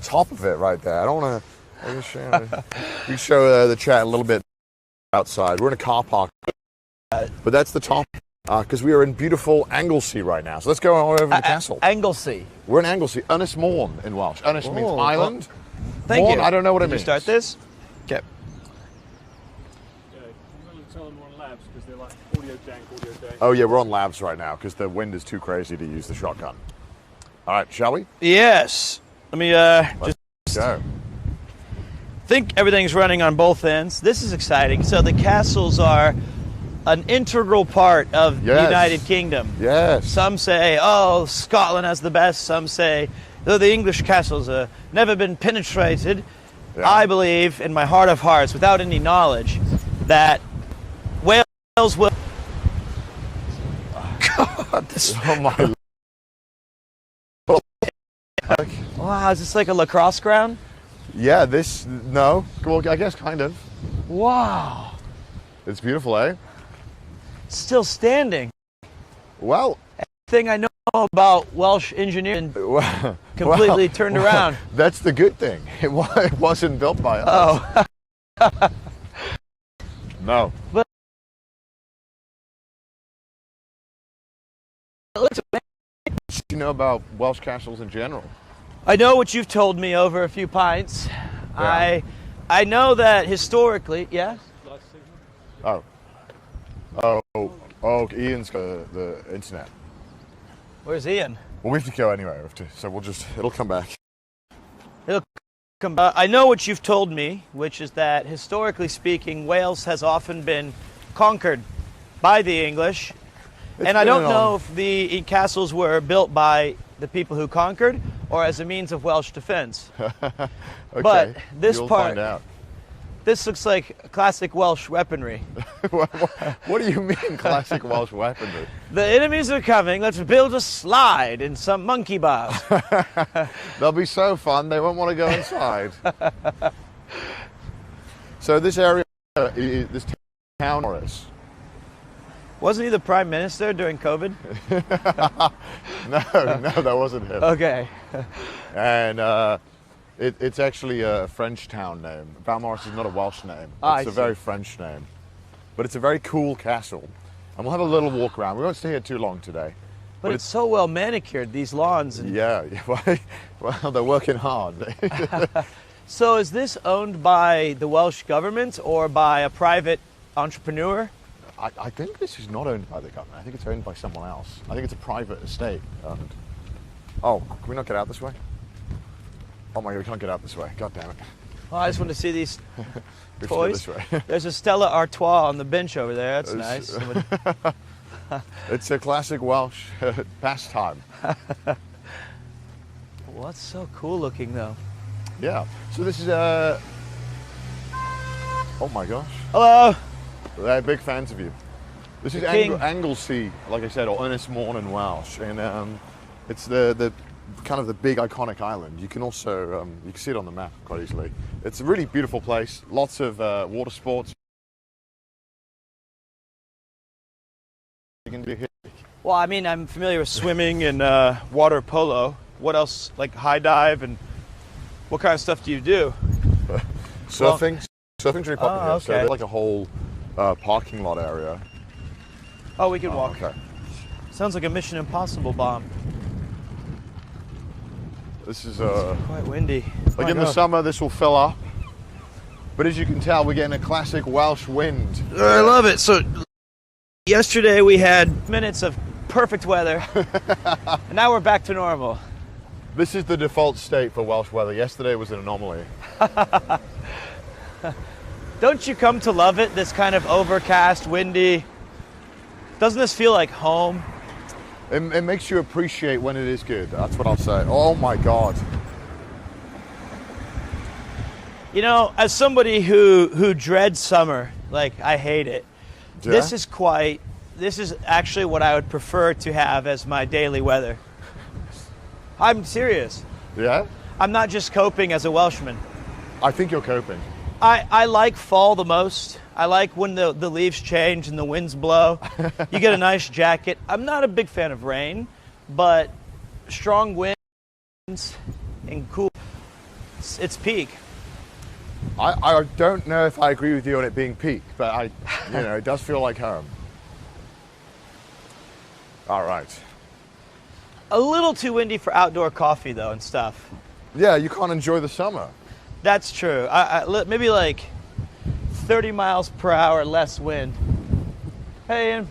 top of it right there. I don't want to. We show the chat a little bit outside. We're in a car park, but that's the top because we are in beautiful Anglesey right now. So let's go over the castle. Anglesey. We're in Anglesey. Ynys Môn in Welsh. Ynys means island. Thank Môn, you. I don't know what it Did means. you start this? Okay. Oh yeah, we're on labs right now because the wind is too crazy to use the shotgun. All right, shall we? Yes. Let me Let's go. think everything's running on both ends. This is exciting. So the castles are an integral part of the United Kingdom. Yes. Some say, oh, Scotland has the best. Some say, though the English castles have never been penetrated. Yeah. I believe, in my heart of hearts, without any knowledge, that Wales will... God, this... Oh my. Wow, is this like a lacrosse ground? Yeah, no. Well, I guess kind of. Wow. It's beautiful, eh? Still standing. Well, Everything I know about Welsh engineering completely turned around. That's the good thing. It wasn't built by us. Oh. No. But it looks amazing. What do you know about Welsh castles in general? I know what you've told me over a few pints. Yeah. I know that historically, yeah? Oh, Ian's got the internet. Where's Ian? Well, we have to go anyway. So it'll come back. It'll come back. I know what you've told me, which is that historically speaking, Wales has often been conquered by the English. And I don't know if the castles were built by the people who conquered or as a means of Welsh defense. Okay. But this You'll part, find out. this looks like classic Welsh weaponry. What do you mean, classic Welsh weaponry? The enemies are coming. Let's build a slide in some monkey bars. They'll be so fun, they won't want to go inside. So this area, this town, Wasn't he the prime minister during COVID? No, that wasn't him. Okay. And it's actually a French town name. Beaumaris is not a Welsh name. It's a very French name. But it's a very cool castle. And we'll have a little walk around. We won't stay here too long today. But it's so well manicured, these lawns. And... Yeah, well, they're working hard. So is this owned by the Welsh government or by a private entrepreneur? I think this is not owned by the government. I think it's owned by someone else. I think it's a private estate. Oh, can we not get out this way? Oh my God, we can't get out this way. God damn it. Well, I just want to see these We have to go toys. this way. There's a Stella Artois on the bench over there. That's nice. It's a classic Welsh pastime. Well, that's so cool looking, though. Yeah. So this is oh my gosh. Hello. They're big fans of you. This is Anglesey, like I said, or Ynys Môn in Welsh, and it's the kind of the big iconic island. You can also you can see it on the map quite easily. It's a really beautiful place. Lots of water sports. You can do here. Well, I mean, I'm familiar with swimming and water polo. What else, like high dive, and what kind of stuff do you do? Surfing. Surfing's really popular here. Okay. So there's like a whole parking lot area. Oh, we can walk. Okay. Sounds like a Mission Impossible bomb. This is Quite windy. like in the summer, this will fill up. But as you can tell, we're getting a classic Welsh wind. I love it. So yesterday we had minutes of perfect weather, and now we're back to normal. This is the default state for Welsh weather. Yesterday was an anomaly. Don't you come to love it, this kind of overcast, windy? Doesn't this feel like home? It makes you appreciate when it is good. That's what I'll say. Oh my God. You know, as somebody who dreads summer, like I hate it, Yeah? this is actually what I would prefer to have as my daily weather. I'm serious. Yeah? I'm not just coping as a Welshman. I think you're coping. I like fall the most. I like when the leaves change and the winds blow. You get a nice jacket. I'm not a big fan of rain, but strong winds and cool. it's peak. I don't know if I agree with you on it being peak, but it does feel like home. All right. A little too windy for outdoor coffee though and stuff. Yeah, you can't enjoy the summer. That's true. Maybe like 30 miles per hour less wind. Hey, Ian.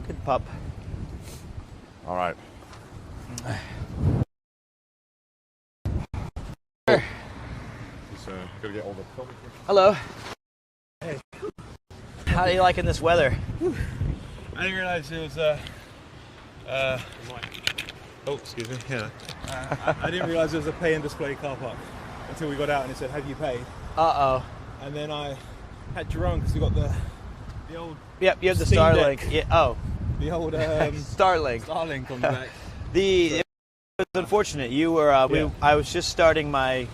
Good pup. All right. Gotta get all the film. Hello. Hey. How are you liking this weather? I didn't realize it was oh, excuse me. Yeah. I didn't realize it was a pay and display car park until we got out and it said, "Have you paid?" Uh-oh. And then I had to run because we got the old. Yep, you have the Steam Starlink. Deck. Yeah. Oh. The old Starlink. Starlink on the back. It was unfortunate. You were. I was just starting my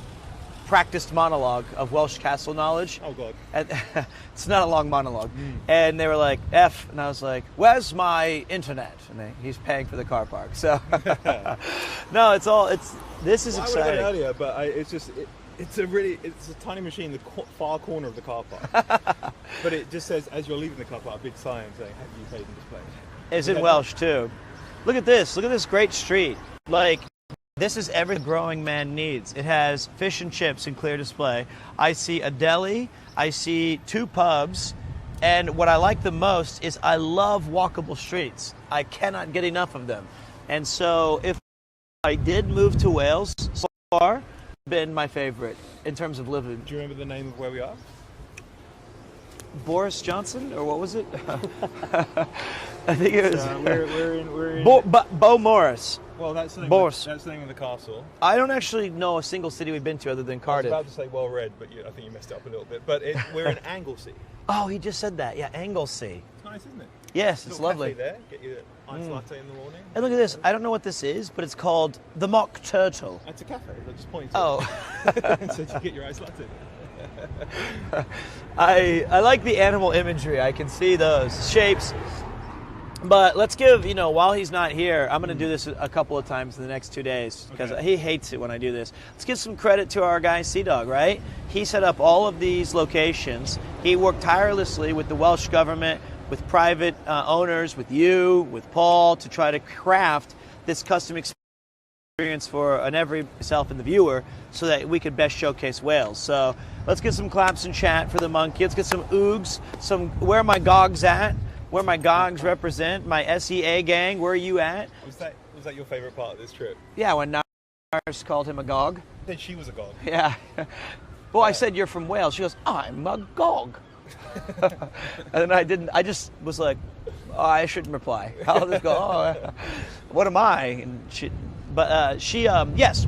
practiced monologue of Welsh castle knowledge. Oh God. And it's not a long monologue. And they were like, F, and I was like, where's my internet? And he's paying for the car park. So no, this is I would have exciting. done it earlier, but it's a tiny machine in the far corner of the car park. But it just says, as you're leaving the car park, a big sign saying, "Have you paid and displayed?" It's in Welsh too. Look at this. Look at this great street. Like, this is every growing man needs. It has fish and chips in clear display. I see a deli. I see 2 pubs. And what I like the most is I love walkable streets. I cannot get enough of them. And so if I did move to Wales, so far, it's been my favorite in terms of living. Do you remember the name of where we are? Boris Johnson, or what was it? I think it was We're in Beaumaris. Well, that's the name. Boris. That's the name of the castle. I don't actually know a single city we've been to other than Cardiff. I was about to say well read, but I think you messed it up a little bit. But we're in Anglesey. Oh, he just said that. Yeah, Anglesey. It's nice, isn't it? Yes, it's Little lovely. cafe there. Get you an iced latte in the morning. And look at this. I don't know what this is, but it's called the Mock Turtle. It's a cafe. They're just pointing to Oh. it. So you get your iced latte. I like the animal imagery. I can see those shapes. But let's give, while he's not here, I'm going to do this a couple of times in the next 2 days because he hates it when I do this. Let's give some credit to our guy, Sea Dog, right? He set up all of these locations. He worked tirelessly with the Welsh government, with private owners, with you, with Paul, to try to craft this custom experience for myself and the viewer so that we could best showcase Wales. So let's get some claps and chat for the monkey. Let's get some oogs, where are my gogs at? Where my gogs represent, my SEA gang, where are you at? Was that your favourite part of this trip? Yeah, when Nars called him a gog. Then she was a god. Yeah. Well, I said, you're from Wales. She goes, I'm a gog. And then I just was like, oh, I shouldn't reply. I'll just go, oh, what am I? And she, yes,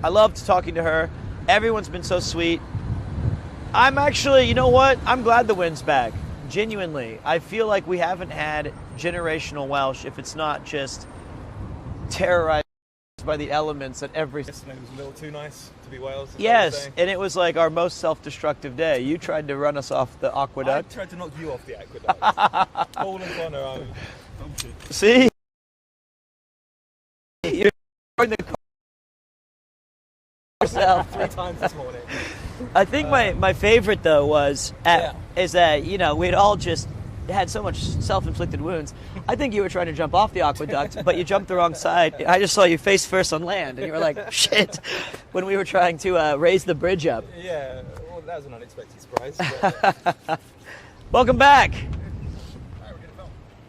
I loved talking to her. Everyone's been so sweet. I'm actually, you know what? I'm glad the wind's back. Genuinely, I feel like we haven't had generational Welsh if it's not just terrorized by the elements at every... Yesterday was a little too nice to be Wales. Yes, and it was like our most self-destructive day. You tried to run us off the aqueduct. I tried to knock you off the aqueduct. Paul and Connor, See? You're in the car yourself 3 times this morning. I think my favorite though is that we'd all just had so much self-inflicted wounds. I think you were trying to jump off the aqueduct, but you jumped the wrong side. I just saw you face first on land, and you were like, "Shit!" when we were trying to raise the bridge up. Yeah, well, that was an unexpected surprise. But... Welcome back.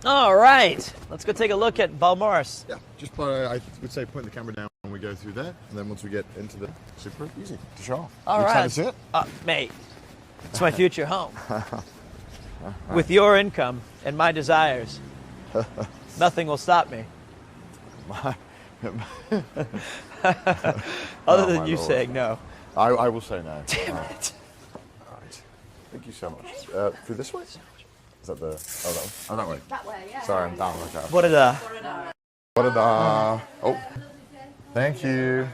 All right, let's go take a look at Beaumaris. Yeah, just I would say point the camera down when we go through there, and then once we get into the super easy to show off. All right, excited to see it? Mate, it's my future home. With your income and my desires, nothing will stop me. Other than you saying no. I will say no. Damn it. All right. Thank you so much. Through this way? Is that the... Oh, that way. Oh, that way. That way, yeah. Sorry, I'm down. Okay. What did Oh, thank you.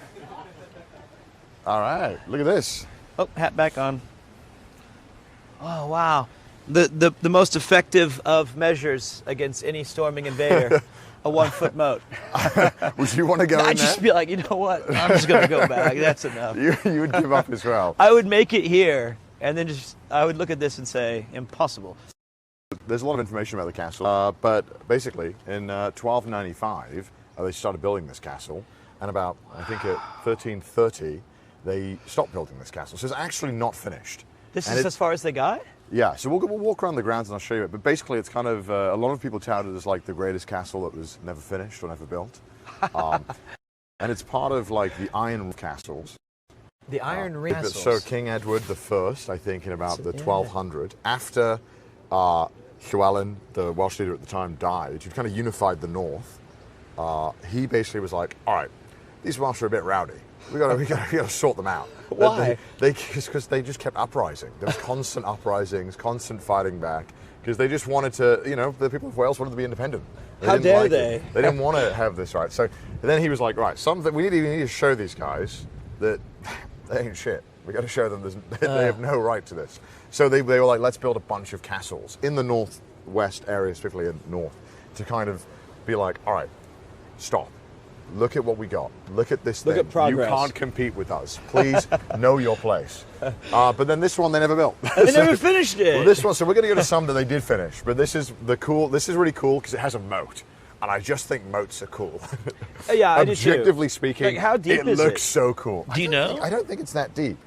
All right, look at this. Oh, hat back on. Oh, wow. The most effective of measures against any storming invader. a 1-foot moat. Would you want to go in I'd there? just be like, you know what? I'm just going to go back. That's enough. You would give up as well. I would make it here, and then I would look at this and say, impossible. There's a lot of information about the castle, but basically in 1295 they started building this castle, and about, I think at 1330 they stopped building this castle. So it's actually not finished. This is as far as they got? Yeah, so we'll walk around the grounds and I'll show you it. But basically it's kind of, a lot of people tout it as like the greatest castle that was never finished or never built. And it's part of like the Iron Castles. The Iron Ring Castles. So King Edward I, I think in about the 1200, after Llywelyn, the Welsh leader at the time, died, who kind of unified the north, he basically was like, all right, these Welsh are a bit rowdy. We gotta sort them out. Why? Because they just kept uprising. There was constant uprisings, constant fighting back, because they just wanted to, the people of Wales wanted to be independent. How dare they? They didn't want to have this right. So then he was like, right, we need to show these guys that they ain't shit. We got to show them they have no right to this. So they were like, let's build a bunch of castles in the northwest areas, particularly in north, to kind of be like, all right, stop. Look at what we got. Look at this thing. Look at progress. You can't compete with us. Please know your place. But then this one they never built. They never finished it. Well, this one. So we're going to go to some that they did finish. But this is really cool because it has a moat, and I just think moats are cool. Yeah, I do too. Objectively speaking, like, how deep it is looks so cool. Do you know? I don't think it's that deep.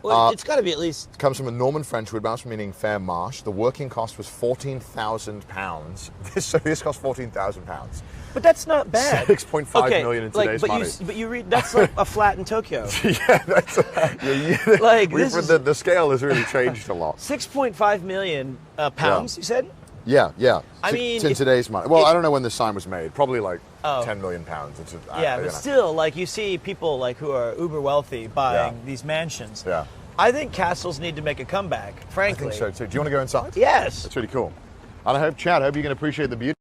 Well, it's got to be at least. It comes from a Norman French word, meaning fair marsh. The working cost was £14,000. So this cost £14,000. But that's not bad. 6.5 million in today's money. But you read that's like a flat in Tokyo. Yeah, that's like the scale has really changed a lot. 6.5 million pounds. You said? Yeah. I mean, in today's money. Well, I don't know when this sign was made. Probably like 10 million pounds. But still, like you see people like who are uber wealthy buying these mansions. Yeah. I think castles need to make a comeback. Frankly, I think so too. Do you want to go inside? Yes. That's really cool. And I hope, Chad, you can appreciate the beauty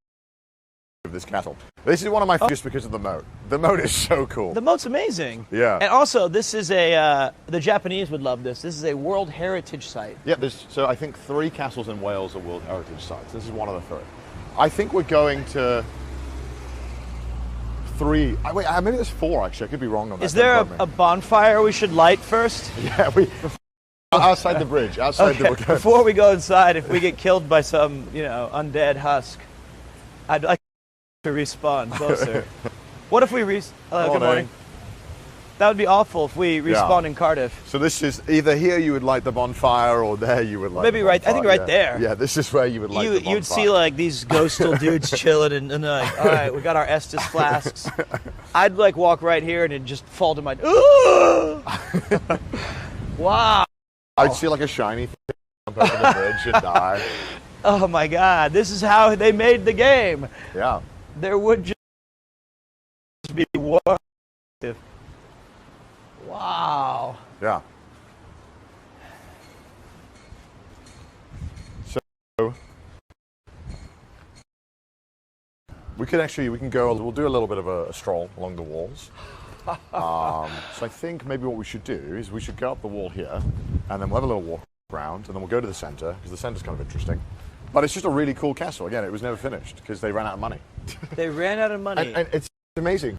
of this castle. This is one of my favorites because of the moat. The moat is so cool. The moat's amazing. Yeah. And also, this is the Japanese would love this. This is a World Heritage Site. Yeah, so I think 3 castles in Wales are World Heritage Sites. This is one of the 3. I think we're going to 3. Wait, maybe there's 4 actually. I could be wrong on that. Is there a bonfire we should light first? Yeah, outside the bridge. Before we go inside, if we get killed by some, undead husk, I'd like to respawn closer. What if we good morning. That would be awful if we respawn in Cardiff. So this is either here you would light the bonfire, or there you would light. Maybe the bonfire. I think right there. Yeah, this is where you would light the bonfire. You'd see like these ghostal dudes chilling, and like, all right, we got our Estus flasks. I'd like walk right here, and it'd just fall to my. Wow. I'd see like a shiny thing jump over the bridge and die. Oh my God! This is how they made the game. Yeah. There would just be war. Wow. Yeah. So we can go. We'll do a little bit of a stroll along the walls. So I think maybe what we should do is we should go up the wall here, and then we'll have a little walk around, and then we'll go to the centre because the centre's kind of interesting. But it's just a really cool castle. Again, it was never finished because they ran out of money. They ran out of money. And it's amazing.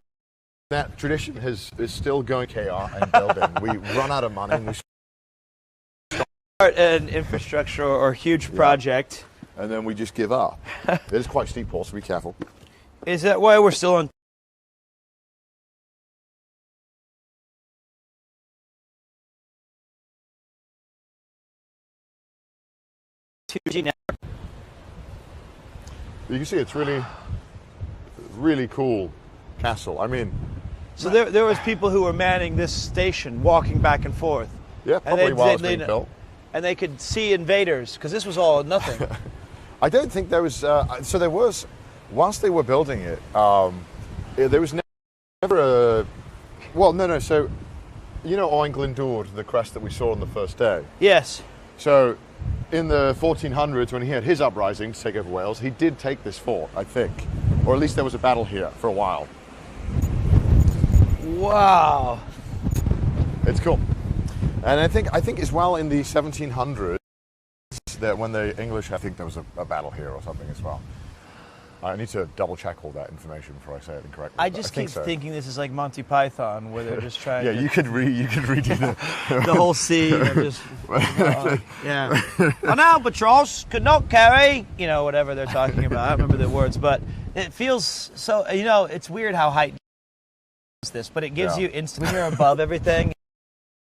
That tradition is still going. KR and building. We run out of money and we start an infrastructure or huge project. And then we just give up. It is quite steep, Paul, so be careful. Is that why we're still on? You can see it's really cool castle. I mean, so there was people who were manning this station, walking back and forth. Yeah, probably while it was being built. And they could see invaders because this was all nothing. I don't think there was. So there was, whilst they were building it, there was never a. Well, no. So, Owain Glyndwr, the crest that we saw on the first day. Yes. So, in the 1400s, when he had his uprising to take over Wales, he did take this fort, I think, or at least there was a battle here for a while. Wow. It's cool. And I think as well in the 1700s, that when the English, I think there was a battle here or something as well. I need to double check all that information before I say it incorrectly. I just keep thinking this is like Monty Python, where they're just trying. Yeah, to... you could redo the whole scene. Of just, yeah. An albatross could not carry, whatever they're talking about. I don't remember the words, but it feels so. It's weird how height does this, but it gives you instant. When you're above everything,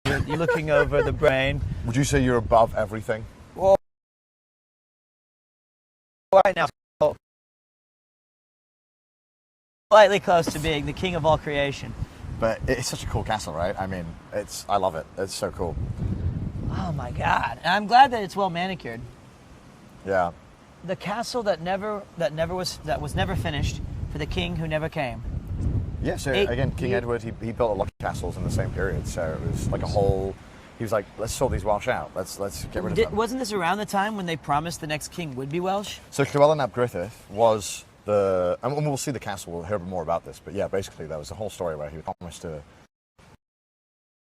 you're looking over the brain. Would you say you're above everything? Well, right now. Slightly close to being the king of all creation. But it's such a cool castle, right? I mean, I love it. It's so cool. Oh my God. And I'm glad that it's well manicured. Yeah. The castle that was never finished for the king who never came. Yeah, so again, King Edward, he built a lot of castles in the same period, so it was like a whole... He was like, let's sort these Welsh out. Let's get rid of them. Wasn't this around the time when they promised the next king would be Welsh? So Llewellyn ap Griffith was... and we'll see the castle, we'll hear more about this, but yeah, basically that was the whole story where he promised to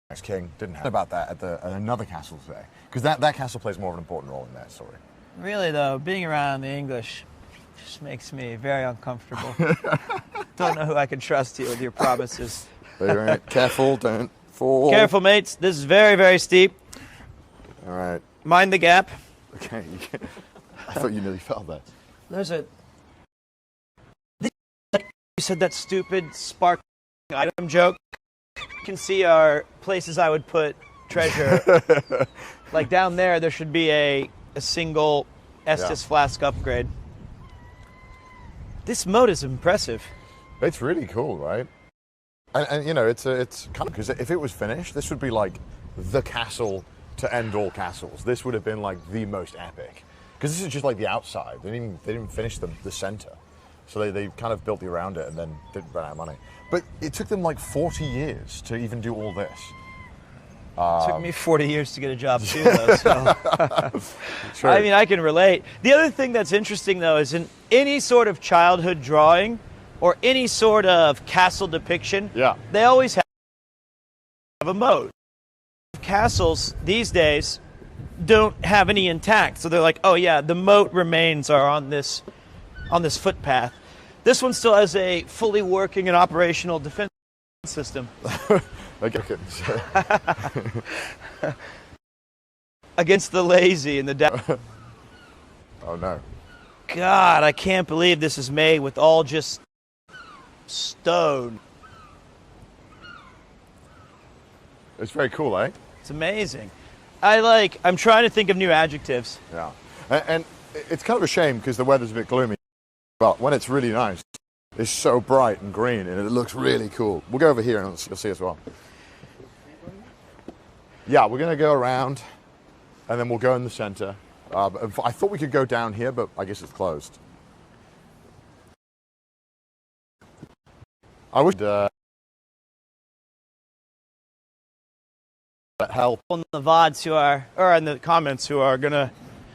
next king, didn't hear about that at another castle today, because that castle plays more of an important role in that story. Really though, being around the English just makes me very uncomfortable. Don't know who I can trust you with your promises. Careful, don't fall. Careful, mates, this is very, very steep. All right. Mind the gap. Okay, I thought you nearly fell there. There's a... You said that stupid sparkling item joke. You can see our places I would put treasure. Like down there should be a single Estus flask upgrade. This moat is impressive. It's really cool, right? And it's kind of, because if it was finished, this would be like the castle to end all castles. This would have been like the most epic, because this is just like the outside. They didn't finish the center. So they kind of built around it and then didn't run out of money. But it took them like 40 years to even do all this. It took me 40 years to get a job too, though. So. I mean, I can relate. The other thing that's interesting, though, is in any sort of childhood drawing or any sort of castle depiction, they always have a moat. Castles these days don't have any intact. So they're like, oh yeah, the moat remains are on this footpath. This one still has a fully working and operational defense system. Okay. Against the lazy and the Oh no. God, I can't believe this is made with all just stone. It's very cool, eh? It's amazing. I'm trying to think of new adjectives. Yeah. And it's kind of a shame because the weather's a bit gloomy. But when it's really nice, it's so bright and green and it looks really cool. We'll go over here and you'll see as well. Yeah, we're going to go around and then we'll go in the center. I thought we could go down here, but I guess it's closed. I wish help on the VODs or in the comments who are going to...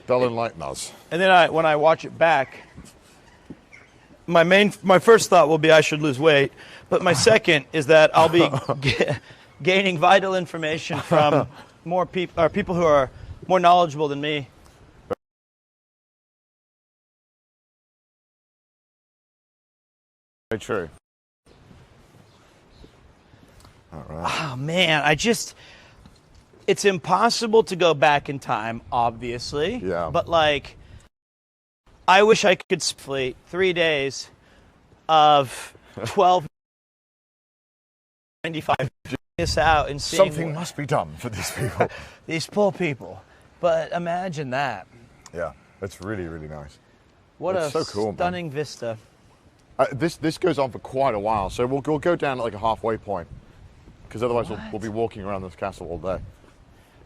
They'll enlighten us. And then when I watch it back... My first thought will be I should lose weight, but my second is that I'll be gaining vital information from more people who are more knowledgeable than me. Very true. All right. Oh man, it's impossible to go back in time, obviously. Yeah. But I wish I could split 3 days of 12.95 this out and seeing something must be done for these people. These poor people. But imagine that. Yeah, it's really, really nice. What it's a so cool, stunning vista. This goes on for quite a while, so we'll go down at like a halfway point, because otherwise we'll be walking around this castle all day.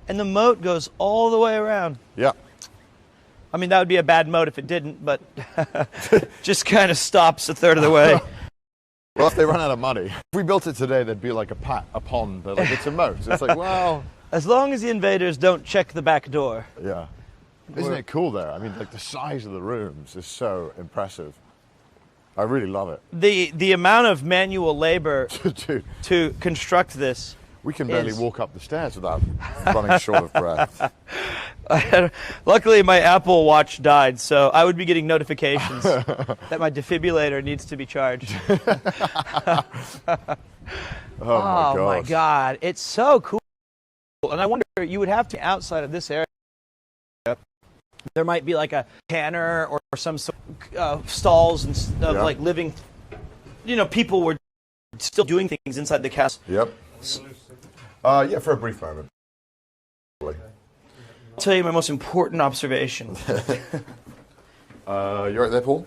And the moat goes all the way around. Yeah. I mean, that would be a bad moat if it didn't, but just kind of stops a third of the way. Well, if they run out of money. If we built it today, there'd be like a pond, but like it's a moat. It's like, well... As long as the invaders don't check the back door. Yeah. Isn't it cool, though? I mean, like the size of the rooms is so impressive. I really love it. The amount of manual labor to construct this. We can barely walk up the stairs without running short of breath. Luckily, my Apple Watch died, so I would be getting notifications that my defibrillator needs to be charged. Oh my God. It's so cool. And I wonder, you would have to, outside of this area, there might be like a canner or some sort of stalls and like living, people were still doing things inside the castle. Yep. Yeah, for a brief moment. I'll tell you my most important observation. You right there, Paul?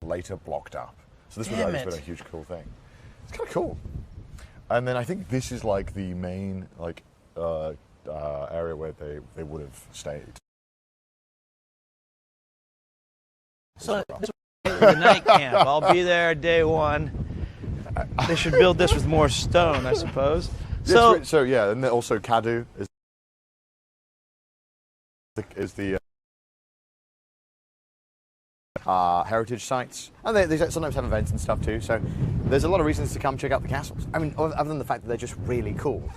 Later blocked up. So this would have been a huge cool thing. It's kind of cool. And then I think this is like the main area where they would have stayed. So this is the night camp. I'll be there day one. They should build this with more stone, I suppose. So yeah, and then also Cadu is the heritage sites, and they sometimes have events and stuff too. So there's a lot of reasons to come check out the castles. I mean, other than the fact that they're just really cool.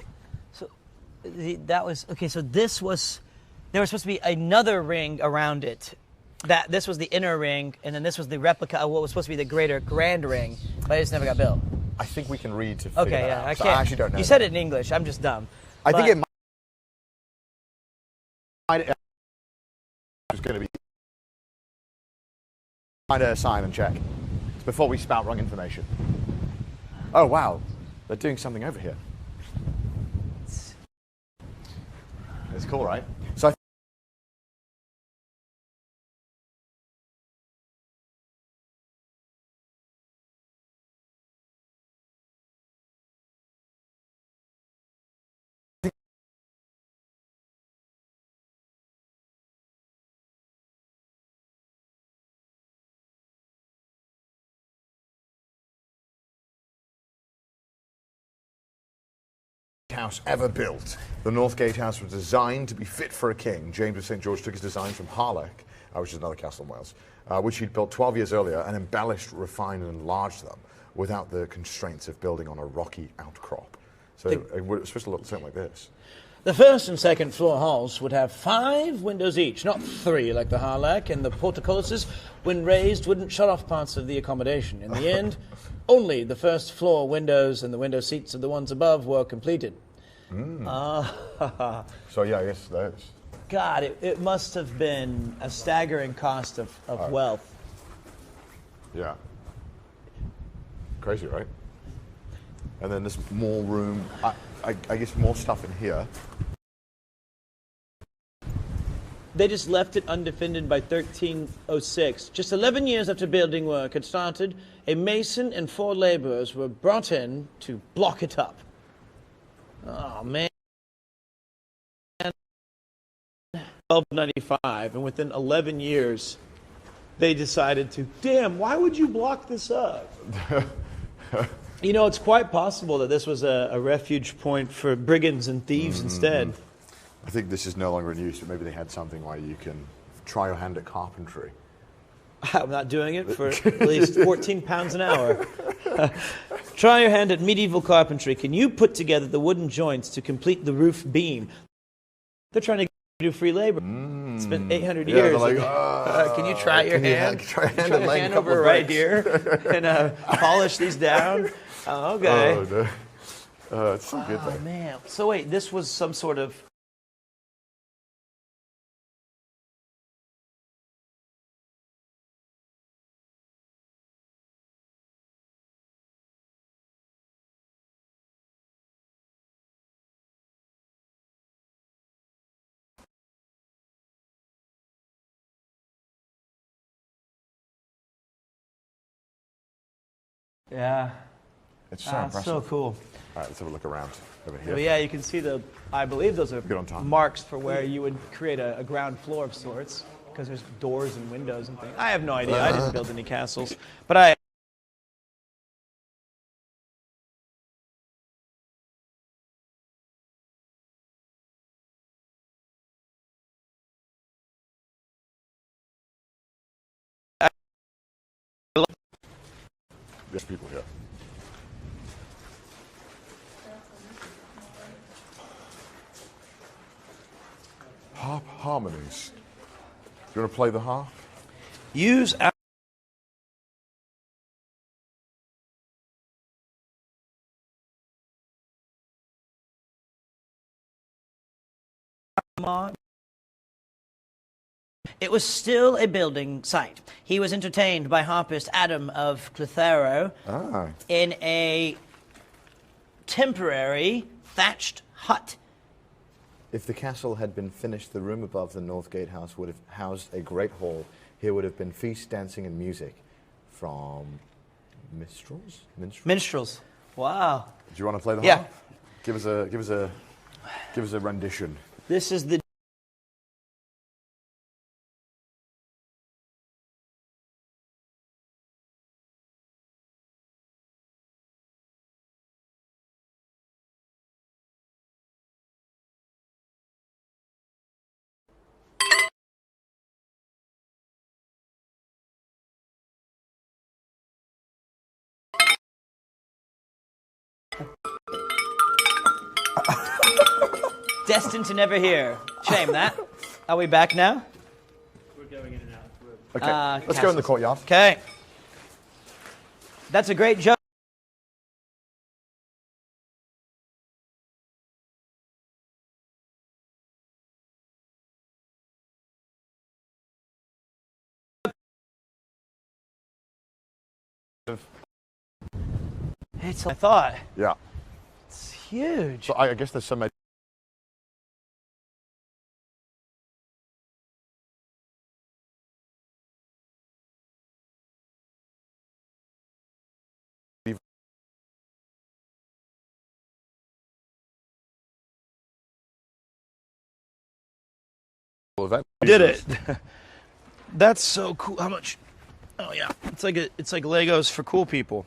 So that was okay. So there was supposed to be another ring around it. This was the inner ring, and then this was the replica of what was supposed to be the greater grand ring, but it just never got built. I think we can read to figure that out. I So can't. I actually don't know. You said it in English. I'm just dumb. I think it might. It's going to be. Find a sign and check before we spout wrong information. Oh wow, they're doing something over here. It's cool, right? So house ever built. The North Gatehouse was designed to be fit for a king. James of St. George took his design from Harlech, which is another castle in Wales, which he'd built 12 years earlier, and embellished, refined, and enlarged them without the constraints of building on a rocky outcrop. So it was supposed to look something like this. The first and second floor halls would have 5 windows each, not 3 like the Harlech, and the portcullises, when raised, wouldn't shut off parts of the accommodation. In the end, only the first floor windows and the window seats of the ones above were completed. So yeah, I guess those. God, it must have been a staggering cost of wealth. Yeah. Crazy, right? And then there's more room. I guess more stuff in here. They just left it undefended by 1306. Just 11 years after building work had started, a mason and 4 laborers were brought in to block it up. Oh, man. 1295, and within 11 years, they decided to, damn, why would you block this up? You know, it's quite possible that this was a refuge point for brigands and thieves instead. I think this is no longer in use, but maybe they had something where you can try your hand at carpentry. I'm not doing it for at least 14 pounds an hour. Try your hand at medieval carpentry. Can you put together the wooden joints to complete the roof beam? They're trying to do free labor. It's been 800 years. They're like, can you try your hand? Try your hand Try and your lay a hand couple over of right bricks. here and polish these down. Oh, okay. Oh, no. It's so good, though. Oh, man. So wait, this was some sort of Yeah. It's so That's impressive. so cool. All right, let's have a look around over here. But yeah, you can see I believe those are Good on time. marks for where you would create a ground floor of sorts, because there's doors and windows and things. I have no idea. I didn't build any castles. But I There's people here. Harp harmonies. You want to play the harp? use It was still a building site. He was entertained by harpist Adam of Clitheroe in a temporary thatched hut. If the castle had been finished, the room above the North Gatehouse would have housed a great hall. Here would have been feast, dancing, and music from minstrels. minstrels. Wow. Do you want to play the Yeah. harp? Give us a rendition. This is the Destined to never hear. Shame that. Are we back now? We're going in and out. Okay, let's go in the courtyard. Okay. That's a great joke. It's I thought. Yeah. It's huge. So I guess there's some. Did it. That's so cool. How much? Oh yeah. It's like Legos for cool people.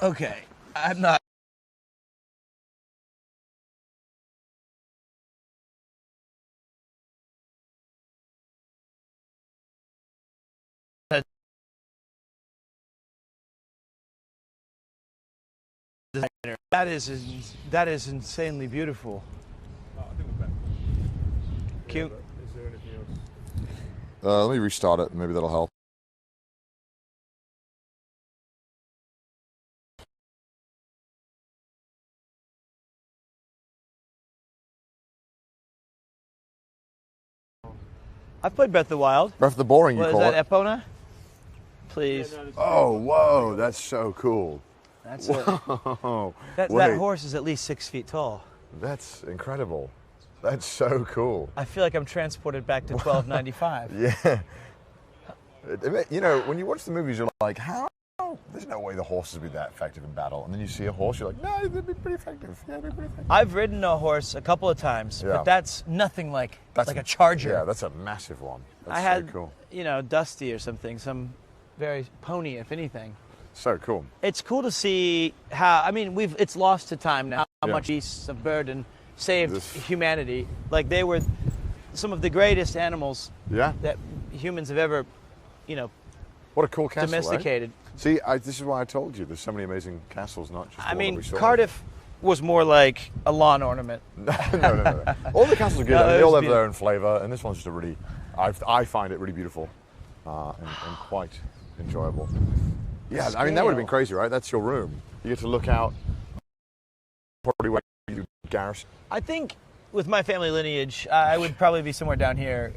Okay. I'm not designer. That is insanely beautiful. I think we're back. Cute. Is there anything else? Let me restart it. Maybe that'll help. I've played Breath of the Wild. Breath of the Boring, you What is call that, it. Epona? Please. Yeah, no, it's- Oh, whoa, that's so cool. That's it. Whoa. That Wait, horse is at least 6 feet tall. that's incredible. That's so cool. I feel like I'm transported back to 1295. Yeah. You know, when you watch the movies, you're like, how? There's no way the horses would be that effective in battle. And then you see a horse, you're like, no, they'd be pretty effective. Yeah, they'd be pretty effective. I've ridden a horse a couple of times, Yeah. but that's nothing like a charger. Yeah, that's a massive one. That's I had, so cool. Dusty or something, some very pony, if anything. So cool. It's cool to see how, it's lost to time now, how Yeah. much beasts of burden saved This- humanity. Like, they were some of the greatest animals Yeah. that humans have ever, What a cool castle, domesticated. Eh? See, this is why I told you there's so many amazing castles, not just the one that we saw. Cardiff was more like a lawn ornament. No. All the castles are good. No, they it all was have their own flavour, and this one's just a really, I find it really beautiful and quite enjoyable. Yeah, I mean, that would have been crazy, right? That's your room. You get to look out, probably where you garrison. I think with my family lineage, I would probably be somewhere down here.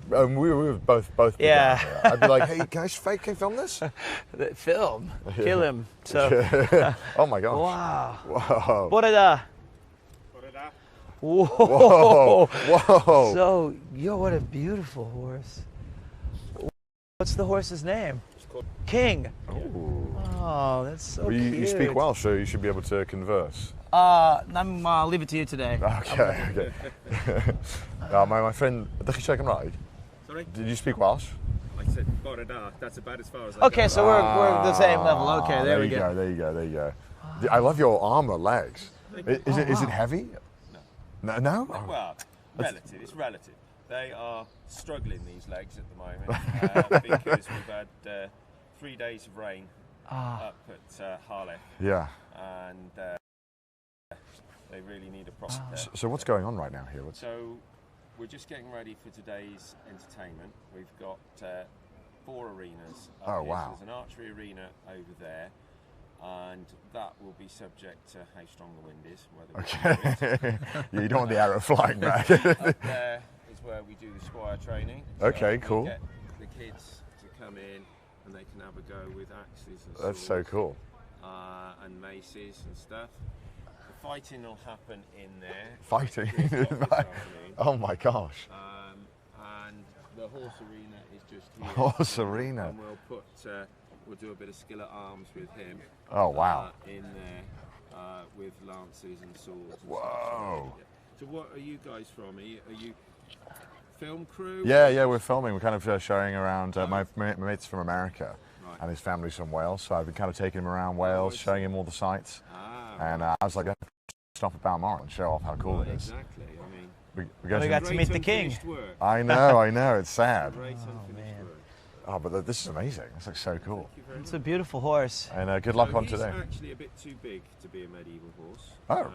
We would both be Yeah. down there. I'd be like, hey, can I film this? Film, kill him. So, Oh my gosh. wow. Whoa. What did Whoa. Whoa. So, what a beautiful horse. What's the horse's name? It's called King. Oh. Oh, that's so Well, cute. you speak Welsh, so you should be able to converse. I'll leave it to you today. Okay. My friend, dach chi siarad Cymraeg? Sorry? Did you speak Welsh? I said bore da. That's about as far as I Okay, go. so we're the same level. Okay, there we you go. There you go. I love your armor legs. Is it heavy? No? Oh. Well, relative. It's relative. They are struggling, these legs, at the moment because we've had 3 days of rain up at Harlech. Yeah. And they really need a proper. So what's going on right now here? So we're just getting ready for today's entertainment. We've got 4 arenas. Oh, here. wow. So there's an archery arena over there, and that will be subject to how strong the wind is. Okay. You don't want the arrow flying back. Up there is where we do the squire training. Okay, we cool. Get the kids to come in and they can have a go with axes and That's swords, so cool. and maces and stuff. The fighting will happen in there. Fighting? This afternoon. Oh my gosh. And the horse arena is just here. Horse arena. And we'll do a bit of skill at arms with him. Oh wow. In there with lances and swords. And Whoa. stuff. So what are you guys from? Are you film crew? Yeah, we're filming. We're kind of showing around. My mate's from America, and his family's from Wales, so I've been kind of taking him around Wales, showing him all the sights. And I was like, let's stop at Beaumaris and show off how cool it is. Exactly. I mean, we got to meet the king. Work. I know. It's sad. Great unfinished work. Oh, but this is amazing. This looks so cool. It's a beautiful horse. And good luck on He's today. actually a bit too big to be a medieval horse. Oh.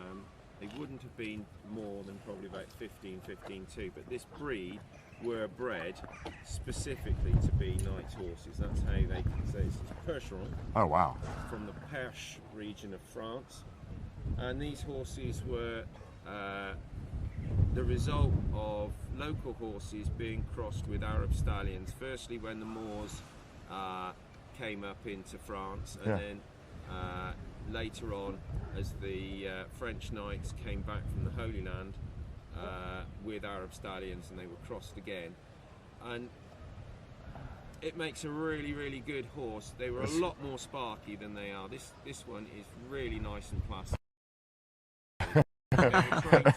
They wouldn't have been more than probably about 15.2, but this breed were bred specifically to be knight's horses. That's how they can say it's Percheron. Oh wow. From the Perche region of France. And these horses were the result of local horses being crossed with Arab stallions. Firstly, when the Moors came up into France, and then later on, as the French knights came back from the Holy Land with Arab stallions, and they were crossed again. And it makes a really, really good horse. They were a lot more sparky than they are. This one is really nice and plastic.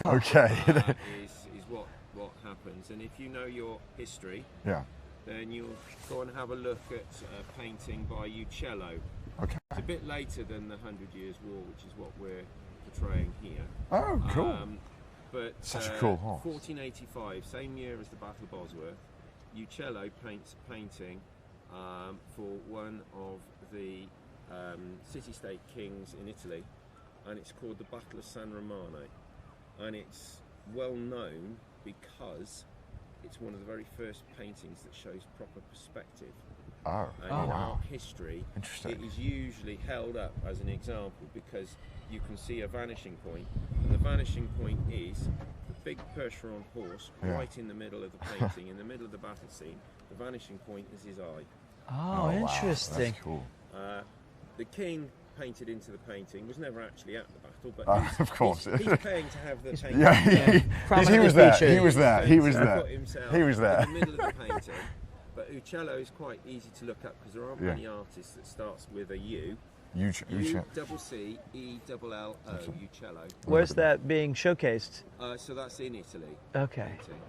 Okay. Is what happens, and if you know your history, then you'll go and have a look at a painting by Uccello. Okay. It's a bit later than the 100 Years' War, which is what we're portraying here. Oh, cool. But such a cool horse. 1485, same year as the Battle of Bosworth, Uccello paints a painting for one of the city-state kings in Italy, and it's called the Battle of San Romano, and it's well known because it's one of the very first paintings that shows proper perspective. Oh, and wow. in art history, Interesting. it is usually held up as an example because you can see a vanishing point, and the vanishing point is the big Percheron horse right in the middle of the painting, in the middle of the battle scene. The vanishing point is his eye. Oh, interesting. That's cool. The king painted into the painting was never actually at the battle, but of course. he's paying to have the painting. He was there. featured. He was there. He was Put there. himself He was there. in the middle of the painting. But Uccello is quite easy to look up because there aren't many artists that starts with a U. double C E double L O, Uccello. Where's that being showcased? So that's in Italy. Okay. Painting.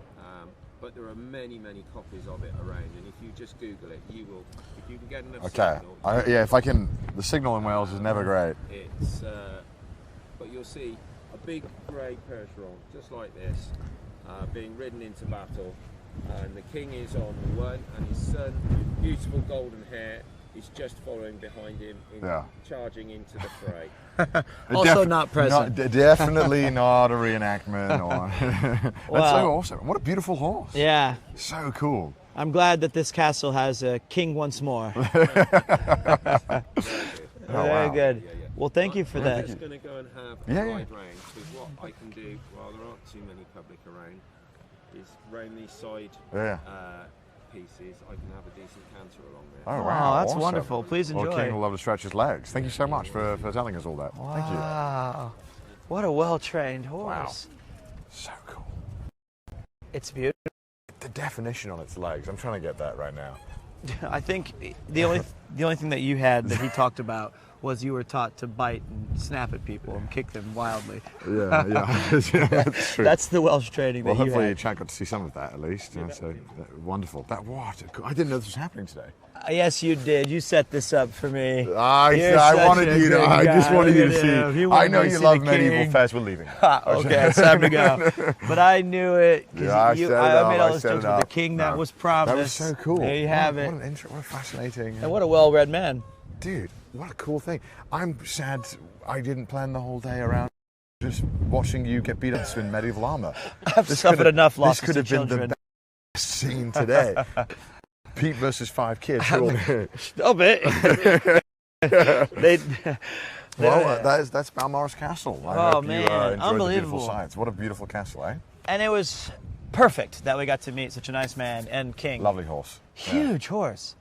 But there are many, many copies of it around, and if you just Google it, you will. If you can get enough signal. If I can. The signal in Wales is never great. It's. But you'll see a big grey Percheron, just like this, being ridden into battle, and the king is on one, and his son, with beautiful golden hair, is just following behind him, charging into the fray. Also not present. Definitely not a reenactment. That's so awesome. What a beautiful horse. Yeah. So cool. I'm glad that this castle has a king once more. Very good. Well, thank you for that. I'm just going to go and have a ride round, because what I can do, while there aren't too many public around, is round these side pieces, I can have a decent canter along there. Oh, wow. That's awesome. wonderful. Please enjoy. Well, King will love to stretch his legs. Thank you so much for telling us all that. Wow. Thank you. Wow. What a well-trained horse. Wow. So cool. It's beautiful. The definition on its legs, I'm trying to get that right now. I think the only thing that you had that he talked about was you were taught to bite and snap at people and kick them wildly. Yeah, yeah, that's true. That's the Welsh training that well, you hopefully had. Chad got to see some of that at least. You know, so wonderful. I didn't know this was happening today. Yes, you did. You set this up for me. I wanted you to. I just wanted you to see. I know you love medieval fairs. We're leaving. Okay, it's time to go. But I knew it. Yeah, I set it I up. made all those set jokes it with up. the king that was promised. That was so cool. There you have it. What a fascinating. And what a well-read man. Dude, what a cool thing. I'm sad I didn't plan the whole day around just watching you get beat up in medieval armor. I've suffered enough losses This could have to been children. the best scene today. Pete versus 5 kids. Stop it. Well, that's Beaumaris Castle. I hope man, you enjoyed the unbelievable. beautiful sights. What a beautiful castle, eh? And it was perfect that we got to meet such a nice man and king. Lovely horse. Huge horse.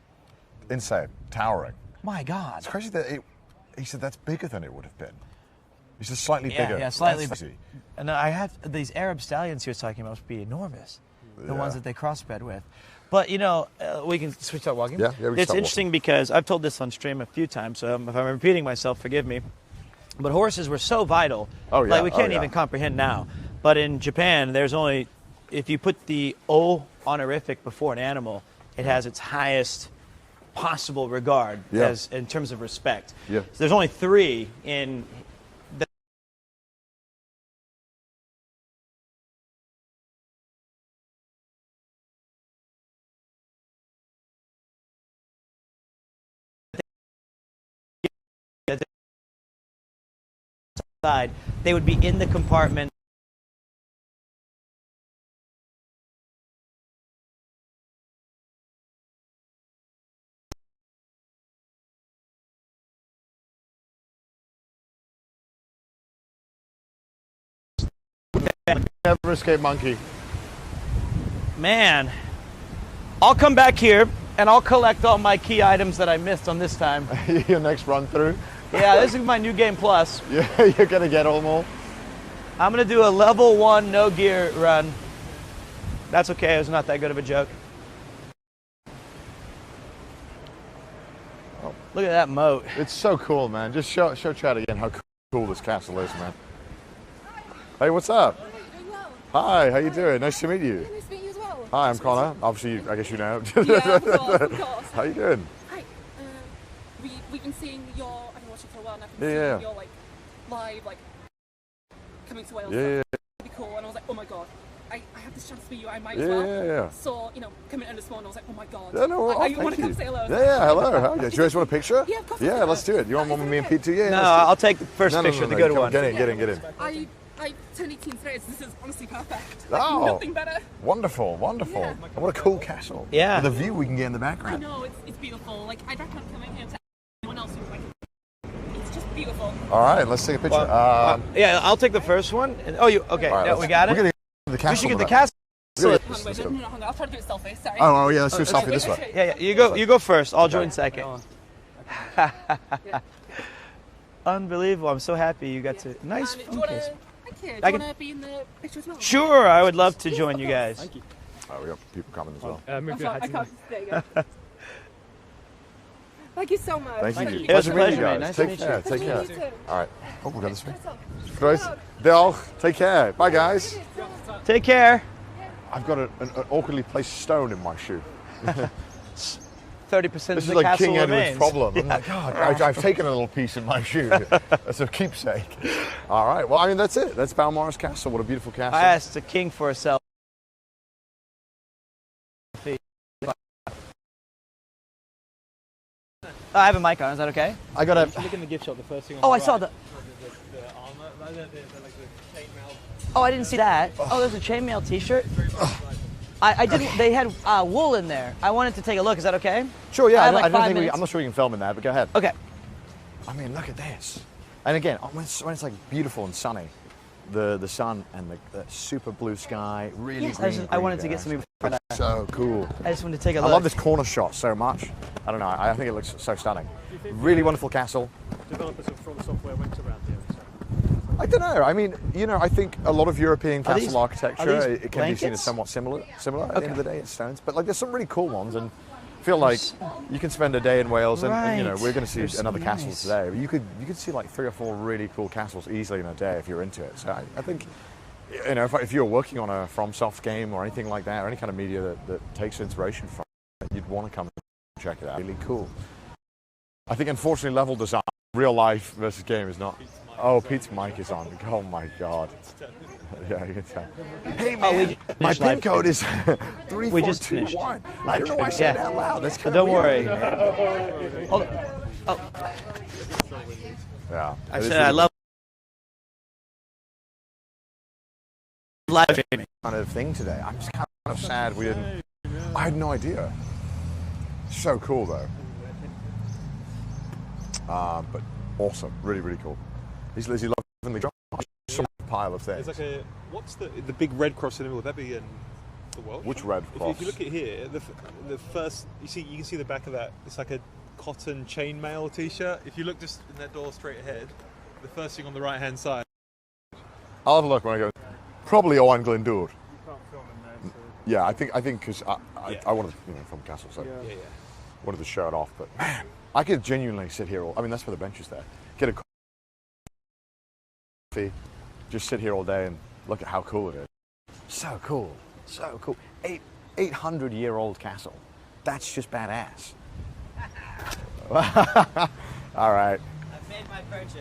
Insane. Towering. My God. It's crazy that he said that's bigger than it would have been. He said slightly bigger. Yeah, slightly That's bigger. And I had these Arab stallions he was talking about must be enormous. The ones that they crossbred with. But, you know, we can start walking. Yeah, we can It's start interesting walking. because I've told this on stream a few times, so if I'm repeating myself, forgive me. But horses were so vital. Oh, yeah. Like, we can't yeah. even comprehend now. But in Japan, there's only, if you put the O honorific before an animal, it has its highest possible regard as in terms of respect. Yeah. So there's only 3 in side, they would be in the compartment. Never escape monkey. Man, I'll come back here and I'll collect all my key items that I missed on this time. Your next run through. Yeah, this is my new game plus. Yeah, you're gonna get them all. I'm gonna do a level 1 no gear run. That's okay, it was not that good of a joke. Oh, look at that moat. It's so cool, man. Just show Chad again how cool this castle is, man. Hey, what's up? Doing well. Hi, how you doing? Nice to meet you. Nice to meet you as well. Hi, I'm Connor. Obviously, I guess you know. Yeah, of course, of course. How you doing? Hi. We've been seeing your. I've been watching for a while, and I've Yeah, been yeah. seeing your live coming to Wales. Yeah, yeah, Pretty cool. And I was like, oh my god, I have this chance to meet you. I might yeah, as well. yeah, yeah. So coming in this morning, I was like, oh my god. Yeah, no, well, I thank want to come you. say hello. Yeah, hello. How you? Do you guys want a picture? Yeah, of course. Yeah, let's do it. You want one with me and Pete too? Yeah. No, let's do it. I'll take the first picture, the good come on, one. Get in. I turned 18 today, so this is honestly perfect. Oh. Nothing better. Wonderful. Yeah. What a cool castle. Yeah. The view we can get in the I background. know it's beautiful. Like I'd recommend coming here to anyone else who's like, it's just beautiful. All right, let's take a picture. Yeah, I'll take the first one. Oh, you okay? all right, Yeah, we got We're it. gonna get the castle. We should get the but- castle. Let's go. No, I'll try to do it selfie. Sorry. Oh, yeah, let's do a selfie this way. Yeah, you go first. I'll join second. Unbelievable! I'm so happy you got to. Nice Do you phone want case. to? Thank you. I Do can- you want to be in the picture as well? Sure, I would love to join you guys. Thank you. Oh, we got people coming as well. I can't. There you go. Thank you so much. Thank you. It was a Pleasure meeting pleasure, you mate. Nice guys. to Take meet care. you. Take care. Nice to meet you too. All right. Oh, we got this way. Guys, Diolch. Take care. Bye, guys. Take care. I've got an awkwardly placed stone in my shoe. 30% This of is the like castle King Edward's remains. problem. I'm like, God, I've taken a little piece in my shoe as a keepsake. All right. Well, I mean, that's it. That's Beaumaris Castle. What a beautiful castle. I asked the king for a selfie. I have a mic on. Is that okay? I got a. Look in the gift shop, the first thing on Oh, the I saw right, the. the armor, like the chainmail. Oh, I didn't see that. Oh, there's a chainmail T-shirt. I didn't. They had wool in there. I wanted to take a look. Is that okay? Sure. Yeah. I have like don't 5 think minutes. I'm not sure we can film in that, but go ahead. Okay. I mean, look at this. And again, when it's like beautiful and sunny, the sun and the super blue sky, really Yes, green. I wanted to green get something there. before that. So cool. I just wanted to take a I look. love this corner shot so much. I don't know. I think it looks so stunning. Really wonderful castle. Developers of From Software went around here. So. I don't know. I mean, I think a lot of European Are these- castle architecture are these it can be seen blankets? as somewhat similar. At the end of the day, it's stones. But like, there's some really cool ones, and feel like you can spend a day in Wales, and you know Right. we're going to see They're so another castle nice. today. You could see like 3 or 4 really cool castles easily in a day if you're into it. So I think, you know, if you're working on a FromSoft game or anything like that, or any kind of media that takes inspiration from it, you'd want to come and check it out. Really cool. I think unfortunately level design, real life versus game is not. Oh, Pete's mic is on. Oh my God. Yeah, you can tell. Hey man, my PIN code is 3421. I don't know why I said it out loud. That's kind Don't of worry. weird. Hold on. Yeah. I it is said really I love live streaming. kind of thing today. I'm just kind of sad we didn't. I had no idea. So cool though. But awesome, really, really cool. Is he loving the job? Some pile of things. It's like a what's the big red cross in the middle? Would that be in the Welsh? Which red cross? If you look at here, the first you can see the back of that. It's like a cotton chainmail T-shirt. If you look just in that door straight ahead, the first thing on the right hand side. I'll have a look when I go. Probably Owen Glendour. You can't film in there. So. Yeah, I think because I wanted to film Castle, so Yeah. wanted to show it off. But man, I could genuinely sit here. I mean, that's where the bench is there. Get a coffee, just sit here all day and look at how cool it is. So cool, so cool. 800-year-old castle. That's just badass. All right. I've made my purchase.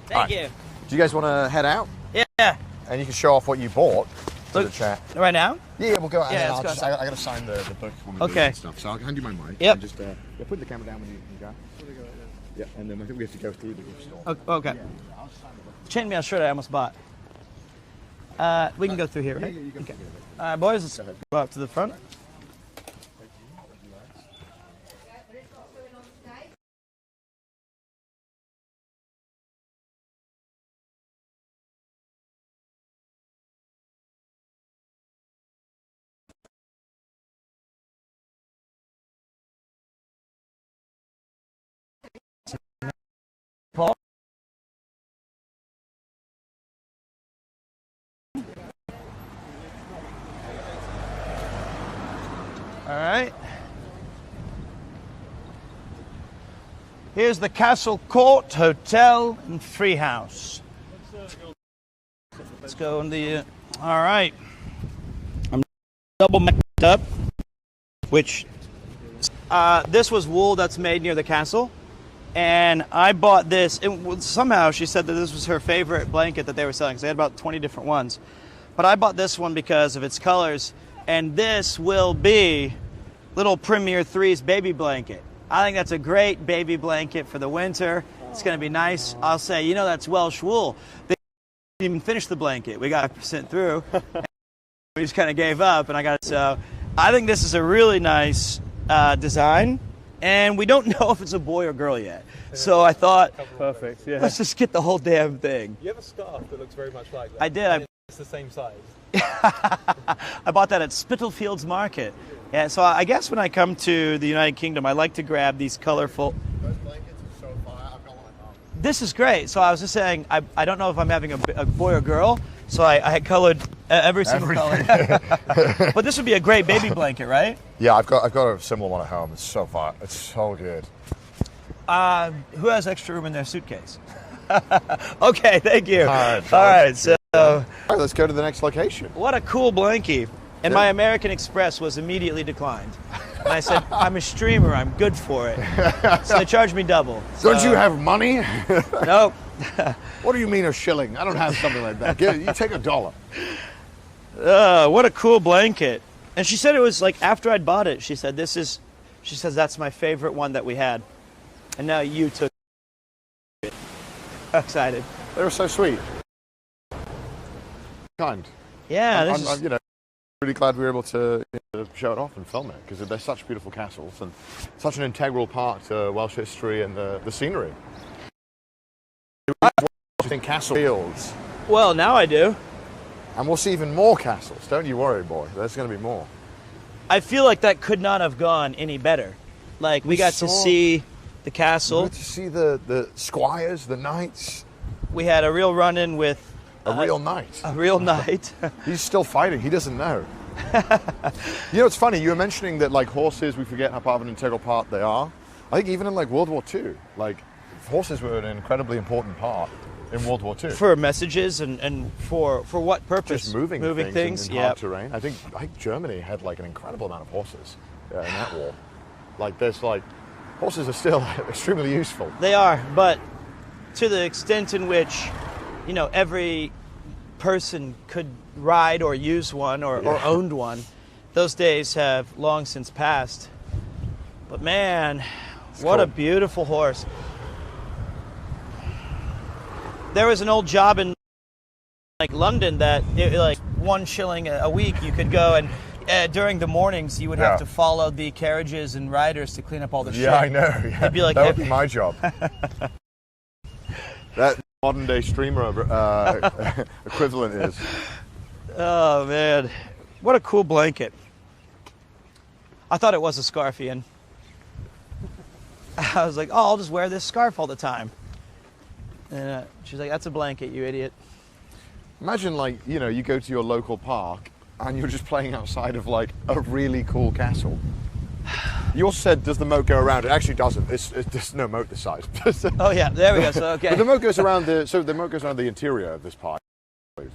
All Thank right. you. Do you guys want to head out? Yeah. And you can show off what you bought to the Look. chat. Right now? Yeah, we'll go out. Yeah, and let's I go. got to sign the book when we do Okay. and stuff. So I'll hand you my mic. Yep. And just put the camera down when you go. Yeah, and then I think we have to go through the gift store. Okay. Chainmail shirt I almost bought. We can go through here, right? You can Okay. All right, boys, let's go up to the front. Paul? All right. Here's the Castle Court Hotel and Free House. Let's go in the. All right. I'm double mixed up, which this was wool that's made near the castle, and I bought this. Somehow she said that this was her favorite blanket that they were selling because they had about 20 different ones, but I bought this one because of its colors. And this will be little Premier 3's baby blanket. I think that's a great baby blanket for the winter. It's going to be nice. I'll say, you know, that's Welsh wool. They didn't even finish the blanket. We got 5% through. We just kind of gave up, and I got it. So I think this is a really nice design, and we don't know if it's a boy or girl yet. So I thought, Perfect. Yeah. let's just get the whole damn thing. You have a scarf that looks very much like that. I did. And it's the same size. I bought that at Spitalfields Market. Yeah, so I guess when I come to the United Kingdom, I like to grab these colorful. Those blankets are so fire. I've got one at home. This is great. So I was just saying, I don't know if I'm having a boy or girl, so I had colored every single color. But this would be a great baby blanket, right? Yeah, I've got a similar one at home. It's so fire. It's so good. Who has extra room in their suitcase? Okay, thank you. All All right, so All right, let's go to the next location. what a cool blankie. And Yeah. my American Express was immediately declined. And I said, I'm a streamer, I'm good for it. So they charged me double. Don't you have money? Nope. What do you mean a shilling? I don't have something like that. You take $1. What a cool blanket. And she said it was like after I'd bought it, she said, she says, that's my favorite one that we had. And now you took it. Excited. They were so sweet. Kind. Yeah, this I'm, is, you know, really glad we were able to show it off and film it because they're such beautiful castles and such an integral part to Welsh history and the scenery. I think castle fields. well, now I do. And we'll see even more castles. Don't you worry, boy. There's going to be more. I feel like that could not have gone any better. Like, we got to saw- see the We castle. got to see the squires, the knights. We had a real run-in with A real knight. a real knight. He's still fighting. He doesn't know. You know, it's funny. You were mentioning that like horses, we forget how part of an integral part they are. I think even in like World War II, like horses were an incredibly important part in World War II. For messages and for what purpose? Just moving things in hard terrain. I think Germany had like an incredible amount of horses in that war. Like there's like horses are still extremely useful. They are, but to the extent in which, you know, every person could ride or use one or owned one, those days have long since passed. But man, what a beautiful horse. There was an old job in like London that like 1 shilling a week you could go and during the mornings you would have to follow the carriages and riders to clean up all the shit. Yeah, I know. Yeah. It'd be like, that would be my job. That modern day streamer equivalent is. Oh man, what a cool blanket. I thought it was a scarf, Ian. I was like, oh, I'll just wear this scarf all the time. And she's like, that's a blanket, you idiot. Imagine like, you know, you go to your local park and you're just playing outside of like a really cool castle. You also said, does the moat go around? It actually doesn't. There's no moat this size. Oh yeah, there we go. So okay. But the moat goes around the interior of this park, I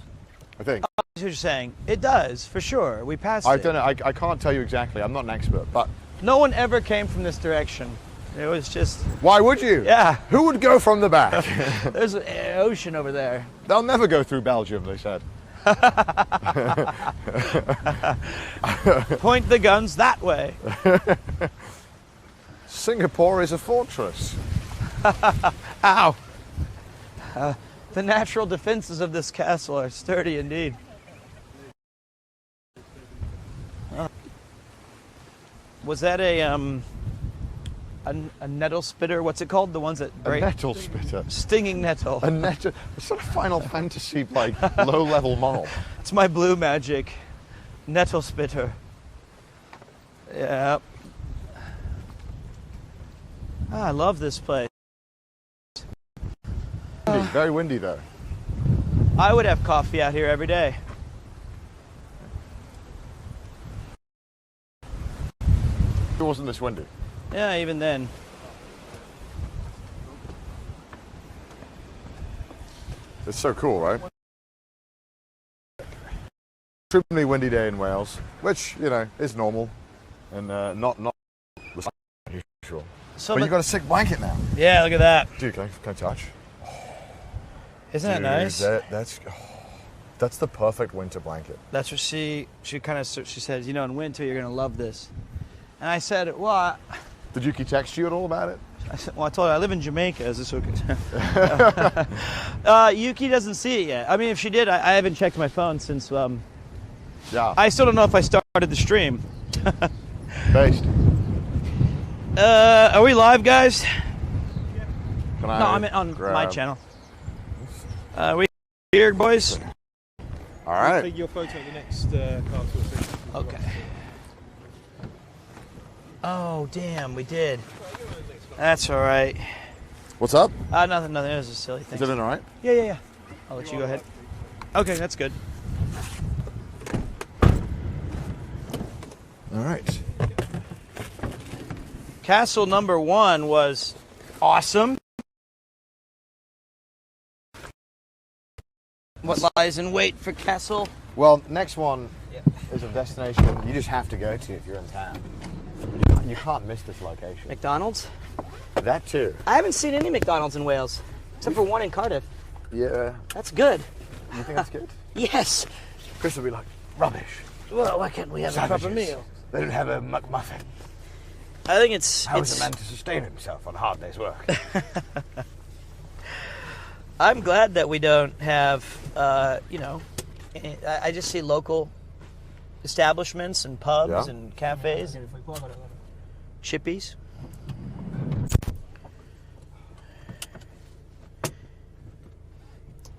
think. That's what you're saying. It does, for sure. We passed it. I don't know. I can't tell you exactly. I'm not an expert, but no one ever came from this direction. It was just. Why would you? Yeah. Who would go from the back? There's an ocean over there. They'll never go through Belgium, they said. Point the guns that way. Singapore is a fortress. Ow. The natural defenses of this castle are sturdy indeed. Was that a nettle spitter? What's it called? The ones that break? A nettle spitter. Stinging nettle. A nettle. It's sort of Final Fantasy, like low-level mob. It's my blue magic. Nettle spitter. Yeah. I love this place. Windy, very windy though. I would have coffee out here every day. It wasn't this windy. Yeah, even then. It's so cool, right? Extremely windy day in Wales, which, you know, is normal and not usual. So but you've got a sick blanket now. Yeah, look at that. Dude, can I touch? Isn't that nice? That's the perfect winter blanket. That's what she said, you know, in winter you're going to love this. And I said, well, Did Yuki text you at all about it? I said, well, I told her I live in Jamaica. Is this okay? Yuki doesn't see it yet. I mean, if she did, I haven't checked my phone since. Yeah. I still don't know if I started the stream. Based. Are we live, guys? Can No, I'm on my channel. We here, boys? All right. Take your photo at the next castle. Okay. Oh, damn, we did. That's all right. What's up? Nothing. It was a silly thing. Is everything all right? Yeah. I'll let you go ahead. Okay, that's good. All right. Castle number 1 was awesome. What lies in wait for Castle? Well, next one is a destination you just have to go to if you're in town. You can't miss this location. McDonald's? That too. I haven't seen any McDonald's in Wales, except for one in Cardiff. Yeah. That's good. You think that's good? Yes. Chris will be like, rubbish. Well, why can't we have a proper meal? They don't have a McMuffin. I think it's... How is a man to sustain himself on a hard day's work? I'm glad that we don't have, you know, I just see local establishments and pubs and cafes and chippies.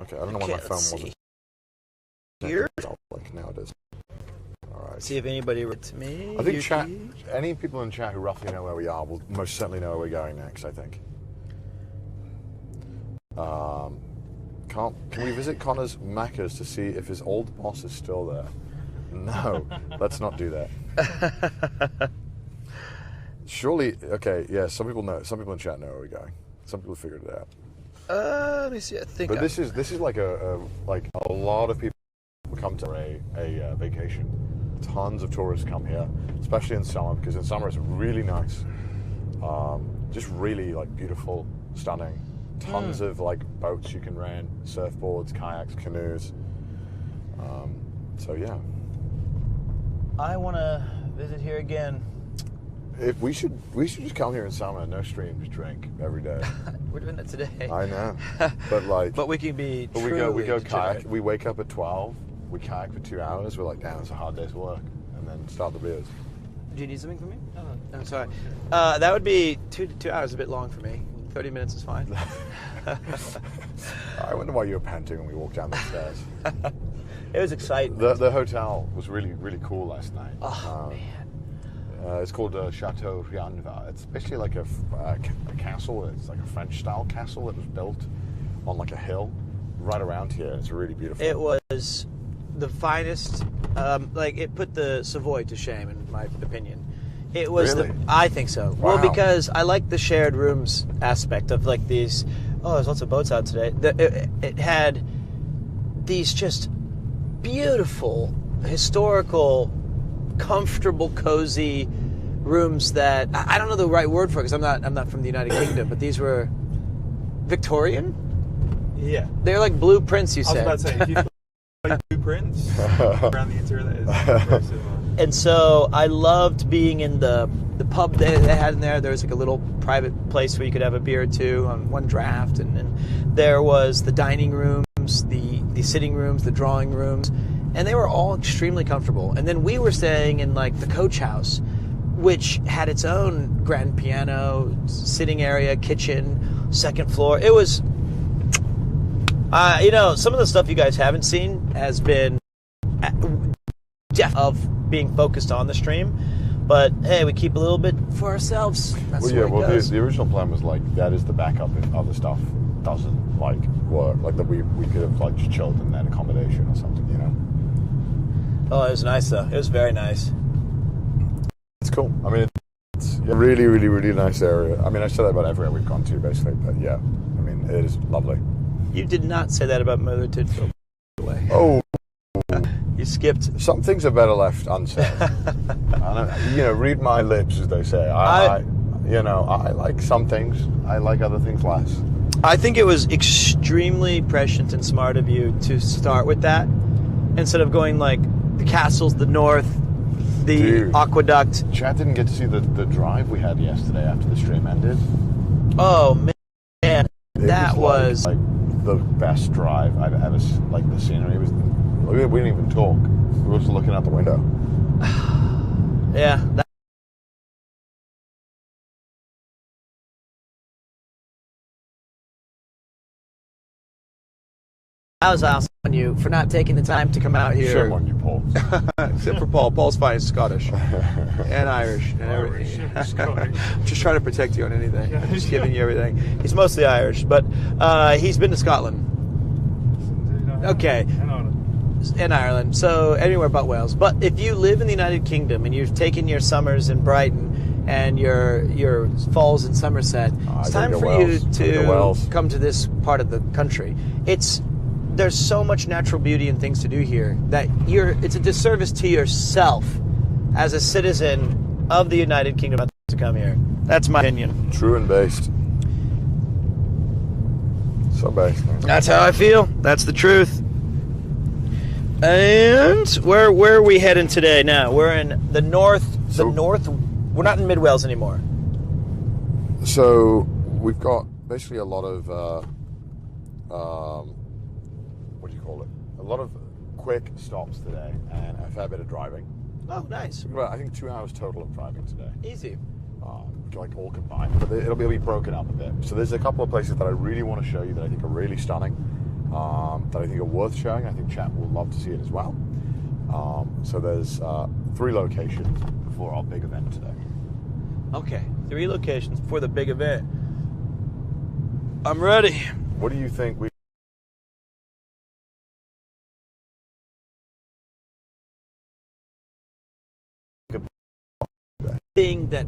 Okay, I don't know why my phone wasn't. Here? Like now it is. All right. See if anybody wrote to me. I think chat, any people in chat who roughly know where we are will most certainly know where we're going next, I think. Can we visit Connor's Macca's to see if his old boss is still there? No, let's not do that. Surely, okay, yeah. Some people know. Some people in chat know where we're going. Some people figured it out. Let me see. I think. But this is like a lot of people come to a vacation. Tons of tourists come here, especially in summer, because in summer it's really nice. Just really like beautiful, stunning. Tons of like boats you can rent, surfboards, kayaks, canoes. So yeah. I want to visit here again. If we should just come here in summer, no stream, just drink every day. We're doing that today. I know, but like. But we can be. But we go kayak. We wake up at 12. We kayak for 2 hours. We're like, damn, it's a hard day's work, and then start the beers. Do you need something from me? No, I'm sorry. That would be 2 hours. A bit long for me. 30 minutes is fine. I wonder why you were panting when we walked down the stairs. It was exciting. The hotel was really, really cool last night. Oh, man. It's called Chateau Reenactment. It's basically like a castle. It's like a French-style castle that was built on like a hill right around here. It's really beautiful. It was the finest. Like, it put the Savoy to shame, in my opinion. It was Really? I think so. Wow. Well, because I like the shared rooms aspect of like these. Oh, there's lots of boats out today. It had these just beautiful, historical, comfortable, cozy rooms that I don't know the right word for it because I'm not from the United Kingdom, but these were Victorian. Yeah. They're like blueprints. You I was said. about to say, if you like blueprints around the interior, that is very similar. And so I loved being in the pub they had in there. There was like a little private place where you could have a beer or two on one draft. And there was the dining rooms, the sitting rooms, the drawing rooms. And they were all extremely comfortable. And then we were staying in like the coach house, which had its own grand piano, sitting area, kitchen, second floor. It was, some of the stuff you guys haven't seen has been of being focused on the stream, but hey, we keep a little bit for ourselves. That's the the original plan was like that is the backup if other stuff doesn't like work, like that we could have like just chilled in that accommodation or something, you know. Oh, it was nice though. It was very nice. It's cool. I mean, it's a really, really, really nice area. I mean, I say that about everywhere we've gone to, basically, but yeah, I mean, it is lovely. You did not say that about Mother Tidfield, by the way. Oh. You skipped. Some things are better left unsaid. Read my lips, as they say. I like some things. I like other things less. I think it was extremely prescient and smart of you to start with that instead of going like the castles, the north, the aqueduct. Chad didn't get to see the drive we had yesterday after the stream ended. Oh man, that was like the best drive I've ever. Like the scenery was. We didn't even talk. We were just looking out the window. Yeah. I was awesome on you for not taking the time to come out here. Shame on you, Paul. Except for Paul. Paul's fine. He's Scottish. And Irish. And everything. I'm just trying to protect you on anything. I'm just giving you everything. He's mostly Irish, but he's been to Scotland. Okay. In Ireland, so anywhere but Wales. But if you live in the United Kingdom and you've taken your summers in Brighton and your falls in Somerset, it's time for you to come to this part of the country. There's so much natural beauty and things to do here that it's a disservice to yourself as a citizen of the United Kingdom to come here. That's my opinion. True and based. So based. That's how I feel. That's the truth. And where are we heading today now? We're in the north. We're not in Mid-Wales anymore. So we've got basically a lot of what do you call it? A lot of quick stops today and a fair bit of driving. Oh, nice. I think 2 hours total of driving today. Easy. Like all combined, but it'll be broken up a bit. So there's a couple of places that I really want to show you that I think are really stunning. That I think are worth showing. I think chat will love to see it as well. So there's 3 locations for our big event today. Okay, 3 locations for the big event. I'm ready. What do you think we thing that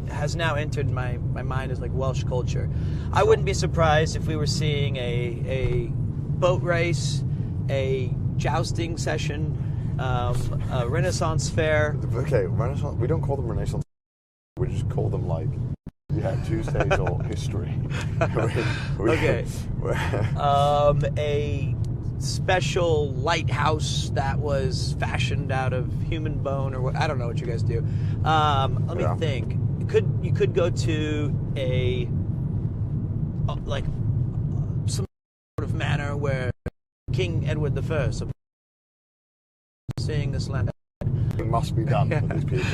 has now entered my mind is like Welsh culture. I wouldn't be surprised if we were seeing a boat race, a jousting session, a Renaissance fair. Okay, Renaissance. We don't call them Renaissance. We just call them like Tuesdays or history. Okay. A special lighthouse that was fashioned out of human bone, or what? I don't know what you guys do. Let me think. You could go to a like some sort of manor where King Edward I seeing this land. It must be done for these people.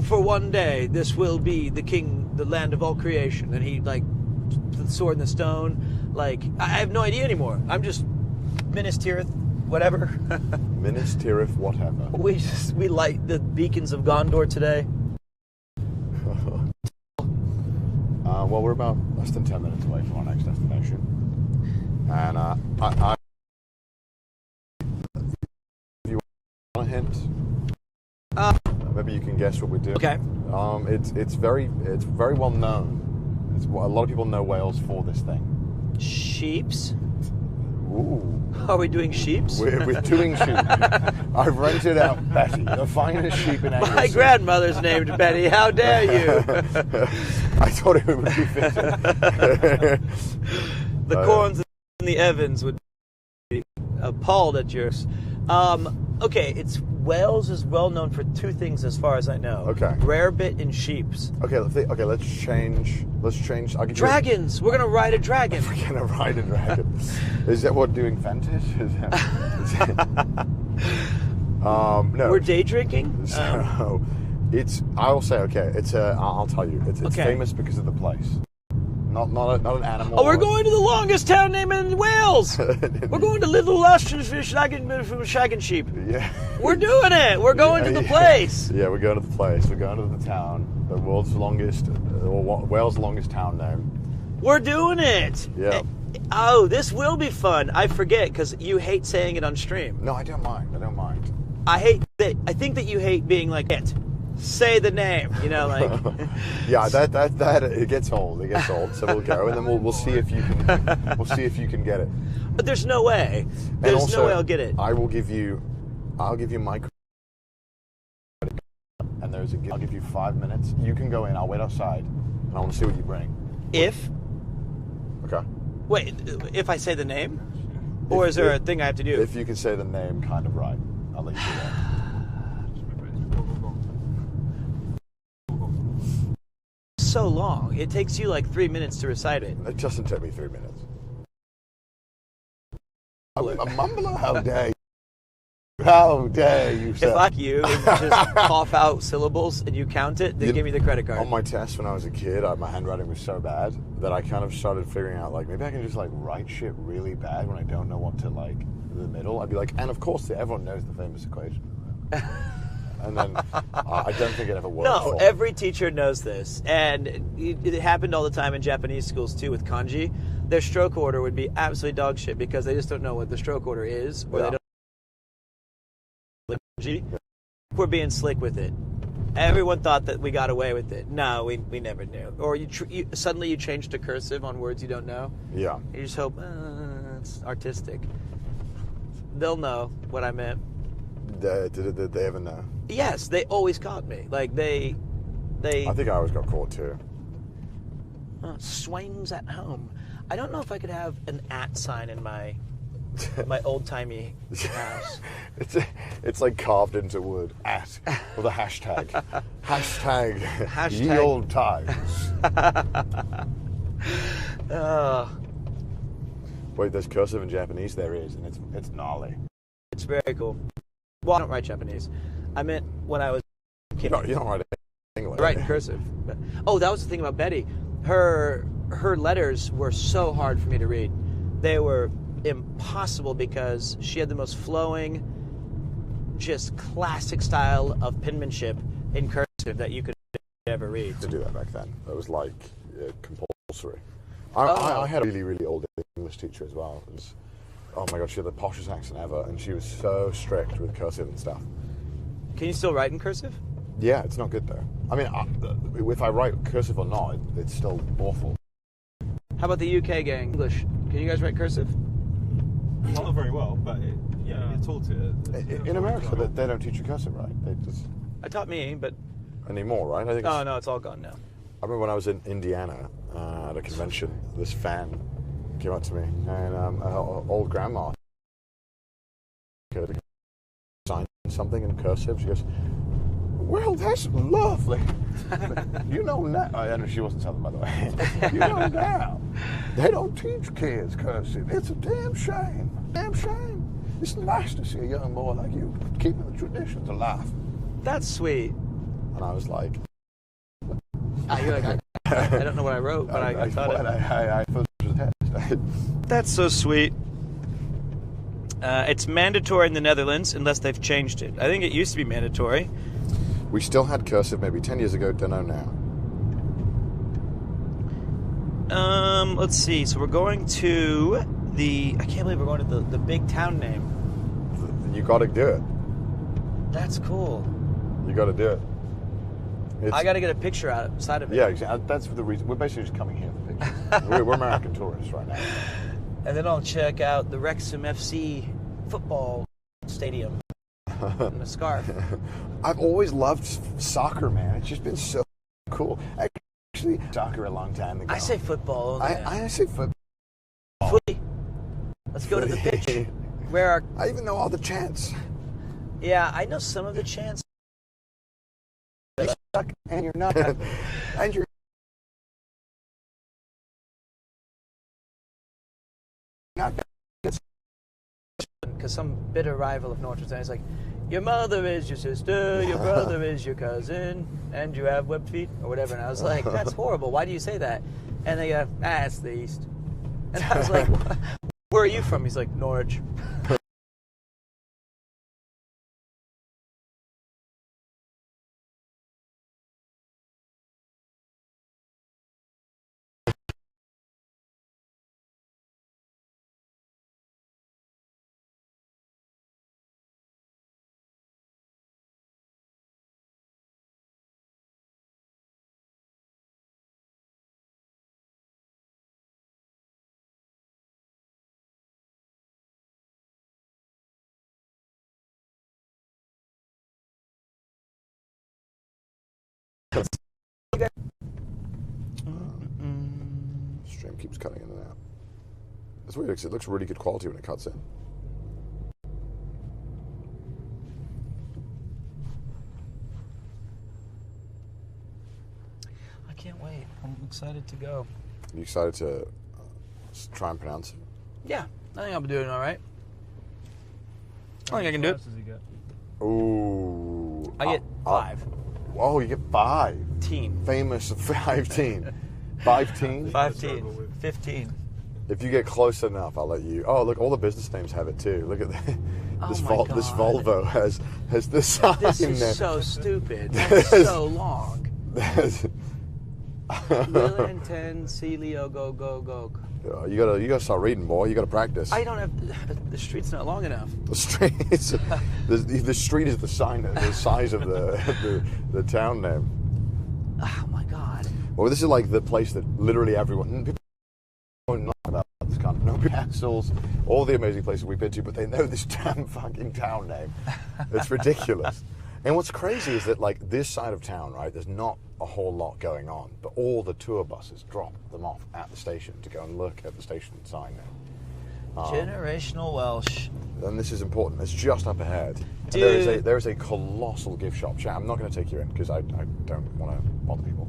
For one day, this will be the land of all creation, and he like the sword in the stone. Like I have no idea anymore. I'm just Minas Tirith, whatever. Minas Tirith, whatever. We light the beacons of Gondor today. Well, we're about less than 10 minutes away from our next destination, and if you want a hint, maybe you can guess what we're doing. Okay. It's very well known. A lot of people know Wales for this thing. Sheeps. Ooh. Are we doing sheeps? We're doing sheep. I've rented out Betty, the finest sheep in Anglesey. My grandmother's named Betty. How dare you? I thought it would be fitting. The Corns and the Evans would be appalled at yours. Okay, Wales is well known for two things as far as I know. Okay. Rarebit and sheeps. Okay, let's change. I'll give Dragons! We're gonna ride a dragon. We're gonna ride a dragon. Is that what doing Fentish? No. We're day drinking? So, I'll say, okay, I'll tell you. It's okay. famous because of the place. Not an animal. Oh, we're going to the longest town name in Wales. We're going to Little Shaggin Sheep. Yeah. We're doing it. We're going to the place. Yeah, we're going to the place. We're going to the town. The world's longest, or Wales' longest town name. We're doing it. Yeah. Oh, this will be fun. I forget because you hate saying it on stream. No, I don't mind. I hate that. I think that you hate being like it. Say the name, like. Yeah, that it gets old. So we'll go, and then we'll see if you can get it. But there's no way. There's no way I'll get it. I'll give you my credit card, and I'll give you 5 minutes. You can go in. I'll wait outside, and I want to see what you bring. If. Okay. Wait, if I say the name, or is there a thing I have to do? If you can say the name, kind of right, I'll let you do that. So long. It takes you like 3 minutes to recite it. It doesn't take me 3 minutes. I'm a mumbler? How dare you? How dare you, sir? If like you just cough out syllables and you count it, then give me the credit card. On my test when I was a kid, my handwriting was so bad that I kind of started figuring out, like, maybe I can just, like, write shit really bad when I don't know what to, like, in the middle. I'd be like, and of course, everyone knows the famous equation. And then I don't think it ever worked. No, every teacher knows this. And it happened all the time in Japanese schools, too, with kanji. Their stroke order would be absolutely dog shit because they just don't know what the stroke order is, or they don't know kanji. We're being slick with it. Everyone thought that we got away with it. No, we never knew. Or suddenly you change to cursive on words you don't know. Yeah. You just hope, it's artistic. They'll know what I meant. Did they ever know? Yes, they always caught me. Like they. I think I always got caught too. Swains at home. I don't know if I could have an @ sign in my old timey house. It's like carved into wood. @ with a hashtag. Hashtag. Ye old times. Wait, there's cursive in Japanese. There is, and it's gnarly. It's very cool. Well, I don't write Japanese. I meant when I was a kid. You don't write English. I write in cursive. Oh, that was the thing about Betty. Her letters were so hard for me to read. They were impossible because she had the most flowing, just classic style of penmanship in cursive that you could ever read. To do that back then, that was like compulsory. I had a really, really old English teacher as well. Oh my god, she had the poshest accent ever, and she was so strict with cursive and stuff. Can you still write in cursive? Yeah, it's not good though. I mean, if I write cursive or not, it's still awful. How about the UK gang? English. Can you guys write cursive? Not very well, but you're taught it. In America, they don't teach you cursive, right? They just I taught me, but anymore, right? I think. oh no, it's all gone now. I remember when I was in Indiana at a convention, this fan came up to me, and an old grandma signed something in cursive. She goes, "Well, that's lovely. You know now." I know she wasn't Southern, by the way. You know now. They don't teach kids cursive. It's a damn shame. Damn shame. It's nice to see a young boy like you keeping the traditions alive. That's sweet. And I was like, You're like, I don't know what I wrote, but I thought it. I thought it was a test. That's so sweet. It's mandatory in the Netherlands unless they've changed it. I think it used to be mandatory. We still had cursive maybe 10 years ago, don't know now. Let's see. So we're going to I can't believe we're going to the big town name. You got to do it. That's cool. You got to do it. I got to get a picture outside of it. Yeah, exactly. That's the reason. We're basically just coming here for pictures. we're American tourists right now. And then I'll check out the Wrexham FC football stadium in a scarf. I've always loved soccer, man. It's just been so cool. Actually, soccer a long time ago. I say football. I say football. Footy. Let's go to the pitch. I even know all the chants. Yeah, I know some of the chants. You suck and you're not. And you're not. Because some bitter rival of Notre Dame is like, your mother is your sister, your brother is your cousin, and you have webbed feet, or whatever. And I was like, that's horrible. Why do you say that? And they go, it's the East. And I was like, where are you from? He's like, Norwich. Stream keeps cutting in and out. It's weird because it looks really good quality when it cuts in. I can't wait. I'm excited to go. Are you excited to try and pronounce it? Yeah, I think I'll be doing all right. I think I can do it. Ooh. I get 5. Oh, you get 5. Teen. Famous 15. 15? 15. 15. If you get close enough, I'll let you. Oh, look, all the business names have it too. Look at that. This this Volvo has this sign This is there. so stupid. That's so long. Will and 10, Celio, go. You gotta start reading, boy. You gotta practice. I don't have the street's not long enough. The street is the street is the sign, the size of the town name. Oh my god. Well, this is like the place that literally everyone people don't know about this country. No castles, all the amazing places we've been to, but they know this damn fucking town name. It's ridiculous. And what's crazy is that, like, this side of town, right, there's not a whole lot going on, but all the tour buses drop them off at the station to go and look at the station sign now. Generational Welsh. And this is important. It's just up ahead. Dude. There is a colossal gift shop. Chat, I'm not going to take you in because I don't want to bother people.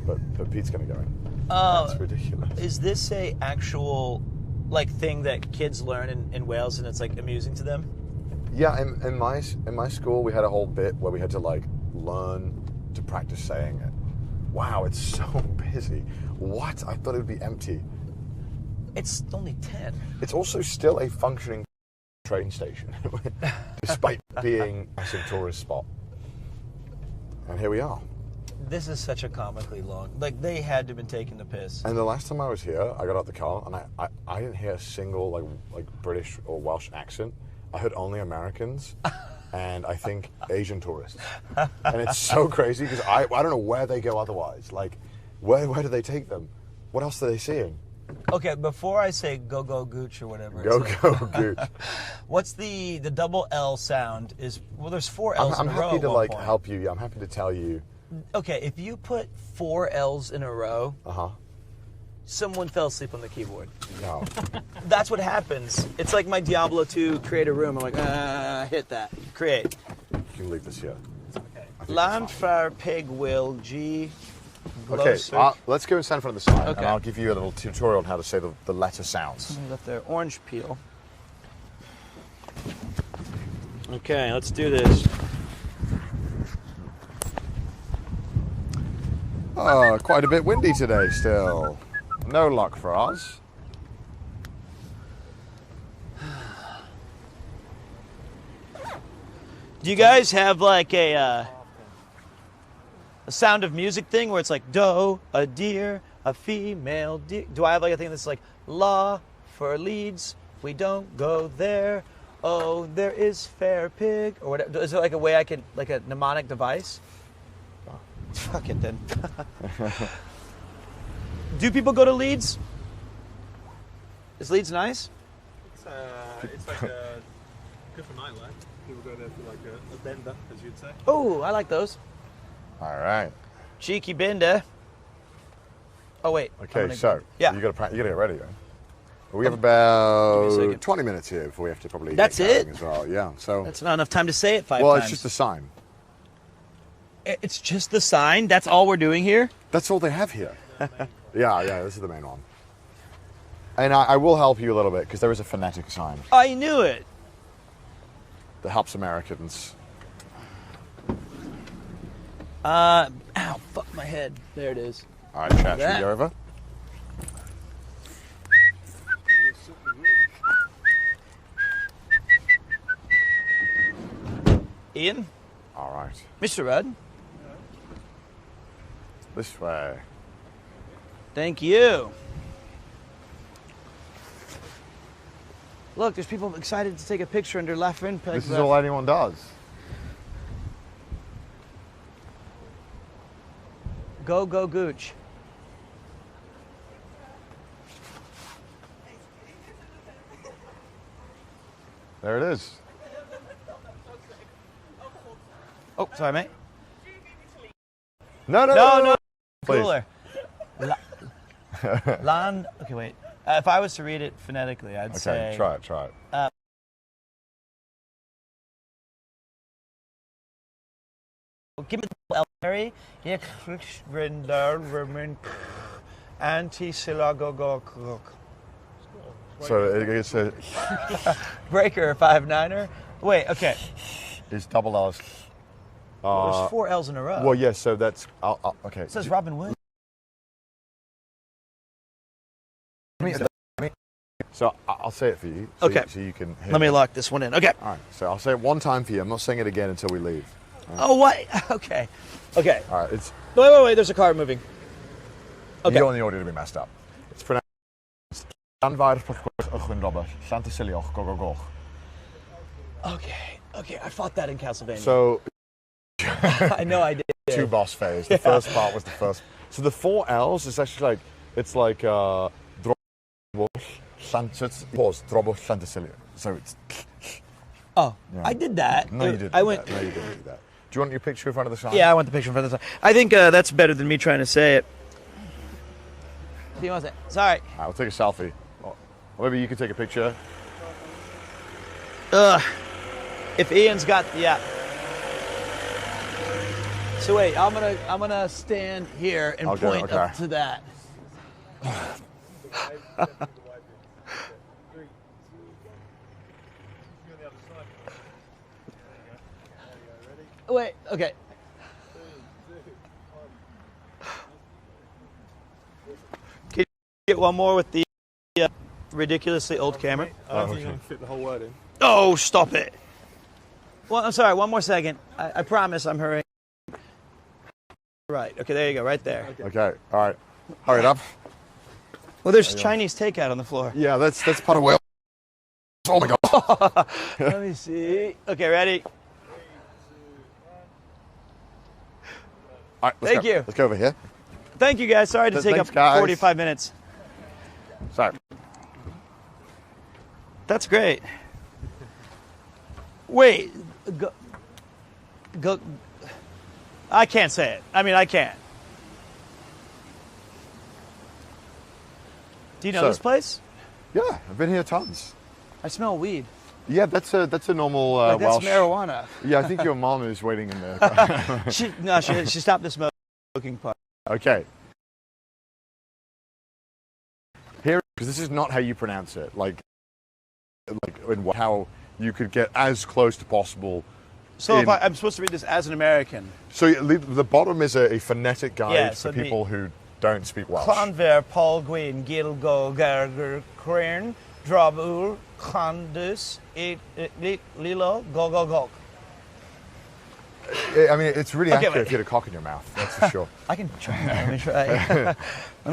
But Pete's going to go in. That's ridiculous. Is this a actual, like, thing that kids learn in Wales and it's, like, amusing to them? Yeah, in my school, we had a whole bit where we had to, like, learn to practice saying it. Wow, it's so busy. What? I thought it would be empty. It's only 10. It's also still a functioning train station, despite being a massive tourist spot. And here we are. This is such a comically long... Like, they had to have been taking the piss. And the last time I was here, I got out the car, and I didn't hear a single, like British or Welsh accent. I heard only Americans. and I think Asian tourists. And it's so crazy because I don't know where they go otherwise. Like, where do they take them? What else are they seeing? Okay, before I say go go gooch or whatever. Go gooch. What's the double L sound? Well, there's 4 L's I'm in a row. happy to at one like point. help you. Yeah, I'm happy to tell you. Okay, if you put 4 L's in a row, someone fell asleep on the keyboard. No. That's what happens. It's like my Diablo 2 create a room. I'm like, hit that. Create. You can leave this here. Llanfairpwllgwyngyll. Okay, let's go and stand in front of the sign, Okay. and I'll give you a little tutorial on how to say the letter sounds. Left there. Orange peel. Okay, let's do this. Oh, quite a bit windy today still. No luck for us. Do you guys have like a Sound of Music thing where it's like doe, a deer, a female deer? Do I have like a thing that's like la for Leeds, we don't go there. Oh, there is fair pig or whatever. Is there like a way I can like a mnemonic device? Fuck it then. Do people go to Leeds? Is Leeds nice? It's like good for nightlife. People go there for like a bender, as you'd say. Oh, I like those. All right. Cheeky bender. Oh wait. Okay, so yeah. you gotta get ready, man. We have Give me a about second. 20 minutes here before we have to probably. That's get going it? As well. Yeah. So. That's not enough time to say it 5 Well, times. it's just a sign. It's just the sign. That's all we're doing here. That's all they have here. yeah, this is the main one. And I will help you a little bit because there is a phonetic sign I knew it. that helps Americans. Ow, fuck my head. There it is. All right, chat. Should we go over? Ian? All right. Mr. Rudd? This way. Thank you. Look, there's people excited to take a picture under Llanfairpwllgwyngyll. This is all anyone does. Go, go, gooch. There it is. Oh, sorry, mate. No. Please. Cooler. Lan. Okay, wait. If I was to read it phonetically, I'd say. Okay, try it. Give me the L, Harry. Anti-Silagogo. So it's a Breaker 5-9er. Wait, okay. It's double L's. There's 4 L's in a row. Well, yes. So that's okay. It says Robin Williams. So I'll say it for you. Okay. So you can. Hear Let me it. lock this one in. Okay. All right. So I'll say it one time for you. I'm not saying it again until we leave. Oh, what? Okay. Okay. All right. It's. Wait. There's a car moving. Okay. You don't want the audio to be messed up. It's pronounced. Llanfairpwllgwyngyll, Llanfairpwllgwyngyll. Okay. I fought that in Castlevania. So. I know I did. 2 boss phase. The first part was the first. So the 4 L's is actually like it's like So it's. Oh, Yeah. I did that. No, you didn't. I went. No, you didn't do that. Do you want your picture in front of the sign? Yeah, I want the picture in front of the sign. I think that's better than me trying to say it. He wants it. Sorry. All right, we'll take a selfie. Or maybe you can take a picture. If Ian's got So wait, I'm gonna stand here and point up to that. Wait, okay. Can you get one more with the ridiculously old camera? I don't think you can fit the whole word in. Oh, stop it. Well, I'm sorry, one more second. I promise I'm hurrying. Right, okay, there you go, right there. Okay, all right. Hurry it up. Well, there's Chinese takeout on the floor. Yeah, that's part of Wales. Oh my God. Let me see. Okay, ready? All right, Thank you. Let's go over here. Thank you, guys. Sorry to take Thanks, up guys. 45 minutes. Sorry. That's great. Wait. Go. I can't say it. I mean, I can't. Do you know this place? Yeah, I've been here tons. I smell weed. Yeah, that's a normal Like, that's Welsh. marijuana. Yeah, I think your mom is waiting in there. She stopped the smoking part. Okay. Here, because this is not how you pronounce it. Like in how you could get as close to possible. So if I'm supposed to read this as an American. So the bottom is a phonetic guide Yeah, for so people who don't speak Welsh. Llanfairpwllgwyngyll Cryn Drobwl Llandys Lilo Gogogog. I mean, it's really accurate if you had a cock in your mouth, that's for sure. I can try. Let me try.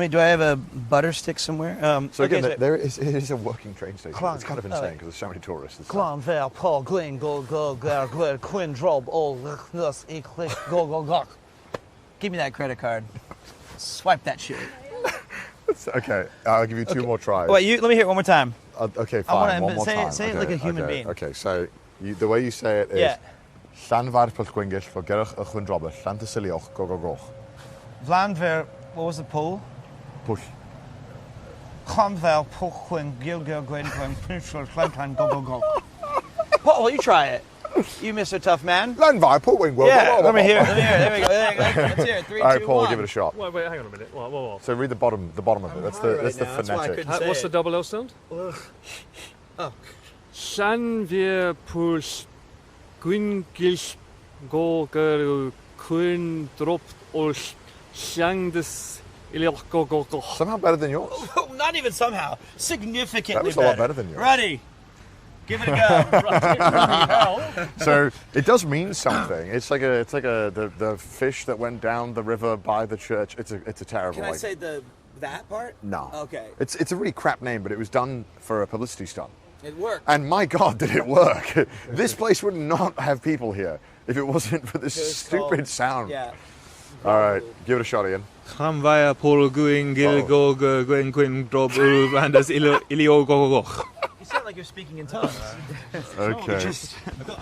Do I have a butter stick somewhere? So again, it is a working train station. It's kind of insane because there's so many tourists. Give me that credit card. Swipe that shit. Okay, I'll give you two more tries. Wait, let me hear it one more time. Okay, fine. One more time. Say it like a human being. Okay, so the way you say it is... Yeah. Llanfairpwllgwyngyll Gerach y Chwyndrabwyll Llantysilioch Gogogoch. Llanfair, what was the pool? Push. Paul, you try it. You Mr. Tough Man. Llanfairpwllgwyngyll. Yeah, let me hear it. There we go. Let's hear it. 3, 2, 1. All right, Paul, give it a shot. Wait, hang on a minute. What? So read the bottom of it. That's the phonetic. What's the double L sound? Llanfairpwllgwyngyll Goger Chwyndrabwyll Llantysilioch. Somehow better than yours. Not even somehow. Significantly That was a lot better than yours. Ready. Give it a go. So it does mean something. It's like the fish that went down the river by the church. It's a terrible. Can I say that part? No. Okay. It's a really crap name, but it was done for a publicity stunt. It worked. And my God, did it work! This place would not have people here if it wasn't for this stupid sound. Yeah. All right, give it a shot, Ian. Llanfairpwllgwyngyll Goger Chwyndrabwyll Llantysilioch. You sound like you're speaking in tongues. Okay. I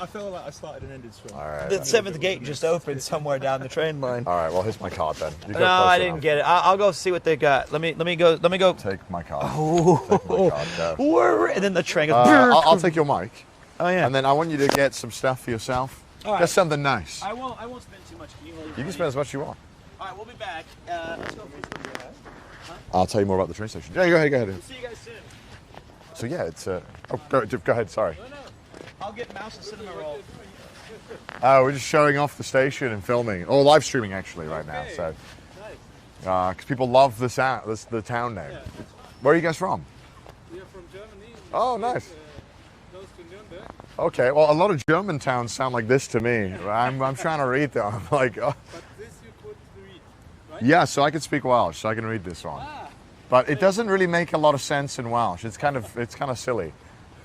feel like I started and ended strong. All right. The seventh gate just opened somewhere down the train line. All right. Well, here's my card then. You go No, I close didn't enough. get it. I'll go see what they got. Let me go. Take my card. Oh. Take my card. Go. And then the train goes. I'll take your mic. Oh yeah. And then I want you to get some stuff for yourself. All right. Just something nice. I won't spend too much. You can spend as much as you want. All right, we'll be back. Let's go. I'll tell you more about the train station. Yeah, go ahead. See you guys soon. So yeah, it's go ahead. Sorry. No. I'll get mouse and cinnamon roll. We're just showing off the station and filming, or live streaming actually right now. So, because people love the town name. Yeah. Where are you guys from? We are from Germany. Oh, nice. Close to Nuremberg. Okay, well, a lot of German towns sound like this to me. I'm trying to read them. I'm like, oh. But this you could read, right? Yeah, so I can speak Welsh, so I can read this one. But it doesn't really make a lot of sense in Welsh. It's kind of silly,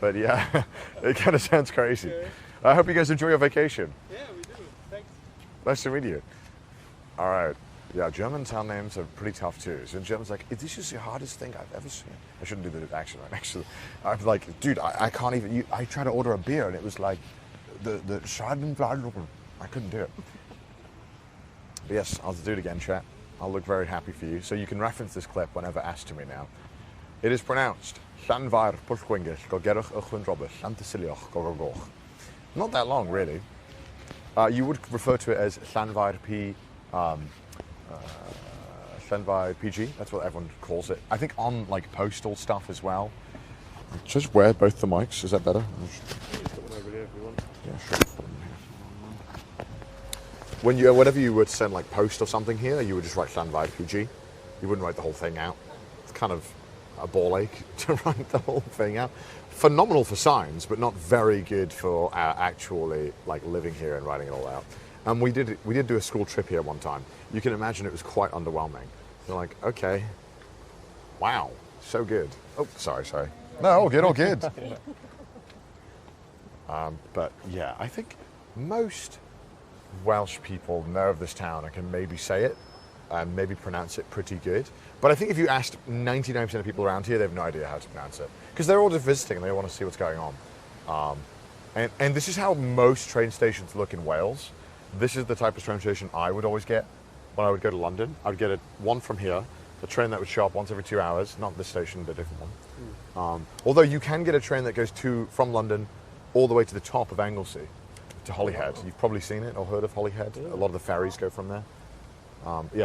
but yeah, it kind of sounds crazy. Okay. I hope you guys enjoy your vacation. Yeah, we do. Thanks. Nice to meet you. All right. Yeah, German town names are pretty tough too. So in German's like, this is the hardest thing I've ever seen. I shouldn't do the accent right actually. I'm like, dude, I can't even. I tried to order a beer and it was like, the Schadenbladlopen. I couldn't do it. But yes, I'll do it again, chat. I'll look very happy for you. So you can reference this clip whenever asked to me now. It is pronounced Llanfairpwllgwyngyll Gogerach y Chwyndrabwyll Llantysilioch Gogogoch. Not that long, really. You would refer to it as Llanfairpwllgwyngyll PG. That's what everyone calls it. I think on like postal stuff as well. Just wear both the mics. Is that better? Yeah, sure. Whenever you would send like post or something here, you would just write Llanfairpwllgwyngyll. You wouldn't write the whole thing out. It's kind of a ball ache to write the whole thing out. Phenomenal for signs, but not very good for actually like living here and writing it all out. And we did do a school trip here one time. You can imagine it was quite underwhelming. You're like, okay, wow, so good. Oh, sorry. No, all good. But yeah, I think most Welsh people know of this town and can maybe say it and maybe pronounce it pretty good. But I think if you asked 99% of people around here, they have no idea how to pronounce it. Because they're all just visiting and they want to see what's going on. And this is how most train stations look in Wales. This is the type of train station I would always get when I would go to London. I would get one from here, a train that would show up once every 2 hours, not this station, but a different one. Although you can get a train that goes from London all the way to the top of Anglesey, to Holyhead. You've probably seen it or heard of Holyhead. A lot of the ferries go from there.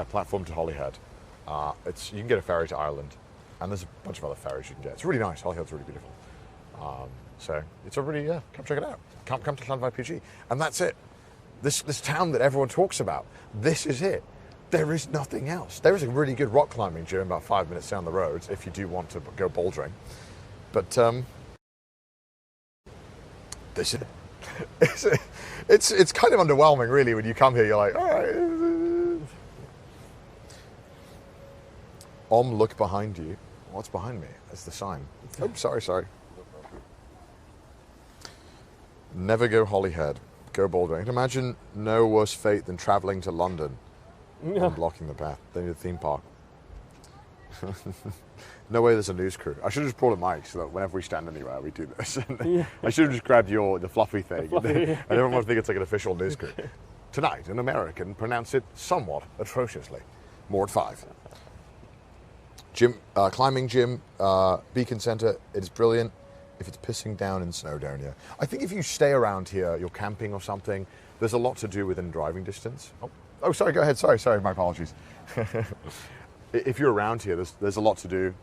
Platform to Holyhead. You can get a ferry to Ireland, and there's a bunch of other ferries you can get. It's really nice. Holyhead's really beautiful. So it's already, come check it out. Come to Llanfairpwllgwyngyll. And that's it. This town that everyone talks about, this is it. There is nothing else. There is a really good rock climbing gym about 5 minutes down the road if you do want to go bouldering. But this is it's kind of underwhelming, really, when you come here. You're like, all right. Look behind you. What's behind me? That's the sign. Oh, sorry. Never go Holyhead. Go bouldering. Imagine no worse fate than travelling to London and blocking the path. They need a theme park. No way there's a news crew. I should have just brought a mic so that whenever we stand anywhere, we do this. I should have just grabbed the fluffy thing. And everyone would think it's like an official news crew. Tonight, an American pronounced it somewhat atrociously. More at 5. Climbing gym, Beacon Centre. It is brilliant. If it's pissing down in Snowdonia. I think if you stay around here, you're camping or something, there's a lot to do within driving distance. Oh, sorry, go ahead. Sorry, my apologies. If you're around here, there's a lot to do,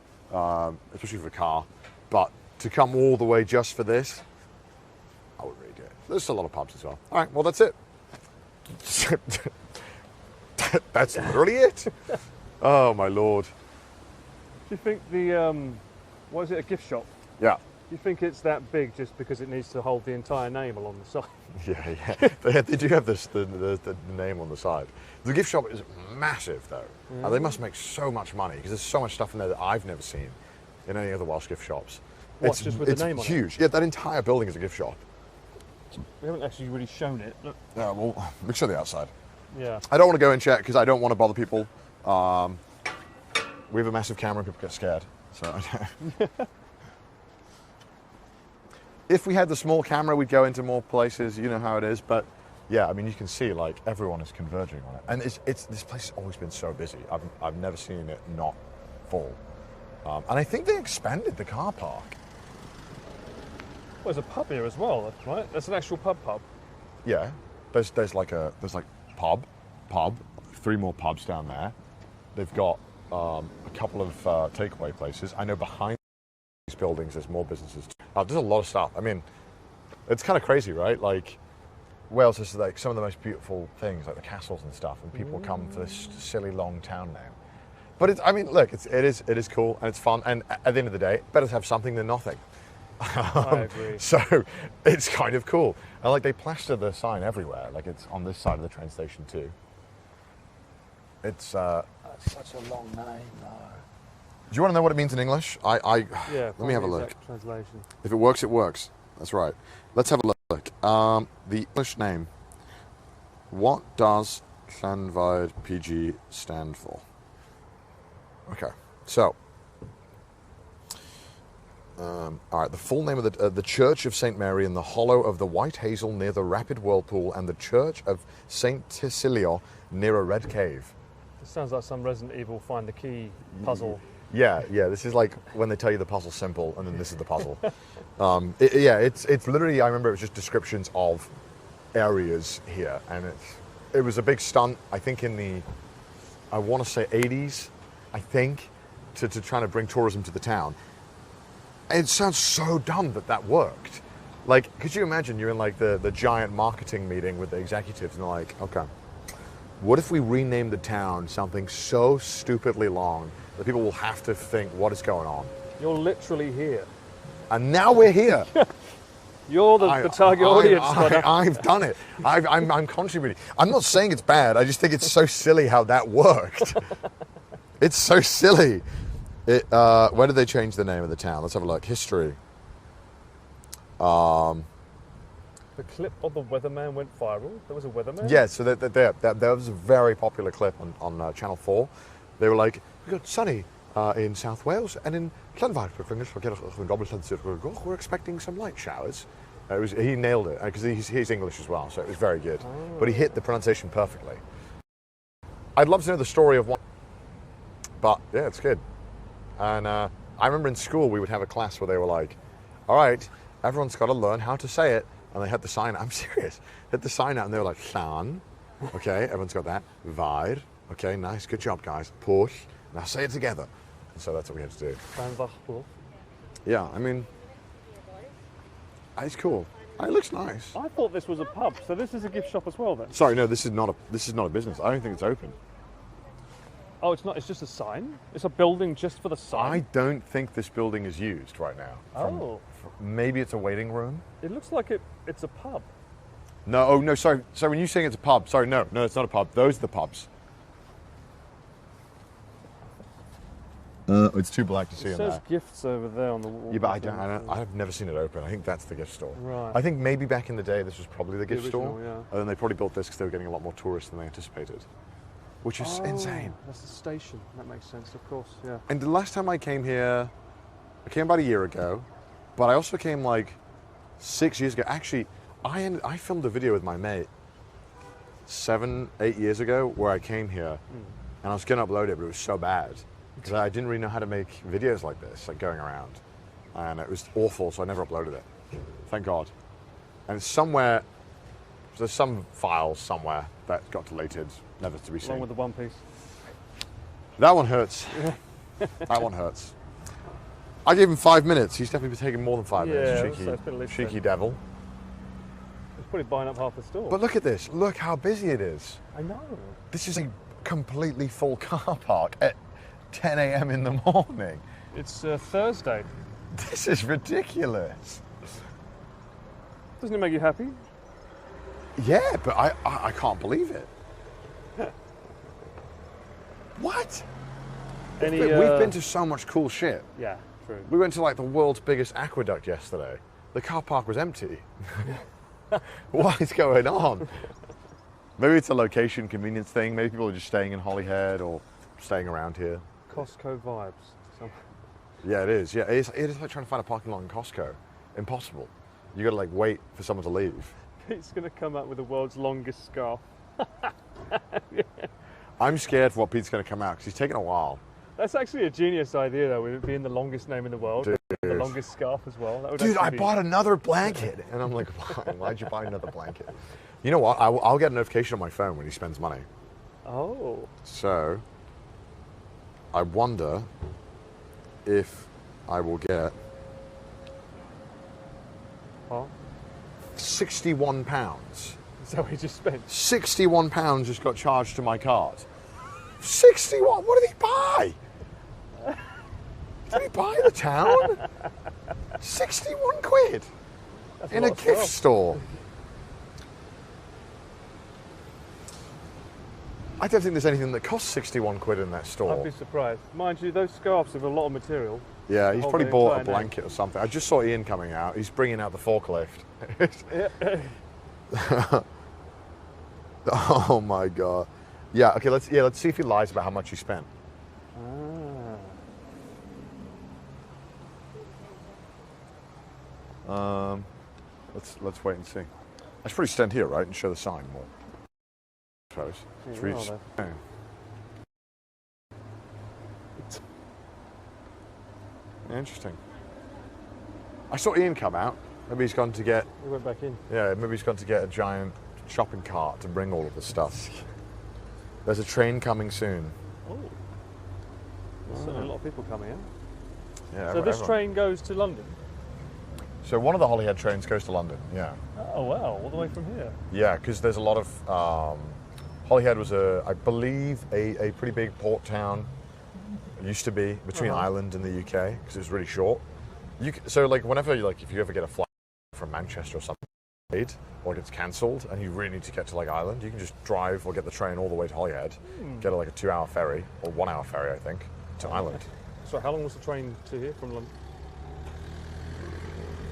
especially for a car. But to come all the way just for this, I wouldn't really do it. There's a lot of pubs as well. All right, well, that's it. That's literally it. Oh, my Lord. Do you think what is it, a gift shop? Yeah. Do you think it's that big just because it needs to hold the entire name along the side? Yeah. They do have the name on the side. The gift shop is massive, though. They must make so much money because there's so much stuff in there that I've never seen in any other Welsh gift shops. What, just with the name on it? It's huge. Yeah, that entire building is a gift shop. We haven't actually really shown it. Look. Yeah, well, we can show the outside. Yeah. I don't want to go and check because I don't want to bother people. We have a massive camera and people get scared. So. If we had the small camera, we'd go into more places. You know how it is, but yeah, I mean, you can see like everyone is converging on it, and this place has always been so busy. I've never seen it not full, and I think they expanded the car park. Well, there's a pub here as well, right? That's an actual pub. Yeah, there's pub, 3 more pubs down there. They've got a couple of takeaway places. I know behind these buildings there's more businesses. There's a lot of stuff. I mean, it's kind of crazy, right? Like, Wales is like some of the most beautiful things, like the castles and stuff, and people come for this silly long town now. But it is cool and it's fun, and at the end of the day, better to have something than nothing. I agree. So it's kind of cool. And like they plaster the sign everywhere, like it's on this side of the train station too. It's That's such a long name, though. Do you want to know what it means in English? Yeah. Let me have a look. Translation. If it works, it works. That's right. Let's have a look. The English name. What does Llanfairpwllgwyngyll stand for? Okay. So, all right. The full name of the Church of St. Mary in the hollow of the White Hazel near the Rapid Whirlpool, and the Church of St. Tysilio near a red cave. It sounds like some Resident Evil find the key puzzle. Yeah. This is like when they tell you the puzzle's simple, and then this is the puzzle. It's literally. I remember it was just descriptions of areas here, and it was a big stunt. I think in the, I want to say 80s, I think, to try to bring tourism to the town. And it sounds so dumb that worked. Like, could you imagine you're in like the giant marketing meeting with the executives, and they're like, okay, what if we rename the town something so stupidly long that people will have to think, what is going on? You're literally here. And now we're here. You're the target audience. I've done it. I'm contributing. I'm not saying it's bad. I just think it's so silly how that worked. It's so silly. When did they change the name of the town? Let's have a look. History. The clip of the weatherman went viral. There was a weatherman. Yeah, so there was a very popular clip on Channel 4. They were like, "We got sunny in South Wales and in Llanfairpwllgwyngyll, we're expecting some light showers." He nailed it because he's English as well, so it was very good. Oh. But he hit the pronunciation perfectly. I'd love to know the story of one, but yeah, it's good. And I remember in school we would have a class where they were like, "All right, everyone's got to learn how to say it." And they had the sign, I'm serious, had the sign out and they were like, Llan, okay, everyone's got that. Vair, okay, nice, good job guys. Pwll, now say it together. And so that's what we had to do. Yeah, I mean, it's cool. It looks nice. I thought this was a pub, so this is a gift shop as well then? Sorry, no, this is not a business. I don't think it's open. Oh, it's not, it's just a sign? It's a building just for the sign? I don't think this building is used right now. Maybe it's a waiting room. It looks like it's a pub. No, oh no, sorry. So when you're saying it's a pub, sorry, no, it's not a pub. Those are the pubs. It's too black to see in there. It says gifts over there on the wall. Yeah, but I've never seen it open. I think that's the gift store. Right. I think maybe back in the day this was probably the gift original, store. Yeah. And then they probably built this because they were getting a lot more tourists than they anticipated. Which is insane. That's the station. That makes sense, of course, yeah. And the last time I came here, I came about a year ago, but I also came like 6 years ago. Actually, I filmed a video with my mate 7, 8 years ago where I came here and I was going to upload it, but it was so bad because I didn't really know how to make videos like this, like going around. And it was awful, so I never uploaded it. Thank God. And it's somewhere, there's some files somewhere that got deleted, never to be seen. Along with the One Piece. That one hurts. That one hurts. I gave him 5 minutes. He's definitely taking more than 5 minutes. Cheeky devil. He's probably buying up half the store. But look at this. Look how busy it is. I know. This is a completely full car park at 10 a.m. in the morning. It's Thursday. This is ridiculous. Doesn't it make you happy? Yeah, but I can't believe it. What? We've been to so much cool shit. Yeah, true. We went to like the world's biggest aqueduct yesterday. The car park was empty. What is going on? Maybe it's a location convenience thing. Maybe people are just staying in Holyhead or staying around here. Costco vibes. Yeah, it is. Yeah, it is like trying to find a parking lot in Costco. Impossible. You got to like wait for someone to leave. Pete's going to come out with the world's longest scarf. I'm scared for what Pete's going to come out because he's taking a while. That's actually a genius idea, though, with it being the longest name in the world. Dude. The longest scarf as well. That would Dude, I bought another blanket. And I'm like, why'd you buy another blanket? You know what? I'll get a notification on my phone when he spends money. Oh. So, I wonder if I will get £61. Is that what he just spent? £61 just got charged to my card. 61? What did he buy? Did he buy the town? 61 quid in a gift store. I don't think there's anything that costs 61 quid in that store. I'd be surprised. Mind you, those scarves have a lot of material. Yeah, he's probably bought a blanket or something. I just saw Ian coming out. He's bringing out the forklift. Oh my God. Yeah, okay, let's see if he lies about how much he spent. Let's wait and see. I should probably stand here, right, and show the sign more. I suppose. Interesting. I saw Ian come out. Maybe he's gone to get... He went back in. Yeah, maybe he's gone to get a giant shopping cart to bring all of the stuff. There's a train coming soon. Oh. There's certainly a lot of people coming in. Yeah, so this train goes to London? So one of the Holyhead trains goes to London, yeah. Oh, wow, all the way from here? Yeah, because there's a lot of... Holyhead was, I believe, a pretty big port town. It used to be between Ireland and the UK, because it was really short. So, like, whenever, if you ever get a flight from Manchester or something, or gets cancelled, and you really need to get to, Ireland, you can just drive or get the train all the way to Holyhead, get a 2-hour ferry, or 1-hour ferry, I think, to Ireland. So how long was the train to here from London?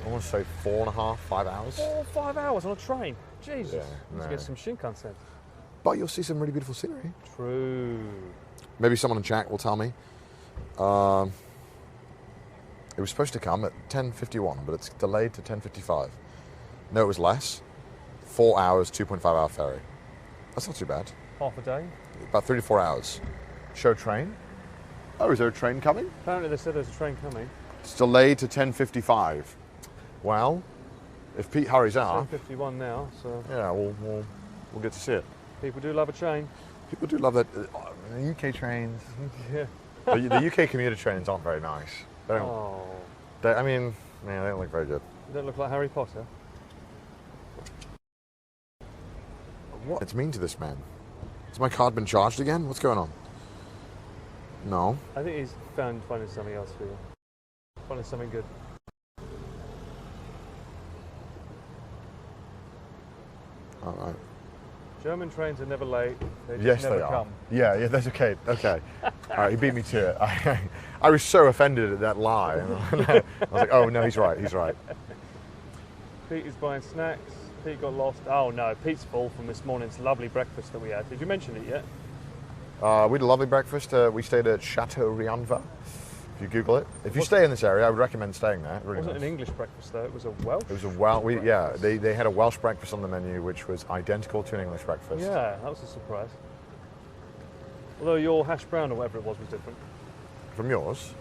I want to say 4.5, 5 hours. 4 or 5 hours on a train. Jesus. Yeah, Let's no. get some Shinkansen. But you'll see some really beautiful scenery. True. Maybe someone in chat will tell me. It was supposed to come at 10:51, but it's delayed to 10:55. No, it was less. 4 hours, 2.5 hour ferry. That's not too bad. Half a day. About 34 hours. Show train. Oh, is there a train coming? Apparently they said there's a train coming. It's delayed to 10:55. Well, if Pete hurries up, 10:51 now, so yeah, we'll get to see it. people do love a train. People do love that. The UK trains. Yeah. The UK commuter trains aren't very nice. They don't, Oh, I mean, yeah, they don't look very good. they don't look like Harry Potter. What? It's mean to this man. Has my card been charged again? What's going on? No. I think he's finding something else for you. Finding something good. All right. German trains are never late. They just Yes, never they are. come. Yeah, that's okay. Okay. All right, he beat me to it. I was so offended at that lie. I was like, oh, no, he's right. He's right. Pete is buying snacks. Pete got lost. Oh no, Pete's full from this morning's lovely breakfast that we had. Did you mention it yet? We had a lovely breakfast. We stayed at Chateau Rianva. If you Google it. If you stay in this area, I would recommend staying there. Really It wasn't nice. an English breakfast though, it was a Welsh. It was a they had a Welsh breakfast on the menu, which was identical to an English breakfast. Yeah, that was a surprise. Although your hash brown or whatever it was different. From yours?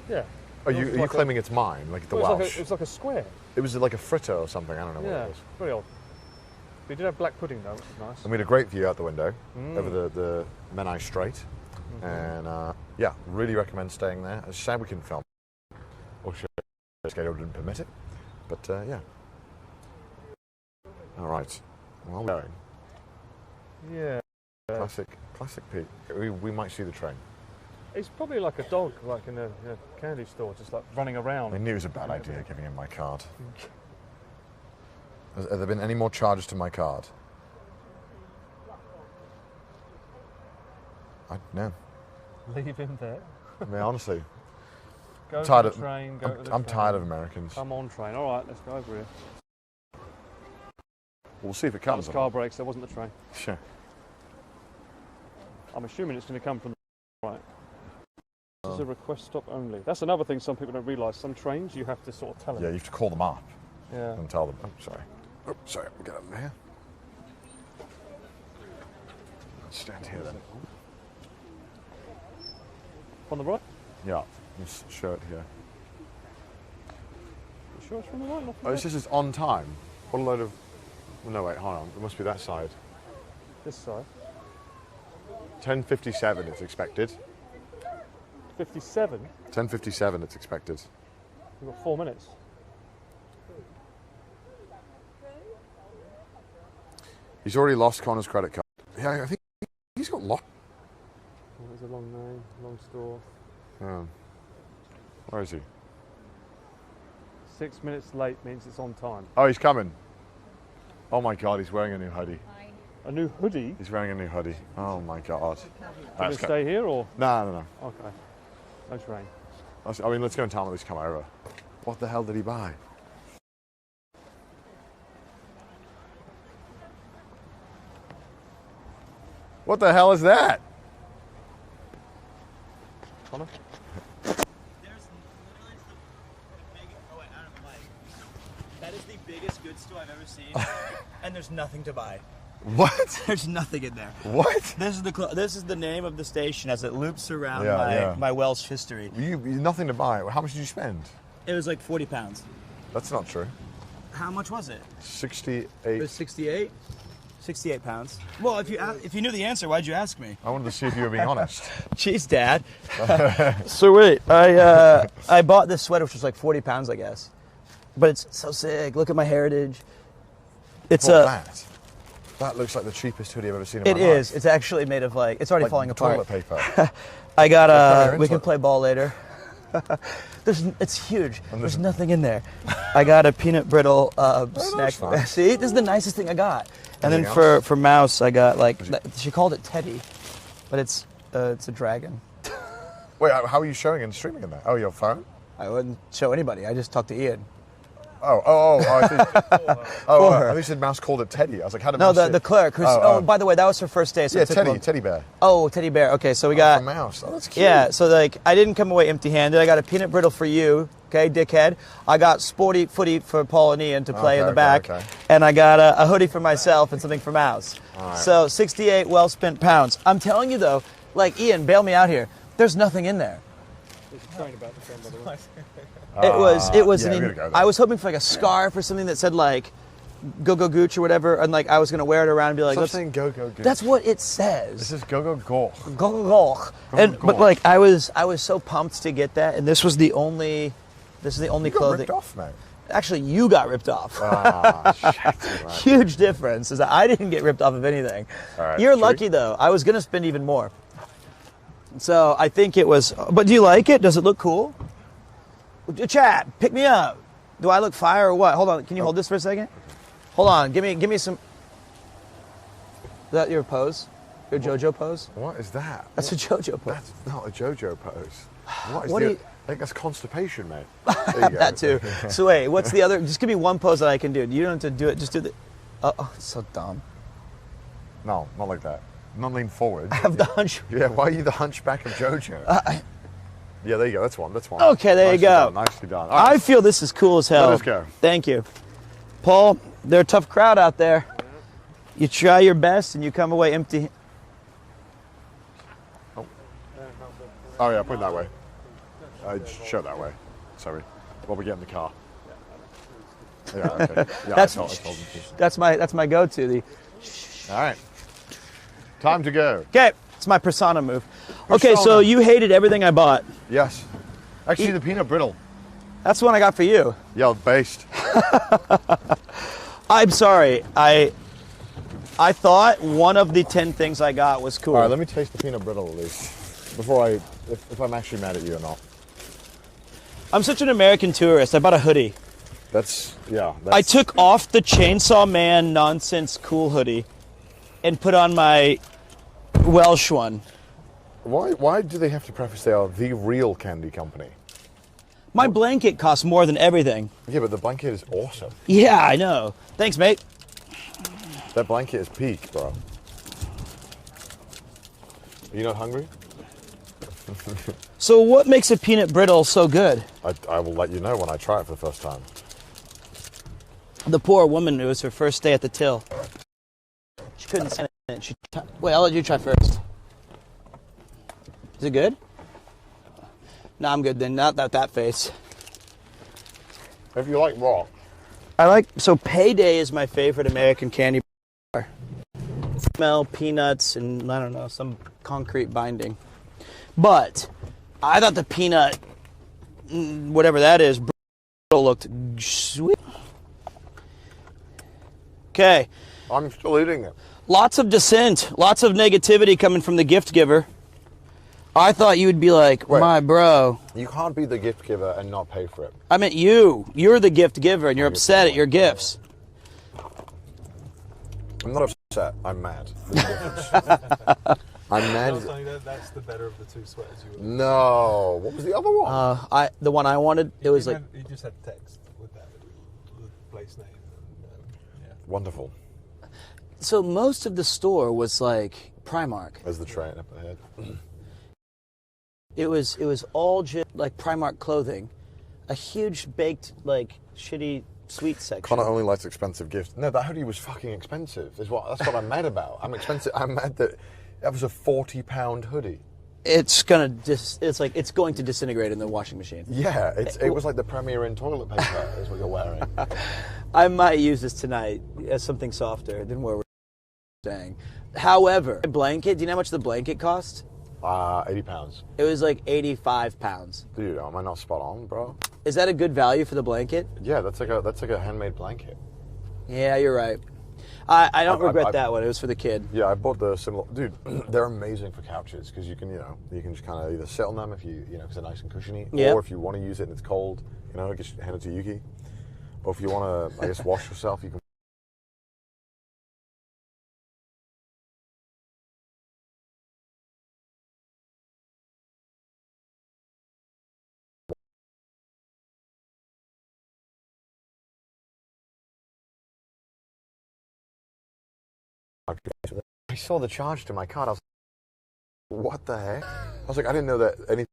Yeah. Are It was you like claiming it's mine, like the Well, Welsh? it was like a square. It was like a fritter or something. I don't know Yeah, what it was. very odd. We did have black pudding though, which was nice. And we had a great view out the window over the Menai Strait. And yeah, really recommend staying there. It's sad we couldn't film. Or schedule didn't permit it. But yeah. All right. Well, we're going. Yeah. Classic Pete. We might see the train. It's probably like a dog, like in a candy store, just like running around. I knew it was a bad idea giving him my card. Have there been any more charges to my card? No. Leave him there. I mean, honestly, Go tired to of- the train, go to the I'm train. tired of Americans. Come on, train. All right, let's go over here. We'll see if it That comes. was or not. car brakes, that wasn't the train. Sure. I'm assuming it's going to come from the right. This is a request stop only. That's another thing some people don't realise. Some trains you have to sort of tell them. Yeah, you have to call them up Yeah. and tell them. Oh, sorry. Oh, sorry. We'll get up there. Stand here then. On the right? Yeah. Let's show it here. You sure it's from the right? Not from Oh, the it says it's on time. What a load of. Well, no, wait, hold on. It must be that side. This side. 10:57 it's expected. 57. 10:57 it's expected. You've got 4 minutes. He's already lost Connor's credit card. Yeah, I think he's got lost. Oh, there's a long name, long store. Yeah. Where is he? 6 minutes late means it's on time. Oh, he's coming. Oh my God, he's wearing a new hoodie. A new hoodie? He's wearing a new hoodie. Oh my God. Can we stay here or? No. Okay. No train. I mean, let's go and tell him he's come over. What the hell did he buy? What the hell is that? Connor? That is the biggest goods store I've ever seen, and there's nothing to buy. What? There's nothing in there. What? This is the name of the station as it loops around Yeah. my Welsh history. You nothing to buy. How much did you spend? It was like £40. That's not true. How much was it? 68. It was 68. £68. Well, if you knew the answer, why'd you ask me? I wanted to see if you were being honest. Jeez, Dad. So wait, I bought this sweater, which was like £40, I guess. But it's so sick. Look at my heritage. It's That. That looks like the cheapest hoodie I've ever seen in my It life. is. It's actually made of like it's already Like falling apart. toilet paper. I got Put your we can into it. play ball later. It's huge. There's nothing in there. I got a peanut brittle snack. fine. See, this is the nicest thing I got. And then Anything for Mouse, I got like she called it Teddy, but it's a dragon. Wait, how are you showing and streaming in that? Oh, your phone? I wouldn't show anybody. I just talked to Ian. I think. I think said Mouse called it Teddy. I was like, how did No, Mouse the clerk. By the way, that was her first day. So yeah, Teddy Bear. Oh, Teddy Bear. Okay, so we got a mouse. Oh, that's cute. Yeah, so like I didn't come away empty-handed. I got a peanut brittle for you, okay, dickhead. I got sporty footy for Paul and Ian to play in the back, and I got a hoodie for myself and something for Mouse. Right. So 68 well-spent pounds. I'm telling you though, like Ian, bail me out here. There's nothing in there. It was. I was hoping for like a scarf or something that said like "Go Go Gooch" or whatever, and like I was gonna wear it around and be like, "Stop saying Go Go Gooch." That's what it says. This is Go Go Goch. Go Go Goch. But like I was so pumped to get that, and this was the only clothing. You got ripped off, mate. Actually, you got ripped off. Shit, Huge difference is that I didn't get ripped off of anything. Right, You're lucky though. I was gonna spend even more. So I think it was. But do you like it? Does it look cool? Chat, pick me up. Do I look fire or what? Hold on. Can you hold this for a second? Hold on. Give me some. Is that your pose? Your JoJo pose? What is that? That's a JoJo pose. That's not a JoJo pose. What do I you... think that's constipation, mate. That too. So wait, what's the other? Just give me one pose that I can do. You don't have to do it. Just do the. Oh, it's so dumb. No, not like that. Not lean forward. I have the hunch. Yeah, why are you the hunchback of JoJo? Yeah, there you go. That's one. Okay, there you go. Nicely done. Right. I feel this is cool as hell. Let us go. Thank you. Paul, they're a tough crowd out there. You try your best and you come away empty. Oh yeah, put it that way. Show it that way. Sorry. While we get in the car. Yeah, okay. Yeah, that's my go-to. All right. Time to go. Okay, it's my persona move. Okay, so you hated everything I bought. Yes. Actually, the peanut brittle. That's the one I got for you. Yeah, based. I'm sorry. I thought one of the 10 things I got was cool. All right, let me taste the peanut brittle at least before if I'm actually mad at you or not. I'm such an American tourist. I bought a hoodie. I took off the Chainsaw Man nonsense cool hoodie and put on my Welsh one. Why do they have to preface they are the real candy company? My blanket costs more than everything. Yeah, but the blanket is awesome. Yeah, I know. Thanks, mate. That blanket is peak, bro. Are you not hungry? So what makes a peanut brittle so good? I will let you know when I try it for the first time. The poor woman, it was her first day at the till. She couldn't stand it. Wait, I'll let you try first. Is it good? No, I'm good then. Not that face. If you like raw. So Payday is my favorite American candy bar. Smell peanuts and I don't know, some concrete binding. But I thought the peanut, whatever that is, looked sweet. Okay. I'm still eating it. Lots of dissent, lots of negativity coming from the gift giver. I thought you would be like, wait, my bro. You can't be the gift giver and not pay for it. I meant you. You're the gift giver and you're upset at your gifts. I'm not upset. I'm mad. I'm mad. That's the better of the two sweaters you were. No. What was the other one? The one I wanted, it was like... You just had text with that, with the place name. Yeah. Wonderful. So most of the store was like Primark. There's the train up ahead. It was all just like Primark clothing. A huge baked, like, shitty sweet section. Connor only likes expensive gifts. No, that hoodie was fucking expensive. That's what I'm mad about. I'm mad that was a £40 hoodie. It's going to disintegrate in the washing machine. Yeah, it was like the Premier in toilet paper is what you're wearing. I might use this tonight as something softer than where we're staying. However, blanket, do you know how much the blanket cost? £80. It was like £85. Dude, am I not spot on, bro? Is that a good value for the blanket? Yeah, that's like a handmade blanket. Yeah, you're right. I don't regret that one. It was for the kid. Yeah, I bought the similar. Dude, they're amazing for couches because you can just kind of either sit on them if because they're nice and cushiony, or if you want to use it and it's cold, just hand it to Yuki. Or if you want to, I guess, wash yourself, you can I saw the charge to my card. I was like, what the heck? I was like, I didn't know that anything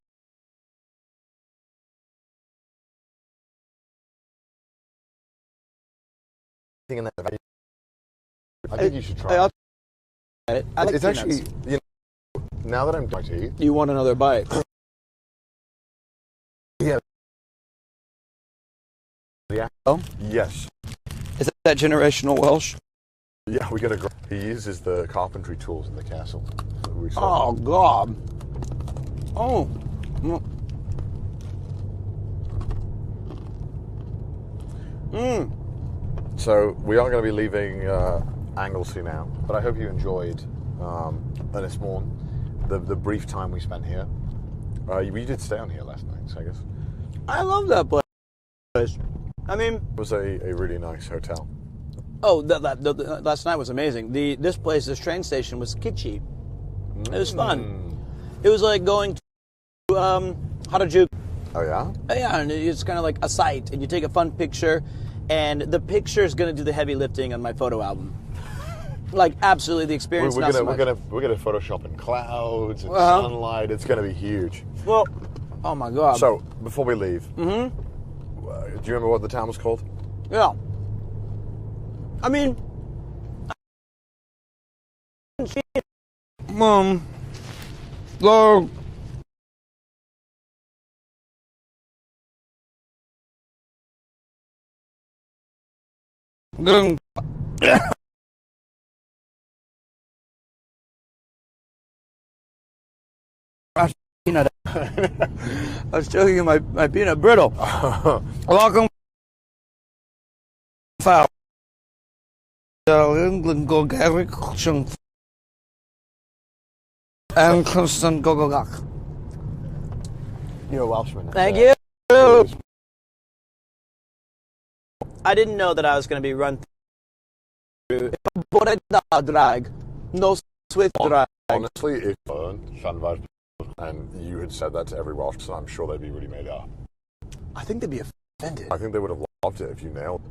in that. I think you should try it. It's actually, you know, now that I'm done eat. You want another bite? Yeah. Oh? Yes. Is that generational Welsh? Yeah, we got a. He uses the carpentry tools in the castle. Oh God! Oh. So we are going to be leaving Anglesey now, but I hope you enjoyed Ynys Môn, the brief time we spent here. We did stay on here last night, so I guess. I love that place. I mean, it was a really nice hotel. Oh, last night was amazing. This train station was kitschy. It was fun. It was like going to Harajuku. Oh yeah? Yeah, and it's kind of like a site, and you take a fun picture, and the picture is going to do the heavy lifting on my photo album. Like absolutely, the experience. We're gonna Photoshop in clouds and sunlight. It's gonna be huge. Well, oh my God. So before we leave, do you remember what the town was called? Yeah. I mean, go. Peanut. I was showing you my peanut brittle. Welcome. Foul. England go Gary and Constant Gogogak. You're a Welshman. Thank you. I didn't know that I was going to be run through. Drag, no swift drag. Honestly, if Llanfairpwllgwyngyll and you had said that to every Welsh person, I'm sure they'd be really made up. I think they'd be offended. I think they would have loved it if you nailed it.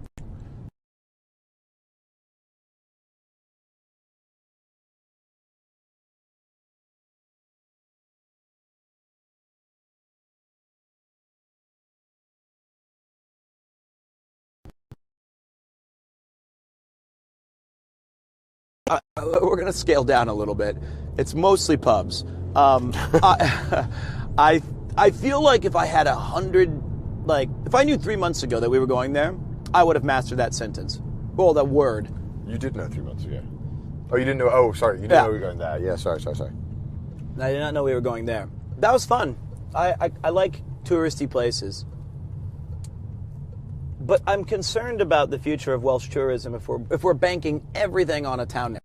We're going to scale down a little bit. It's mostly pubs. I feel like if I had 100, like if I knew 3 months ago that we were going there, I would have mastered that sentence. Well, that word. You did know 3 months ago. Oh, you didn't know. Oh, sorry. You didn't know we were going there. Yeah, sorry. I did not know we were going there. That was fun. I like touristy places. But I'm concerned about the future of Welsh tourism if we're banking everything on a town name.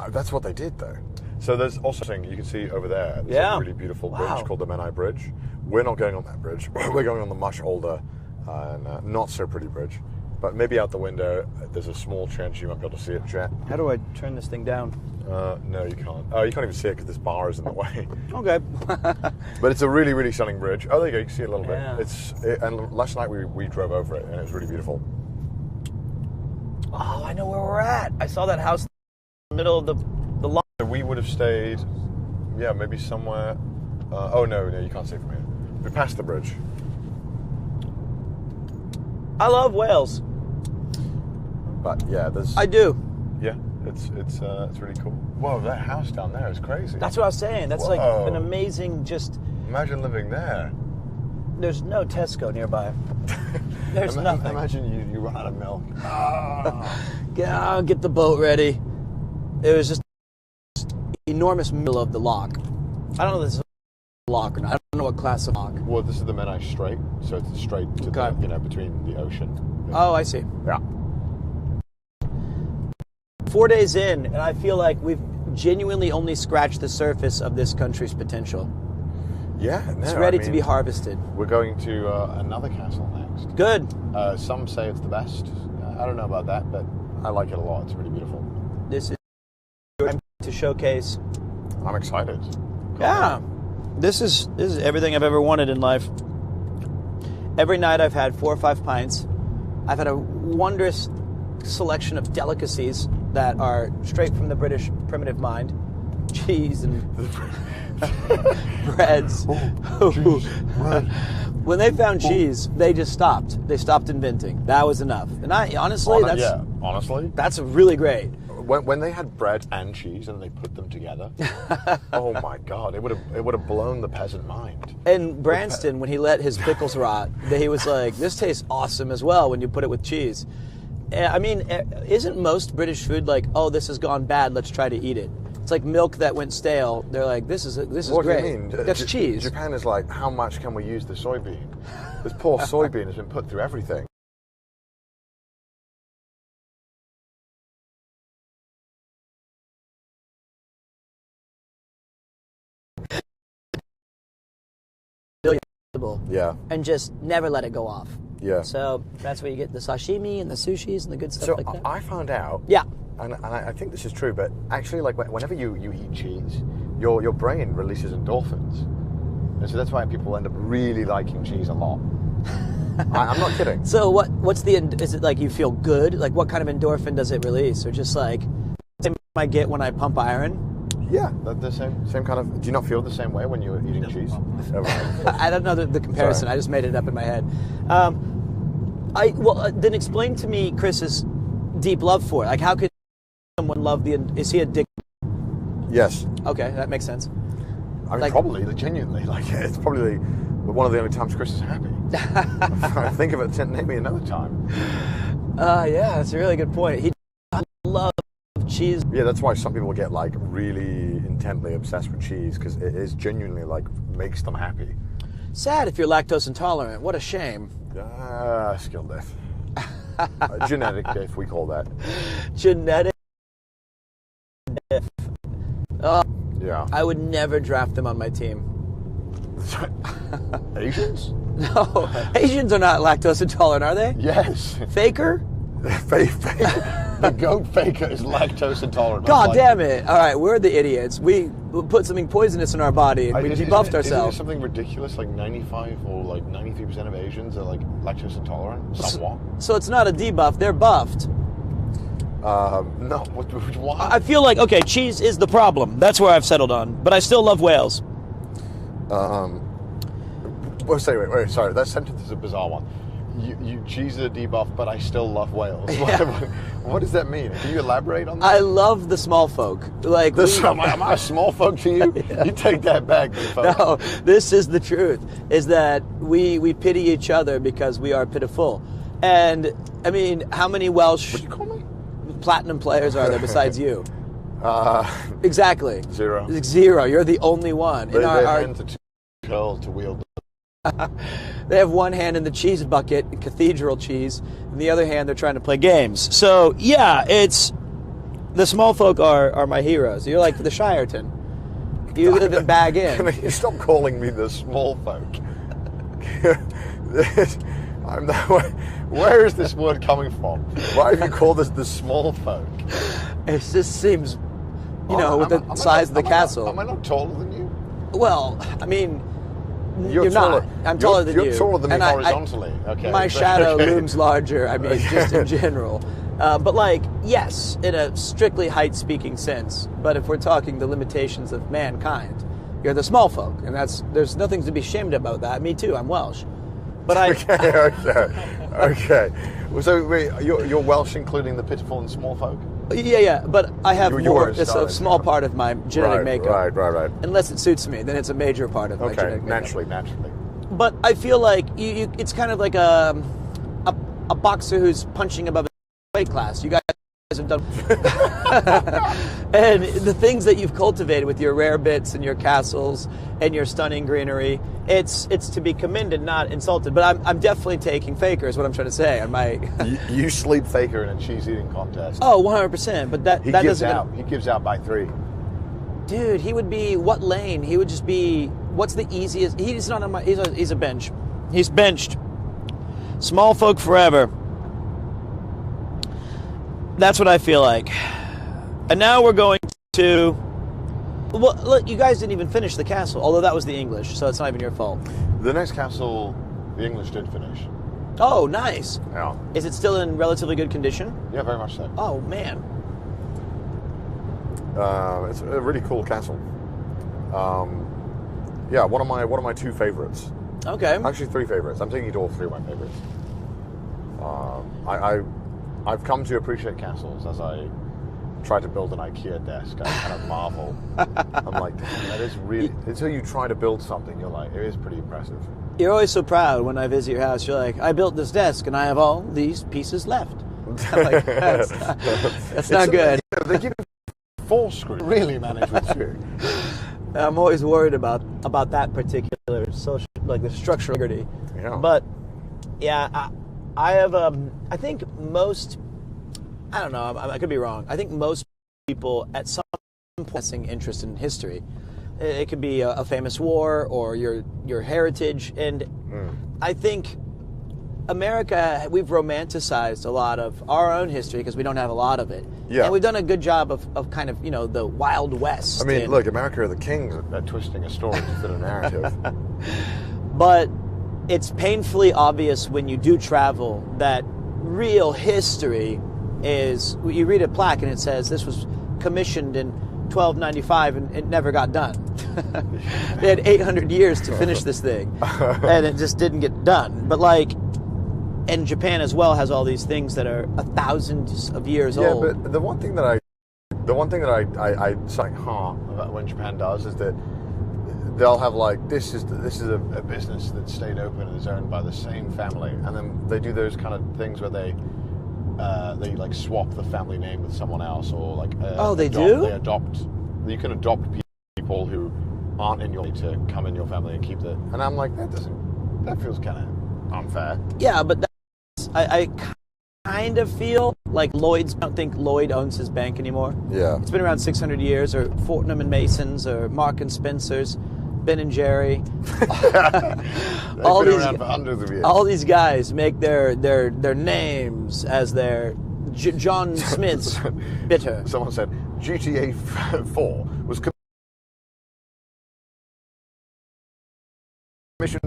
That's what they did, though. So there's also something you can see over there. There's a really beautiful bridge called the Menai Bridge. We're not going on that bridge. We're going on the much older and not so pretty bridge. But maybe out the window, there's a small trench. You might be able to see it, Jet. How do I turn this thing down? No, you can't. Oh, you can't even see it because this bar is in the way. Okay. But it's a really, really stunning bridge. Oh, there you go. You can see it a little bit. And last night we drove over it, and it was really beautiful. Oh, I know where we're at. I saw that house in the middle of the lawn. We would have stayed, maybe somewhere. Oh, no, you can't see it from here. We passed the bridge. I love Wales. But, there's... I do. Yeah, it's really cool. Whoa, that house down there is crazy. That's what I was saying. That's like an amazing Imagine living there. There's no Tesco nearby. There's nothing. Imagine you run out of milk. Get the boat ready. It was just enormous middle of the lock. I don't know if this is a lock or not. I don't know what class of lock. Well, this is the Menai Strait, so it's straight to the, between the ocean. Oh, I see. Yeah. 4 days in, and I feel like we've genuinely only scratched the surface of this country's potential. Yeah, it's ready to be harvested. We're going to another castle next. Good. Some say it's the best. I don't know about that, but I like it a lot. It's really beautiful. This is time to showcase. I'm excited. Yeah. This is everything I've ever wanted in life. Every night I've had 4 or 5 pints. I've had a wondrous selection of delicacies. that are straight from the British primitive mind. Cheese and breads. When they found cheese, they just stopped. They stopped inventing. That was enough. And honestly, that's really great. When they had bread and cheese and they put them together, oh my God, it would have blown the peasant mind. And Branston, when he let his pickles rot, he was like, "This tastes awesome as well when you put it with cheese." I mean, isn't most British food like, "Oh, this has gone bad, let's try to eat it"? It's like milk that went stale. They're like, "This is great." What do you mean? That's cheese. Japan is like, how much can we use the soybean? This poor soybean has been put through everything. Yeah. And just never let it go off. Yeah. So that's where you get the sashimi and the sushis and the good stuff like that. I found out. Yeah. And I think this is true, but actually, like whenever you eat cheese, your brain releases endorphins, and so that's why people end up really liking cheese a lot. I'm not kidding. So what's is it like you feel good? Like what kind of endorphin does it release, or just like same I get when I pump iron? Yeah, the same kind of. Do you not feel the same way when you're eating cheese? I don't know the comparison. Sorry. I just made it up in my head. Then explain to me Chris's deep love for it. Like, how could someone love is he a dick? Yes. Okay, that makes sense. I mean, probably, genuinely. Like, it's probably one of the only times Chris is happy. Think of it. Name me another time. Yeah, that's a really good point. He loves cheese. Yeah, that's why some people get like really intently obsessed with cheese, because it is genuinely like makes them happy. Sad if you're lactose intolerant. What a shame. Skill death. Genetic death, we call that. Genetic death. Yeah. I would never draft them on my team. Asians? No, Asians are not lactose intolerant, are they? Yes. Faker? The goat faker is lactose intolerant. God damn it. All right, we're the idiots. We put something poisonous in our body and we debuffed ourselves. Isn't it something ridiculous, like 95 or like 93% of Asians are like lactose intolerant? Somewhat. So it's not a debuff, they're buffed. No, why? I feel like, okay, cheese is the problem. That's where I've settled on. But I still love whales. Wait, sorry, that sentence is a bizarre one. You cheese is a debuff, but I still love whales. Yeah. What does that mean? Can you elaborate on that? I love the small folk. Like, am I a small folk to you? Yeah. You take that back, big folk. No, this is the truth, is that we pity each other because we are pitiful. And, I mean, how many Welsh What'd you call me? platinum players are there besides you? Exactly. Zero. You're the only one. Their hands are too curled to wield. They have one hand in the cheese bucket, cathedral cheese, and the other hand they're trying to play games. So, yeah, it's... The small folk are my heroes. You're like the Shireton. You live in Bag Inn. Can you stop calling me the small folk? Where is this word coming from? Why have you called us the small folk? It just seems, with the size of the castle. Am I not taller than you? Well, I mean... You're not. I'm taller than you. You're taller than me horizontally. Okay. My shadow looms larger, I mean, just in general. But, like, yes, in a strictly height-speaking sense. But if we're talking the limitations of mankind, you're the small folk. And there's nothing to be ashamed about that. Me too, I'm Welsh. But Okay. So, wait, you're Welsh, including the pitiful and small folk? Yeah, but I have more. It's a small part part of my genetic makeup. Right. Unless it suits me, then it's a major part of my genetic makeup. Naturally. But I feel like it's kind of like a boxer who's punching above his weight class. You guys have done... And the things that you've cultivated with your rare bits and your castles and your stunning greenery, it's to be commended, not insulted. But I'm definitely taking Faker, is what I'm trying to say. You sleep Faker in a cheese eating contest. Oh, 100%. But that gives doesn't... out. He gives out by 3. Dude, he would be... What lane? He would just be... What's the easiest... He's not on my... He's a bench. He's benched. Small folk forever. That's what I feel like. And now we're going to... Well, look, you guys didn't even finish the castle, although that was the English, so it's not even your fault. The next castle, the English did finish. Oh, nice. Yeah. Is it still in relatively good condition? Yeah, very much so. Oh, man. It's a really cool castle. Yeah, one of my two favorites. Okay. Actually, three favorites. I'm taking you to all three of my favorites. I've come to appreciate castles as I try to build an IKEA desk. I kind of marvel. I'm like, damn, that is really. Until you try to build something, you're like, it is pretty impressive. You're always so proud when I visit your house. You're like, I built this desk and I have all these pieces left. I'm like, that's not good. They give you 4 screws. Really manage with 2. I'm always worried about that particular social, like the structural integrity. Yeah. But yeah, I have. I think most. I don't know. I could be wrong. I think most people at some point have interest in history. It could be a famous war or your heritage, and I think America, we've romanticized a lot of our own history because we don't have a lot of it. Yeah. And we've done a good job of kind of, the Wild West. I mean, look, America are the kings at twisting a story to fit a narrative. But it's painfully obvious when you do travel that real history is, you read a plaque and it says this was commissioned in 1295 and it never got done. They had 800 years to finish this thing and it just didn't get done. But and Japan as well has all these things that are thousands of years old. Yeah, but the one thing that I it's like, about when Japan does is that they'll have like, this is a business that stayed open and is owned by the same family, and then they do those kind of things where they like swap the family name with someone else, or like they do? They adopt. You can adopt people who aren't in your family to come in your family and keep the. And I'm like, that feels kind of unfair. Yeah, but I kind of feel like Lloyd's. I don't think Lloyd owns his bank anymore. Yeah, it's been around 600 years, or Fortnum and Mason's, or Mark and Spencer's, Ben and Jerry. all these around for hundreds of years. All these guys make their names as their John Smith's bitter. Someone said GTA 4 was commissioned.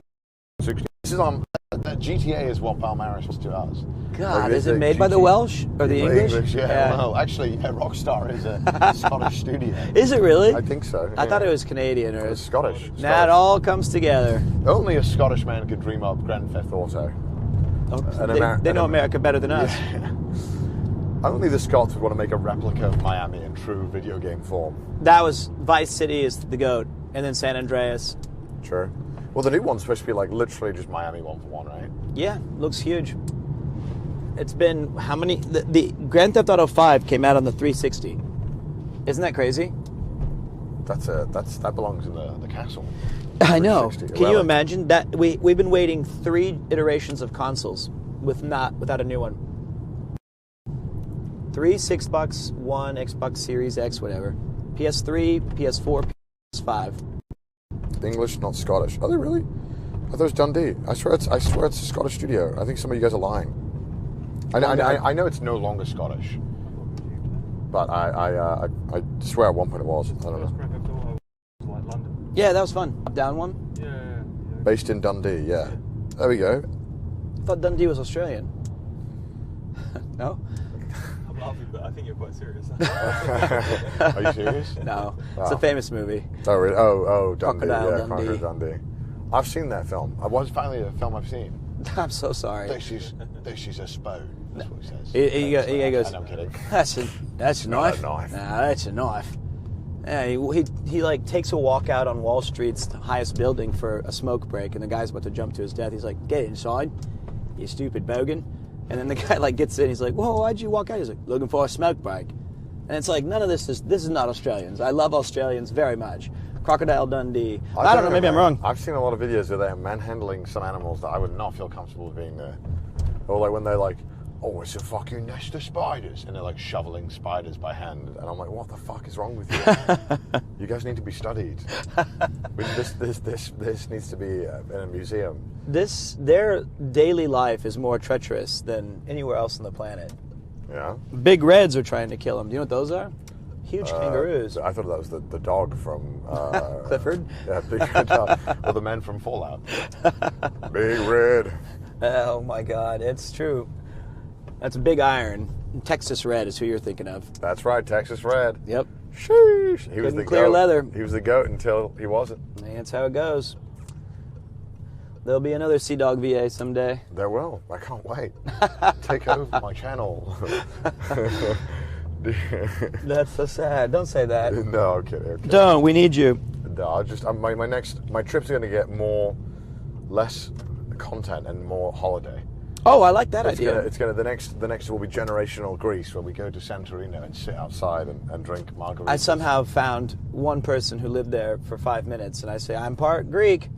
This is on. GTA is what Beaumaris was to us. God, is it made by the Welsh or the English? Yeah. Well, actually, Rockstar is a Scottish studio. Is it really? I think so. I thought it was Canadian or Scottish. Now it all comes together. Only a Scottish man could dream up Grand Theft Auto. They know America better than us. Yeah. Only the Scots would want to make a replica of Miami in true video game form. That was Vice City is the GOAT, and then San Andreas. Sure. Well, the new one's supposed to be like literally just Miami 1-for-1, right? Yeah, looks huge. It's been how many? The Grand Theft Auto 5 came out on the 360. Isn't that crazy? That belongs in the castle. I know. Can you imagine that? We've been waiting 3 iterations of consoles without a new one. 3 $6, 1 Xbox Series X, whatever. PS3, PS4, PS5. English, not Scottish. Are they really? I thought it was Dundee. I swear it's a Scottish studio. I think some of you guys are lying. I know it's no longer Scottish, but I swear at one point it was. I don't know. Like London. Yeah, that was fun. Up down one. Yeah. Based in Dundee. Yeah. There we go. I thought Dundee was Australian. No. I'm laughing, but I think you're quite serious. Are you serious? No, it's a famous movie. Oh, really? Oh, Dundee. Crocodile Dundee. Dundee. I've seen that film. It was finally a film I've seen. I'm so sorry. This is a spoon. That's what he says. He goes, I'm kidding. That's a knife. Not a knife. Nah, that's a knife. Yeah, he like takes a walk out on Wall Street's highest building for a smoke break, and the guy's about to jump to his death. He's like, "Get inside, you stupid bogan." And then the guy like gets in. He's like, "Whoa, why'd you walk out?" He's like, "Looking for a smoke break." And it's like, none of this is not Australians. I love Australians very much. Crocodile Dundee. I don't know, maybe I'm wrong. I've seen a lot of videos where they're manhandling some animals that I would not feel comfortable with being there. Or like when they're like, oh, it's a fucking nest of spiders. And they're like shoveling spiders by hand. And I'm like, what the fuck is wrong with you? You guys need to be studied. This needs to be in a museum. Their daily life is more treacherous than anywhere else on the planet. Yeah. Big Reds are trying to kill them. Do you know what those are? Huge kangaroos. I thought that was the dog from... Clifford? Yeah, Big Red Dog. Or the men from Fallout. Big Red. Oh my God, it's true. That's Big Iron. Texas Red is who you're thinking of. That's right, Texas Red. Yep. Sheesh. He was Couldn't the clear goat. leather. He was the goat until he wasn't. That's how it goes. There'll be another Sea Dog VA someday. There will. I can't wait. Take over my channel. That's so sad. Don't say that. No, I'm kidding. Okay. Don't. We need you. No, I just my trips are going to get less content and more holiday. Oh, I like that idea. The next will be generational Greece, where we go to Santorini and sit outside and drink margaritas. I somehow found one person who lived there for 5 minutes, and I say, I'm part Greek,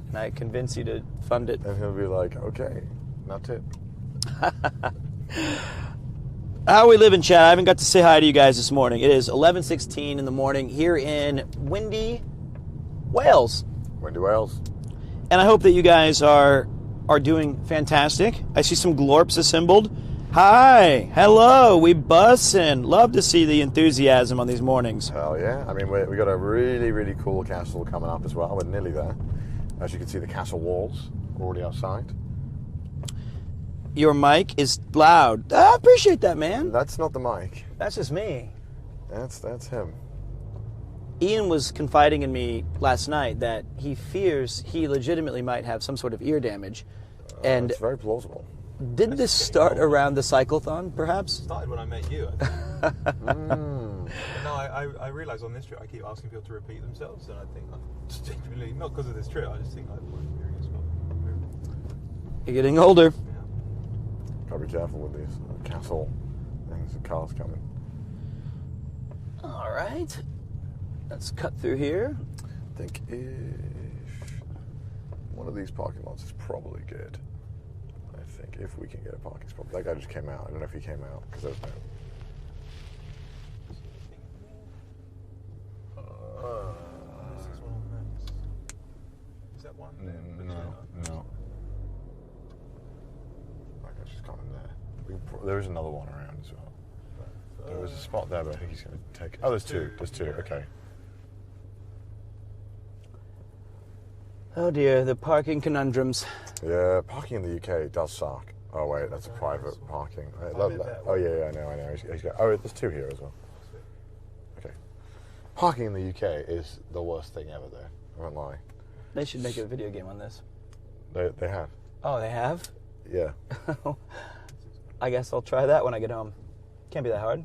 and I convince you to fund it. And he'll be like, okay, now tip. How are we living, Chad? I haven't got to say hi to you guys this morning. It is 11:16 in the morning here in windy Wales. Windy Wales. And I hope that you guys are doing fantastic. I see some glorps assembled. Hi, hello, we bussin'. Love to see the enthusiasm on these mornings. Hell yeah. I mean, we got a really, really cool castle coming up as well. We're nearly there. As you can see, the castle walls are already outside. Your mic is loud. I appreciate that, man. That's not the mic. That's just me. That's him. Ian was confiding in me last night that he fears he legitimately might have some sort of ear damage. And it's very plausible. Did this start around the cyclothon, perhaps? It started when I met you, I think. No, I realise on this trip I keep asking people to repeat themselves, and I think I'm genuinely, not because of this trip, I just think I'm hearing as well. You're getting older. Gotta be careful with these castle things and cars coming. All right. Let's cut through here. I think one of these parking lots is probably good. I think if we can get a parking spot. That guy just came out. I don't know if he came out because there's no. Is one on maps? Is that one there? No. That guy's just gone in there. There is another one around as well. There was a spot there, but I think he's going to take it. Oh, there's two. There's two. Okay. Oh dear, the parking conundrums. Yeah, parking in the UK does suck. Oh wait, that's a private parking. Oh yeah, I know. He's got, there's two here as well. Okay. Parking in the UK is the worst thing ever, though. I won't lie. They should make a video game on this. They have. Oh, they have? Yeah. I guess I'll try that when I get home. Can't be that hard.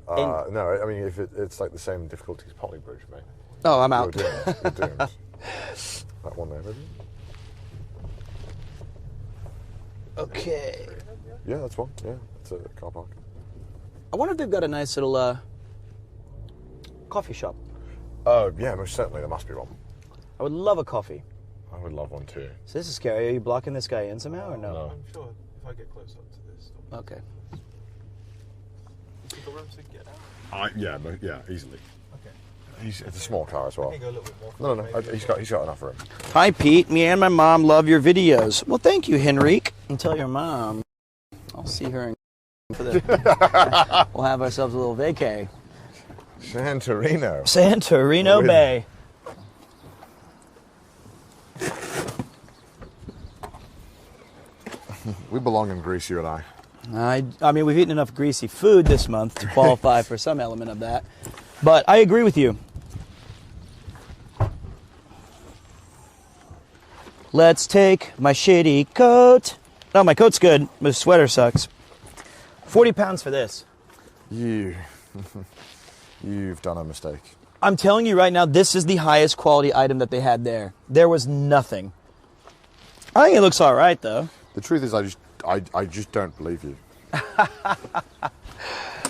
No, I mean, if it's like the same difficulty as Poly Bridge, mate. Oh, I'm out. You're doomed. That one there, maybe? Okay. Yeah, that's one. Yeah, it's a car park. I wonder if they've got a nice little coffee shop. Oh, yeah, most certainly. There must be one. I would love a coffee. I would love one too. So this is scary. Are you blocking this guy in somehow or no? No. I'm sure if I get close up to this. Okay. You've got room to get out? Yeah, easily. Okay. It's a small car as well. I can go a little bit more. No. He's got enough room. Hi, Pete. Me and my mom love your videos. Well, thank you, Henrique. And tell your mom. I'll see her in for the. We'll have ourselves a little vacay. Santorino Bay. We belong in Greece, you and I. I mean, we've eaten enough greasy food this month to qualify for some element of that. But I agree with you. Let's take my shitty coat. No, my coat's good. My sweater sucks. 40 pounds for this. You've done a mistake. I'm telling you right now, this is the highest quality item that they had there. There was nothing. I think it looks all right, though. The truth is, I just don't believe you.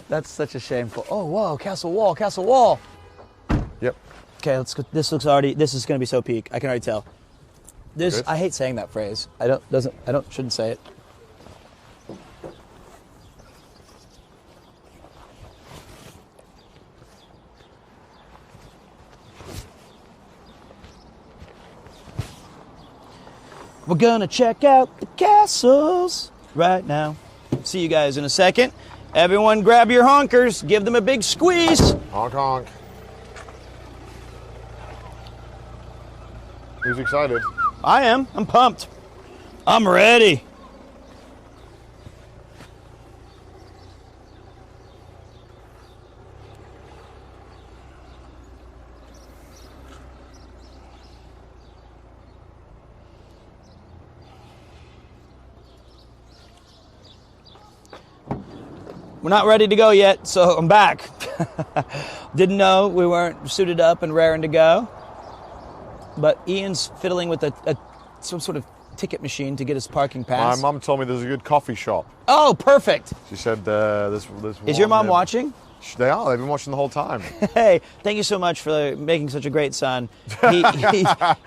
That's such a shameful. Oh, whoa, castle wall. Yep. Okay, let's go. This is going to be so peak. I can already tell. Good. I hate saying that phrase. Shouldn't say it. We're gonna check out the castles right now. See you guys in a second. Everyone grab your honkers. Give them a big squeeze. Honk, honk. Who's excited? I am. I'm pumped. I'm ready. we're not ready to go yet, so I'm back. Didn't know we weren't suited up and raring to go. But Ian's fiddling with some sort of ticket machine to get his parking pass. My mum told me there's a good coffee shop. Oh, perfect. She said there's Is your mom watching? They are. They've been watching the whole time. Hey, thank you so much for making such a great son.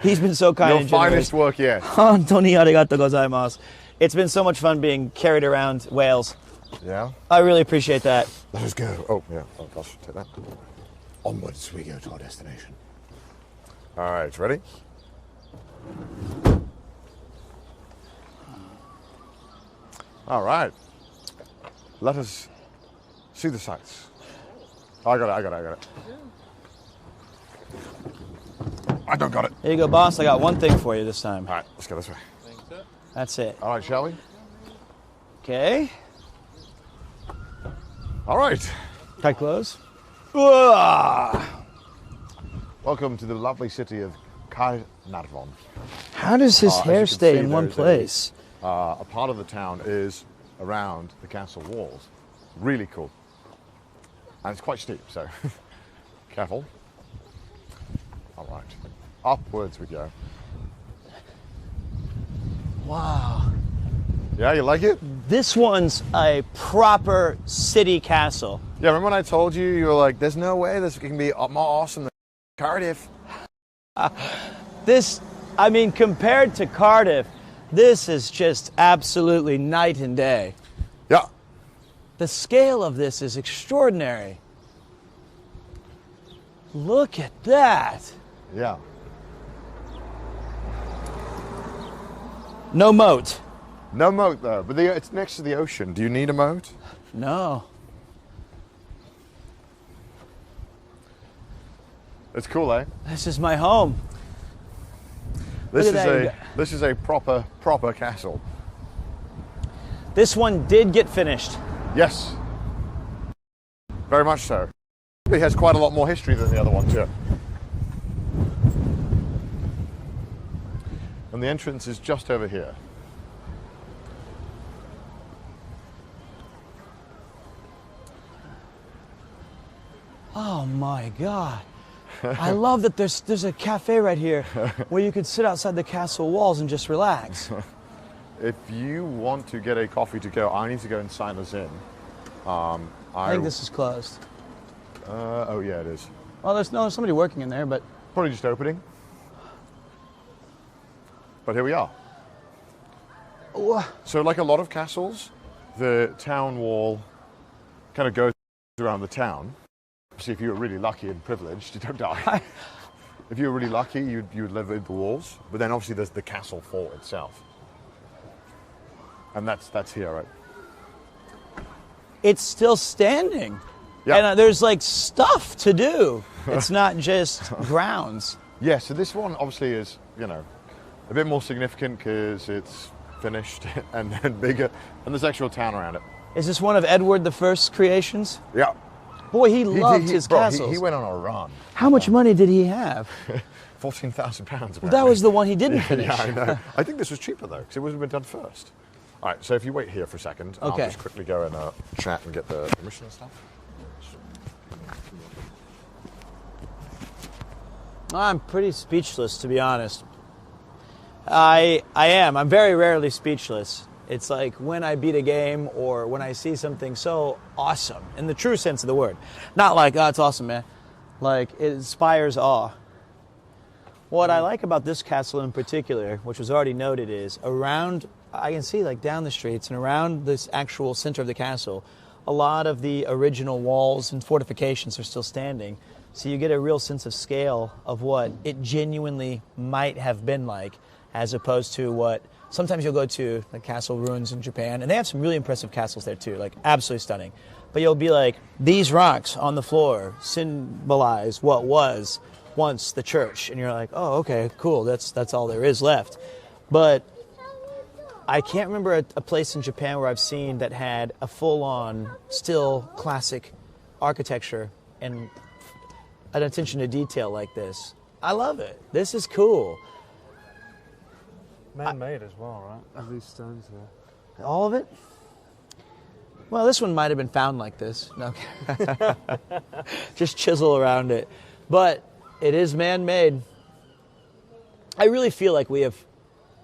He's been so kind and generous. Your finest work yet. Hontou ni arigatou gozaimasu. It's been so much fun being carried around Wales. Yeah? I really appreciate that. Let us go. Oh, yeah. Oh, gosh, take that. Onwards we go to our destination. All right, ready? All right. Let us see the sights. I got it. I don't got it. Here you go, boss. I got one thing for you this time. All right, let's go this way. Thanks, sir. That's it. All right, shall we? Okay. All right. Tight close. Whoa. Welcome to the lovely city of Caernarfon. How does his As hair you can stay see, in one there's place? A part of the town is around the castle walls. Really cool. And it's quite steep, so careful. All right. Upwards we go. Wow. Yeah, you like it? This one's a proper city castle. Yeah, remember when I told you, you were like, there's no way this can be more awesome than Cardiff. Compared to Cardiff, this is just absolutely night and day. Yeah. The scale of this is extraordinary. Look at that. Yeah. No moat. No moat, though, but it's next to the ocean. Do you need a moat? No. It's cool, eh? This is my home. This Look at is that. this is a proper castle. This one did get finished. Yes. Very much so. It has quite a lot more history than the other one, too. And the entrance is just over here. Oh my God. I love that there's a cafe right here where you could sit outside the castle walls and just relax. If you want to get a coffee to go, I need to go and sign us in. I think this is closed. Oh yeah, it is. Well, there's somebody working in there, but Probably just opening. But here we are. So like a lot of castles, the town wall kind of goes around the town. See, if you were really lucky and privileged, you don't die. If you were really lucky, you would live in the walls. But then obviously there's the castle fort itself. And that's here, right? it's still standing. Yeah. And there's like stuff to do. It's not just grounds. Yeah, so this one obviously is, you know, a bit more significant because it's finished and then bigger, and there's actual town around it. Is this one of Edward I's creations? Yeah. Boy, he loved his castles. He went on a run. How much money did he have? £14,000. Well, that was the one he didn't finish. Yeah, I know. I think this was cheaper though, because it would have been done first. All right, so if you wait here for a second, Okay. I'll just quickly go and chat and get the permission and stuff. I'm pretty speechless, to be honest. I am. I'm very rarely speechless. It's like when I beat a game or when I see something so awesome, in the true sense of the word. Not like, oh, it's awesome, man. Like, it inspires awe. What I like about this castle in particular, which was already noted, is around, I can see like down the streets and around this actual center of the castle, a lot of the original walls and fortifications are still standing. So you get a real sense of scale of what it genuinely might have been like, as opposed to what sometimes you'll go to the castle ruins in Japan, and they have some really impressive castles there too, like absolutely stunning. But you'll be like, these rocks on the floor symbolize what was once the church, and you're like, oh, okay, cool, that's all there is left. But I can't remember a place in Japan where I've seen that had a full-on, still classic architecture and an attention to detail like this. I love it. This is cool. Man-made as well, right? All these stones there. All of it? Well, this one might have been found like this. No, just chisel around it. But it is man-made. I really feel like we have,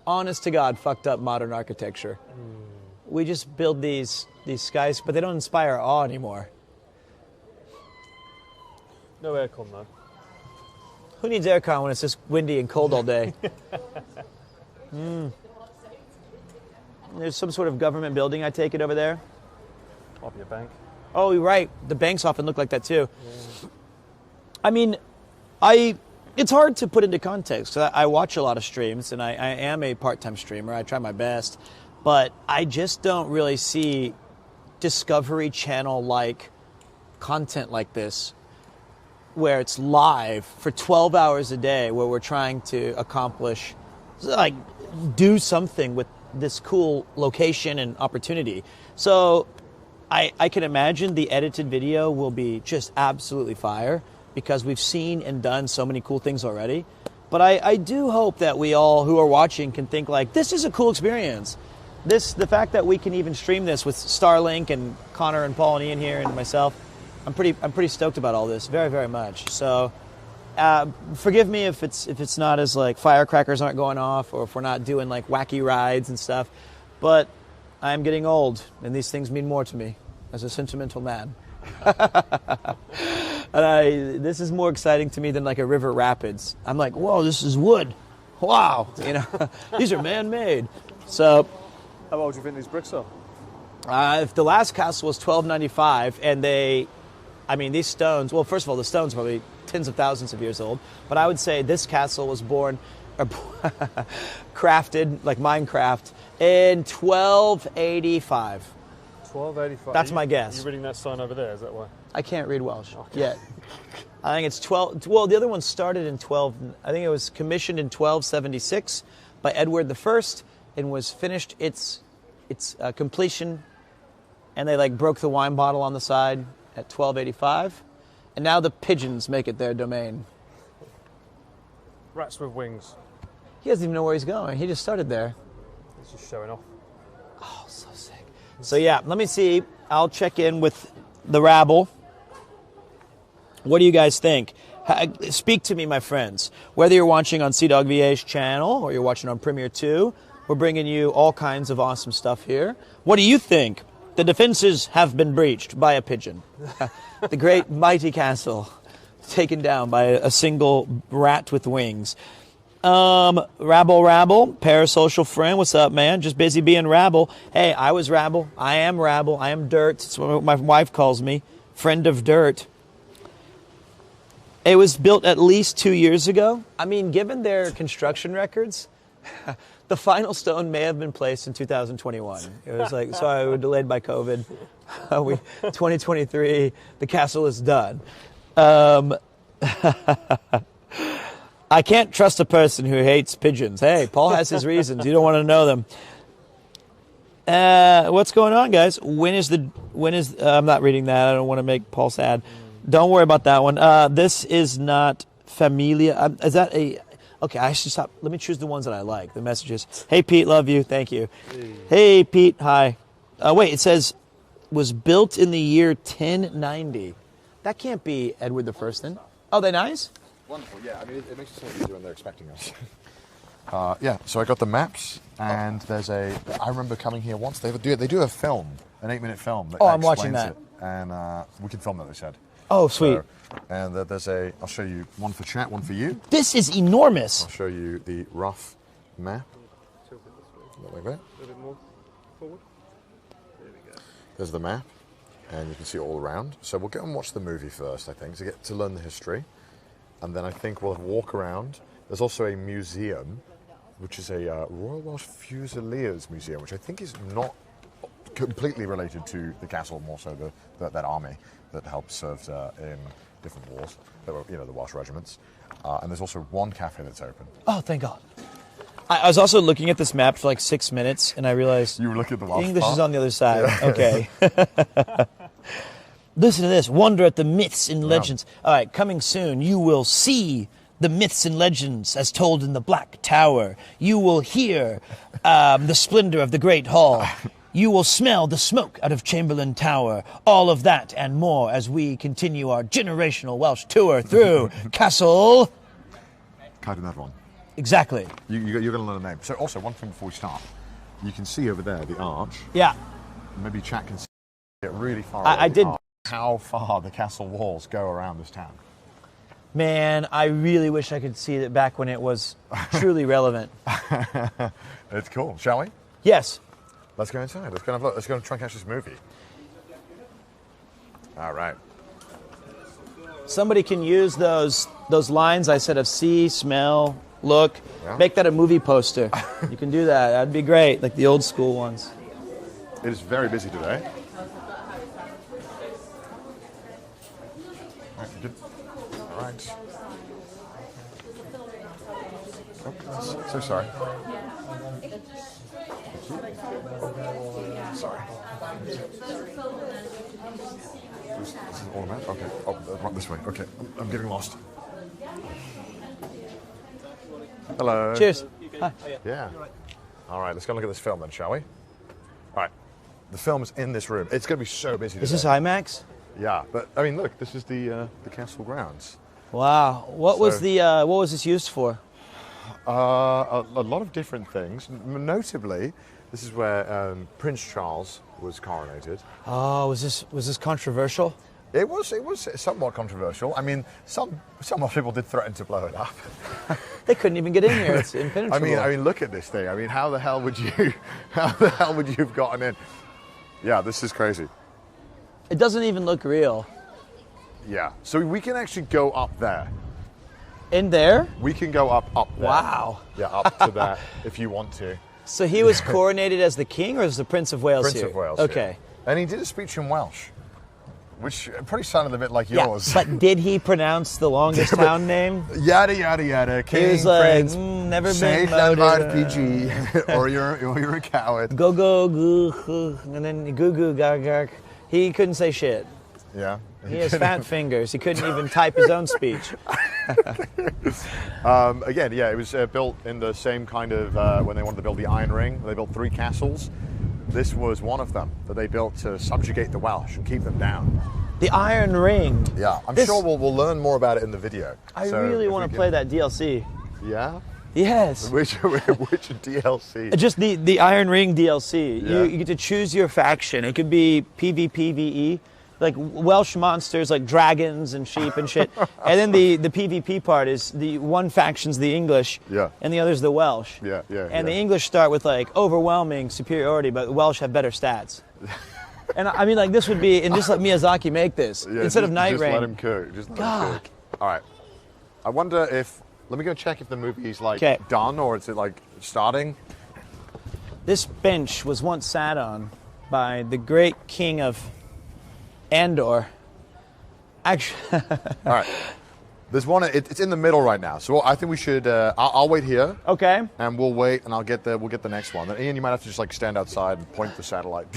honest to God, fucked up modern architecture. We just build these skies, but they don't inspire awe anymore. No aircon though. Who needs aircon when it's just windy and cold all day? There's some sort of government building, I take it, over there. Might be a bank. Oh, you're right. The banks often look like that too. Yeah. I mean, it's hard to put into context. I watch a lot of streams, and I am a part-time streamer. I try my best. But I just don't really see Discovery Channel-like content like this, where it's live for 12 hours a day, where we're trying to accomplish, like, do something with this cool location and opportunity. So I can imagine the edited video will be just absolutely fire, because we've seen and done so many cool things already. But I do hope that we all who are watching can think like, this is a cool experience. The fact that we can even stream this with Starlink and Connor and Paul and Ian here and myself, I'm pretty stoked about all this, very, very much. So forgive me if it's not as like firecrackers aren't going off, or if we're not doing like wacky rides and stuff. But I'm getting old, and these things mean more to me as a sentimental man. And this is more exciting to me than like a river rapids. I'm like, whoa, this is wood. Wow, these are man-made. So, how old do you think these bricks are? If the last castle was 1295, and these stones. Well, first of all, the stones are probably tens of thousands of years old. But I would say this castle was crafted like Minecraft in 1285. 1285. That's my guess. You're reading that sign over there, is that why? I can't read Welsh yet. I think it's 12. Well, the other one started in 12. I think it was commissioned in 1276 by Edward I, and was finished its completion. And they like broke the wine bottle on the side at 1285, and now the pigeons make it their domain. Rats with wings. He doesn't even know where he's going. He just started there. He's just showing off. Oh, so sick. So yeah, let me see. I'll check in with the rabble. What do you guys think? Speak to me, my friends. Whether you're watching on CDogVA's channel or you're watching on PremierTwo, we're bringing you all kinds of awesome stuff here. What do you think? The defenses have been breached by a pigeon. The great mighty castle taken down by a single rat with wings. Rabble, parasocial friend, what's up, man? Just busy being rabble. Hey, I was rabble. I am rabble. I am dirt. That's what my wife calls me. Friend of dirt. It was built at least 2 years ago. I mean, given their construction records, the final stone may have been placed in 2021. It was like, sorry, we were delayed by COVID. 2023, the castle is done. I can't trust a person who hates pigeons. Hey, Paul has his reasons. You don't want to know them. What's going on, guys? I'm not reading that. I don't want to make Paul sad. Don't worry about that one. This is not Familia. Is that a... Okay, I should stop. Let me choose the ones that I like. The messages. Hey, Pete, love you. Thank you. Hey, Pete, hi. Wait, it says, was built in the year 1090. That can't be Edward I then. Oh, they nice? Wonderful, yeah. I mean, it makes it so easy when they're expecting us. Yeah, so I got the maps, and I remember coming here once. They do a film, an 8-minute film. That I'm watching that. It, and we can film that, they said. Oh, sweet. So, and I'll show you one for chat, one for you. This is enormous. I'll show you the rough map. Like that. A bit more forward. There we go. There's the map, and you can see it all around. So we'll go and watch the movie first, I think, to learn the history. And then I think we'll walk around. There's also a museum, which is a Royal Welsh Fusiliers Museum, which I think is not completely related to the castle, more so that army that helped serve in different wars, the Welsh regiments. And there's also one cafe that's open. Oh, thank God. I was also looking at this map for like 6 minutes, and I realized... You were looking at the Welsh English part? is on the other side. Yeah. Okay. Listen to this. Wonder at the myths and legends. Yeah. All right, coming soon, you will see the myths and legends as told in the Black Tower. You will hear the splendor of the Great Hall. You will smell the smoke out of Chamberlain Tower. All of that and more as we continue our generational Welsh tour through Castle. Can't do that one. Exactly. You're going to learn a name. So also, one thing before we start, you can see over there the arch. Yeah. Maybe chat can see it really far. I did. How far the castle walls go around this town. Man, I really wish I could see it back when it was truly relevant. It's cool. Shall we? Yes. Let's go inside. Let's go and have a look. Let's go and try and catch this movie. All right. Somebody can use those lines I said of see, smell, look. Yeah. Make that a movie poster. You can do that. That'd be great, like the old school ones. It is very busy today. All right. Oh, so sorry. Sorry. This is automatic? Okay. Oh, right this way. Okay. I'm getting lost. Hello. Cheers. Hi. Yeah. All right, let's go look at this film then, shall we? All right. The film's in this room. It's going to be so busy today. Is this IMAX? Yeah, but I mean, look, this is the castle grounds. Wow. What was this used for? A lot of different things. Notably, this is where Prince Charles was coronated. Oh, was this controversial? It was somewhat controversial. I mean, some people did threaten to blow it up. They couldn't even get in here. It's impenetrable. I mean, look at this thing. I mean, how the hell would you have gotten in? Yeah, this is crazy. It doesn't even look real. Yeah. So we can actually go up there. In there? We can go up there. Wow. Yeah, up to that if you want to. So he was coronated as the king or as the Prince of Wales Prince here? of Wales. Okay. Yeah. And he did a speech in Welsh, which probably sounded a bit like yours. But did he pronounce the longest town name? Yada yada yada. King, he was like, Prince, never say been voted. PG, or you're a coward. Go go goo, and then goo goo gag gag. He couldn't say shit. Yeah. He has fat fingers. He couldn't even type his own speech. Again, yeah, it was built in the same kind of when they wanted to build the Iron Ring. They built 3 castles. This was one of them that they built to subjugate the Welsh and keep them down. The Iron Ring. Yeah, I'm sure we'll learn more about it in the video. I really want to play that DLC. Yeah? Yes. Which DLC? Just the Iron Ring DLC. Yeah. You get to choose your faction. It could be PvPvE, like Welsh monsters like dragons and sheep and shit. And then the PvP part is the one faction's the English, and the other's the Welsh. Yeah. And the English start with like overwhelming superiority, but the Welsh have better stats. And I mean, like, this would be, and just let Miyazaki make this instead of Night Rain. Just let him cook. Just let him cook. All right. I wonder if, let me go check if the movie's like done or is it like starting. This bench was once sat on by the great king of Andor. Actually, all right. There's one. It's in the middle right now, so I think we should. I'll wait here. Okay. And we'll wait, and we'll get the next one. Then Ian, you might have to just like stand outside and point the satellite.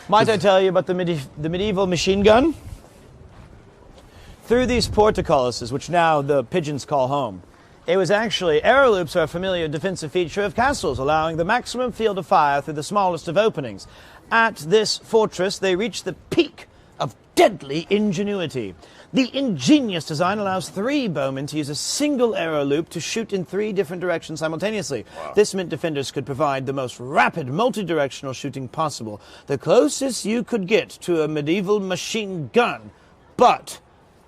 Might I tell you about the medieval machine gun? Through these portcullises, which now the pigeons call home, it was actually arrow loops are a familiar defensive feature of castles, allowing the maximum field of fire through the smallest of openings. At this fortress, they reach the peak of deadly ingenuity. The ingenious design allows 3 bowmen to use a single arrow loop to shoot in 3 different directions simultaneously. Wow. This meant defenders could provide the most rapid multi-directional shooting possible, the closest you could get to a medieval machine gun. But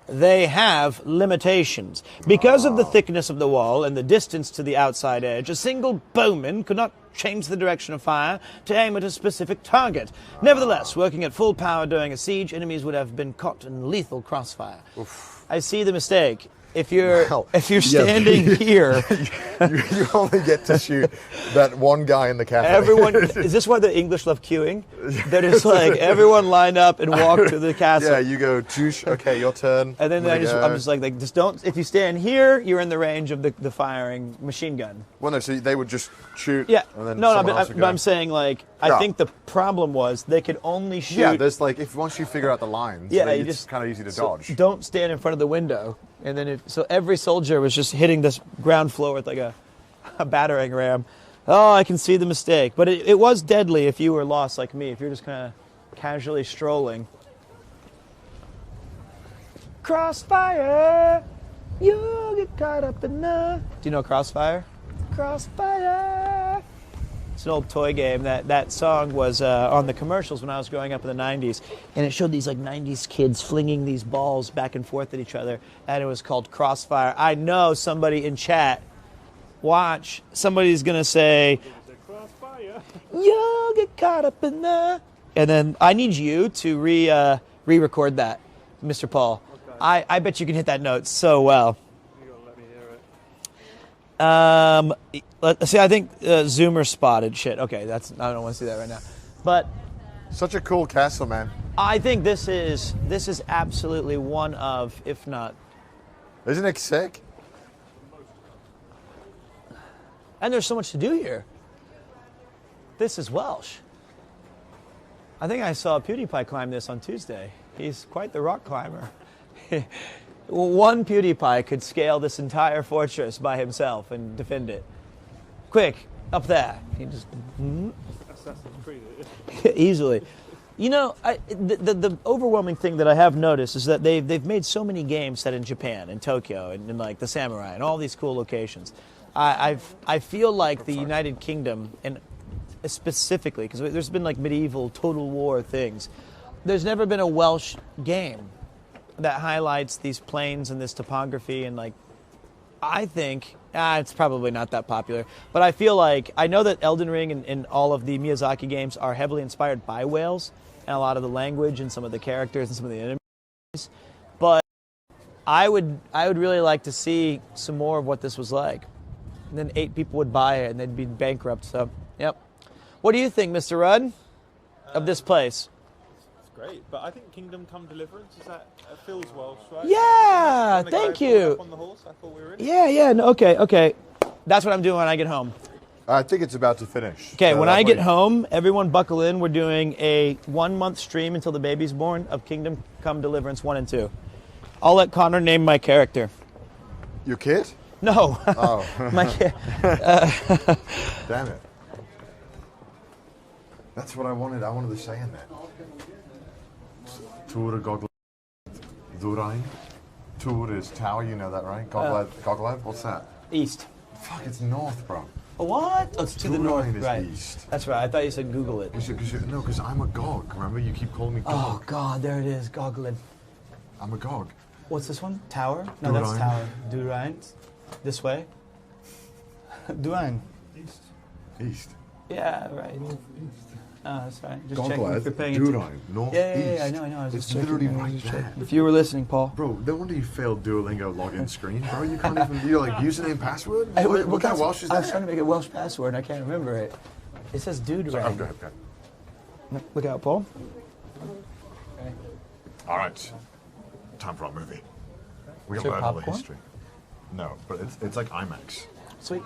they have limitations. Because of the thickness of the wall and the distance to the outside edge, a single bowman could not change the direction of fire to aim at a specific target. Nevertheless, working at full power during a siege, enemies would have been caught in lethal crossfire. Oof. I see the mistake. If you're standing here, you only get to shoot that one guy in the cafe. Everyone, is this why the English love queuing? That it's like everyone line up and walk to the castle. Yeah, you go, okay, your turn. And then I'm just like, just don't. If you stand here, you're in the range of the firing machine gun. Well, no, so they would just shoot. Yeah, and then but I'm saying like I think the problem was they could only shoot. Yeah, there's like once you figure out the lines, it's kind of easy to dodge. Don't stand in front of the window. And then so every soldier was just hitting this ground floor with like a battering ram. Oh, I can see the mistake. But it was deadly if you were lost like me, if you're just kind of casually strolling. Crossfire, you get caught up in the... Do you know Crossfire? Crossfire. It's an old toy game. That song was on the commercials when I was growing up in the 90s. And it showed these like 90s kids flinging these balls back and forth at each other. And it was called Crossfire. I know somebody in chat, watch, somebody's going to say, Crossfire. You'll get caught up in the... And then I need you to re-record that, Mr. Paul. Okay. I bet you can hit that note so well. You gotta let me hear it. Let's see. I think Zoomer spotted shit. Okay, I don't want to see that right now. But such a cool castle, man. I think this is absolutely one of, if not. Isn't it sick? And there's so much to do here. This is Welsh. I think I saw PewDiePie climb this on Tuesday. He's quite the rock climber. One PewDiePie could scale this entire fortress by himself and defend it. Quick, up there. He just Assassin's Creed. easily. You know, the overwhelming thing that I have noticed is that they've made so many games set in Japan, in Tokyo, and like the Samurai, and all these cool locations. I feel like the United Kingdom, and specifically, because there's been like medieval Total War things, there's never been a Welsh game that highlights these plains and this topography, and like, I think it's probably not that popular, but I feel like, I know that Elden Ring and all of the Miyazaki games are heavily inspired by Wales, and a lot of the language and some of the characters and some of the enemies, but I would really like to see some more of what this was like. And then 8 people would buy it and they'd be bankrupt, so, yep. What do you think, Mr. Rudd, of this place? It's great, but I think Kingdom Come Deliverance, is that feels Welsh, right? Yeah, thank you. Up on the horse, I thought we were in. Yeah, no, okay. That's what I'm doing when I get home. I think it's about to finish. Okay, when I get home, everyone buckle in. We're doing a 1-month stream until the baby's born of Kingdom Come Deliverance 1 and 2. I'll let Connor name my character. Your kid? No. Oh. My kid. Damn it. That's what I wanted. I wanted to say in there. Túr Gogledd Ddwyrain. Túr is tower, you know that, right? Gogledd, what's that? East. Fuck, it's north, bro. What? Oh, it's to the north, is right. east. That's right. I thought you said Google it. No, because I'm a Gog. Remember, you keep calling me Gog. Oh, God, there it is. Gogledd. I'm a Gog. What's this one? Tower? No, that's Tower. Ddwyrain. This way. Ddwyrain. East. Yeah, right. North, east. Oh, that's right. Just Gogledd, checking if you're paying attention. Ddwyrain, north, yeah, east. I know. I was it's just checking. literally right there. If you were listening, Paul. Bro, no wonder you failed Duolingo login screen, bro. You can't even, you're like, username, password? Hey, What kind of Welsh is that? I was trying to make a Welsh password and I can't remember it. It says dude right. Oh, go ahead. Look out, Paul. Okay. All right. Time for our movie. We Is got there to learn all the popcorn? history. No, but it's like IMAX. Sweet.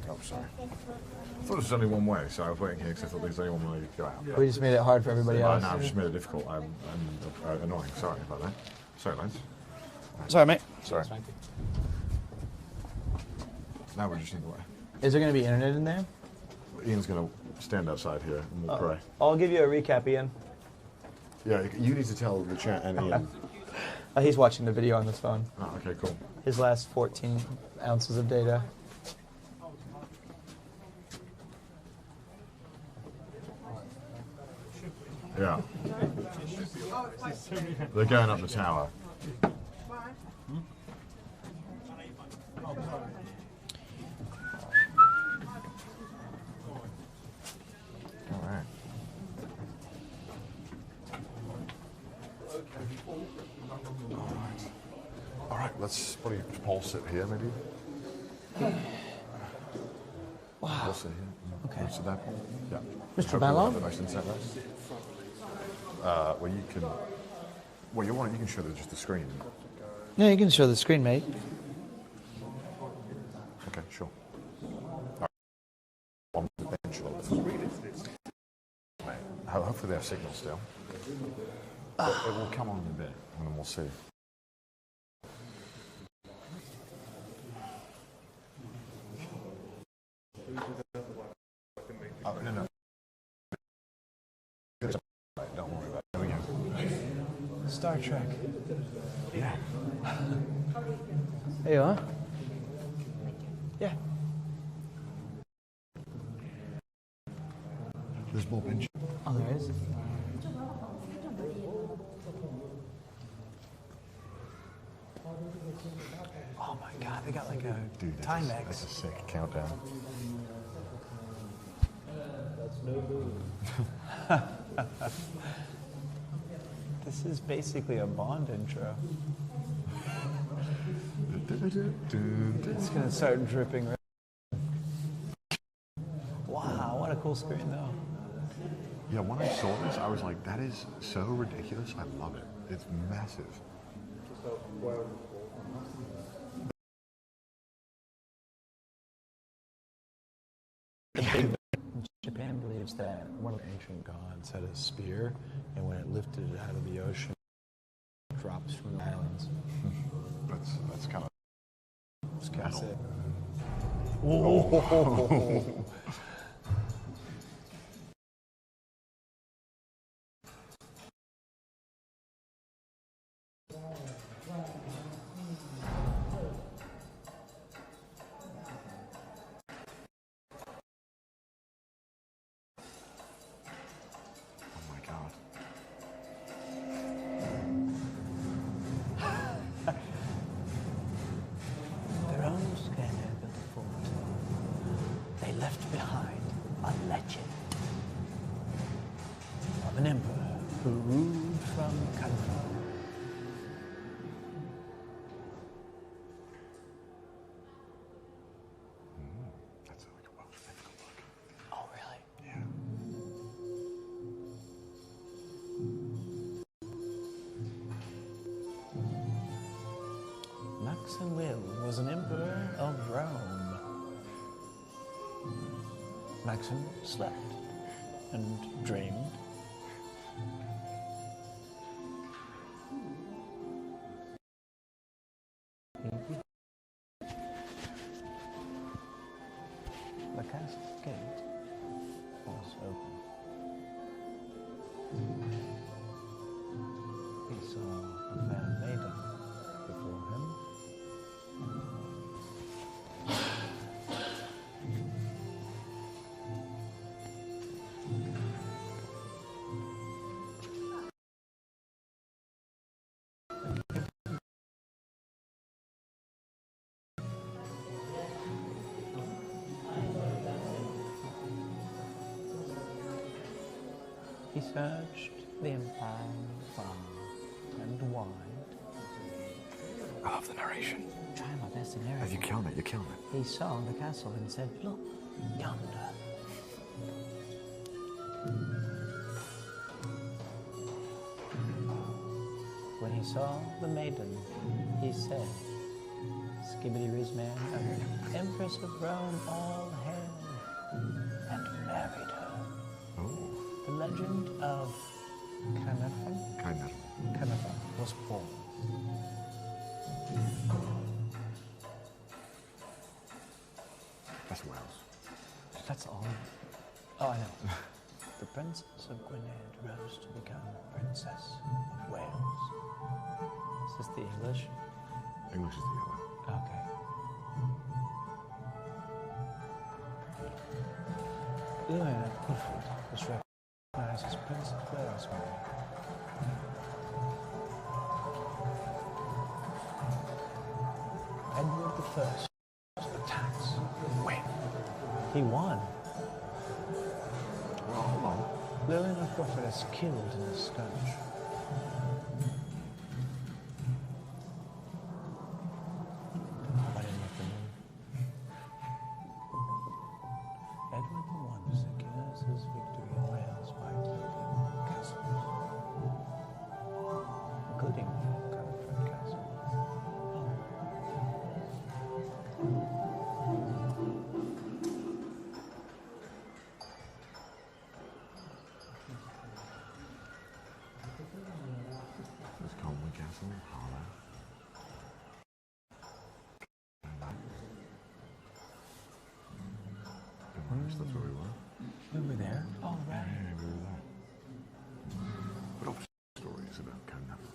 Oh, sorry. I thought it was only one way, so I was waiting here because I thought there was only one way to go out. We just made it hard for everybody else. No, I've just made it difficult. I'm annoying. Sorry about that. Sorry, lads. Sorry, mate. Sorry. Now we're just in the way. Is there going to be internet in there? Ian's going to stand outside here and we'll pray. I'll give you a recap, Ian. Yeah, you need to tell the chat and Ian. He's watching the video on his phone. Oh, okay, cool. His last 14 ounces of data. Yeah. They're going up the tower. Alright. Alright, let's probably Paul sit here maybe. Wow. We'll sit here. Okay. Sit that. Yeah. Mr. Ballon? Nice and set nice. Well, you can. Well, you can show just the screen. No, you can show the screen, mate. Okay, sure. All right. On the bench a little bit. Hopefully they have signal still. But it will come on in a bit, and then we'll see. Star Trek. Yeah. There you are. Yeah. There's more bench. Oh, there is. Oh my God, they got like a Timex. That's a sick countdown. That's no move. This is basically a Bond intro. It's gonna start dripping. Wow, what a cool screen though. Yeah, when I saw this, I was like, that is so ridiculous. I love it. It's massive. Japan believes that one of the ancient gods had a spear, and when it lifted it out of the ocean, it drops from the islands. That's kind of. That's it. Oh. Their own scanner built a fort. They left behind a legend of an emperor who ruled from Culinary. That's like a Welsh mythical book. Oh, really? Yeah. Maximilian was an emperor of Rome. Maxim slept and dreamed. The castle gate was open. He saw a fair maiden before him. He searched the empire far and wide. I love the narration. Trying my best to narrate. As you're killing it, you're killing it. He saw the castle and said, "Look, yonder." When he saw the maiden, he said, "Skibbity Riz man, Empress of Rome, all hail," and married her. Oh. The legend of Canafa was born. That's Wales. That's all. Oh, I know. The Princess of Gwynedd rose to become Princess of Wales. Is this the English? English is the yellow. Okay. Llanfairpwllgwyngyll was recognized as Prince of Wales. Edward I attacks. Win. He won. Well, hold on. Llewellyn of Crawford is killed in a skirmish. I didn't make the move. Edward I secures his victory in Wales by building castles, including Culinary Castle. There's Culinary Castle, Harlow. Beaumaris, that's where we were. We were there. Oh, right. Yeah, we were there. What else stories about Culinary?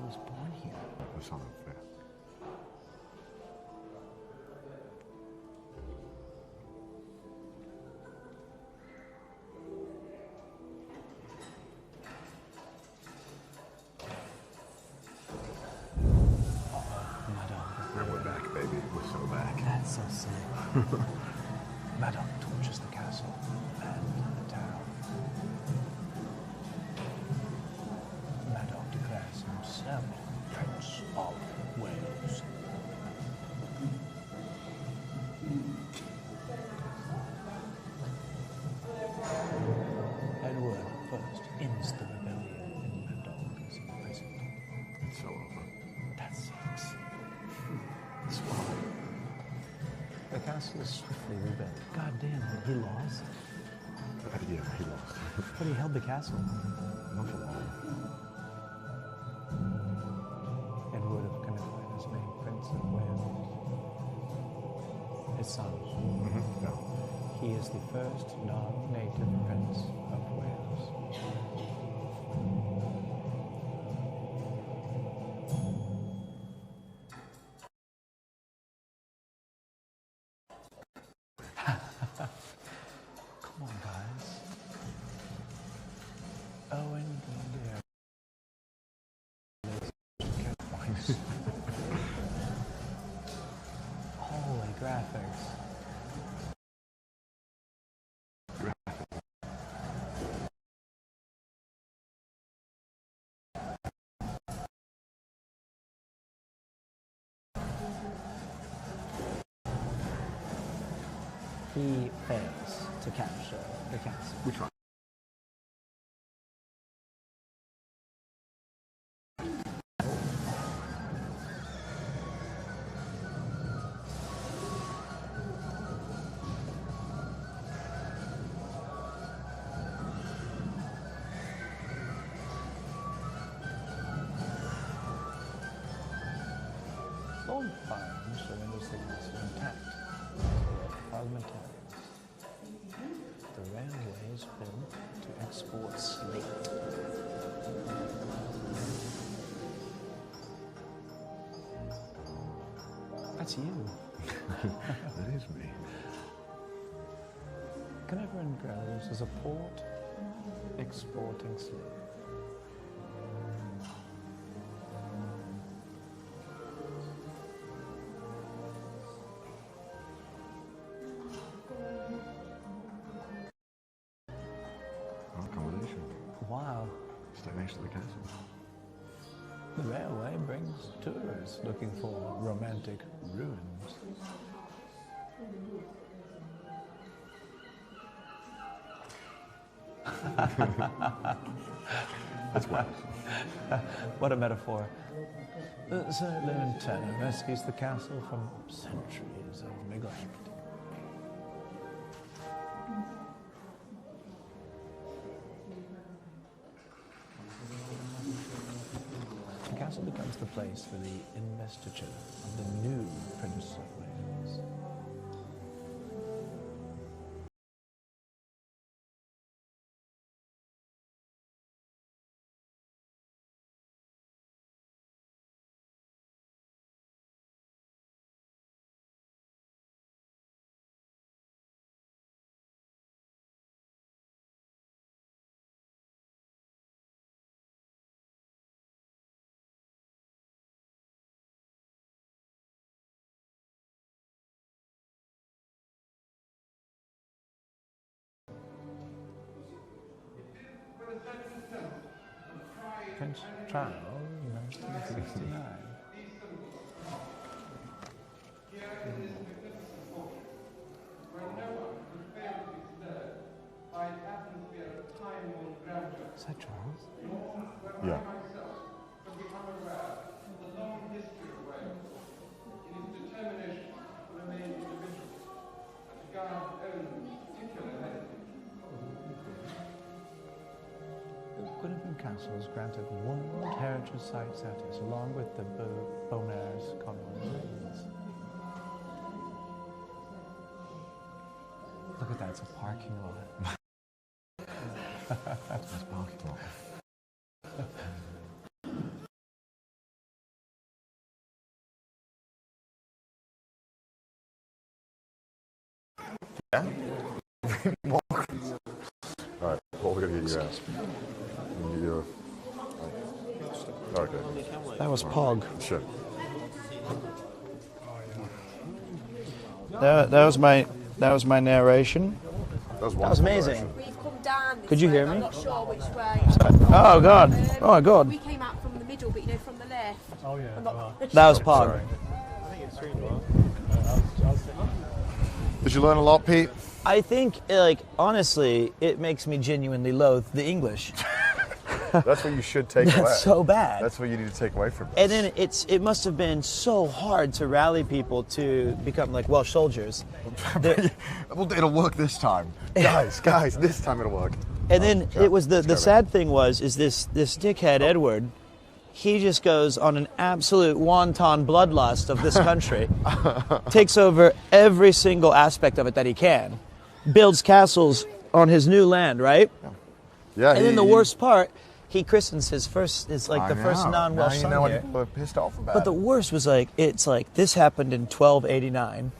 was born here. That's not unfair. And we're back, baby. We're so back. That's so sick. Madame tortures the castle and the town. Madame declares himself Prince of Wales. Edward first ends the rebellion and Madame is imprisoned. It's so over. That sucks. That's why. The castle is swiftly rebuilt. God damn, he lost. Yeah, he lost. But he held the castle. Not for long. Edward of Culinary is named Prince of Wales. His son. Yeah. He is the first non-native Prince of Wales. Come on, guys. Owen, dear. Holy graphics. He fails to capture the castle. Which one? Old farms surrenders the castle intact. Parliamentarians. The railway is built to export slate. That's you. That is me. Culinary grows as a port exporting slate. Accommodation. Wow. Stay next to the castle. The railway brings tourists looking for romantic ruins. That's Welsh. What a metaphor. Sir Llanfairpwllgwyngyll rescues the castle from centuries of neglect. The castle becomes the place for the investiture of the new Prince of Wales. Prince Charles, 1969. Is that Charles? Yeah. Gwynedd Castle is granted World Heritage Site status along with the Beaumaris Castle. Look at that, it's a parking lot. That's parking lot. Yeah. All right, what we're gonna get you out? Okay. That was Pog. Sure. That was my narration. That was amazing. We've come down this Could you way, hear I'm me? not sure which way. Oh God! Oh my God! We came out from the middle, but from the left. Oh yeah. That was Pog. I think it's really well. Did you learn a lot, Pete? I think, like, honestly, it makes me genuinely loathe the English. That's what you should take away. That's so bad. That's what you need to take away from this. And then it must have been so hard to rally people to become like Welsh soldiers. Well, it'll work this time, guys. This time it'll work. And then it was the sad thing is this dickhead Edward. He just goes on an absolute wanton bloodlust of this country, takes over every single aspect of it that he can, builds castles on his new land, right? Yeah. And then the worst part, he christens his first first non-Welsh now son you know what here. people are pissed off about. But the worst was this happened in 1289.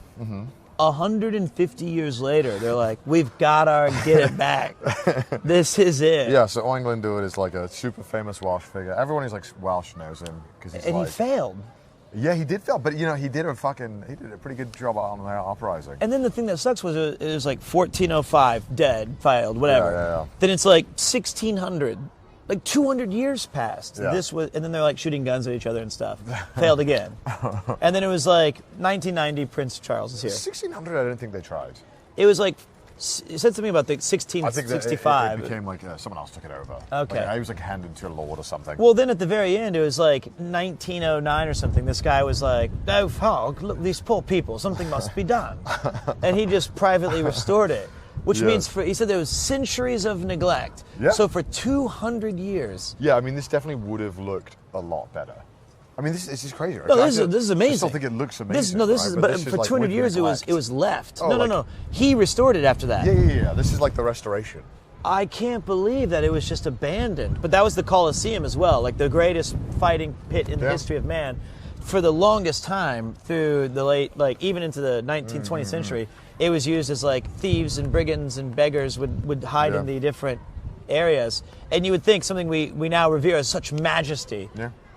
150 years later, they're like, we've got to get it back. This is it. Yeah, so Owain Glyndwr is like a super famous Welsh figure. Everyone who's like Welsh knows him because he's And like, he failed. Yeah, he did fail, but he did a pretty good job on their uprising. And then the thing that sucks was it was like 1405, dead, failed, whatever. Yeah. Then it's like 1600. Like 200 years passed. Yeah. And then they're like shooting guns at each other and stuff. Failed again. And then it was like 1990, Prince Charles is here. 1600, I don't think they tried. It was like, it said something about the I think that 1665. it became like someone else took it over. Okay. Like, he was like handed to a lord or something. Well, then at the very end, it was like 1909 or something. This guy was like, "Oh, Hog, look, these poor people, something must be done." And he just privately restored it. Which means, he said there was centuries of neglect. Yeah. So for 200 years. Yeah, I mean, this definitely would have looked a lot better. I mean, this is crazy. Right? No, this is amazing. I still think it looks amazing. But for like 200 with years it neglect. was left. Oh, No. He restored it after that. Yeah. This is like the restoration. I can't believe that it was just abandoned. But that was the Colosseum as well, like the greatest fighting pit in the history of man. For the longest time, through the late, like even into the 19th, 20th century, it was used as like thieves and brigands and beggars would hide in the different areas. And you would think something we now revere as such majesty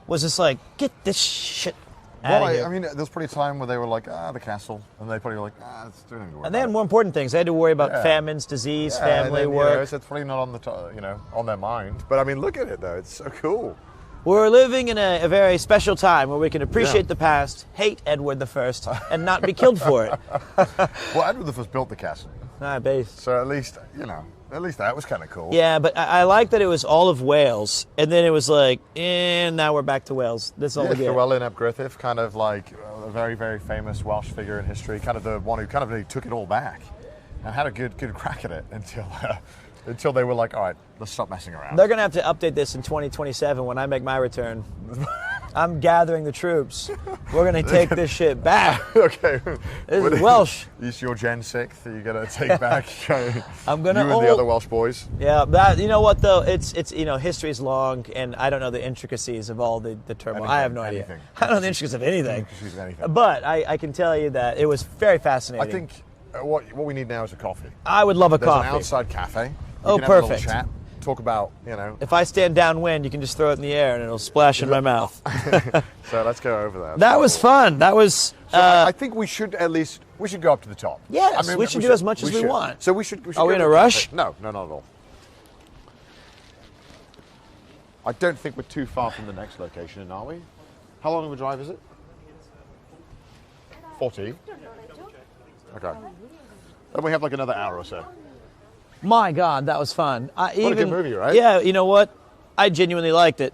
was just like, get this shit out of here. I mean, there was probably a time where they were like, the castle. And they probably were like, it's doing it. And they had more important things. They had to worry about famines, disease, family, work. It's probably not on on their mind. But I mean, look at it though. It's so cool. We're living in a very special time where we can appreciate the past, hate Edward I, and not be killed for it. Well, Edward I built the castle. Based. So at least that was kind of cool. Yeah, but I like that it was all of Wales, and then it was like, and now we're back to Wales. That's all we get. Llewellyn ap Gruffydd, kind of like a very, very famous Welsh figure in history, kind of the one who kind of really took it all back and had a good crack at it until they were like, all right, let's stop messing around. They're going to have to update this in 2027 when I make my return. I'm gathering the troops. We're going to take this shit back. Okay. This is Welsh. It's your Gen 6 that you're going to take back. I'm going to You and the other Welsh boys. Yeah, you know what, though? It's history is long, and I don't know the intricacies of all the turmoil. I have no idea. I don't know the intricacies of anything. But I can tell you that it was very fascinating. I think what we need now is a coffee. I would love a coffee. There's an outside cafe. Oh, can have a little perfect. chat, talk about, If I stand downwind, you can just throw it in the air and it'll splash in my mouth. So let's go over there. That was fun. That was. I think we should go up to the top. Yes, we should do as much as we want. So we should. Are we in a rush? No, not at all. I don't think we're too far from the next location, are we? How long of a drive is it? 40. Okay. Then we have like another hour or so. My God, that was fun. What a good movie, right? Yeah, you know what? I genuinely liked it.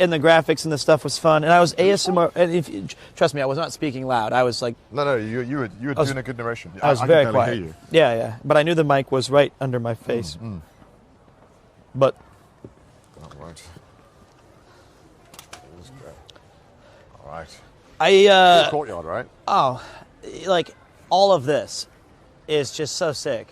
And the graphics and the stuff was fun. And I was ASMR. And trust me, I was not speaking loud. I was like... No, you were doing a good narration. I was very can quiet. hear you. Yeah. But I knew the mic was right under my face. But... All right. I... Courtyard, right? Oh, like all of this is just so sick.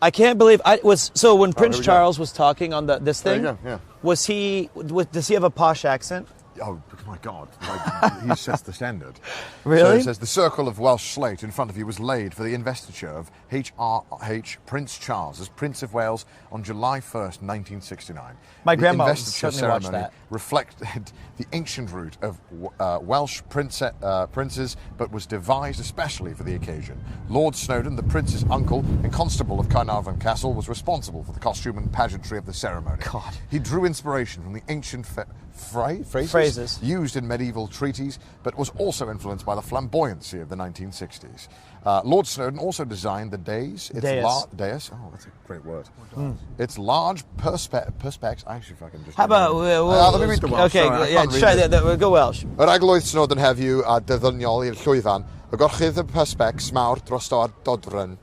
I can't believe when Prince Charles was talking on this thing. There you go, yeah. Does he have a posh accent? Oh my God! Like, he sets the standard. Really? So it says the circle of Welsh slate in front of you was laid for the investiture of H.R.H. Prince Charles as Prince of Wales on July 1st, 1969. My the grandma investiture certainly watched ceremony that. reflected the ancient root of Welsh princes, but was devised especially for the occasion. Lord Snowdon, the prince's uncle and constable of Carnarvon Castle, was responsible for the costume and pageantry of the ceremony. God. He drew inspiration from the ancient phrases used in medieval treaties, but was also influenced by the flamboyancy of the 1960s. Lord Snowdon also designed the dais. Dais. Oh, that's a great word. It's large perspex. I actually fucking just. How about let me read the Welsh. Okay, Sorry, yeah, try that. Go Welsh. Yr eglwys Snowdon heddiw a deddoniol i'r llwyfan, y gorchydd y perspecs mawr drosto ar dodryn.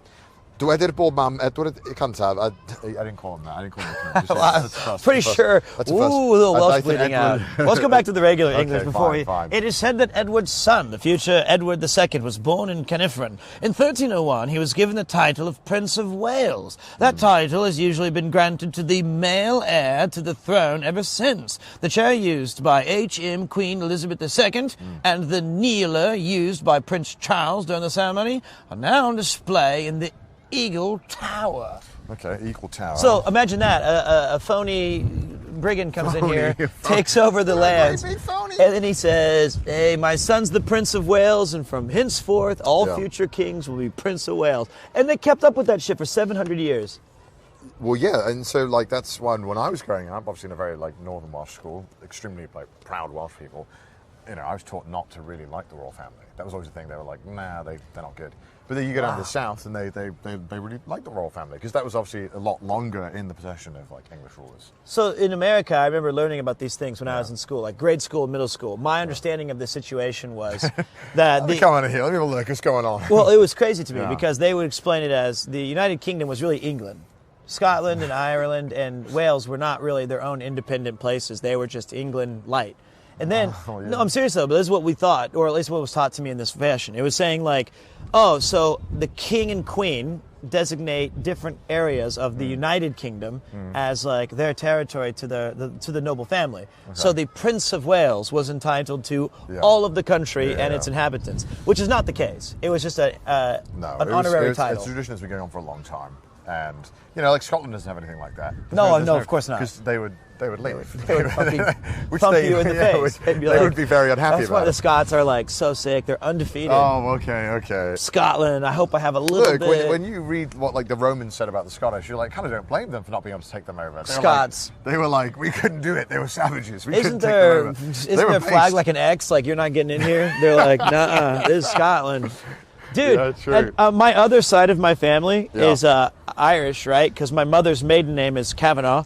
Dywedir bob mam Edward Cantaf. I didn't call him that. I didn't call him that. Pretty sure. That's a Ooh, first. a little Welsh I think bleeding Edward- out. Let's go back to the regular Okay, English before fine. It is said that Edward's son, the future Edward II, was born in Cynifron. In 1301, he was given the title of Prince of Wales. That title has usually been granted to the male heir to the throne ever since. The chair used by H.M. Queen Elizabeth II and the kneeler used by Prince Charles during the ceremony are now on display in the Eagle Tower. Okay, Eagle Tower. So imagine that a phony brigand comes in here, takes over the lands, and then he says, "Hey, my son's the Prince of Wales, and from henceforth, all future kings will be Prince of Wales." And they kept up with that shit for 700 years. Well, yeah, and so like that's when I was growing up, obviously in a very like northern Welsh school, extremely like proud Welsh people. You know, I was taught not to really like the royal family. That was always the thing. They were like, nah, they're not good. But then you go down to the south, and they really like the royal family because that was obviously a lot longer in the possession of like English rulers. So in America, I remember learning about these things when I was in school, like grade school, middle school. My understanding of the situation was that Come on in here. Let me have a look. What's going on? Well, it was crazy to me because they would explain it as the United Kingdom was really England. Scotland and Ireland and Wales were not really their own independent places. They were just England light. And then, no, I'm serious though, but this is what we thought, or at least what was taught to me in this fashion. It was saying like, oh, so the king and queen designate different areas of the United Kingdom as like their territory to the noble family. Okay. So the Prince of Wales was entitled to all of the country and its inhabitants, which is not the case. It was just an honorary title. It's tradition that's been going on for a long time. And, you know, like Scotland doesn't have anything like that. No, of course not. Because they would leave. They would fucking thump you in the face. They would be very unhappy That's about why it. the Scots are like so sick. They're undefeated. Oh, okay. Scotland, I hope I have a little bit. When you read what like the Romans said about the Scottish, you like kind of don't blame them for not being able to take them over. Scots. They were like, we couldn't do it. They were savages. Isn't their flag like an X? Like you're not getting in here? They're like, nah, this is Scotland. Dude, true. And, my other side of my family is Irish, right? Because my mother's maiden name is Kavanagh.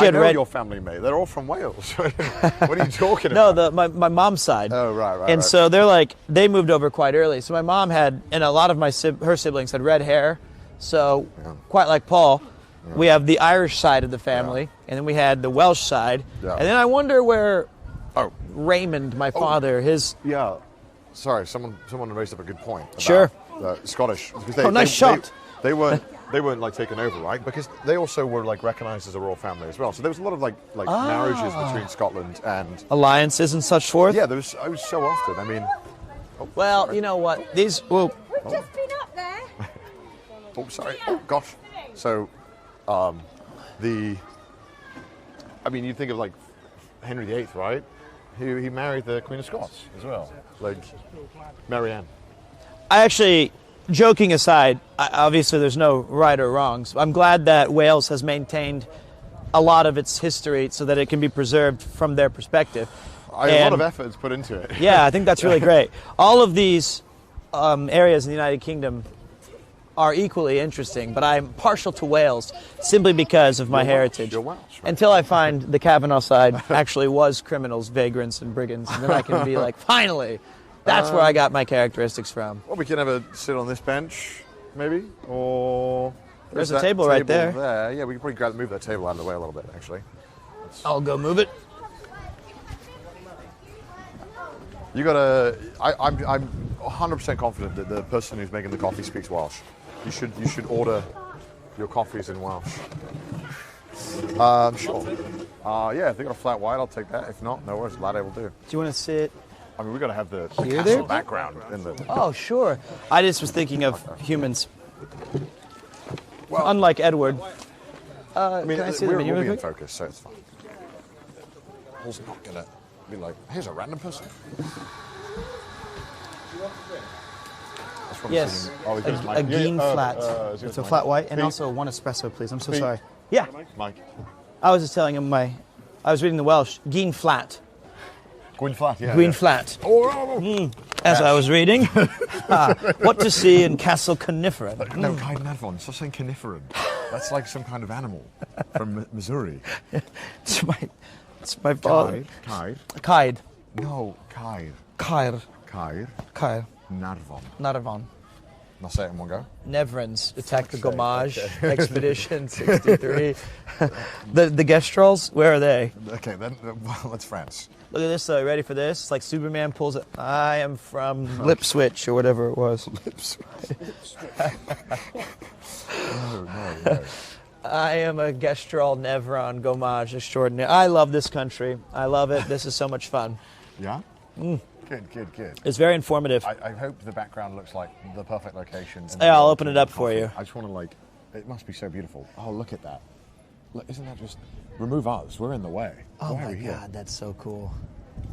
I know your family, mate. They're all from Wales. What are you talking about? No, my mom's side. Oh, right. And so they're like, they moved over quite early. So my mom had, and a lot of her siblings had red hair. So quite like Paul, we have the Irish side of the family, and then we had the Welsh side. And then I wonder where Raymond, my father, his... Yeah. Sorry, someone raised up a good point. About, Sure. Scottish. Nice shot. They weren't like taken over, right? Because they also were like recognised as a royal family as well. So there was a lot of like marriages between Scotland and alliances and such forth. Yeah, I was so often. I mean, well, you know what? These. We've just been up there. Oh, sorry. Oh, gosh. So, I mean, you think of like Henry VIII, right? He married the Queen of Scots as well, like Marianne. I actually, joking aside, obviously there's no right or wrongs. I'm glad that Wales has maintained a lot of its history so that it can be preserved from their perspective. A lot of effort is put into it. Yeah, I think that's really great. All of these areas in the United Kingdom are equally interesting, but I'm partial to Wales simply because of my heritage. You're Welsh, right? Until I find the Kavanagh side actually was criminals, vagrants, and brigands, and then I can be like, finally, that's where I got my characteristics from. Well, we can have a sit on this bench, maybe, or there's a table right there. Yeah, we can probably move that table out of the way a little bit, actually. I'll go move it. You gotta. I'm 100% confident that the person who's making the coffee speaks Welsh. You should order your coffees in Welsh. Sure. Yeah, if they got a flat white, I'll take that. If not, no worries. Latte will do. Do you want to sit? I mean, we've got to have the Here castle there? background in the... Oh, sure. I just was thinking of humans. Well, unlike Edward. I mean, can I see the we'll menu be real in quick? focus, so it's fine. Paul's not going to be like, here's a random person. Yes, Oh, he's got his a mic. Geen Yeah, flat. is It's his a mic? flat white, and Pete? also one espresso, please. I'm so Pete? sorry. Yeah, Mike. I was just telling him I was reading the Welsh. Geen flat. Green flat, yeah. Green yeah. flat. Oh, As I was reading. What to see in Castle Coniferan. No, Caid Nadfon. Stop saying coniferan. That's like some kind of animal from Missouri. It's my father. Caid. Caid. No, Caid. Cair. Caid. Cair. Nadfon. Nadavon. I'll say it in one go. Nevrons attacked the Gomage Expedition 63. the Gestrels, where are they? Okay, then that's France. Look at this though, you ready for this? It's like Superman pulls it. I am from Lip Switch or whatever it was. Lip switch. No. I am a Gestrel Nevron Gomage extraordinaire. I love this country. I love it. This is so much fun. Yeah? Good. It's very informative. I hope the background looks like the perfect location. Yeah, I'll open it up for you. I just want to it must be so beautiful. Oh, look at that. Look, isn't that just, remove us, we're in the way. Oh Why are my we here? God, that's so cool.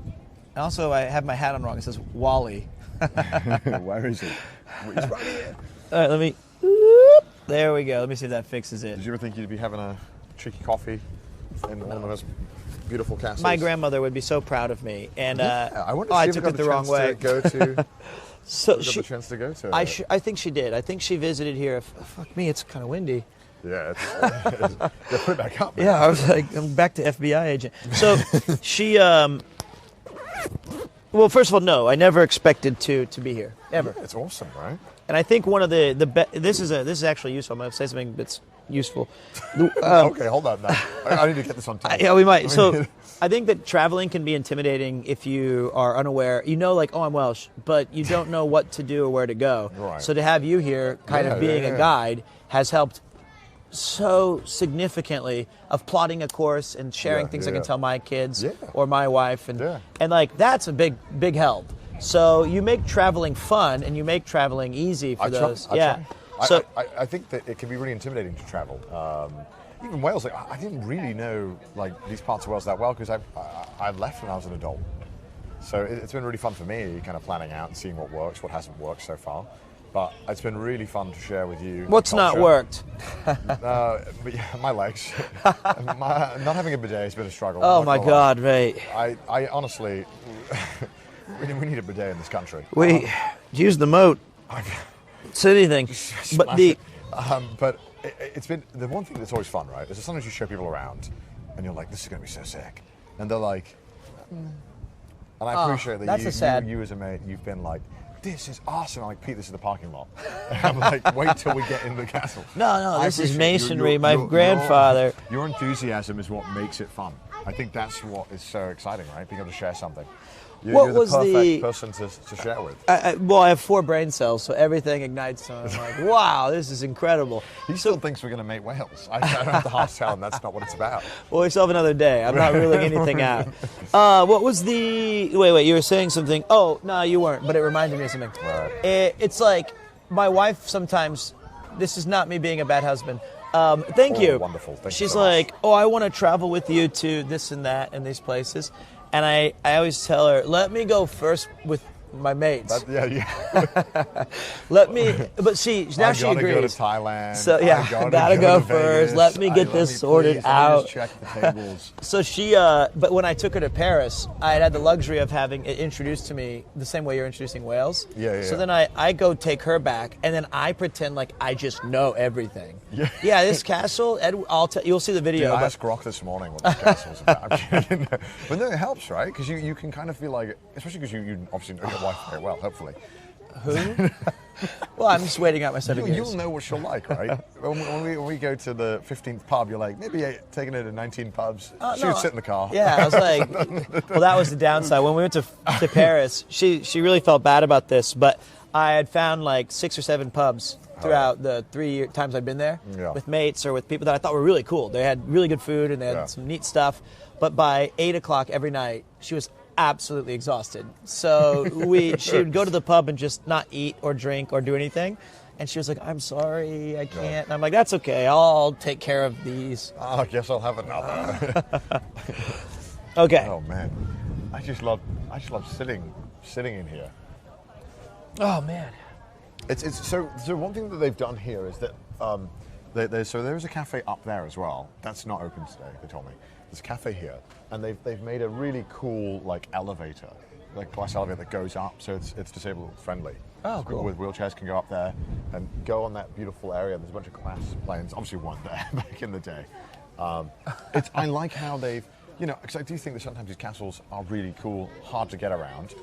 And also, I have my hat on wrong. It says Wally. Where is it? It's right here. All right, let me, there we go. Let me see if that fixes it. Did you ever think you'd be having a cheeky coffee in one of those beautiful castles? My grandmother would be so proud of me. And I wonder I if she took ever it got the wrong way. So got the chance to go to I think she did. I think she visited here. Fuck me, it's kind of windy. Yeah, yeah, put it back up. Man. Yeah, I was like, I'm back to FBI agent. So she, well, first of all, no, I never expected to be here ever. Yeah, it's awesome, right? And I think one of this is actually useful. I'm going to say something that's useful. Okay, hold on now. I need to get this on tape. Yeah, we might. So I think that traveling can be intimidating if you are unaware. You know, like, oh, I'm Welsh, but you don't know what to do or where to go. Right. So to have you here, kind of being a guide, has helped so significantly of plotting a course and sharing things I can tell my kids or my wife, and like that's a big help. So you make traveling fun and you make traveling easy for those. Try. So I think that it can be really intimidating to travel. Even Wales, like, I didn't really know like these parts of Wales that well because I left when I was an adult. So it's been really fun for me, kind of planning out and seeing what works, what hasn't worked so far. But it's been really fun to share with you. What's not worked? But yeah, my legs. Not having a bidet has been a struggle. Oh my God, right. I honestly, we need a bidet in this country. We use the moat. It's anything. But it's been the one thing that's always fun, right? Is that sometimes you show people around, and you're like, "This is going to be so sick," and they're like, and I appreciate that you as a mate, you've been like, this is awesome. I'm like, Pete, this is the parking lot. I'm like, wait till we get in the castle. No, this is masonry. My grandfather. Your enthusiasm is what makes it fun. I think that's what is so exciting, right? Being able to share something. You're the perfect person to share with. Well, I have 4 brain cells, so everything ignites. So I'm like, wow, this is incredible. He still thinks we're going to make Wales. I don't have to half tell him that's not what it's about. Well, we still have another day. I'm not ruling anything out. What was the... Wait, you were saying something. Oh, no, you weren't, but it reminded me of something. Right. It's like my wife sometimes... This is not me being a bad husband. Thank you. Wonderful. Thank She's you so like, much. oh, I want to travel with you to this and that and these places. And I always tell her, let me go first with my mates. Let me, but see, now she agrees. Go to Thailand. So yeah, gotta go first. Let me get this sorted out. Check the tables. So she, but when I took her to Paris, I had the luxury of having it introduced to me the same way you're introducing Wales. Yeah. So then I go take her back, and then I pretend like I just know everything. Yeah, this castle, you'll see the video. I asked Grok this morning what this castle's about. I'm kidding. But no, it helps, right? Because you can kind of feel like, especially because you obviously know your wife very well, hopefully. Who? Well, I'm just waiting out my 7 years. You'll know what she'll like, right? when we go to the 15th pub, you're like, maybe taking her to 19 pubs. She would sit in the car. Yeah, I was like, well, that was the downside. When we went to Paris, she really felt bad about this, but I had found like 6 or 7 pubs throughout the 3 times I'd been there with mates or with people that I thought were really cool. They had really good food and they had some neat stuff. But by 8 o'clock every night, she was absolutely exhausted. So she would go to the pub and just not eat or drink or do anything. And she was like, I'm sorry, I can't. And I'm like, that's okay. I'll take care of these. Oh, I guess I'll have another. Okay. Oh, man. I just love sitting in here. Oh, man. It's so one thing that they've done here is that there's a cafe up there as well. That's not open today, they told me. There's a cafe here, and they've made a really cool like elevator, like glass elevator that goes up, so it's disabled friendly. Oh, cool. With wheelchairs can go up there and go on that beautiful area. There's a bunch of glass planes, obviously one there back in the day. I like how they've, because I do think that sometimes these castles are really cool, hard to get around.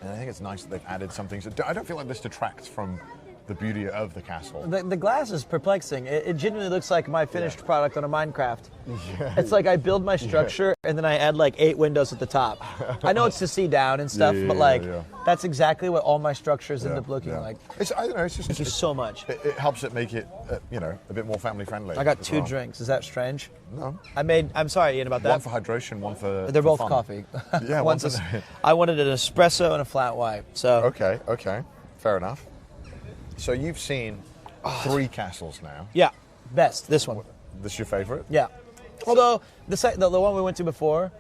And I think it's nice that they've added something. So I don't feel like this detracts from the beauty of the castle. The glass is perplexing. It genuinely looks like my finished product on a Minecraft. Yeah. It's like I build my structure and then I add like 8 windows at the top. I know it's to see down and stuff, but that's exactly what all my structures end up looking like. I don't know. It's just thank you so much. It helps it make it a bit more family friendly. I got 2 drinks. Is that strange? No. I'm sorry, Ian, about that. One for hydration, one for They're both fun. coffee. Yeah, I wanted an espresso and a flat white. So okay, fair enough. So you've seen 3 castles now. Yeah, best this one. This your favorite? Yeah. Although the one we went to before,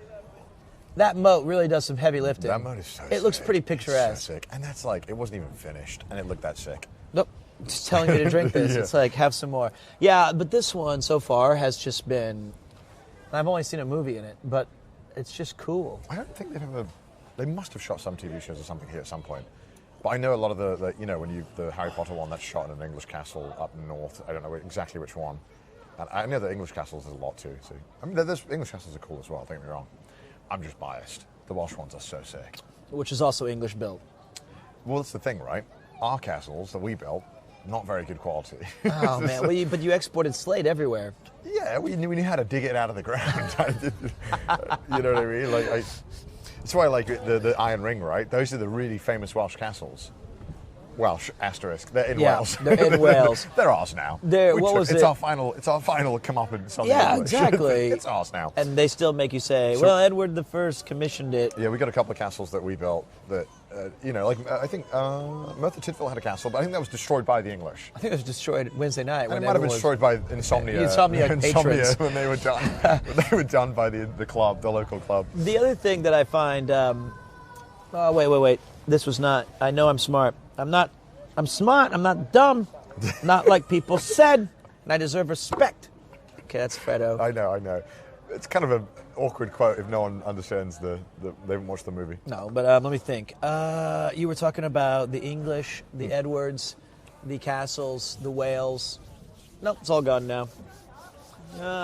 that moat really does some heavy lifting. That moat is so sick. It looks pretty picturesque. It's so sick. And that's like, it wasn't even finished, and it looked that sick. Nope. Just telling me to drink this. It's like, have some more. Yeah, but this one so far has just been, I've only seen a movie in it, but it's just cool. I don't think they must have shot some TV shows or something here at some point. But I know a lot of the the Harry Potter one that's shot in an English castle up north. I don't know exactly which one. And I know that English castles there's a lot too. So I mean, there's English castles are cool as well. Don't get me wrong. I'm just biased. The Welsh ones are so sick. Which is also English built. Well, that's the thing, right? Our castles that we built, not very good quality. Oh man! But you exported slate everywhere. Yeah, we knew how to dig it out of the ground. You know what I mean? That's why I like the Iron Ring, right? Those are the really famous Welsh castles. Welsh asterisk. They're in Wales. They're in Wales. They're ours now. It's our final come up in something. Yeah, English. exactly. It's ours now. And they still make you say, well, Edward I commissioned it. Yeah, we got a couple of castles that we built that, I think Merthyr Tydfil had a castle, but I think that was destroyed by the English. I think it was destroyed Wednesday night. And it might have been destroyed by Insomnia. Insomnia patrons. When they were done. They were done by the club, the local club. The other thing that I find, wait. This was not, I know I'm smart. I'm smart, I'm not dumb. Not like people said, and I deserve respect. Okay, that's Fredo. I know. It's kind of an awkward quote if no one understands they haven't watched the movie. No, but let me think. You were talking about the English, the Edwards, the castles, the Wales. Nope, it's all gone now.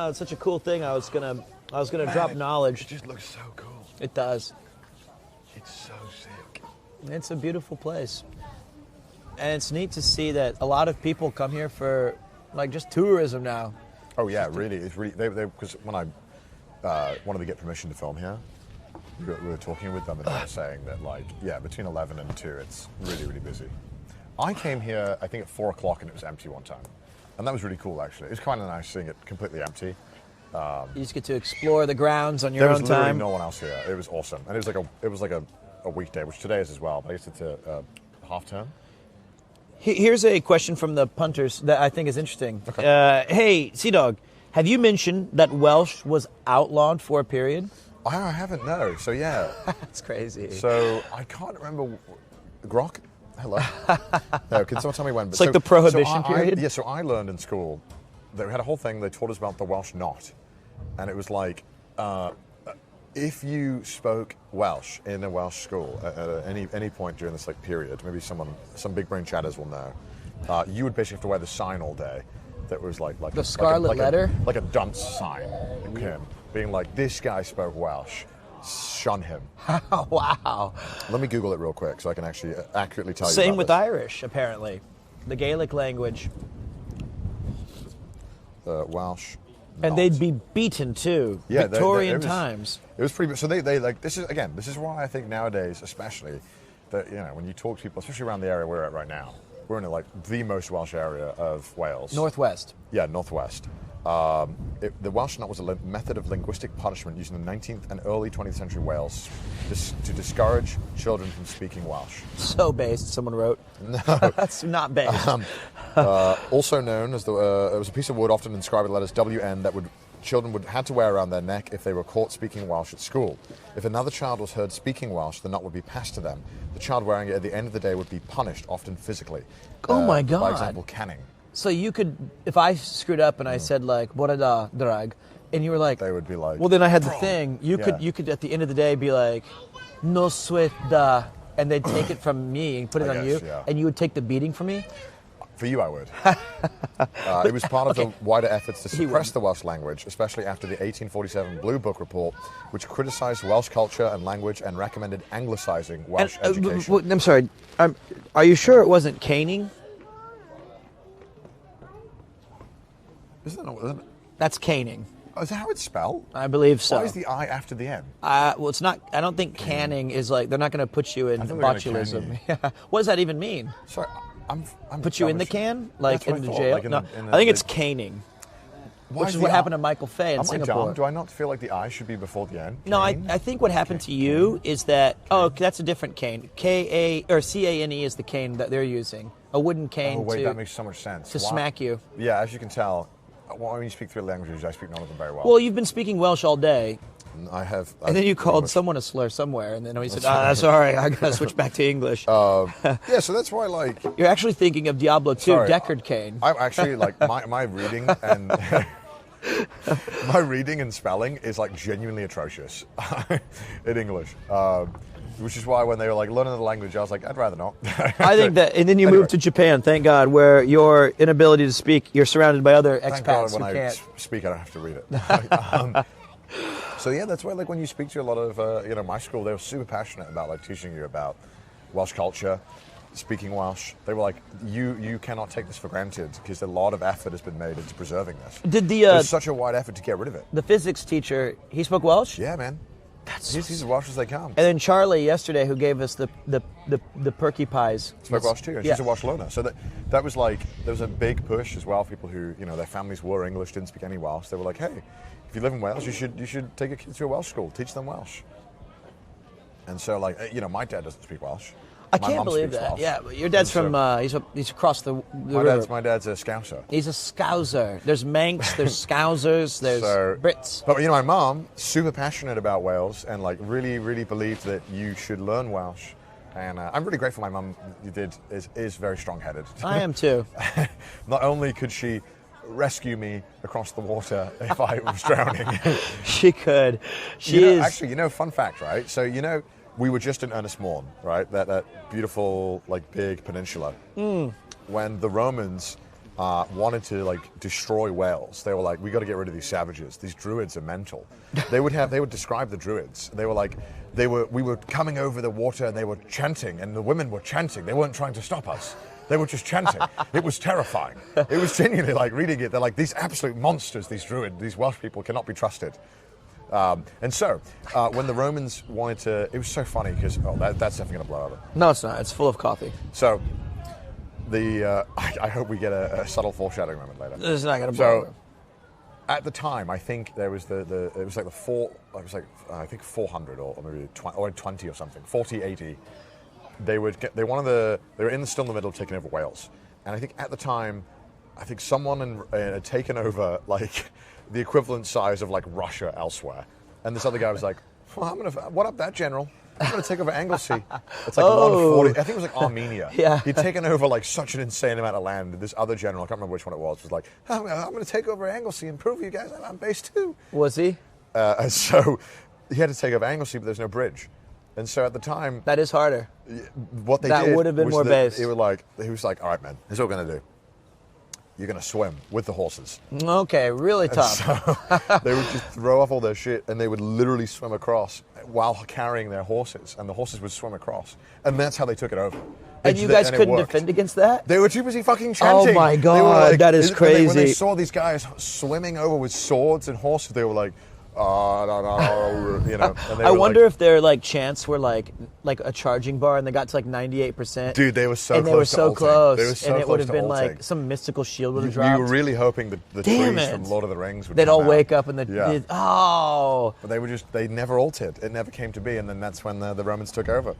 It's such a cool thing. I was gonna drop knowledge. It just looks so cool. It does. It's so sick. It's a beautiful place. And it's neat to see that a lot of people come here for just tourism now. Oh yeah, really. It's really because when I wanted to get permission to film here, we were talking with them and they were saying that between 11 and 2 it's really, really busy. I came here I think at 4 o'clock and it was empty one time. And that was really cool actually. It was kind of nice seeing it completely empty. You just get to explore the grounds on your own time. There was literally no one else here. It was awesome. And it was like a weekday, which today is as well, but I guess it's a half term. Here's a question from the punters that I think is interesting. Okay. Hey, Sea Dog, have you mentioned that Welsh was outlawed for a period? I haven't, no. So, yeah. That's crazy. So, I can't remember. Grok? Hello? No, can someone tell me when? It's like the Prohibition period? So I learned in school, they had a whole thing, they taught us about the Welsh knot. And it was like, if you spoke Welsh in a Welsh school at any point during this period, maybe some big brain chatters will know, you would basically have to wear the sign all day that was like the scarlet letter? Like a dunce sign, being like, this guy spoke Welsh, shun him. Wow. Let me Google it real quick so I can actually accurately tell you. Same with this. Irish, apparently. The Gaelic language. Welsh. And they'd be beaten too. Victorian times. It was pretty. So they this is why I think nowadays, especially, that, you know, when you talk to people, especially around the area we're at right now, we're in like the most Welsh area of Wales. Northwest. Yeah, northwest. The Welsh knot was a method of linguistic punishment used in the 19th and early 20th century Wales to discourage children from speaking Welsh. So based, someone wrote. No. That's not based. Also known as it was a piece of wood often inscribed with letters WN that children had to wear around their neck if they were caught speaking Welsh at school. If another child was heard speaking Welsh, the knot would be passed to them. The child wearing it at the end of the day would be punished, often physically. Oh my God. By example, canning. So you could, if I screwed up and I said like "Borada drag," and you were like, they would be like, well, then I had the thing. You could at the end of the day be like, "No sweat da," and they'd take it from me and put it on you, and you would take the beating from me. For you, I would. It was part of the wider efforts to suppress the Welsh language, especially after the 1847 Blue Book report, which criticised Welsh culture and language and recommended anglicising Welsh education. I'm sorry. Are you sure it wasn't caning? Isn't it? That's caning. Oh, is that how it's spelled? I believe so. Why is the I after the N? Well, it's not. I don't think canning is like, they're not going to put you in botulism. What does that even mean? Sorry, I'm put you in the can? Like in the jail? Like no, I think it's caning. Which is what happened to Michael Fay in Singapore. Do I not feel like the I should be before the N? No, I think what happened to you is that, that's a different cane. C-A-N-E is the cane that they're using. A wooden cane. Oh, wait, that makes so much sense. To smack you. Yeah, as you can tell, when you speak three languages, I speak none of them very well. Well, you've been speaking Welsh all day. I have. And then you called someone a slur somewhere, and then he said, sorry, I got to switch back to English. Yeah, so that's why, like... You're actually thinking of Diablo 2, Deckard cane. I'm actually, like, my reading and... my reading and spelling is, like, genuinely atrocious in English. Which is why when they were, like, learning the language, I was like, I'd rather not. I think that... And then you moved to Japan, thank God, where your inability to speak, you're surrounded by other expats thank God when who I can't. speak, I don't have to read it. So yeah, that's why, like, when you speak to a lot of, my school, they were super passionate about, like, teaching you about Welsh culture, speaking Welsh. They were like, you cannot take this for granted because a lot of effort has been made into preserving this. There's such a wide effort to get rid of it. The physics teacher, he spoke Welsh? Yeah, man. He's as Welsh as they come. And then Charlie yesterday, who gave us the perky pies, spoke Welsh too, and she's a Welsh learner. So that was like, there was a big push as well. People who, their families were English, didn't speak any Welsh. They were like, hey, if you live in Wales, you should take your kids to a Welsh school, teach them Welsh. And so, like, my dad doesn't speak Welsh. I can't believe that. Welsh. Yeah, your dad's from he's across the river. My dad's a Scouser. He's a Scouser. There's Manx, there's Scousers, there's Brits. But my mom, super passionate about Wales and like really, really believed that you should learn Welsh. And I'm really grateful my mum is very strong-headed. I am too. Not only could she rescue me across the water if I was drowning. She could. She is. Actually, fun fact, right? So, we were just in Ynys Môn, right? That beautiful, like, big peninsula. When the Romans wanted to, like, destroy Wales, they were like, we got to get rid of these savages. These druids are mental. They would describe the druids. They were like, we were coming over the water and they were chanting, and the women were chanting. They weren't trying to stop us. They were just chanting. It was terrifying. It was genuinely, like, reading it, they're like, these absolute monsters, these druids, these Welsh people cannot be trusted. And so, when the Romans wanted to, it was so funny because, that's definitely going to blow over. No, it's not. It's full of coffee. So, I hope we get a subtle foreshadowing moment later. It's not going to blow over. At the time, I think there was it was like I think 400 or maybe 20 or something, 40, 80. They were still in the middle of taking over Wales. And I think at the time, someone had taken over, like, the equivalent size of, like, Russia elsewhere. And this other guy was like, what up that, General? I'm going to take over Anglesey. It's like 140. I think it was like Armenia. Yeah. He'd taken over, like, such an insane amount of land. This other general, I can't remember which one it was like, I'm going to take over Anglesey and prove you guys that I'm base too. Was he? And so he had to take over Anglesey, but there's no bridge. And so at the time... That is harder. What they did... That would have been more base. He was like, all right, man, here's what we're going to do. You're going to swim with the horses. Okay, really tough. So they would just throw off all their shit and they would literally swim across while carrying their horses. And the horses would swim across. And that's how they took it over. And you guys couldn't defend against that? They were too busy fucking chanting. Oh my God, that is crazy. When they saw these guys swimming over with swords and horses, they were like, you know. And I wonder if their like chants were like a charging bar, and they got to like 98%. Dude, they were so and close. they were so close, They were so and it close would have to been ulting. like some mystical shield would have dropped. You were really hoping that the Damn trees it. from Lord of the Rings would They'd come all out. wake up and Yeah. oh. But they never altered. It never came to be, and then that's when the Romans took over.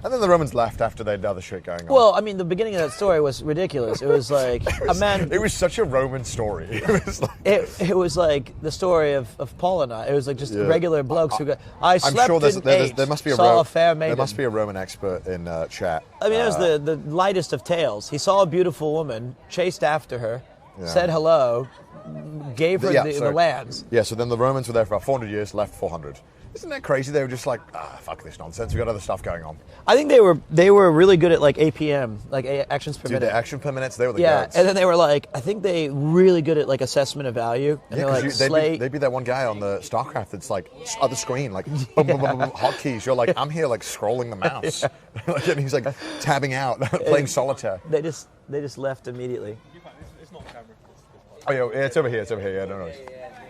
And then the Romans left after they'd other shit going on. Well, I mean, the beginning of that story was ridiculous. It was like a man. It was such a Roman story. It was like, it was like the story of Paul and I. It was like just regular blokes who got. I I'm slept sure in there must be a saw a fair maiden. there must be a Roman expert in chat. I mean, it was the lightest of tales. He saw a beautiful woman, chased after her, Yeah. said hello, gave her the lands. Yeah, so then the Romans were there for about 400 years, left 400. Isn't that crazy? They were just like, fuck this nonsense. We got other stuff going on. I think they were really good at like APM, like actions per Dude, minute. the action per minutes, they were the Yeah, goats. and then they were like, I think they really good at like assessment of value. And Yeah, they're like, because they'd be that one guy on the StarCraft that's like other screen, like boom, boom, boom, boom, hotkeys. You're like, I'm here like scrolling the mouse, and he's like tabbing out, playing solitaire. They just left immediately. It's not camera. Oh yeah, it's over here. It's over here. Yeah, no worries.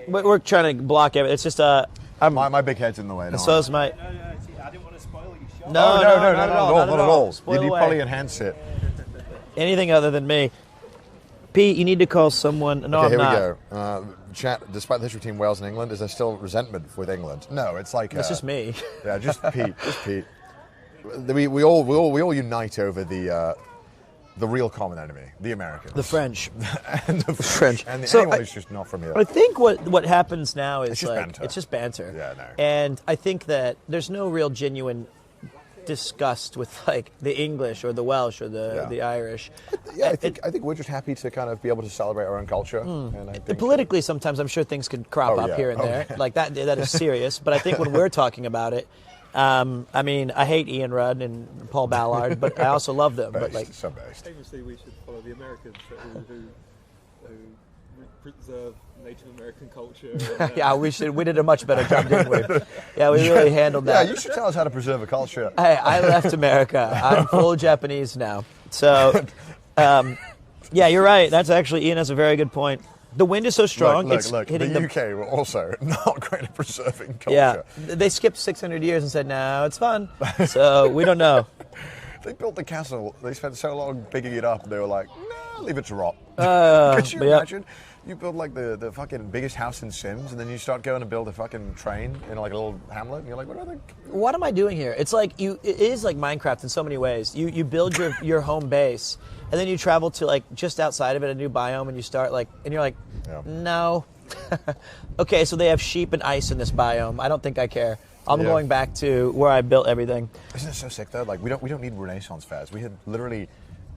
We're trying to block everything. It's just My big head's in the way. so is my. I didn't want to spoil you. No, not at all. Spoil You'd away. probably enhance it. Anything other than me. Pete, you need to call someone. No, Okay, I'm here not. we go. Chat, despite the history between Wales and England, is there still resentment with England? No, it's like... It's just me. Yeah, just Pete. Just Pete. We all unite over the real common enemy, the Americans. The French. And the French. And So anyone I- who's just not from here. I think what happens now is It's just like banter. it's just banter. Yeah, no. And I think that there's no real genuine disgust with like the English or the Welsh or the Irish. Yeah, I think we're just happy to kind of be able to celebrate our own culture. And I think Politically, sometimes I'm sure things could crop Oh, up yeah. here and Oh, there. yeah. Like that is serious. But I think when we're talking about it, I mean, I hate Ian Rudd and Paul Ballard, but I also love them. But like, so based. Famously, we should follow the Americans who preserve Native American culture. And, yeah, we did a much better job, didn't we? Yeah, we really handled that. Yeah, you should tell us how to preserve a culture. Hey, I left America. I'm full Japanese now. So, yeah, you're right. That's actually, Ian has a very good point. The wind is so strong, it's Look, hitting the UK were also not great at preserving culture. Yeah, they skipped 600 years and said, no, it's fun. So we don't know. They built the castle. They spent so long bigging it up. They were like, nah, leave it to rot. Could you imagine? You build like the fucking biggest house in Sims, and then you start going to build a fucking train in like a little hamlet, and you're like, What am I doing here? It's like it is like Minecraft in so many ways. You build your home base, and then you travel to like just outside of it, a new biome, and you start like, and you're like, no. Okay, so they have sheep and ice in this biome. I don't think I care. I'm going back to where I built everything. Isn't it so sick though? Like we don't need Renaissance fairs. We had literally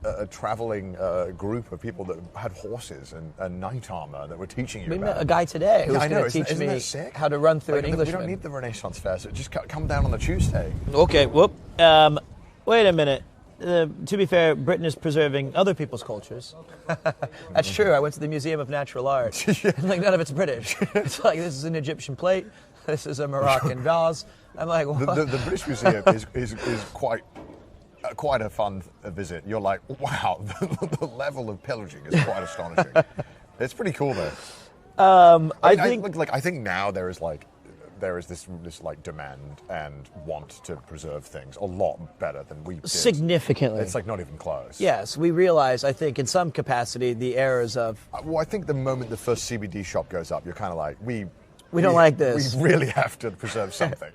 a traveling group of people that had horses and knight armor that were teaching you We about met a guy today who was I know. going to teach Isn't me that sick? how to run through an We Englishman. don't need the Renaissance fairs. Just come down on the Tuesday. Okay, whoop. Wait a minute. To be fair, Britain is preserving other people's cultures. That's true. I went to the Museum of Natural Art. Like, none of it's British. It's like, this is an Egyptian plate. This is a Moroccan vase. I'm like, what? The British Museum is quite a fun visit. You're like, wow, the level of pillaging is quite astonishing. It's pretty cool though. I think now there is this like demand and want to preserve things a lot better than we did. Significantly. It's like not even close. Yes, we realize, I think, in some capacity, the errors of... Well, I think the moment the first CBD shop goes up, you're kind of like, we don't like this. We really have to preserve something.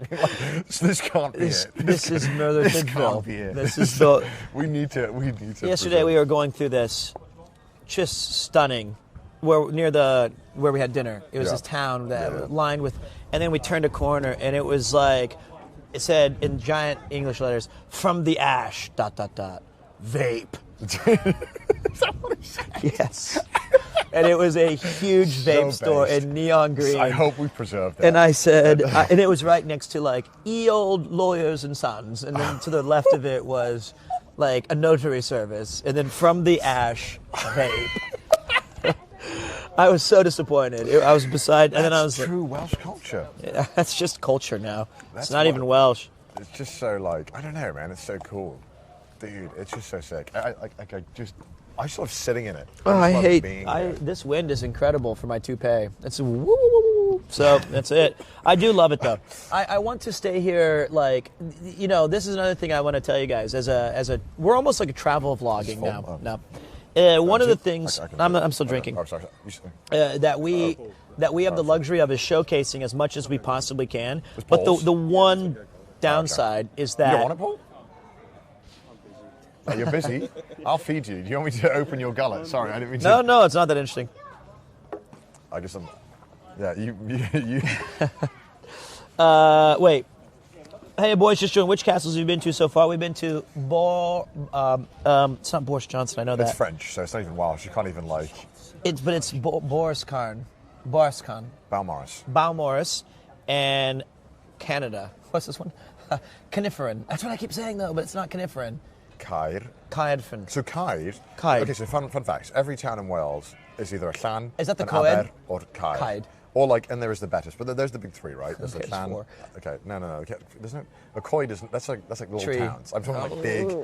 This can't be it. This is Murder This Tidville. can't be it. This is the... We need to. Yesterday we were going through this, just stunning, where we had dinner. It was this town that was lined with, and then we turned a corner, and it was like, it said in giant English letters, "From the ash, ... vape." Is that what it said? Yes. And it was a huge vape store based. in neon green. I hope we preserve that. And I said, and it was right next to like old Lawyers and Sons, and then to the left of it was like a notary service, and then from the ash, vape. I was so disappointed. I was beside, and then I was true Welsh culture. Yeah, that's just culture now. That's it's not even Welsh. It's just so like, I don't know, man. It's so cool, dude. It's just so sick. I just love sitting in it. Oh, I just love hate. being there. This wind is incredible for my toupee. It's woo, woo, woo, woo. So that's it. I do love it though. I want to stay here. Like, you know, this is another thing I want to tell you guys. We're almost like a travel vlogging now. One of the things I'm still drinking. Oh, sorry. That we have the luxury of is showcasing as much as we possibly can. But the one downside is that. You don't want it, Paul? Oh, you're busy. I'll feed you. Do you want me to open your gullet? Sorry, I didn't mean to. No, it's not that interesting. I guess I'm. Yeah, you. Wait. Hey, boys, just joined. Which castles have you been to so far? We've been to it's not Boris Johnson, I know that. It's French, so it's not even Welsh. You can't even, like... It's Boris Carn. Beaumaris. And Canada. What's this one? Coniferin. That's what I keep saying, though, but it's not Coniferin. Caerfyn. So Caer. Okay, so fun facts. Every town in Wales is either a llan, is that the an Coed? Aber, or Caer. Or like, and there is the Bettis, but there's the big three, right? There's the llan. Okay, no. Okay, there's no. A Coed isn't. That's like little Tree. towns. I'm talking like big.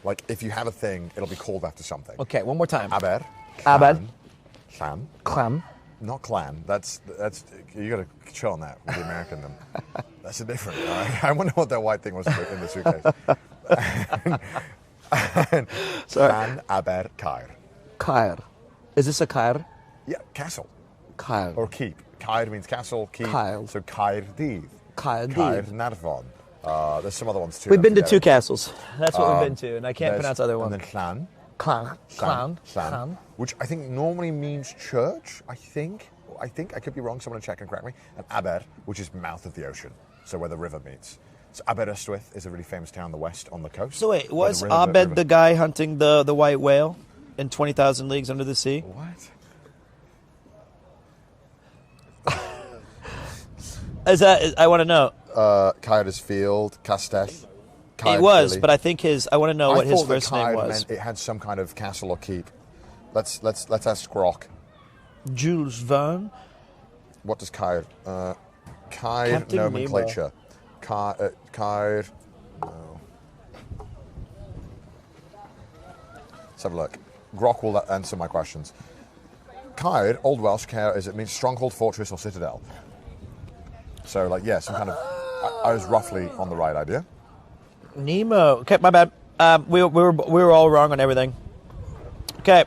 Like if you have a thing, it'll be called after something. Okay, one more time. Aber. Llan. Clam. Not clan. That's you got to chill on that with the American them. That's a different. Right? I wonder what that white thing was in the suitcase. Llan, Aber, Caer. Caer. Is this a Caer? Yeah, castle. Caer. Or keep. Caer means castle, keep. Caer. So Caer Dydd. Caer Nardfon. There's some other ones too. We've been to 2 castles. That's what we've been to, and I can't pronounce the other one. And then Llan. Llan. Which I think normally means church, I think. I could be wrong, someone will check and correct me. And Aber, which is mouth of the ocean, so where the river meets. So Aberystwyth is a really famous town in the west on the coast. So wait, was Abed the guy hunting the white whale in 20,000 Leagues Under the Sea? What? I want to know. Caersfield, Castell. It was, but I think I want to know what his first name was. Meant it had some kind of castle or keep. Let's ask Grok. Jules Verne. What does Caer? Caer nomenclature. Caer. No. Let's have a look. Grok will answer my questions. Caer, Old Welsh, Caer, it means stronghold, fortress, or citadel. So, like, yeah, some kind of. I was roughly on the right idea. Nemo. Okay, my bad. We were all wrong on everything. Okay.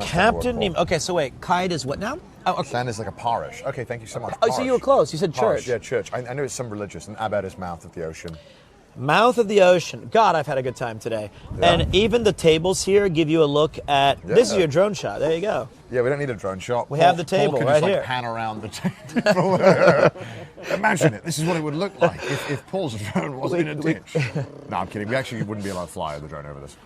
Captain Nemo. Okay, so wait, Caer is what now? Oh, okay. Llan is like a parish. Okay, thank you so much. Oh, so you were close. You said parish. church. Yeah, church. I know it's some religious, and Aber is mouth of the ocean. Mouth of the ocean. God, I've had a good time today. Yeah. And even the tables here give you a look at. Yeah. This is your drone shot. There you go. Yeah, we don't need a drone shot. We have the table Paul can right just, here. Pan around the table. Imagine it. This is what it would look like if Paul's drone was in a ditch. No, I'm kidding. We actually wouldn't be allowed to fly the drone over this.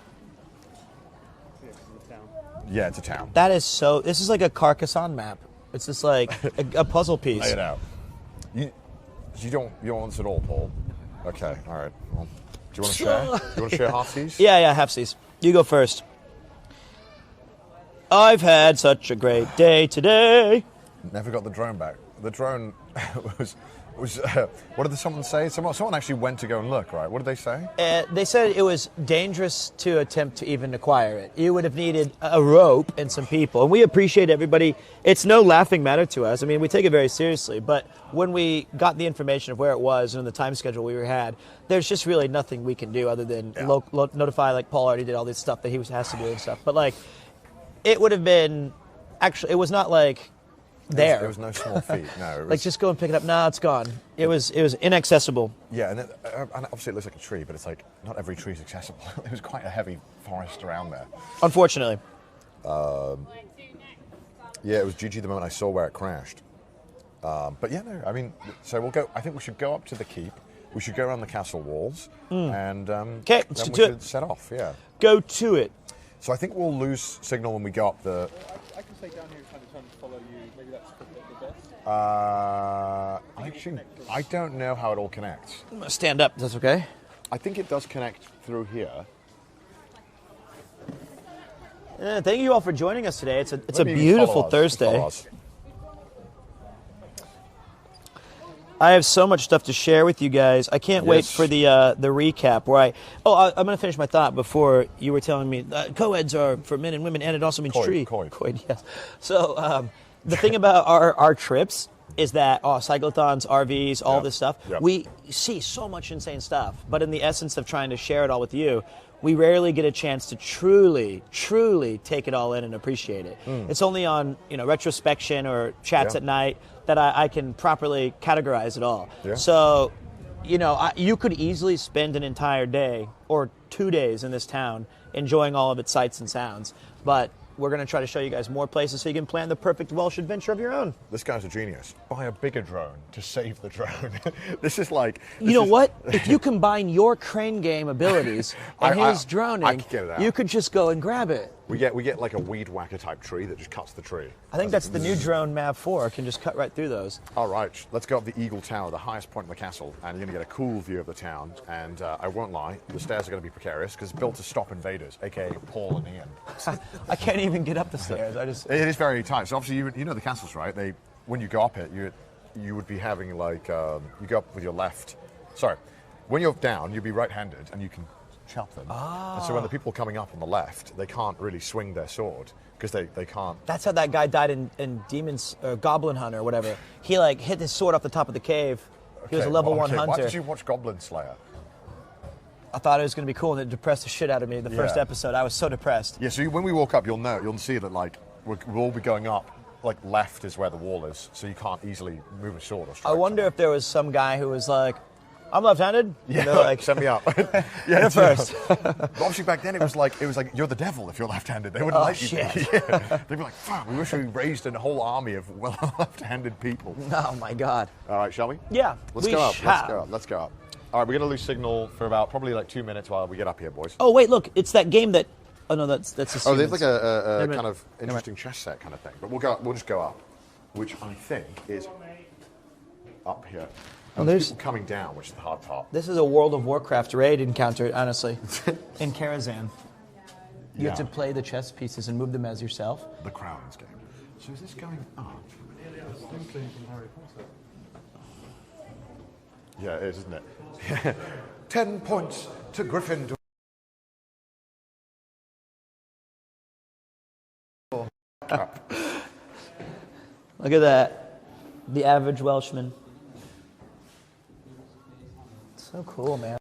Yeah, it's a town. That is so. This is like a Carcassonne map. It's just like a puzzle piece. Lay it out. You don't want this at all, Paul. Okay, all right. Well, do you want to share? Do you want to share half-seas? Yeah, half-seas. You go first. I've had such a great day today. Never got the drone back. The drone was what did someone say? Someone actually went to go and look, right? What did they say? They said it was dangerous to attempt to even acquire it. You would have needed a rope and some people. And we appreciate everybody. It's no laughing matter to us. I mean, we take it very seriously. But when we got the information of where it was and the time schedule we had, there's just really nothing we can do other than notify, like Paul already did all this stuff that he has to do and stuff. But, like, it would have been, actually, it was not like... There was no small feat. No, it was, like just go and pick it up. No, it's gone. It was inaccessible. Yeah, and obviously it looks like a tree, but it's like not every tree is accessible. It was quite a heavy forest around there. Unfortunately. Yeah, it was GG the moment I saw where it crashed. But yeah, no, I mean, so we'll go. I think we should go up to the keep. We should go around the castle walls, and then we should set off. Yeah, go to it. So I think we'll lose signal when we go up the. I can stay down here and kind of follow you. Maybe that's the best. Actually, I don't know how it all connects. Stand up. That's okay. I think it does connect through here. Thank you all for joining us today. It's a beautiful Thursday. I have so much stuff to share with you guys. I can't wait for the recap where I'm going to finish my thought before you were telling me co-eds are for men and women, and it also means tree. Coed. Yes. So the thing about our trips is that cyclothons, RVs, all this stuff, we see so much insane stuff. But in the essence of trying to share it all with you, we rarely get a chance to truly, truly take it all in and appreciate it. It's only on retrospection or chats at night that I can properly categorize it all. Yeah. So, you could easily spend an entire day or 2 days in this town enjoying all of its sights and sounds. But we're going to try to show you guys more places so you can plan the perfect Welsh adventure of your own. This guy's a genius. Buy a bigger drone to save the drone. This is like... what? If you combine your crane game abilities and his droning, you could just go and grab it. We get like a weed whacker type tree that just cuts the tree. I think that's the new drone MAV4. Can just cut right through those. All right, let's go up the Eagle Tower, the highest point in the castle, and you're going to get a cool view of the town. And I won't lie, the stairs are going to be precarious because it's built to stop invaders, aka Paul and Ian. I can't even get up the stairs. It is very tight. So obviously, you know the castles, right? When you go up it, you would be having like you go up with your left. Sorry, when you're down, you'll be right-handed, and you can chop them. And so when the people coming up on the left, they can't really swing their sword because they can't. That's how that guy died in Demons Goblin Hunter or whatever. He hit his sword off the top of the cave. He was a level 1 hunter. Why did you watch Goblin Slayer? I thought it was going to be cool, and it depressed the shit out of me. The first episode, I was so depressed. Yeah. So when we walk up, you'll see that we'll all be going up. Left is where the wall is, so you can't easily move a sword or strike. I wonder if there was some guy who was like, I'm left-handed. Yeah, send me up. Yeah, first. But obviously back then it was like you're the devil if you're left-handed. They wouldn't let you. Yeah. They'd be like, fuck, we wish we raised a whole army of left-handed people. Oh my God. All right, shall we? Yeah. Let's go up. Let's go up. All right, we're gonna lose signal for about probably 2 minutes while we get up here, boys. Oh wait, look, it's that game that. Oh no, that's a Oh, there's like a kind of interesting chess set kind of thing. But we'll just go up, which I think is up here. And there's people coming down, which is the hard part. This is a World of Warcraft raid encounter, honestly, in Karazhan. You have to play the chess pieces and move them as yourself. The Crowns game. So is this going up? Yeah, it is, isn't it? 10 points to Gryffindor. Look at that. The average Welshman. So cool, man.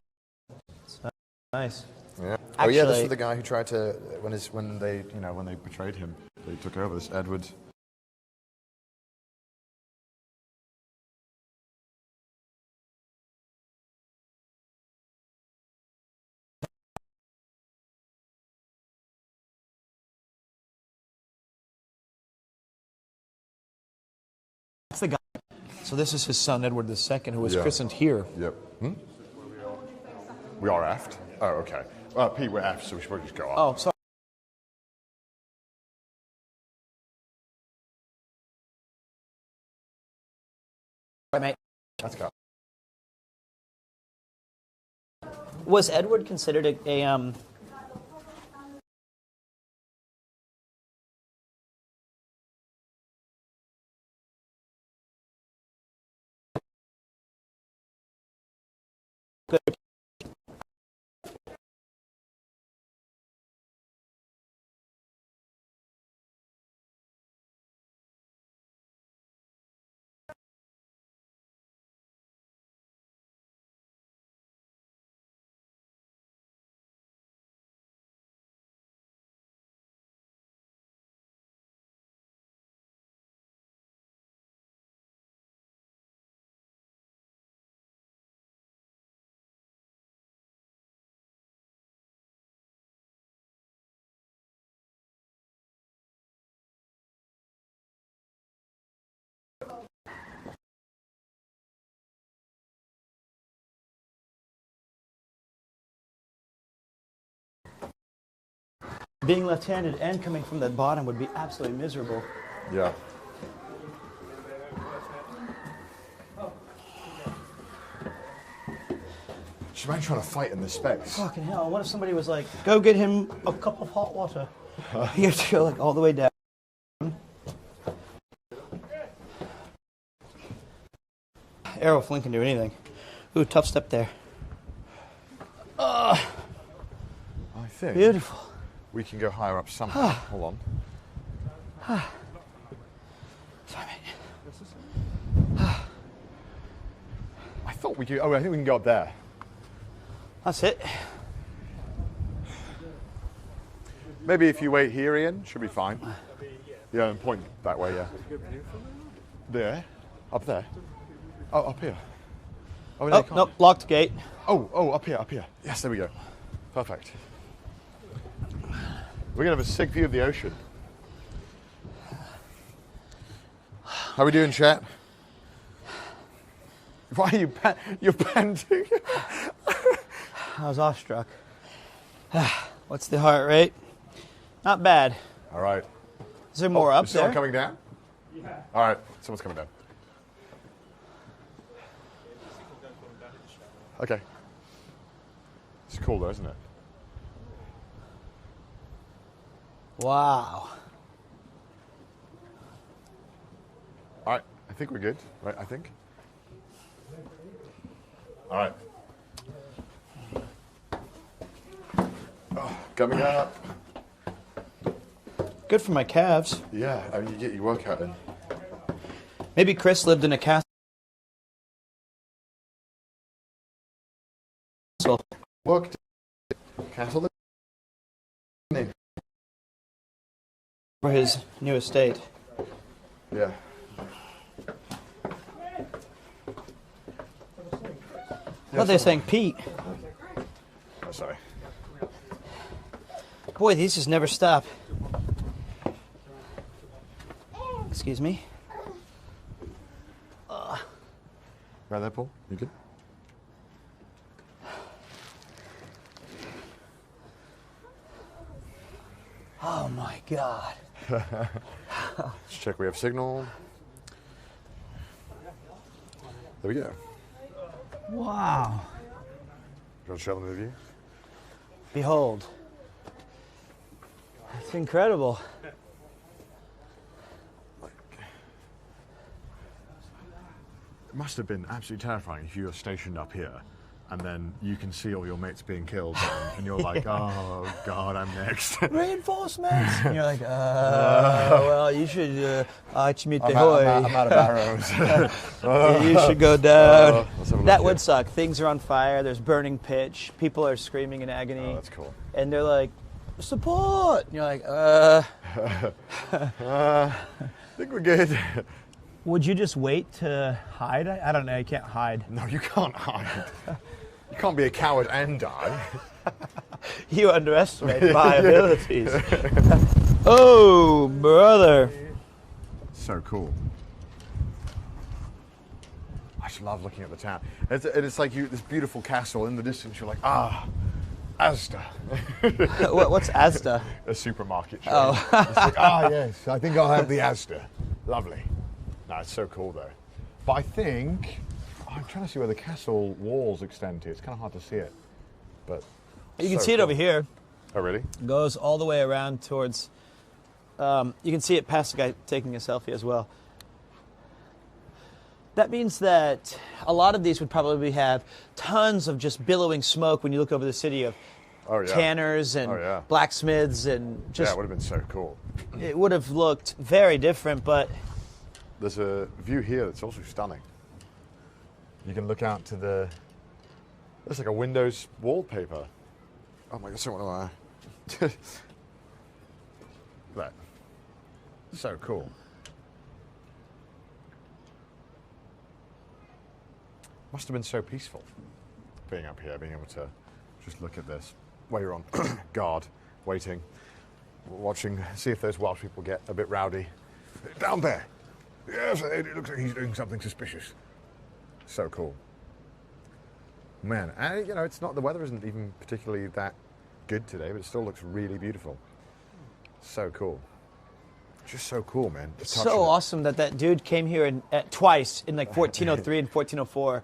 So nice. Yeah. Actually, this is the guy who tried to when they betrayed him, they took over. This Edward. That's the guy. So this is his son, Edward II, who was christened here. Yep. We are aft. Oh, okay. Pete, we're aft, so we should probably just go up. Oh, sorry. All right, mate. Let's go. Was Edward considered a good? Being left-handed and coming from the bottom would be absolutely miserable. Yeah. She's trying to fight in this space. Fucking hell, what if somebody was like, go get him a cup of hot water? You have to go all the way down. Arrow Flint can do anything. Ooh, tough step there. I think Beautiful. we can go higher up somehow. Hold on. thought we could. Oh, I think we can go up there. That's it. Maybe if you wait here, Ian, should be fine. Yeah, and point that way. Yeah. There, up there. Oh, up here. Oh, no, Oh, nope, locked gate. Oh, up here, up here. Yes, there we go. Perfect. We're gonna have a sick view of the ocean. How we doing, chat? Why are you're panting? I was awestruck. What's the heart rate? Not bad. All right. Is there more up is there? someone coming down? Yeah. All right, someone's coming down. Okay. It's cool though, isn't it? Wow. All right, I think we're good, right? I think. All right. Oh, coming up. Good for my calves. Yeah, I mean, you get your workout in. Maybe Chris lived in a castle. Worked castle For his new estate. Yeah. What are they saying, Pete? Oh, sorry. Boy, these just never stop. Excuse me. Right there, Paul? You good? Oh my God. Let's check we have signal. There we go. Wow. You want to show them the view? Behold. It's incredible. It must have been absolutely terrifying if you were stationed up here and then you can see all your mates being killed and you're like, oh God, I'm next. Reinforcements! And you're like, well, you should, meet the I'm out of arrows. You should go down. Let's have a look That here. would suck. Things are on fire. There's burning pitch. People are screaming in agony. Oh, that's cool. And they're like, support! And you're like, I think we're good. Would you just wait to hide? I don't know. You can't hide. No, you can't hide. You can't be a coward and die. You underestimate my abilities. Oh, brother. So cool. I just love looking at the town. It's like this beautiful castle in the distance. You're like, Asda. What's Asda? A supermarket chain. Oh. It's like, yes, I think I'll have the Asda. Lovely. No, it's so cool though. But I think, I'm trying to see where the castle walls extend to. It's kind of hard to see it. But You can see it over here. Oh, really? It goes all the way around towards, you can see it past the guy taking a selfie as well. That means that a lot of these would probably have tons of just billowing smoke when you look over the city of tanners and blacksmiths and just... Yeah, it would have been so cool. It would have looked very different, but... There's a view here that's also stunning. You can look out to the... It's like a Windows wallpaper. Oh my God, so what am I? That. So cool. Must have been so peaceful being up here, being able to just look at this while you're on guard, waiting, watching, see if those Welsh people get a bit rowdy. Down there! Yes, it looks like he's doing something suspicious. So cool. Man, and you know, it's not, the weather isn't even particularly that good today, but it still looks really beautiful. So cool. Just so cool, man. It's so awesome that dude came here twice in like 1403 and 1404.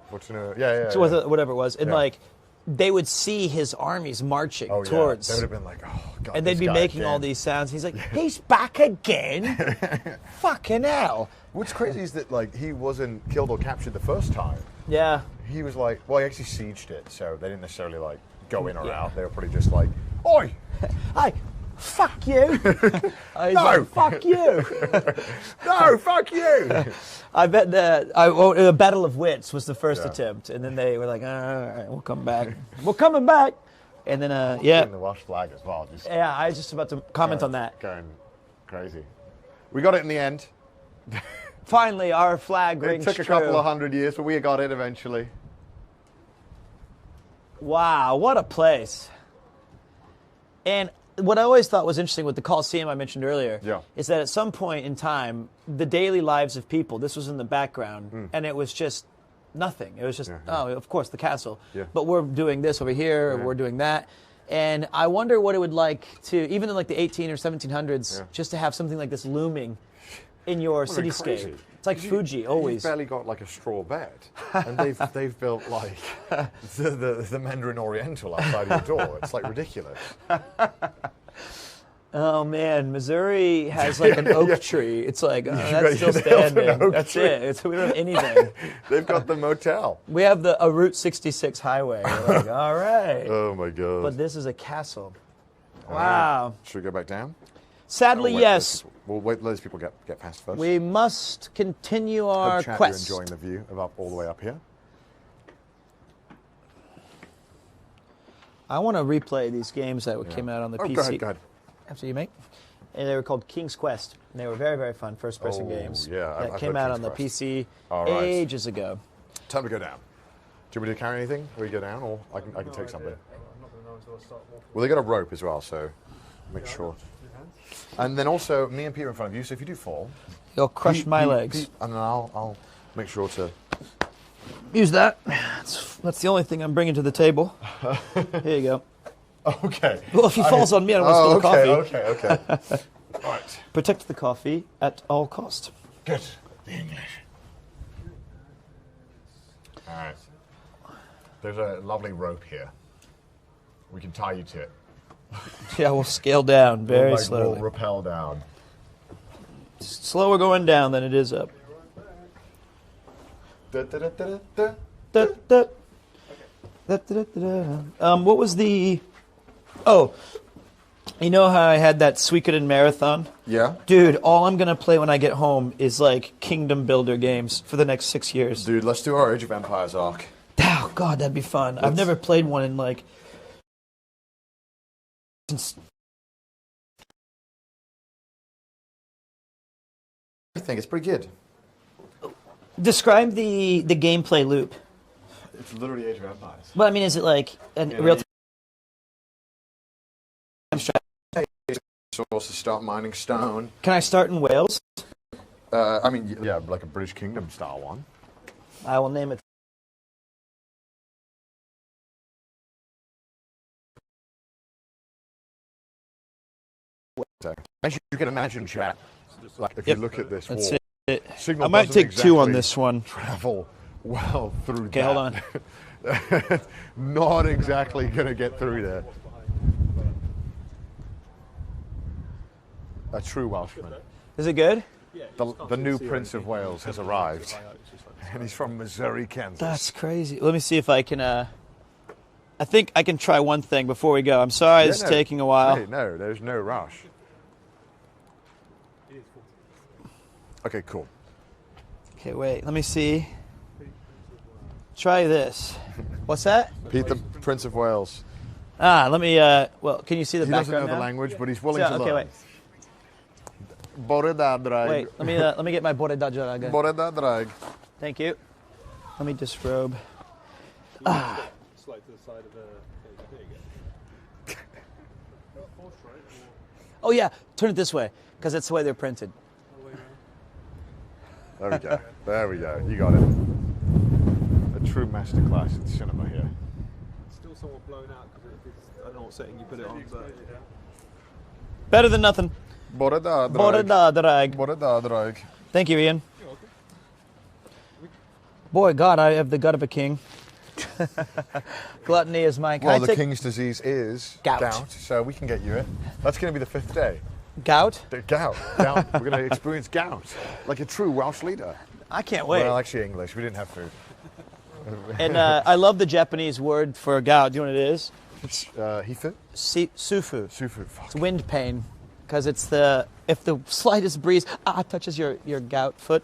So whatever it was. And like, they would see his armies marching towards. They would have been like, oh, God. And they'd be making all these sounds. He's like, he's back again? Fucking hell. What's crazy is that like he wasn't killed or captured the first time. Yeah. He was like, well, he actually sieged it, so they didn't necessarily like go in or out. They were probably just like, oi! Hi. fuck you. He's No. like, fuck you. No, fuck you. I bet the Battle of Wits was the first attempt, and then they were like, all right, we'll come back. We're coming back. And then, And the Welsh flag as well. Just Yeah, I was just about to comment on that. going crazy. We got it in the end. Finally, our flag It rings took a true. couple of 100 years, but we got it eventually. Wow, what a place. And what I always thought was interesting with the Colosseum I mentioned earlier is that at some point in time, the daily lives of people, this was in the background, and it was just nothing. It was just, oh, of course, the castle. But we're doing this over here, or we're doing that. And I wonder what it would like to, even in like the 18 or 1700s, just to have something like this looming in your cityscape. Crazy. It's like Fuji, always. You've barely got like a straw bed, and they've built like the Mandarin Oriental outside your door. It's like ridiculous. Oh man, Missouri has like an oak tree. It's like that's still They have an standing. oak That's tree. it. We don't have anything. They've got the motel. We have a Route 66 highway. We're like, all right. Oh my god. But this is a castle. All Wow. right. Should we go back down? Sadly, yes. We'll wait. Let those people get past first. We must continue our Hope, chat, quest. You're enjoying the view of all the way up here. I want to replay these games that came out on the PC. Go ahead. After you, mate. And they were called King's Quest. And they were very, very fun first-person games. Yeah, that I've came heard out King's on the Quest. PC All right. ages ago. Time to go down. Do you want me to carry anything? Or we go down, or I can take something. Well, they got a rope as well, so make sure. And then also, me and Peter in front of you. So if you do fall, you'll crush my legs. and then I'll make sure to use that. That's the only thing I'm bringing to the table. Here you go. Okay. Well, if he falls on me, I don't want to spill the coffee. Okay. Right. Protect the coffee at all cost. Good. The English. All right. There's a lovely rope here. We can tie you to it. Yeah, we'll scale down very slowly. We'll rappel down. Slower going down than it is up. What was the... Oh, you know how I had that Suikoden marathon? Yeah. Dude, all I'm going to play when I get home is like Kingdom Builder games for the next 6 years. Dude, let's do our Age of Empires arc. Oh, God, that'd be fun. I've never played one in like... I think it's pretty good. Describe the gameplay loop. It's literally Age of Empires. But I mean, is it like a real time strategy? Source to start mining stone. Can I start in Wales? I mean, yeah, like a British Kingdom style one. I will name it. As you can imagine, chat, like if you look at this That's wall, it. signal I might doesn't take two on exactly this one. Travel well through. Okay, hold on. Not exactly going to get through there. A true Welshman. Is it good? The new Prince of Wales has arrived, and he's from Missouri, Kansas. That's crazy. Let me see if I can. I think I can try one thing before we go. I'm sorry it's taking a while. Hey, no, there's no rush. Okay, cool. Okay, wait. Let me see. Try this. What's that? Pete, the Prince of Wales. Let me. Well, can you see the He background doesn't know now? the language, but he's willing to Okay, learn. wait. Boreda drag. Wait. Let me get my Boreda drag. Boreda drag. Thank you. Let me disrobe. Slide to the side of the. There you go. Oh yeah, turn it this way because that's the way they're printed. There we go. There we go. You got it. A true masterclass in cinema here. It's still somewhat blown out because I don't know what setting you put it on, but Better than nothing. Boreda drag. Boreda drag. Boreda drag. Thank you, Ian. Boy, God, I have the gut of a king. Gluttony is mine. Can Well, I the take king's disease is Gout. so we can get you it. That's going to be the 5th day. gout? The gout. Gout. We're going to experience gout like a true Welsh leader. I can't wait. Well, actually English. We didn't have food. And I love the Japanese word for gout. Do you know what it is? Hifu? Sufu. Sufu. Fuck. It's wind pain, because if the slightest breeze touches your gout foot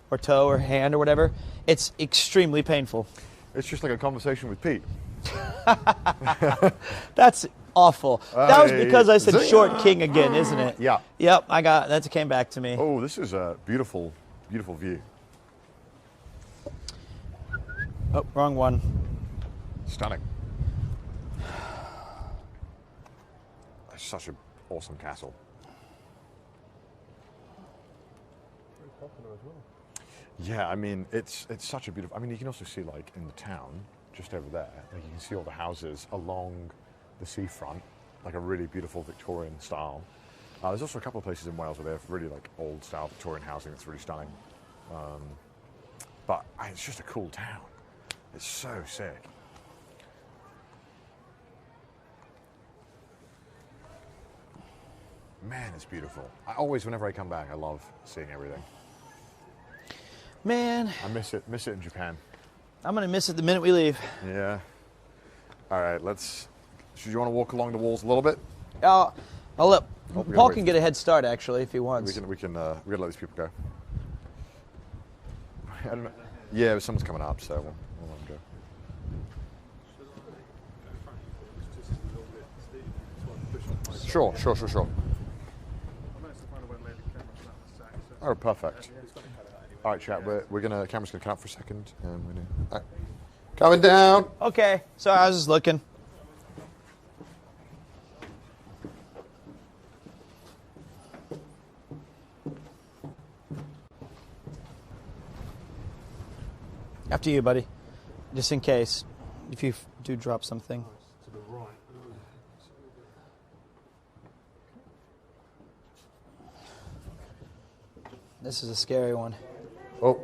or toe or hand or whatever, it's extremely painful. It's just like a conversation with Pete. That's awful. That was because I said short king again, isn't it? Yeah. Yep, that came back to me. Oh, this is a beautiful, beautiful view. Oh, wrong one. Stunning. It's such an awesome castle. Very popular as well. Yeah, I mean, it's such a beautiful... I mean, you can also see, like, in the town, just over there, like, you can see all the houses along the seafront, like a really beautiful Victorian style. There's also a couple of places in Wales where they have really, like, old-style Victorian housing that's really stunning. But it's just a cool town. It's so sick. Man, it's beautiful. Whenever I come back, I love seeing everything. Man. I miss it in Japan. I'm going to miss it the minute we leave. Yeah. All right, should you want to walk along the walls a little bit? I'll let Paul can get a head start, actually, if he wants. We gotta let these people go. I don't know. Yeah, someone's coming up, so we'll let them go. Sure. Oh, perfect. All right, chat. Camera's gonna come up for a second, and we're gonna coming down. Okay. Sorry, I was just looking. After you, buddy. Just in case, if you do drop something. To the right. This is a scary one. Oh.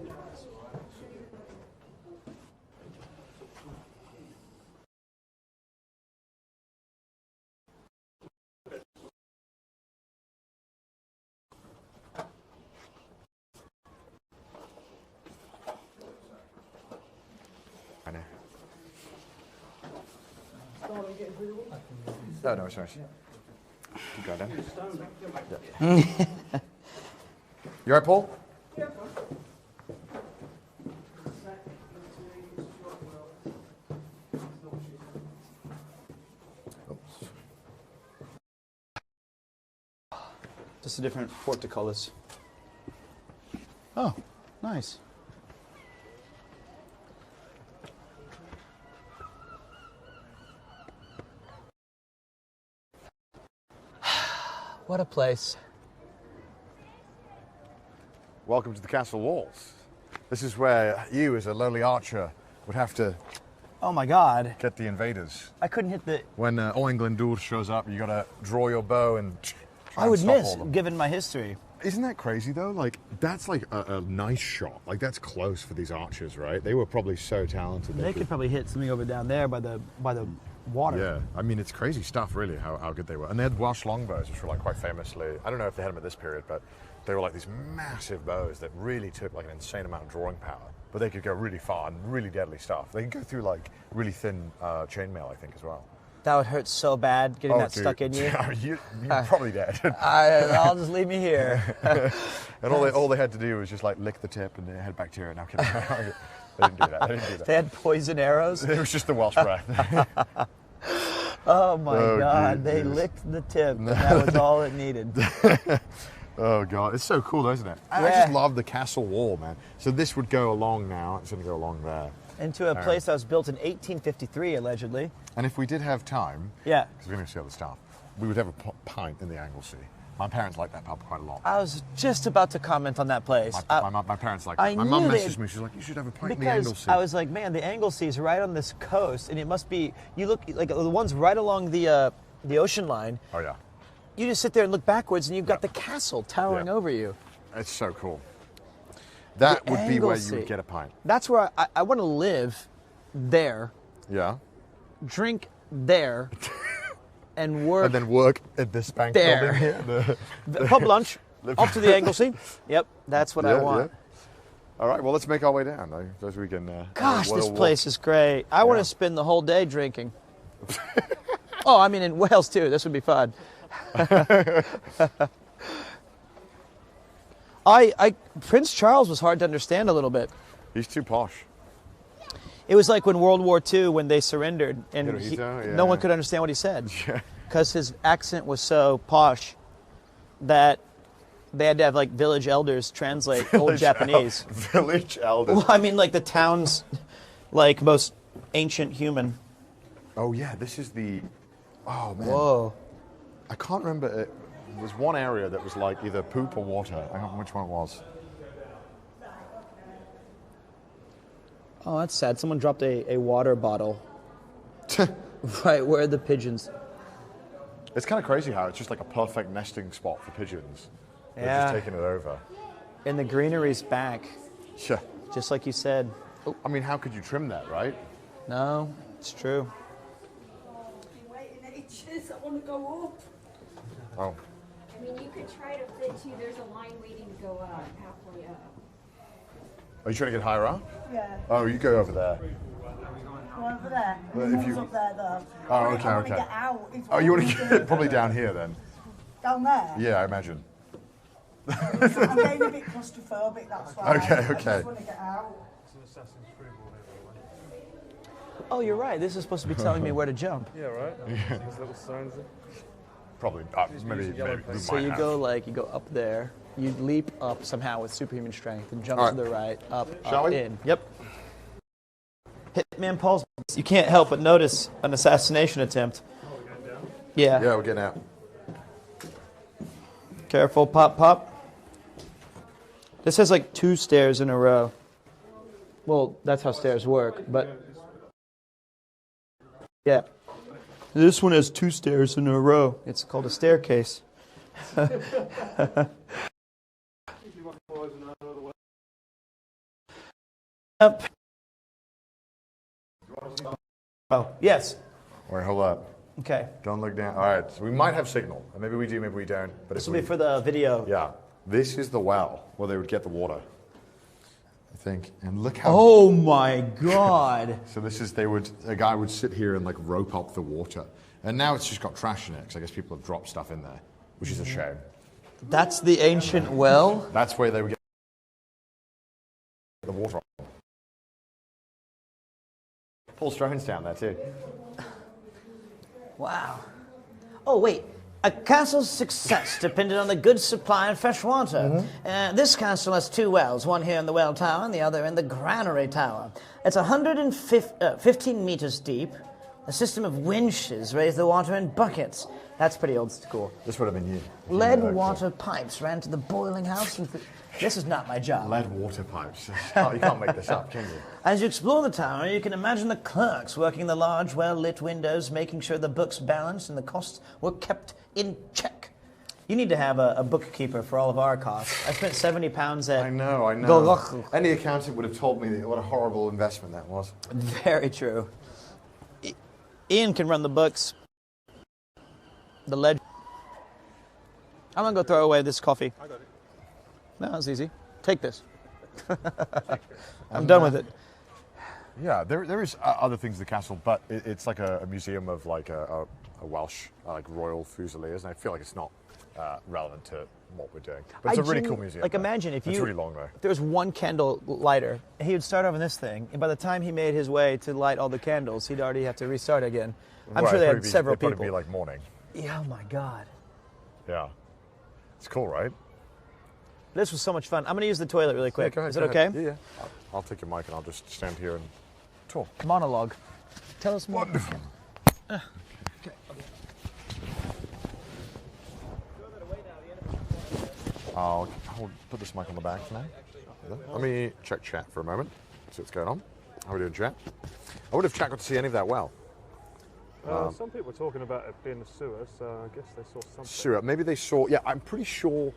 I know. No, sorry. Keep going down. Yeah. You all right, Paul? Just a different portcullis. Oh, nice. What a place. Welcome to the castle walls. This is where you, as a lowly archer, would have to... Oh my God. Get the invaders. I couldn't hit the... When Owain Glyndŵr shows up, you gotta draw your bow and try I would stop miss, all of them. given my history. Isn't that crazy, though? Like, that's like a nice shot. Like, that's close for these archers, right? They were probably so talented. They could probably hit something over down there by the water. Yeah, I mean, it's crazy stuff, really, how good they were. And they had Welsh longbows, which were, like, quite famously... I don't know if they had them at this period, but they were, like, these massive bows that really took, like, an insane amount of drawing power. But they could go really far and really deadly stuff. They could go through, like, really thin chainmail, I think, as well. That would hurt so bad, getting that stuck in you. You're probably dead. I'll just leave me here. And all they had to do was just, like, lick the tip and they had bacteria. Now, kidding. They didn't do that. They had poison arrows? It was just the Welsh breath. Oh, my God. They licked the tip, and that was all it needed. Oh, God. It's so cool, though, isn't it? I just love the castle wall, man. So this would go along now. It's going to go along there. Into a place that was built in 1853, allegedly. And if we did have time, because we're going to see other stuff, we would have a pint in the Anglesey. My parents like that pub quite a lot. I was just about to comment on that place. My parents like that. My mum messaged me. She's like, you should have a pint in the Anglesey. I was like, man, the Anglesey is right on this coast, and it must be, you look, like the ones right along the ocean line. Oh, yeah. You just sit there and look backwards, and you've got the castle towering over you. It's so cool. That would be where you would get a pint. That's where I want to live there. Yeah. Drink there. And work. And then work at this bank there. building. The pub lunch. Off to the Anglesey. Yep, that's what I want. Yeah. All right, well, let's make our way down, though, so we can... Gosh, this place is great. I want to spend the whole day drinking. Oh, I mean, in Wales too. This would be fun. Prince Charles was hard to understand a little bit. He's too posh. It was like when World War II, when they surrendered, and Yeah. no one could understand what he said because his accent was so posh that they had to have like village elders translate old Japanese. Village elders. Well, I mean, like the town's like most ancient human. Oh yeah, this is the. Oh man. Whoa. I can't remember. There was one area that was like either poop or water. I don't remember which one it was. Oh, that's sad. Someone dropped a water bottle right where the pigeons. It's kind of crazy how it's just like a perfect nesting spot for pigeons. They're Yeah. just taking it over. And the greenery's back, Yeah. just like you said. I mean, how could you trim that, right? No, it's true. Waiting ages. I want to go up. Oh. I mean, you could try to fit too. There's a line waiting to go up, halfway up. Are you trying to get higher up? Yeah. Oh, you go over there. Go over there. Well, if you- up there, though. Oh, okay, I want to okay. get out. It's Oh, you want to always get probably down here then? down there? Yeah, I imagine. I'm getting a bit claustrophobic, that's why. Okay, I okay. just want to get out. Oh, you're right. This is supposed to be telling me where to jump. Yeah, right. There's little signs there. Probably. Maybe. We So might you have. go you go up there. You leap up somehow with superhuman strength and jump All to the right, up, Shall up, we? in. Yep. Hitman Paul's. You can't help but notice an assassination attempt. Yeah. Yeah, we're getting out. Careful, pop, pop. This has like 2 stairs in a row. Well, that's how stairs work, but yeah. This one has 2 stairs in a row. It's called a staircase. Up. Oh, yes. All right, hold up. Okay. Don't look down. All right, so we might have signal. Maybe we do, maybe we don't. But This if will we, be for the video. Yeah, this is the well where they would get the water, I think. And look how. Oh my God. So this is a guy would sit here and like rope up the water, and now it's just got trash in it because I guess people have dropped stuff in there, which is a shame. That's the ancient well? That's where they would get the water. Paul Strone's down there too. Wow. Oh, wait. A castle's success depended on the good supply of fresh water. This castle has 2 wells, one here in the well tower and the other in the granary tower. It's 115 meters deep. A system of winches raise the water in buckets. That's pretty old school. This would have been you. Lead water pipes ran to the boiling house. And this is not my job. Lead water pipes. Oh, you can't make this up, can you? As you explore the tower, you can imagine the clerks working the large, well-lit windows, making sure the books balanced and the costs were kept in check. You need to have a bookkeeper for all of our costs. I spent £70 at... I know. Go. Any accountant would have told me what a horrible investment that was. Very true. Ian can run the books. The ledger. I'm going to go throw away this coffee. I got it. No, that's easy. Take this. I'm done with it. Yeah, there is other things in the castle, but it's like a museum of like a Welsh like royal fusiliers, and I feel like it's not relevant to what we're doing. But it's a really cool museum. Like though. imagine if it's really long though. There was one candle lighter. He would start off on this thing, and by the time he made his way to light all the candles, he'd already have to restart again. I'm sure they had several people. It'd probably be like morning. Yeah, oh my God. Yeah, it's cool, right? This was so much fun. I'm going to use the toilet really quick. Yeah, go ahead, Is it go okay? ahead. Yeah. I'll take your mic and I'll just stand here and talk. Monologue. Tell us more. Wonderful. I'll put this mic on the back for now. Let me check chat for a moment. See what's going on. How are we doing, chat? I would have chat got to see any of that well. Some people were talking about it being a sewer, so I guess they saw something. Sewer. Maybe they saw. Yeah, I'm pretty sure.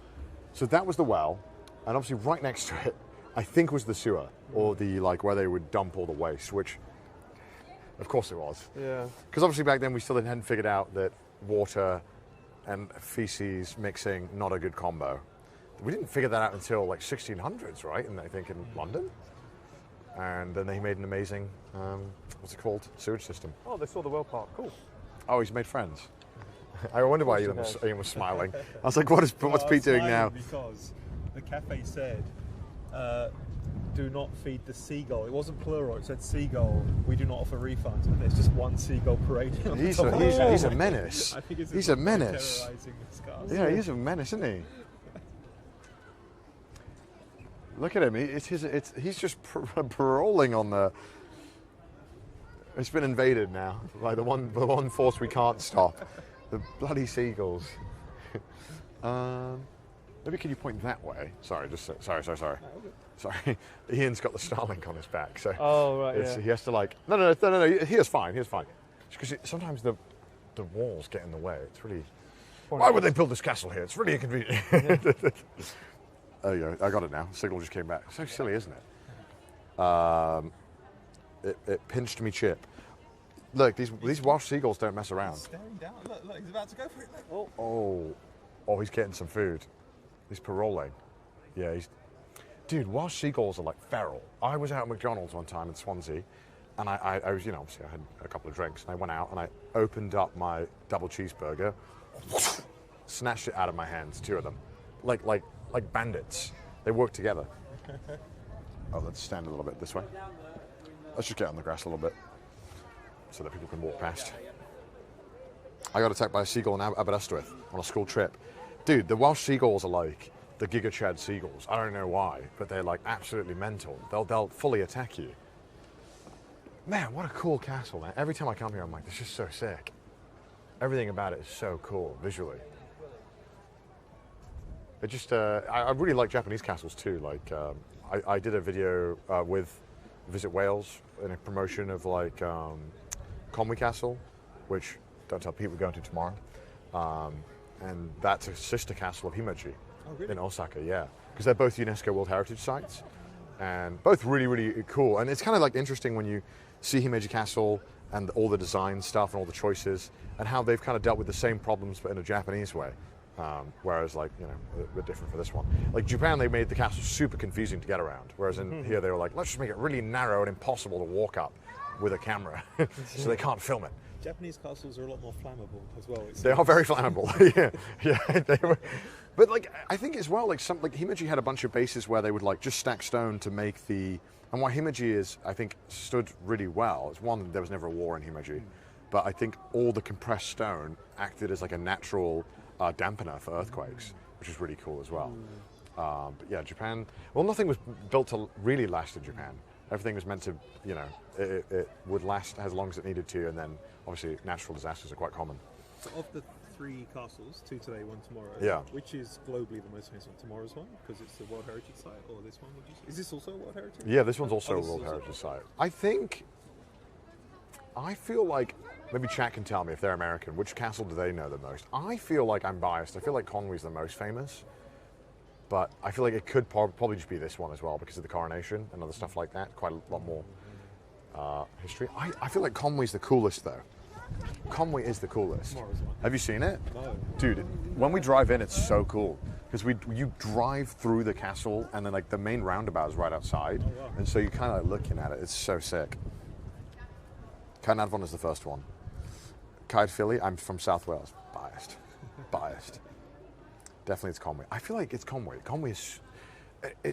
So that was the well, and obviously right next to it, I think was the sewer or the like where they would dump all the waste. Which, of course, it was. Yeah. Because obviously back then we still hadn't figured out that water and feces mixing not a good combo. We didn't figure that out until like 1600s, right? And I think in London. And then they made an amazing, what's it called, sewage system. Oh, they saw the well park. Cool. Oh, he's made friends. I wonder why Ian was smiling. I was like, what's Pete doing now? Because the cafe said, do not feed the seagull. It wasn't plural, it said seagull. We do not offer refunds. And there's just one seagull parading on He's top of a menace. I think it's He's a menace. terrorizing this castle. Yeah, he's a menace, isn't he? Look at him. He's just paroling on the... It's been invaded now by the one force we can't stop. The bloody seagulls. Maybe can you point that way? Sorry. Sorry. Ian's got the Starlink on his back, so he has to like. No. He is fine. Because sometimes the walls get in the way. It's really. Why would they build this castle here? It's really inconvenient. Oh yeah, I got it now. Signal just came back. So silly, isn't it? It pinched me chip. Look, these Welsh seagulls don't mess around. He's staring down. Look, he's about to go for it. Oh, he's getting some food. He's paroling. Yeah, Dude, Welsh seagulls are like feral. I was out at McDonald's one time in Swansea, and I was, obviously I had a couple of drinks, and I went out and I opened up my double cheeseburger, snatched it out of my hands, 2 of them, like bandits. They work together. Oh, let's stand a little bit this way. Let's just get on the grass a little bit so that people can walk past. I got attacked by a seagull in Aberystwyth on a school trip. Dude, the Welsh seagulls are like the Giga Chad seagulls. I don't know why, but they're like absolutely mental. They'll fully attack you. Man, what a cool castle, man. Every time I come here, I'm like, this is so sick. Everything about it is so cool, visually. It just, I really like Japanese castles too. Like, I did a video with Visit Wales in a promotion of like Conwy Castle, which, don't tell Pete, we're going to tomorrow. And that's a sister castle of Himeji in Osaka, yeah. Because they're both UNESCO World Heritage Sites. And both really, really cool. And it's kind of like interesting when you see Himeji Castle and all the design stuff and all the choices and how they've kind of dealt with the same problems but in a Japanese way. Whereas like, a bit different for this one. Like Japan, they made the castle super confusing to get around. Whereas in here, they were like, let's just make it really narrow and impossible to walk up with a camera. So they can't film it. Japanese castles are a lot more flammable as well. They are very flammable. yeah, they were. But like, I think as well, like Himeji had a bunch of bases where they would like just stack stone to make the. And why Himeji is, I think, stood really well. It's one, there was never a war in Himeji, but I think all the compressed stone acted as like a natural dampener for earthquakes, which is really cool as well. But yeah, Japan. Well, nothing was built to really last in Japan. Everything was meant to, it would last as long as it needed to, and then obviously natural disasters are quite common. So of the 3 castles, 2 today, 1 tomorrow, yeah. Which is globally the most famous one? Tomorrow's one, because it's the World Heritage Site, or this one, would you say? Is this also a World Heritage? Yeah, this one's also a World Heritage Site. I feel like, maybe chat can tell me if they're American, which castle do they know the most? I feel like I'm biased. I feel like Conwy's the most famous. But I feel like it could probably just be this one as well because of the coronation and other stuff like that. Quite a lot more history. I feel like Conwy's the coolest though. Conwy is the coolest. Have you seen it? No. Dude, when we drive in, it's so cool. Because you drive through the castle and then like the main roundabout is right outside. Oh, wow. And so you're kind of like looking at it. It's so sick. Caernarfon is the first one. Caerphilly, I'm from South Wales. Biased. Definitely it's Conwy. I feel like it's Conwy. Conwy is...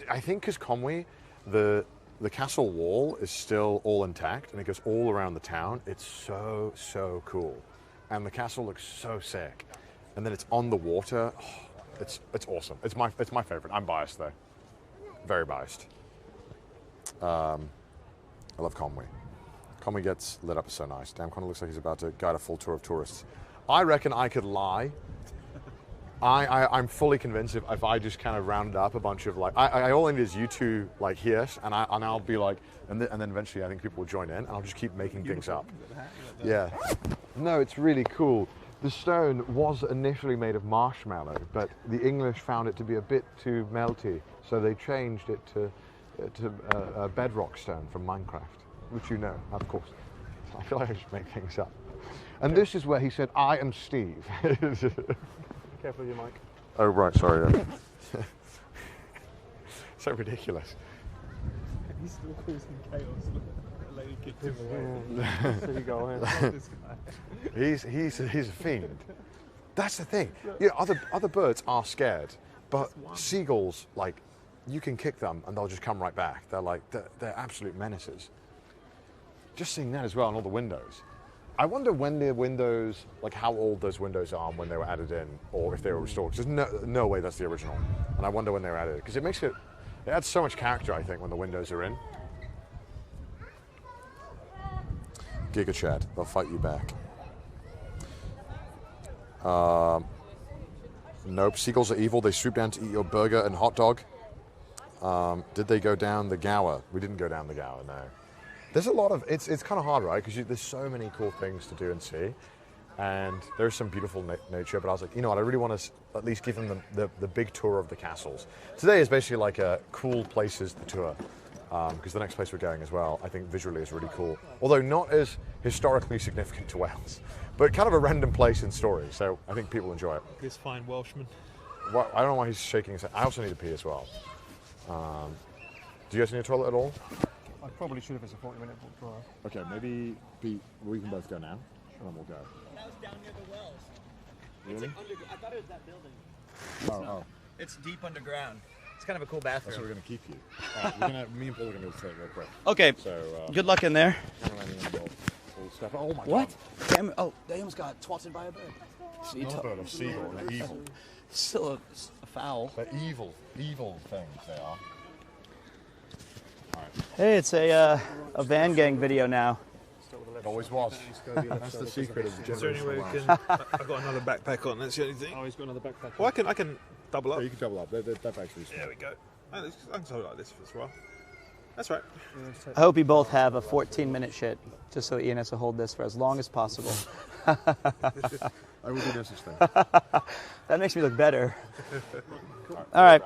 I think because Conwy, the castle wall is still all intact and it goes all around the town. It's so, so cool. And the castle looks so sick. And then it's on the water. Oh, it's awesome. It's my favorite. I'm biased though. Very biased. I love Conwy. Conwy gets lit up so nice. Damn, Conwy looks like he's about to guide a full tour of tourists. I reckon I could lie. I'm fully convinced if I just kind of rounded up a bunch of like, I all I need is you two like here, and I'll be like, and then eventually I think people will join in, and I'll just keep making things up. Yeah. No, it's really cool. The stone was initially made of marshmallow, but the English found it to be a bit too melty, so they changed it to a bedrock stone from Minecraft, which you know, of course. I feel like I just make things up. And this is where he said, "I am Steve." Careful with your mic. Oh, right, sorry. So ridiculous. He's still causing chaos. lady kicked him away. Seagull, This guy. He's a fiend. That's the thing. Yeah, other birds are scared, but seagulls, like, you can kick them and they'll just come right back. They're absolute menaces. Just seeing that as well on all the windows. I wonder when the windows, like how old those windows are when they were added in, or if they were restored. There's no way that's the original. And I wonder when they were added, because it adds so much character, I think, when the windows are in. Giga Chad, they'll fight you back. Nope, seagulls are evil. They swoop down to eat your burger and hot dog. Did they go down the Gower? We didn't go down the Gower, no. There's a lot of, it's kind of hard, right? Because there's so many cool things to do and see. And there's some beautiful nature, but I was like, you know what, I really want to at least give them the big tour of the castles. Today is basically like a cool places to tour, because the next place we're going as well, I think visually is really cool. Although not as historically significant to Wales, but kind of a random place in story, so I think people enjoy it. This fine Welshman. Well, I don't know why he's shaking his head. I also need to pee as well. Do you guys need a toilet at all? I probably should if it's a 40-minute drive. Okay, maybe we can both go now, and then we'll go. That was down near the wells. Really? I thought it was that building. Oh. It's deep underground. It's kind of a cool bathroom. That's where we're going to keep you. All right, me and Paul are going to go to the toilet real quick. Okay. So, good luck in there. All stuff. Oh my What? God. Damn, oh, they almost got twatted by a bird. Not a bird, a seagull. They're evil. Still a foul. They're evil things, they are. All right. Hey, it's a van gang video now. It always was. That's the secret of the Is there any way we generation. can... I've got another backpack on, that's the only thing. Oh, he's got another backpack. Well, I can double up. Yeah, you can double up. That actually is There we go. I can hold it like this as well. That's right. I hope you both have a 14-minute shit, just so Ian has to hold this for as long as possible. I will do no such thing. That makes me look better. All right.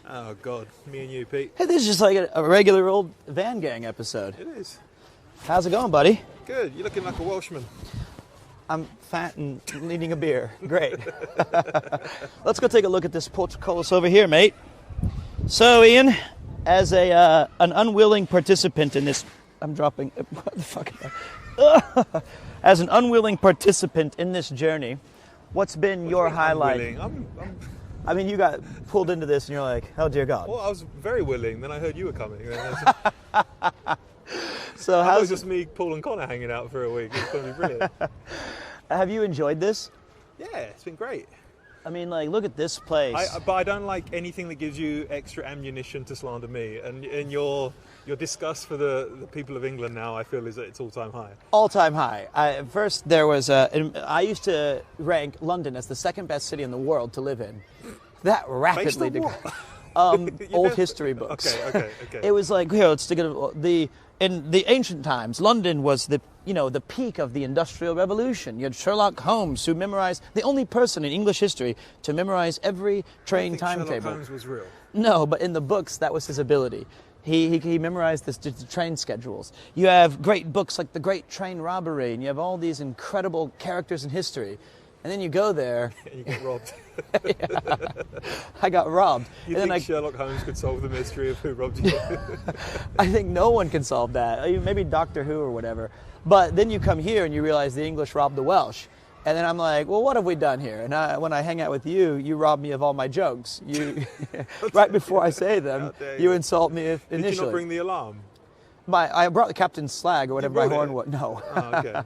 Oh, God. Me and you, Pete. Hey, this is just like a regular old van gang episode. It is. How's it going, buddy? Good. You're looking like a Welshman. I'm fat and needing a beer. Great. Let's go take a look at this portcullis over here, mate. So, Ian, as an unwilling participant in this, I'm dropping. What the fuck? As an unwilling participant in this journey, what's been your highlight? I mean, you got pulled into this, and you're like, "Oh dear God." Well, I was very willing. Then I heard you were coming. So how's just me, Paul, and Connor hanging out for a week? It's going to be brilliant. Have you enjoyed this? Yeah, it's been great. I mean, like, look at this place. But I don't like anything that gives you extra ammunition to slander me. And your disgust for the people of England now, I feel, is at its all-time high. All-time high. First, there was I used to rank London as the second best city in the world to live in. That rapidly declined. Old history books. Okay. It was like, here, let's stick it. In the ancient times, London was the peak of the Industrial Revolution. You had Sherlock Holmes, who memorized, the only person in English history to memorize every train timetable. Sherlock Holmes was real. No, but in the books, that was his ability. He memorized the train schedules. You have great books like The Great Train Robbery, and you have all these incredible characters in history. And then you go there. You get robbed. Yeah. I got robbed. You think Sherlock Holmes could solve the mystery of who robbed you? I think no one can solve that. Maybe Doctor Who or whatever. But then you come here and you realize the English robbed the Welsh. And then I'm like, well, what have we done here? And when I hang out with you, you rob me of all my jokes. You, right before I say them, you insult me initially. Did you not bring the alarm? I brought the captain's slag or whatever my horn was. No. Oh, okay.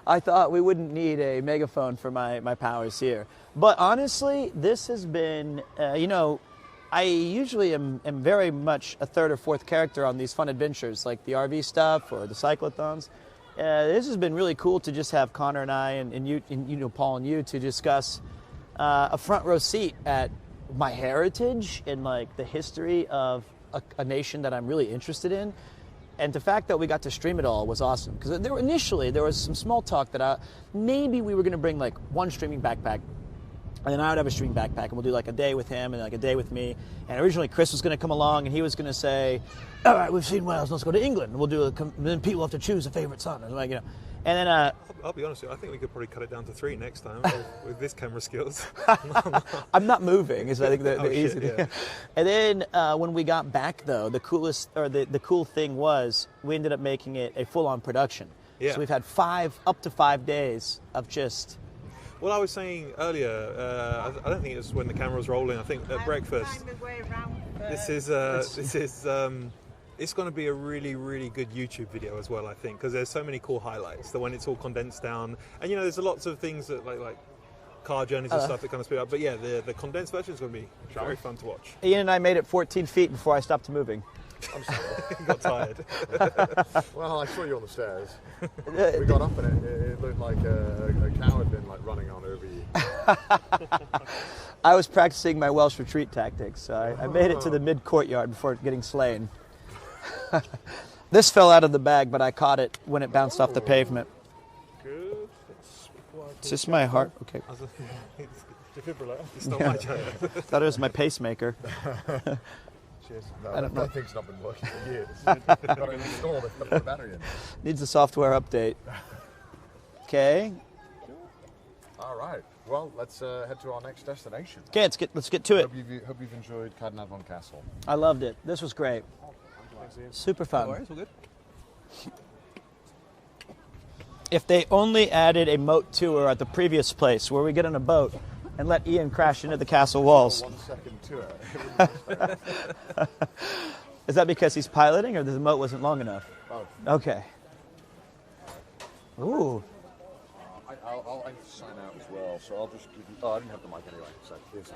I thought we wouldn't need a megaphone for my powers here. But honestly, this has been, I usually am very much a third or fourth character on these fun adventures, like the RV stuff or the cyclothons. This has been really cool to just have Connor and I and you, Paul and you, to discuss a front row seat at my heritage and like the history of a nation that I'm really interested in. And the fact that we got to stream it all was awesome. Because initially there was some small talk that maybe we were going to bring like one streaming backpack. And then I would have a streaming backpack, and we'll do like a day with him and like a day with me. And originally Chris was going to come along, and he was going to say, all right, we've seen Wales, let's go to England. And we'll do then people have to choose a favorite son. And like, And then I'll be honest with you, I think we could probably cut it down to 3 next time with this camera skills. I'm not moving, is I think the easy shit, thing. And then when we got back, though, the cool thing was we ended up making it a full-on production. Yeah. So we've had up to 5 days of just... Well, I was saying earlier, I don't think it was when the camera was rolling. I think at breakfast. This is it's going to be a really, really good YouTube video as well, I think, because there's so many cool highlights. The when it's all condensed down, and there's lots of things that like car journeys and stuff that kind of speed up. But yeah, the condensed version is going to be very fun to watch. Ian and I made it 14 feet before I stopped moving. I'm sorry, I got tired. Well, I saw you on the stairs. We got up and it looked like a cow had been like running on over you. I was practicing my Welsh retreat tactics, so I made it to the mid-courtyard before getting slain. This fell out of the bag, but I caught it when it bounced off the pavement. Good. Is this my heart? Okay. Defibrillator. It's not my chair. Thought it was my pacemaker. Cheers. I don't know. That thing's not been working for years. Got to install it, put the battery in. Needs a software update. Okay. All right. Well, let's head to our next destination. Okay, let's get to it. Hope you've enjoyed Llanfairpwllgwyngyll Castle. I loved it. This was great. Super fun. All good. If they only added a moat tour at the previous place where we get on a boat and let Ian crash into the castle walls. 1 second tour. Is that because he's piloting or the moat wasn't long enough? Both. Okay. Ooh. I'll sign out as well, so I'll just give you... Oh, I didn't have the mic anyway, so here's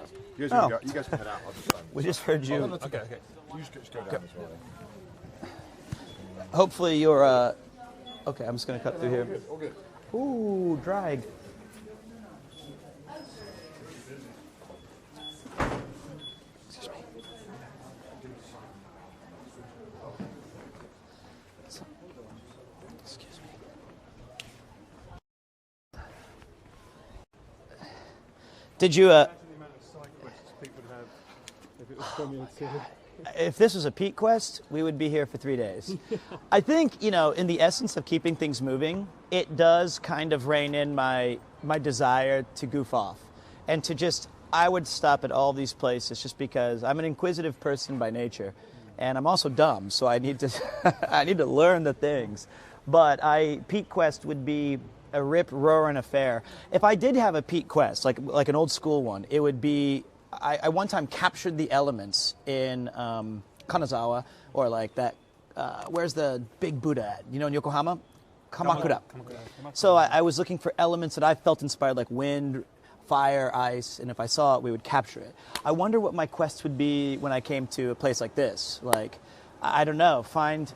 that. You guys can head out, I'll just sign. We just heard you. Oh, okay. You just go down as well. Hopefully you're... Okay, I'm just going to cut through here. All good. Ooh, drag. Excuse me. Excuse me. Did you... If this was a peak quest, we would be here for 3 days. I think, in the essence of keeping things moving, it does kind of rein in my desire to goof off. And to just, I would stop at all these places just because I'm an inquisitive person by nature. And I'm also dumb, so I need to, I need to learn the things. But peak quest would be a rip-roaring affair. If I did have a peak quest, like an old school one, it would be... I one time captured the elements in Kanazawa, or like that, where's the big Buddha at? In Yokohama? Kamakura. So I was looking for elements that I felt inspired, like wind, fire, ice, and if I saw it, we would capture it. I wonder what my quest would be when I came to a place like this. Like, I don't know, find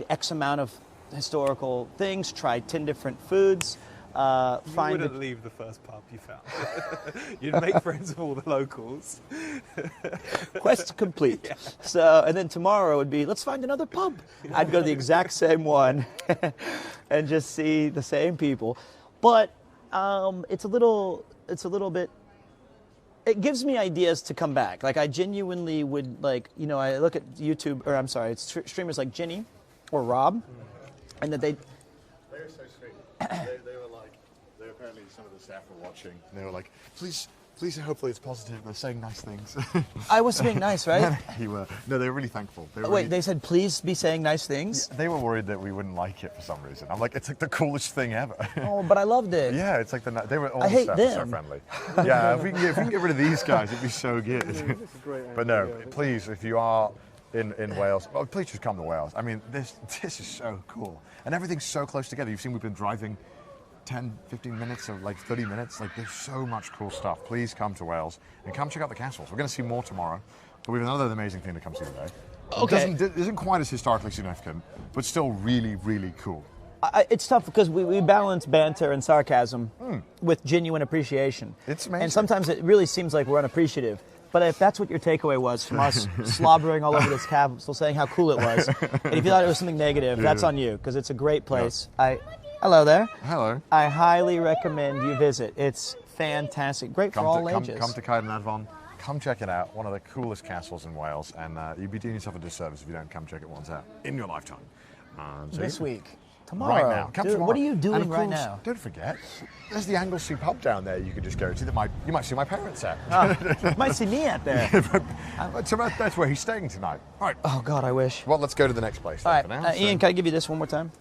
X amount of historical things, try 10 different foods, You wouldn't leave the first pub you found. You'd make friends with all the locals. Quest complete. Yeah. So, and then tomorrow would be, let's find another pub. I'd go to the exact same one and just see the same people. But it's a little bit, it gives me ideas to come back. Like I genuinely would I look at YouTube, or I'm sorry, it's streamers like Ginny or Rob, and that they were so sweet. They were apparently some of the staff were watching. And they were like, please, hopefully it's positive. They're saying nice things. I was being nice, right? You were. No, they were really thankful. They said, please be saying nice things? Yeah, they were worried that we wouldn't like it for some reason. I'm like, it's like the coolest thing ever. Oh, but I loved it. Yeah, it's like they were all I the hate staff them. were so friendly. Yeah, if we can get rid of these guys, it'd be so good. But no, please, if you are in Wales, please just come to Wales. I mean, this is so cool. And everything's so close together. You've seen we've been driving 10, 15 minutes or like 30 minutes. Like there's so much cool stuff. Please come to Wales and come check out the castles. We're going to see more tomorrow, but we have another amazing thing to come see today. Okay. It isn't quite as historically significant, but still really, really cool. It's tough because we balance banter and sarcasm with genuine appreciation. It's amazing. And sometimes it really seems like we're unappreciative. But if that's what your takeaway was from us slobbering all over this castle, saying how cool it was, and if you thought it was something negative, that's on you, because it's a great place. Yeah. Hello there. Hello. I highly recommend you visit. It's fantastic. Great for all ages. Come to Llanfairpwllgwyngyll. Come check it out. One of the coolest castles in Wales, and you'd be doing yourself a disservice if you don't come check it once out in your lifetime. This week, Tomorrow. Right now. Come Dude, tomorrow. what are you doing And of right course, now? Don't forget, there's the Anglesey pub down there you could just go to that you might see my parents at. You might see me out there. So that's where he's staying tonight. Right. Oh, God, I wish. Well, let's go to the next place. All right, For now. Ian, can I give you this one more time?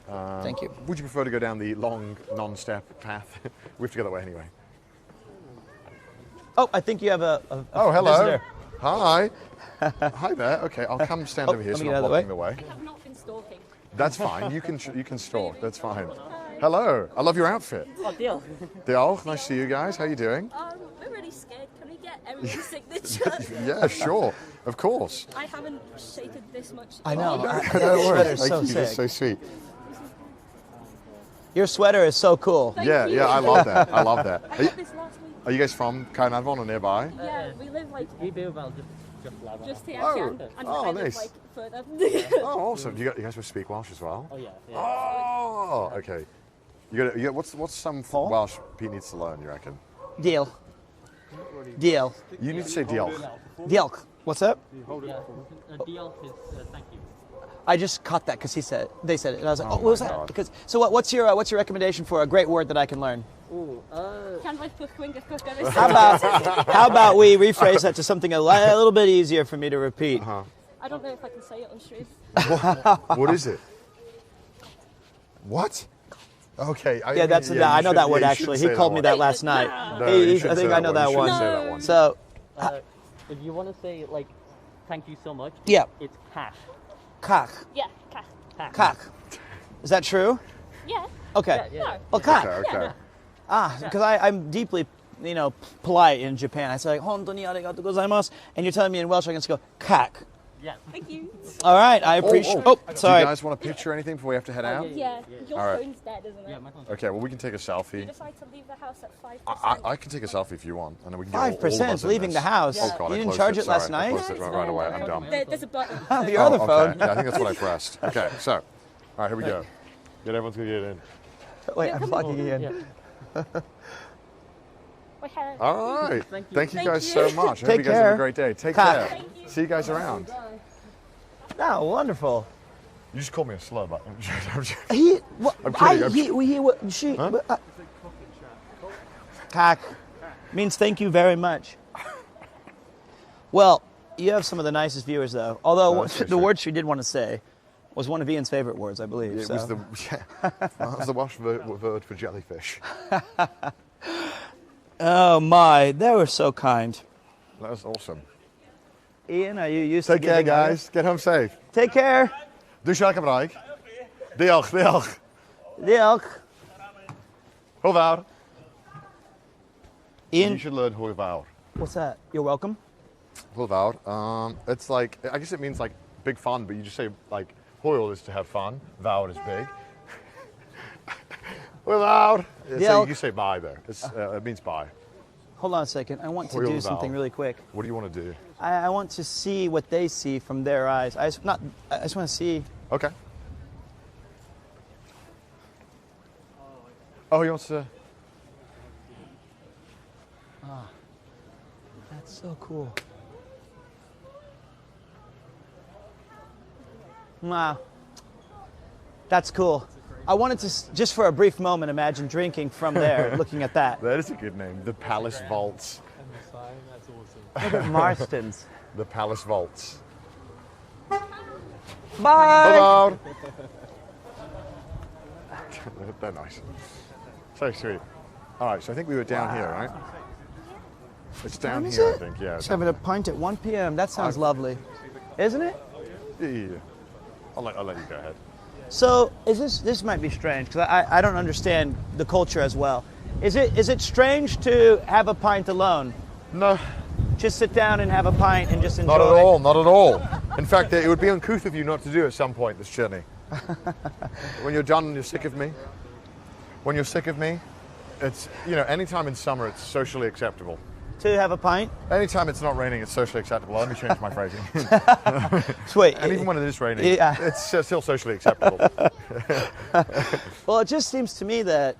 Thank you. Would you prefer to go down the long, non-step path? We have to go that way anyway. Oh, I think you have a Oh, hello. visitor. Hi. Hi there. Okay, I'll come stand over here let so me I'm get not out of the blocking the way. I have not been stalking. That's fine. You can stalk. That's fine. Hello. I love your outfit. Oh, deal. Diolch. Nice to see you guys. How you doing? We're really scared. Can we get everyone's signature? Yeah, sure. Of course. I haven't shaken this much. I know. No That worries. sweater's Thank so you. You're sick. so sweet. Your sweater is so cool. Yeah, yeah. I love that. I love that. I got this last week. Are you guys from Caernarfon or nearby? Yeah, we live like just here. Oh. And Oh, I live nice. like further. Oh, awesome. You guys will speak Welsh as well? Oh yeah. Oh, okay. You got what's some Welsh Pete needs to learn, you reckon? Deal. Deal. You need to say diolch. Diolch. What's that? Deal is thank you. I just caught that because they said it, and I was like, Oh oh, what was my that? God. Because so what's your recommendation for a great word that I can learn? How about we rephrase that to something a little bit easier for me to repeat? I don't know if I can say it on stream. What is it? What? Okay. Yeah, I know that word actually. He called me that last night. No, you should I say think I know that You one. shouldn't say that one. So If you want to say like thank you so much, yeah, it's cash. cock, Yeah, cock. Is that true? yeah. Okay. No. Well, cock. Okay. Because I'm deeply, polite in Japan. I say like, "Hontoni arigatou gozaimasu," and you're telling me in Welsh I can just go cock. Yeah. Thank you. All right, I appreciate. Oh, Do sorry. you guys want a picture or anything before we have to head out? Yeah, your All right. phone's dead, isn't it? Yeah, my phone's Okay, well, we can take a You selfie. decide to leave the house at 5%. I can take a selfie if you want, and then we can get all of us 5% in leaving this. the house. Oh, God, You I didn't closed charge it last Sorry, I night? closed it right away. I'm dumb. There's a button. Your other okay. phone. Yeah, I think that's what I pressed. Okay, so, all right, here we go. Get everyone's gonna get in. Wait, I'm vlogging again. All right. Thank you Thank guys you. so much. I hope Take you guys have care. a great day. Take Cock. care. See you guys around. Oh, wonderful. You just called me a slur, but I'm joking. He, what, I'm kidding, I'm she, Huh? cock means thank you very much. Well, you have some of the nicest viewers, though. Although that's so the true. word she did want to say was one of Ian's favorite words, I believe. It so. was that was the Welsh word for jellyfish. Oh my, they were so kind. That was awesome. Ian, are you used Take to care, giving guys. Get home safe. Take care. Doe siarad Cymraeg. Diolch, diolch. Diolch. Hwyl fawr. Ian, You should learn hwyl fawr. what's that? You're welcome. Hwyl fawr. It's like, I guess it means like big fun, but you just say like, hwyl is to have fun, fawr is big. Hwyl fawr. So Diolch. you say bye there. It means bye. Hold on a second. I want to do Hwyl something fawr. really quick. What do you want to do? I want to see what they see from their eyes. I just want to see. Okay. Oh, he wants to. That's so cool. Wow. That's cool. I wanted to, just for a brief moment, imagine drinking from there, looking at that. That is a good name. The Palace Vaults. Look at Marston's. The Palace Vaults. Bye! Hello. They're nice. So sweet. All right, so I think we were down here, right? It's down Is here, it? I think. Yeah. Just having a pint at 1 p.m. That sounds lovely, isn't it? Yeah. I'll let you go ahead. So, this might be strange because I don't understand the culture as well. Is it strange to have a pint alone? No, Just sit down and have a pint and just enjoy. not at all. Not at all. In fact, it would be uncouth of you not to do at some point this journey. When you're done and you're sick of me. When you're sick of me, it's anytime in summer it's socially acceptable. To have a pint. Anytime it's not raining, it's socially acceptable. Let me change my phrasing. Sweet. And even when it is raining, Yeah. it's still socially acceptable. Well, it just seems to me that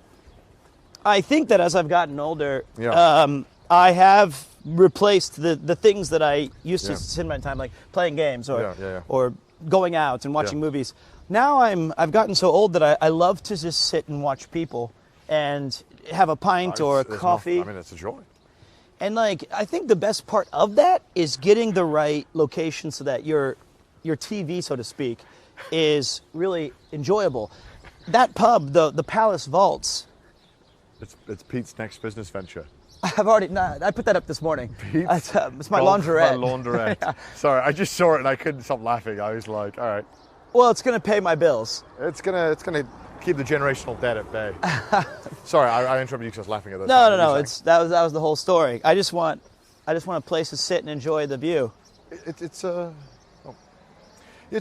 I think that as I've gotten older, Yeah. I have replaced the things that I used to Yeah. spend my time like playing games or Yeah. or going out and watching Yeah. movies Now I've gotten so old that I love to just sit and watch people and have a pint or a coffee. It's a joy. And like, I think the best part of that is getting the right location so that your TV, so to speak, is really enjoyable. That pub, the Palace Vaults. It's Pete's next business venture. I put that up this morning. Pete's it's my laundrette. My laundrette. Yeah. Sorry, I just saw it and I couldn't stop laughing. I was like, all right. Well, it's going to pay my bills. It's gonna keep the generational debt at bay. Sorry, I interrupted you because I was laughing at that. No. That was the whole story. I just want a place to sit and enjoy the view. It's a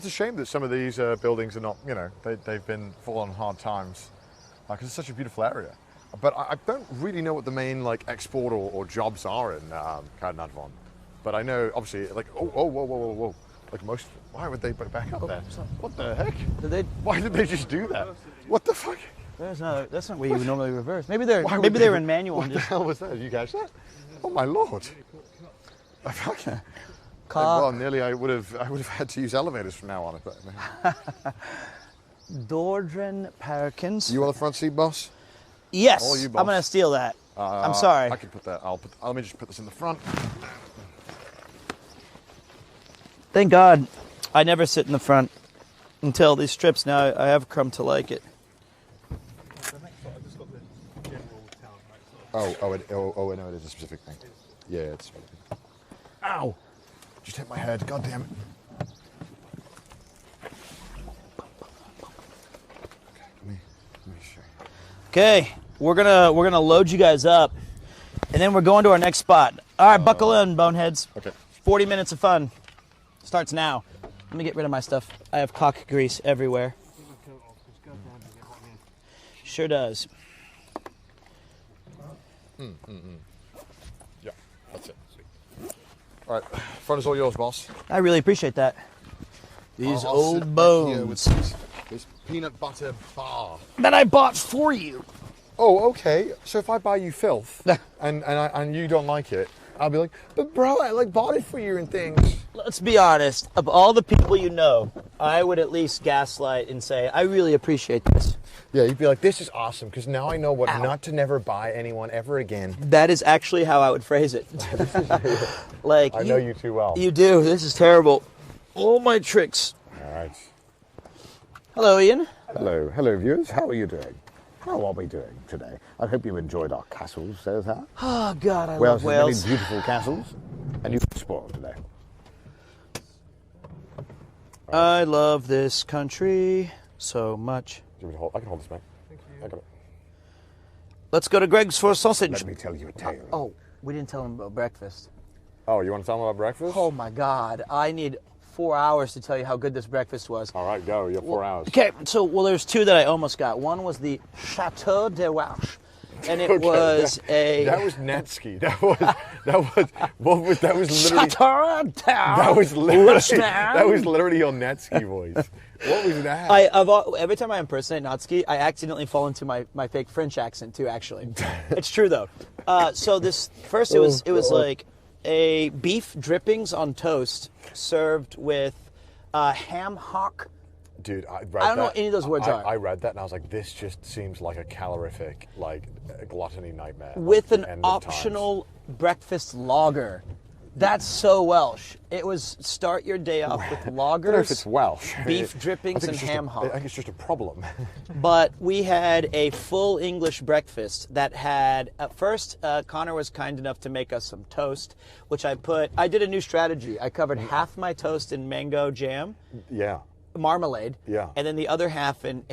shame that some of these buildings are not. They've been fallen on hard times because it's such a beautiful area. But I don't really know what the main export or jobs are in Caernarfon. But I know obviously whoa. Like most, why would they put it back up there? What the heck? Why did they just do that? What the fuck? That's not where you would normally reverse. Maybe they're in manual. What the hell was that? Did you catch that? Oh my lord! Fucking. Well, nearly I would have had to use elevators from now on. But Dordren Perkins. You on the front seat, boss? Yes. All you, boss. I'm gonna steal that. I'm sorry. I can put that. Let me just put this in the front. Thank God I never sit in the front until these trips. Now I have come to like it. Oh, I know it is a specific thing. Yeah, it's... Ow! Just hit my head, god damn it. Okay, let me show you. Okay, we're gonna load you guys up, and then we're going to our next spot. All right, buckle in, boneheads. Okay. 40 minutes of fun. Starts now. Let me get rid of my stuff. I have cock grease everywhere. Sure does. Yeah, that's it. Sweet. All right, front is all yours, boss. I really appreciate that. These old bones. This peanut butter bar. That I bought for you. Oh, okay. So if I buy you filth and you don't like it, I'll be like, but bro, I bought it for you and things. Let's be honest. Of all the people you know, I would at least gaslight and say, I really appreciate this. Yeah, you'd be like, this is awesome because now I know what not to never buy anyone ever again. That is actually how I would phrase it. I know you too well. You do. This is terrible. All my tricks. All right. Hello, Ian. Hello, viewers. How are you doing? How are we doing today? I hope you enjoyed our castles so far. Oh, God, I love Wales. Wales has many beautiful castles, and you've been spoiled today. I love this country so much. I can hold this, mate. Thank you. I got it. Let's go to Greg's for a sausage. Let me tell you a tale. Oh, we didn't tell him about breakfast. Oh, you want to tell him about breakfast? Oh, my God. I need 4 hours to tell you how good this breakfast was. All right, go. You have 4 hours. Okay, so, there's two that I almost got. One was the Chateau de Welsh. And it was That was Netsky. That was literally... That was literally your Netsky voice. What was that? Every time I impersonate Netsky, I accidentally fall into my fake French accent too, actually. It's true, though. So this, first it was like a beef drippings on toast served with ham hock. Dude, I don't know what any of those words are. I read that and I was like, this just seems like a calorific, a gluttony nightmare. With an optional breakfast lager. That's so Welsh. It was start your day off with lagers. I don't know if it's Welsh. Beef drippings and ham hock. I think it's just a problem. But we had a full English breakfast that had, at first, Connor was kind enough to make us some toast, which I did a new strategy. I covered half my toast in mango jam. Yeah. Marmalade. Yeah. And then the other half in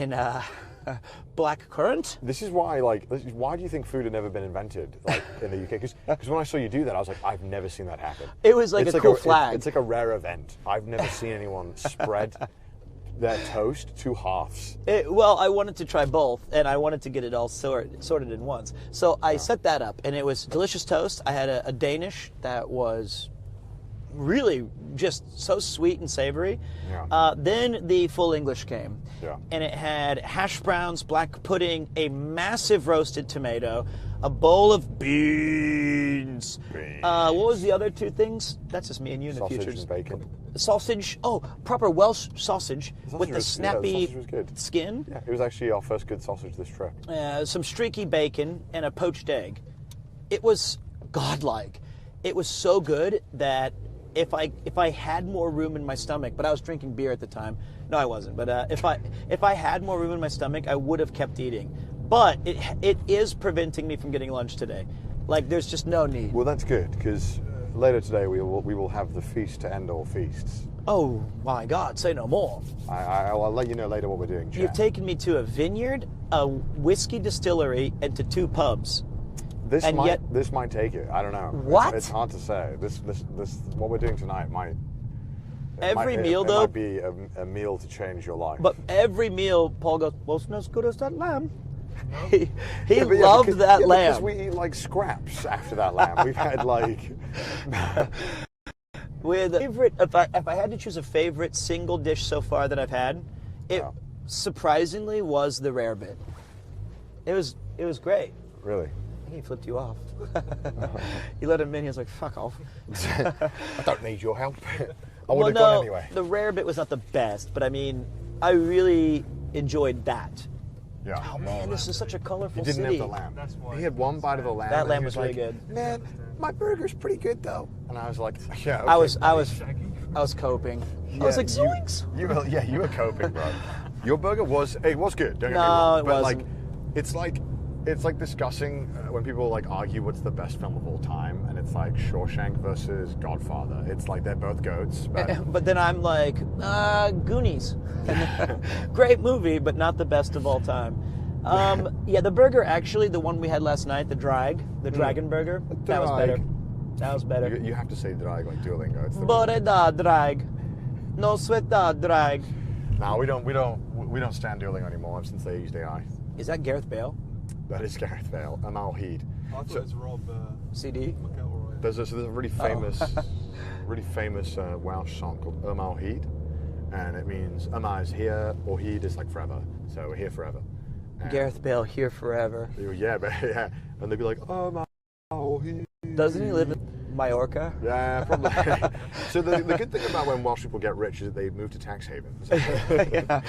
black currant. This is why, why do you think food had never been invented, in the UK? Because when I saw you do that, I was like, I've never seen that happen. It was like a cool flag. It's like a rare event. I've never seen anyone spread their toast two halves. Well, I wanted to try both, and I wanted to get it all sorted in once. So I set that up, and it was delicious toast. I had a Danish that was really just so sweet and savory. Yeah. Then the full English came. Yeah. And it had hash browns, black pudding, a massive roasted tomato, a bowl of beans. What was the other two things? That's just me and you in the future. Sausage and bacon. sausage. Oh, proper Welsh sausage with the snappy sausage was good. skin. Yeah, it was actually our first good sausage this trip. Some streaky bacon and a poached egg. It was godlike. It was so good that if I had more room in my stomach, but I was drinking beer at the time. No, I wasn't. But if I had more room in my stomach, I would have kept eating. But it is preventing me from getting lunch today. Like, there's just no need. Well, that's good, because later today we will have the feast to end all feasts. Oh, my God, say no more. I'll let you know later what we're doing, Chad. You've taken me to a vineyard, a whiskey distillery, and to 2 pubs. This might take it. I don't know. What? It's hard to say. This what we're doing tonight might... It might be a meal to change your life. But every meal, Paul goes, well, it's not as good as that lamb. He loved that lamb. Because we eat like scraps after that lamb. We've had like... We're the favorite, if I had to choose a favorite single dish so far that I've had, it surprisingly was the rare bit. It was great. Really? He flipped you off. You let him in, he was like, fuck off. I don't need your help. I would have gone anyway. The rare bit was not the best, but I mean, I really enjoyed that. Yeah. Oh man, this is such a colorful city. He didn't have the lamb. That's why. He had one bite of the lamb. That lamb was really good. Man, my burger's pretty good though. And I was like, yeah. Okay, I was coping. Yeah, I was like, zoinks. You were coping, bro. Your burger was good. Don't get me No, wrong. it But wasn't. it's like discussing when people like argue what's the best film of all time, and it's like Shawshank versus Godfather. It's like they're both goats. But then I'm like, Goonies. Great movie, but not the best of all time. Yeah, the burger, actually, the one we had last night, the Dragon Burger, that was better. That was better. You have to say drag like Duolingo. It's the Bore da drag. No sweat da drag. No, we don't stand Duolingo anymore since they used AI. Is that Gareth Bale? That is Gareth Bale. Amal Heed. I thought it was Rob CD. McElroy. There's a really famous, Welsh song called Amal Heed, and it means Amal is here, or Heed is like forever. So we're here forever. And Gareth Bale here forever. Yeah, and they'd be like, Amal Heed. Doesn't he live in Mallorca? Yeah, probably. So the good thing about when Welsh people get rich is that they move to tax havens. Yeah.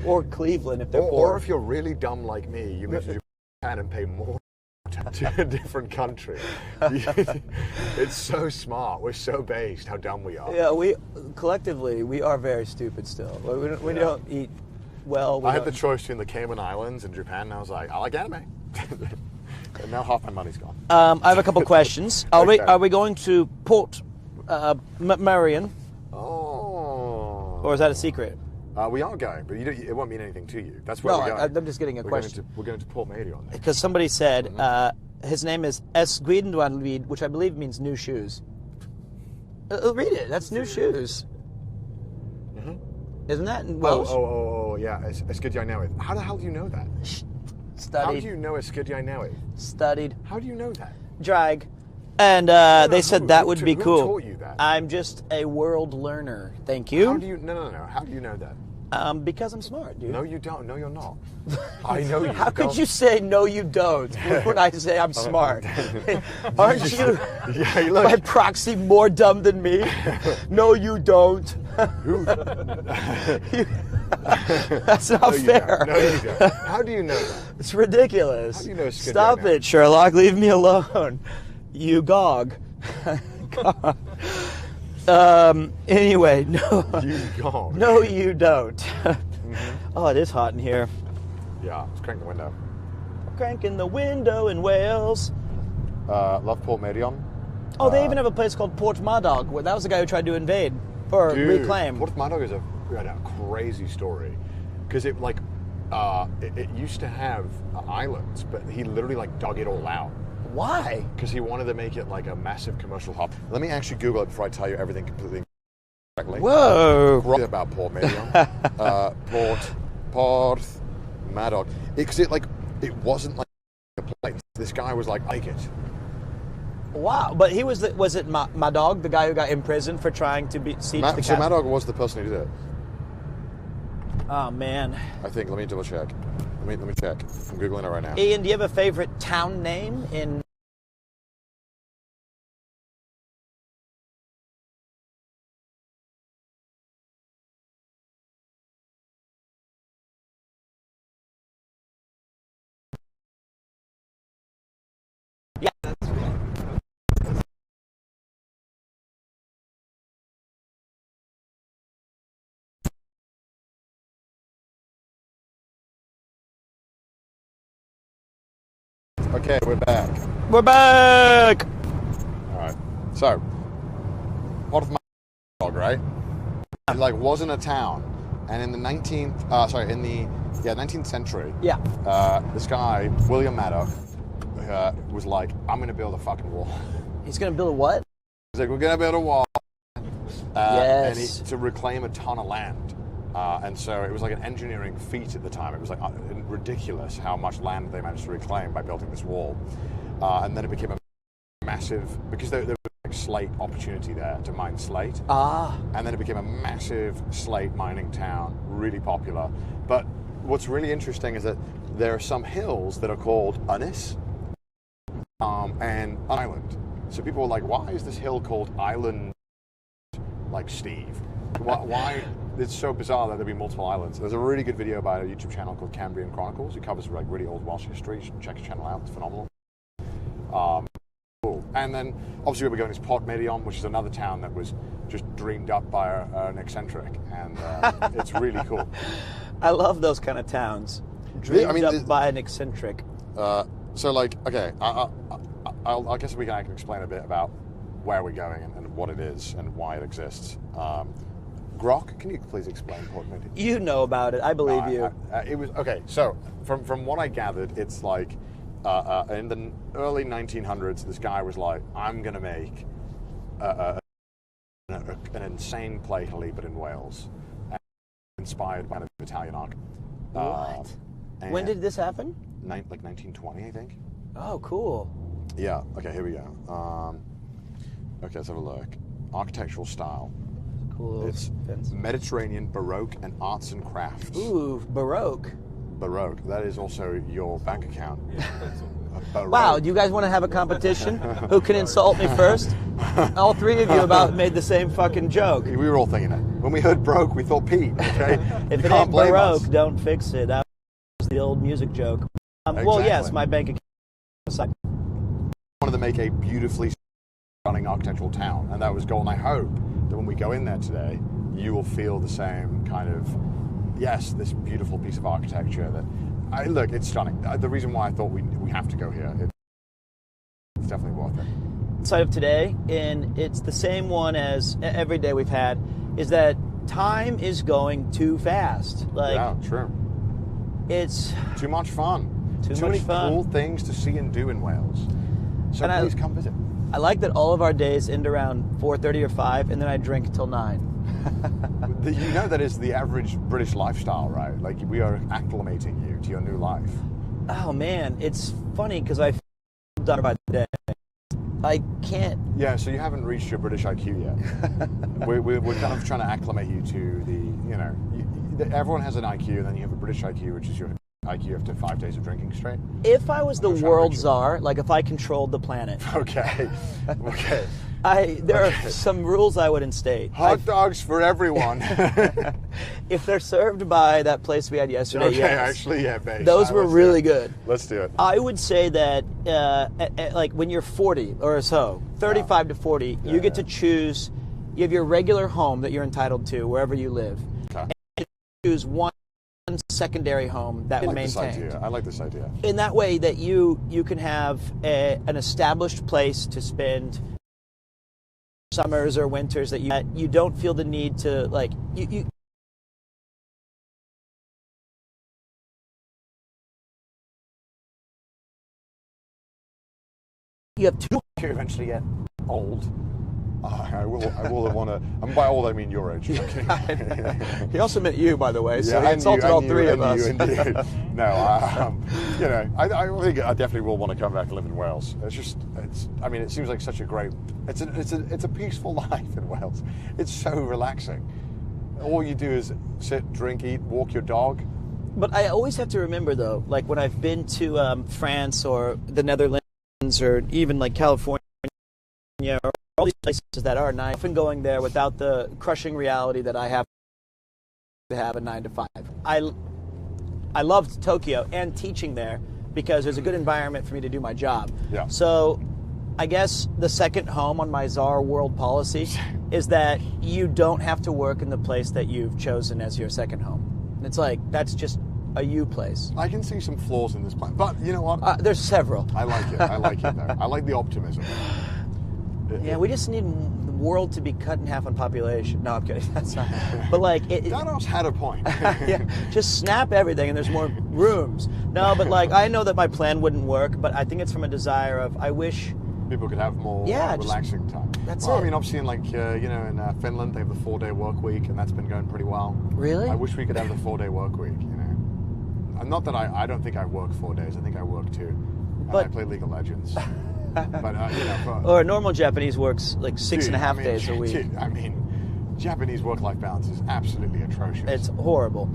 Or Cleveland if they're poor. Or if you're really dumb like me, you move to Japan and pay more to a different country. It's so smart. We're so based how dumb we are. Yeah, we are very stupid still. We don't eat well. I had the choice between the Cayman Islands and Japan, and I was like, I like anime. And now half my money's gone. I have a couple questions. Are we going to Port Marion? Oh. Or is that a secret? We are going, but it won't mean anything to you. That's where we're going. I'm just getting a question. We're going to Port Marion. Because somebody said his name is Esguindwanlid, which I believe means new shoes. Read it. That's new shoes. Isn't that in Welsh? Oh, yeah. Esguindwanlid. How the hell do you know that? Studied. How do you know Esguindwanlid? Studied. How do you know that? Drag. And they said that would be cool. Who taught you that? I'm just a world learner. Thank you. How do you? No. How do you know that? Because I'm smart, dude. No, you don't. No, you're not. I know you. How could you say no, you don't when I say I'm smart? Aren't you, by proxy, more dumb than me? No, you don't. That's not fair. No, you don't. How do you know that? It's ridiculous. How do you know Stop it, Sherlock. Leave me alone. You gog. Anyway, no. You gog. No, you don't. Oh, it is hot in here. Yeah, let's crank the window. Cranking the window in Wales. Love Port Marion. Oh, they even have a place called Port Madog, where that was the guy who tried to invade or reclaim. Port Madog is a crazy story because it used to have islands, but he literally dug it all out. Why? Because he wanted to make it like a massive commercial hub. Let me actually Google it before I tell you everything completely correctly. Whoa! About Port Marion. Port Madog. Because it wasn't like a place. This guy was like it. Wow, but he was it Madog, the guy who got imprisoned for trying to siege the castle? So Madog was the person who did it. Oh man. I think. Let me double check. Let me check. I'm Googling it right now. Ian, do you have a favorite town name in Okay, we're back. We're back! All right. So, part of my dog, right? It like wasn't a town, and in the 19th century, this guy William Maddox was like, I'm gonna build a fucking wall. He's gonna build a what? He's like, we're gonna build a wall, yes, to reclaim a ton of land. And so it was like an engineering feat at the time. It was like ridiculous how much land they managed to reclaim by building this wall. And then it became a massive, because there was like slate opportunity there to mine slate. And then it became a massive slate mining town, really popular. But what's really interesting is that there are some hills that are called Ynys and Island. So people were like, why is this hill called Island, like Steve? Why? It's so bizarre that there'd be multiple islands. There's a really good video by a YouTube channel called Cambrian Chronicles. It covers like really old Welsh history. You should check his channel out. It's phenomenal. Cool. And then obviously we're going to Portmeirion, which is another town that was just dreamed up by an eccentric, and it's really cool. I love those kind of towns. Dreamed up by an eccentric. So like, okay, I guess I can explain a bit about where we're going and what it is and why it exists. Grock, can you please explain Portmeirion? You know about it. I believe you. It was okay. So from what I gathered, it's like in the early 1900s, this guy was like, I'm gonna make an insane play but in Wales, inspired by an Italian arc. What? When did this happen? Like 1920, I think. Oh, cool. Yeah. Okay. Here we go. Okay, let's have a look. Architectural style. Cool. It's Mediterranean, Baroque, and arts and crafts. Ooh, Baroque. Baroque. That is also your bank account. Wow, do you guys want to have a competition? Who can insult me first? All three of you about made the same fucking joke. We were all thinking it. When we heard Baroque, we thought Pete, okay? If it ain't Baroque, don't fix it. That was the old music joke. Exactly. Well, yes, my bank account. I wanted to make a beautifully stunning architectural town, and that was goal, and I hope that when we go in there today, you will feel the same kind of, yes, this beautiful piece of architecture that, look, it's stunning. The reason why I thought we have to go here, it's definitely worth it. Side of today, and it's the same one as every day we've had, is that time is going too fast. Like, yeah, true. It's too much fun. Too many cool things to see and do in Wales. So please come visit. I like that all of our days end around 4:30 or 5, and then I drink till 9. You know that is the average British lifestyle, right? Like, we are acclimating you to your new life. Oh man, it's funny because I feel done by the day. I can't. Yeah, so you haven't reached your British IQ yet. we're kind of trying to acclimate you to everyone has an IQ, and then you have a British IQ, which is your IQ after 5 days of drinking straight. If I was the world czar, like if I controlled the planet. Okay. There are some rules I would instate. Hot dogs for everyone. If they're served by that place we had yesterday, okay, yes. Actually, yeah, base. Those were really good. Let's do it. I would say that, like when you're 40 or so, 35 to 40, you get to choose. You have your regular home that you're entitled to wherever you live. Okay. And you choose one secondary home that would maintain. I like this idea. In that way, that you can have an established place to spend summers or winters that you don't feel the need to like you have two. You eventually get old. I will want to. And by old, I mean your age. He also meant you, by the way. So yeah, he insulted all three of us. No, I think I definitely will want to come back and live in Wales. I mean, it seems like such a great. It's a peaceful life in Wales. It's so relaxing. All you do is sit, drink, eat, walk your dog. But I always have to remember, though, like when I've been to France or the Netherlands or even like California or all these places that are nice, often going there without the crushing reality that I have to have a 9 to 5. I loved Tokyo and teaching there because there's a good environment for me to do my job. Yeah. So I guess the second home on my czar world policy is that you don't have to work in the place that you've chosen as your second home. It's like, that's just a you place. I can see some flaws in this plan, but you know what? There's several. I like it. I like it though. I like the optimism. Yeah, we just need the world to be cut in half on population. No, I'm kidding. That's not. But like, Thanos had a point. Yeah, just snap everything, and there's more rooms. No, but like, I know that my plan wouldn't work, but I think it's from a desire of I wish people could have more relaxing time. That's it. I mean, obviously, in like in Finland, they have the 4-day work week, and that's been going pretty well. Really? I wish we could have the 4-day work week. You know, and not that I don't think I work 4 days. I think I work 2. And I play League of Legends. But or a normal Japanese works like 6.5 days a week. Dude, I mean, Japanese work-life balance is absolutely atrocious. It's horrible.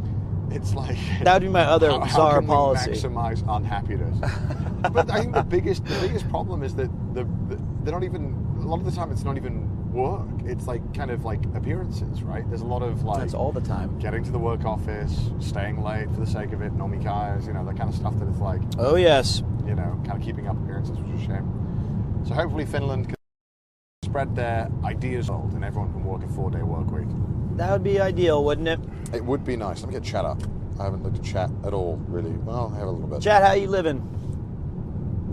It's like that would be my other bizarre policy. Maximize unhappiness. But I think the biggest problem is that they're not even. A lot of the time, it's not even work. It's like kind of like appearances, right? There's a lot of like. That's all the time. Getting to the work office, staying late for the sake of it, nomikais, that kind of stuff. That is like. Oh yes. Kind of keeping up appearances, which is a shame. So hopefully Finland can spread their ideas out and everyone can work a 4-day work week. That would be ideal, wouldn't it? It would be nice. Let me get chat up. I haven't looked at chat at all, really. Well, I have a little bit. Chat, how you living?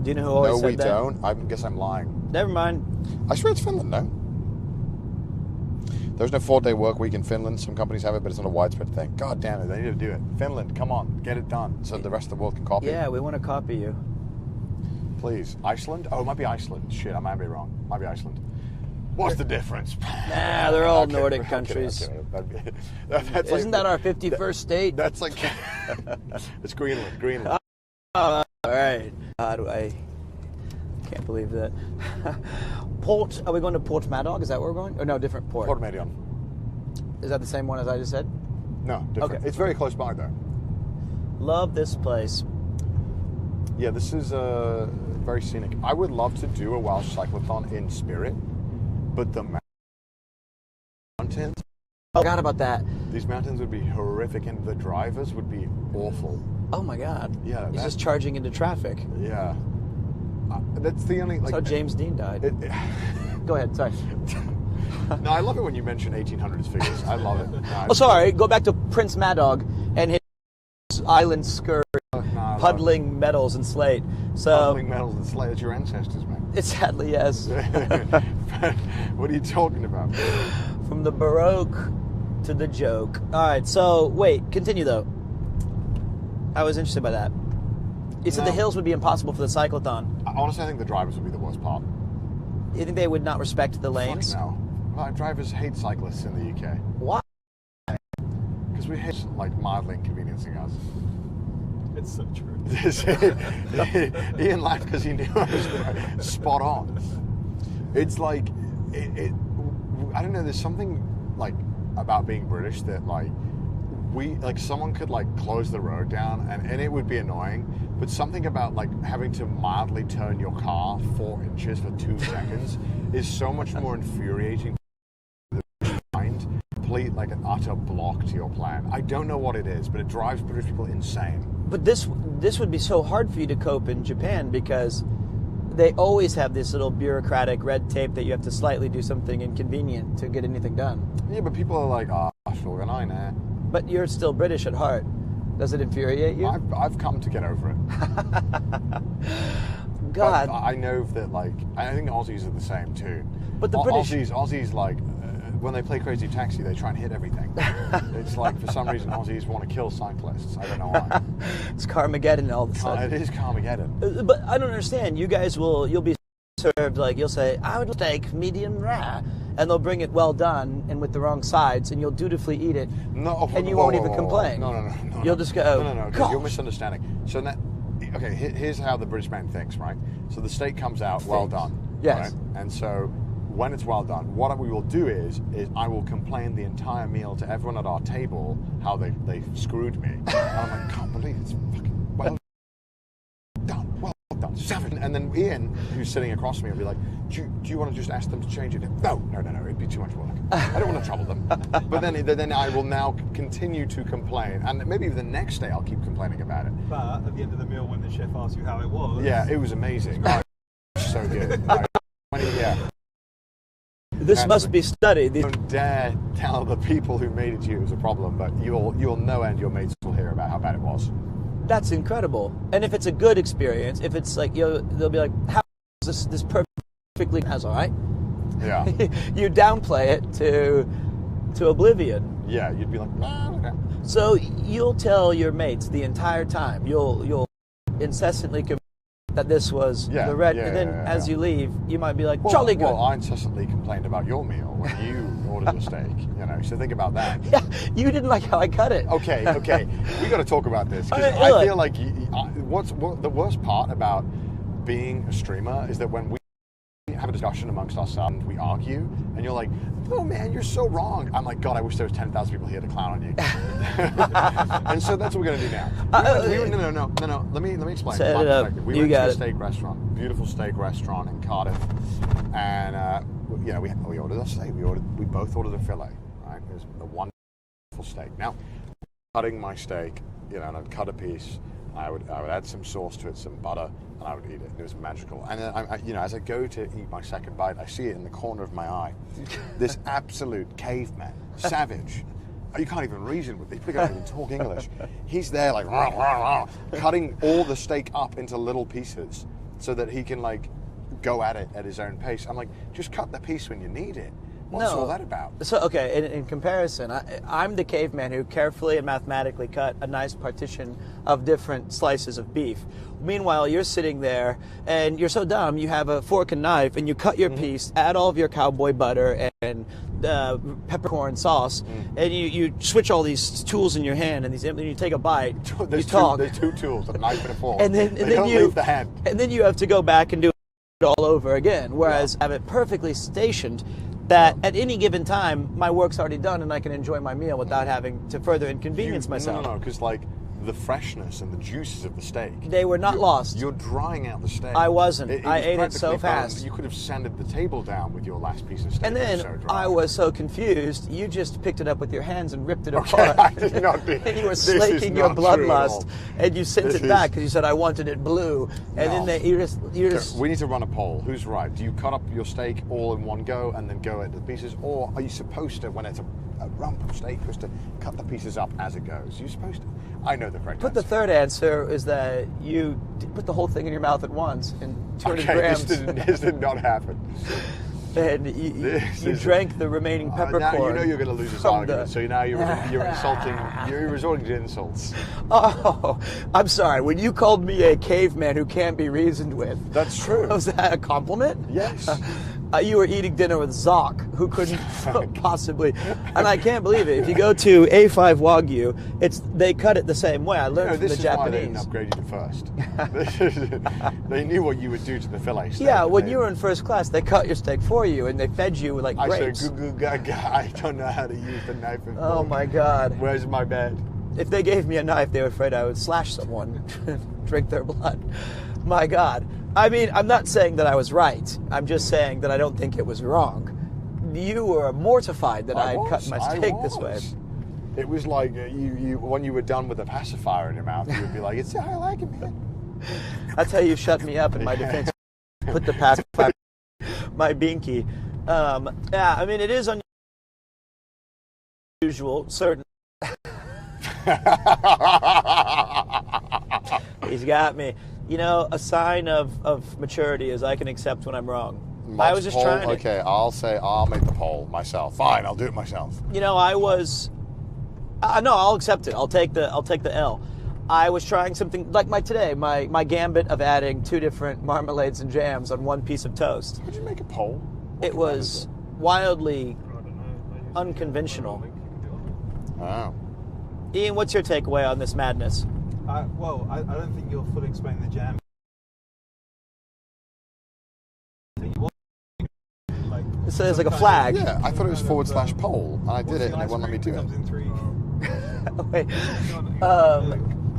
Do you know who always said that? No, we don't. I guess I'm lying. Never mind. I swear it's Finland, no? There's no 4-day work week in Finland. Some companies have it, but it's not a widespread thing. God damn it, they need to do it. Finland, come on, get it done so the rest of the world can copy it. Yeah, we want to copy you. Please. Iceland? Oh, it might be Iceland. Shit, I might be wrong. Might be Iceland. What's the difference? Nah, they're all Nordic countries. Isn't that our 51st state? That's like... it's Greenland. All right. I can't believe that. Port, are we going to Port Madog? Is that where we're going? Or no, different port? Port Medion. Is that the same one as I just said? No, different. Okay. It's very close by, though. Love this place. Yeah, this is very scenic. I would love to do a Welsh cyclothon in spirit, but the mountains... I forgot about that. These mountains would be horrific, and the drivers would be awful. Oh my God. Yeah. He's just charging into traffic. Yeah. That's the only... That's how James Dean died. Go ahead, sorry. No, I love it when you mention 1800s figures. I love it. No, sorry. Go back to Prince Madog and his island skirt, puddling metals and slate. Puddling metals and slate. It's your ancestors, man. It's sadly, yes. What are you talking about? From the Baroque to the joke. All right, so wait, continue though. I was interested by that. You said the hills would be impossible for the cyclothon. Honestly, I think the drivers would be the worst part. You think they would not respect the lanes? Fuck no. Well, drivers hate cyclists in the UK. Why? Because we hate mildly inconveniencing us. It's so true. Ian laughed because he knew I was spot on. It's like I don't know. There's something about being British that someone could close the road down and it would be annoying, but something about having to mildly turn your car 4 inches for 2 seconds is so much more infuriating. Complete an utter block to your plan. I don't know what it is, but it drives British people insane. But this would be so hard for you to cope in Japan because they always have this little bureaucratic red tape that you have to slightly do something inconvenient to get anything done. Yeah, but people are like, oh, but you're still British at heart. Does it infuriate you? I've come to get over it. God. But I know that I think Aussies are the same too. But the British Aussies when they play Crazy Taxi, they try and hit everything. It's for some reason Aussies want to kill cyclists. I don't know why. It's Carmageddon all of a sudden. It is Carmageddon. But I don't understand. You guys you'll be served you'll say, I would like medium rare, and they'll bring it well done and with the wrong sides, and you'll dutifully eat it. No, and you won't even complain. No. You'll just go. No. You're misunderstanding. So here's how the British man thinks, right? So the steak comes out well done. Yes. Right? And so when it's well done, what we will do is I will complain the entire meal to everyone at our table how they screwed me. And I'm like, can't believe it's fucking well done, savage. And then Ian, who's sitting across from me, will be like, do you want to just ask them to change it? No, it'd be too much work. I don't want to trouble them. But then I will now continue to complain, and maybe the next day I'll keep complaining about it. But at the end of the meal, when the chef asks you how it was, yeah, it was amazing. So good. Yeah. This must be studied. Don't dare tell the people who made it to you it was a problem, but you'll know and your mates will hear about how bad it was. That's incredible. And if it's a good experience, if it's like, they'll be like, how is this perfectly has, all right? Yeah. You downplay it to oblivion. Yeah, you'd be like, nah. So you'll tell your mates the entire time. You'll incessantly that this was the red, and then as you leave, you might be like, jolly good. Well, I incessantly complained about your meal when you ordered the steak, so think about that. Yeah, you didn't like how I cut it. Okay, we got to talk about this, because I feel like what's the worst part about being a streamer is that when we have a discussion amongst ourselves, we argue, and you're like, oh man, you're so wrong. I'm like, God, I wish there was 10,000 people here to clown on you. And so that's what we're going to do now. No. Let me explain. Set it up. We went to a steak restaurant, beautiful steak restaurant in Cardiff, and we ordered a steak. We both ordered a fillet. Right, it was a wonderful steak. Now, cutting my steak, and I'd cut a piece. I would add some sauce to it, some butter, and I would eat it. It was magical. And then, as I go to eat my second bite, I see it in the corner of my eye. This absolute caveman, savage. You can't even reason with it. He can't even talk English. He's there like rah, rah, rah, cutting all the steak up into little pieces so that he can go at it at his own pace. I'm like, just cut the piece when you need it. What's all that about? So, okay, in comparison, I'm the caveman who carefully and mathematically cut a nice partition of different slices of beef. Meanwhile, you're sitting there, and you're so dumb, you have a fork and knife, and you cut your piece, add all of your cowboy butter and peppercorn sauce, and you switch all these tools in your hand, and then you take a bite, there's two tools, a knife and a fork. And then you leave the hand. And then you have to go back and do it all over again, whereas I have it perfectly stationed, that at any given time, my work's already done and I can enjoy my meal without having to further inconvenience myself. No, because the freshness and the juices of the steak. They were not lost. You're drying out the steak. I wasn't. I ate it so fast. You could have sanded the table down with your last piece of steak. And then I was so confused, you just picked it up with your hands and ripped it apart. I did not do. And you were slaking your bloodlust, and you sent it back because you said I wanted it blue. And then you just. We need to run a poll. Who's right? Do you cut up your steak all in one go and then go into the pieces, or are you supposed to, when it's a rump of steak, just to cut the pieces up as it goes? You're supposed to. I know the correct answer. The third answer is that you put the whole thing in your mouth at once in 200 grams. This did not happen. And you drank the remaining peppercorn. Now you know you're going to lose this argument, so now you're insulting, you're resorting to insults. Oh, I'm sorry. When you called me a caveman who can't be reasoned with. That's true. Was that a compliment? Yes. You were eating dinner with Zoc, who couldn't possibly. And I can't believe it. If you go to A5 Wagyu, they cut it the same way. I learned from the Japanese. This is why they didn't upgrade you first. They knew what you would do to the fillet steak. Yeah, when you were in first class, they cut your steak for you, and they fed you like grapes. I said, goo gaga, I don't know how to use the knife and fork. Oh my God. Where's my bed? If they gave me a knife, they were afraid I would slash someone, drink their blood. My God. I mean, I'm not saying that I was right. I'm just saying that I don't think it was wrong. You were mortified that I had cut my steak this way. It was like you when you were done with a pacifier in your mouth, you would be like, I like it, man. That's how you shut me up in my defense. Put the pacifier my binky. Yeah, I mean, it is unusual, certain. He's got me. A sign of maturity is I can accept when I'm wrong. I was just trying to. Okay, I'll make the poll myself. Fine, I'll do it myself. I was. No, I'll accept it. I'll take the L. I was trying something like my gambit of adding 2 different marmalades and jams on one piece of toast. Did you make a poll? It was wildly unconventional. Oh. Ian, what's your takeaway on this madness? I don't think you'll fully explain the jam. It says like a flag. Yeah, I thought it was /poll, and I did it, and it wouldn't let me do it. Wait.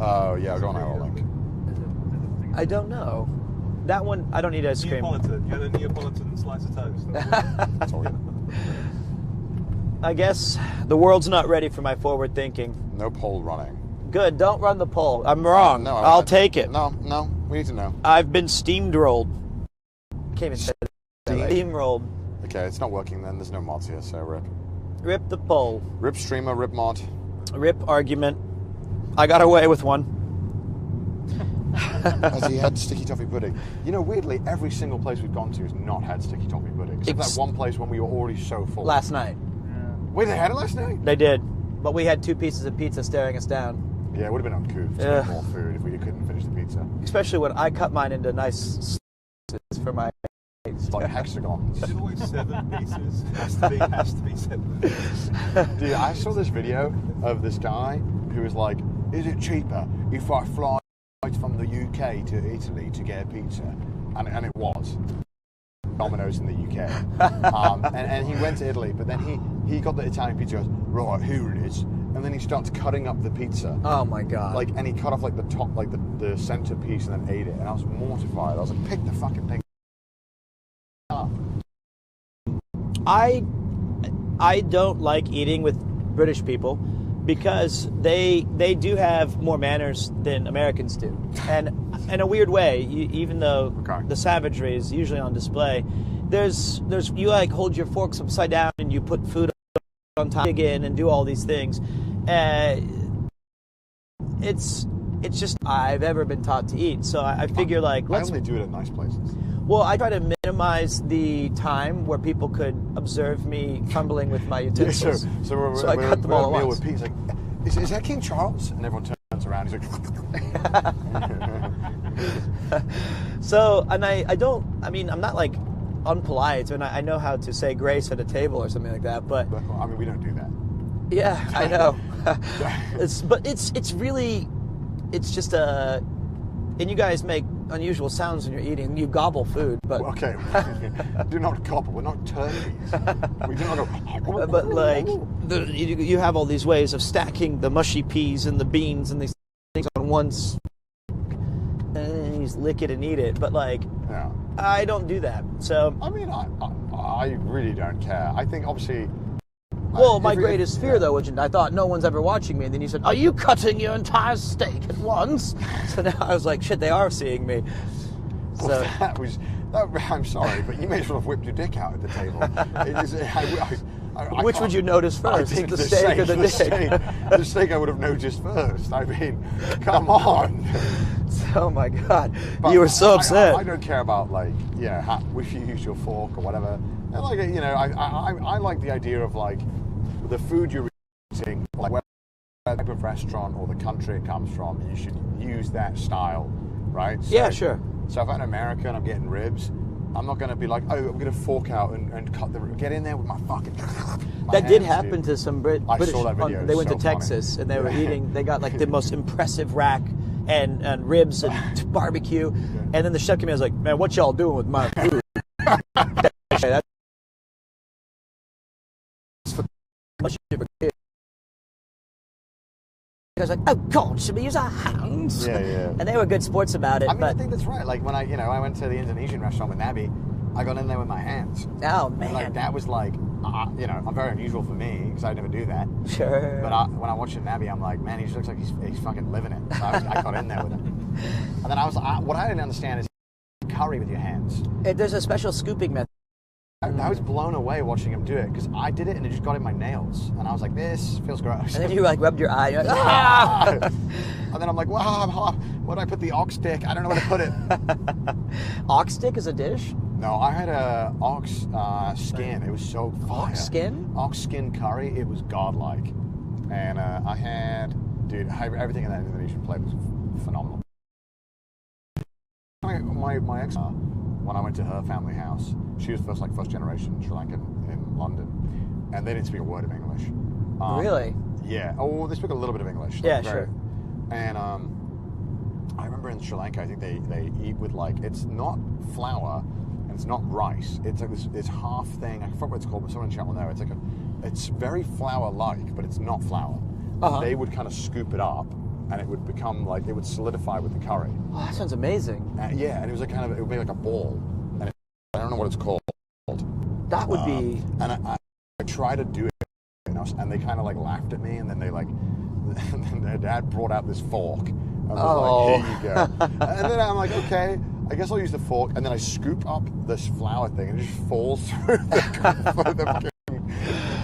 Oh, yeah, go on our link. I don't know. That one, I don't need ice cream. Neapolitan. You had a Neapolitan slice of toast. That's all good. I guess the world's not ready for my forward thinking. No poll running. Good, don't run the poll. I'm wrong. No, I'll take it. No, we need to know. I've been steamrolled. Can't even say that. Steamrolled. Okay, it's not working then. There's no mods here, so rip. Rip the poll. Rip streamer, rip mod. Rip argument. I got away with one. Has he had sticky toffee pudding? You know, weirdly, every single place we've gone to has not had sticky toffee pudding. Except that one place when we were already so full. Last night. Wait, they had it last night? They did. But we had 2 pieces of pizza staring us down. Yeah, it would have been uncouth to get more food if we couldn't finish the pizza. Especially when I cut mine into nice slices for my... Like hexagons. It's always 7 pieces. Has to be 7. Dude, I saw this video of this guy who was like, is it cheaper if I fly from the UK to Italy to get a pizza? And it was. Domino's in the UK. And he went to Italy, but then he got the Italian pizza, goes, right, here it is. And then he starts cutting up the pizza. Oh my God. Like, and he cut off like the top, like the center piece and then ate it. And I was mortified. I was like, pick the fucking thing up. I don't like eating with British people because they do have more manners than Americans do. And in a weird way, even though the savagery is usually on display, there's you like hold your forks upside down and you put food on top again and do all these things. It's just I've ever been taught to eat. So I figure like I only do it at nice places. Well, I try to minimize the time where people could observe me fumbling with my utensils. So I cut them all at once. With Pete, he's like, is that King Charles? And everyone turns around. He's like... So, and I'm not like unpolite, and I know how to say grace at a table or something like that, but... I mean, we don't do that. Yeah, I know. It's just a... And you guys make unusual sounds when you're eating. You gobble food, but... Well, okay, do not gobble. We're not turkeys. We do not go... But, like, you have all these ways of stacking the mushy peas and the beans and these things on one... And you just lick it and eat it. But, like, yeah. I don't do that, so... I mean, I really don't care. I think, obviously... Well, my greatest fear, though, which I thought no one's ever watching me, and then you said, are you cutting your entire steak at once? So now I was like, shit, they are seeing me. So Well, I'm sorry, but you may as well have whipped your dick out at the table. Which would you notice first? I think the steak or the dick? The steak I would have noticed first. I mean, come on. Oh my God, but you were so upset. I don't care about if you use your fork or whatever. And I like the idea of like the food you're eating, like whether type of restaurant or the country it comes from, you should use that style, right? So, yeah, sure. So if I'm in America and I'm getting ribs, I'm not going to be like, oh, I'm going to fork out and cut get in there with my fucking... That did happen to some British... I saw that video. They went to Texas and they were eating, they got like the most impressive rack and ribs and barbecue. And then the chef came in and was like, man, what y'all doing with my food? That's for much of a kid. I was like, oh God, should we use our hands? Yeah. And they were good sports about it. I mean, I think that's right. Like when I went to the Indonesian restaurant with Nabby, I got in there with my hands. Oh man, and like that was like, I'm very unusual for me because I never do that. Sure. But when I watch Nabby, I'm like, man, he just looks like he's fucking living it. So I got in there with him. And then I was like, what I didn't understand is curry with your hands. There's a special scooping method. I was blown away watching him do it because I did it and it just got in my nails and I was like, this feels gross. And then you like rubbed your eye. You're like, ah! And then I'm like, wow, where'd I put the ox dick? I don't know where to put it. Ox dick is a dish? No, I had a ox skin. It was so fire. Ox skin? Ox skin curry. It was godlike. And I had, everything in that Indonesian plate was phenomenal. My ex, when I went to her family house, she was first generation Sri Lankan in London, and they didn't speak a word of English. Really? Yeah. Oh, they speak a little bit of English. Yeah, sure. And I remember in Sri Lanka, I think they eat with it's not flour and it's not rice. It's like this half thing. I forget what it's called, but someone in chat will know. It's very flour-like, but it's not flour. Uh-huh. They would kind of scoop it up, and it would become it would solidify with the curry. Oh, that sounds amazing. Yeah, and it was it would be like a ball, and I don't know what it's called. That would be. And I tried to do it, and they kind of laughed at me, and then and then their dad brought out this fork. And was like, here you go. And then I'm like, okay. I guess I'll use the fork, and then I scoop up this flour thing, and it just falls through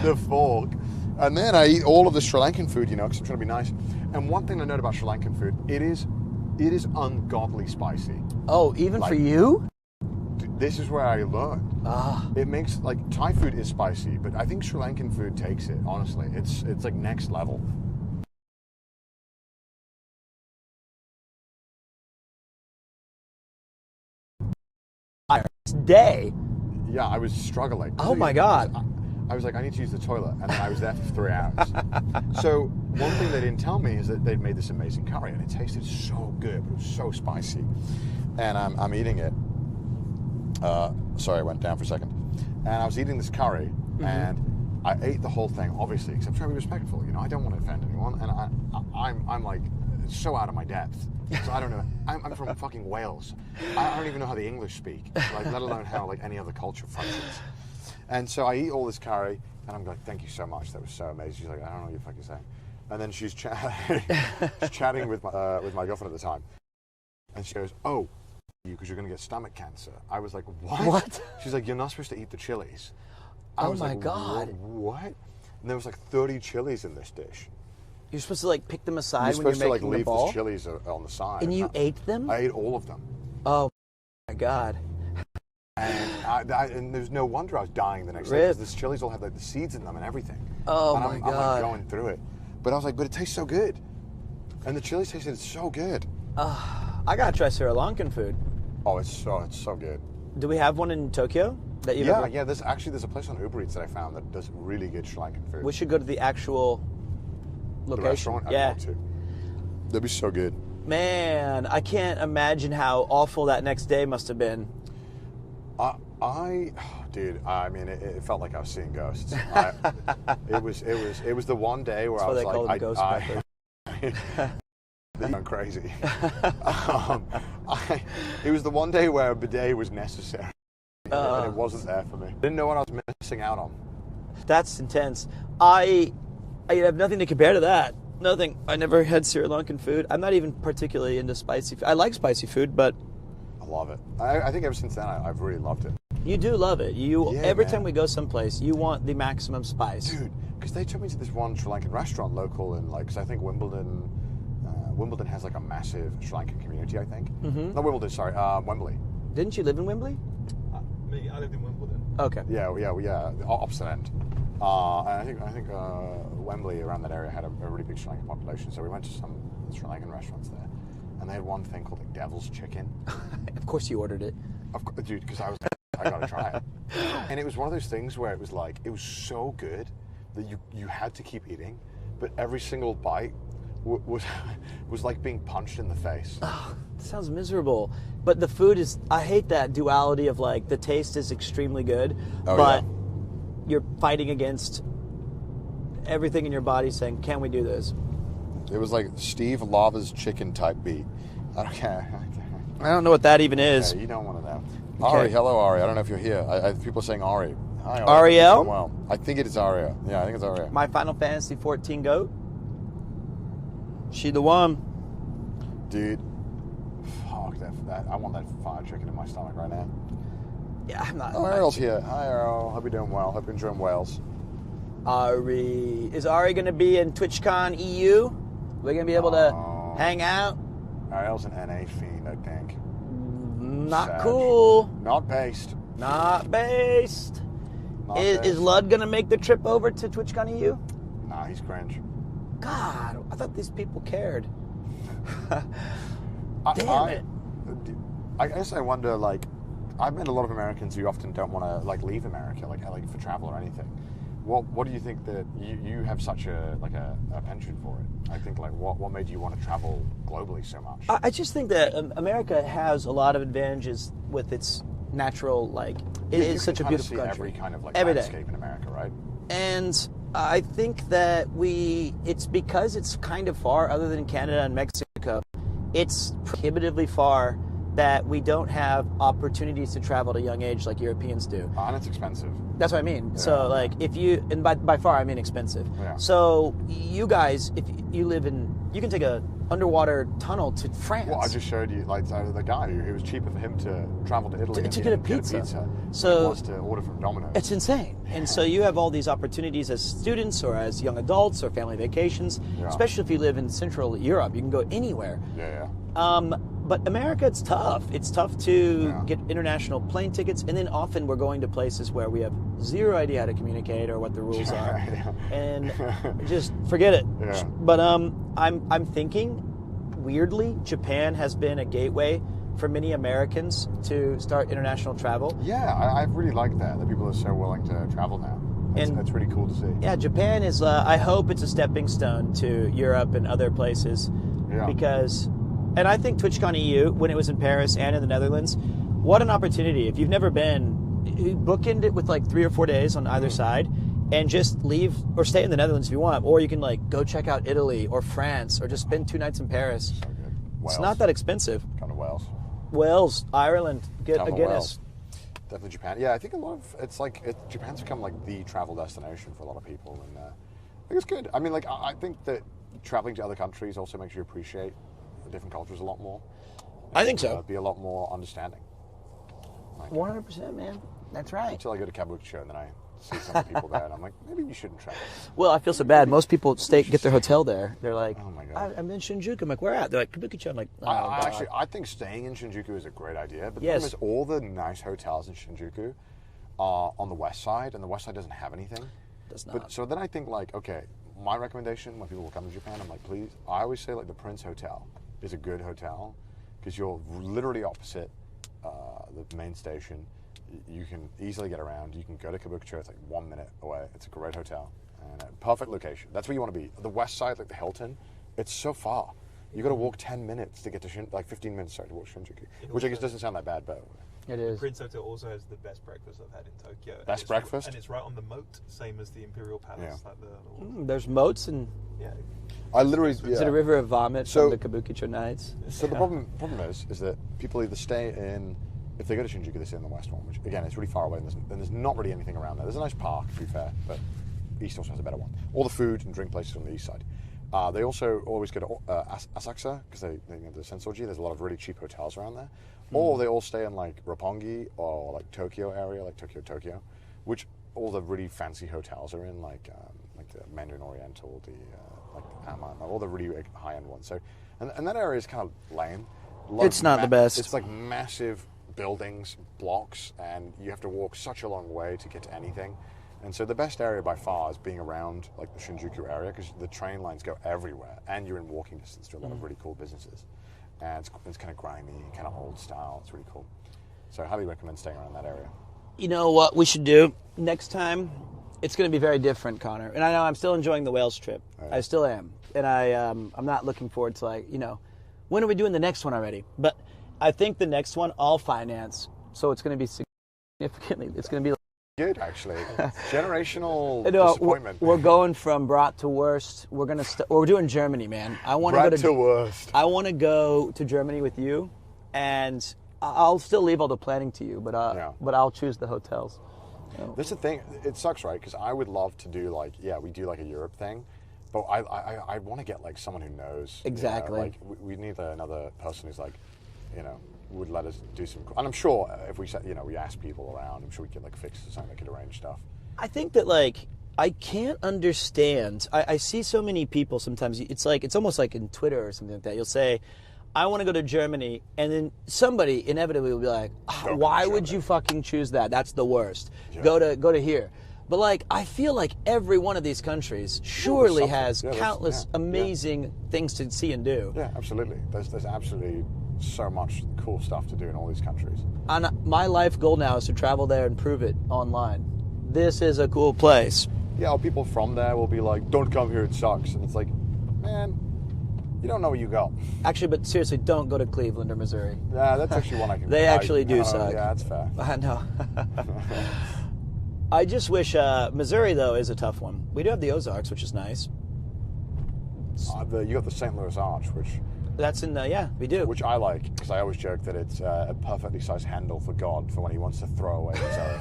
the fork. And then I eat all of the Sri Lankan food, you know, because I'm trying to be nice. And one thing I note about Sri Lankan food, it is ungodly spicy. Oh, even for you? This is where I learned. It makes, like, Thai food is spicy, but I think Sri Lankan food takes it, honestly. It's like next level. Day. Yeah, I was struggling. Oh my God. I was like, I need to use the toilet, and then I was there for 3 hours. So one thing they didn't tell me is that they'd made this amazing curry, and it tasted so good, but it was so spicy. And I'm eating it. Sorry, I went down for a second. And I was eating this curry, and I ate the whole thing, obviously, because I'm trying to be respectful. You know, I don't want to offend anyone, and I'm like so out of my depth. So I don't know. I'm from fucking Wales. I don't even know how the English speak, like, let alone how like any other culture functions. And so I eat all this curry, and I'm like, thank you so much. That was so amazing. She's like, I don't know what you're fucking saying. And then she's chatting with my girlfriend at the time, and she goes, "Oh, because you're going to get stomach cancer." I was like, "What?" What? She's like, "You're not supposed to eat the chilies." Oh my God. What? And there was like 30 chilies in this dish. You're supposed to like pick them aside when You're you're supposed to making like leave the ball? the chilies on the side. And you ate them? I ate all of them. Oh my God. And there's no wonder I was dying the next day, because these chilies all had like the seeds in them and everything. Oh and my God. I'm like going through it. But I was like, but it tastes so good. And the chilies tasted so good. I gotta try Sri Lankan food. Oh, it's so good. Do we have one in Tokyo? That you've ever... Yeah. There's a place on Uber Eats that I found that does really good Sri Lankan food. We should go to the actual location. The restaurant? Yeah. I'd love to. That'd be so good. Man, I can't imagine how awful that next day must have been. Dude, I mean, it felt like I was seeing ghosts. It was the one day where That's I was why they call them ghost they're going crazy. It was the one day where a bidet was necessary, and it wasn't there for me. Didn't know what I was missing out on. That's intense. I have nothing to compare to that. Nothing. I never had Sri Lankan food. I'm not even particularly into spicy food. I like spicy food, but I love it. I think ever since then I've really loved it. You do love it. Every man. time we go someplace, you want the maximum spice. Dude, because they took me to this one Sri Lankan restaurant local in, like, because I think Wimbledon has like a massive Sri Lankan community, I think. Mm-hmm. Not Wimbledon, sorry, Wembley. Didn't you live in Wembley? I lived in Wimbledon. Okay. Yeah, the opposite end. And I think Wembley around that area had a really big Sri Lankan population, so we went to some Sri Lankan restaurants there, and they had one thing called like devil's chicken. Of course you ordered it. Of course, dude, because I was I gotta try it. And it was one of those things where it was so good that you had to keep eating, but every single bite was like being punched in the face. Oh, sounds miserable. But the food is, I hate that duality of like the taste is extremely good, but you're fighting against everything in your body saying, can we do this? It was like Steve Lava's chicken type beat. Okay. I don't know what that even is. Okay, you don't want to know. Okay. Ari, hello Ari. I don't know if you're here. People are saying Ari. Hi, Ariel? Well, I think it is Aria. Yeah, I think it's Aria. My Final Fantasy 14 goat. She the one. Dude, fuck that. I want that fried chicken in my stomach right now. Yeah, I'm not. Oh, Ariel's here. Hi, Ariel. Hope you're doing well. Hope you're enjoying Wales. Ari. Is Ari going to be in TwitchCon EU? We're going to be able to hang out? Ariel's an NA fiend, I think. Not Sad. cool. Not based. Not based. Is Lud going to make the trip over to TwitchCon EU? Nah, he's cringe. God, I thought these people cared. Damn it. I guess I wonder, like, I've met a lot of Americans who often don't want to, like, leave America, like for travel or anything. What do you think that you have such a penchant for it? I think, like, what made you want to travel globally so much? I just think that America has a lot of advantages with its natural, like, it is such a beautiful country. Every kind of, like, every landscape in America, right? And I think that it's because it's kind of far, other than Canada and Mexico, it's prohibitively far that we don't have opportunities to travel at a young age like Europeans do. And it's expensive. That's what I mean. Yeah. So, like, and by far I mean expensive. Yeah. So, you guys, if you live in, you can take a underwater tunnel to France. Well, I just showed you, like, the guy who it was cheaper for him to travel to Italy to get a pizza. So than it was to order from Domino's. It's insane. And so you have all these opportunities as students or as young adults or family vacations, especially if you live in Central Europe. You can go anywhere. Yeah. But America, it's tough. It's tough to get international plane tickets, and then often we're going to places where we have zero idea how to communicate or what the rules are, and just forget it. Yeah. But I'm thinking, weirdly, Japan has been a gateway for many Americans to start international travel. Yeah, I really like that people are so willing to travel now. It's really cool to see. Yeah, Japan is, I hope it's a stepping stone to Europe and other places, because... And I think TwitchCon EU, when it was in Paris and in the Netherlands, what an opportunity. If you've never been, bookend it with like 3 or 4 days on either side and just leave or stay in the Netherlands if you want. Or you can like go check out Italy or France or just spend 2 nights in Paris. So good. Wales. It's not that expensive. Kind of Wales. Wales, Ireland, get a Guinness. Wales. Definitely Japan. Yeah, I think a lot of, Japan's become like the travel destination for a lot of people. And I think it's good. I mean, like, I think that traveling to other countries also makes you appreciate different cultures a lot more. I think so. Be a lot more understanding. 100%, man. That's right. Until I go to Kabukicho and then I see some people there and I'm like, maybe you shouldn't travel. Well, I feel so bad. Most people get their hotel there. They're like, oh my God. I'm in Shinjuku. I'm like, where at? They're like, Kabukicho. I'm like, oh, actually, I think staying in Shinjuku is a great idea. But the problem is all the nice hotels in Shinjuku are on the west side, and the west side doesn't have anything. Does not. But so then I think, like, okay, my recommendation when people will come to Japan, I'm like, please, I always say, like, the Prince Hotel is a good hotel because you're literally opposite the main station. You can easily get around. You can go to Kabukicho. It's like 1 minute away. It's a great hotel and a perfect location. That's where you want to be. The west side, like the Hilton, it's so far. You got to walk 10 minutes to get to 15 minutes to walk Shinjuku, which I guess doesn't sound that bad, but it is. The Prince Hotel also has the best breakfast I've had in Tokyo. Best breakfast, and it's right on the moat, same as the Imperial Palace. Yeah. Like there's moats and I literally. Is it a river of vomit from the Kabukicho nights? So the problem is that people either stay in. If they go to Shinjuku, they stay in the west one, which again is really far away, and there's not really anything around there. There's a nice park, to be fair, but east also has a better one. All the food and drink places on the east side. They also always go to Asakusa because they the Sensoji. There's a lot of really cheap hotels around there, or they all stay in like Roppongi or like Tokyo area, like Tokyo, which all the really fancy hotels are in, like the Mandarin Oriental, like the Aman, all the really high end ones. So, and that area is kind of lame. It's not the best. It's like massive buildings, blocks, and you have to walk such a long way to get to anything. And so the best area by far is being around like the Shinjuku area because the train lines go everywhere and you're in walking distance to a lot of really cool businesses. And it's kind of grimy, kind of old style. It's really cool. So I highly recommend staying around that area. You know what we should do next time? It's going to be very different, Connor. And I know I'm still enjoying the Wales trip. I still am. And I'm not looking forward to, like, when are we doing the next one already? But I think the next one I'll finance. So it's going to be significantly, it's going to be good, actually. Generational disappointment. We're going from brat to worst. We're going to we're doing Germany, man. I want to go to worst. I want to go to Germany with you, and I'll still leave all the planning to you, but I'll choose the hotels. That's the thing. It sucks, right? Because I would love to do we do like a Europe thing, but I want to get like someone who knows exactly. Like we need another person who's like, would let us do some. And I'm sure if we we ask people around, I'm sure we could like fix something that could arrange stuff. I think that I can't understand. I see so many people sometimes. It's almost like in Twitter or something like that. You'll say, I want to go to Germany, and then somebody inevitably will be like, why would you fucking choose that? That's the worst. Yeah. Go to here. But I feel like every one of these countries surely has countless amazing things to see and do. Yeah, absolutely. There's absolutely so much cool stuff to do in all these countries. And my life goal now is to travel there and prove it online. This is a cool place. Yeah, people from there will be like, don't come here, it sucks. And it's like, man, you don't know where you go. Actually, but seriously, don't go to Cleveland or Missouri. Yeah, that's actually one I can... They actually do suck. Yeah, that's fair. I know. I just wish... Missouri, though, is a tough one. We do have the Ozarks, which is nice. You got the St. Louis Arch, which... That's in we do. Which I like, because I always joke that it's a perfectly sized handle for God for when he wants to throw away his arrow.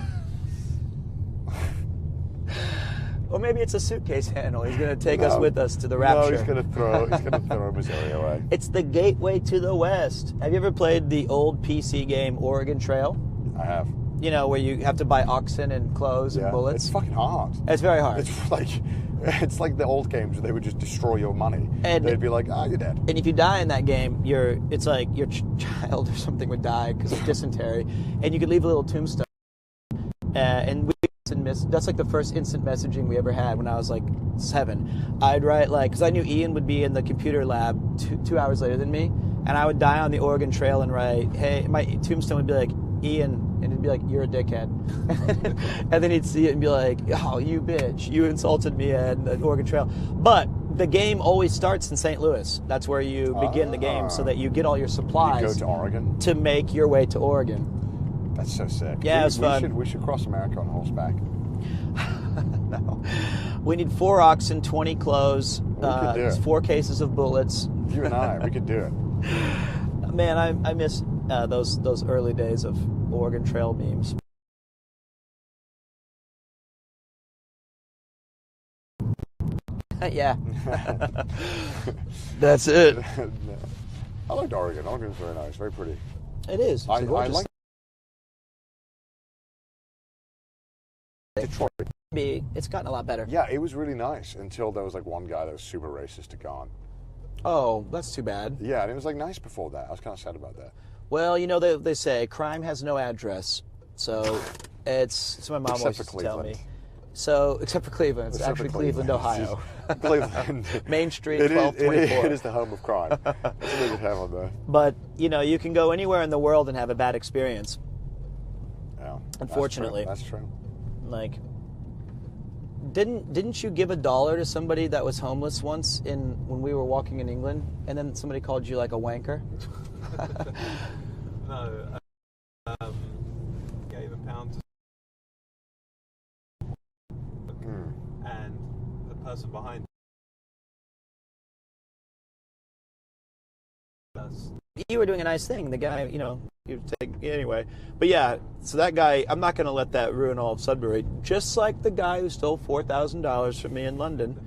Or maybe it's a suitcase handle. He's going to take us with us to the rapture. No, he's going to throw Missouri away. It's the gateway to the West. Have you ever played the old PC game Oregon Trail? I have. You know, where you have to buy oxen and clothes and bullets? It's fucking hard. It's very hard. It's like the old games where they would just destroy your money. And they'd be like, you're dead. And if you die in that game, it's like your child or something would die because of dysentery. And you could leave a little tombstone. And that's like the first instant messaging we ever had when I was like 7. I'd write because I knew Ian would be in the computer lab 2 hours later than me. And I would die on the Oregon Trail and write, hey, my tombstone would be like, Ian, and it'd be like, you're a dickhead. And then he'd see it and be like, oh, you bitch, you insulted me at the Oregon Trail. But the game always starts in St. Louis. That's where you begin the game so that you get all your supplies. You go to Oregon? To make your way to Oregon. That's so sick. Yeah, it was fun. We should cross America on horseback. No. We need 4 oxen, 20 clothes, 4 cases of bullets. You and I, we could do it. Man, I miss those early days of Oregon Trail memes. Yeah. That's it. I liked Oregon. Oregon's very nice, very pretty. It is. I like Detroit. It's gotten a lot better. Yeah, it was really nice until there was like one guy that was super racist to Gone. Oh, that's too bad. Yeah, and it was like nice before that. I was kind of sad about that. Well, you know, they say crime has no address. So my mom always used to tell me. So, except for Cleveland. It's actually Cleveland, Ohio. Cleveland. Main Street, 1224. It is the home of crime. That's what they would have on there. But, you know, you can go anywhere in the world and have a bad experience. Yeah. Unfortunately. That's true. Like, didn't you give $1 to somebody that was homeless once when we were walking in England, and then somebody called you like a wanker? No, gave £1 to and the person behind us. You were doing a nice thing. The guy, you know, you take anyway. But yeah, so that guy, I'm not going to let that ruin all of Sudbury. Just like the guy who stole $4,000 from me in London,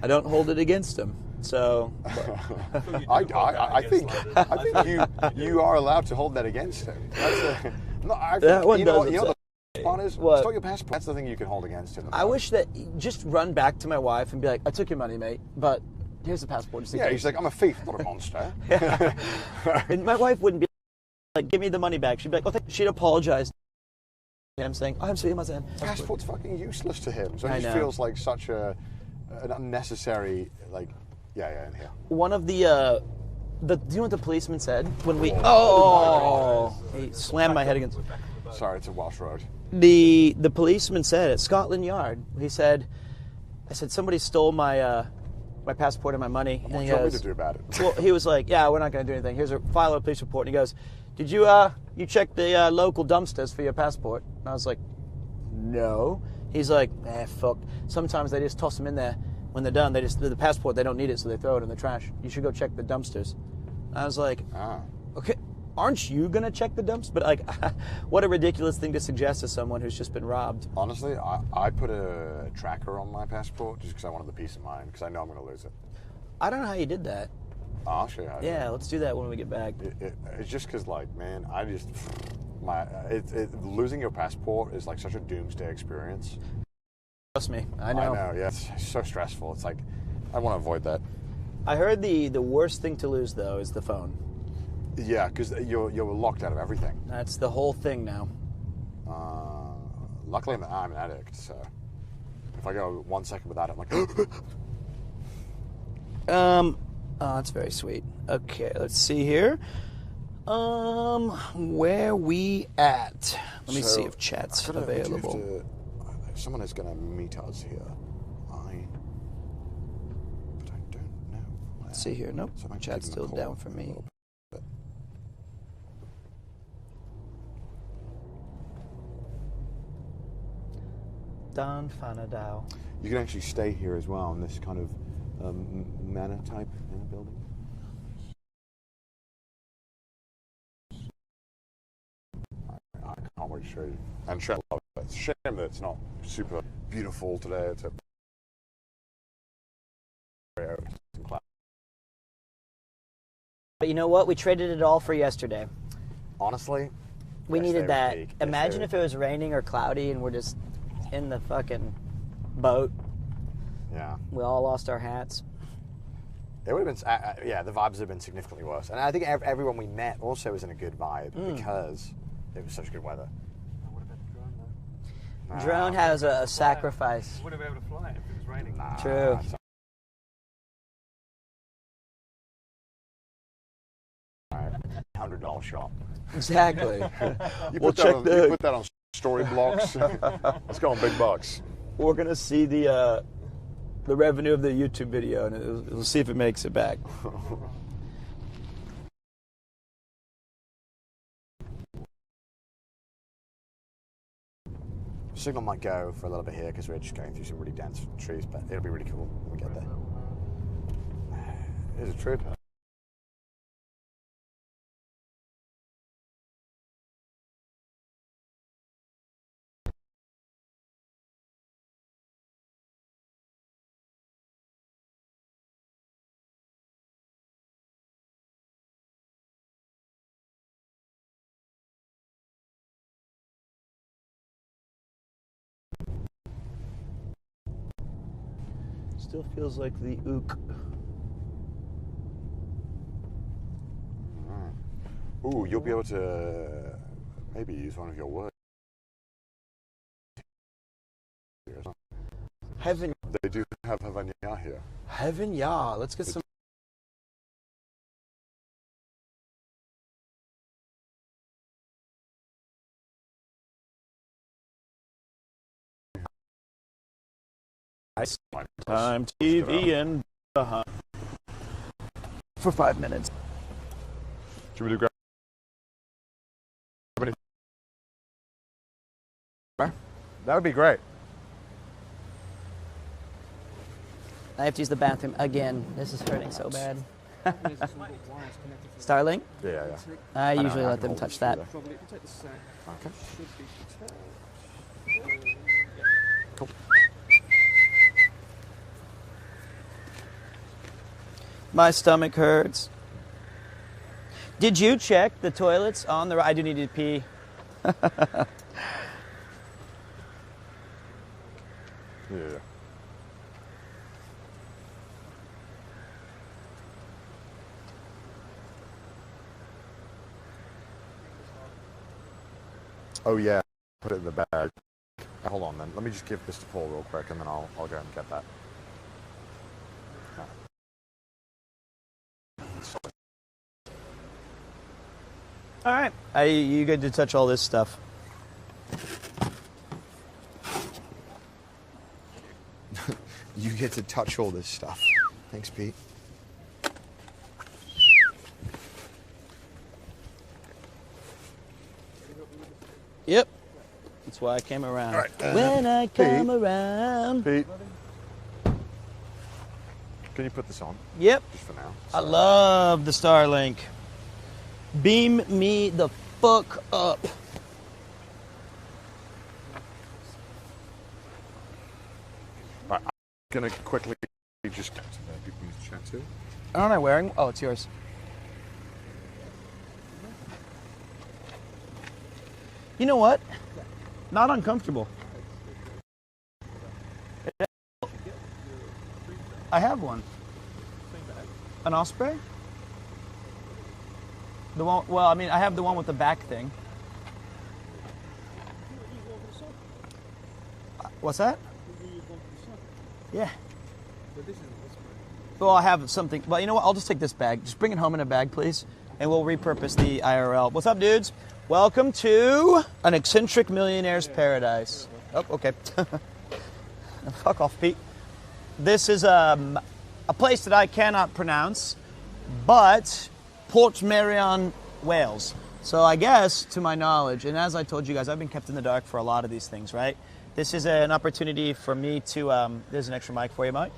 I don't hold it against him. So, I think you are allowed to hold that against him. That one does. You know the fun is stole your passport. That's the thing you can hold against him. I wish that just run back to my wife and be like, I took your money, mate, but here's the passport. Yeah, he's like, I'm a thief, not a monster. And my wife wouldn't be like, give me the money back. She'd be like, oh, she'd apologize. And I'm saying, oh, I'm sorry, my son. Passport's fucking useless to him. So he just feels like such an unnecessary, like, yeah, in here. One of do you know what the policeman said when we? He slammed my head against. Sorry, it's a Welsh road. The policeman said at Scotland Yard. He said, I said somebody stole my passport and my money. What do you want me to do about it? Well, he was like, yeah, we're not going to do anything. Here's a file of a police report. And he goes, did you check the local dumpsters for your passport? And I was like, no. He's like, fuck. Sometimes they just toss them in there. When they're done, the passport, they don't need it, so they throw it in the trash. You should go check the dumpsters. I was like, okay, aren't you going to check the dumpsters? But like, what a ridiculous thing to suggest to someone who's just been robbed. Honestly, I put a tracker on my passport just because I wanted the peace of mind, because I know I'm going to lose it. I don't know how you did that. I'll show you how to do it. Let's do that when we get back. It's just because, like, man, losing your passport is like such a doomsday experience. Trust me, I know. I know, yeah. It's so stressful. It's like, I want to avoid that. I heard the worst thing to lose, though, is the phone. Yeah, because you're locked out of everything. That's the whole thing now. Luckily, I'm an addict, so if I go 1 second without it, I'm like... that's very sweet. Okay, let's see here. Where we at? Let me see if chat's available. Someone is going to meet us here. But I don't know. Let's see here. Nope. So chat's still down for me. Don Fanadao. You can actually stay here as well in this kind of manor type in a building. I can't wait to show you. And share love. It's a shame that it's not super beautiful today. It's a But you know what? We traded it all for yesterday. honestly, We yes, needed they that. were big. Yes, Imagine they if it was raining or cloudy and we're just in the fucking boat. Yeah. We all lost our hats. It would have been, yeah, the vibes would have been significantly worse. And I think everyone we met also was in a good vibe because it was such good weather. Drone has a sacrifice. Wouldn't be able to fly it if it was raining. True. $100 shot. Exactly. You We'll put check you put that on story blocks. Let's go on big bucks. We're gonna see the revenue of the YouTube video, and we'll see if it makes it back. Signal might go for a little bit here because we're just going through some really dense trees, but it'll be really cool when we get there. It's a trip. Still feels like the ook. Ooh, you'll be able to maybe use one of your words. Heaven. They do have Havanya here. Heaven, yeah. Let's get some. Time TV and for 5 minutes. Should we do grab? That would be great. I have to use the bathroom again. This is hurting so bad. Starlink? Yeah. I usually let them touch that. Okay. Cool. My stomach hurts. Did you check the toilets on the? I do need to pee. Yeah. Oh yeah, put it in the bag. Hold on then. Let me just give this to Paul real quick, and then I'll go and get that. All right. You good to touch all this stuff? You get to touch all this stuff. Thanks, Pete. Yep. That's why I came around. All right, when I come around. Pete, can you put this on? Yep. Just for now. I love the Starlink. Beam me the fuck up. Right, I'm gonna quickly just get to the people in the chat too. Aren't I wearing? Oh, it's yours. You know what? Not uncomfortable. I have one. An Osprey? The one, well, I mean, I have the one with the back thing. What's that? Yeah. Well, I have something. Well, you know what? I'll just take this bag. Just bring it home in a bag, please, and we'll repurpose the IRL. What's up, dudes? Welcome to an eccentric millionaire's paradise. Oh, okay. Fuck off, Pete. This is a place that I cannot pronounce, but Portmeirion, Wales. So I guess, to my knowledge, and as I told you guys, I've been kept in the dark for a lot of these things, right? This is an opportunity for me to, there's an extra mic for you, Mike.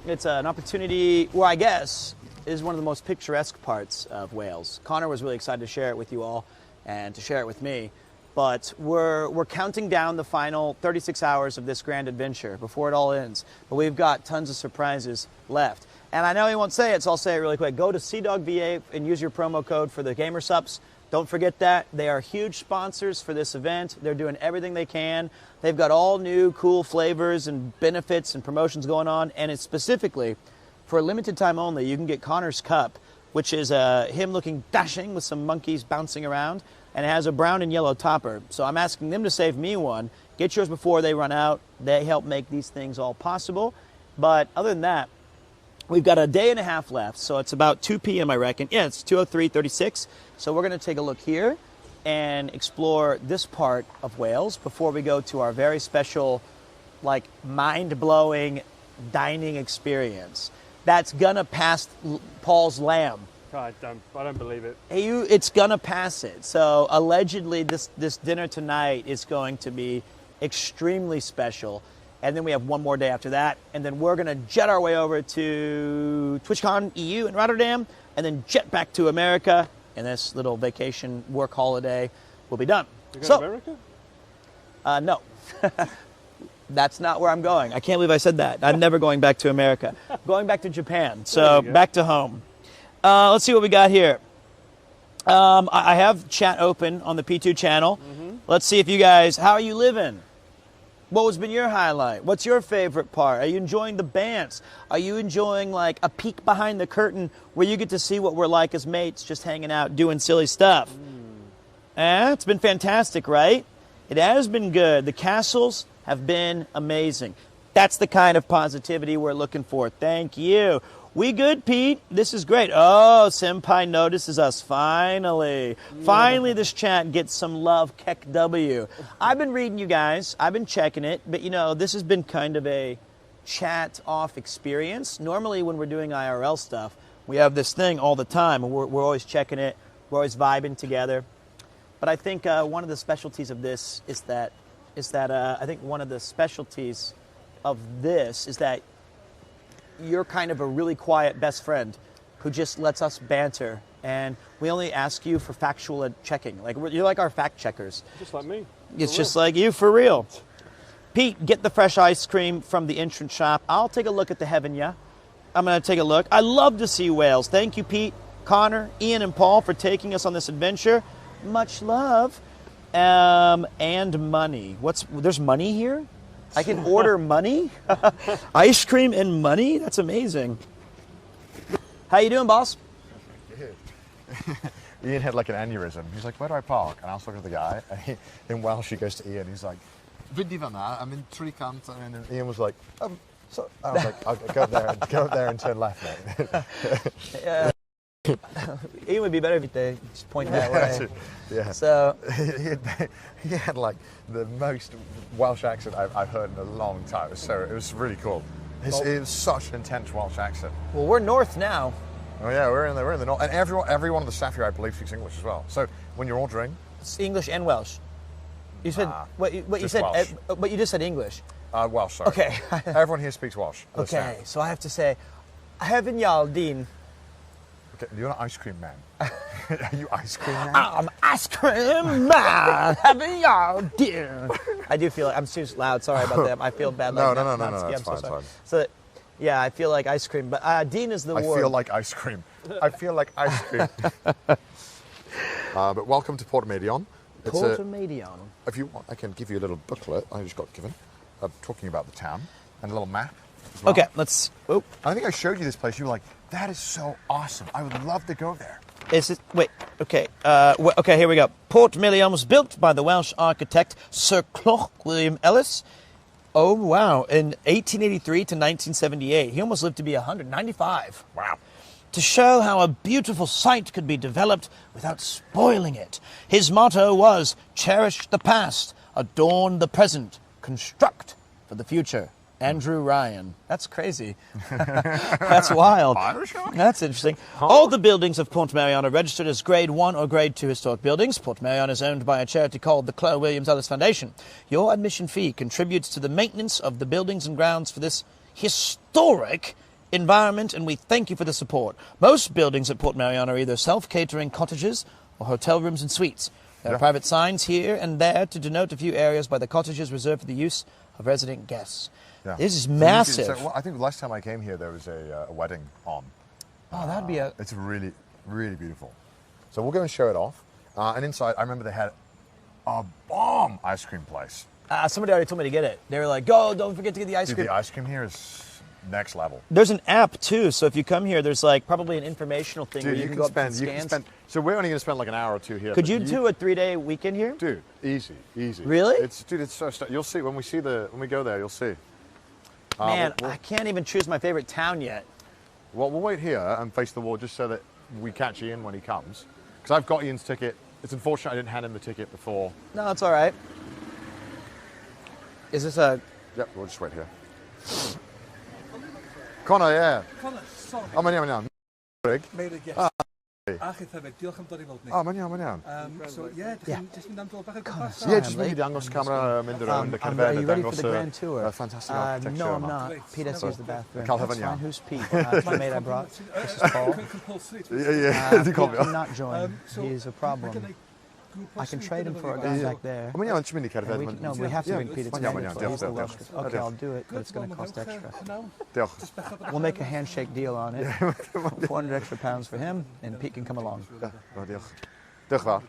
It's an opportunity where I guess is one of the most picturesque parts of Wales. Connor was really excited to share it with you all and to share it with me. But we're counting down the final 36 hours of this grand adventure before it all ends. But we've got tons of surprises left. And I know he won't say it, so I'll say it really quick. Go to CDogVA and use your promo code for the GamerSups. Don't forget that. They are huge sponsors for this event. They're doing everything they can. They've got all new cool flavors and benefits and promotions going on. And it's specifically, for a limited time only, you can get Connor's Cup, which is him looking dashing with some monkeys bouncing around. And it has a brown and yellow topper. So I'm asking them to save me one. Get yours before they run out. They help make these things all possible. But other than that, we've got a day and a half left. So it's about 2 p.m., I reckon. Yeah, it's 2:03:36. So we're going to take a look here and explore this part of Wales before we go to our very special, like, mind-blowing dining experience. That's going to pass Paul's lamb. I don't believe it. It's gonna pass it. So allegedly, this dinner tonight is going to be extremely special, and then we have one more day after that, and then we're gonna jet our way over to TwitchCon EU in Rotterdam, and then jet back to America, and this little vacation work holiday will be done. You go to America? No. That's not where I'm going. I can't believe I said that. I'm never going back to America. I'm going back to Japan. So back to home. Let's see what we got here. I have chat open on the P2 channel. Let's see if you guys, how are you living? What has been your highlight? What's your favorite part? Are you enjoying the bands? Are you enjoying like a peek behind the curtain where you get to see what we're like as mates, just hanging out, doing silly stuff? It's been fantastic, right? It has been good. The castles have been amazing. That's the kind of positivity we're looking for. Thank you. We good, Pete? This is great. Oh, Senpai notices us, finally. Finally, this chat gets some love, Keck W. I've been reading you guys. I've been checking it. But, you know, this has been kind of a chat-off experience. Normally, when we're doing IRL stuff, we have this thing all the time. And we're always checking it. We're always vibing together. But I think one of the specialties of this is that I think one of the specialties of this is that you're kind of a really quiet best friend who just lets us banter, and we only ask you for factual checking. Like you're like our fact checkers. Just like me. It's just like you, for real. Pete, get the fresh ice cream from the entrance shop. I'll take a look at the heaven, yeah? I'm going to take a look. I love to see Wales. Thank you, Pete, Connor, Ian, and Paul for taking us on this adventure. Much love. And money. There's money here? I can order money? Ice cream and money? That's amazing. How you doing, boss? Good. Ian had like an aneurysm. He's like, where do I park? And I was looking at the guy. And in Welsh, he goes to Ian. He's like, Fynd fan na, I'm in Tricant. And then Ian was like, so I was like, I'll go up there and turn left, mate. Ian would be better if they just point that way. Yeah. So he had like the most Welsh accent I've heard in a long time. It was really cool. It was such an intense Welsh accent. Well, we're north now. Oh yeah, we're in the north, and everyone on the staff here, I believe, speaks English as well. So when you're ordering, it's English and Welsh. You said what you said, Welsh. But you just said English. Welsh. Sorry. Okay. Everyone here speaks Welsh. Okay, so I have to say, Heaven y'all, Dean. Okay, you're an ice cream man. Are you ice cream man? I'm ice cream man. Heaven y'all, Dean. I do feel like I'm too loud. Sorry about that. I feel bad. No, I'm it's fine, so sorry. fine. So, yeah, I feel like ice cream, but Dean is the word. I feel like ice cream. I feel like ice cream. But welcome to Portmeirion. Portmeirion. If you want, I can give you a little booklet I just got given, talking about the town, and a little map. Well. Okay, let's. Oh. I think I showed you this place. You were like, "That is so awesome! I would love to go there." Is it? Wait. Okay. Okay. Here we go. Portmeirion was built by the Welsh architect Sir William Ellis. Oh wow! In 1883 to 1978, he almost lived to be 195. Wow. To show how a beautiful site could be developed without spoiling it, his motto was "Cherish the past, adorn the present, construct for the future." Andrew Ryan. That's crazy. That's wild. That's interesting. All the buildings of Portmeirion are registered as Grade 1 or Grade 2 historic buildings. Portmeirion is owned by a charity called the Chloe Williams Ellis Foundation. Your admission fee contributes to the maintenance of the buildings and grounds for this historic environment, and we thank you for the support. Most buildings at Portmeirion are either self-catering cottages or hotel rooms and suites. There are private signs here and there to denote a few areas by the cottages reserved for the use of resident guests. Yeah. This is So massive. I think last time I came here, there was a wedding on. Oh, that'd be a... It's really, really beautiful. So we'll go and show it off. And inside, I remember they had a bomb ice cream place. Somebody already told me to get it. They were like, "Go! Don't forget to get the ice Dude, cream." the ice cream here is next level. There's an app too, so if you come here, there's like probably an informational thing where you can go up and scan. So we're only going to spend like an hour or two here. Could you do a 3-day weekend here? Dude, easy. Really? It's so. You'll see when we go there. You'll see. Man, I can't even choose my favorite town yet. Well, we'll wait here and face the wall just so that we catch Ian when he comes. Because I've got Ian's ticket. It's unfortunate I didn't hand him the ticket before. No, it's all right. Is this a... Yep, we'll just wait here. Connor, yeah. Connor, sorry. Oh, man, yeah. Made a guess. Diolch am dod i weld ni. Mae'n iawn. So, yeah, just mynd am dod bach o gwmpas. Yeah, just mynd i dangos camera, mynd around the Are cerdded, you ready for dangos the grand tour? fantastic architecture. No, I'm yma. not. Pete has to use the bathroom. Cael That's hyfan iawn. fine. Who's Pete? The mate I brought. This is Paul. Yeah, Pete cannot join. He's a problem. I can trade him for a guy back there. Mae'n iawn, ti'n mynd i cerdded. No, we have to bring Peter to Mae'n iawn, He's the Welsh. diolch. Okay, I'll do it, but it's going to cost extra. Diolch. We'll make a handshake deal on it. 400 extra pounds for him, and Pete can come along. Diolch. Diolch fawr.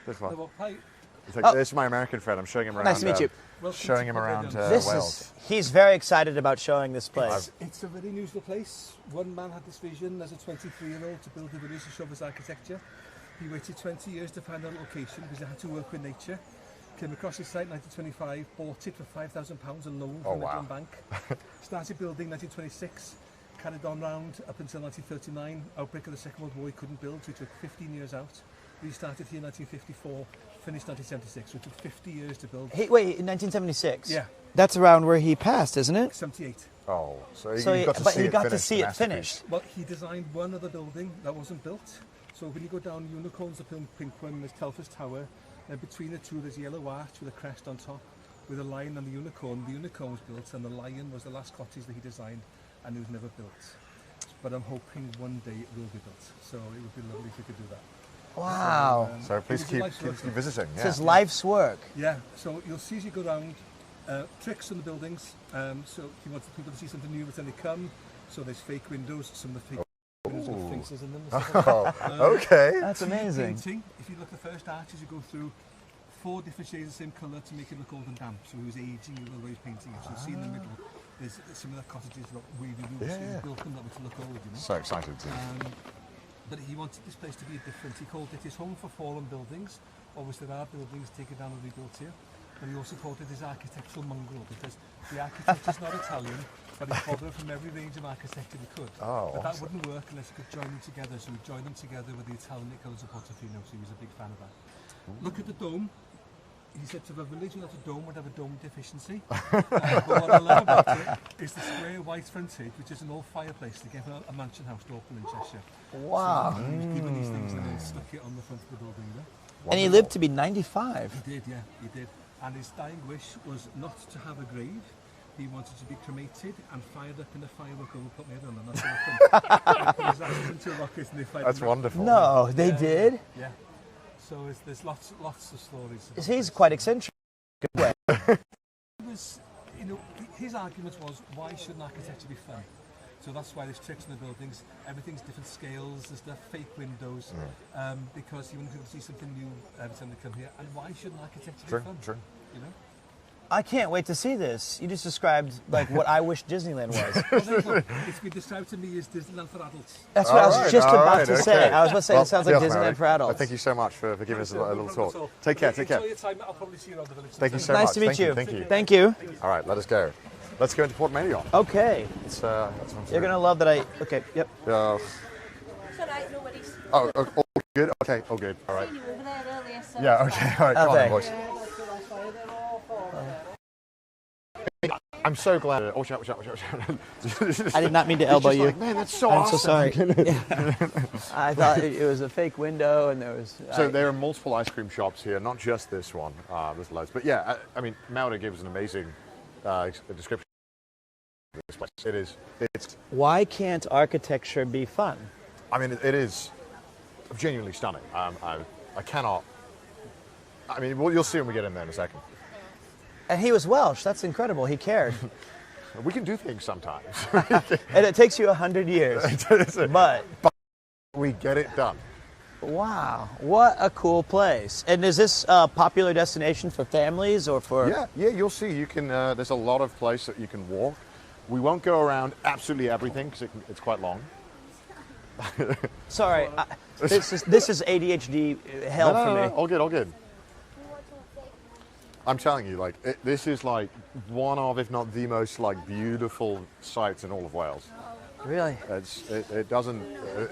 Diolch fawr. This is my American friend. I'm showing him around. Nice to meet you. Showing him around Wales. He's very excited about showing this place. It's a very unusual place. One man had this vision as a 23-year-old to build a village to show his architecture. He waited 20 years to find a location because he had to work with nature. Came across his site in 1925, bought it for £5,000 a loan from the Midland Bank. Started building in 1926, carried on round up until 1939. Outbreak of the Second World War, he couldn't build, so he took 15 years out. Restarted here in 1954, finished 1976, so it took 50 years to build. Wait, in 1976? Yeah. That's around where he passed, isn't it? 78. Oh, so he got to see it finished. Well, he designed one other building that wasn't built. So when you go down Unicorns up in Pinkwin, there's Telford's Tower, and between the two there's a yellow arch with a crest on top, with a lion and the unicorn. The unicorn was built, and the lion was the last cottage that he designed, and it was never built. But I'm hoping one day it will be built, so it would be lovely if we could do that. Wow. So please keep visiting. It's his life's work. Yeah, so you'll see as you go around, tricks on the buildings, so if you want people to see something new when they come, so there's fake windows, some of the fake faces in them. Okay. That's amazing. Painting, if you look at the first arches, you go through 4 different shades of the same colour to make it look old and damp. So he was aging, you know, the way he's painting it. So you see in the middle, there's some of the cottages look wavy roofs. So he built them that to look old, you know. So excited too. But he wanted this place to be different. He called it his home for fallen buildings. Obviously there are buildings taken down and rebuilt here. But he also called it his architectural mongrel because the architecture's not Italian, but he borrowed from every range of architecture he could. Oh, but that wouldn't work unless he could join them together. So he joined them together with the Italian colours of Portofino, so he was a big fan of that. Look at the dome. He said to have a village without a dome would have a dome deficiency. But what I love about it is the square white frontage, which is an old fireplace to give a mansion house to open in Cheshire. Wow. So he was given these things and then stuck it on the front of the building there. And he lived to be 95. He did, yeah, he did. And his dying wish was not to have a grave. He wanted to be cremated and fired up in a firework over Port Meron, and that's what happened. That's wonderful. No, they did? Yeah. So there's lots of stories. He's quite eccentric. Good way. It was, you know, his argument was, why shouldn't architecture be fun? So that's why there's tricks in the buildings. Everything's different scales. There's the fake windows because you want to see something new every time they come here. And why shouldn't architecture be fun? True. You know. I can't wait to see this. You just described like what I wish Disneyland was. It's been described to me as Disneyland for adults. That's what I was just about to say. I was about to say it sounds like Disneyland for adults. Thank you so much for giving us a little talk. Take care. Enjoy your time. I'll probably see you around the village. Thank you so much. Nice to meet you. Thank you. Thank you. All right, let us go. Let's go into Port Meron. Okay. You're gonna love that I. Okay. Yep. It's alright, nobody's. Oh, all good. Okay. All good. All right. You were there earlier, so Yeah. Okay. All right. Come on, then, boys. I'm so glad. Watch out. I did not mean to elbow you. Like, man, that's so I'm awesome. so sorry. I thought it was a fake window, and there was. So there are multiple ice cream shops here, not just this one. There's loads, but yeah, I mean, Maura gives an amazing description of this place. It's. Why can't architecture be fun? I mean, it is genuinely stunning. I cannot I mean, well, you'll see when we get in there in a second. And he was Welsh. That's incredible. He cared. We can do things sometimes. And it takes you 100 years. but we get it done. Wow, what a cool place. And is this a popular destination for families or for... Yeah, you'll see. You can. There's a lot of places that you can walk. We won't go around absolutely everything because it's quite long. Sorry, this is ADHD hell for me. No, all good. I'm telling you, like, this is like one of, if not the most, like, beautiful sights in all of Wales. Really? It doesn't,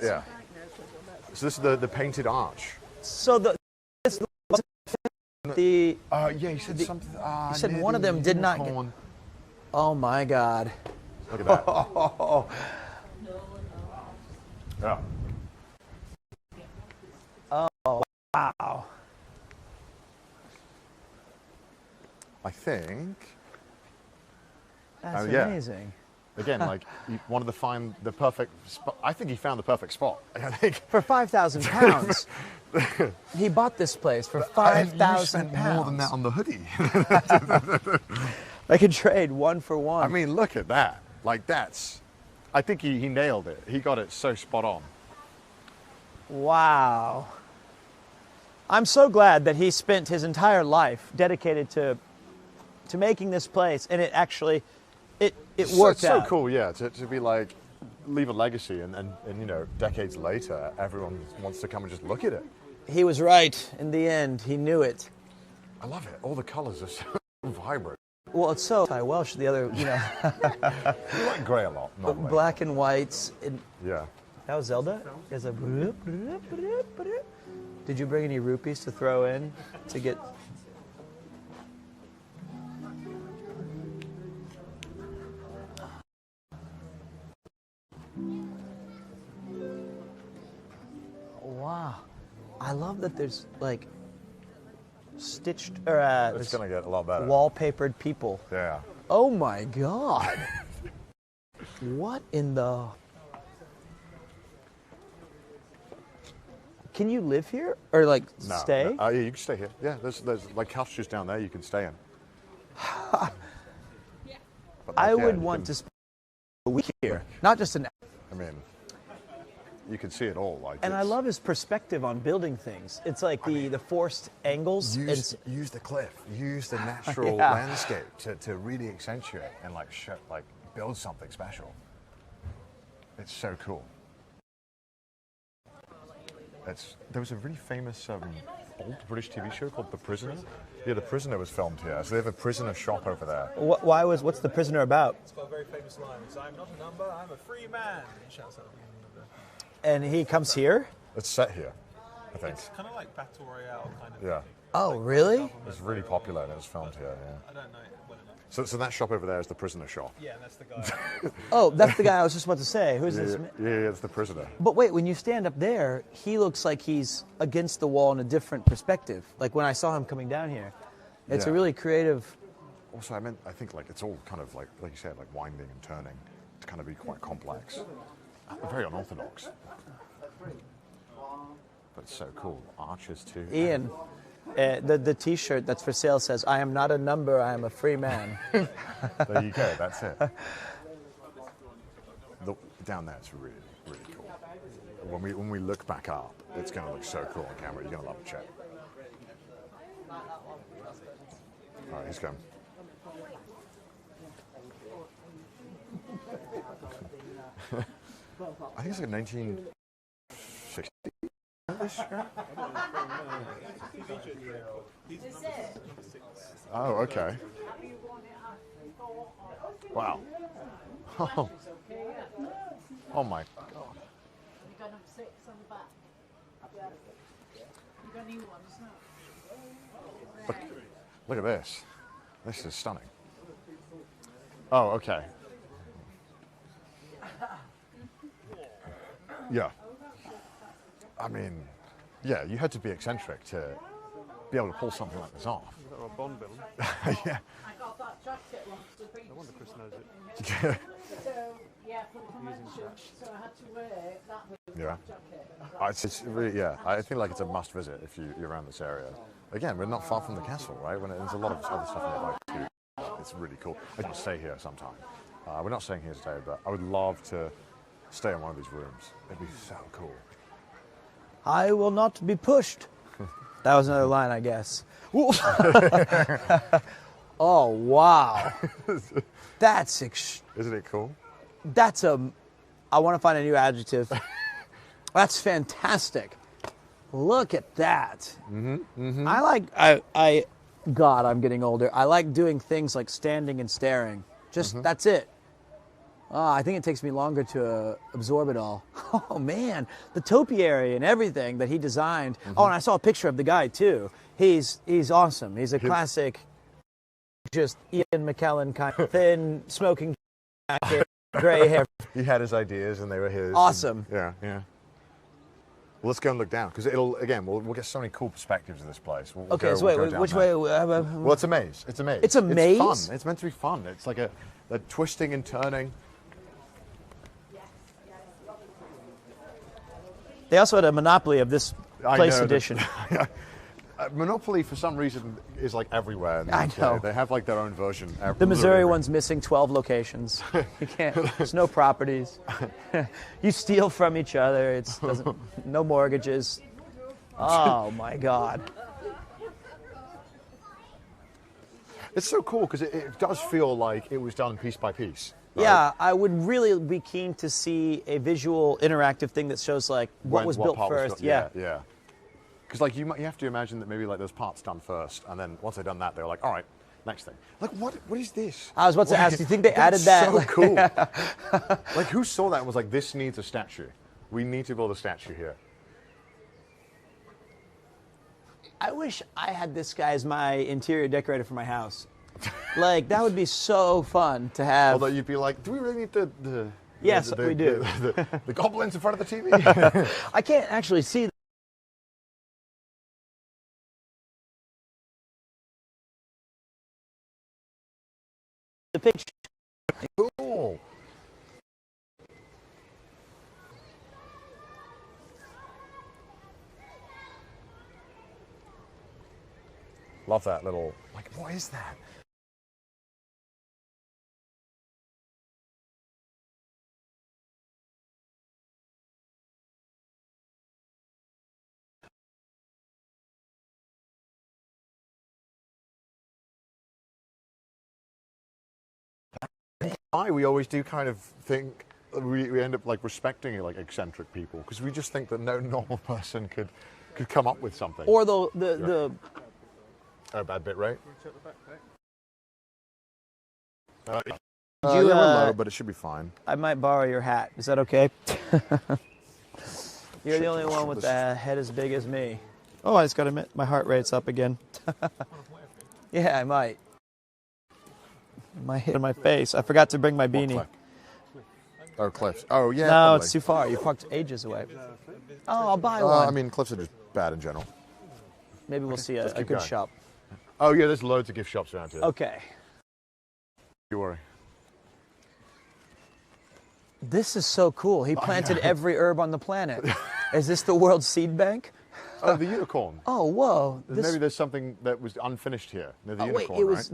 yeah. So this is the painted arch. So yeah, you said something. You said one of them did not get... Oh my God. Look at that. Yeah. Oh, wow. I think. That's amazing. Again, like, he wanted to find the perfect spot. I think he found the perfect spot. I think for £5,000, he bought this place for £5,000. More than that on the hoodie. I could trade one for one. I mean, look at that. Like, that's. I think he nailed it. He got it so spot on. Wow. I'm so glad that he spent his entire life dedicated to making this place, and it actually. It worked out. It's so cool, yeah, to be like, leave a legacy, and you know, decades later, everyone wants to come and just look at it. He was right in the end. He knew it. I love it. All the colours are so vibrant. Well, it's so Welsh. The other, you know. You like grey a lot, not white. Black and whites. Yeah. That was Zelda. There's a. Did you bring any rupees to throw in to get? Wow, I love that there's like stitched or it's gonna get a lot better. Wallpapered people. Yeah. Oh my God! What in the? Can you live here or like stay? No. Yeah, you can stay here. Yeah, there's like couches down there you can stay in. I would want to spend a week here, not just an. I mean, you can see it all. Like, and I love his perspective on building things. It's like the forced angles. Use the cliff. Use the natural landscape to really accentuate and like build something special. It's so cool. There was a really famous old British TV show called The Prisoner. Yeah, The Prisoner was filmed here. So they have a prisoner shop over there. What's The Prisoner about? It's got a very famous line. It's, "I'm not a number, I'm a free man." He shouts out at the beginning of And he comes here? It's set here, I think. It's kind of like Battle Royale kind of Yeah. thing. Oh, really? It was really popular and it was filmed here, yeah. I don't know it well enough. So that shop over there is the prisoner shop. Yeah, that's the guy. Oh, that's the guy I was just about to say. Who's this? Yeah, it's the prisoner. But wait, when you stand up there, he looks like he's against the wall in a different perspective. Like when I saw him coming down here. It's a really creative... Also, I think like it's all kind of like you said, like winding and turning to kind of be quite complex. Very unorthodox. But it's so cool. Arches too. Ian, the T-shirt that's for sale says, "I am not a number, I am a free man." There you go, that's it. Down there, it's really, really cool. When we look back up, it's going to look so cool on camera. You're going to love it, Chet. All right, he's coming. I think it's like 1960. Oh, okay. Wow. Oh my God. You don't have 6 on the back. You got new ones now. Look at this. This is stunning. Oh, okay. Yeah. I mean, yeah, you had to be eccentric to be able to pull something like this off. Is that a Bond villain? Yeah. I got that jacket once to beach. No wonder Chris knows it. So, yeah, for the convention, so I had to wear that with Yeah. jacket. It's really, yeah, I feel like it's a must visit if you're around this area. Again, we're not far from the castle, right? There's a lot of other stuff nearby too. It's really cool. I can stay here sometime. We're not staying here today, but I would love to stay in one of these rooms. It'd be so cool. I will not be pushed. That was another line, I guess. Oh, wow. Isn't it cool? I want to find a new adjective. That's fantastic. Look at that. God, I'm getting older. I like doing things like standing and staring. That's it. I think it takes me longer to absorb it all. Oh, man. The topiary and everything that he designed. Oh, and I saw a picture of the guy, too. He's awesome. He's a classic, just Ian McKellen kind of thin, smoking jacket, gray hair. He had his ideas and they were his. Awesome. Yeah. Well, let's go and look down because we'll get so many cool perspectives of this place. We'll Okay, go, so we'll go wait, down which there. way? Well, it's a maze. It's a maze. It's a maze? It's fun. It's meant to be fun. It's like a twisting and turning. They also had a monopoly of this place edition. Monopoly, for some reason, is like everywhere. In the I UK. know. They have like their own version. The Missouri one's missing 12 locations. You can't. There's no properties. You steal from each other. No mortgages. Oh my God. It's so cool because it does feel like it was done piece by piece. Right? Yeah, I would really be keen to see a visual, interactive thing that shows like what was built first. Yeah. Because like you have to imagine that maybe like those parts done first, and then once they've done that, they're like, all right, next thing. Like what is this? I was about to ask. Do you think they added that? So cool. Like who saw that and was like, this needs a statue. We need to build a statue here. I wish I had this guy as my interior decorator for my house. Like that would be so fun to have. Although you'd be like, do we really need the Yes, we do. The goblins in front of the TV? I can't actually see the picture. Cool. Love that little, like, what is that? Why we always do kind of think we end up like respecting like eccentric people because we just think that no normal person could come up with something. Or the Oh, bad bit, right? You, we're low, but it should be fine. I might borrow your hat. Is that okay? You're the only one with the head as big as me. Oh, I just got to admit, my heart rate's up again. Yeah, I might. My hit on my face. I forgot to bring my beanie. Oh, cliffs. Oh, yeah. No, probably. it's too far. You parked ages away. Oh, I'll buy one. I mean, cliffs are just bad in general. Maybe we'll see a good shop. Oh, yeah, there's loads of gift shops around here. Okay. Don't worry. This is so cool. He planted every herb on the planet. Is this the World Seed Bank? Oh, the unicorn. Oh, whoa. Maybe there's something that was unfinished here. Near the unicorn, wait, it was...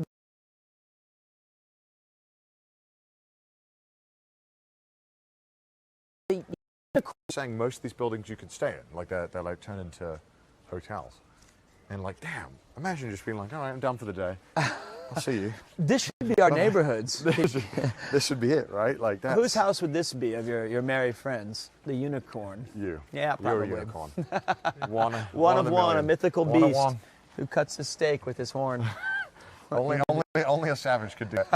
right? Saying most of these buildings you could stay in, like they're like turned into hotels. And like, damn, imagine just being like, all right, I'm done for the day. I'll see you. This should be our neighborhoods. This should be it, right? Like that. Whose house would this be of your merry friends? The unicorn. You. Yeah, probably. You're a unicorn. one of one, a mythical one beast of one. who cuts his steak with his horn. only a savage could do it.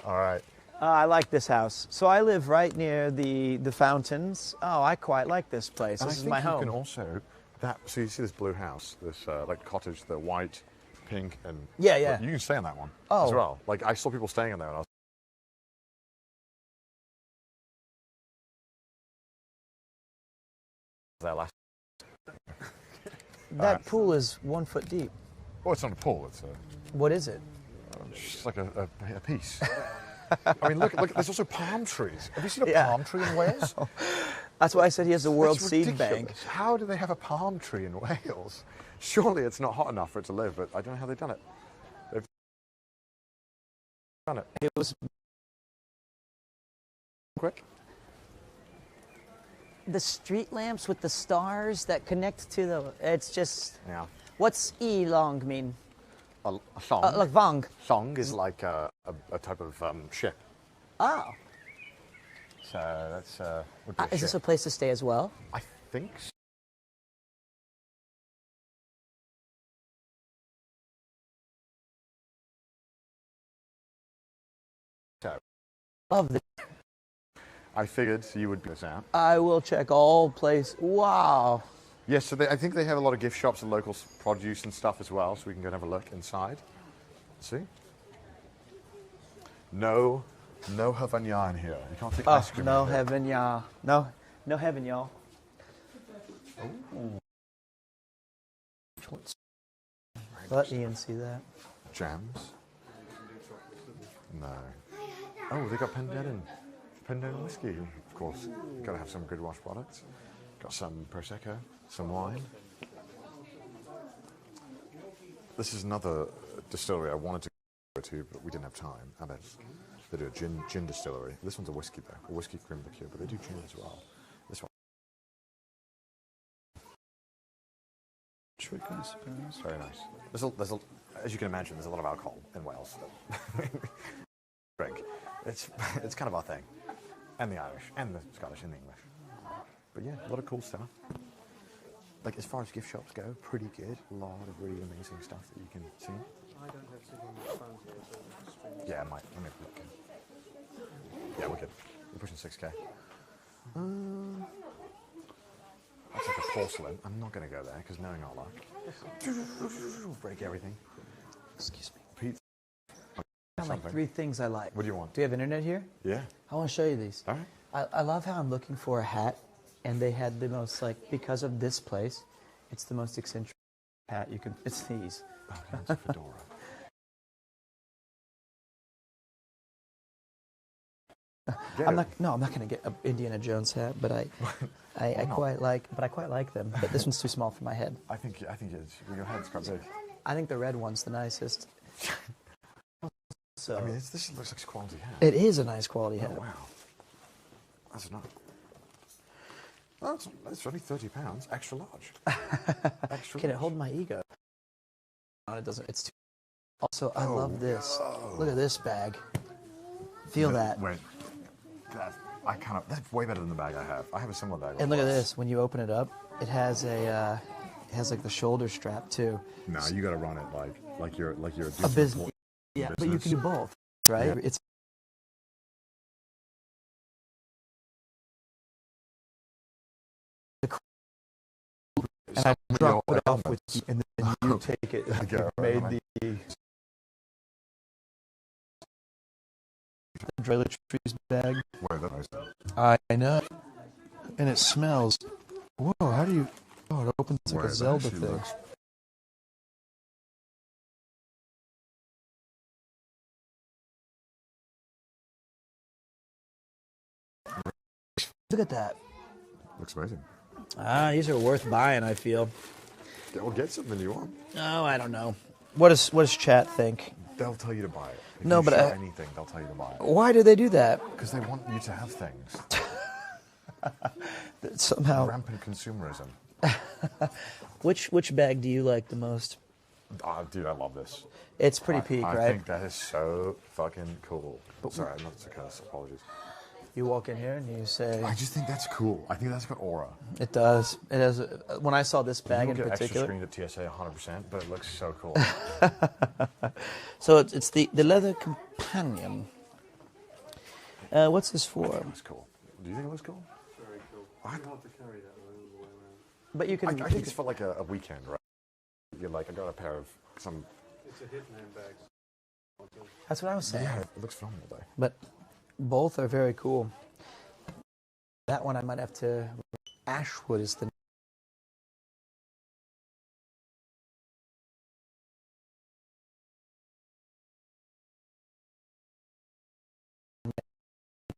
All right. I like this house. So I live right near the fountains. Oh, I quite like this place. And This I is think my you home. can also so you see this blue house, this like cottage, the white, pink, and yeah. You can stay in that one as well. Like I saw people staying in there, and I was there last. That pool is 1 foot deep. Well, it's not a pool. It's a. What is it? It's just like a piece. I mean, look, there's also palm trees. Have you seen a palm tree in Wales? That's why I said he has the World That's Seed ridiculous. Bank. How do they have a palm tree in Wales? Surely it's not hot enough for it to live, but I don't know how they've done it. They've done it. It was quick. The street lamps with the stars that connect to the... It's just... Yeah. What's long mean? A song. Like vang. Song is like a type of ship. Oh. So that's would be a Is this ship. a place to stay as well? I think so. Love this. I figured you would be this out. I will check all places. Wow. Yes, so I think they have a lot of gift shops and local produce and stuff as well, so we can go and have a look inside. See? No heaven ya in here. You can't take ice cream. No in here. heaven, y'all. No heaven, y'all. Let Ian see that. Jams? No. Oh, they got Penderyn whiskey, of course. Gotta have some good wash products. Got some Prosecco, some wine. This is another distillery I wanted to go to, but we didn't have time. And they do a gin distillery. This one's a whiskey though, a whiskey cream liqueur, but they do gin as well. This one. Very nice. As you can imagine, there's a lot of alcohol in Wales. Drink. It's kind of our thing. And the Irish, and the Scottish, and the English. But yeah, a lot of cool stuff. Like, as far as gift shops go, pretty good. A lot of really amazing stuff that you can see. I don't have signal on my phone here, so I'm streaming. Yeah, let me have a look. Yeah, we're good. We're pushing 6K. That's like a porcelain. I'm not going to go there, because knowing our luck. Break everything. Excuse me. Pete. I have like 3 things I like. What do you want? Do you have internet here? Yeah. I want to show you these. All right. I love how I'm looking for a hat, and they had the most, like, because of this place, it's the most eccentric hat you can. It's these. Oh, yeah, it's a fedora. I'm not going to get an Indiana Jones hat, but I quite like them. But this one's too small for my head. I think it's your head's quite big. I think the red one's the nicest. So I mean, this looks like a quality hat. it is a nice quality hat. Oh, wow. That's not. Oh, that's only £30. Extra large. Extra Can it large. hold my ego? No, it doesn't. It's too. Also, I love this. Look at this bag. Feel that. Wait. That's way better than the bag I have. I have a similar bag. And look at this. When you open it up, it has like the shoulder strap too. No, you got to run it like you're A business. Yeah, but you can do both, right? Yeah. It's and I drop it off with you, and then you take it. Yeah, Made right. the Trees bag. Wait, that nice. I know, and it smells. Whoa! How do you? Oh, it opens like Wait, a that Zelda actually thing. looks- Look at that. Looks amazing. These are worth buying. I feel. Well, get something you want. Oh, I don't know. What does chat think? They'll tell you to buy it. If No, you but show anything, they'll tell you to buy it. Why do they do that? Because they want you to have things. Somehow. Rampant consumerism. Which bag do you like the most? Oh, dude, I love this. It's pretty peak, I right? think that is so fucking cool. Sorry, I'm not to curse. Apologies. You walk in here and you say. I just think that's cool. I think that's got aura. It does. It has. When I saw this bag You in don't get particular. extra screened at TSA 100%, but it looks so cool. So it's the leather companion. What's this for? That's cool. Do you think it looks cool? Very cool. It's hard to carry that all the way around. But you can. I think it's for like a weekend, right? You're like, I got a pair of some. It's a hitman bag. That's what I was saying. Yeah, it looks phenomenal though. But both are very cool. That one I might have to. Ashwood is the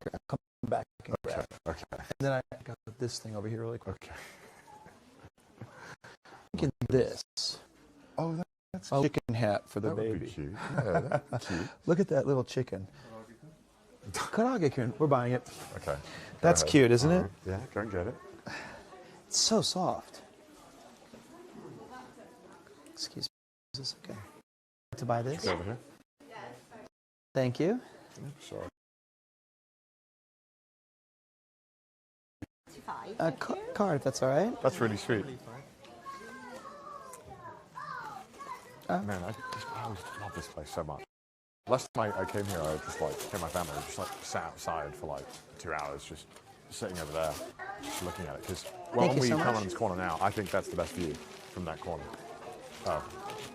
I'll come back and grab it. Okay. And then I got this thing over here really quick. Okay. Look at this. Oh, that's a chicken hat for the that baby. Would be cute. Yeah, that'd be cute. Look at that little chicken. Karaage-kun. We're buying it. Okay. That's cute, isn't it? Yeah, go and get it. It's so soft. Excuse me. Is this okay? To buy this? Over here. Thank you. Sorry. Card, if that's all right. That's really sweet. Man, I always love this place so much. Last time I came here, I just like, my family just like sat outside for like 2 hours, just sitting over there, just looking at it. Because when we come on this corner now, I think that's the best view from that corner. Oh.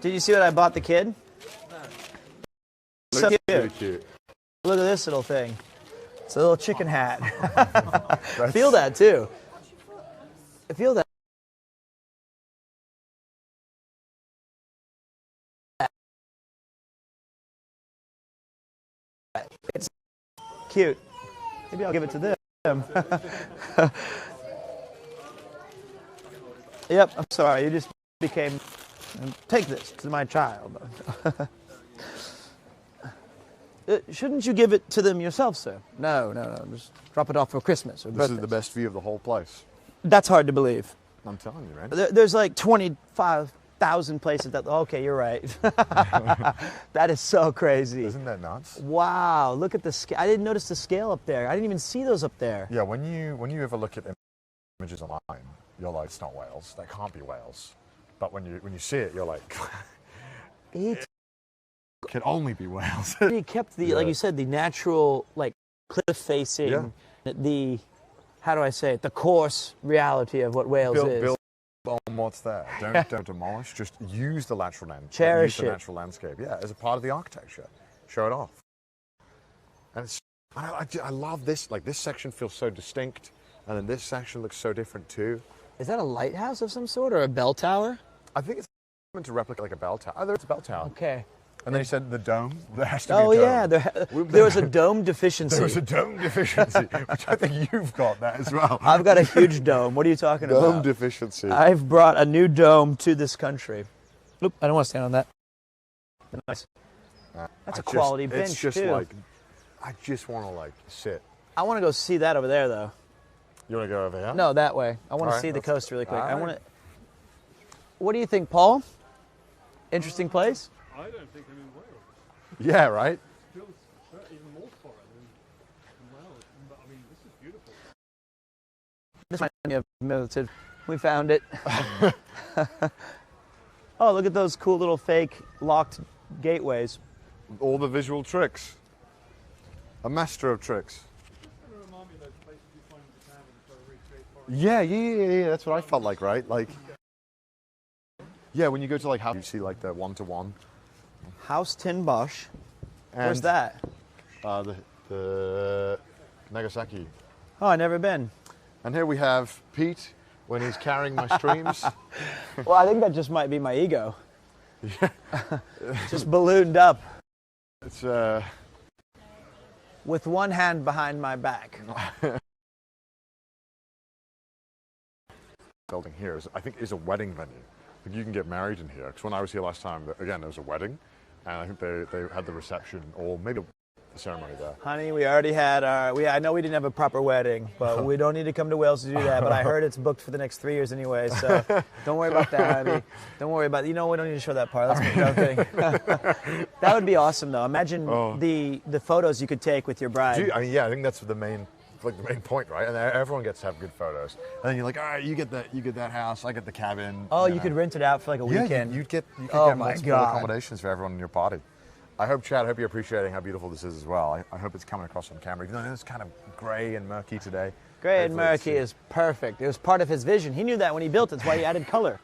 Did you see what I bought the kid? So Looks cute. pretty cute. Look at this little thing. It's a little chicken hat. Feel that too. I feel that. It's cute. Maybe I'll give it to them. Yep, I'm sorry. You just became... Take this to my child. Shouldn't you give it to them yourself, sir? No. Just drop it off for Christmas or This birthday. is the best view of the whole place. That's hard to believe. I'm telling you, man. There's like 25,000 places that... Okay, you're right. That is so crazy. Isn't that nuts? Wow, look at the scale. I didn't notice the scale up there. I didn't even see those up there. Yeah, when you ever look at images online, you're like, it's not Wales. That can't be Wales. But when you see it, you're like, it can only be Wales. He kept the, like you said, the natural, like, cliff facing, the, how do I say it, the coarse reality of what Wales is. Build on what's there. Don't demolish. Just use the natural land. Cherish use the natural landscape. Yeah, as a part of the architecture. Show it off. And it's, I love this. Like, this section feels so distinct, and then this section looks so different too. Is that a lighthouse of some sort or a bell tower? I think it's meant to replicate like a bell tower. Oh, there's a bell tower. Okay. And then he said the dome. There has to be a dome. Yeah, there was a dome deficiency. There was a dome deficiency, which I think you've got that as well. I've got a huge dome. What are you talking about? Dome deficiency. I've brought a new dome to this country. Oop, I don't want to stand on that. Nice. That's a quality bench, It's just too. like, I just want to like sit. I want to go see that over there, though. You want to go over here? No, that way. I want to see the coast really quick. I want to. What do you think, Paul? Interesting place? I don't think I'm in Wales. Yeah, right? It feels even more foreign than Wales. But I mean, this is beautiful. This might be a militant. We found it. Oh, look at those cool little fake locked gateways. All the visual tricks. A master of tricks. Yeah. That's what I felt like, right? Like, yeah, when you go to like house, you see like the one-to-one. House Tin Bosch. Where's that? The Nagasaki. Oh, I've never been. And here we have Pete when he's carrying my streams. Well, I think that just might be my ego. Yeah. Just ballooned up. It's with one hand behind my back. Building here is, I think, is a wedding venue. I think you can get married in here. Because when I was here last time, again, there was a wedding, and I think they had the reception or maybe the ceremony there. Honey, we already had our. I know we didn't have a proper wedding, but we don't need to come to Wales to do that. But I heard it's booked for the next 3 years anyway, so don't worry about that, honey. Don't worry about it. You know, we don't need to show that part. That's me. No, I'm kidding. That would be awesome, though. Imagine the photos you could take with your bride. I think that's the main point, right? And everyone gets to have good photos. And then you're like, all right, you get that house, I get the cabin. Oh, you could rent it out for like a weekend. You could get multiple accommodations for everyone in your party. I hope, Chad, you're appreciating how beautiful this is as well. I hope it's coming across on camera, even though it's kind of grey and murky today. Grey and murky is perfect. It was part of his vision. He knew that when he built it. That's why he added color.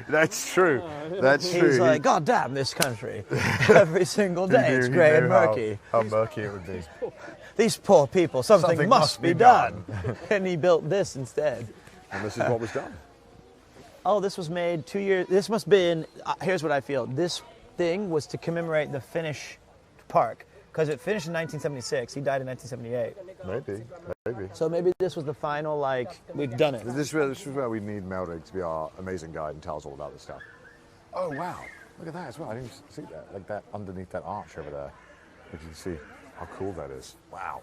That's true. That's true. He's like, God damn this country. Every single day it's grey and murky. How murky it would be. These poor people, something must be done. And he built this instead. And this is what was done. Oh, this was made 2 years. This must have been, here's what I feel. This thing was to commemorate the Finnish park because it finished in 1976. He died in 1978. Maybe. So maybe this was the final, like, we've done it. This is where we need Melrig to be our amazing guide and tell us all about this stuff. Oh, wow. Look at that as well. I didn't see that. Like that underneath that arch over there. You can see how cool that is. Wow.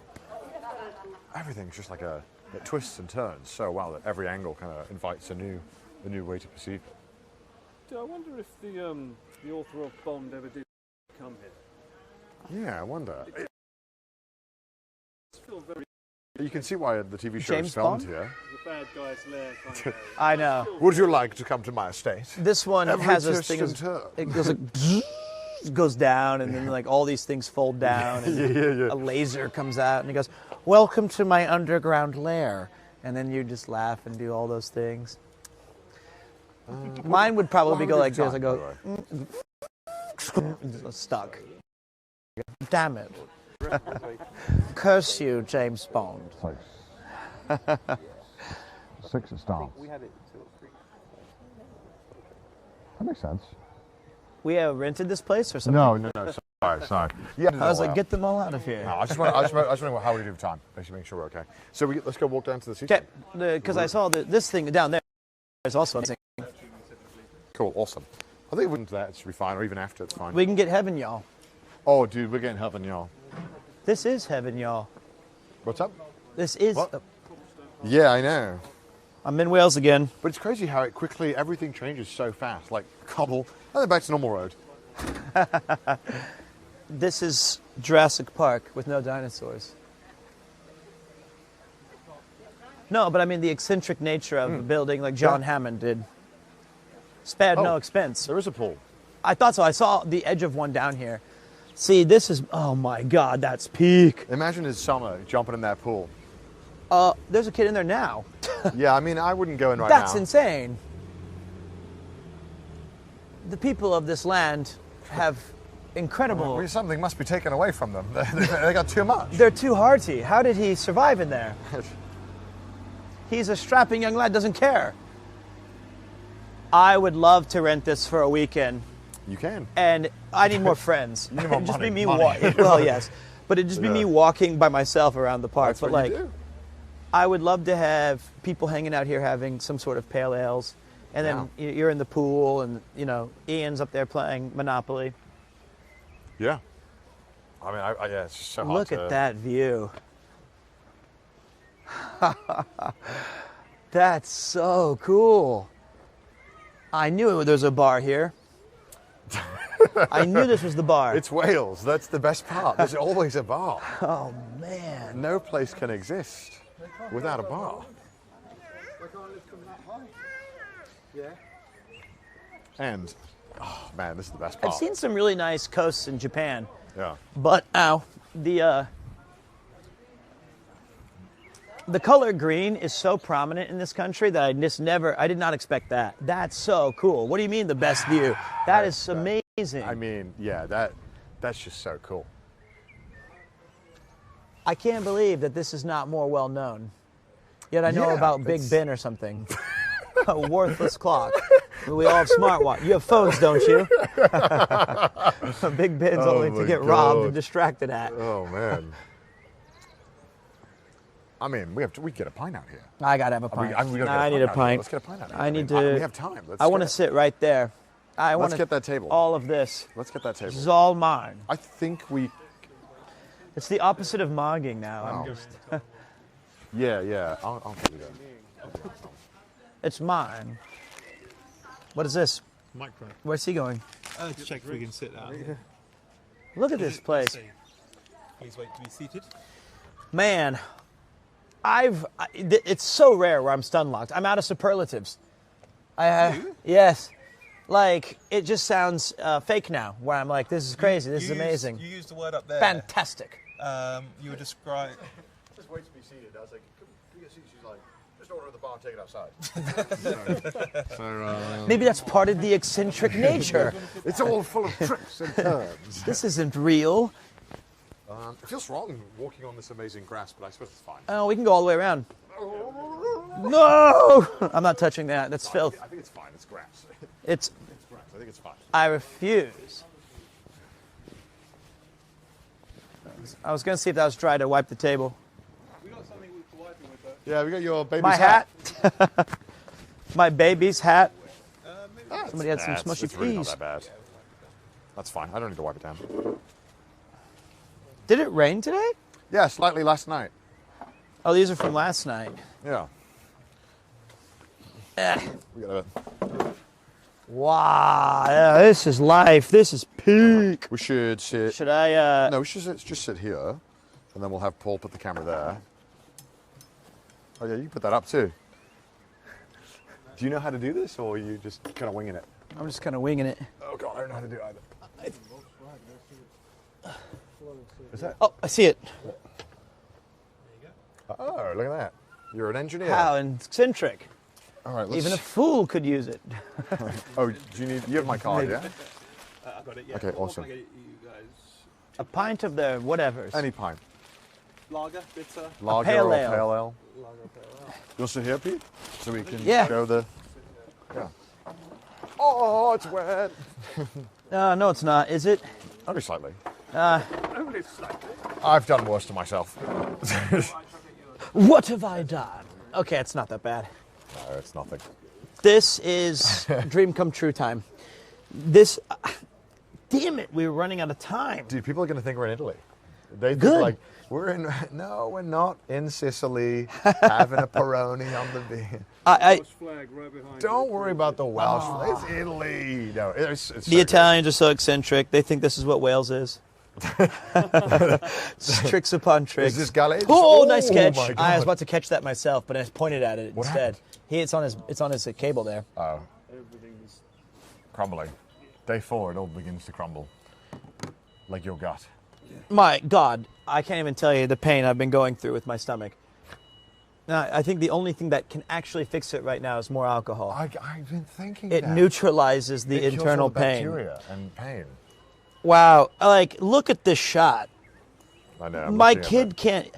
Everything's just like it twists and turns so well that every angle kind of invites a new way to perceive it. I wonder if the author of Bond ever did come here. Yeah, I wonder. It feels very. You can see why the TV show is filmed here. The bad guy's lair kind of. I know. Would you like to come to my estate? This one has this thing. It goes like goes down, and then like all these things fold down, and a laser comes out, and he goes, "Welcome to my underground lair," and then you just laugh and do all those things. Mine would probably go like this. I go stuck. Damn it! Curse you, James Bond. 6 stars. We have it 2 or 3. That makes sense. We rented this place or something? No. Sorry. Yeah, I was like, get them all out of here. No, I just want to know how we do time. Basically, make sure we're okay. So let's go walk down to the sea. Okay, because I saw this thing down there. There's also a thing. Cool, awesome. I think we can do that. It should be fine, or even after, it's fine. We can get heaven, y'all. Oh, dude, we're getting heaven, y'all. This is heaven, y'all. What's up? This is. Yeah, I know. I'm in Wales again. But it's crazy how everything changes so fast. Like cobble, and then back to normal road. This is Jurassic Park with no dinosaurs. No, but I mean the eccentric nature of a building like John Hammond did. Spared no expense. There is a pool. I thought so. I saw the edge of one down here. See, this is, oh my God, that's peak. Imagine his summer jumping in that pool. There's a kid in there now. Yeah, I mean, I wouldn't go in right now. That's insane. The people of this land have incredible... Well, something must be taken away from them. They got too much. They're too hearty. How did he survive in there? He's a strapping young lad, doesn't care. I would love to rent this for a weekend. You can. And I need more friends. You need more just money. be me walking. Well, yes. But it'd just be me walking by myself around the park. That's but what like, you do. I would love to have people hanging out here having some sort of pale ales. And then you're in the pool and, Ian's up there playing Monopoly. Yeah. I mean, yeah, it's just so hard Look at that view. That's so cool. I knew there was a bar here. I knew this was the bar. It's Wales. That's the best part. There's always a bar. Oh, man. No place can exist without a bar. And, oh man, this is the best part. I've seen some really nice coasts in Japan. Yeah. But, the color green is so prominent in this country that I did not expect that. That's so cool. What do you mean the best view? That is amazing. I mean, yeah, that's just so cool. I can't believe that this is not more well known. Yet I know about Big Ben or something. A worthless clock. We all have smartwatches. You have phones, don't you? Big Ben's only to get robbed and distracted at. Oh man. I mean, we get a pint out here. I gotta have a pint. I need a pint. Let's get a pint out here. I need to. We have time. I want to sit right there. Let's get that table. All of this. Let's get that table. This is all mine. I think we. It's the opposite of mogging now. Oh. I'm just. Yeah. I'll do that. It's mine. What is this? Micro. Where's he going? To check if we can sit down. Look at this place. Please wait to be seated. Man, it's so rare where I'm stun locked. I'm out of superlatives. Yes. Like, it just sounds fake now, where I'm like, this is crazy, this is amazing. You used the word up there. Fantastic. You were describing... Just wait to be seated. I was like, can we get seated? She's like, just order at the bar and take it outside. Maybe that's part of the eccentric nature. It's all full of trips and turns. This isn't real. It feels wrong walking on this amazing grass, but I suppose it's fine. Oh, we can go all the way around. No! I'm not touching that. That's filth. I think it's fine. It's grass. It's grass. I think it's fine. I refuse. I was going to see if that was dry to wipe the table. We got something to wipe it with, Yeah, we got your baby's My hat. My baby's hat. Somebody had some It's smushy really not peas. that bad. That's fine. I don't need to wipe it down. Did it rain today? Yeah, slightly last night. Oh, these are from last night. Yeah. We got Wow, yeah, this is life. This is peak. We should sit. Should I? No, we should just sit here, and then we'll have Paul put the camera there. Oh yeah, you can put that up too. Do you know how to do this, or are you just kind of winging it? I'm just kind of winging it. Oh god, I don't know how to do it either. Is that? Oh, I see it. Oh, look at that. You're an engineer. How eccentric. All right, let's... Even a fool could use it. Oh, do you have my card, yeah? I got it, yeah. Okay, awesome. You guys? A pint of the whatevers. Any pint. Lager, bitter. Lager pale or ale. pale ale. Lager, pale ale. You'll sit here, Pete? So we can Yeah. show the... Yeah. Oh, it's wet. No, it's not. Is it? Only slightly. Only slightly. I've done worse to myself. What have I done? Okay, it's not that bad. No, it's nothing. This is dream come true time. This, damn it, we were running out of time. Dude, people are going to think we're in Italy. They think Good. like, no, we're not in Sicily having a Peroni on the beach. Flag right behind Don't worry about the Welsh flag. It's Italy. No, it's The so good. Italians are so eccentric. They think this is what Wales is. Just tricks upon tricks. Is this Gallage? Oh, nice catch. my God. I was about to catch that myself, but I pointed at it What instead. It's on his cable there. Oh. Everything's crumbling. Day 4, it all begins to crumble. Like your gut. My God, I can't even tell you the pain I've been going through with my stomach. Now, I think the only thing that can actually fix it right now is more alcohol. I've been thinking It that. neutralizes the It kills internal all the pain. bacteria and pain. Wow, like look at this shot. I know. I'm My looking at kid can't.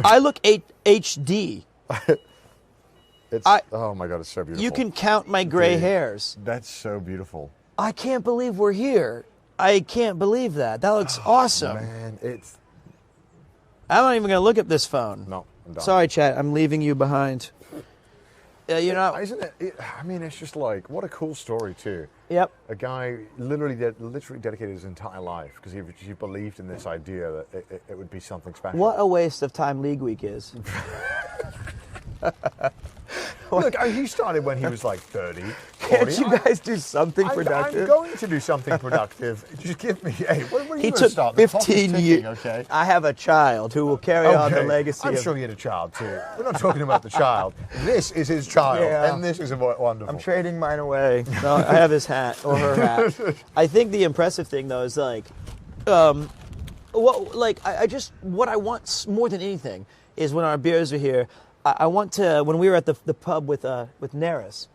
I look HD. Oh my God, it's so beautiful. You can count my gray Dude, hairs. That's so beautiful. I can't believe we're here. I can't believe that. That looks awesome. Man, it's... I'm not even going to look at this phone. No, I'm done. Sorry, chat. I'm leaving you behind. You're not... Isn't it? I mean, it's just like, what a cool story, too. Yep. A guy literally dedicated his entire life because he believed in this idea that it would be something special. What a waste of time League Week is. Look, he started when he was like 30. 40. Can't you guys do something productive? I'm going to do something productive. Just give me, hey, when are you He going to took start? The clock is 15 ticking, years. Okay. I have a child who will carry on the legacy I'm of... sure he had a child too. We're not talking about the child. This is his child, Yeah. and this is wonderful. I'm trading mine away. No, I have his hat or her hat. I think the impressive thing though is like, what I want more than anything is when our beers are here. I want to. When we were at the pub with Neris,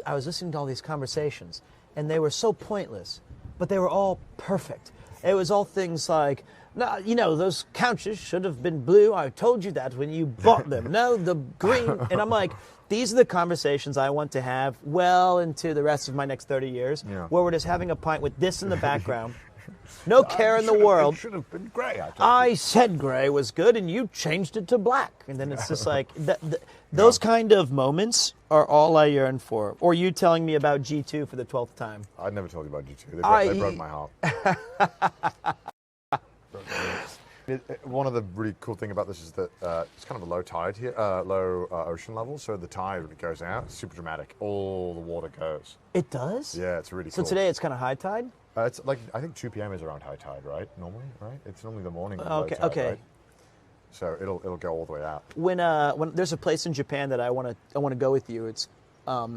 I was listening to all these conversations, and they were so pointless, but they were all perfect. It was all things like, no, those couches should have been blue. I told you that when you bought them. No, the green. And I'm like, these are the conversations I want to have well into the rest of my next 30 years, where we're just having a pint with this in the background. No care in the world. It should have been grey. I said grey was good, and you changed it to black. And then it's just like, those kind of moments are all I yearn for. Or you telling me about G2 for the 12th time. I never told you about G2. They broke my heart. One of the really cool thing about this is that it's kind of a low tide here, low ocean level. So the tide, when it goes out, it's super dramatic. All the water goes. It does? Yeah, it's really So cool. today it's kind of high tide? It's like, I think 2 p.m. is around high tide, right? Normally, right? It's normally the morning. of low Okay, tide, okay. Right? So it'll go all the way out. When there's a place in Japan that I want to go with you, it's not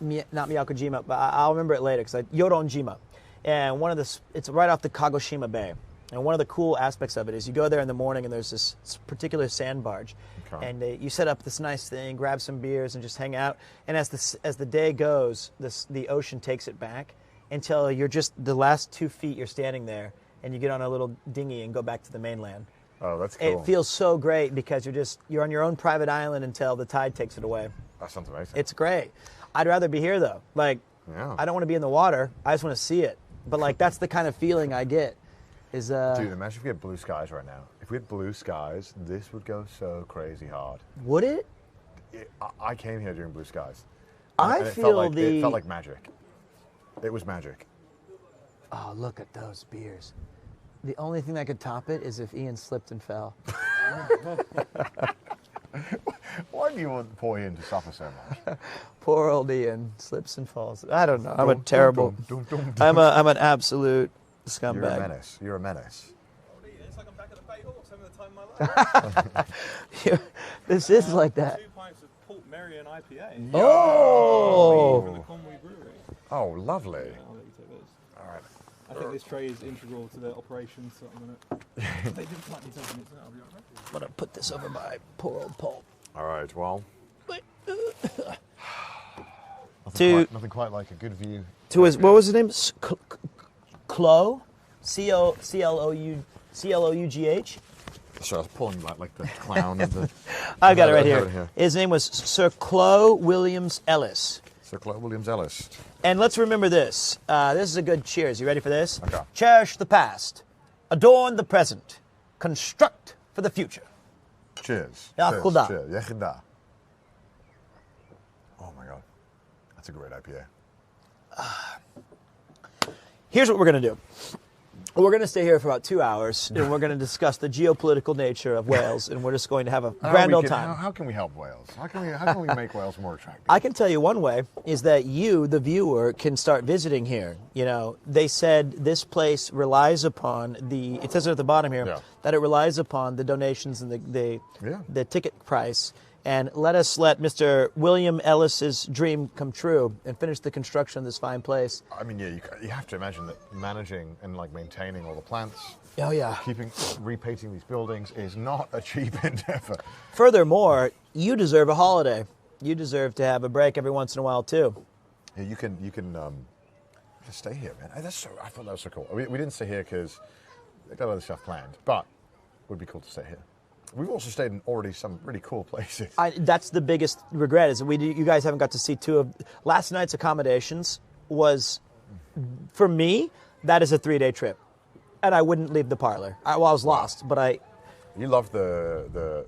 Miyakojima, but I'll remember it later because Yoronjima, and it's right off the Kagoshima Bay, and one of the cool aspects of it is you go there in the morning and there's this particular sand barge, and you set up this nice thing, grab some beers and just hang out, and as the day goes, the ocean takes it back until you're just the last 2 feet you're standing there, and you get on a little dinghy and go back to the mainland. Oh, that's cool. It feels so great because you're on your own private island until the tide takes it away. That sounds amazing. It's great. I'd rather be here though. Like, Yeah. I don't want to be in the water. I just want to see it. But like, that's the kind of feeling I get. Is Dude, imagine if we had blue skies right now. If we had blue skies, this would go so crazy hard. Would it? I came here during blue skies. I feel it felt like magic. It was magic. Oh, look at those beers. The only thing that could top it is if Ian slipped and fell. Why do you want poor Ian to suffer so much? Poor old Ian slips and falls. I don't know. I'm a terrible. I'm an absolute scumbag. You're a menace. You're a menace. It's like I'm back at the Bay Hawks having the time of my life. This is like that. 2 pints of Port Merion IPA. Oh! From the Conway Brewery. Oh, lovely. Yeah, I'll let you take this. All right. I think this tray is integral to their operations, so I'm going to... They didn't like me taking it, so I'll be all right. I'm going to put this over my poor old Paul. All right, well... nothing quite like a good view. To his, what was his name? Clo? C-L-O-U-G-H? So I was pulling like the clown of the... I got it right here. His name was Sir Clo Williams Ellis. Sir Clo Williams Ellis. And let's remember this. This is a good cheers. You ready for this? Okay. Cherish the past. Adorn the present. Construct for the future. Cheers. Yakuda. Cheers. Yakuda. Oh my God. That's a great IPA. Here's what we're going to do. We're going to stay here for about 2 hours, and we're going to discuss the geopolitical nature of Wales, and we're just going to have a grand old time. How can we help Wales? How can we make Wales more attractive? I can tell you one way is that you, the viewer, can start visiting here. You know, they said this place relies upon it says it at the bottom here, that it relies upon the donations and the ticket price. And let Mr. William Ellis's dream come true and finish the construction of this fine place. I mean, yeah, you have to imagine that managing and maintaining all the plants, repainting these buildings is not a cheap endeavor. Furthermore, you deserve a holiday. You deserve to have a break every once in a while too. Yeah, you can just stay here, man. I thought that was so cool. We didn't stay here because they got other stuff planned, but it would be cool to stay here. We've also stayed in already some really cool places. That's the biggest regret is that you guys haven't got to see two of last night's accommodations. Was for me that is a 3-day trip, and I wouldn't leave the parlor. I was lost, but You loved the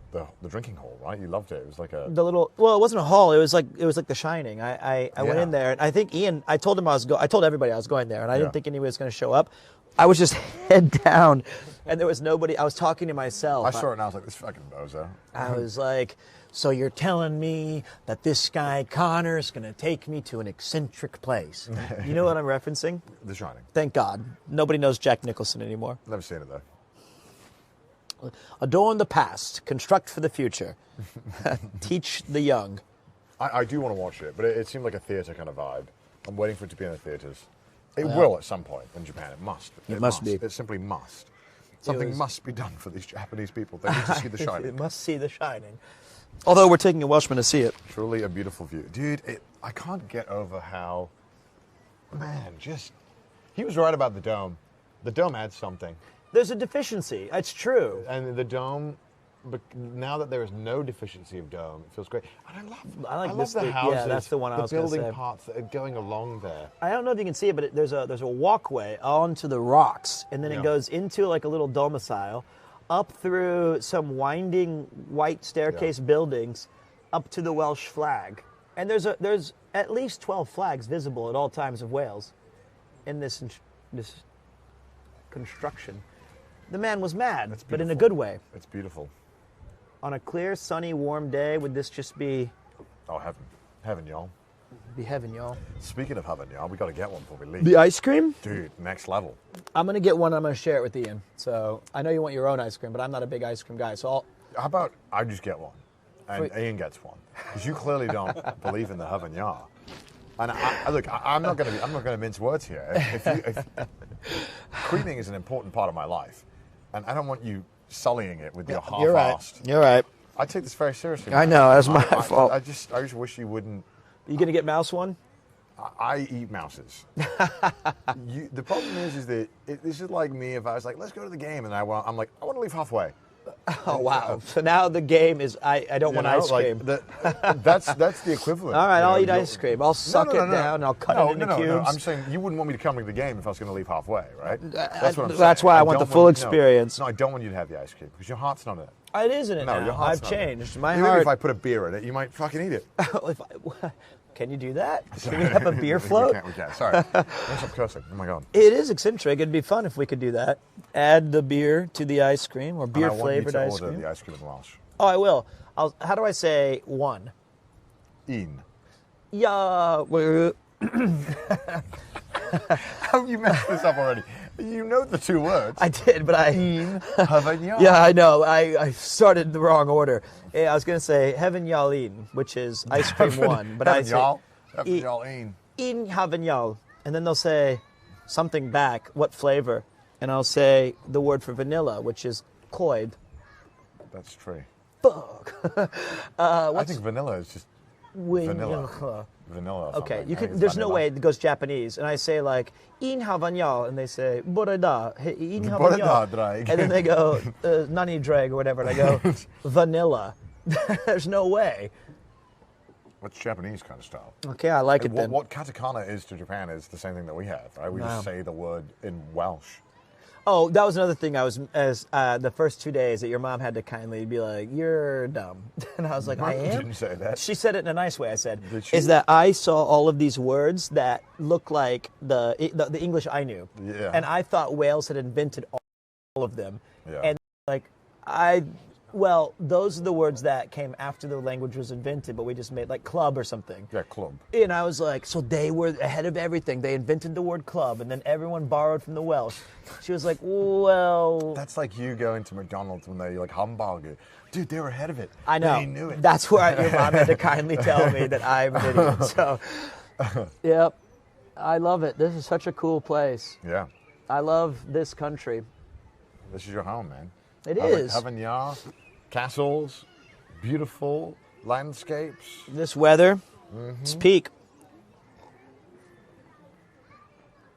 drinking hall, right? You loved it. It was like a Well, it wasn't a hall. It was like The Shining. I went in there, and I think Ian. I told everybody I was going there, and I didn't think anybody was going to show up. I was just head down, and there was nobody. I was talking to myself. I saw it, and I was like, "This fucking bozo." I was like, "So you're telling me that this guy Connor is going to take me to an eccentric place?" You know what I'm referencing? The Shining. Thank God, nobody knows Jack Nicholson anymore. Never seen it though. Adorn the past, construct for the future, teach the young. I do want to watch it, but it seemed like a theatre kind of vibe. I'm waiting for it to be in the theatres. It will at some point in Japan. It must. It must be. It simply must. Something must be done for these Japanese people. They need to see The Shining. They must see The Shining. Although we're taking a Welshman to see it. Truly a beautiful view. Dude, I can't get over how... Man, he was right about the dome. The dome adds something. There's a deficiency. It's true. And the dome... But now that there is no deficiency of dome, it feels great. And I love the houses. Yeah, that's the one I was going to say. The building parts that are going along there. I don't know if you can see it, but there's a walkway onto the rocks, and then it goes into like a little domicile, up through some winding white staircase buildings, up to the Welsh flag. And there's at least 12 flags visible at all times of Wales, in this construction. The man was mad, but in a good way. It's beautiful. On a clear, sunny, warm day, would this just be... Oh, heaven. Heaven, y'all. Be heaven, y'all. Speaking of heaven, y'all, we got to get one before we leave. The ice cream? Dude, next level. I'm going to get one. I'm going to share it with Ian. So I know you want your own ice cream, but I'm not a big ice cream guy. So how about I just get one, and Ian gets one, because you clearly don't believe in the heaven, y'all. And I'm not going to mince words here. If creaming is an important part of my life, and I don't want you sullying it with your half-assed. You're right. I take this very seriously. I know, that's my fault. I just wish you wouldn't. You gonna get mouse one? I eat mouses. The problem is that this is like me if I was like, let's go to the game, and I'm like, I want to leave halfway. Oh wow! So now the game is I don't want ice cream. That's the equivalent. All right, I'll eat ice cream. I'll suck it down. And I'll cut it into cubes. No, I'm saying you wouldn't want me to come to the game if I was going to leave halfway, right? That's what I'm saying. That's why I want the full experience. No, I don't want you to have the ice cream because your heart's not in it. It is in it now. Your heart's I've not in it. changed. My Even heart. if I put a beer in it, you might fucking eat it. Can you do that? Can we have a beer float? We can't. Sorry. Don't stop cursing. Oh my god. It is eccentric. It'd be fun if we could do that. Add the beer to the ice cream or beer flavored ice cream. I want you to order the ice cream in Welsh. Oh, I will. How do I say one? Un. Yeah. How have you messed this up already? You know the two words. I did, but Yeah, I know. I started the wrong order. I was going to say Heaven Yalin, which is ice cream one, but I say In Heaven Yal, and then they'll say something back. What flavor? And I'll say the word for vanilla, which is coid. That's true. Fuck. I think vanilla is just vanilla. Vanilla. Okay, you can. There's no way it goes Japanese, and I say like "in havanyal," and they say "boreda in havanyal," and then they go "nani drag" or whatever, and I go "vanilla." There's no way. It's Japanese kind of style. Okay, I like it then. What katakana is to Japan is the same thing that we have. Right? We just say the word in Welsh. Oh, that was another thing. I was the first 2 days that your mom had to kindly be like, "You're dumb," and I was like, "I am." Didn't say that. She said it in a nice way. I said, "Is that I saw all of these words that look like the English I knew, and I thought Wales had invented all of them, and like Well, those are the words that came after the language was invented, but we just made like club or something. Yeah, club. And I was like, so they were ahead of everything. They invented the word club, and then everyone borrowed from the Welsh. She was like, well... That's like you going to McDonald's when they like hamburger. Dude, they were ahead of it. I know. They knew it. That's where your mom had to kindly tell me that I'm an idiot. So, yep. I love it. This is such a cool place. Yeah. I love this country. This is your home, man. It is. Havanyar, castles, beautiful landscapes. This weather, it's peak.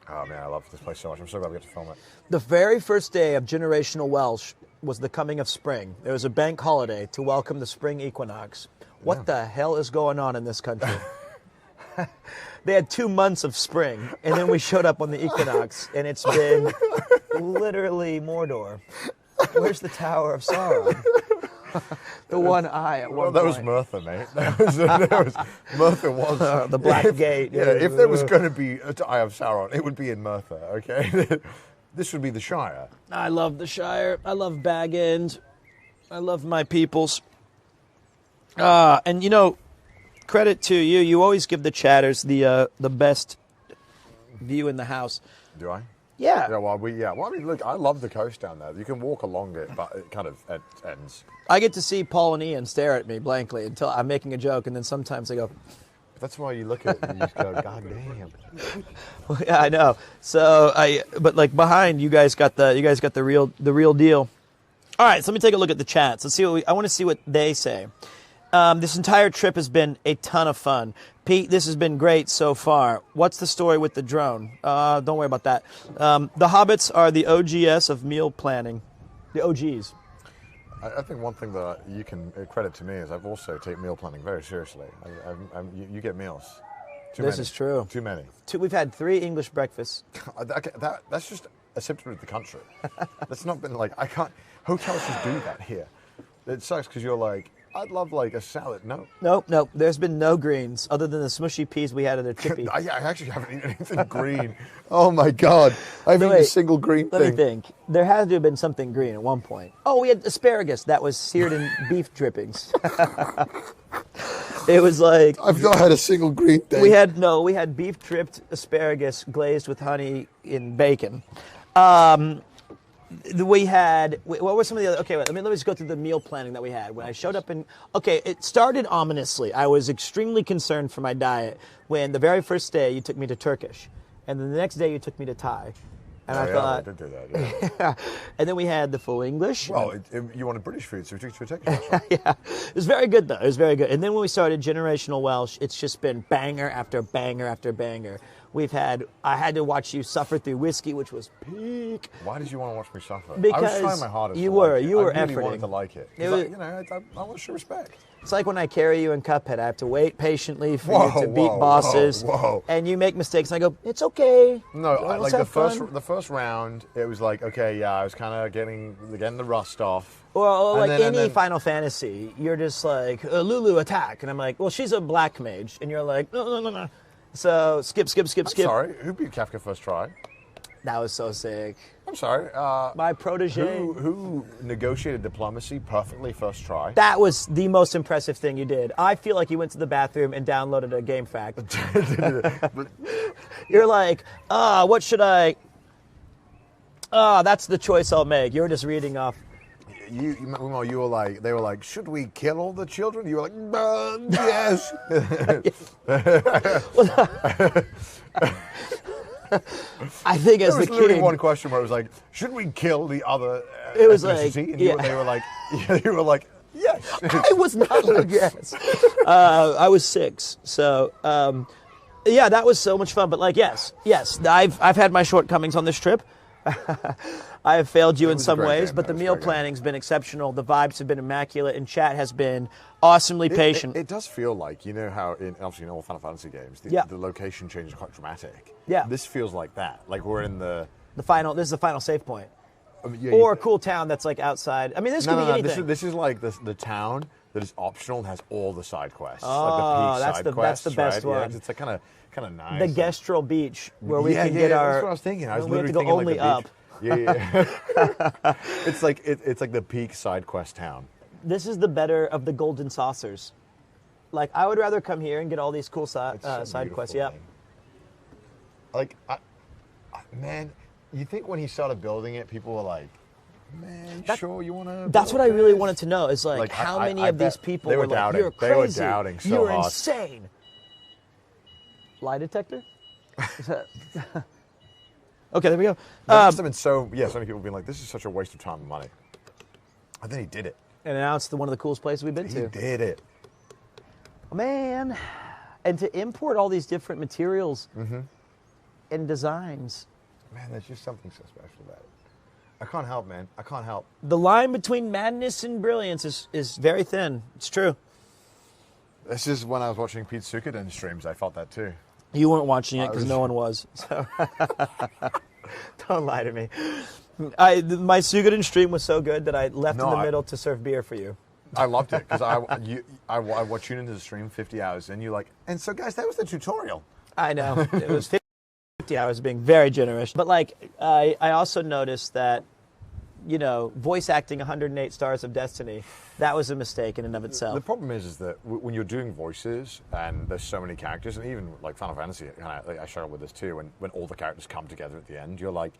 Oh man, I love this place so much. I'm so glad we get to film it. The very first day of Generational Welsh was the coming of spring. There was a bank holiday to welcome the spring equinox. What the hell is going on in this country? They had 2 months of spring, and then we showed up on the equinox, and it's been literally Mordor. Where's the Tower of Sauron? The one eye at one that point. was Merthyr, mate. Merthyr was... the Black Gate. Yeah, if there was going to be an Eye of Sauron, it would be in Merthyr, okay? This would be the Shire. I love the Shire. I love Bag End. I love my peoples. And you know, credit to you. You always give the chatters the best view in the house. Do I? Yeah. Yeah, well, I mean, look, I love the coast down there. You can walk along it, but it kind of ends. I get to see Paul and Ian stare at me blankly until I'm making a joke, and then sometimes they go... That's why you look at it and you just go, God damn. Well, yeah, I know. So but like behind you guys got the real deal. All right, so let me take a look at the chats. Let's see I want to see what they say. This entire trip has been a ton of fun. Pete, this has been great so far. What's the story with the drone? Don't worry about that. The Hobbits are the OGs of meal planning. The OGs. I think one thing that you can credit to me is I've also taken meal planning very seriously. You get meals. This is true. Too many. We've had 3 English breakfasts. That's just a symptom of the country. That's not been like, I can't, hotels just do that here. It sucks because you're like, I'd love like a salad. No. Nope. There's been no greens other than the smushy peas we had at a chippy. I actually haven't eaten anything green. Oh my God. I haven't eaten a single green thing. Let me think. There had to have been something green at one point. Oh, we had asparagus that was seared in beef drippings. It was like... I've not had a single green thing. We had beef dripped asparagus glazed with honey in bacon. We had, what were some of the other, okay, let me just go through the meal planning that we had. When I showed up it started ominously. I was extremely concerned for my diet when the very first day you took me to Turkish, and then the next day you took me to Thai. And I thought... I did do that, yeah. And then we had the full English. Well, you wanted British food, so we took you to a Turkish restaurant. Yeah, it was very good, though. It was very good. And then when we started Generational Welsh, it's just been banger after banger after banger. I had to watch you suffer through whiskey, which was peak. Why did you want to watch me suffer? Because I was trying my hardest. You to were like it. I really efforting. wanted to like it. It was, I want to show respect. It's like when I carry you in Cuphead. I have to wait patiently for you to beat bosses, and you make mistakes. And I go, it's okay. No, Let's like have the first round, it was like, okay, yeah, I was kind of getting the rust off. Or like any Final Fantasy, you're just like, Lulu, attack. And I'm like, well, she's a black mage. And you're like, no. So skip. Sorry, who beat Kafka first try? That was so sick. I'm sorry. My protege. Who negotiated diplomacy perfectly first try? That was the most impressive thing you did. I feel like you went to the bathroom and downloaded a game fact. You're like, what should I... that's the choice I'll make. You're just reading off. You were like, they were like, should we kill all the children? You were like, yes. I think as the king, king, one question where it was like, should we kill the other? It was ethnicity? like, and they were like, you were like, yes. I was not like yes. I was 6, so yeah, that was so much fun. But like, yes, I've had my shortcomings on this trip. I have failed you in some ways, but the meal planning's been exceptional. The vibes have been immaculate, and chat has been awesomely patient. It does feel like, you know how obviously in all Final Fantasy games, the location change is quite dramatic. Yeah. This feels like that. Like we're in the final. This is the final save point, or a cool town that's like outside. I mean, this could be anything. This is like the town that is optional and has all the side quests. Oh, like the peak side quests, that's the best one. Yeah, it's like kind of nice. The Gestrel Beach, where we can get our. That's what I was thinking. I was we have literally to go thinking only like the beach. up. Yeah. It's like the peak side quest town. This is the better of the golden saucers. Like, I would rather come here and get all these cool side quests. Yeah. Like, man, you think when he started building it, people were like, man, sure you want to? That's what I really wanted to know. Is like how many of these people were doubting. Like, you're crazy. They were doubting so You're hard. insane. Lie detector? Okay, there we go. There must have been so many people being like, this is such a waste of time and money. And then he did it. And now it's one of the coolest places we've been to. He did it. Man. And to import all these different materials and designs. Man, there's just something so special about it. I can't help, man. I can't help. The line between madness and brilliance is very thin. It's true. This is when I was watching Pete Suikoden streams, I felt that too. You weren't watching it because no one was. So don't lie to me. My Suikoden stream was so good that I left in the middle to serve beer for you. I loved it because I watched you into the stream 50 hours and you're like, and so guys, that was the tutorial. I know. It was 50 hours being very generous. But like, I also noticed that, you know, voice acting 108 Stars of Destiny, that was a mistake in and of itself. The problem is that when you're doing voices and there's so many characters, and even like Final Fantasy, I struggle with this too, when all the characters come together at the end, you're like,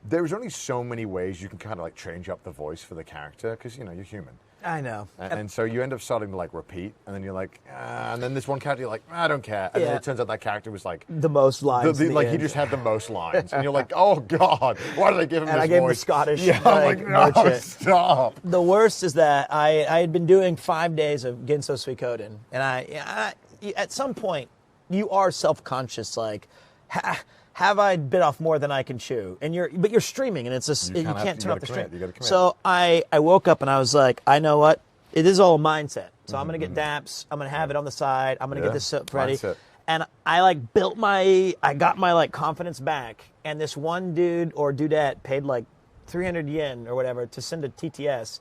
there's only so many ways you can kind of like change up the voice for the character because, you know, you're human. I know. And so you end up starting to like repeat, and then you're like, and then this one character, you're like, I don't care. And then it turns out that character was like the most lines. Like he just had the most lines, and you're like, oh god, why did they give him and this I gave voice? him the Scottish. Yeah, I'm like, no, stop. The worst is that I had been doing 5 days of Ginso Suikoden, and I at some point you are self-conscious, like. Have I bit off more than I can chew? But you're streaming, and it's just you can't turn off the stream. So I woke up and I was like, I know what? It is all mindset. So I'm gonna get DAPS. I'm gonna have it on the side. I'm gonna get this ready. Mindset. And I like I got my like confidence back. And this one dude or dudette paid like 300 yen or whatever to send a TTS,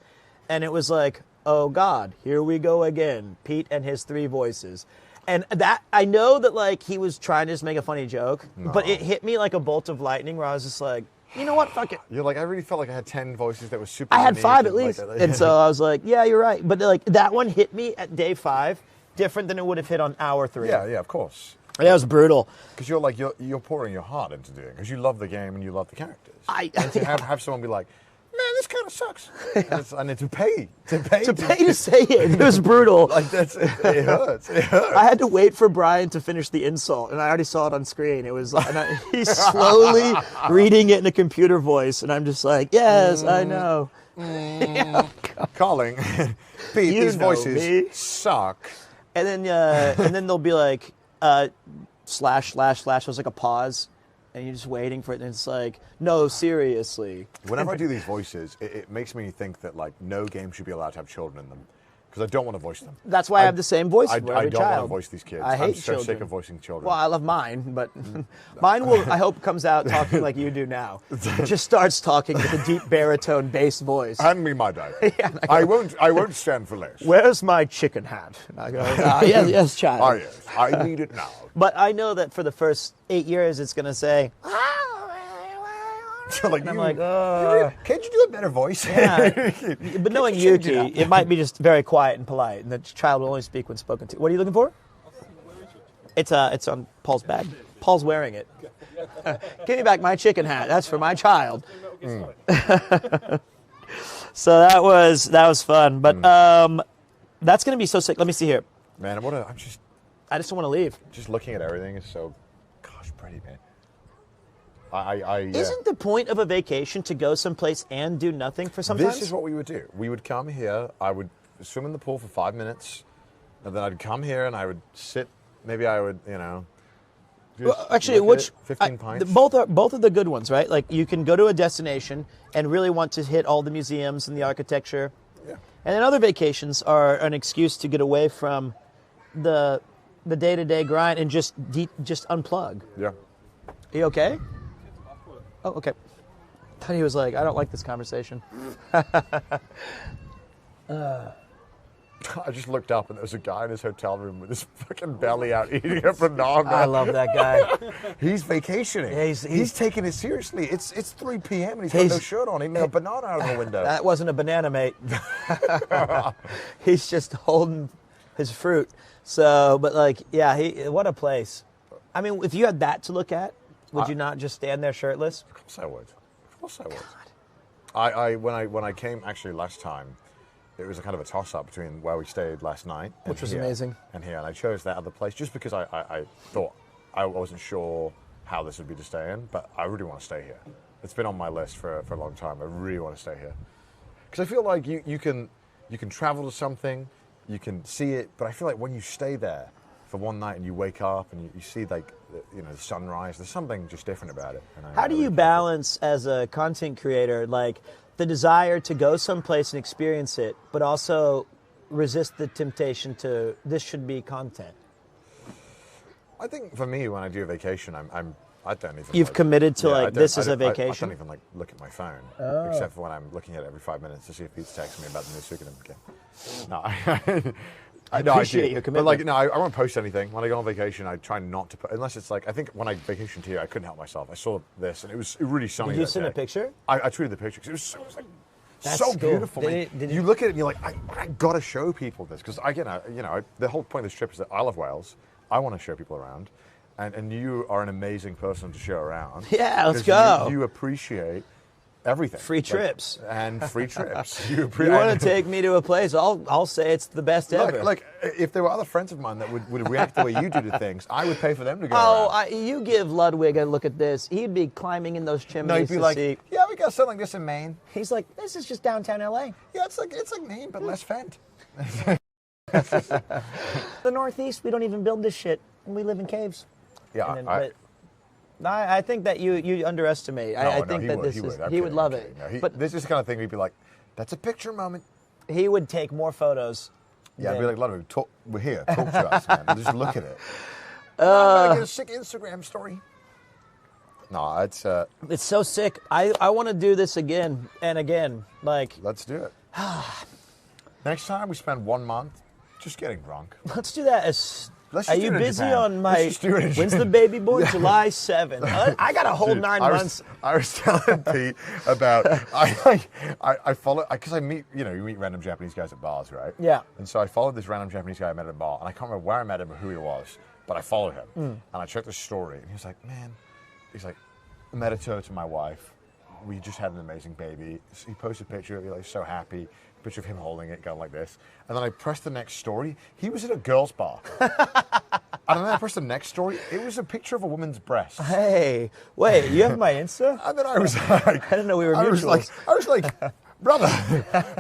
and it was like, oh God, here we go again. Pete and his 3 voices. And that I know that like he was trying to just make a funny joke, but it hit me like a bolt of lightning where I was just like, you know what, fuck it. You're like, I really felt like I had 10 voices that were super. I had 5 at least, like and so I was like, yeah, you're right. But like that one hit me at day 5, different than it would have hit on hour 3. Yeah, of course. Yeah, it was brutal. Because you're like you're pouring your heart into doing it because you love the game and you love the characters. And to have someone be like, man, this kind of sucks. And to pay to say it. It was brutal. Like it hurts. It hurts. I had to wait for Brian to finish the insult, and I already saw it on screen. It was he's slowly reading it in a computer voice, and I'm just like, yes, I know. Calling, Pete, these voices suck. And then they'll be like, slash. It was like a pause, and you're just waiting for it, and it's like, no, seriously. Whenever I do these voices, it makes me think that like no game should be allowed to have children in them. Because I don't want to voice them. That's why I have the same voice I for every don't want child. to voice these kids. I hate I'm so children. sick of voicing children. Well, I love mine, but mine will, I hope, comes out talking like you do now. It just starts talking with a deep baritone bass voice. Hand me my diaper. I won't stand for less. Where's my chicken hat? And I go, yes, child. Ah, yes, I need it now. But I know that for the first 8 years, it's going to say, like, and I'm like, can't you do a better voice? Yeah. But knowing Yuki, it might be just very quiet and polite, and the child will only speak when spoken to. What are you looking for? It's on Paul's bag. Paul's wearing it. Give me back my chicken hat. That's for my child. So that was fun, but that's gonna be so sick. Let me see here. Man, I just don't want to leave. Just looking at everything is so, gosh, pretty, man. Isn't the point of a vacation to go someplace and do nothing for some time? This is what we would do. We would come here, I would swim in the pool for 5 minutes, and then I'd come here and I would sit, maybe I would, actually, 15 pints? Both are the good ones, right? Like, you can go to a destination and really want to hit all the museums and the architecture. Yeah. And then other vacations are an excuse to get away from the day-to-day grind and just unplug. Yeah. Are you okay? Oh, okay. I thought he was like, I don't like this conversation. I just looked up and there was a guy in his hotel room with his fucking belly out eating a banana. I love that guy. He's vacationing. Yeah, he's taking it seriously. It's 3 p.m. and he's got no shirt on. Eating a banana out of the window. That wasn't a banana, mate. He's just holding his fruit. So, but like, yeah, what a place. I mean, if you had that to look at, would you not just stand there shirtless? Of course I would. Of course I would. When I came actually last time, it was a kind of a toss-up between where we stayed last night, Which was here, amazing, and here, and I chose that other place just because I thought I wasn't sure how this would be to stay in, but I really want to stay here. It's been on my list for a long time. I really want to stay here because I feel like you can travel to something, you can see it, but I feel like when you stay there for one night and you wake up and you see like the sunrise, there's something just different about it. And how do you balance as a content creator, like the desire to go someplace and experience it, but also resist the temptation to this should be content? I think for me, when I do a vacation, I don't even. You've committed to this is a vacation. I don't even look at my phone, Oh. except for when I'm looking at it every 5 minutes to see if he's texting me about the new Suganim game. No, I appreciate your commitment. But I won't post anything. When I go on vacation, I try not to, unless it's like, I think when I vacationed here, I couldn't help myself. I saw this, and it was really sunny. Did you that send day. a picture? I tweeted the picture because it was like That's so cool. beautiful. Did You look at it and you're like, I got to show people this because the whole point of this trip is that I love Wales. I want to show people around, and you are an amazing person to show around. Yeah, let's because go. You appreciate everything. Free trips. And free trips. You want to take me to a place, I'll say it's the best ever. Like, if there were other friends of mine that would react the way you do to things, I would pay for them to go around. You give Ludwig a look at this. He'd be climbing in those chimneys. No, he'd be to like, see. yeah, we got something like this in Maine. He's like, this is just downtown LA. Yeah, it's like Maine, but less fent. The Northeast, we don't even build this shit, and we live in caves. Yeah, I think that you underestimate. I think that he would love it. No, but this is the kind of thing we'd be like, that's a picture moment. He would take more photos. Yeah, I'd be like, Ludwig, we're here. Talk to us, man. Just look at it. I'm gonna get a sick Instagram story. No, it's so sick. I want to do this again and again. Like, let's do it. Next time we spend 1 month just getting drunk. Let's do that. Are you busy on my? When's the baby born? Yeah. July 7th. I got a whole 9 months. I was telling Pete about I follow because you meet random Japanese guys at bars, right? Yeah. And so I followed this random Japanese guy I met at a bar, and I can't remember where I met him or who he was, but I followed him, and I checked his story, and he was like, man, I met to my wife. We just had an amazing baby. He posted a picture of me, like so happy. Picture of him holding it, going like this. And then I pressed the next story. He was at a girls' bar. And then I pressed the next story. It was a picture of a woman's breast. Hey, wait, you have my Insta? And then I was like, I didn't know we were mutuals. I was like, brother,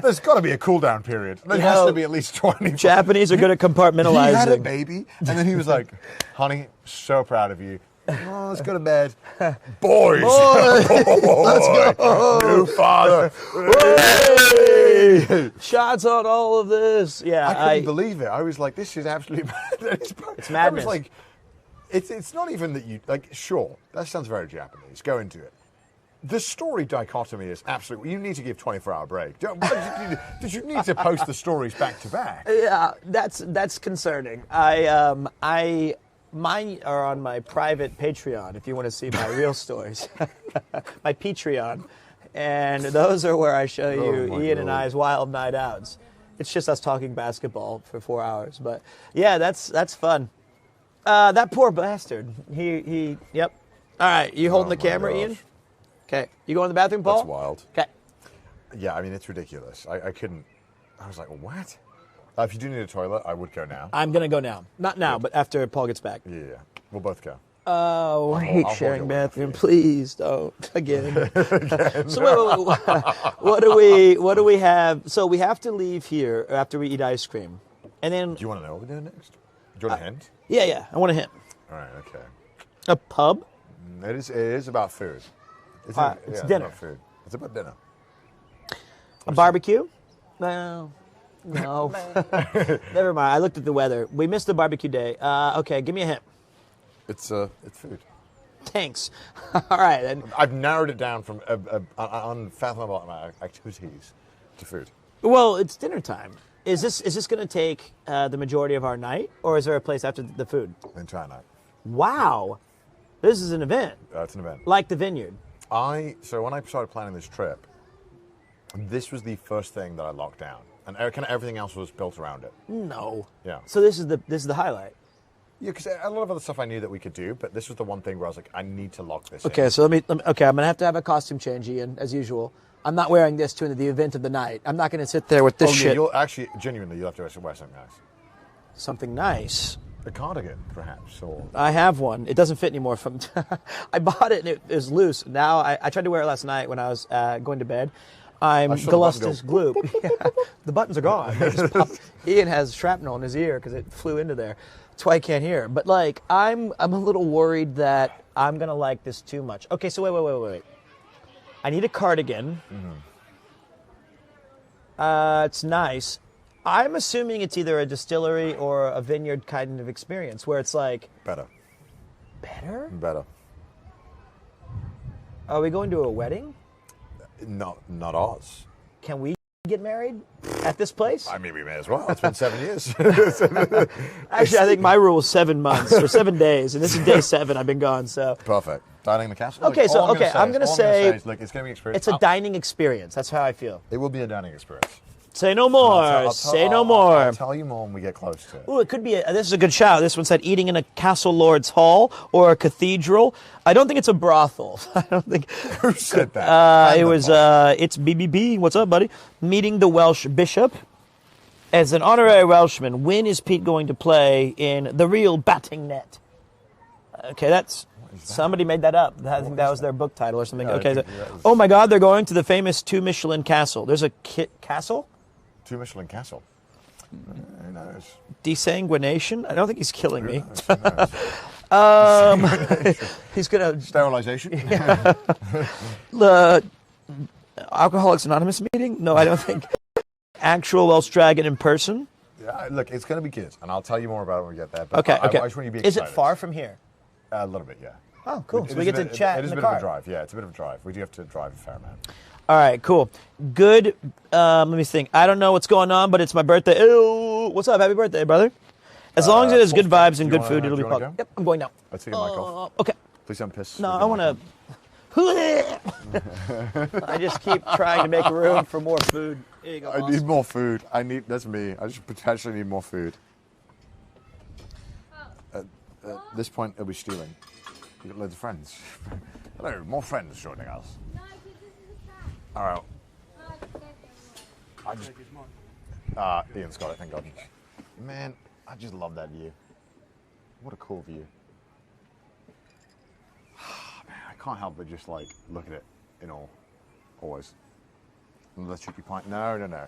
there's got to be a cool down period. There has to be at least 20. Japanese are good at compartmentalizing. He had a baby, and then he was like, honey, So proud of you. Oh, let's go to bed. Boys! Let's go! New father! Shots on all of this. Yeah, I couldn't believe it. I was like, this is absolutely mad. It's madness. I was like, it's not even that you, like, sure, that sounds very Japanese. Go into it. The story dichotomy is absolutely, you need to give 24-hour break. Did you need to post the stories back to back? Yeah, that's concerning. Mine are on my private Patreon if you want to see my real stories. My Patreon. And those are where I show you Ian and I's wild night outs. It's just us talking basketball for 4 hours. But yeah, that's fun. That poor bastard. Yep. All right, you holding the camera, gosh. Ian? Okay. You going to the bathroom, Paul? That's wild. Okay. Yeah, I mean, it's ridiculous. I couldn't, I was like, what? If you do need a toilet, I would go now. I'm going to go now. Not now, but after Paul gets back. Yeah, we'll both go. Oh, I hate sharing bathroom. Please don't again. So wait. What do we have? So we have to leave here after we eat ice cream, and then. Do you want to know what we're doing next? Do you want a hint? Yeah. I want a hint. All right. Okay. A pub. It is about food. It's dinner. dinner. It's about food. It's about dinner. A barbecue? No. Never mind. I looked at the weather. We missed the barbecue day. Okay, give me a hint. It's food. Thanks. All right. Then. I've narrowed it down from unfathomable amount of activities to food. Well, it's dinner time. Is this going to take the majority of our night, or is there a place after the food? The entire night. Wow. This is an event. It's an event. Like the vineyard. So when I started planning this trip, this was the first thing that I locked down, and kind of everything else was built around it. No. Yeah. So this is the highlight. Yeah, because a lot of other stuff I knew that we could do, but this was the one thing where I was like, I need to lock this in. Okay, so let me okay, I'm going to have a costume change, Ian, as usual. I'm not wearing this to the event of the night. I'm not going to sit there with this shit. You'll actually, genuinely, you'll have to wear something nice. Something nice? A cardigan, perhaps, or... I have one. It doesn't fit anymore. I bought it and it was loose. Now, I tried to wear it last night when I was going to bed. I'm Galustus Gloop. The buttons are gone. Ian has shrapnel in his ear because it flew into there. That's why I can't hear. But like, I'm a little worried that I'm gonna like this too much. Okay, so wait. I need a cardigan. Mm-hmm. It's nice. I'm assuming it's either a distillery or a vineyard kind of experience where it's like better. Better? Are we going to a wedding? No, not ours. Can we get married at this place? I mean, we may as well. It's been 7 years. Actually, I think my rule is 7 months or 7 days, and this is day 7. I've been gone, so. Perfect. Dining in the castle. Okay, I'm going to say it's going to be experience. It's a dining experience. That's how I feel. It will be a dining experience. Say no more. Say no more. I'll tell you more when we get close to it. Ooh, it could be. This is a good shout. This one said eating in a castle lord's hall or a cathedral. I don't think it's a brothel. I don't think. Who said that? It was. It's BBB. What's up, buddy? Meeting the Welsh bishop. As an honorary Welshman, when is Pete going to play in the real batting net? Okay, that's. Somebody made that up. I think that was their book title or something. Yeah, okay. Oh my God, they're going to the famous 2 Michelin castle. There's a castle? 2 Michelin castle. Who knows? Desanguination? I don't think he's killing me. He's going to... Sterilization? The Alcoholics Anonymous meeting? No, I don't think. Actual Welsh dragon in person? Yeah, look, it's going to be good, and I'll tell you more about it when we get there. But Okay. I just want you to be excited. Is it far from here? A little bit, yeah. Oh, cool. So we get to chat in the car. It is a bit of a drive, yeah. It's a bit of a drive. We do have to drive a fair amount. All right, cool. Good. Let me think. I don't know what's going on, but it's my birthday. Ew. What's up? Happy birthday, brother. As long as it has good vibes and good food, it'll be fun. Yep, I'm going now. Let's take a mic off. Okay. Please don't piss. No, I want to... I just keep trying to make room for more food. Here you go, I need more food. That's me. I just potentially need more food. At this point, it'll be stealing. You got loads of friends. Hello, more friends joining us. All right. Ian's got it, thank God. Man, I just love that view. What a cool view. Man, I can't help but just like look at it, always. Another cheeky pint. No.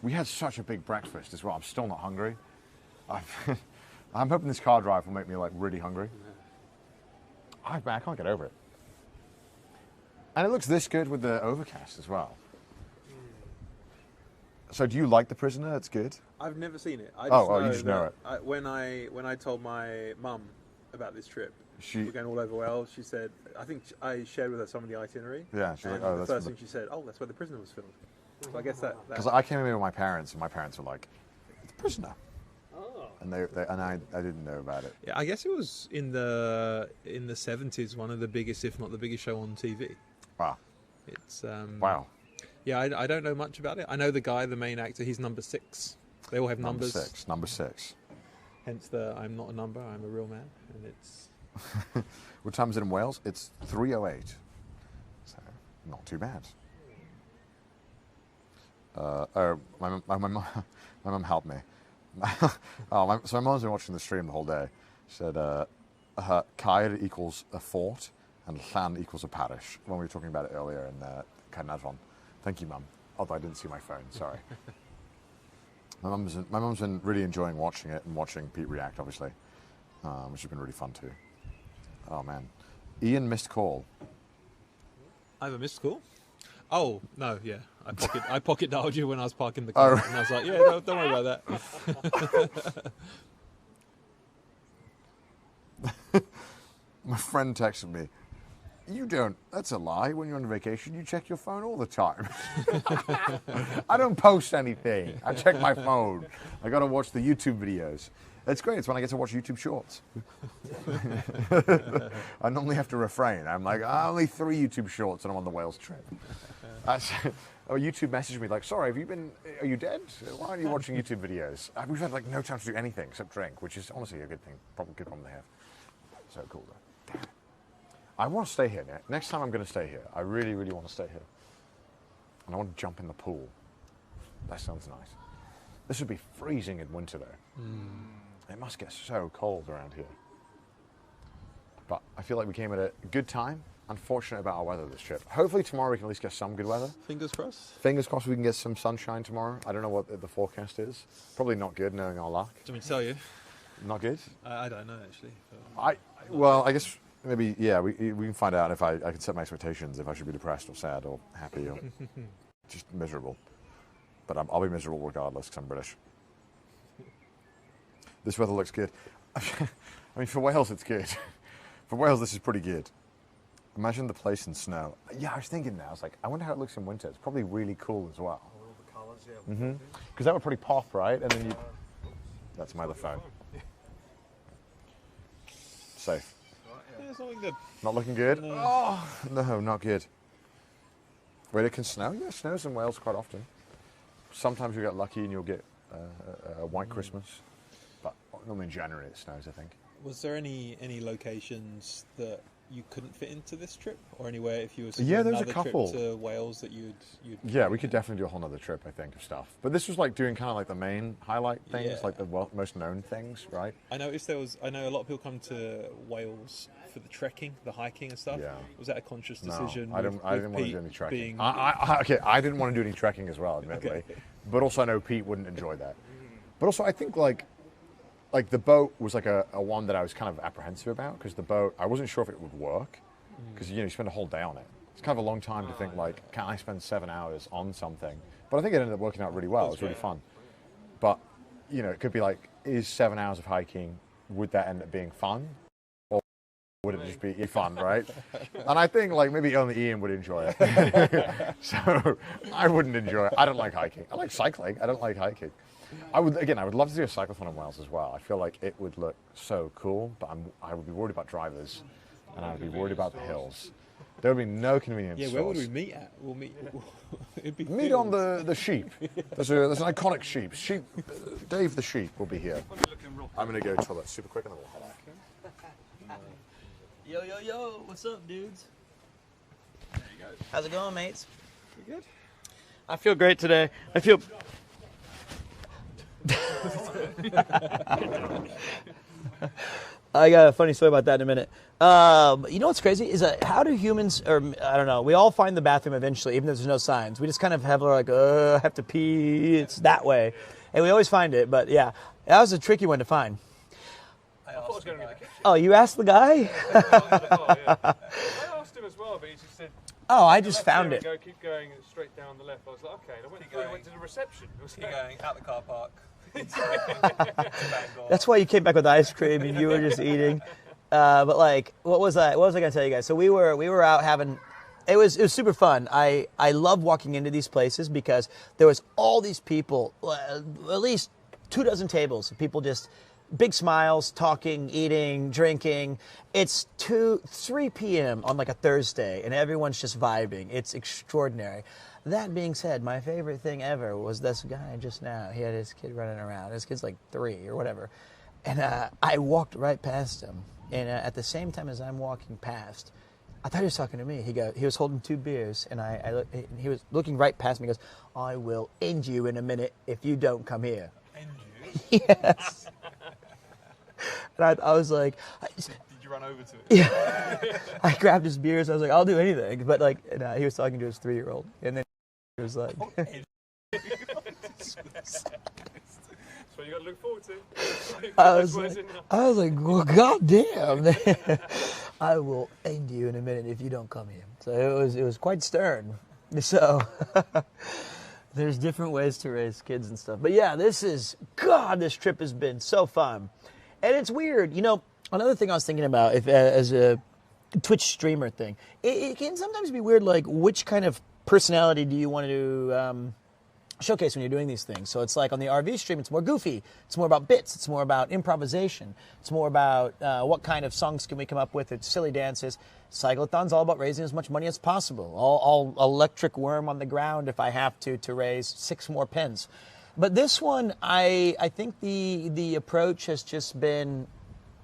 We had such a big breakfast as well. I'm still not hungry. I'm hoping this car drive will make me like really hungry. I can't get over it. And it looks this good with the overcast as well. So do you like The Prisoner? It's good. I've never seen it. You just know it. When I told my mum about this trip, we're going all over Wales. She said, I think I shared with her some of the itinerary. Yeah, she's like, the first thing she said, that's where The Prisoner was filmed. So I guess that. Because I came in with my parents, and my parents were like, "The Prisoner." Oh. And I didn't know about it. Yeah, I guess it was in the 70s, one of the biggest, if not the biggest, show on TV. Wow. It's wow. Yeah, I don't know much about it. I know the guy, the main actor. He's number 6. They all have numbers. Number 6. Hence the I'm not a number. I'm a real man, and it's. What time is it in Wales? It's 3:08. So not too bad. My mum helped me. So my mum's been watching the stream the whole day. She said, Caer equals a fort and Llan equals a parish, when we were talking about it earlier in Caernarfon. Thank you, Mum. Although I didn't see my phone, sorry. My mum's been really enjoying watching it and watching Pete react, obviously, which has been really fun too. Oh, man. Ian missed call. I have a missed call? Oh, no, yeah. I pocket dialed you when I was parking the car. And I was like, yeah, don't worry about that. My friend texted me, "You don't, that's a lie. When you're on vacation, you check your phone all the time." I don't post anything. I check my phone. I got to watch the YouTube videos. It's great. It's when I get to watch YouTube shorts. I normally have to refrain. I'm like, only 3 YouTube shorts and I'm on the Wales trip. YouTube messaged me like, "Sorry, are you dead? Why aren't you watching YouTube videos?" We've had like no time to do anything except drink, which is honestly a good thing. Good problem to have. So cool though. I want to stay here. Next time I'm going to stay here. I really, really want to stay here. And I want to jump in the pool. That sounds nice. This would be freezing in winter though. It must get so cold around here. But I feel like we came at a good time. Unfortunate about our weather this trip. Hopefully tomorrow we can at least get some good weather. Fingers crossed. Fingers crossed we can get some sunshine tomorrow. I don't know what the forecast is. Probably not good, knowing our luck. Do you want me to tell you? Not good? I don't know, actually. Well, I guess maybe, yeah, we can find out if I can set my expectations, if I should be depressed or sad or happy or just miserable. But I'll be miserable regardless because I'm British. This weather looks good. I mean, for Wales, it's good. For Wales, this is pretty good. Imagine the place in snow. Yeah, I was thinking that. I was like, I wonder how it looks in winter. It's probably really cool as well. All the colours, yeah. Because that would probably pop, right? And then you... That's my other phone. Safe. Yeah, it's not looking good. Not looking good? No. Oh, no, not good. Wait, it can snow? Yeah, it snows in Wales quite often. Sometimes you get lucky and you'll get a white Christmas. But normally in January it snows, I think. Was there any locations that you couldn't fit into this trip, or anywhere if you were to do another a couple. trip to Wales that you'd Yeah, we could definitely do a whole other trip, I think, of stuff. But this was like doing kind of like the main highlight things, like the most known things, right? I noticed I know a lot of people come to Wales for the trekking, the hiking and stuff. Yeah. Was that a conscious decision? No, I didn't want to do any trekking. I didn't want to do any trekking as well, admittedly. Okay. But also I know Pete wouldn't enjoy that. But also I think like the boat was like a one that I was kind of apprehensive about, because the boat, I wasn't sure if it would work, because you spend a whole day on it. It's kind of a long time to think like, can I spend 7 hours on something? But I think it ended up working out really well. It was really fun. But it could be like, is 7 hours of hiking, would that end up being fun, or would it just be fun, right? And I think like maybe only Ian would enjoy it. So I wouldn't enjoy it. I don't like hiking. I like cycling. I don't like hiking. I would love to do a cyclothon in Wales as well. I feel like it would look so cool, but I would be worried about drivers, and I would be worried about the hills. There would be no convenience stores. Yeah, where would we meet at? We'll meet. It'd be meet on the sheep. There's an iconic sheep. Dave the sheep will be here. I'm gonna go toilet super quick and then we'll head out. Yo, what's up, dudes? There you go. How's it going, mates? You good? I feel great today. I feel. I got a funny story about that in a minute. You know what's crazy is how do humans, or I don't know, we all find the bathroom eventually, even if there's no signs. We just kind of have like, I have to pee, it's that way. And we always find it, but yeah, that was a tricky one to find. I thought I was going to be the kitchen. Oh, you asked the guy? I asked him as well, but he just said. Oh, I just found it. Keep going straight down the left. I was like, okay. And I went to the reception. Keep going out the car park. That's why you came back with ice cream and you were just eating. But like, what was I going to tell you guys? So we were out having. It was super fun. I love walking into these places because there was all these people, at least 24 tables of people just big smiles, talking, eating, drinking. It's 3 p.m. on like a Thursday, and everyone's just vibing. It's extraordinary. That being said, my favorite thing ever was this guy just now. He had his kid running around. His kid's like 3 or whatever. And I walked right past him. And at the same time as I'm walking past, I thought he was talking to me. He was holding 2 beers, and he was looking right past me. He goes, "I will end you in a minute if you don't come here." End you? Yes. And I was like... Did you run over to it? Yeah. I grabbed his beers. I was like, I'll do anything. But like, he was talking to his 3-year-old. And then he was like... That's what you got to look forward to. I was like, well, goddamn. I will end you in a minute if you don't come here. So it was quite stern. So there's different ways to raise kids and stuff. But yeah, this trip has been so fun. And it's weird. You know, another thing I was thinking about as a Twitch streamer thing, it can sometimes be weird, like which kind of personality do you want to showcase when you're doing these things. So it's like on the RV stream, it's more goofy. It's more about bits. It's more about improvisation. It's more about what kind of songs can we come up with. It's silly dances. Cyclothon's all about raising as much money as possible. I'll electric worm on the ground if I have to raise 6 more pence. But this one, I think the approach has just been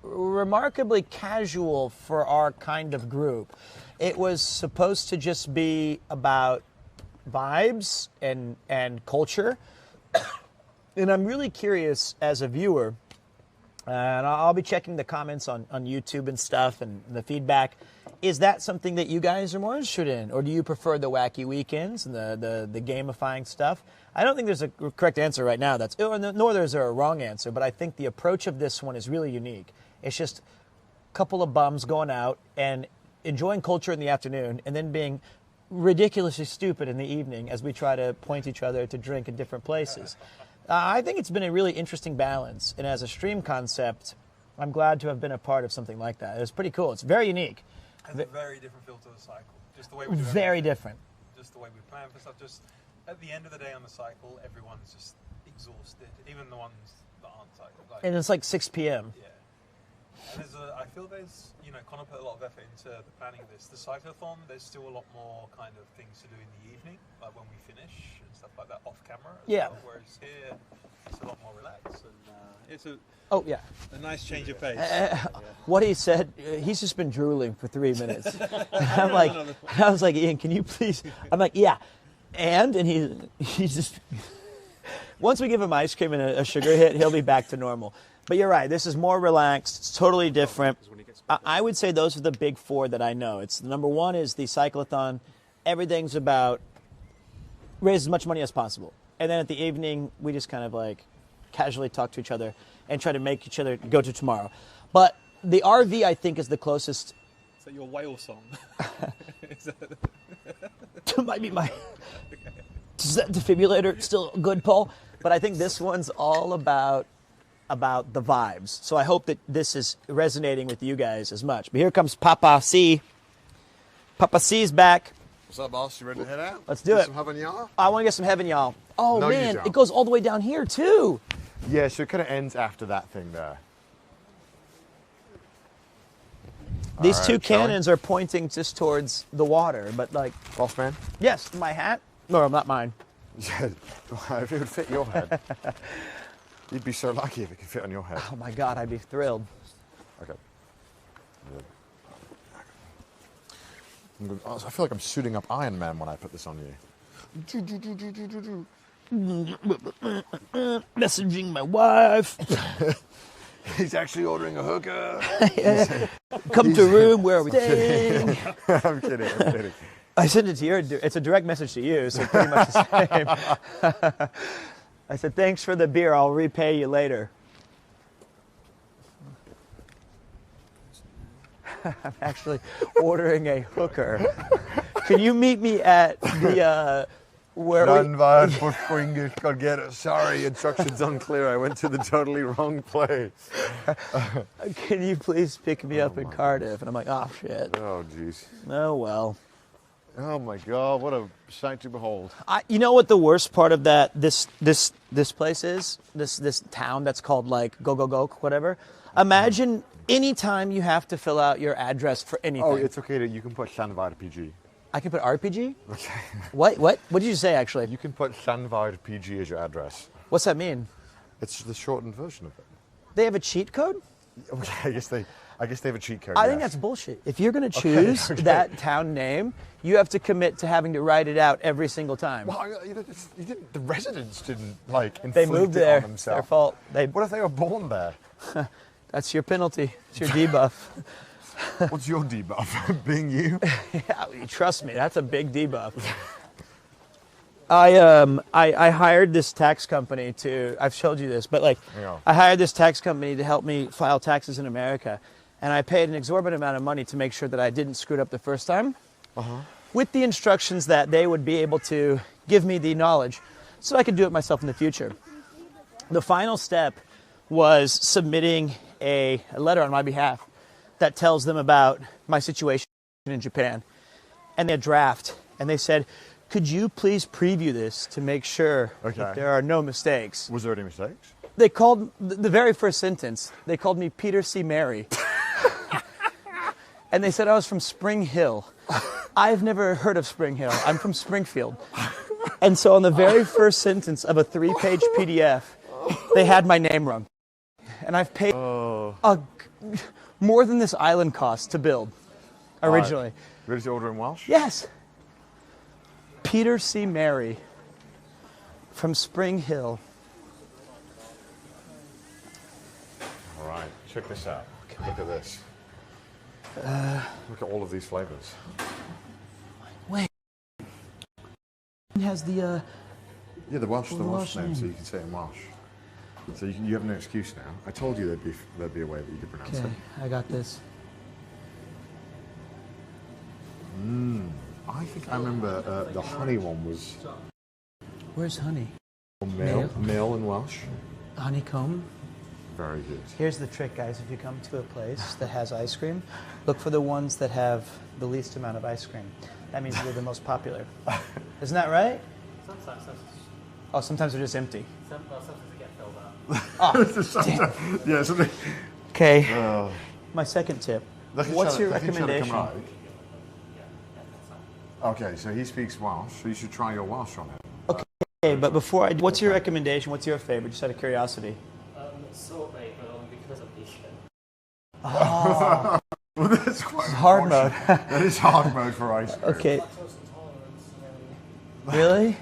remarkably casual for our kind of group. It was supposed to just be about vibes and culture. And I'm really curious as a viewer, and I'll be checking the comments on YouTube and stuff and the feedback. Is that something that you guys are more interested in? Or do you prefer the wacky weekends and the gamifying stuff? I don't think there's a correct answer right now. Nor there's a wrong answer, but I think the approach of this one is really unique. It's just a couple of bums going out and enjoying culture in the afternoon and then being ridiculously stupid in the evening as we try to point each other to drink in different places. I think it's been a really interesting balance, and as a stream concept, I'm glad to have been a part of something like that. It was pretty cool. It's very unique. It's a very different feel to the cycle. Just the way we do very everything. Different. Just the way we plan for stuff. Just at the end of the day on the cycle, everyone's just exhausted. Even the ones that aren't cycled. And it's like 6 p.m. Yeah. And I feel there's, Connor put a lot of effort into the planning of this. The cyclothon, there's still a lot more kind of things to do in the evening, like when we finish and stuff like that off camera. Yeah. Well, whereas here, it's a lot more relaxed and it's a nice change of pace. What he said, he's just been drooling for 3 minutes. I was like, Ian, can you please? I'm like, yeah. And he's just, once we give him ice cream and a sugar hit, he'll be back to normal. But you're right, this is more relaxed, it's totally different. I would say those are the big 4 that I know. It's number 1 is the cyclothon. Everything's about raise as much money as possible. And then at the evening, we just kind of like casually talk to each other and try to make each other go to tomorrow. But the RV, I think, is the closest. Is that your whale song? It might be my defibrillator. Still good, Paul. But I think this one's all about the vibes. So I hope that this is resonating with you guys as much. But here comes Papa C. Papa C's back. What's up, boss? You ready to head out? Let's do it. Some heaven, y'all? I want to get some heaven, y'all. Oh, no, man. It goes all the way down here, too. Yeah, so it kind of ends after that thing there. These 2 cannons are pointing just towards the water, but like... Boss man? Yes, my hat? No, not mine. Yeah, if it would fit your head. You'd be so lucky if it could fit on your head. Oh my God, I'd be thrilled. Okay. I feel like I'm suiting up Iron Man when I put this on you. Messaging my wife. He's actually ordering a hooker. Come to room, where are we staying? I'm kidding. I sent it to you. It's a direct message to you, so pretty much the same. I said, thanks for the beer. I'll repay you later. I'm actually ordering a hooker. Can you meet me at the where Llanfairpwllgwyngyll, get it. Sorry, instructions unclear. I went to the totally wrong place. Can you please pick me up in Cardiff? And I'm like, oh shit. Oh jeez. Oh well. Oh my God, what a sight to behold. You know what the worst part of this place is? This town that's called like Go, whatever. Imagine any time you have to fill out your address for anything. Oh, it's okay that you can put Llanfairpwllgwyngyll. I can put RPG? Okay. What did you say actually? You can put Llanfairpwllgwyngyll as your address. What's that mean? It's the shortened version of it. They have a cheat code? Okay, I guess they have a cheat code. I think that's bullshit. If you're going to choose that town name, you have to commit to having to write it out every single time. Well, the residents didn't like. They moved there. On It's their fault. What if they were born there? That's your penalty. It's your debuff. What's your debuff? Being you? Yeah, trust me, that's a big debuff. I hired this tax company to. I've showed you this, but like, Yeah. I hired this tax company to help me file taxes in America, and I paid an exorbitant amount of money to make sure that I didn't screw it up the first time. With the instructions that they would be able to give me the knowledge so I could do it myself in the future. The final step was submitting a letter on my behalf that tells them about my situation in Japan, and a draft. And they said, could you please preview this to make sure that there are no mistakes? Was there any mistakes? They called, the very first sentence, they called me Peter C. Mary. And they said I was from Spring Hill. I've never heard of Spring Hill. I'm from Springfield. And so on the very first sentence of a 3-page PDF, they had my name wrong. And I've paid more than this island cost to build originally. Ready to order in Welsh? Yes. Peter C. Mary from Spring Hill. All right, check this out. Look at this. Look at all of these flavors. Wait. It has the Yeah, the Welsh name, so you can say it in Welsh. So you have no excuse now. I told you there'd be a way that you could pronounce it. I got this. I think I remember the honey one was. Where's honey? Mill in Welsh. Honeycomb. Very good. Here's the trick, guys. If you come to a place that has ice cream, look for the ones that have the least amount of ice cream. That means they're the most popular. Isn't that right? Sometimes. Oh, sometimes they're just empty. Sometimes they get filled up. Oh, yeah, something. Okay. My second tip. What's your recommendation? Okay, so he speaks Welsh, so you should try your Welsh on it. Okay, but before what's your recommendation? What's your favorite? Just out of curiosity. Sorbet, but only because of the chicken. Oh. Well, that's quite hard mode. That is hard mode for ice cream. Okay. Really?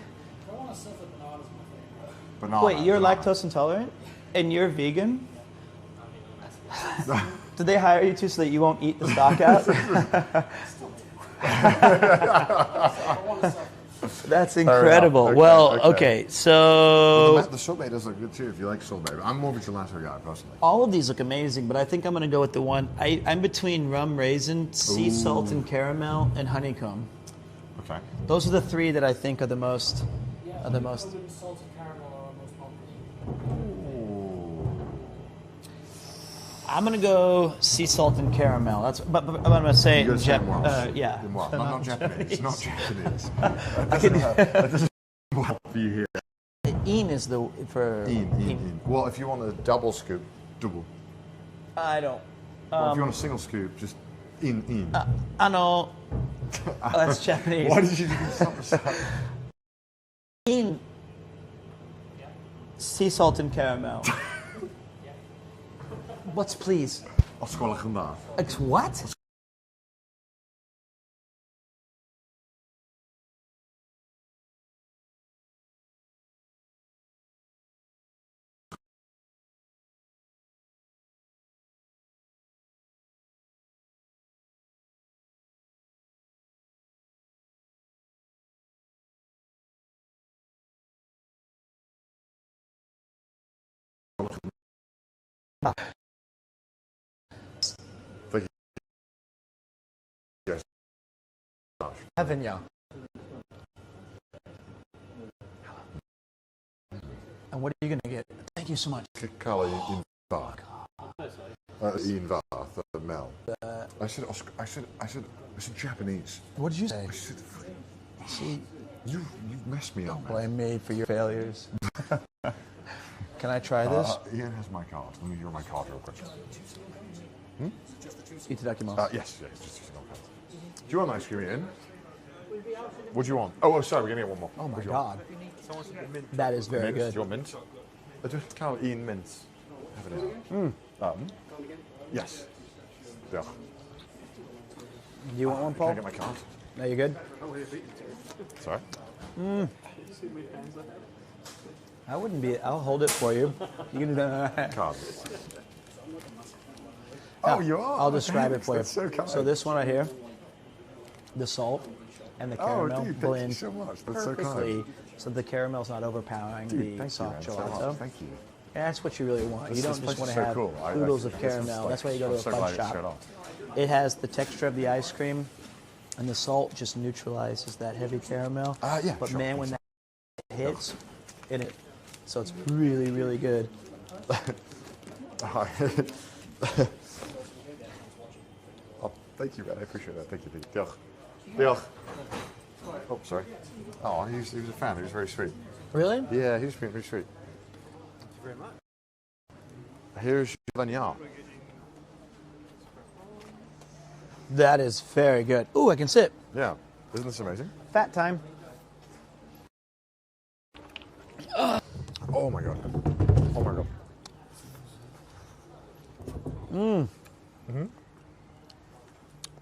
Banana. Wait, you're lactose intolerant? And you're vegan? Did they hire you so that you won't eat the stock out? That's incredible. Okay, so... The sorbet does look good too if you like sorbet. I'm more of a gelato guy, personally. All of these look amazing, but I think I'm going to go with the one... I'm between rum raisin, sea salt and caramel, and honeycomb. Okay. Those are the three that I think are the most... Salt and caramel are most popular. I'm going to go sea salt and caramel. But I'm going to say... You're yeah. Well, not Japanese. Not Japanese. That doesn't work for you here. Een is the... for... Een. Well, if you want a double scoop, double. I don't... Well, if you want a single scoop, just een. I know. Oh, that's Japanese. Why did you do something? Een. Sea salt and caramel. What's please? Afschuwelijk gedaan. It's what? having you. And what are you going to get? Thank you so much. Carl, in Bath. Ian Bath, Mel. I said Japanese. What did you say? I said, see, you messed me up. Don't blame me for your failures. Can I try this? Ian has my card. Let me hear my card real quick. Itadakimasu. Yes, just using my card. Do you want ice cream, Ian? What do you want? Oh, sorry, we're going to get one more. Oh my God. That is very mint? good. Do you want mint? Just Carl, Ian mints. Have it in. Yes. Yeah. Do you want one, Paul? Can I get my card? No, you good? Sorry? I wouldn't be. I'll hold it for you. You can do that. Card. Oh, you are? I'll describe it for you. That's so kind. So this one right here, the salt and the caramel dude, blend thank you so much. That's so perfectly, kind. so the caramel's not overpowering Dude, the soft gelato. Thank you. And that's what you really want. This You don't just place want is to so have cool. oodles of this is caramel. like- That's why you go I'm to a so fudge glad it shop. showed up. It has the texture of the ice cream, and the salt just neutralizes that heavy caramel. Yeah, But sure. man, when that hits, so it's really, really good. Oh, thank you, man. I appreciate that. Thank you. Diolch. Oh, sorry. Oh, he was a fan. He was very sweet. Really? Yeah, he was being very sweet. Thank you very much. Here's Lanyard. That is very good. Ooh, I can sip. Yeah. Isn't this amazing? Fat time. Oh, my God. Oh, my God.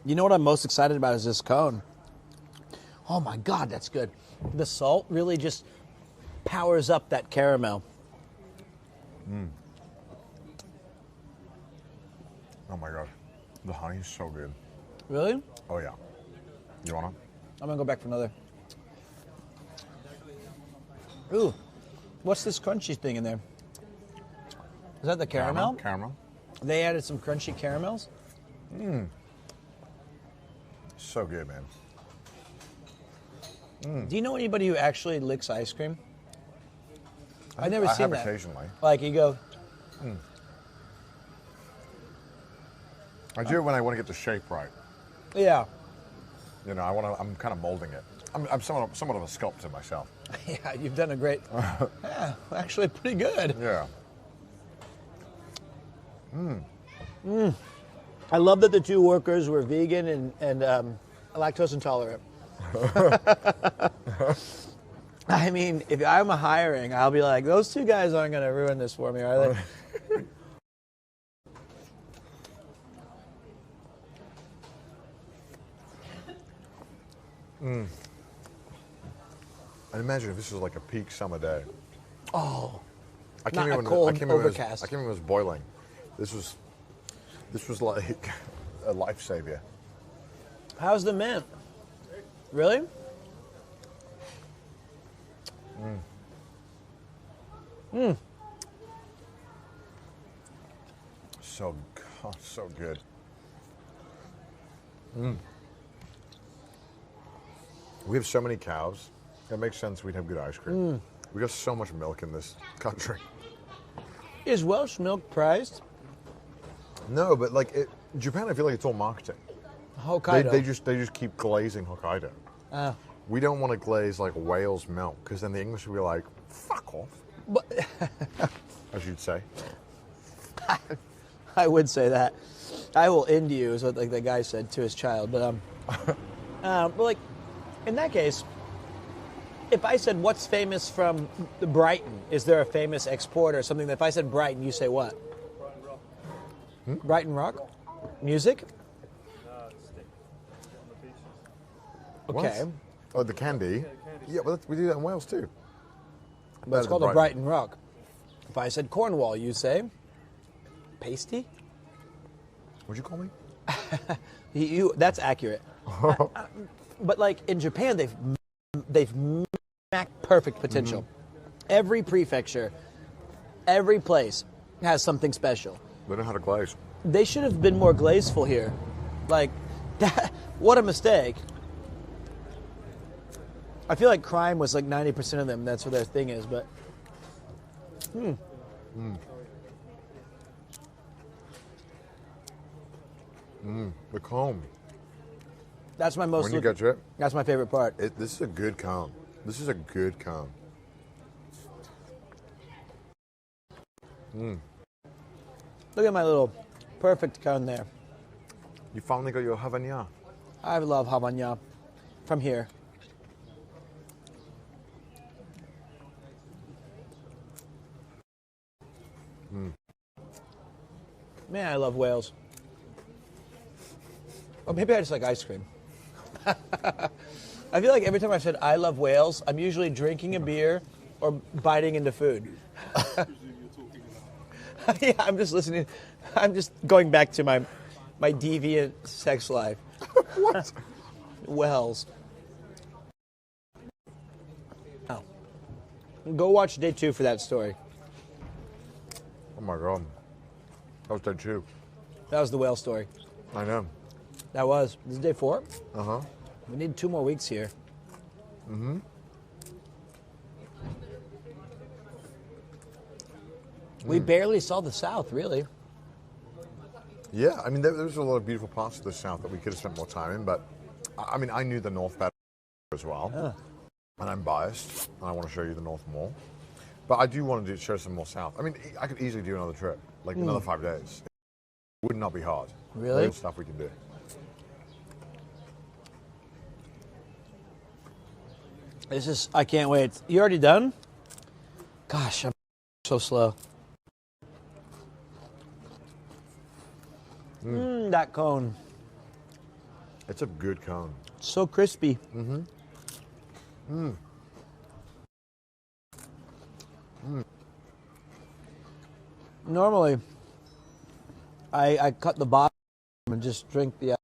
You know what I'm most excited about is this cone. Oh my God, that's good. The salt really just powers up that caramel. Oh, my God. The honey is so good. Really? Oh, yeah. You want I'm gonna go back for another. Ooh, what's this crunchy thing in there? Is that the caramel? Caramel. They added some crunchy caramels? So good, man. Do you know anybody who actually licks ice cream? I've never seen have that. occasionally. Like you go, I do it when I want to get the shape right. yeah. You know, I'm kind of molding it. I'm somewhat of a sculptor myself. Yeah, you've done a great, yeah, actually pretty good. Yeah. I love that the two workers were vegan and lactose intolerant. I mean, if I'm hiring, I'll be like, those two guys aren't going to ruin this for me, are they? I imagine if this was like a peak summer day. Oh, I not came a in cold, I came in overcast. I came in when it was boiling. This was like a lifesaver. How's the mint? Really? So good. We have so many cows. It makes sense we'd have good ice cream. We got so much milk in this country. Is Welsh milk prized? No, but like Japan, I feel like it's all marketing. Hokkaido. They just keep glazing Hokkaido. Uh, We don't want to glaze like Wales milk because then the English will be like, "Fuck off," but as you'd say. I would say that. I will end you, is what like the guy said to his child. But but like in that case, if I said what's famous from Brighton, is there a famous exporter or something? That if I said Brighton, you say what? Brighton Rock? Music? Okay. What? Oh, the candy. Yeah, well, we do that in Wales too. But it's called a Brighton Rock. If I said Cornwall, you say pasty? What'd you call me? That's accurate. But like in Japan, they've maxed perfect potential. Every prefecture, every place has something special. They know how to glaze. They should have been more glazeful here. Like, what a mistake. I feel like crime was like 90% of them. That's what their thing is, but. The cone. That's my most. When you get to it, that's my favorite part. This is a good cone. This is a good cone. Look at my little perfect cone there. You finally got your Havana. I love Havana from here. Man, I love Wales. Or maybe I just like ice cream. I feel like every time I said I love Wales, I'm usually drinking a beer or biting into food. Yeah, I'm just listening. I'm just going back to my deviant sex life. What? Wells. Oh. Go watch day 2 for that story. Oh my God. That was day 2. That was the whale story. I know. That was. This is day 4? Uh-huh. We need 2 more weeks here. Mm-hmm. We barely saw the South, really. Yeah, I mean, there was a lot of beautiful parts of the South that we could have spent more time in, but I mean, I knew the North better as well, and I'm biased, and I want to show you the North more. But I do want to show some more South. I mean, I could easily do another trip, like another 5 days. It would not be hard. Really? There's stuff we can do. This is, I can't wait. You already done? Gosh, I'm so slow. That cone. It's a good cone. So crispy. Normally, I cut the bottom and just drink the ice.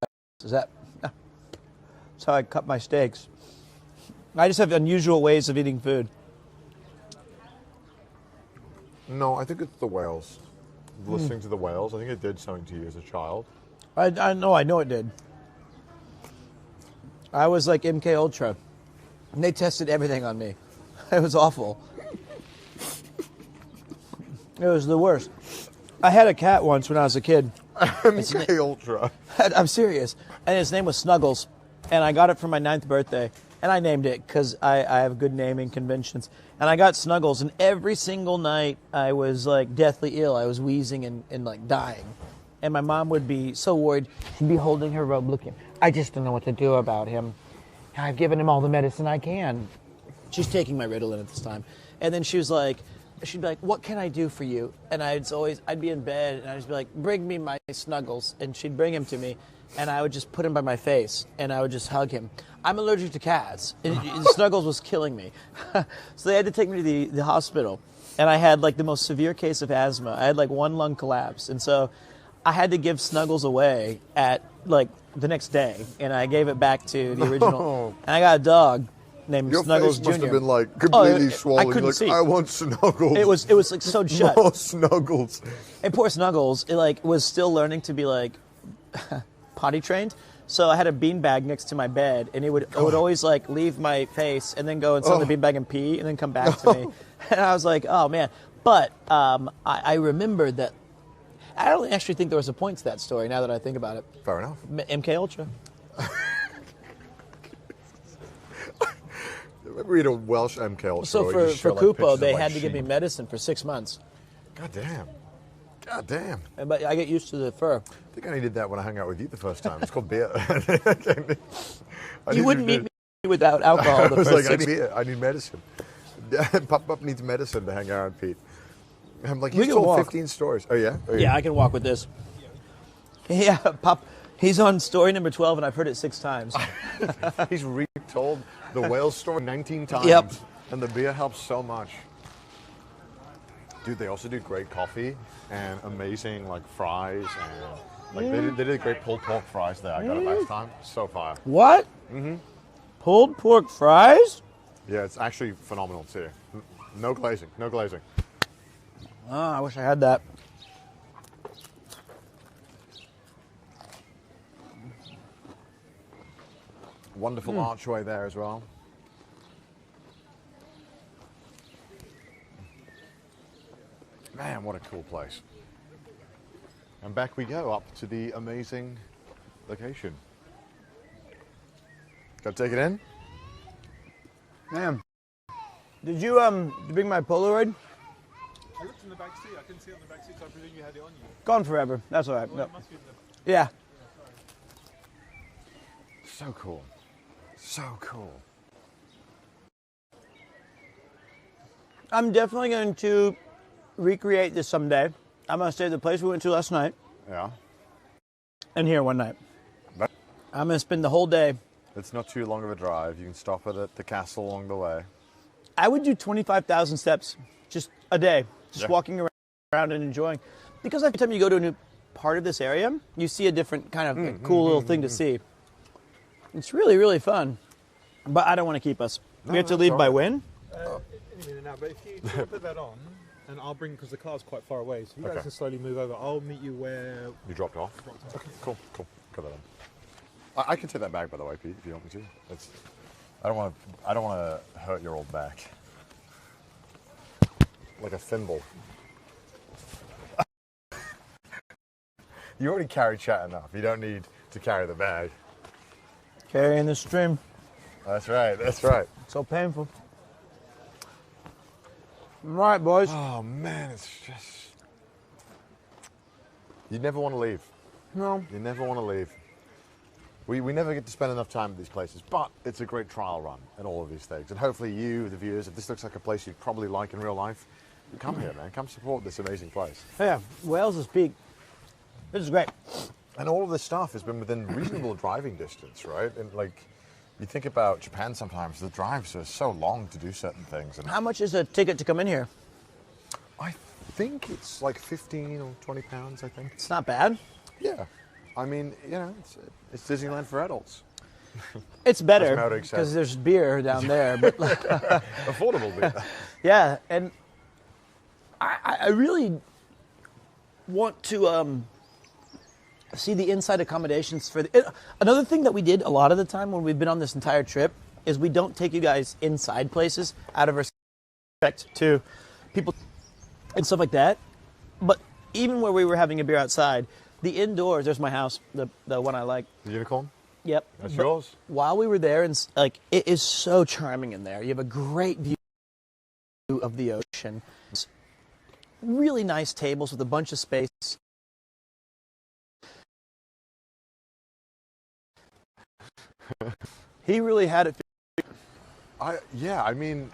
Is that? That's how I cut my steaks. I just have unusual ways of eating food. No, I think it's the whales. Listening to the whales, I think it did something to you as a child. I know it did. I was like MK Ultra, and they tested everything on me. It was awful. It was the worst. I had a cat once when I was a kid. MK Ultra. I'm serious. And his name was Snuggles, and I got it for my 9th birthday. And I named it because I have good naming conventions. And I got Snuggles, and every single night I was like deathly ill. I was wheezing and like dying. And my mom would be so worried. She'd be holding her robe looking. I just don't know what to do about him. I've given him all the medicine I can. She's taking my Ritalin at this time. And then she'd be like, what can I do for you? And I'd be in bed and I'd just be like, bring me my Snuggles. And she'd bring him to me. And I would just put him by my face, and I would just hug him. I'm allergic to cats. And Snuggles was killing me. So they had to take me to the hospital. And I had like the most severe case of asthma. I had like 1 lung collapse. And so I had to give Snuggles away at like the next day. And I gave it back to the original. And I got a dog named Your Snuggles face Jr. must have been like completely swollen. I couldn't see. I want Snuggles. It was like so shut. More Snuggles. And poor Snuggles, it like was still learning to be like potty trained. So I had a beanbag next to my bed, and it would always like leave my face and then go inside the beanbag and pee and then come back to me. And I was like, oh man. But I remembered that I don't actually think there was a point to that story now that I think about it. Fair enough. MK Ultra. Read a Welsh MK Ultra. So for Kupo, they had to give me medicine for 6 months. God damn. God damn. But I get used to the fur. I think I needed that when I hung out with you the first time. It's called beer. You wouldn't meet me without alcohol the first 6 I need beer. I need medicine. Pop needs medicine to hang out, Pete. I'm like, you told 15 stories. Oh, yeah? Yeah, I can walk with this. Yeah, Pop. He's on story number 12, and I've heard it 6 times. He's retold the whale story 19 times. Yep. And the beer helps so much. Dude, they also do great coffee and amazing like fries and like they did great pulled pork fries there. I got it last time. So fire. What? Mm-hmm. Pulled pork fries? Yeah, it's actually phenomenal too. No glazing. No glazing. Oh, I wish I had that. Wonderful archway there as well. Man, what a cool place. And back we go up to the amazing location. Gotta take it in? Man, did you bring my Polaroid? I looked in the back seat. I couldn't see it on the back seat, so I presume you had it on you. Gone forever. That's all right. Well, No. it must be in the... Yeah. So cool. So cool. I'm definitely going to recreate this someday. I'm going to stay at the place we went to last night. Yeah. And here one night. I'm going to spend the whole day. It's not too long of a drive. You can stop at the castle along the way. I would do 25,000 steps just a day, just walking around and enjoying. Because every time you go to a new part of this area, you see a different kind of cool little thing to see. It's really, really fun. But I don't want to keep us. We have to leave by when? Any minute now, but if you put that on, and I'll bring, because the car's quite far away, so you guys can slowly move over. I'll meet you where... You dropped off? Okay, cool. Got that on. I can take that back, by the way, Pete, if you want me to. I don't want to hurt your old back. Like a thimble. You already carry chat enough. You don't need to carry the bag. Carrying the stream. That's right. That's right. So painful. All right, boys. Oh, man, it's just... You never want to leave. No. You never want to leave. We never get to spend enough time at these places, but it's a great trial run at all of these things. And hopefully you, the viewers, if this looks like a place you'd probably like in real life, come here, man. Come support this amazing place. Yeah, Wales is peak. This is great. And all of this stuff has been within reasonable driving distance, right? And like, you think about Japan sometimes, the drives are so long to do certain things. And How much is a ticket to come in here? I think it's like 15 or 20 pounds, I think. It's not bad. Yeah. I mean, you know, it's Disneyland for adults. It's better because there's beer down there. But affordable beer. Yeah, and I really want to see the inside accommodations for another thing that we did a lot of the time when we've been on this entire trip is we don't take you guys inside places out of respect to people and stuff like that. But even where we were having a beer outside, the indoors, there's my house, the one I like. The unicorn? Yep. That's yours. While we were there, and like it is so charming in there. You have a great view of the ocean. Really nice tables with a bunch of space. He really had it. Yeah, I mean,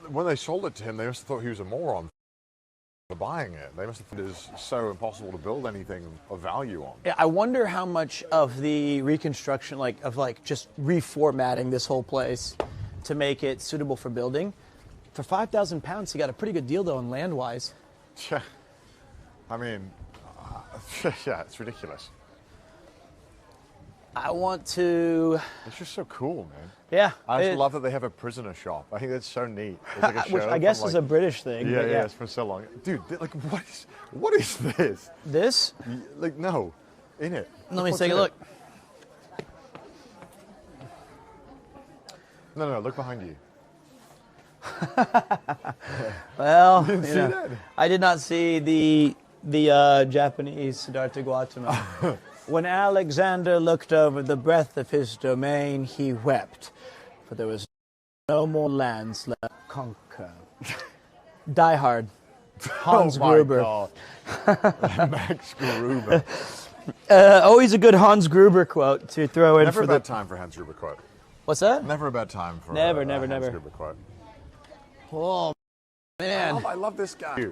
when they sold it to him, they must have thought he was a moron for buying it. They must have thought it is so impossible to build anything of value on. Yeah, I wonder how much of the reconstruction, just reformatting this whole place to make it suitable for building. For £5,000, he got a pretty good deal though, in land-wise. Yeah, I mean, yeah, it's ridiculous. I want to... It's just so cool, man. Yeah. I just love that they have a prisoner shop. I think that's so neat. It's like a show Which I guess is a British thing. Yeah, but yeah, it's for so long. Dude, like, what is this? This? Like, no, in it. Let me take a look. No, look behind you. Well, You didn't see that? I did not see the Japanese Siddhartha Gautama. When Alexander looked over the breadth of his domain, he wept, for there was no more lands left to conquer. Die Hard. Hans Gruber. Oh my God. Max Gruber. Always a good Hans Gruber quote to throw in. Never for a the bad time for Hans Gruber quote. What's that? Never a bad time for never. Hans Gruber quote. Oh man, I love this guy.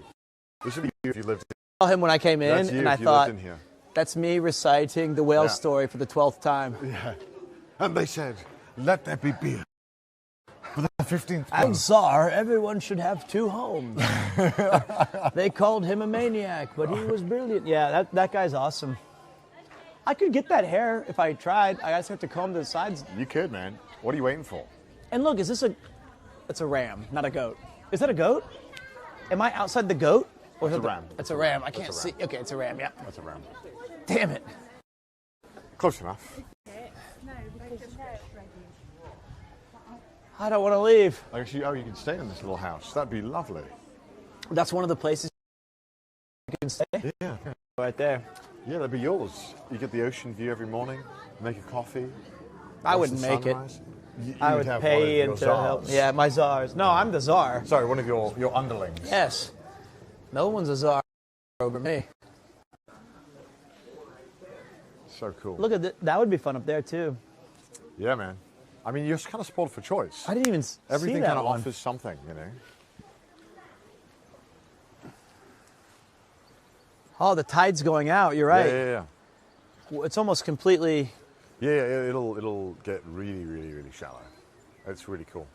This should be you if you lived. I saw him when I came in, That's you and if I you thought, lived in here. that's me reciting the whale story for the 12th time. Yeah. And they said, let there be beer. For the 15th time. And Tsar, everyone should have two homes. They called him a maniac, but he was brilliant. Yeah, that guy's awesome. I could get that hair if I tried. I just have to comb the sides. You could, man. What are you waiting for? And look, is this it's a ram, not a goat. Is that a goat? Am I outside the goat? Or It's a ram. It's a ram. I can't It's a ram. see. Okay, it's a ram, yeah. That's a ram. Damn it. Close enough. I don't want to leave. Actually, you can stay in this little house. That'd be lovely. That's one of the places can stay. Yeah. Right there. Yeah, that'd be yours. You get the ocean view every morning, make a coffee. I watch wouldn't the make it. sunrise. I would have pay one Ian of to your help. czars. Yeah, my czars. No, I'm the czar. Sorry, one of your underlings. Yes. No one's a czar over me. So cool. Look at that. That would be fun up there, too. Yeah, man. I mean, you're kind of spoiled for choice. I didn't even Everything see that kind of one. offers something, you know. Oh, the tide's going out. You're right. Yeah. It's almost completely... Yeah, it'll get really, really, really shallow. It's really cool.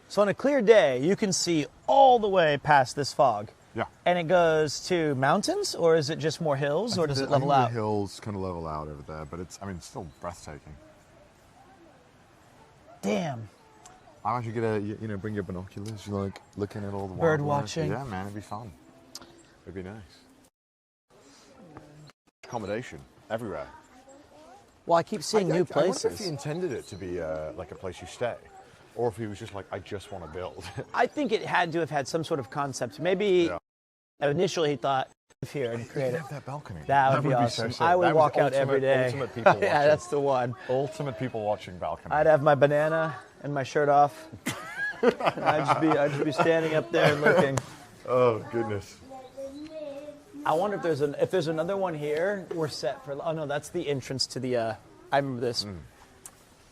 So on a clear day, you can see all the way past this fog. Yeah. And it goes to mountains, or is it just more hills, or does it level out? The hills kind of level out over there, but it's still breathtaking. Damn. I want you to get bring your binoculars, like looking at all the Bird wildlife. watching. Yeah, man, it'd be fun. It'd be nice. Accommodation everywhere. Well, I keep seeing new I wonder places. if he intended it to be like a place you stay, or if he was just like, I just want to build. I think it had to have had some sort of concept. Maybe initially he thought, live here and create it. Have that balcony. That would be so awesome. sick. I would That walk was out every day. Ultimate people watching. Yeah, that's the one. Ultimate people watching balcony. I'd have my banana and my shirt off. And I'd just be standing up there and looking. Oh goodness. I wonder if there's another one here. We're set for. Oh no, that's the entrance to the. I remember this.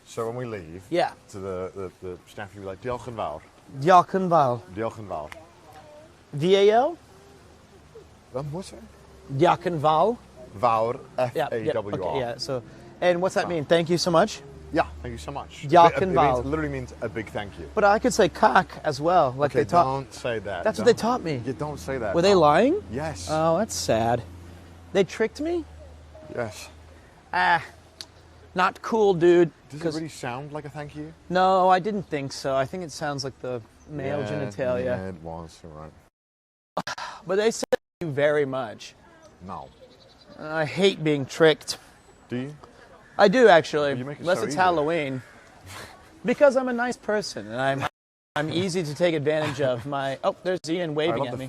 So when we leave, Yeah. to the staff, you'll be like, Diolch yn fawr. Diolch yn fawr. Diolch yn fawr. VAL? What's that? Diolch yn fawr. Fawr, Yeah, F-A-W-R. okay, yeah. So, and what's that mean? Thank you so much. Yeah, thank you so much. Diolch It yn fawr. literally means a big thank you. But I could say cock as well, like Okay, they taught. don't say that. That's what they taught me. You don't say that. Were they no. lying? Yes. Oh, that's sad. They tricked me. Yes. Not cool, dude. Does it really sound like a thank you? No, I didn't think so. I think it sounds like the male genitalia. Yeah, it was. You're right. But they said thank you very much. No. I hate being tricked. Do you? I do actually, You make it unless so it's easy. Halloween. Because I'm a nice person and I'm easy to take advantage of. Oh, there's Ian waving at me.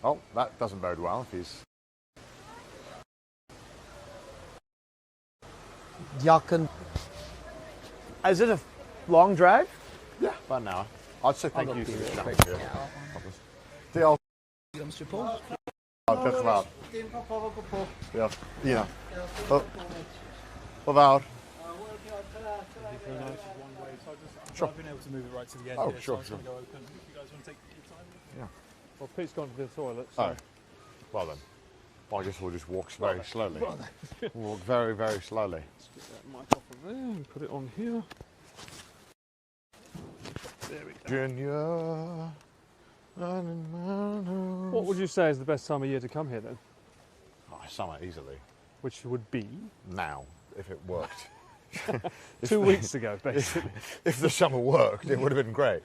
Oh, that doesn't bode well if he's... Yakin. Is it a long drive? Yeah, about an hour. I'd say thank you to the staff. Diolch. Mr. Paul. Diolch yn fawr. Diolch. Una. O fawr. Sure. I've been able to move it right to the end. Oh, here, sure, so it's sure. gonna go open. If you guys want to take your time. Yeah. Well, Pete's gone to the toilet. So. Oh, well then. Well, I guess we'll just walk very slowly. We'll walk very, very slowly. Let's get that mic off of there and put it on here. There we go. Junior. What would you say is the best time of year to come here then? Oh, summer, easily. Which would be? Now, if it worked. 2 weeks ago, basically. If the summer worked, it would have been great.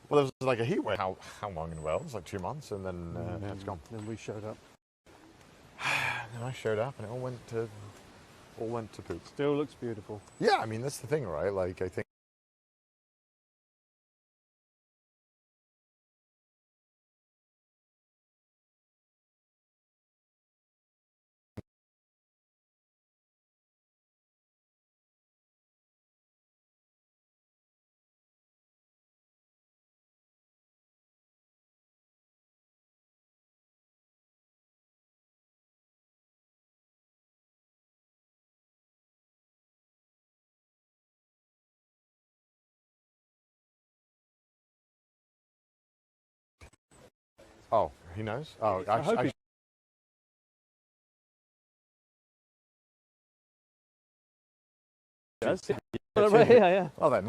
Well, there was like a heat wave. How long in Wales? Like 2 months, and then yeah, it's gone. Then we showed up. And I showed up, and it all went to poop. Still looks beautiful. Yeah, I mean that's the thing, right? Like I think. Oh, he knows? Oh, I hope he does. Yeah. Well then.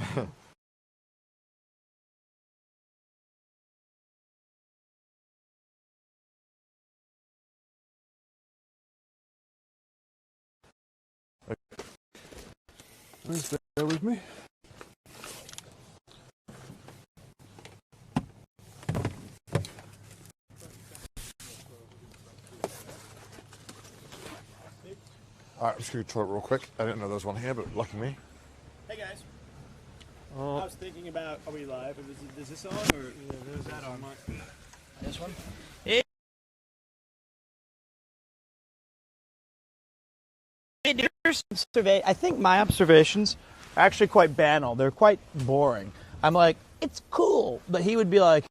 Please bear with me. Alright, I'm just going to toilet real quick. I didn't know there was one here, but lucky me. Hey guys. Oh. I was thinking about, are we live? Is this on or is that on? This one? I think my observations are actually quite banal. They're quite boring. I'm like, it's cool. But he would be like,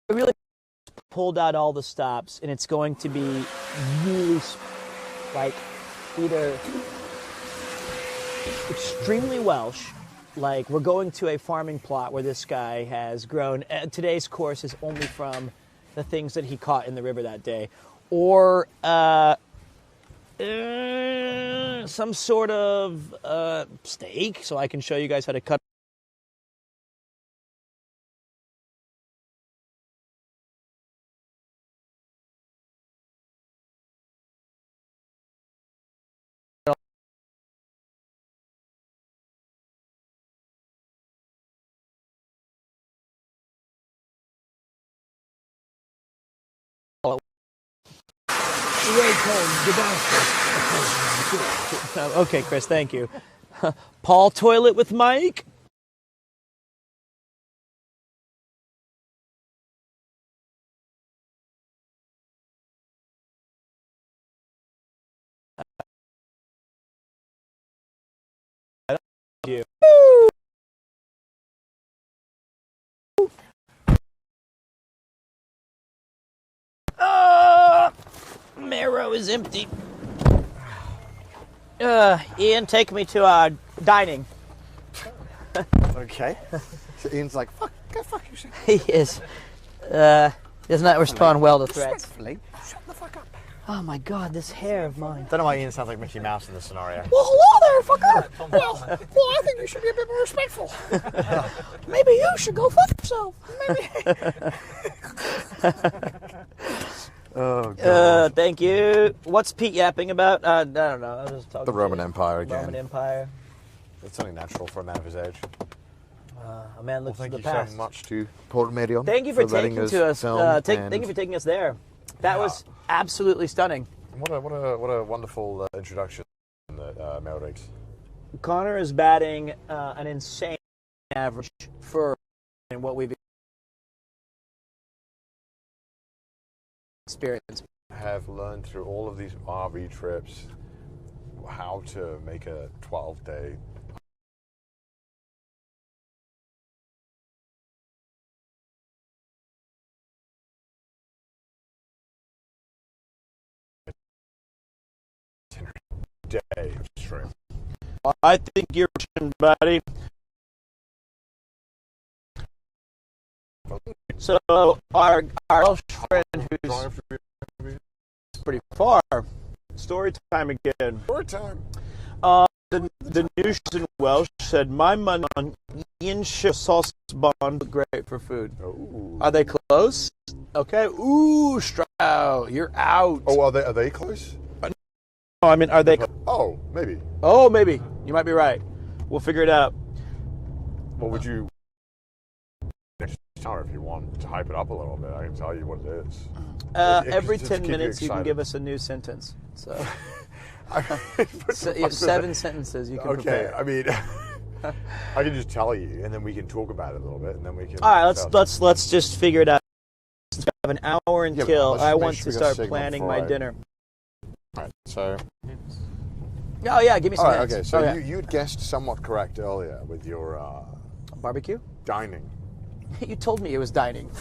I really pulled out all the stops, and it's going to be really, like, either extremely Welsh, like we're going to a farming plot where this guy has grown. Today's course is only from the things that he caught in the river that day. Or some sort of steak, so I can show you guys how to cut. Okay, Chris, thank you. Paul Toilet with Mike. You. Marrow is empty. Ian, take me to our dining. Okay. So Ian's like, fuck, go fuck yourself. He is. Does not respond well to threats. Shut the fuck up. Oh my God, this hair of mine. Don't know why Ian sounds like Mickey Mouse in this scenario. Well, hello there, fucker. Well, I think you should be a bit more respectful. Maybe you should go fuck yourself. Oh, God. Thank you. What's Pete yapping about? I don't know. I was just talking The Roman Empire again. Roman Empire. It's something natural for a man of his age. A man looks Thank to you the past. so much to Portmeirion. Thank you for letting taking to us. film Thank you for taking us there. That was absolutely stunning. What a wonderful introduction that Mel rigs. Connor is batting an insane average for what we've experienced. I have learned through all of these RV trips how to make a 12-day day of stream. I think you're pushing, buddy. So our Welsh friend who's pretty far. Story time again. Story time. The news in Welsh said my money on Ian Schiff sausage bun great for food. Ooh. Are they close? Okay. Ooh, Stroud, you're out. Oh, are they close? No, I mean, are they? Oh, maybe. Oh, maybe. You might be right. We'll figure it out. Well, would you? Next hour, if you want to hype it up a little bit, I can tell you what it is. Every 10 minutes, you can give us a new sentence. So, you have 7 sentences you can prepare. I mean, I can just tell you, and then we can talk about it a little bit, and then we can. All right, let's just figure it out. We have an hour until I want to start planning my dinner. All right, so. Oh yeah, give me some. All right, okay. So you'd guessed somewhat correct earlier with your barbecue dining. You told me it was dining.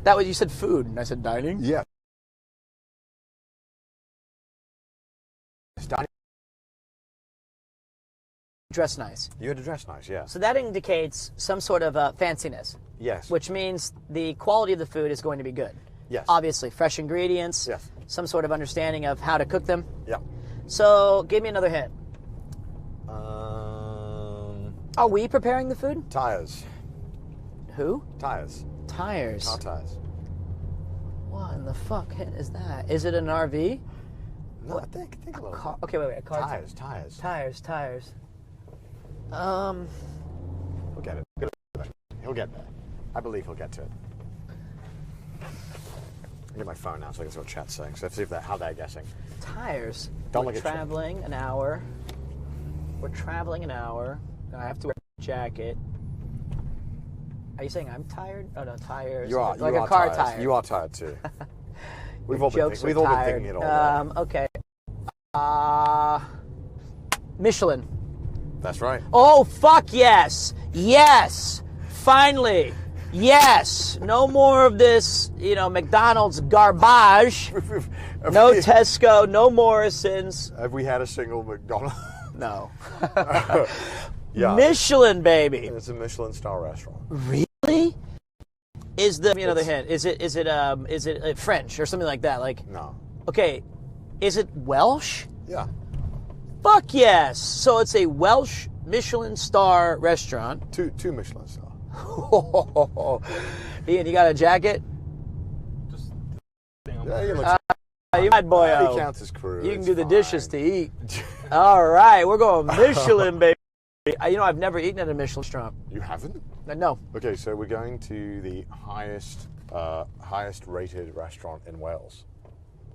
That was you said food, and I said dining. Yeah. Dining. Dress nice. You had to dress nice, yeah. So that indicates some sort of fanciness. Yes. Which means the quality of the food is going to be good. Yes. Obviously, fresh ingredients. Yes. Some sort of understanding of how to cook them. Yeah. So, give me another hint. Are we preparing the food? Tires. Who? Tires. Tires. Car tires. What in the fuck is that? Is it an RV? No, I think a little bit. Okay, wait. A car. Tires. He'll get it. He'll get there. I believe he'll get to it. I'll get my phone now so I can see what chat's saying. So let's see how they're guessing. Tires. Don't We're look at traveling an hour. We're traveling an hour. I have to wear a jacket. Are you saying I'm tired? Oh no, tired. You are. Like you a are car tired. tire. You are tired too. We've all Jokes been are thinking it all. Okay. Michelin. That's right. Oh, fuck yes. Yes. Finally. Yes. No more of this, McDonald's garbage. No Tesco, no Morrison's. Have we had a single McDonald's? No. Yeah. Michelin, baby. It's a Michelin star restaurant. Really? Is the another hint? Is it French or something like that? Like no. Okay. Is it Welsh? Yeah. Fuck yes. So it's a Welsh Michelin star restaurant. Two Michelin star. Ian, you got a jacket? Yeah, you bad boy. He counts his crew. You can do the dishes to eat. All right, we're going Michelin, baby. I've never eaten at a Michelin restaurant. You haven't? No. Okay, so we're going to the highest rated restaurant in Wales.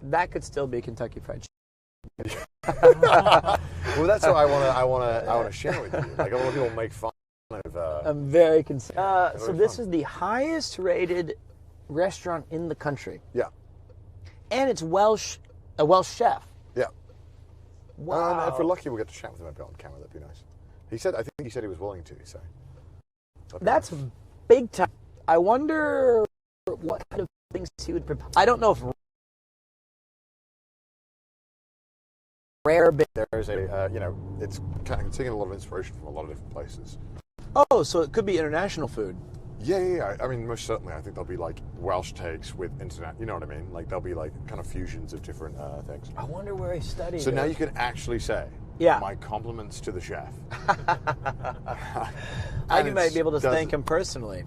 That could still be Kentucky Fried Chicken. Well, that's what I want to share with you. Like a lot of people make fun of. I'm very concerned. So this is the highest rated restaurant in the country. Yeah. And it's Welsh, a Welsh chef. Yeah. Wow. If we're lucky, we'll get to chat with him a bit on camera. That'd be nice. I think he said he was willing to. So. That's big time. I wonder what kind of things he would prepare. I don't know if rare. There's a it's kind of taking a lot of inspiration from a lot of different places. Oh, so it could be international food. Yeah. I mean, most certainly, I think there'll be like Welsh takes with internet. You know what I mean? Like there'll be like kind of fusions of different things. I wonder where he studied. So now you can actually say, yeah, my compliments to the chef. I might be able to thank him personally.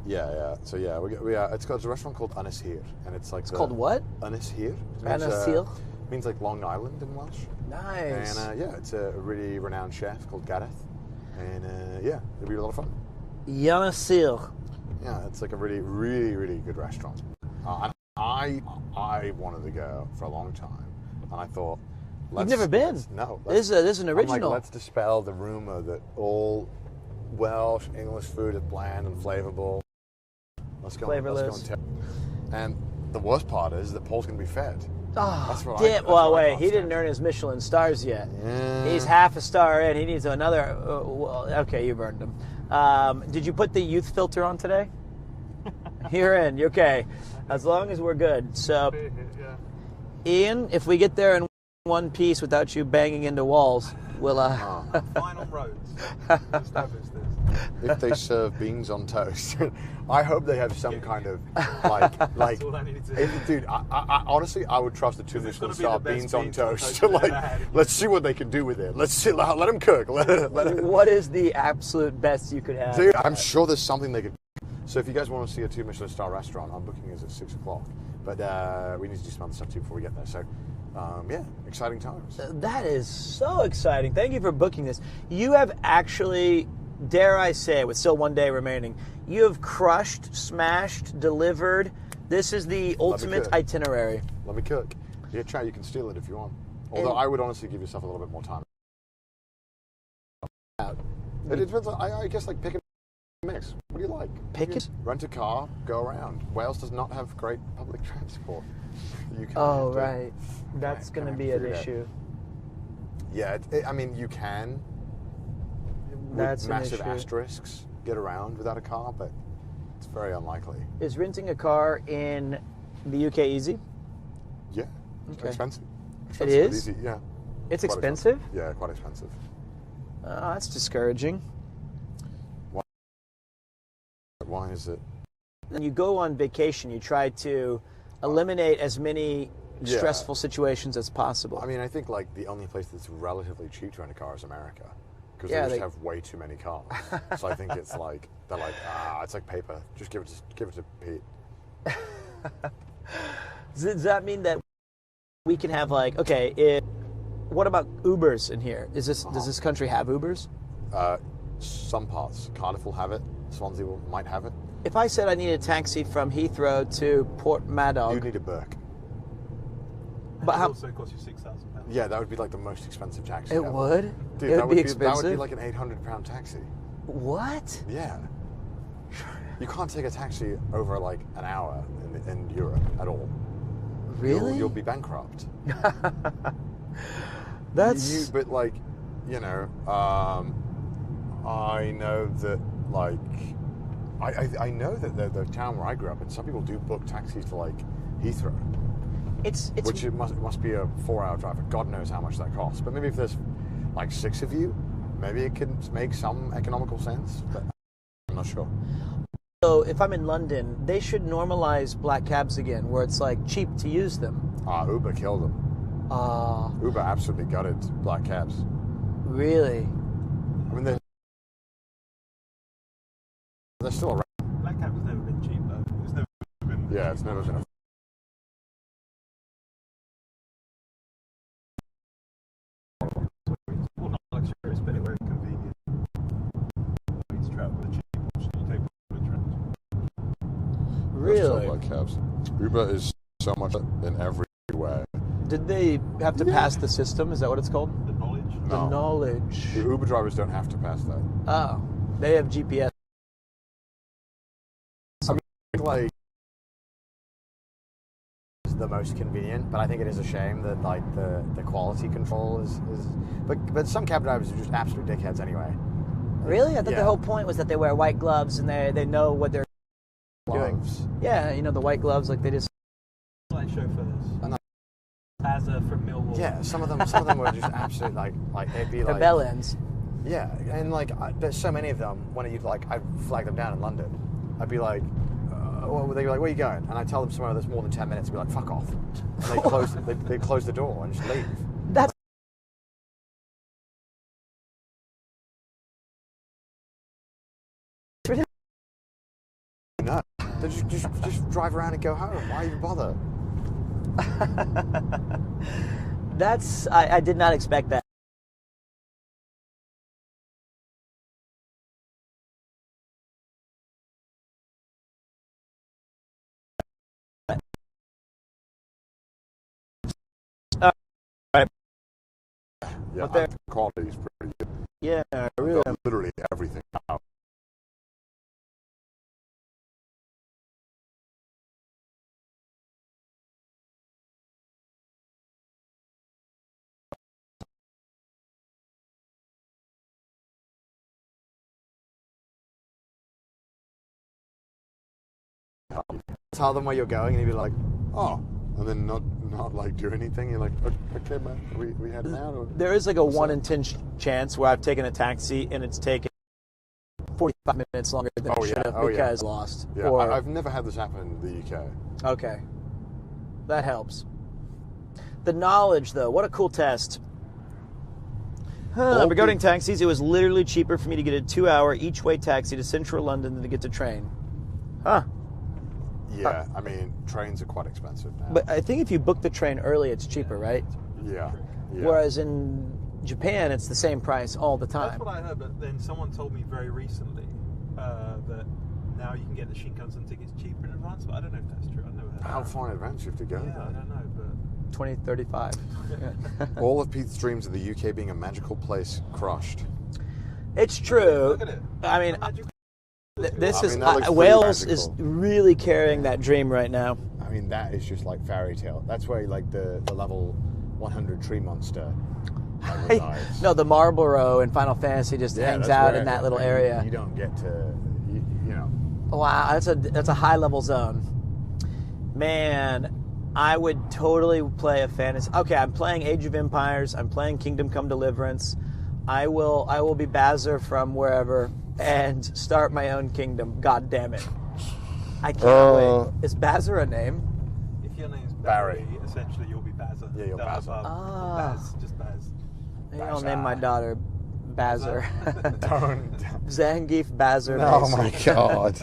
Yeah. So it's a restaurant called Anglesey, and it's like called what? Anglesey. Anglesey. Means like Long Island in Welsh. Nice. And it's a really renowned chef called Gareth, and it'll be a lot of fun. Anglesey. Yeah, it's like a really, really, really good restaurant. I wanted to go for a long time, and I thought, you've never been? No. This is an original. I'm like, let's dispel the rumor that all Welsh English food is bland and flavorful. Flavorless. And the worst part is that Paul's going to be fed. Oh, damn. Well, wait, he didn't earn his Michelin stars yet. Yeah. He's half a star in. He needs another. Okay, you burned him. Did you put the youth filter on today? You're in. You're okay. As long as we're good. So, Ian, if we get there in one piece without you banging into walls, we'll... Final roads. Establish this. If they serve beans on toast, I hope they have some kind of like. That's all I needed to Dude, I honestly, I would trust the two Michelin star beans on toast. Let's see what they can do with it. Let's see. Let them cook. What is the absolute best you could have? Dude, I'm sure there's something they could. So if you guys want to see a 2 Michelin star restaurant, I'm booking is at 6 o'clock. But we need to do some other stuff too before we get there. So. Exciting times. That is so exciting. Thank you for booking this. You have actually, dare I say, with still one day remaining, you have crushed, smashed, delivered. This is the ultimate itinerary. Let me cook. You can steal it if you want. Although I would honestly give yourself a little bit more time. It depends. I guess like pick a mix. What do you like? Pick it? Rent a car, go around. Wales does not have great public transport. Right. That's going to be an issue. Yeah, I mean, you can. That's with massive an issue. asterisks get around without a car, but it's very unlikely. Is renting a car in the UK easy? Yeah. Okay. Expensive. It is? Easy, yeah. It's expensive? Yeah, quite expensive. That's discouraging. Why is it? When you go on vacation, you try to eliminate as many stressful situations as possible. I mean, I think like the only place that's relatively cheap to rent a car is America, because they just have way too many cars. So I think it's like they're like, it's like paper. Just give it to Pete. Does that mean that we can have like what about Ubers in here? Does this country have Ubers? Some parts. Cardiff will have it. Swansea might have it. If I said I need a taxi from Heathrow to Port Madog, you'd need a Burke. But how? Also cost you £6,000. Yeah, that would be like the most expensive taxi. It would. Dude, it would be expensive. That would be like an £800 taxi. What? Yeah. You can't take a taxi over like an hour in Europe at all. Really? You'll be bankrupt. That's. But like, you know, I know that like, I know that the town where I grew up in, some people do book taxis to like Heathrow. Which it must be a 4-hour drive. God knows how much that costs. But maybe if there's like 6 of you, maybe it can make some economical sense. But I'm not sure. So if I'm in London, they should normalize black cabs again, where it's like cheap to use them. Uber killed them. Uber absolutely gutted black cabs. Really? I mean, they're still around. Black cab has never been cheap though. It's never been. Yeah, it's never been a. Well, not luxurious, but very convenient. It's travel with cheap option. You take public transport. Really? Black cabs. Uber is so much in every way. Did they have to pass the system? Is that what it's called? The knowledge? No. The knowledge. The Uber drivers don't have to pass that. Oh, they have GPS. I mean, like, is the most convenient, but I think it is a shame that like the quality control is. But some cab drivers are just absolute dickheads anyway. Really? I thought the whole point was that they wear white gloves and they know what they're doing. Yeah, you know, the white gloves, like they just. Like chauffeurs. Azza from Millwall. Yeah, some of them were just absolute like they'd be They're like bell ends. Yeah, and like there's so many of them. When you like, I flag them down in London. I'd be like, they'd be like, where are you going? And I tell them somewhere that's more than 10 minutes. I'd be like, fuck off. And they close the door and just leave. That's. No, they just drive around and go home. Why even bother? That's. I did not expect that. Yeah, But the quality is pretty good. Yeah, really. Literally everything out. Tell them where you're going, and you'd be like, oh, and then not like do anything. You're like, okay, man, we heading out? Or There is like a 1 in 10 chance where I've taken a taxi and it's taken 45 minutes longer than it should have because I lost. Yeah, Or, I've never had this happen in the UK. okay, that helps. The knowledge, though, what a cool test. Regarding taxis, it was literally cheaper for me to get a 2-hour each-way taxi to central London than to get the train. Huh. Yeah, I mean, trains are quite expensive now. But I think if you book the train early, it's cheaper, right? Yeah. Whereas in Japan, it's the same price all the time. That's what I heard, but then someone told me very recently that now you can get the Shinkansen tickets cheaper in advance, but I don't know if that's true. I've never heard How far in advance do you have to go? Yeah, I don't know, but... 2035. All of Pete's dreams of the UK being a magical place crushed. It's true. Look at it. I mean, this I is mean, that looks pretty Wales magical. is really carrying that dream right now. I mean, that is just like fairy tale. That's where like the level 100 tree monster resides. No, the Marlborough in Final Fantasy just hangs out in that little area. You don't get to, you know. Wow, that's a high level zone. Man, I would totally play a fantasy. Okay, I'm playing Age of Empires. I'm playing Kingdom Come Deliverance. I will be Bazzer from wherever and start my own kingdom. God damn it! I can't wait. Is Bazzer a name? If your name's Barry. essentially you'll be Bazza. Yeah, you're Bazza. Baz, just Baz. Maybe I'll name my daughter Bazzer. Don't. Zangief Bazzer. Oh Mason. my God.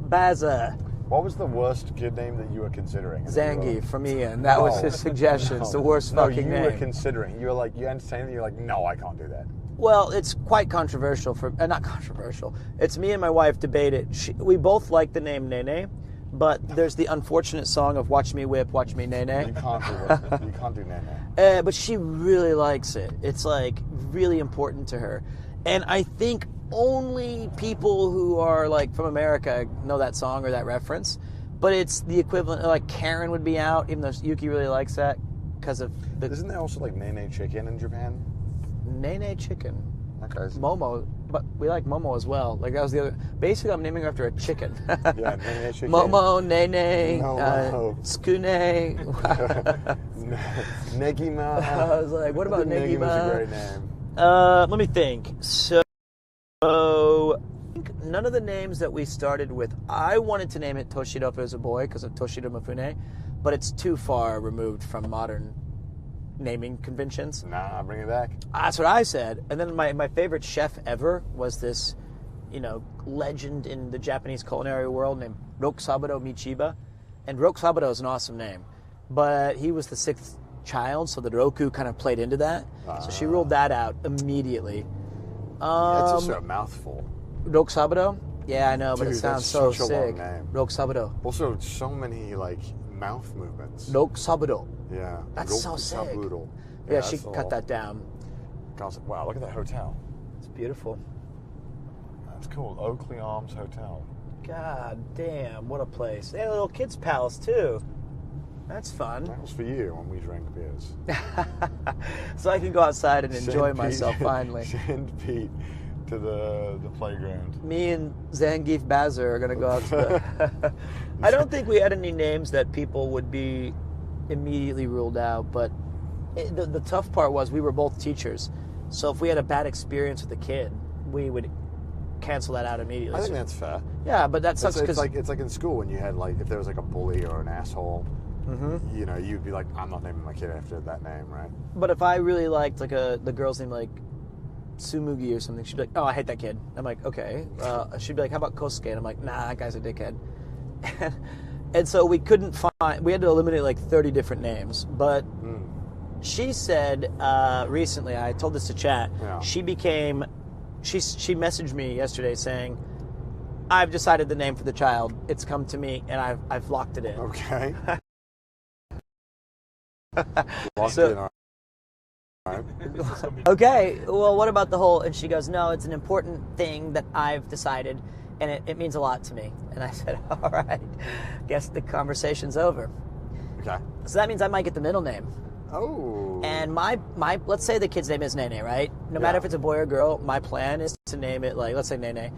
Bazza. What was the worst kid name that you were considering? Zangief from Ian. That was his suggestion. It's the worst fucking name. you were considering. You were like, you entertained it. You're like, no, I can't do that. Well, it's quite controversial not controversial. It's me and my wife debate it. We both like the name Nene, but there's the unfortunate song of "Watch Me Whip, Watch Me Nene." You can't do Nene. But she really likes it. It's like really important to her, and I think only people who are like from America know that song or that reference. But it's the equivalent. Like Karen would be out, even though Yuki really likes that because of the. Isn't there also like nene chicken in Japan? Nene chicken. Okay. Momo, but we like Momo as well. Like that was the other. Basically, I'm naming her after a chicken. Yeah, nene chicken. Momo, Nene, Momo. Skune. Negima. I was like, what about Negima? Negima's a great name. Let me think. So, none of the names that we started with, I wanted to name it Toshido if it was a boy because of Toshido Mifune, but it's too far removed from modern naming conventions. Nah, bring it back. That's what I said. And then my favorite chef ever was this, legend in the Japanese culinary world named Rokusaburo Michiba. And Rokusaburo is an awesome name. But he was the sixth child, so the Roku kind of played into that. So she ruled that out immediately. It's also a mouthful. Rokusaburo? Yeah, I know, but it sounds so such a sick. long name. Rokusaburo. Also, so many mouth movements. Rokusaburo. Yeah. That's so sick. Rokusaburo. Yeah, she cut that down. Wow, look at that hotel. It's beautiful. That's cool. Oakley Arms Hotel. God damn, what a place. They have a little kids' palace, too. That's fun. That was for you when we drank beers. So I can go outside and enjoy myself, finally. Send Pete to the playground. Me and Zangief Bazar are going to go out to the... I don't think we had any names that people would be immediately ruled out, but the tough part was we were both teachers. So if we had a bad experience with a kid, we would cancel that out immediately. I think that's fair. Yeah, but that sucks because... It's like in school when you had if there was a bully or an asshole, you'd be like, I'm not naming my kid after that name, right? But if I really liked the girl's name Sumugi or something, she'd be like, oh, I hate that kid. I'm like, okay. She'd be like, how about Kosuke? And I'm like, nah, that guy's a dickhead. And so we couldn't we had to eliminate 30 different names. But she said recently, I told this to chat, she messaged me yesterday saying, I've decided the name for the child. It's come to me, and I've locked it in. Okay. Okay, well, what about the whole... And she goes, no, it's an important thing that I've decided, and it means a lot to me. And I said, all right, guess the conversation's over. Okay. So that means I might get the middle name. Oh. And my let's say the kid's name is Nene, right? No matter if it's a boy or girl, my plan is to name it, let's say Nene.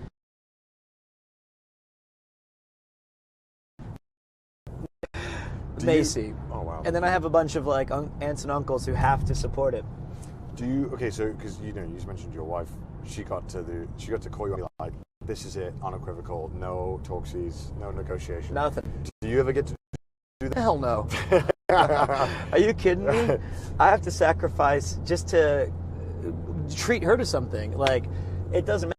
Macy. Oh, wow. And then I have a bunch of aunts and uncles who have to support it. Do you... Okay, so, because, you just mentioned your wife, she got to call you this is it, unequivocal, no talksies, no negotiation. Nothing. Do you ever get to do that? Hell no. Are you kidding me? I have to sacrifice just to treat her to something. It doesn't matter.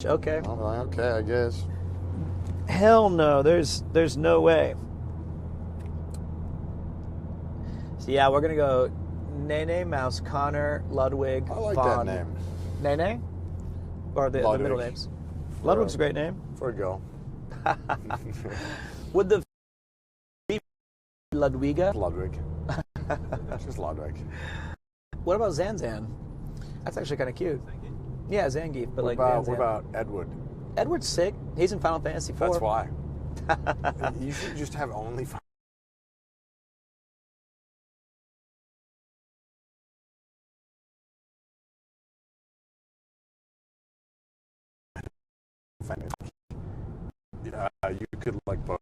Okay. Okay, I guess. Hell no. There's no way. So yeah, we're gonna go Nene, Mouse, Connor, Ludwig, I like Fawn. that name. Nene? Or the middle names? Ludwig's a great name. For a girl. Would the Ludwiga? Ludwig. Just Ludwig. What about Zanzan? That's actually kind of cute. Yeah, Zangief, but what Zanzan. What about Edward? Edward's sick. He's in Final Fantasy IV. That's why. You should just have only you could both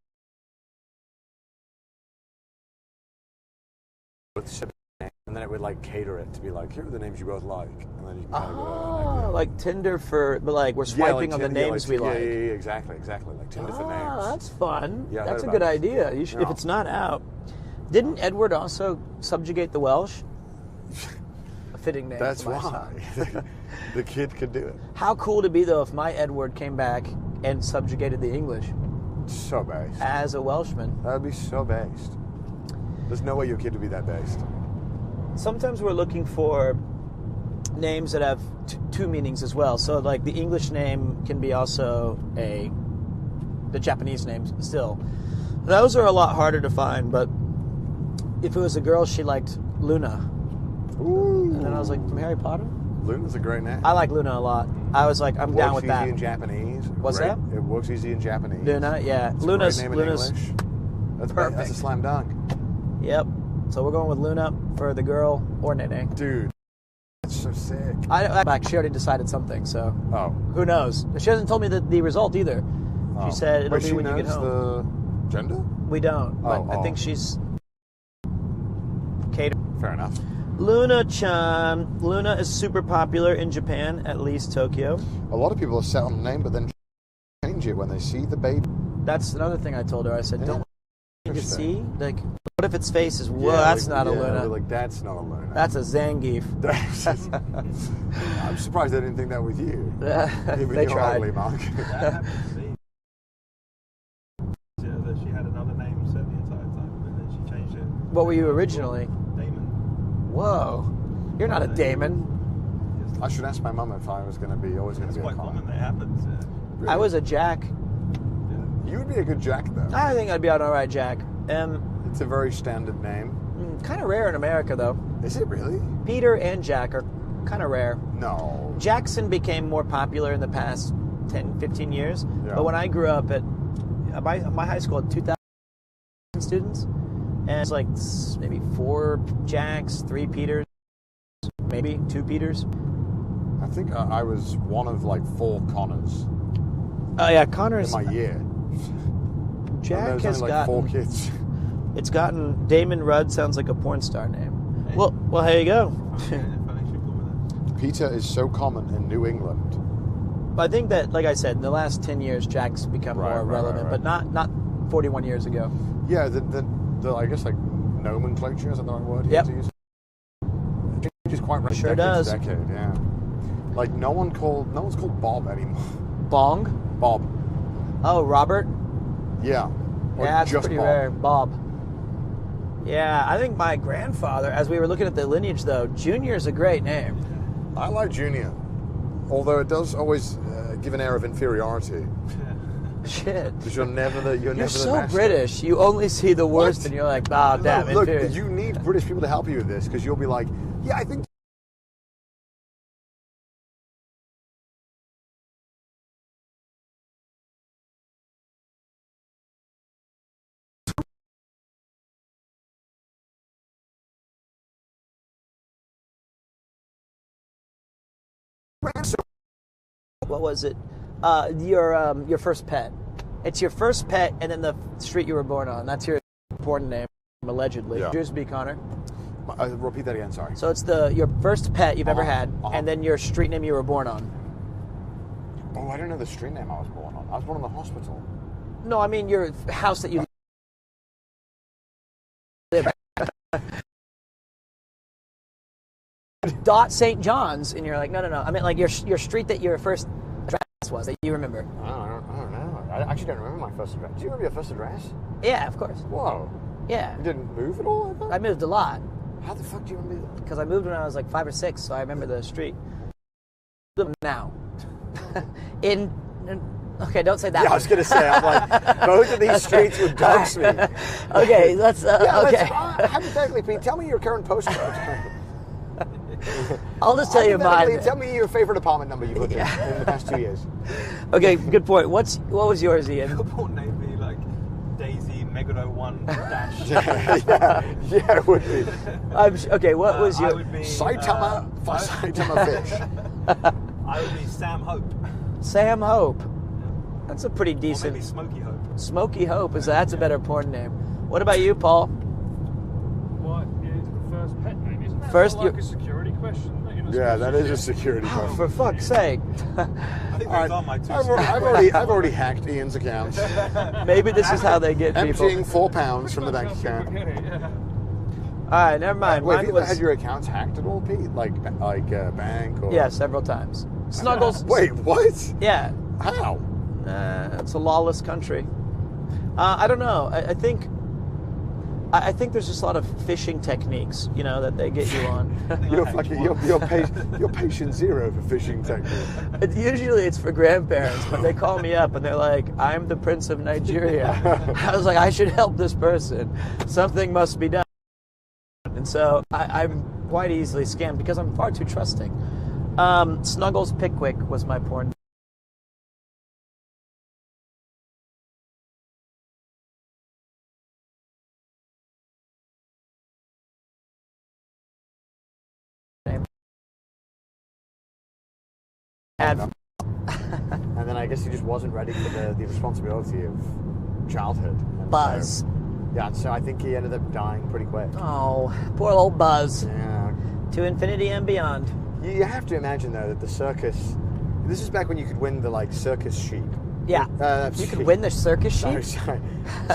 ship and then it would like cater it to be like, here are the names you both like, and then you can kind of go like Tinder but like we're swiping on the names we like. Yeah, exactly, like Tinder for names. That's fun. Yeah, that's a good idea. You should, if it's not out. Didn't Edward also subjugate the Welsh? A fitting name. That's for my why son. the kid could do it. How cool would it be though if my Edward came back and subjugated the English? So based. As a Welshman. That would be so based. There's no way your kid would be that based. Sometimes we're looking for names that have two meanings as well. So like the English name can be also the Japanese names still. Those are a lot harder to find, but if it was a girl, she liked Luna. Ooh. And then I was like, from Harry Potter? Luna's a great name. I like Luna a lot. I was like, I'm down with that. Works easy in Japanese. What's that? It works easy in Japanese. Luna, yeah. It's Luna's a great name in English. That's perfect. That's a slam dunk. Yep. So we're going with Luna for the girl or Nene. Dude, that's so sick. She already decided something, so who knows? She hasn't told me the result either. She said it'll be when you get home. The gender? We don't, but I think she's catered. Fair enough. Luna-chan. Luna is super popular in Japan, at least Tokyo. A lot of people are set on the name, but then change it when they see the baby. That's another thing I told her. I said, don't you can see? Like, what if its face is, whoa, Yeah, that's like, not a Luna. Like, that's not a Luna. That's a Zangief. I'm surprised they didn't think that with you. They tried. Ugly, Mark. That happened to me. That she had another name set the entire time, and then she changed it. What were you originally? Damon. Whoa. You're not a Damon. I should ask my mum if I was going to be always going to be It's quite common that happens. I was a Jack. You would be a good Jack, though. I think I'd be an alright Jack. It's a very standard name. Kind of rare in America, though. Is it really? Peter and Jack are kind of rare. No. Jackson became more popular in the past 10, 15 years. Yeah. But when I grew up at my high school had 2,000 students, and it's like maybe 4 Jacks, 3 Peters, maybe 2 Peters. I think I was one of like 4 Connors. Oh yeah, Connors. In my year. Jack has only like 4 kids. It's gotten Damon Rudd sounds like a porn star name. Hey. Well, here you go. Peter is so common in New England. I think that, like I said, in the last 10 years, Jack's become more relevant, but not 41 years ago. Yeah, the I guess like nomenclature, is that the right word? Yep. To use? It changes quite rapidly. Sure does. Decade, yeah. Like no one's called Bob anymore. Bong? Bob. Oh, Robert? Yeah. Or Yeah, it's just pretty Bob. rare. Bob. Yeah, I think my grandfather, as we were looking at the lineage, though, Junior is a great name. I like Junior, although it does always give an air of inferiority. Shit. Because you're never the You're master. so British. You only see the worst, and you're like, oh, damn, Look, inferior. you need British people to help you with this, because you'll be like, yeah, I think. What was it? Your first pet. It's your first pet, and then the street you were born on. That's your porn name, allegedly. Yeah. Yours would be Connor. Repeat that again, sorry. So it's your first pet you've ever had, and then your street name you were born on. Oh, I don't know the street name I was born on. I was born in the hospital. No, I mean your house that you live at. Dot St. John's, and you're like, no. I mean, like your street that your first address was that you remember. I don't know. I actually don't remember my first address. Do you remember your first address? Yeah, of course. Whoa. Yeah. You didn't move at all? I moved a lot. How the fuck do you remember that? Because I moved when I was like 5 or 6, so I remember the street. Now. Okay, don't say that. Yeah, I was going to say, I'm like, both of these streets would dox me. Okay, let's. Okay. Hypothetically, Pete, tell me your current postcode. I'll just tell you mine. Tell me your favorite apartment number you've lived in the past 2 years. Okay, good point. What was yours, Ian? Your porn name be like Daisy Megado 1 Dash. yeah, it would be. Okay, what was your... I would be, Saitama Fish. I would be Sam Hope. Sam Hope. That's a pretty decent... Or maybe Smokey Hope. Smokey Hope, that's a better porn name. What about you, Paul? What is the first pet name, isn't it? First, like a security question. That you're not Yeah, supposed that to is a say? security oh, question. for fuck's sake. I think those are my two. I've already hacked Ian's account. Maybe this is how they get Emptying people. £4 from the bank account. All right, never mind. Wait, Mine have you was had your accounts hacked at all, Pete? Like bank or? yeah, several times. Snuggles. Wait, what? Yeah. How? It's a lawless country. I don't know. I think there's just a lot of phishing techniques, you know, that they get you on. You're patient zero for phishing techniques. Usually it's for grandparents, but they call me up and they're like, I'm the Prince of Nigeria. I was like, I should help this person. Something must be done. And so I'm quite easily scammed because I'm far too trusting. Snuggles Pickwick was my porn. And then I guess he just wasn't ready for the responsibility of childhood. And Buzz. And so I think he ended up dying pretty quick. Oh, poor old Buzz. Yeah. To infinity and beyond. You have to imagine, though, that the circus... This is back when you could win the, circus sheep. Yeah. You could win the circus sheep? No, sorry.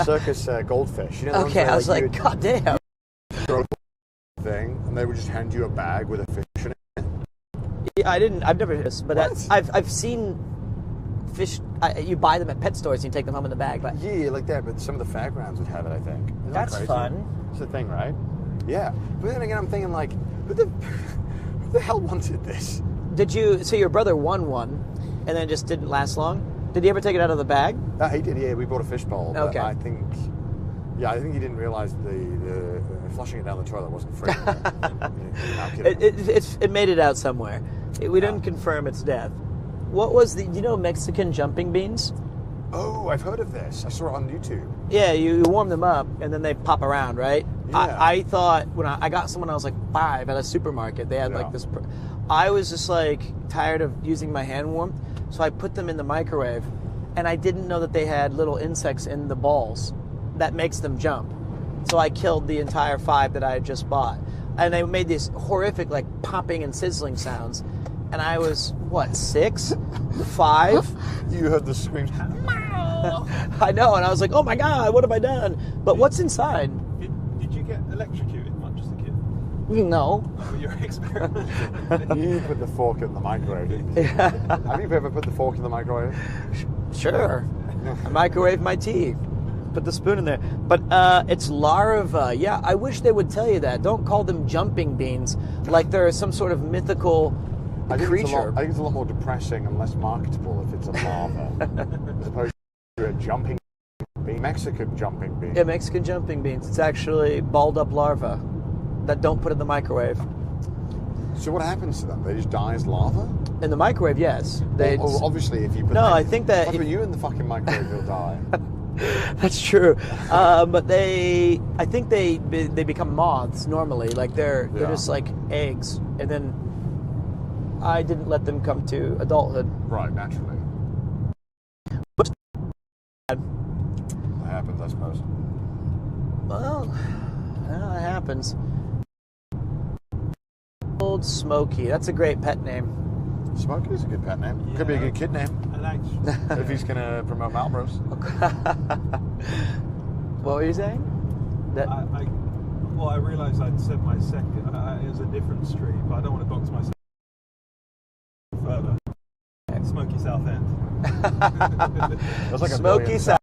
Circus goldfish. You know, okay, I was like, God damn. Thing, and they would just hand you a bag with a fish in it. Yeah, I've never this, but I've seen fish. You buy them at pet stores and you take them home in the bag. But yeah, like that. But some of the fairgrounds would have it, I think. Isn't that that's crazy? fun. It's the thing, right? Yeah. But then again, I'm thinking who the hell wanted this? Did you? So your brother won one, and then it just didn't last long. Did he ever take it out of the bag? He did. Yeah, we bought a fish bowl. But Okay. I think he didn't realize the flushing it down the toilet wasn't free. It made it out somewhere. We didn't confirm its death. What was do you know Mexican jumping beans? Oh, I've heard of this. I saw it on YouTube. Yeah, you warm them up and then they pop around, right? Yeah. I thought when I got some when I was like 5 at a supermarket, they had like this. I was just like tired of using my hand warmth, so I put them in the microwave, and I didn't know that they had little insects in the balls that makes them jump. So I killed the entire 5 that I had just bought, and they made these horrific like popping and sizzling sounds. And I was, what, 6? 5? You heard the screams. I know, and I was like, oh my God, what have I done? But what's inside? Did you get electrocuted much as a kid? No. Your experiment. You put the fork in the microwave, didn't you? Have you ever put the fork in the microwave? Sure. I microwave my tea. Put the spoon in there. But it's larva. Yeah, I wish they would tell you that. Don't call them jumping beans like they're some sort of mythical creature. I think it's a lot more depressing and less marketable if it's a larva as opposed to a jumping bean. Mexican jumping bean. Yeah, Mexican jumping beans. It's actually balled up larvae that don't put in the microwave. So what happens to them? They just die as larvae? In the microwave, yes. Well, obviously, if you put I think that if you put you in the fucking microwave, you'll die. That's true, but I think they become moths normally. Like they're just like eggs, and then I didn't let them come to adulthood. Right, naturally. But that happens, I suppose. Well, it happens. Old Smokey. That's a great pet name. Smokey's a good pet name. Yeah. Could be a good kid name. If he's going to promote Marlboros. What were you saying? I realised I'd said my second. It was a different street, but I don't want to dox myself further. Smoky South End. That's like a Smoky South.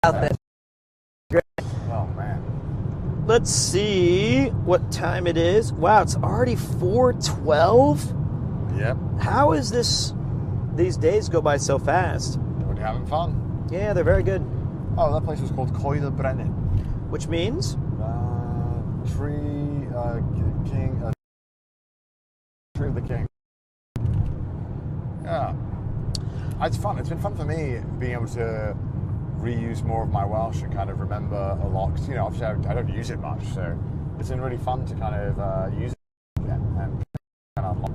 End. Oh man. Let's see what time it is. Wow, it's already 4:12. Yep. How is this? These days go by so fast. We're having fun. Yeah, they're very good. Oh, that place was called Coyle-Brennan. Which means? Tree of the King. Yeah. It's fun. It's been fun for me being able to reuse more of my Welsh and kind of remember a lot. Because, obviously I don't use it much, so it's been really fun to kind of use it again. And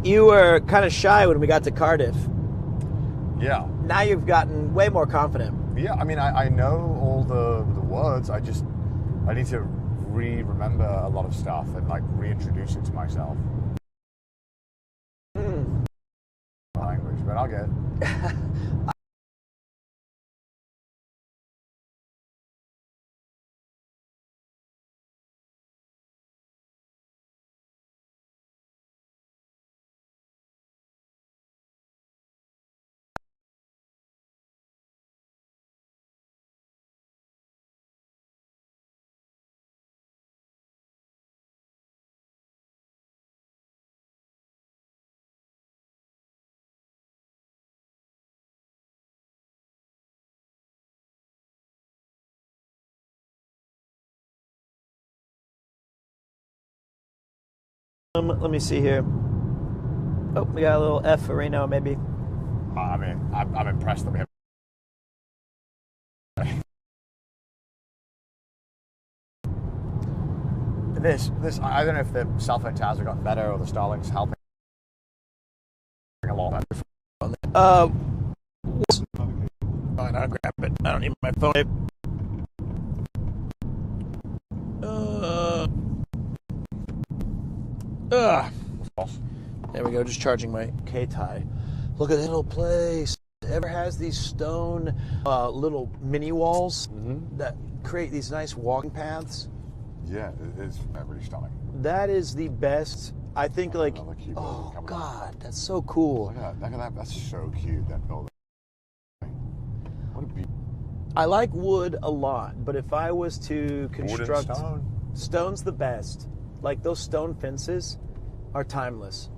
you were kind of shy when we got to Cardiff. Yeah. Now you've gotten way more confident. Yeah, I mean, I know all the words. I need to remember a lot of stuff and like reintroduce it to myself. Language, but I'll get it. Let me see here. Oh, we got a little F for Reno, maybe. I mean, I'm impressed that we have. This, I don't know if the cell phone towers have gotten better or the Starlink's helping a lot better. Fine, I'll grab it. I don't need my phone. There we go, just charging my K-tie. Look at this little place. Ever has these stone little mini walls that create these nice walking paths? Yeah, it is really stunning. That is the best. I think oh God, that's so cool. Look at that. That's so cute, that building. What a beauty. I like wood a lot, but if I was to construct... Wood and stone. Stone's the best. Like those stone fences are timeless.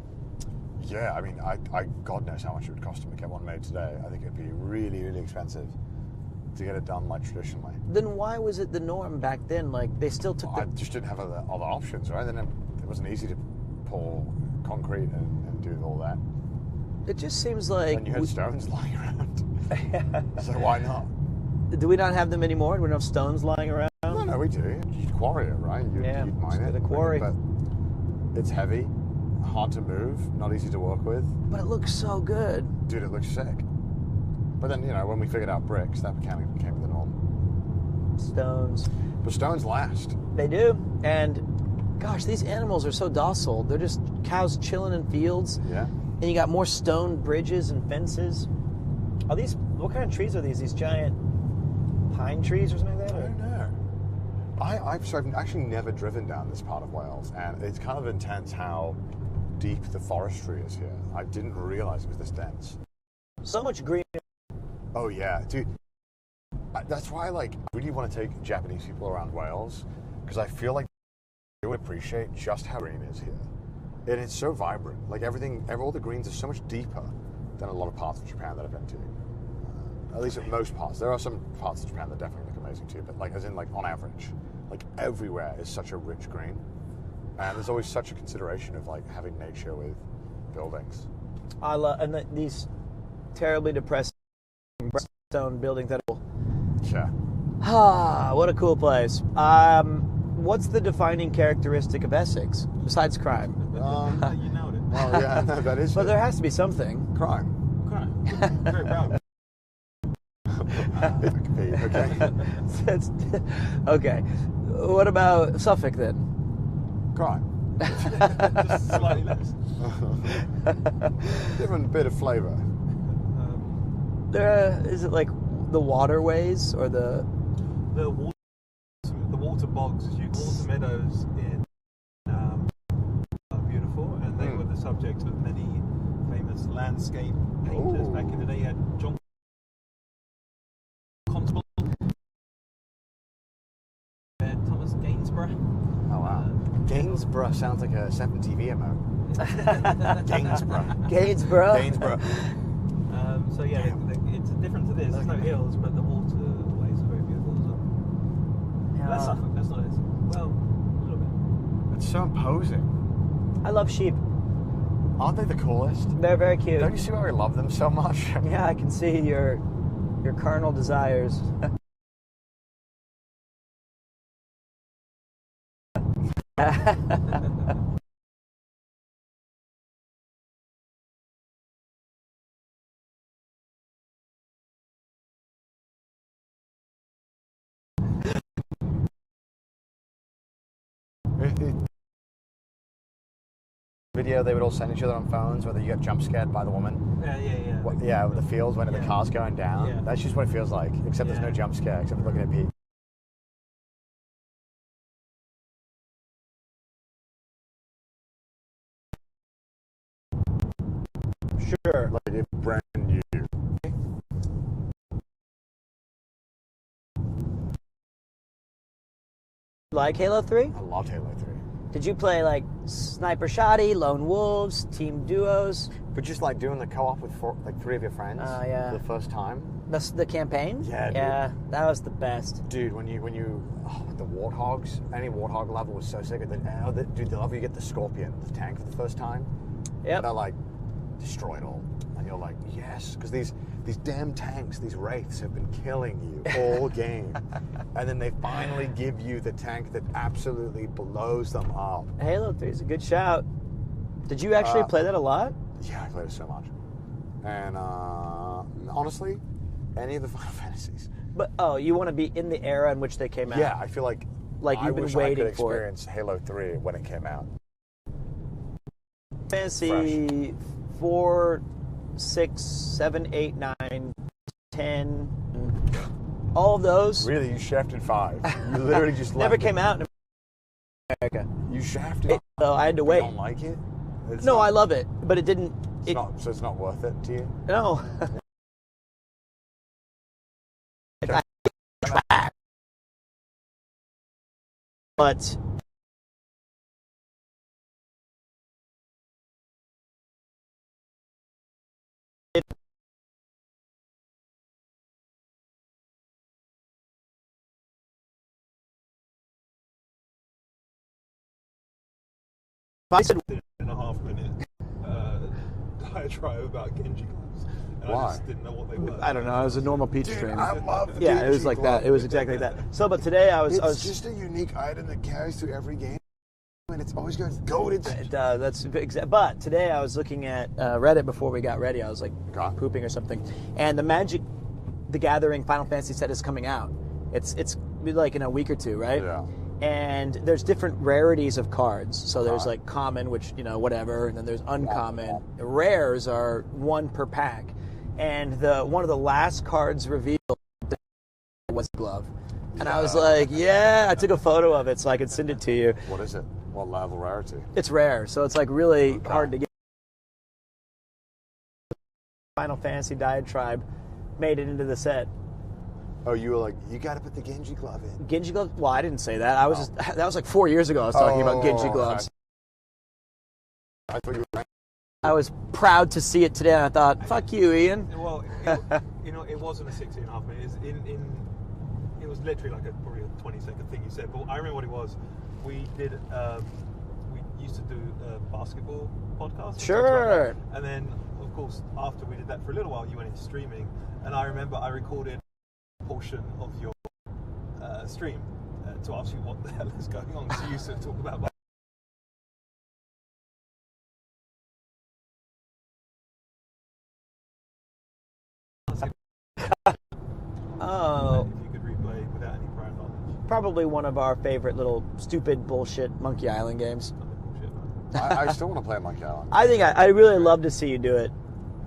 Yeah, I mean, I God knows how much it would cost to get one made today. I think it'd be really, really expensive to get it done like traditionally. Then why was it the norm back then? Like they still took I just didn't have other options, right? Then it wasn't easy to pour concrete and do all that. It just seems like... And you had stones lying around. So why not? Do we not have them anymore? Do we not have stones lying around? No, we do. You'd quarry it, right? You'd mine it. A quarry. But it's heavy, hard to move, not easy to work with. But it looks so good. Dude, it looks sick. But then, when we figured out bricks, that became the norm. Stones. But stones last. They do. And, gosh, these animals are so docile. They're just cows chilling in fields. Yeah. And you got more stone bridges and fences. Are these... What kind of trees are these? These giant pine trees or something like that? I don't know. I've actually never driven down this part of Wales, and it's kind of intense how deep the forestry is here. I didn't realize it was this dense. So much green. Oh yeah, dude. That's why I really want to take Japanese people around Wales, because I feel like they would appreciate just how green is here. And it's so vibrant. Like all the greens are so much deeper than a lot of parts of Japan that I've been to. At least at most parts. There are some parts of Japan that definitely look amazing too, but on average, everywhere is such a rich green. And there's always such a consideration of having nature with buildings. I love these terribly depressing stone buildings that will... Yeah. Ah, what a cool place. What's the defining characteristic of Essex besides crime? You nailed it. Well, yeah, no, that is. But there has to be something. Crime. Very proud. Okay. Okay. What about Suffolk then? Crime. Just slightly less. Different bit of flavour. Is it like the waterways or the water bogs, water meadows in are beautiful, and they were the subject of many famous landscape painters back in the day. You had John Constable, Thomas Gainsborough. Oh wow. Gainsborough sounds like a 7TV emote. Gainsborough. So yeah, it's different to this. There's no hills, but the waterways are very beautiful as well. Yeah. That's Suffolk. That's not it. Well, a little bit. It's so imposing. I love sheep. Aren't they the coolest? They're very cute. Don't you see why we love them so much? Yeah, I can see your carnal desires. video they would all send each other on phones, whether you get jump scared by the woman. Yeah, with the fields when the car's going down. Yeah. That's just what it feels like, except there's no jump scare, except looking at Pete. Sure. Like it's brand new. Like Halo 3? I loved Halo 3. Did you play like Sniper Shoddy, Lone Wolves, Team Duos? But just like doing the co-op with three of your friends yeah. for the first time. The campaign? Yeah, dude. Yeah, that was the best. Dude, when you the warthogs, any warthog level was so sick. Dude, the level you get the Scorpion, the tank for the first time. Yeah. They're like, destroy it all. And you're like, yes. Because these damn tanks, these wraiths have been killing you all game. And then they finally give you the tank that absolutely blows them up. Halo 3 is a good shout. Did you actually play that a lot? Yeah, I played it so much. And honestly, any of the Final Fantasies. But you want to be in the era in which they came out? Yeah, I feel like you've been waiting I could for it. experience Halo 3 when it came out. Fantasy 4, 6, 7, 8, 9, 10, all of those. Really, you shafted 5. You literally just never left came it. out in America. You shafted it? So I had to wait. You don't like it? No, I love it, but it didn't. So it's not worth it to you? No. But I said 1.5 minute diatribe about Genji gloves. And I just didn't know what they were. I don't know. It was a normal pizza stream. I love the Yeah, it Genji was like glove. that. It was exactly like that. So, but today I was just a unique item that carries through every game, and it's always going goated. That's but today I was looking at Reddit before we got ready. I was like pooping or something, and the Magic the Gathering Final Fantasy set is coming out. It's like in a week or two, right? Yeah. And there's different rarities of cards. So there's like common, which whatever, and then there's uncommon. Rares are 1 per pack, and one of the last cards revealed was a glove. And I was like, yeah, I took a photo of it so I could send it to you. What is it? What level rarity? It's rare, so it's like really hard to get. Final Fantasy diatribe made it into the set. Oh, you were like, you got to put the Genji glove in. Genji gloves? Well, I didn't say that. I was that was like 4 years ago. I was talking about Genji gloves. I thought you were. I was proud to see it today, and I thought, "Fuck you, Ian." Well, it wasn't a 16.5 minutes. It was literally like probably a 20-second thing you said. But I remember what it was. We did. We used to do a basketball podcast. Sure. And then, of course, after we did that for a little while, you went into streaming, and I remember I recorded a portion of your stream to ask you what the hell is going on. So you used to talk about. Oh. If you could replay without any prior knowledge. Probably one of our favorite little stupid bullshit Monkey Island games. I still want to play Monkey Island. I think I really love to see you do it.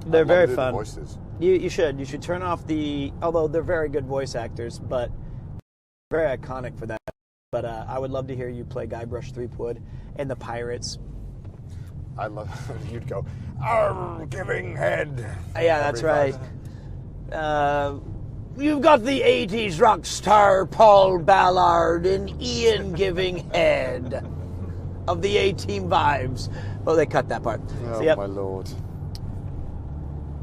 They're very fun. The voices. You should. You should turn off although they're very good voice actors, but very iconic for that. But I would love to hear you play Guybrush Threepwood and the Pirates. I love you'd go, "Arr, giving head." Yeah, that's right. You've got the 80s rock star Paul Ballard and Ian giving head of the A-Team vibes. Oh, they cut that part. Oh, So, yep. my lord.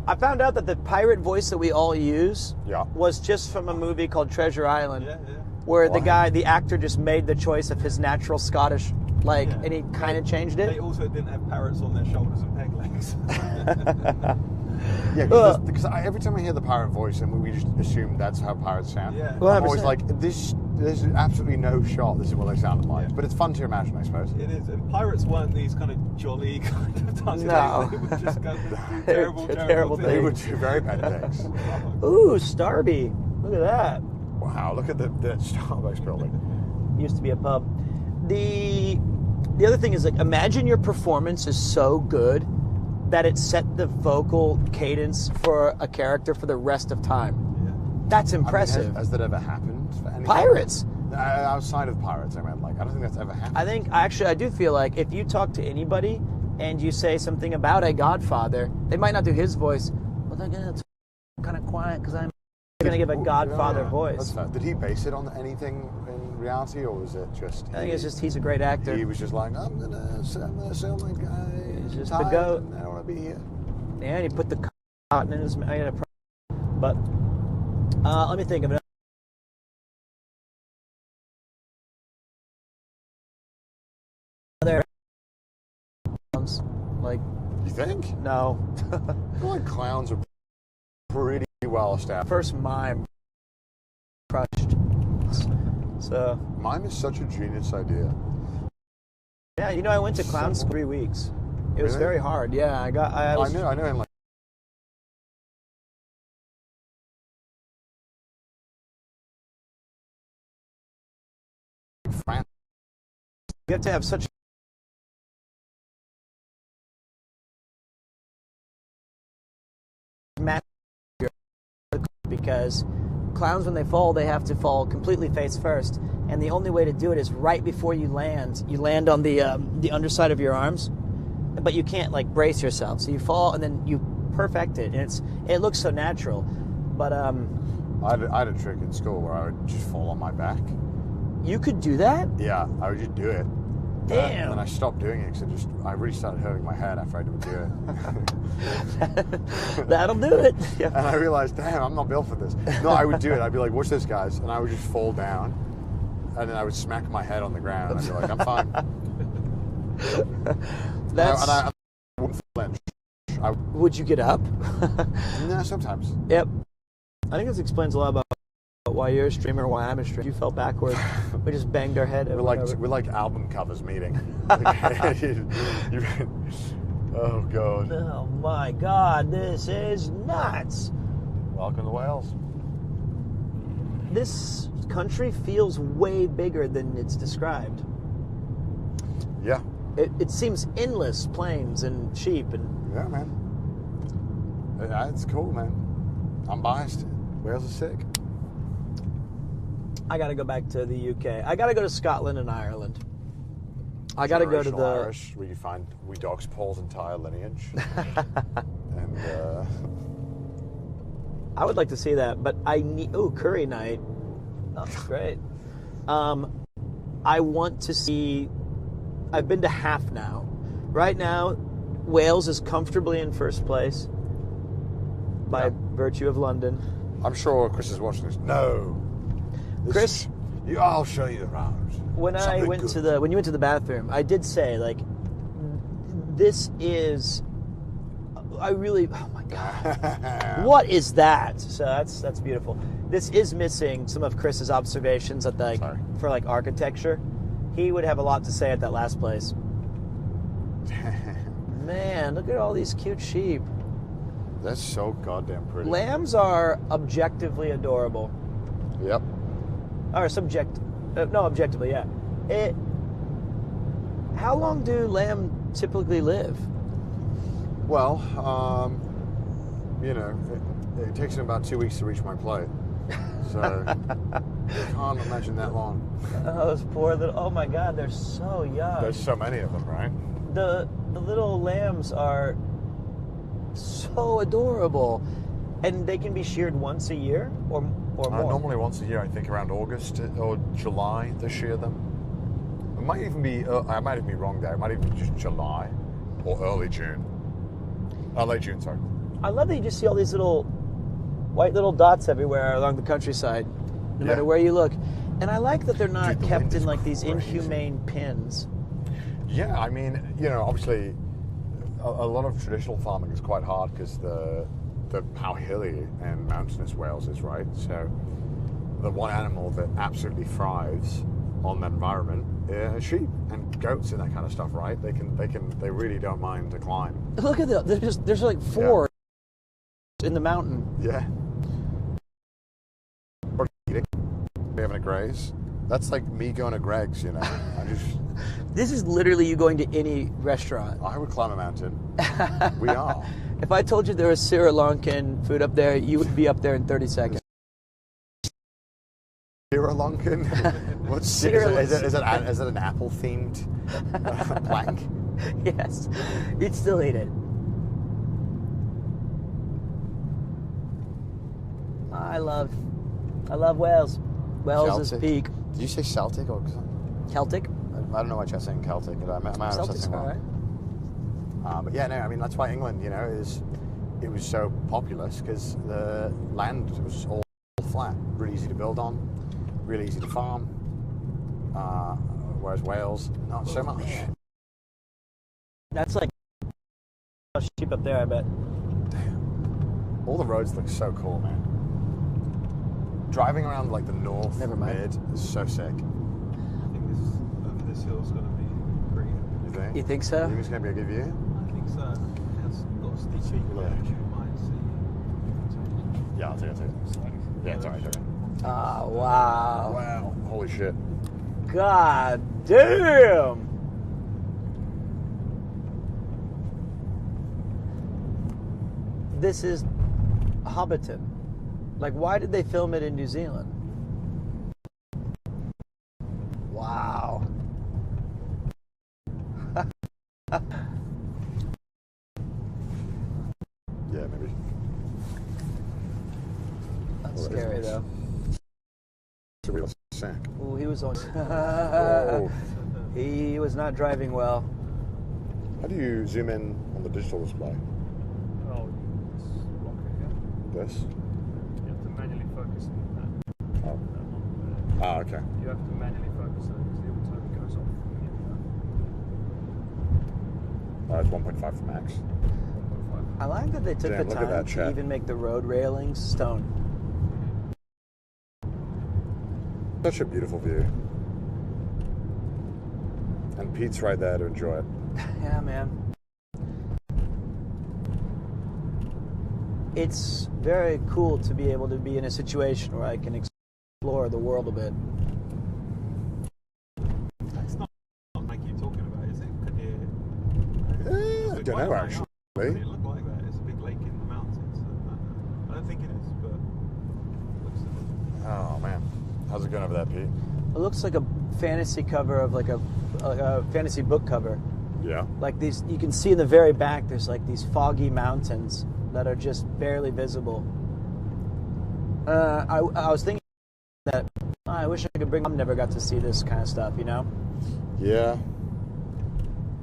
I found out that the pirate voice that we all use Yeah. was just from a movie called Treasure Island, Yeah. where the actor just made the choice of his natural Scottish, and he kind of changed it. They also didn't have parrots on their shoulders and peg legs. Yeah, because every time I hear the pirate voice, and we just assume that's how pirates sound. Yeah. I'm always like, there's absolutely no shot. This is what they sounded like. Yeah. But it's fun to imagine, I suppose. It is. And pirates weren't these kind of jolly kind of dancing. No. They would just go do terrible They would do very bad things. Ooh, Starby. Look at that. Wow, look at the Starbucks building. Used to be a pub. The other thing is, like, imagine your performance is so good that it set the vocal cadence for a character for the rest of time. Yeah. That's impressive. I mean, has that ever happened for anyone? Pirates. Outside of pirates, I mean, like, I don't think that's ever happened. I do feel like if you talk to anybody and you say something about a Godfather, they might not do his voice, but they're going to talk kind of quiet because I'm going to give a Godfather voice. That's fair. Did he base it on anything in reality, or was it just... I think it's just he's a great actor. He was just like, I'm going to sell my guy. He's just the goat. I don't want to be here. Yeah, and he put the cotton in his mouth. But let me think of it. Other like, you think? No. I feel like clowns are pretty well established. First mime crushed. So mime is such a genius idea. Yeah, you know, I went to clown school 3 weeks. It was very hard. Yeah, I know. And like, France. You have to have such because clowns, when they fall, they have to fall completely face first, and the only way to do it is right before you land. You land on the underside of your arms, but you can't like brace yourself, so you fall and then you perfect it, and it looks so natural. But I had a trick in school where I would just fall on my back. You could do that? Yeah, I would just do it. Damn. And then I stopped doing it because I really started hurting my head after I would do it. That'll do it. Yeah. And I realized, damn, I'm not built for this. No, I would do it. I'd be like, watch this, guys. And I would just fall down. And then I would smack my head on the ground. And I'd be like, I'm fine. I wouldn't flinch. Would you get up? No, sometimes. Yep. I think this explains a lot about why you're a streamer, why I'm a streamer. You fell backward. We just banged our head. We're like album covers meeting. Oh God. Oh my God, this is nuts. Welcome to Wales. This country feels way bigger than it's described. Yeah. It seems endless plains and sheep and. Yeah, man. It's cool, man. I'm biased. Wales is sick. I got to go back to the UK. I got to go to Scotland and Ireland. I got to go to the Irish, where you find we dogs Paul's entire lineage. And I would like to see that, but I need curry night. That's great. I want to see. I've been to half now. Right now, Wales is comfortably in first place by virtue of London. I'm sure Chris is watching this. No. Chris, I'll show you around. When you went to the bathroom, I did say, like, this is. Oh my God, what is that? So that's beautiful. This is missing some of Chris's observations at for architecture. He would have a lot to say at that last place. Man, look at all these cute sheep. That's so goddamn pretty. Lambs are objectively adorable. Yep. Or objectively, yeah. How long do lamb typically live? Well, it takes them about 2 weeks to reach my plate. So I can't imagine that long. Those poor little, oh my God, they're so young. There's so many of them, right? The little lambs are so adorable. And they can be sheared once a year or more? Normally once a year, I think around August or July they shear them. It might even be, I might even be wrong there, it might even be just July or early June. Late June, sorry. I love that you just see all these little white little dots everywhere along the countryside, no matter where you look. And I like that they're not kept in like these inhumane pens. Yeah, I mean, obviously a lot of traditional farming is quite hard because how hilly and mountainous Wales is, right? So the one animal that absolutely thrives on that environment is sheep and goats and that kind of stuff, right? They really don't mind to climb. Look at that. There's like 4 in the mountain. Yeah. Or eating. They having a graze. That's like me going to Greg's, you know. This is literally you going to any restaurant. I would climb a mountain. We are. If I told you there was Sri Lankan food up there, you would be up there in 30 seconds. Sri Lankan? What's is it an apple themed plank? Yes, you'd still eat it. I love Wales. Wales is peak. Did you say Celtic or Celtic? I don't know why you're saying Celtic. Celtic's all right. But yeah, no, I mean that's why England, you know, it was so populous because the land was all flat, really easy to build on, really easy to farm. Whereas Wales, not so much. Man. That's like sheep up there, I bet. Damn. All the roads look so cool, man. Driving around like the north mid is so sick. I think this hill's going to be pretty good. You think? You think so? You think it's going to be a good view? I think so. It's got a steep look. Yeah, I'll take it. Yeah, it's alright. Oh, wow. Wow. Holy shit. God damn. This is Hobbiton. Like, why did they film it in New Zealand? Wow. Yeah, maybe. That's scary, though. It's a real sack. Oh, he was on. Oh. He was not driving well. How do you zoom in on the digital display? Oh, it's longer here. This? You have to manually focus on that. Oh. Ah, okay. You have to manually focus on it because the auto goes off. It's 1.5 for max. I like that they took Damn, the look at time that to chat. even make the road railings stone. Such a beautiful view. And Pete's right there to enjoy it. Yeah, man. It's very cool to be able to be in a situation where I can explore the world a bit. That's not like you're talking about, is it? I don't know, actually. Does it look like that? It's a big lake in the mountains. I don't think it is, but it looks like it. Oh, man. How's it going over there, Pete? It looks like a fantasy cover of like a fantasy book cover. Yeah. Like these, you can see in the very back, there's like these foggy mountains that are just barely visible. I was thinking that I wish I could bring. Mom never got to see this kind of stuff, you know? Yeah.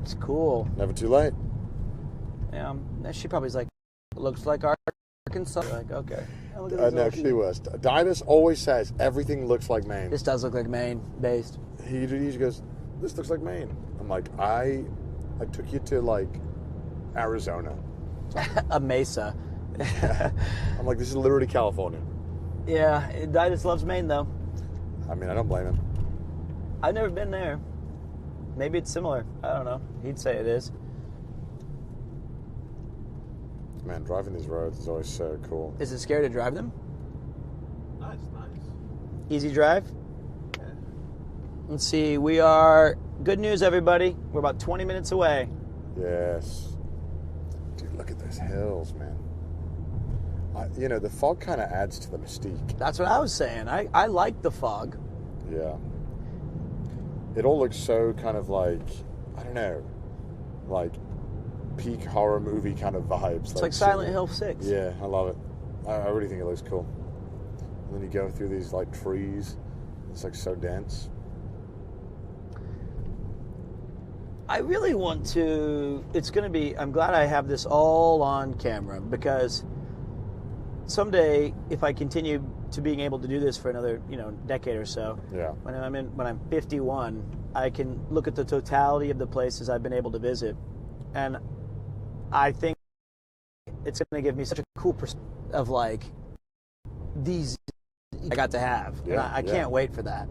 It's cool. Never too late. Yeah, she probably's like, looks like Arkansas. Like, okay. Oh, look at this No, ocean. she was. Dinus always says everything looks like Maine. This does look like Maine based. He goes, this looks like Maine. I'm like, I took you to like Arizona. A mesa. Yeah. I'm like, this is literally California. Yeah, Dinus loves Maine though. I mean, I don't blame him. I've never been there. Maybe it's similar. I don't know. He'd say it is. Man, driving these roads is always so cool. Is it scary to drive them? No, it's nice. Easy drive? Yeah. Let's see. We are... Good news, everybody. We're about 20 minutes away. Yes. Dude, look at those hills, man. You know, the fog kind of adds to the mystique. That's what I was saying. I like the fog. Yeah. It all looks so kind of like, I don't know, like peak horror movie kind of vibes. It's like Silent Hill 6. Yeah, I love it. I really think it looks cool. And then you go through these like trees. It's like so dense. I really want to... It's going to be... I'm glad I have this all on camera because someday, if I continue to being able to do this for another, decade or so, yeah. when I'm 51, I can look at the totality of the places I've been able to visit, and I think it's going to give me such a cool perspective of like these I got to have. Yeah, and I can't wait for that.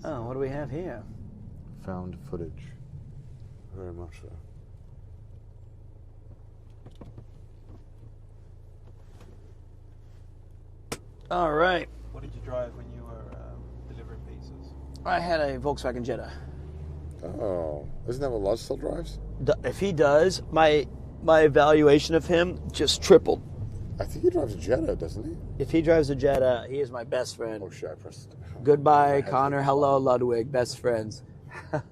Oh, what do we have here? Found footage. Very much so. All right. What did you drive when you were delivering pizzas? I had a Volkswagen Jetta. Oh, isn't that what Lodge still drives? If he does, my evaluation of him just tripled. I think he drives a Jetta, doesn't he? If he drives a Jetta, he is my best friend. Oh shit, I pressed. Goodbye, Connor. Hello, Ludwig. Best friends. Okay.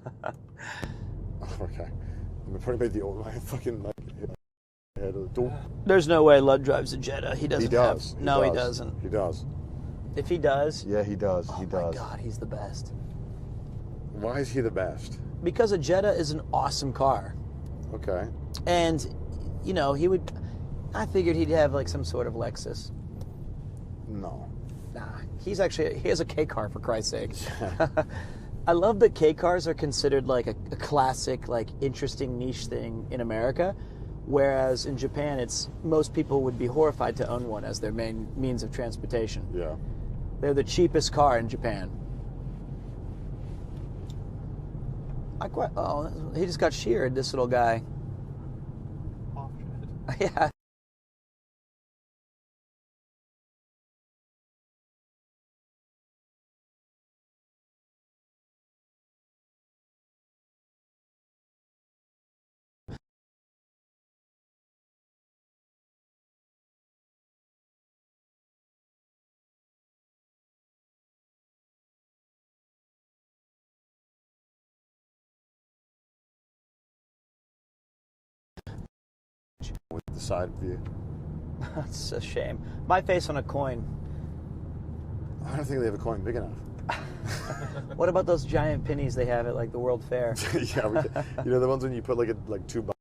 I'm probably made the old fucking head of the door. There's no way Lud drives a Jetta. He doesn't. He does. He doesn't. He does. If he does, Yeah, he does. oh He my does. God, he's the best. Why is he the best? Because a Jetta is an awesome car, Okay. and you know he would. I figured he'd have like some sort of Lexus. No. Nah, he has a K car, for Christ's sake. I love that K cars are considered like a classic, like interesting niche thing in America, whereas in Japan, most people would be horrified to own one as their main means of transportation. Yeah. They're the cheapest car in Japan. He just got sheared, this little guy. Yeah. With the side view. That's a shame. My face on a coin. I don't think they have a coin big enough. What about those giant pennies they have at like the World Fair? Yeah, you know the ones when you put like two bucks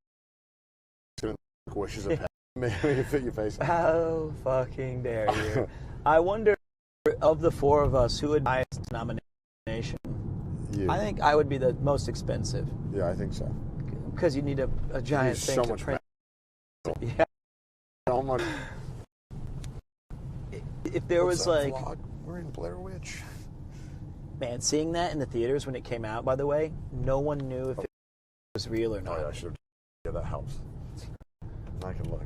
and wishes a pen, maybe you fit your face. How fucking dare you? I wonder, of the four of us, who would buy a nomination? You. I think I would be the most expensive. Yeah, I think so. Because you need a giant There's thing so to much print. Yeah. So much. If there was like, vlog? We're in Blair Witch. man, seeing that in the theaters when it came out, by the way, no one knew if it was real or not. Oh yeah, I should have. Yeah, that helps. I can look.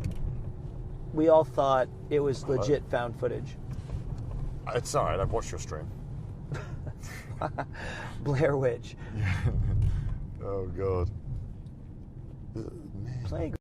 We all thought it was legit found footage. It's alright. I've watched your stream. Blair Witch. Oh god. Playground.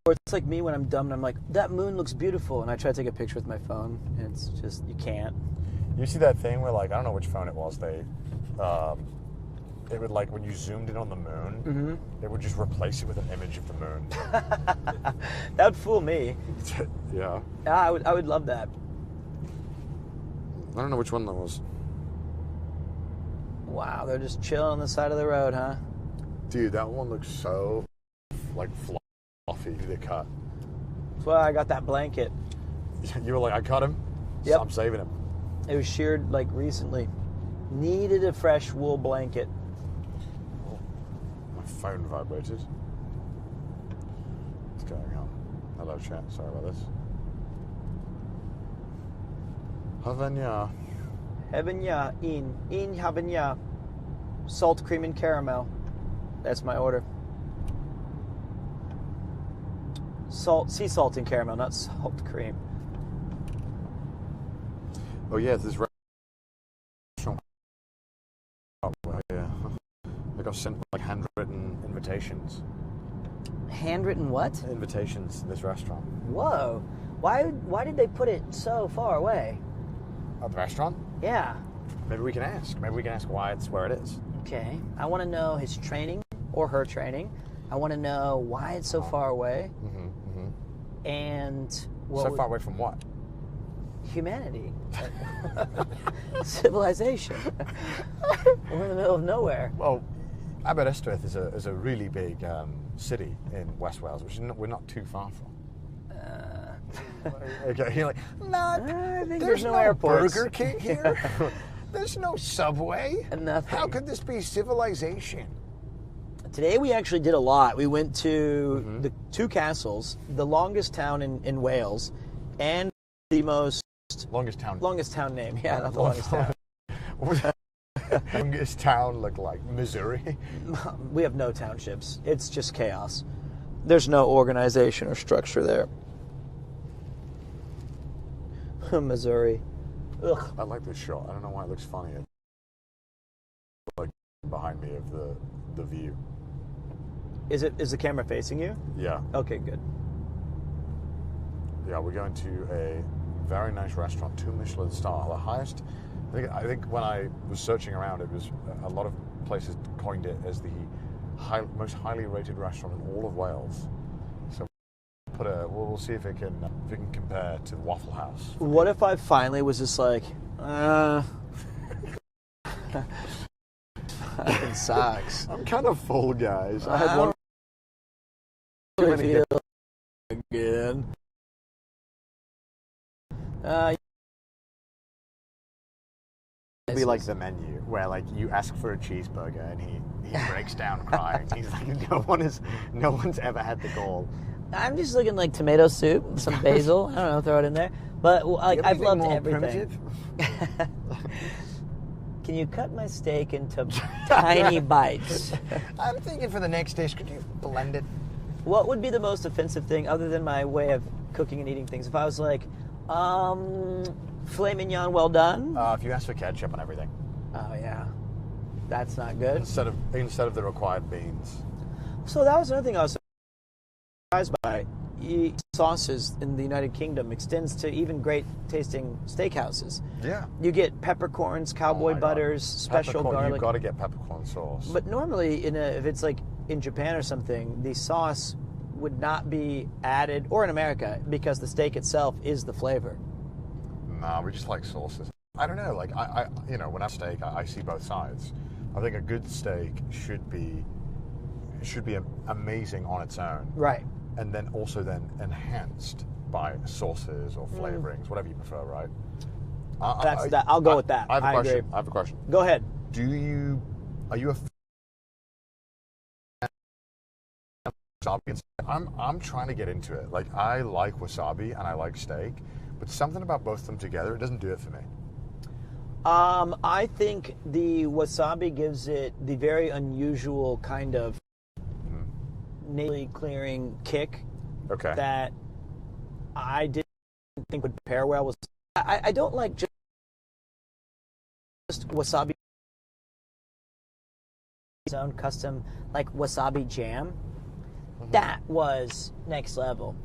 Or it's like me when I'm dumb and I'm like, that moon looks beautiful, and I try to take a picture with my phone, and it's just, you can't. You see that thing where, like, I don't know which phone it was, it would, like, when you zoomed in on the moon, it would just replace it with an image of the moon. That would fool me. Yeah. I would love that. I don't know which one that was. Wow, they're just chilling on the side of the road, huh? Dude, that one looks so, like, fluffy to cut. That's why I got that blanket. You were like, I cut him? Yep. I'm saving him. It was sheared, like, recently. Needed a fresh wool blanket. My phone vibrated. What's going on? Hello, chat. Sorry about this. Havanya. Havanya, in Havanya. Salt, cream, and caramel. That's my order. Sea salt and caramel, not salt cream. Oh yeah, this restaurant. Oh yeah. I got sent like handwritten invitations. Handwritten what? Invitations to this restaurant. Whoa. Why did they put it so far away? At the restaurant? Yeah. Maybe we can ask. Maybe we can ask why it's where it is. Okay. I want to know his training or her training. I want to know why it's so far away. Mm-hmm. And So far away from what? humanity, civilization. We're in the middle of nowhere. Well, Aberystwyth is a really big city in West Wales, which we're not too far from. Okay, you're like, there's no airports. Burger King here. There's no Subway. Nothing. How could this be civilization? Today we actually did a lot. We went to the 2 castles, the longest town in Wales, and the most longest town name. Yeah, not the longest town. Longest town look like Missouri. We have no townships. It's just chaos. There's no organization or structure there. Missouri. Ugh. I like this shot. I don't know why it looks funny. Like behind me of the view. Is the camera facing you? Yeah. Okay, good. Yeah, we're going to a very nice restaurant, 2 Michelin star, the highest. I think when I was searching around, it was a lot of places coined it as the most highly rated restaurant in all of Wales. So we'll see if it can compare to the Waffle House. What if I finally was just like, it sucks. I'm kind of full, guys. I had one. Again. It'll be like the menu where like you ask for a cheeseburger and he breaks down crying. He's like, no one's ever had the gall. I'm just looking like tomato soup, some basil. I don't know, throw it in there. But like I've loved everything. Can you cut my steak into tiny bites? I'm thinking for the next dish, could you blend it? What would be the most offensive thing other than my way of cooking and eating things? If I was like, filet mignon well done? If you ask for ketchup and everything. Oh yeah, that's not good. Instead of the required beans. So that was another thing I was surprised by. Sauces in the United Kingdom extends to even great tasting steakhouses. Yeah. You get peppercorns, cowboy butters, special garlic. You've got to get peppercorn sauce. But normally, if it's like in Japan or something, the sauce would not be added, or in America, because the steak itself is the flavor. Nah, we just like sauces. I don't know. Like I when I steak, I see both sides. I think a good steak should be amazing on its own. Right. And then also enhanced by sauces or flavorings, whatever you prefer, right? I'll go with that. I have a question. Agree. I have a question. Go ahead. Are you a wasabi? I'm trying to get into it. Like I like wasabi and I like steak, but something about both of them together, it doesn't do it for me. I think the wasabi gives it the very unusual kind of nasally clearing kick that I didn't think would pair well with. I don't like just wasabi. His own custom like wasabi jam. That was next level.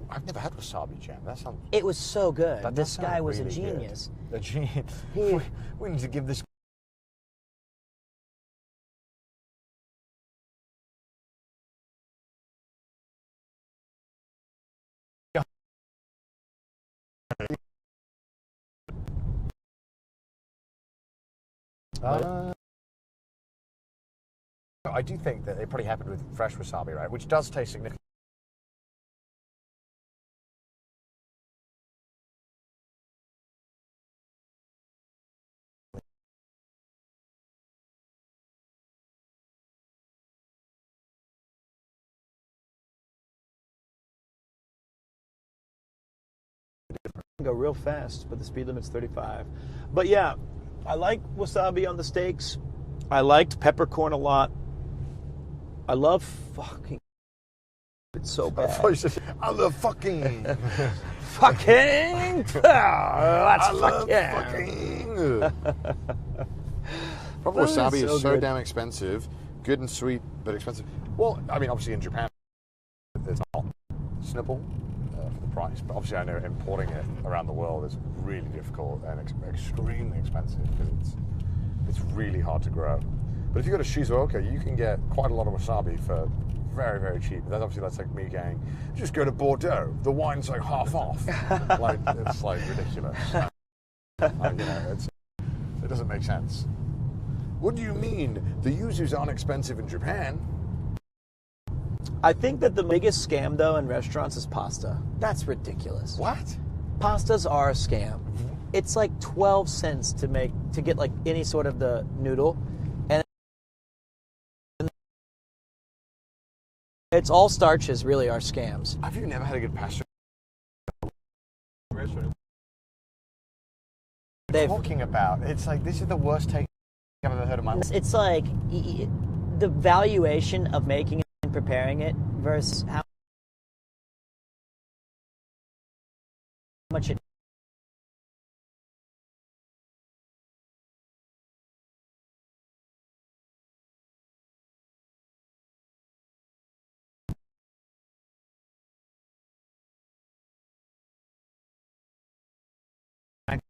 I've never had wasabi jam. That sounds. It was so good. This guy was really a genius. Good. A genius. We need to give this. I do think that it probably happened with fresh wasabi, right? Which does taste significant. Go real fast, but the speed limit's 35. But yeah, I like wasabi on the steaks. I liked peppercorn a lot. I love fucking. It's so bad. I love fucking. Fucking. That's fucking. Probably wasabi is so damn expensive. Good and sweet, but expensive. Well, I mean, obviously in Japan, it's not Snipple for the price, but obviously I know importing it around the world is really difficult and extremely expensive because it's really hard to grow. But if you go to Shizuoka, you can get quite a lot of wasabi for very, very cheap. That's like me going, just go to Bordeaux. The wine's like half off. Like it's like ridiculous. It doesn't make sense. What do you mean? The yuzus aren't expensive in Japan? I think that the biggest scam, though, in restaurants is pasta. That's ridiculous. What? Pastas are a scam. It's like 12 cents to get like any sort of the noodle, and it's all starches. Really, are scams. Have you never had a good pasta restaurant? Talking about it's like this is the worst take I've ever heard of my life. It's like the valuation of making it and preparing it versus how much it.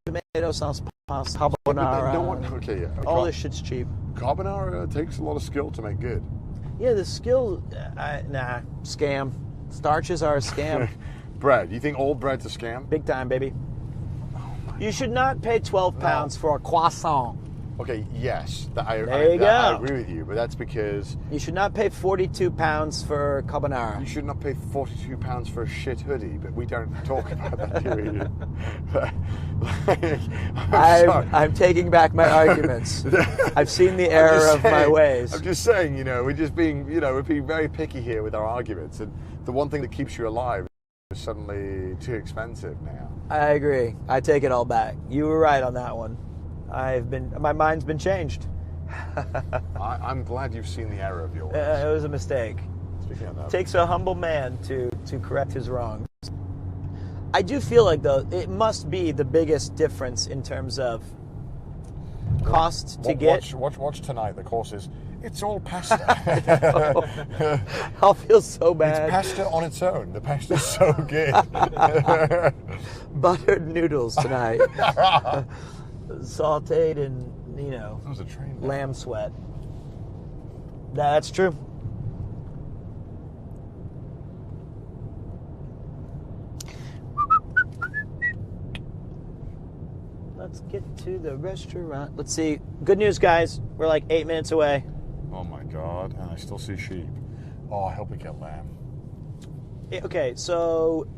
Tomato sauce, pasta, carbonara. Okay, yeah. All this shit's cheap. Carbonara takes a lot of skill to make good. Yeah, the skill, scam. Starches are a scam. Bread. You think all bread's a scam? Big time, baby. You should not pay 12 pounds for a croissant. Okay, yes. I agree with you, but that's because... You should not pay 42 pounds for carbonara. You should not pay 42 pounds for a shit hoodie, but we don't talk about that, do we? I'm taking back my arguments. I've seen the error of my ways. I'm just saying, we're just being, we're being very picky here with our arguments, and the one thing that keeps you alive is suddenly too expensive now. I agree. I take it all back. You were right on that one. My mind's been changed. I'm glad you've seen the error of your ways. It was a mistake. Speaking of that, it takes a humble man to correct his wrongs. I do feel like, though, it must be the biggest difference in terms of cost to get. Watch tonight. The course is, it's all pasta. I'll feel so bad. It's pasta on its own. The pasta's so good. Buttered noodles tonight. Sauteed in, lamb sweat. That's true. Let's get to the restaurant. Let's see. Good news, guys. We're like 8 minutes away. Oh my God, and I still see sheep. Oh, I hope we get lamb. Okay, so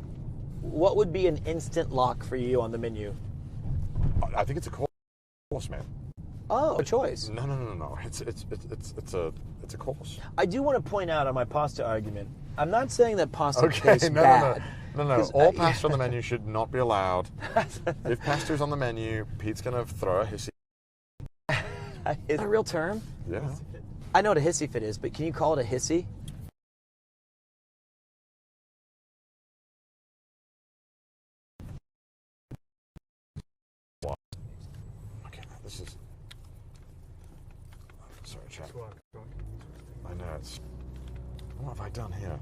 what would be an instant lock for you on the menu? I think it's a course, man. Oh, a choice. No. It's a course. I do want to point out on my pasta argument, I'm not saying that pasta tastes bad. No. All pasta on the menu should not be allowed. If pasta's on the menu, Pete's going to throw a hissy. Is that a real term? Yeah. I know what a hissy fit is, but can you call it a hissy? Okay, this is... Sorry, chat. I know, it's... What have I done here?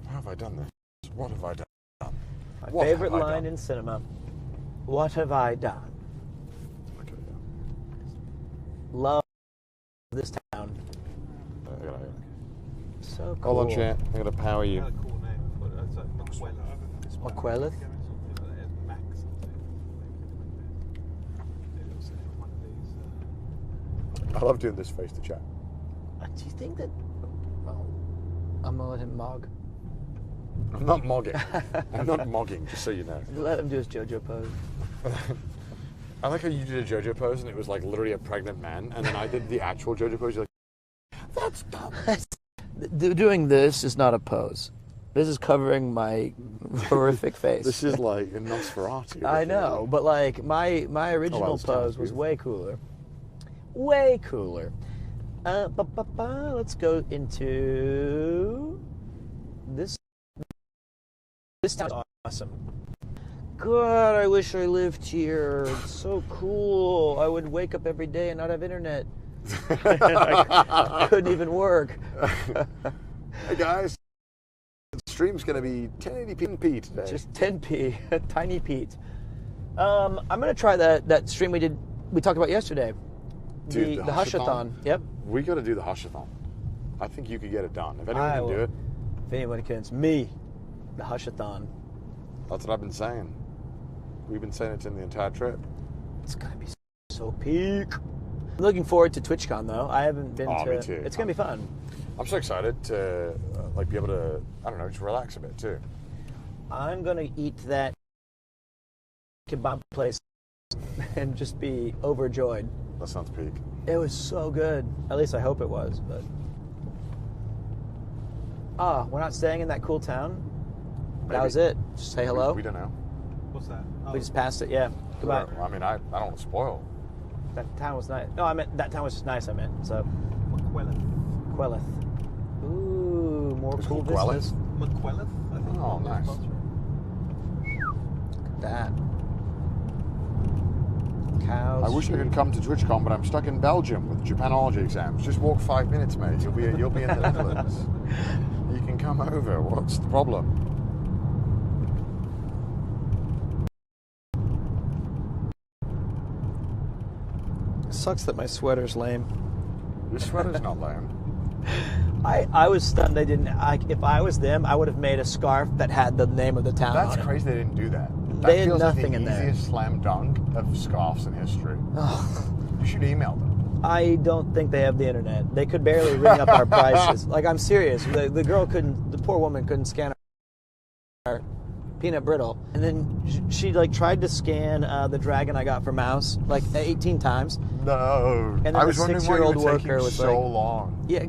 How have I done this? What have I done? My favorite line in cinema. What have I done? Okay, yeah. Love this town. So cool. Hold on, chat. I'm going to power you. Maquelith? I love doing this face to chat. Do you think that... Well, I'm going to let him mog. I'm not mogging. I'm not mogging, just so you know. Let him do his JoJo pose. I like how you did a JoJo pose and it was like literally a pregnant man, and then I did the actual JoJo pose. You're like, that's dumb. Doing this is not a pose. This is covering my horrific face. This is like a Nosferatu. I know, but like my original pose was way cooler. Way cooler. Let's go into this. This town's awesome. God, I wish I lived here. It's so cool. I would wake up every day and not have internet. I couldn't even work. Hey guys, the stream's going to be 1080p today. Just 10p, tiny Pete. I'm going to try that stream we talked about yesterday. Dude, the Hushathon. Yep. We got to do the Hushathon. I think you could get it done. If anyone can do it. If anyone can, it's me, the Hushathon. That's what I've been saying. We've been saying it in the entire trip. It's going to be so peak. I'm looking forward to TwitchCon, though. I haven't been to... Me too. It's going to be fun. I'm so excited to be able to, I don't know, just relax a bit too. I'm going to eat that kebab place and just be overjoyed. That sounds peak. It was so good. At least I hope it was, but... we're not staying in that cool town? Maybe. That was it. Just say hello? We don't know. What's that? We just passed it, yeah. Goodbye. I mean, I don't want to spoil. That town was nice. No, I meant that town was just nice, so... Queleth. Ooh, more cool vistas. McQuelleth, I think. Oh, nice. Look at that. Cows. I wish I could come to TwitchCon, but I'm stuck in Belgium with Japanology exams. Just walk 5 minutes, mate. You'll be in the Netherlands. You can come over. What's the problem? It sucks that my sweater's lame. Your sweater's not lame. I was stunned they didn't. If I was them, I would have made a scarf that had the name of the town That's on it. crazy they didn't do that. They had feels nothing like in the there. easiest slam dunk of scarves in history. You should email them. I don't think they have the internet. They could barely ring up our prices. Like, I'm serious. The girl couldn't, the poor woman couldn't scan our peanut brittle. And then she like tried to scan the dragon I got for Mouse like 18 times. No. And then I the was wondering why you 6-year-old were taking worker was so like, long. Yeah,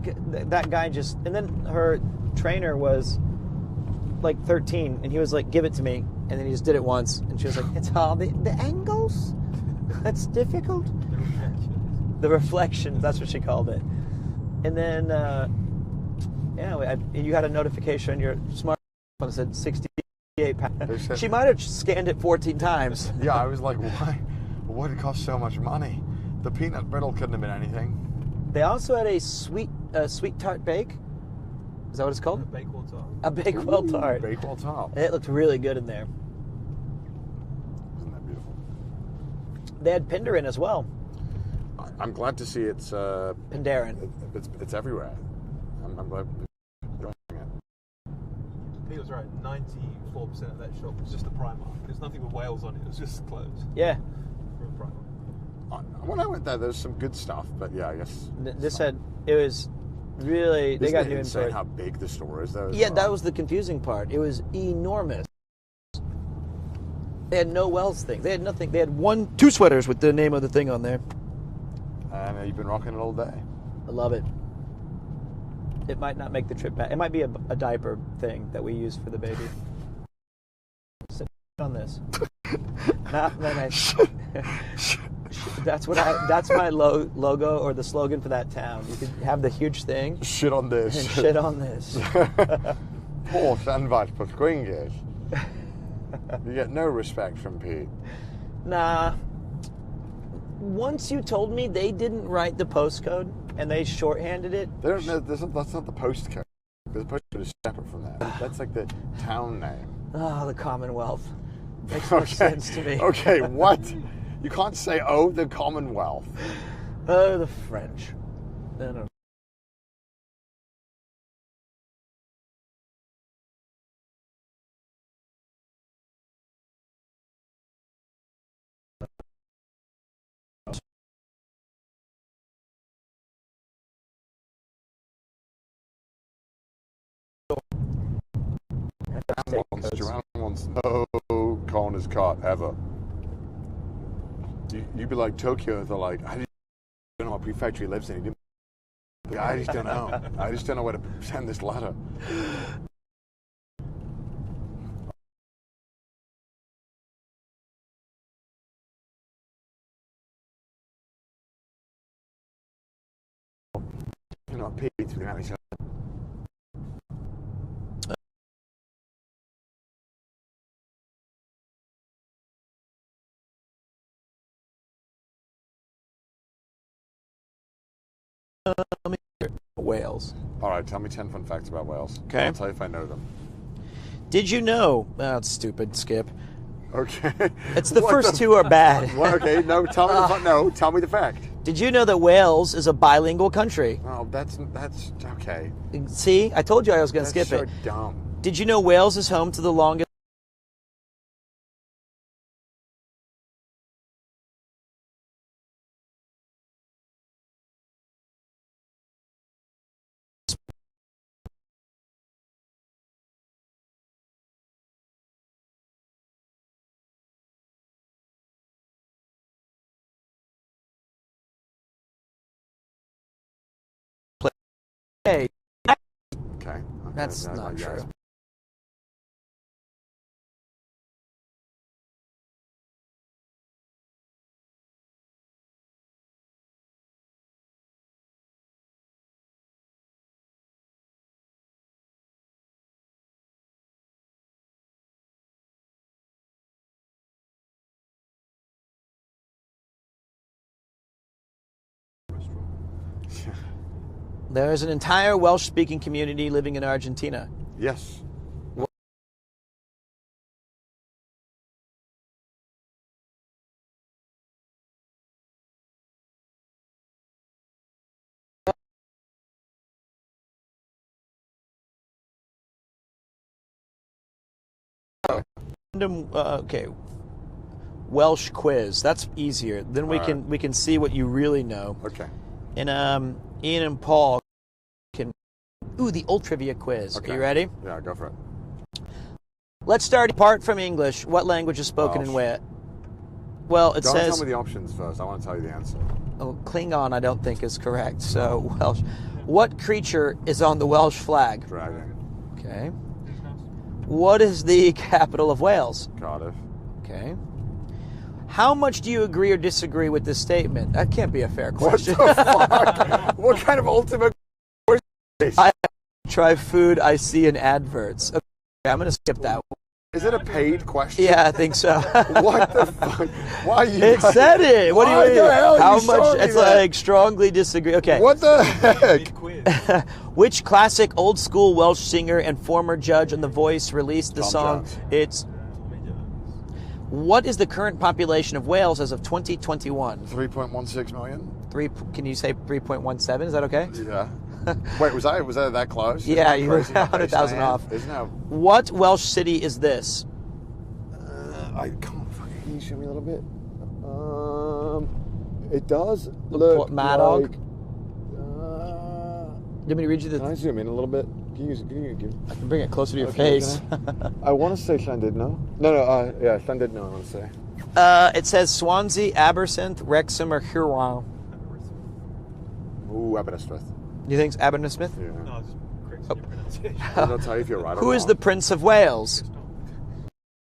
that guy just, and then her trainer was like 13 and he was like, give it to me. And then he just did it once and she was like, it's all the angles. That's difficult. The reflections, that's what she called it. And then, you had a notification on your smartphone that said 68 pounds. She might have scanned it 14 times. Yeah, I was like, why? Why did it cost so much money? The peanut brittle couldn't have been anything. They also had a sweet tart bake. Is that what it's called? A Bakewell tart. A Bakewell tart. Bakewell tart. It looked really good in there. Isn't that beautiful? They had Pindarin as well. I'm glad to see it's Pindarin. It's everywhere. I'm glad you're enjoying it. He was right. 94% of that shop was just a Primark. There's nothing with Wales on it. It was just clothes. Yeah. From a Primark. When I went there was some good stuff, but yeah, I guess It was really, they got new insane inventory. how big the store is though. Yeah, that was the confusing part. It was enormous. They had no Wells thing. They had nothing. They had two sweaters with the name of the thing on there. And you've been rocking it all day. I love it. It might not make the trip back. It might be a diaper thing that we use for the baby. Sit on this. That's my logo or the slogan for that town. You could have the huge thing. Shit on this. And shit on this. Poor Llanfairpwllgwyngyll. You get no respect from Pete. Nah. Once you told me they didn't write the postcode and they shorthanded it. They don't know. That's not the postcode. The postcode is separate from that. That's like the town name. Oh, the Commonwealth. Makes no sense to me. Okay, what? You can't say, oh, the Commonwealth. Oh, the French. No, no. Joanne wants no corners cut ever. You'd be like Tokyo. They're like, I don't know what prefecture he lives in. I just don't know. I just don't know where to send this letter. You're not Pete. We met each other. Wales. All right, tell me 10 fun facts about Wales. Okay. I'll tell you if I know them. Did you know? Oh, it's stupid. Skip. Okay. It's the first two are bad. Okay, no, tell me tell me the fact. Did you know that Wales is a bilingual country? Oh, that's okay. See, I told you I was going to skip That's it. so dumb. Did you know Wales is home to the longest Hey, Okay. that's not true. There is an entire Welsh-speaking community living in Argentina. Yes. Okay, Welsh quiz. That's easier. Then we can see what you really know. Okay. And Ian and Paul can. Ooh, the old trivia quiz. Okay. Are you ready? Yeah, go for it. Let's start. Apart from English, what language is spoken in Wales? Well, it Don't says. tell me the options first. I want to tell you the answer. Oh, Klingon, I don't think is correct. So Welsh. What creature is on the Welsh flag? Dragon. Okay. What is the capital of Wales? Cardiff. Okay. How much do you agree or disagree with this statement? That can't be a fair question. What the fuck? What kind of ultimate question is this? I try food I see in adverts. Okay, I'm going to skip that one. Is it a paid question? Yeah, I think so. What the fuck? Why are you It said it. What do you Why mean? the hell How are you much? showing me It's that? like strongly disagree. Okay. What the heck? Which classic old school Welsh singer and former judge on The Voice released the Tom song? Jones. It's. What is the current population of Wales as of 2021? 3.16 million? Can you say 3.17? Is that okay? Yeah. Wait, was I that close? Yeah, Isn't that you were crazy how 100,000 close I am? off. Isn't that? What Welsh city is this? I can't fucking. Can you show me a little bit? It does look Madog? like. Do you want me to read you the? Can I zoom in a little bit? Can you I can bring it closer to your Okay, face. I want to say Llandudno. No, yeah, Llandudno, I want to say. It says Swansea, Aberystwyth, Wrexham, or Huron. Ooh, Aberystwyth. Do you think it's Aberystwyth? Yeah. No, just correct your pronunciation. I'll tell you if you're right or Who is wrong. the Prince of Wales?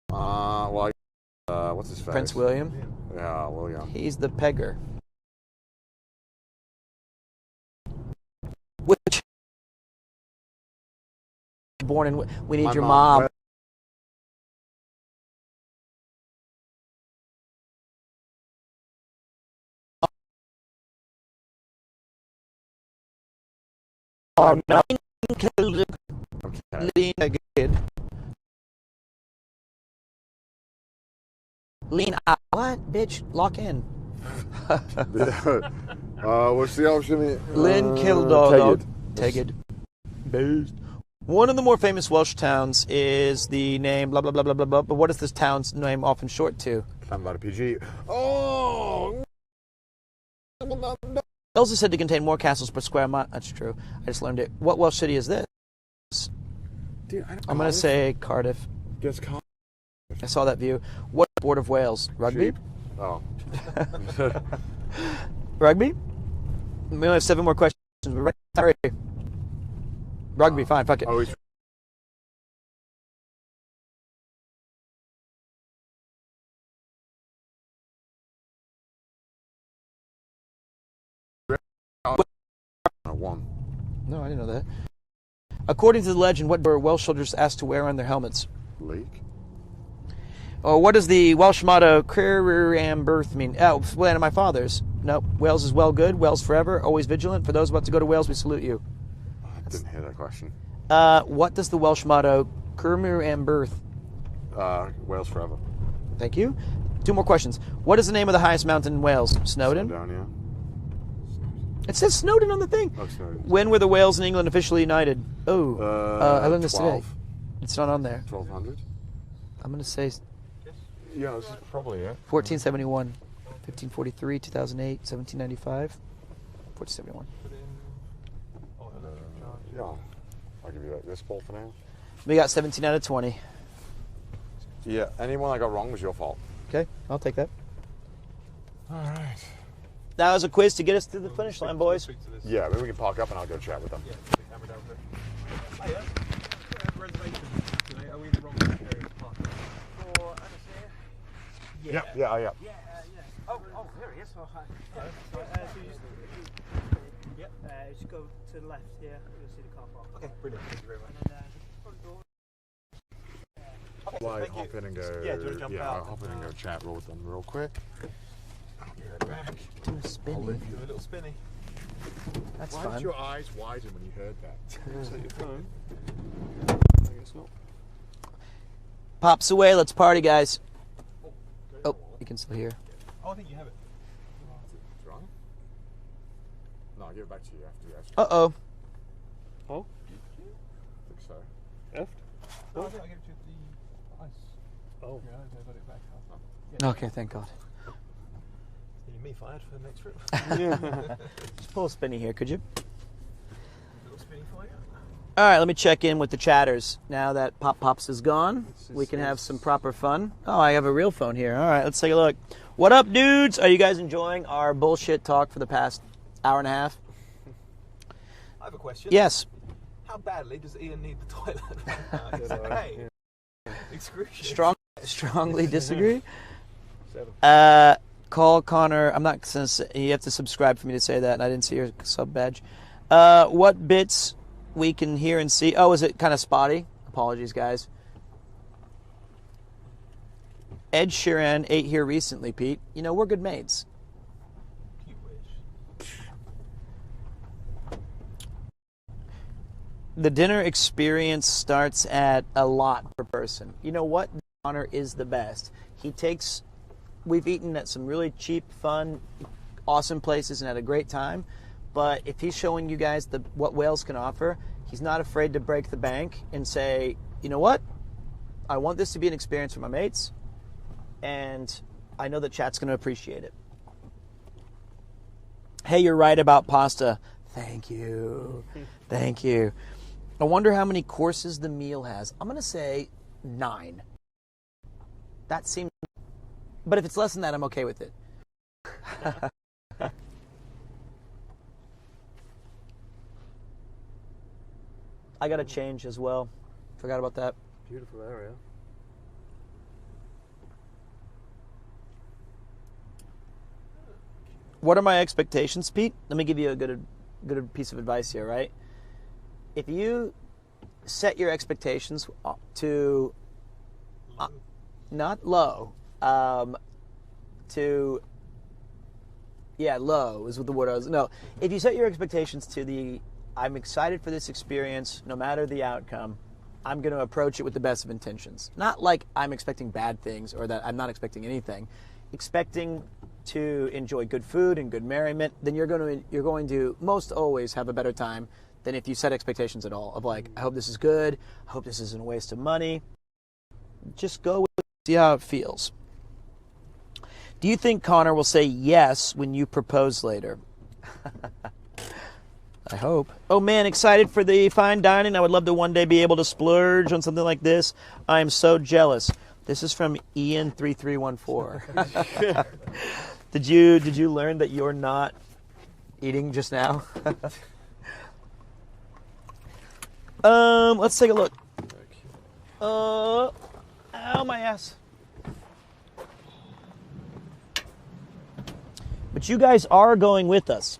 What's his face? Prince William. Yeah, William. He's the pegger. Which born in? We need My your mom. mom. Lean again. Lean out. What, bitch? Lock in. What's the option? Lynn Kildog. Tegid. Based. One of the more famous Welsh towns is the name blah blah blah blah blah blah. But what is this town's name often short to? Llanfairpwllgwyngyll. Oh. Wales is said to contain more castles per square mile. That's true. I just learned it. What Welsh city is this? Dude, I'm going to say Cardiff. Guess Cardiff. I saw that view. What Board of Wales? Rugby? Sheep. Oh. Rugby? We only have 7 more questions. Sorry. Rugby, fine. Fuck it. Oh, he's one. No, I didn't know that. According to the legend, what were Welsh soldiers asked to wear on their helmets? Leek. Oh, what does the Welsh motto "Career and Birth" mean? Oh, land of my fathers. No, Wales is well good. Wales forever. Always vigilant. For those about to go to Wales, we salute you. I didn't hear that question. What does the Welsh motto "Career and Birth"? Wales forever. Thank you. 2 more questions. What is the name of the highest mountain in Wales? Snowdon. Snowdonia. It says Snowdon on the thing. Oh, Snowdon. When were the Wales and England officially united? Oh, I learned this today. 12. It's not on there. 1200. I'm going to say Yeah, this is probably it. 1471, 1543, 2008, 1795, 1471. Yeah, I'll give you this ball for now. We got 17 out of 20. Yeah, anyone I got wrong was your fault. Okay, I'll take that. All right. That was a quiz to get us to the finish line, boys. Yeah, maybe we can park up and I'll go chat with them. Yeah, put the camera down there. Hiya. Reservations today. Are we in the wrong area to park? For Anglesey? Yeah. Yeah. Yeah. Oh, there he is. Oh, hi. Just go to the left here, you'll see the car park. Okay, brilliant. Thank you very much. Like, hop in and go. Yeah, do you want to jump out? I'll hop in and go chat with them real quick. I'll be right back. Do a spinny. Do a little spinny. That's Why fun. did your eyes widen when you heard that? Is that your phone? I guess not. Pops away, let's party, guys. Oh, you can still hear. Oh, I think you have it. Right? No, I'll give it back to you after you ask. Uh-oh. Oh? I think so. Left? No, I think I gave it to the ice. Oh. Yeah, I got it back. Yeah. Okay, thank God. You me fired for the next trip. Yeah. Just pull a spinny here, could you? Little spinny for you. All right, let me check in with the chatters. Now that Pops is gone, we can have some proper fun. Oh, I have a real phone here. All right, let's take a look. What up, dudes? Are you guys enjoying our bullshit talk for the past hour and a half? I have a question. Yes. How badly does Ian need the toilet? Hey. Excruciating. Strongly disagree. 7. Call Connor. I'm not going to say, you have to subscribe for me to say that, and I didn't see your sub badge. What bits we can hear and see? Oh, is it kind of spotty? Apologies, guys. Ed Sheeran ate here recently, Pete. You know, we're good mates. You wish. The dinner experience starts at a lot per person. You know what? Connor is the best. We've eaten at some really cheap, fun, awesome places and had a great time. But if he's showing you guys what Wales can offer, he's not afraid to break the bank and say, you know what? I want this to be an experience for my mates, and I know that chat's going to appreciate it. Hey, you're right about pasta. Thank you. Thank you. I wonder how many courses the meal has. I'm going to say 9. That seems... But if it's less than that, I'm okay with it. I got to change as well. Forgot about that. Beautiful area. What are my expectations, Pete? Let me give you a good piece of advice here, right? If you set your expectations to not low, low is what the word I was. No, if you set your expectations to I'm excited for this experience, no matter the outcome, I'm going to approach it with the best of intentions. Not like I'm expecting bad things or that I'm not expecting anything. Expecting to enjoy good food and good merriment, then you're going to most always have a better time than if you set expectations at all. Of like, I hope this is good. I hope this isn't a waste of money. Just go with it, see how it feels. Do you think Connor will say yes when you propose later? I hope. Oh man, excited for the fine dining. I would love to one day be able to splurge on something like this. I am so jealous. This is from Ian3314. Did you learn that you're not eating just now? Let's take a look. Ow, my ass. But you guys are going with us.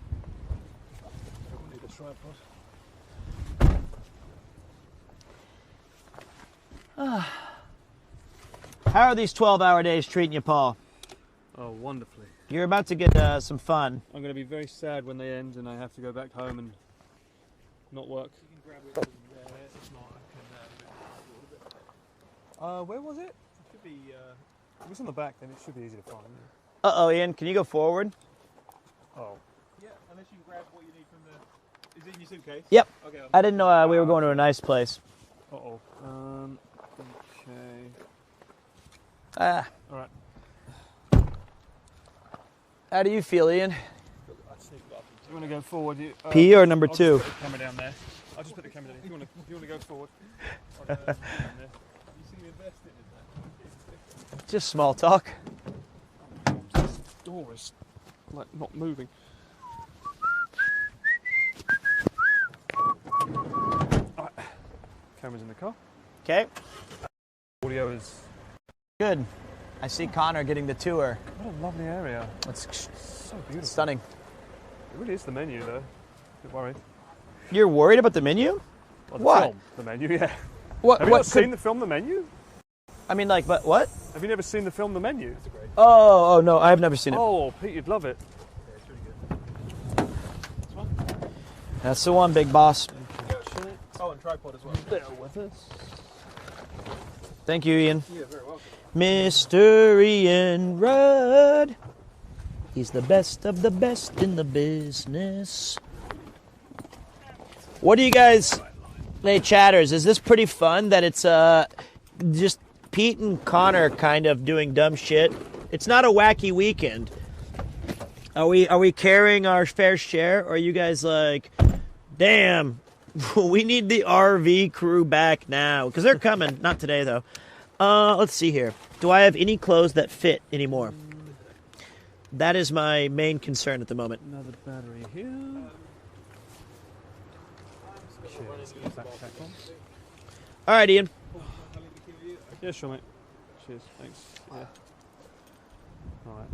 How are these 12-hour days treating you, Paul? Oh, wonderfully. You're about to get some fun. I'm going to be very sad when they end and I have to go back home and not work. Where was it? It should be. If it's on the back, then it should be easy to find. Uh-oh, Ian, can you go forward? Oh. Yeah, unless you can grab what you need from the... Is it in your suitcase? Yep. Okay. I didn't know we were going to a nice place. Uh-oh. Okay. Ah. All right. How do you feel, Ian? You want to go forward? P or number I'll two? Just put the camera down there. I'll just put the camera down. If you want to go forward? I'll go down there. You see me investing in that? Just small talk. This door is like not moving. All right. Camera's in the car. Okay. Audio is good. I see Connor getting the tour. What a lovely area. It's so beautiful. Stunning. It really is the menu, though. A bit worried. You're worried about the menu? Well, the What? film, the menu, yeah. What? Have you what not seen the film The Menu? I mean, like, but what? Have you never seen the film The Menu? Oh, no, I have never seen it. Oh, Pete, you'd love it. That's the one, big boss. Oh, and tripod as well. There with us. Thank you, Ian. Yeah, very welcome. Mr. Ian Rudd. He's the best of the best in the business. What do you guys, hey chatters, is this pretty fun that it's just Pete and Connor kind of doing dumb shit? It's not a wacky weekend. Are we carrying our fair share, or are you guys like, damn, we need the RV crew back now? Because they're coming. Not today, though. Let's see here. Do I have any clothes that fit anymore? That is my main concern at the moment. Another battery here. Cheers. Get that back on. All right, Ian. Yeah, sure, mate. Cheers. Thanks. Yeah. All right.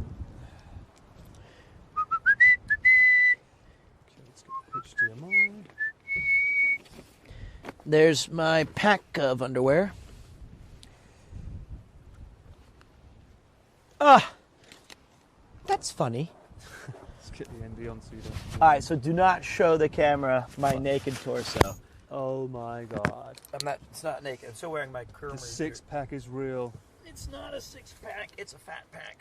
Okay, let's get the HDMI. There's my pack of underwear. Ah, that's funny. Let's get the ND on so you don't... All right, so do not show the camera my naked torso. Oh my God. It's not naked. I'm still wearing my Culinary. The six-pack is real. It's not a six-pack. It's a fat pack.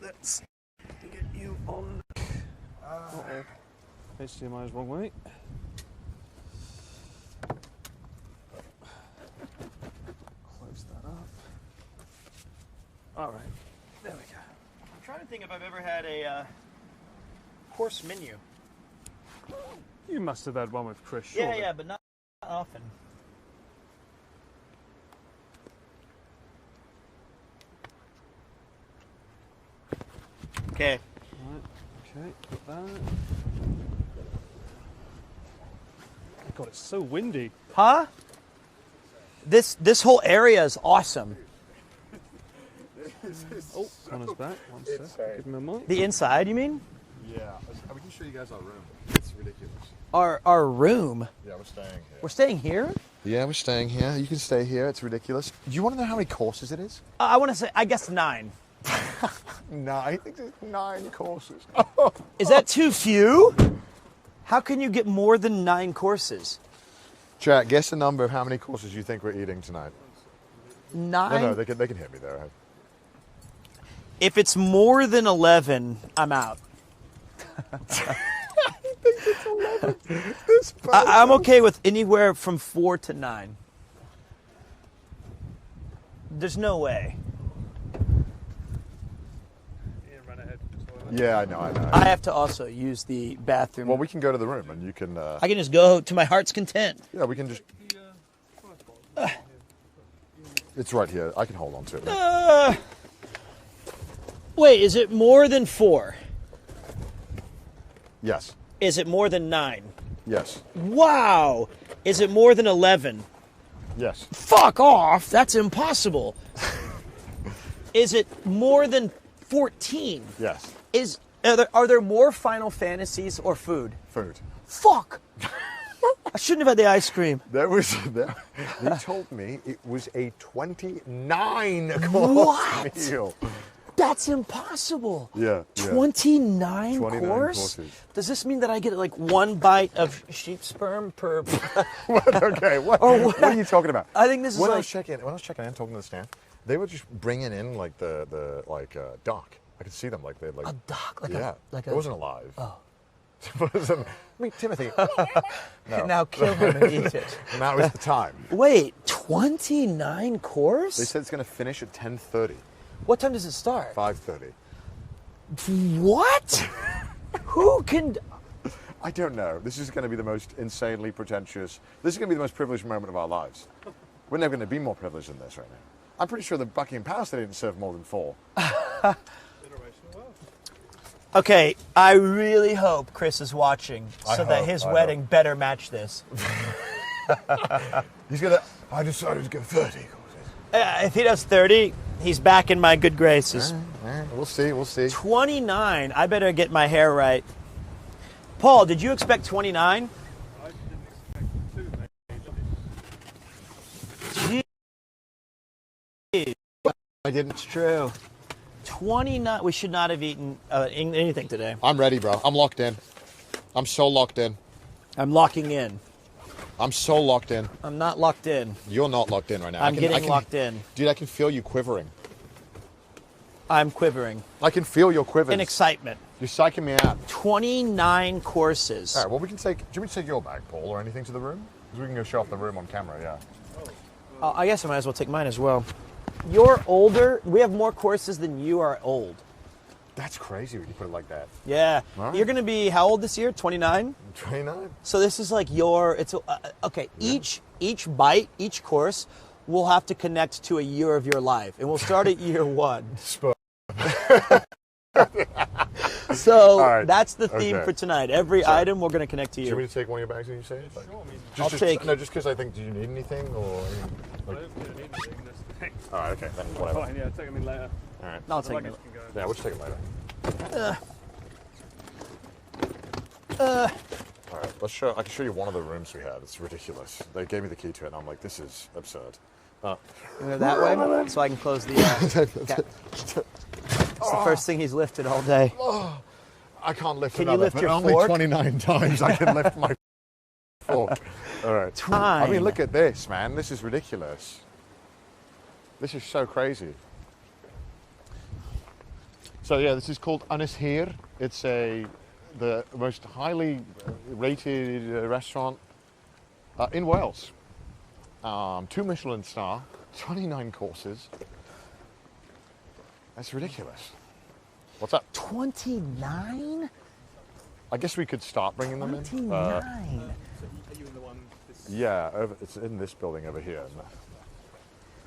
Let's get you on. Uh-oh. HDMI is wrong way. Close that up. All right. There we go. I'm trying to think if I've ever had a course menu. You must have had one with Chris, Yeah, surely. yeah, but not often. Okay. Right. Okay, put that. God, it's so windy. Huh? This whole area is awesome. Oh, Connor's back. One sec. Give him a mic. The inside, you mean? Yeah, we can show you guys our room. It's ridiculous. Our room? Yeah, we're staying here. We're staying here? Yeah, we're staying here. You can stay here. It's ridiculous. Do you want to know how many courses it is? I want to say, I guess 9. 9. I think there's 9 courses. Is that too few? How can you get more than 9 courses? Chat, guess the number of how many courses you think we're eating tonight. 9? No, they can hear me there. If it's more than 11, I'm out. I'm okay with anywhere from 4 to 9. There's no way. Yeah, I know. I have to also use the bathroom. Well, we can go to the room and you can... I can just go to my heart's content. Yeah, we can just... It's right here. I can hold on to it. Wait, is it more than 4? Yes. Is it more than 9? Yes. Wow! Is it more than 11? Yes. Fuck off! That's impossible. Is it more than 14? Yes. Are there more Final Fantasies or food? Food. Fuck! I shouldn't have had the ice cream. He told me it was a 29-course meal. That's impossible. Yeah. 29 courses. Does this mean that I get like 1 bite of sheep sperm per? Okay. What are you talking about? I think this is when like... I was checking in, talking to the staff, They were just bringing in like the duck. I could see them like they like A duck, like yeah. like it wasn't alive. Oh. It wasn't, I mean, Timothy. No. Now kill him and eat it. Now is the time. Wait, 29 course? They said it's going to finish at 10:30. What time does it start? 5:30. What? Who can? I don't know. This is going to be the most insanely pretentious. This is going to be the most privileged moment of our lives. We're never going to be more privileged than this right now. I'm pretty sure the Buckingham Palace they didn't serve more than 4. Okay, I really hope Chris is watching so that his wedding better match this. He's gonna. I decided to go 30 courses. If he does 30, he's back in my good graces. We'll see. We'll see. 29. I better get my hair right. Paul, did you expect 29? I didn't. It's true. 29. We should not have eaten anything today. I'm ready, bro. I'm locked in. I'm so locked in. I'm locking in. I'm so locked in. I'm not locked in. You're not locked in right now. I'm getting locked in. Dude, I can feel you quivering. I'm quivering. I can feel your quivers. In excitement. You're psyching me out. 29 courses. All right, well, we can take... Do you want me to take your bag, Paul, or anything to the room? Because we can go show off the room on camera, yeah. I guess I might as well take mine as well. You're older. We have more courses than you are old. That's crazy when you put it like that. Yeah. Right. You're going to be how old this year? 29? 29. So this is like your... okay, yeah. Each bite, each course will have to connect to a year of your life. And we'll start at year 1. So right. That's the theme for tonight. Every item we're going to connect to you. Do you want me to take one of your bags when you say it? Like, I'll take... No, just because I think, do you need anything? Or I don't think I need anything. All right, okay, then whatever. Fine, yeah, take them in later. All right. I'll take them. Yeah, we'll just take them later. All right, let's show. I can show you one of the rooms we had. It's ridiculous. They gave me the key to it, and I'm like, this is absurd. You go that way, so I can close the. It's the first thing he's lifted all day. I can't lift. Can another, you lift but your only fork? 29 times I can lift my fork. All right. I mean, look at this, man. This is ridiculous. This is so crazy. So yeah, this is called Ynys Hir. It's the most highly rated restaurant in Wales. 2 Michelin star, 29 courses. That's ridiculous. What's up? 29? I guess we could start bringing them in. 29. Are you in the one? Yeah, it's in this building over here.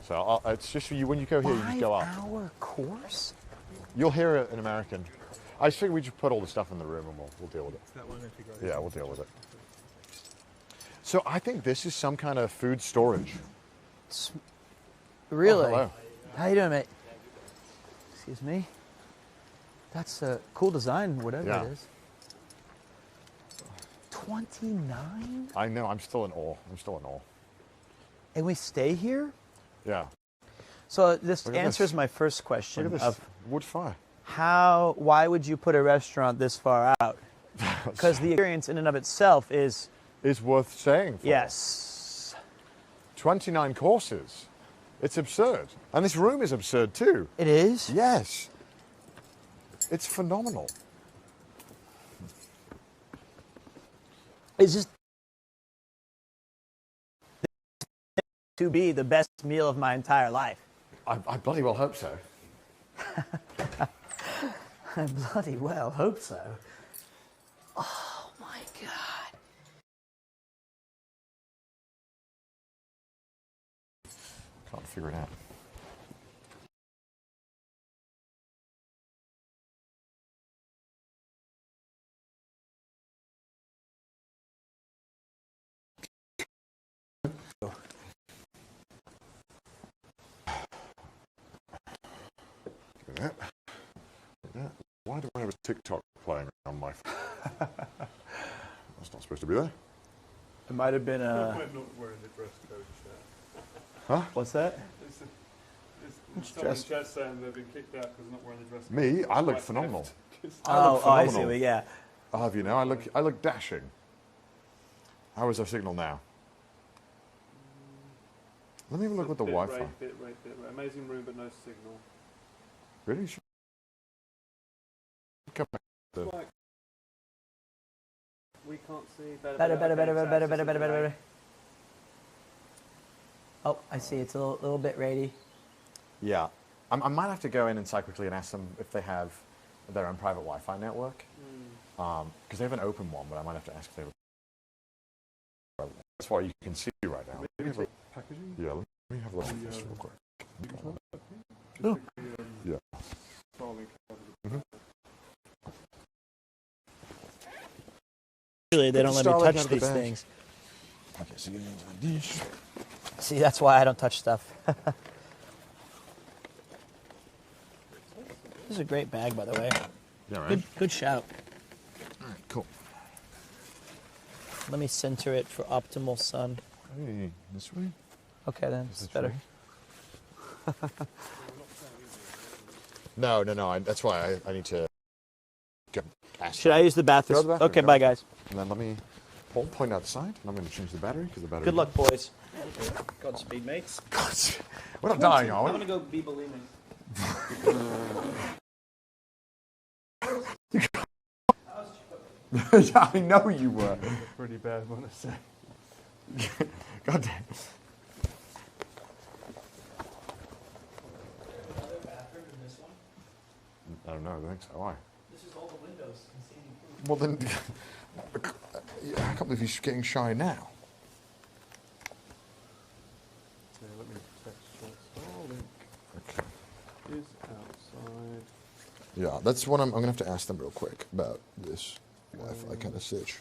So it's just for you. When you go here, you just go up. 5-hour course? You'll hear an American. I just figured we just put all the stuff in the room and we'll deal with it. That one, Yeah, we'll deal with it. So I think this is some kind of food storage. Really? Oh, hello. How you doing, mate? Excuse me. That's a cool design, whatever it is. 29? I know. I'm still in awe. And we stay here? Yeah. So this Look at answers this. my first question Look at this of wood fire. why would you put a restaurant this far out? Because the experience in and of itself is worth staying for. Yes. 29 courses. It's absurd. And this room is absurd too. It is? Yes. It's phenomenal. Is this to be the best meal of my entire life? I bloody well hope so. I bloody well hope so. Oh my God. Can't figure it out. Why do I have a TikTok playing on my phone? That's not supposed to be there. It might have been Not wearing the dress code shirt. Huh? What's that? Someone in chat saying they've been kicked out because not wearing the dress code. Me? I look Right phenomenal. left. I see. Well, yeah. I'll have you know. I look dashing. How is our signal now? Let me have a look at the Wi-Fi. Bit rate. Amazing room, but no signal. Really? Come back. We can't see. Better. Oh, I see. It's a little bit ratey. Yeah. I might have to go in and quickly and ask them if they have their own private Wi-Fi network. Because they have an open one, but I might have to ask if they have. That's why you can see right now. Packaging? Yeah, let me have a look at this real quick. Oh. Yeah. Usually they don't let me touch these things. Okay, so you into the dish. See, that's why I don't touch stuff. This is a great bag, by the way. Yeah, right. Good shout. All right, cool. Let me center it for optimal sun. Hey, this way? Okay, then. It's better. No. That's why I need to ask. Should I use the bathroom? Okay, bye, guys. And then let me point outside, and I'm going to change the battery because the battery. Good luck, boys. Godspeed, mates. Godspeed. We're not dying, are we? I'm going to go be bulimic. Yeah, I know you were. Pretty bad one to say. God damn. I don't know. I think so. Why? This is all the windows. Well then, I can't believe he's getting shy now. So let me text Starlink. Okay. Is outside. Yeah, that's what I'm going to have to ask them real quick about this Wi-Fi kind of sitch.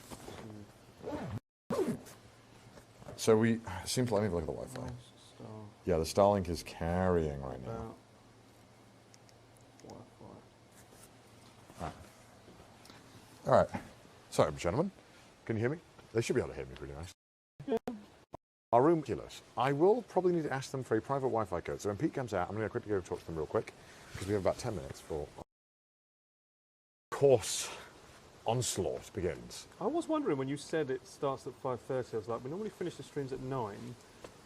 So let me look at the Wi-Fi. Yeah, the Starlink is carrying right now. All right. Sorry, gentlemen. Can you hear me? They should be able to hear me pretty nice. Yeah. Our room kilos. I will probably need to ask them for a private Wi-Fi code. So when Pete comes out, I'm going to quickly go talk to them real quick because we have about 10 minutes for course onslaught begins. I was wondering when you said it starts at 5:30. I was like, we normally finish the streams at 9. I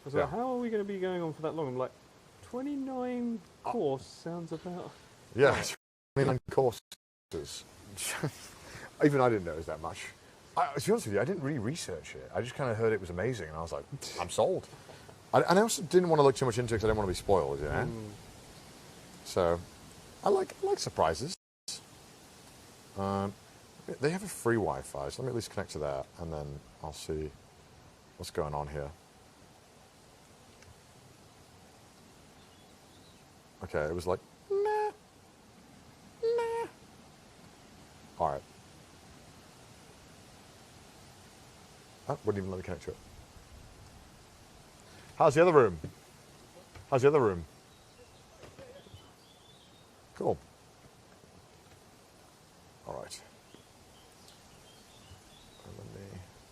was like, how are we going to be going on for that long? I'm like, 29 course sounds about. Yeah, 29 courses. Even I didn't know it was that much. To be honest with you, I didn't really research it. I just kind of heard it was amazing, and I was like, I'm sold. And I also didn't want to look too much into it because I didn't want to be spoiled, you know? So, I like surprises. They have a free Wi-Fi, so let me at least connect to that, and then I'll see what's going on here. Okay, it was like, nah. All right. Oh, wouldn't even let me connect to it. How's the other room? Cool. All right.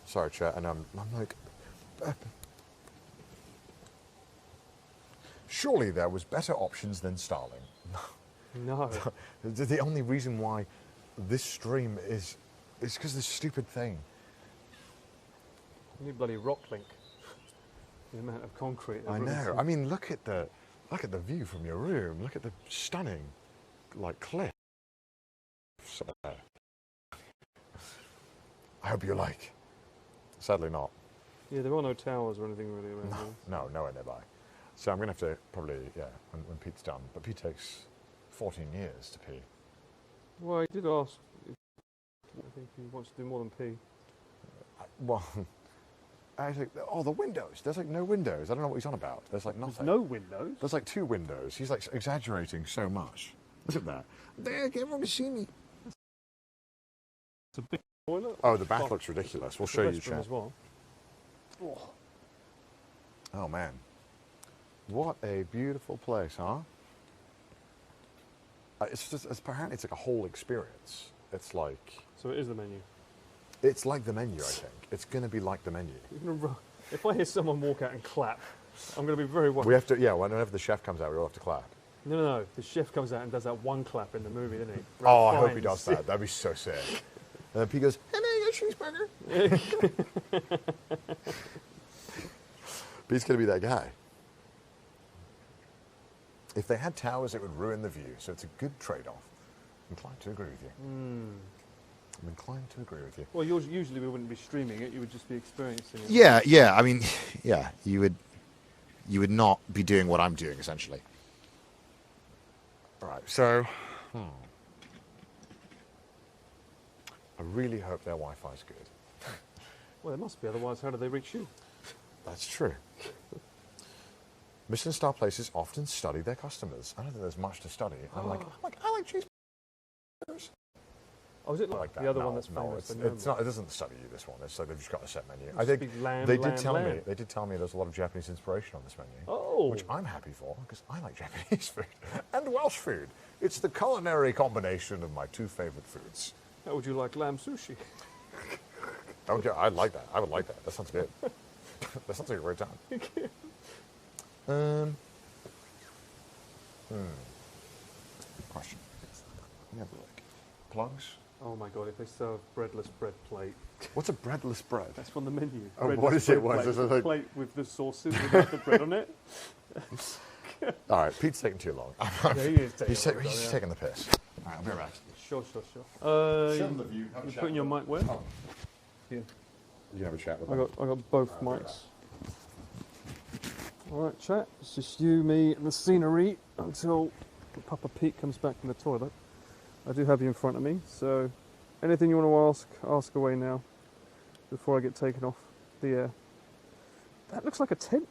Sorry, chat, and I'm like, surely there was better options than Starlink. No. The only reason why this stream is because of this stupid thing. You need bloody rock link. The amount of concrete. I know. I mean, look at the view from your room. Look at the stunning, cliff. I hope you like. Sadly not. Yeah, there are no towers or anything really around here. No, nowhere nearby. So I'm going to have to probably, when Pete's done. But Pete takes 14 years to pee. Well, he did ask. I think he wants to do more than pee. The windows. There's no windows. I don't know what he's on about. There's nothing. There's no windows? There's 2 windows. He's exaggerating so much. Look at that. There, everyone see me. It's a big toilet. Oh, the bath looks ridiculous. We'll show you, chat. As well. Oh, man. What a beautiful place, huh? Apparently it's a whole experience. It's like... So it is the menu? It's like the menu, I think. It's going to be like the menu. If I hear someone walk out and clap, I'm going to be very worried. We have to, whenever the chef comes out, we all have to clap. No. The chef comes out and does that one clap in the movie, doesn't he? Oh, I hope he does that. That'd be so sick. And then Pete goes, "Hey, man, you got a cheeseburger?" Pete's going to be that guy. If they had towers, it would ruin the view. So it's a good trade-off. I'm inclined to agree with you. I'm inclined to agree with you. Well, usually we wouldn't be streaming it. You would just be experiencing it. Yeah. I mean, yeah. You would not be doing what I'm doing, essentially. All right. So, I really hope their Wi-Fi's good. Well, it must be. Otherwise, how do they reach you? That's true. Michelin star places often study their customers. I don't think there's much to study. I like cheeseburgers. Oh, is it like the other one that's famous? It's not. It doesn't study you. This one. It's like they've just got a set menu. I think they did tell me there's a lot of Japanese inspiration on this menu, which I'm happy for because I like Japanese food and Welsh food. It's the culinary combination of my two favorite foods. How would you like lamb sushi? I like that. I would like that. That sounds good. That sounds like a great time. Question. Let me have a look. Plugs? Oh my god, if they serve breadless bread plate. What's a breadless bread? That's from the menu. Oh, what is it? What is it? A plate with the sauces without the bread on it. All right, Pete's taking too long. Yeah, he is taking He's taking the piss. All right, I'll be right back. Sure. Show them the view. You're putting your mic where? Oh. Here. You can have a chat with them. I got both mics. Alright, chat. It's just you, me, and the scenery until Papa Pete comes back from the toilet. I do have you in front of me, so anything you want to ask away now before I get taken off the air. That looks like a tent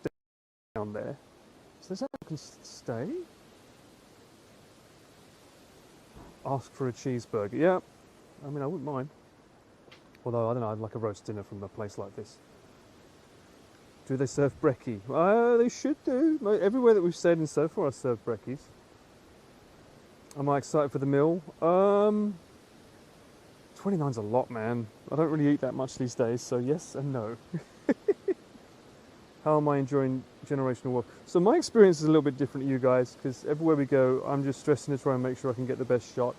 down there. So is that I can stay? Ask for a cheeseburger. Yeah, I mean, I wouldn't mind. Although, I don't know, I'd like a roast dinner from a place like this. Do they serve brekkie? They should do. Everywhere that we've stayed in so far, I've served brekkies. Am I excited for the meal? 29's a lot, man. I don't really eat that much these days, so yes and no. How am I enjoying generational wealth? So my experience is a little bit different to you guys, because everywhere we go, I'm just stressing to try and make sure I can get the best shot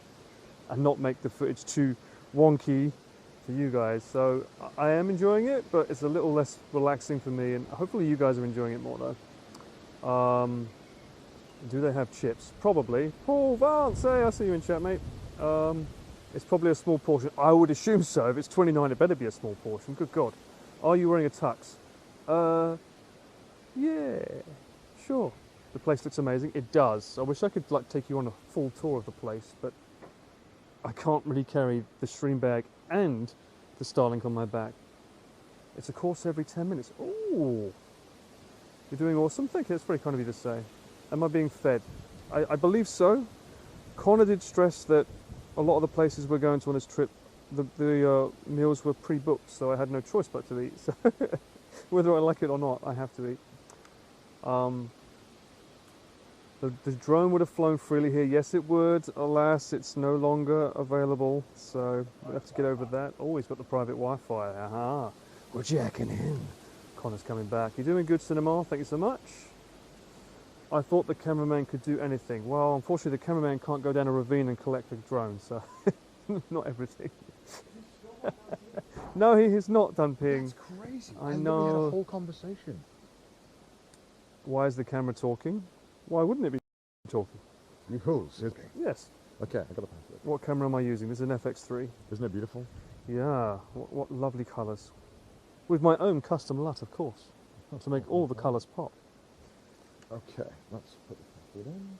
and not make the footage too wonky for you guys. So I am enjoying it, but it's a little less relaxing for me, and hopefully you guys are enjoying it more though. Do they have chips? Probably. Paul Vance, hey, I see you in chat, mate. It's probably a small portion. I would assume so. If it's 29, it better be a small portion. Good God. Are you wearing a tux? Yeah, sure. The place looks amazing. It does. I wish I could like take you on a full tour of the place, but I can't really carry the stream bag and the Starlink on my back. It's a course every 10 minutes. Ooh, you're doing awesome. Thank you. That's very kind of you to say. Am I being fed? I believe so. Connor did stress that a lot of the places we're going to on this trip, the meals were pre-booked, so I had no choice but to eat. So whether I like it or not, I have to eat. The drone would have flown freely here. Yes, it would. Alas, it's no longer available, so we'll have to get over that. Oh, he's got the private Wi-Fi. Aha. We're jacking in. Connor's coming back. You're doing good, Cinema. Thank you so much. I thought the cameraman could do anything. Well, unfortunately, the cameraman can't go down a ravine and collect the drone, so not everything. No, he has not done peeing. That's crazy. I We know. had a whole conversation. Why is the camera talking? Why wouldn't it be talking? You fools. Yes. Okay, I got a password. What camera am I using? This is an FX3. Isn't it beautiful? Yeah. What lovely colours. With my own custom LUT, of course, to make all the colours pop. Okay, let's put the password in.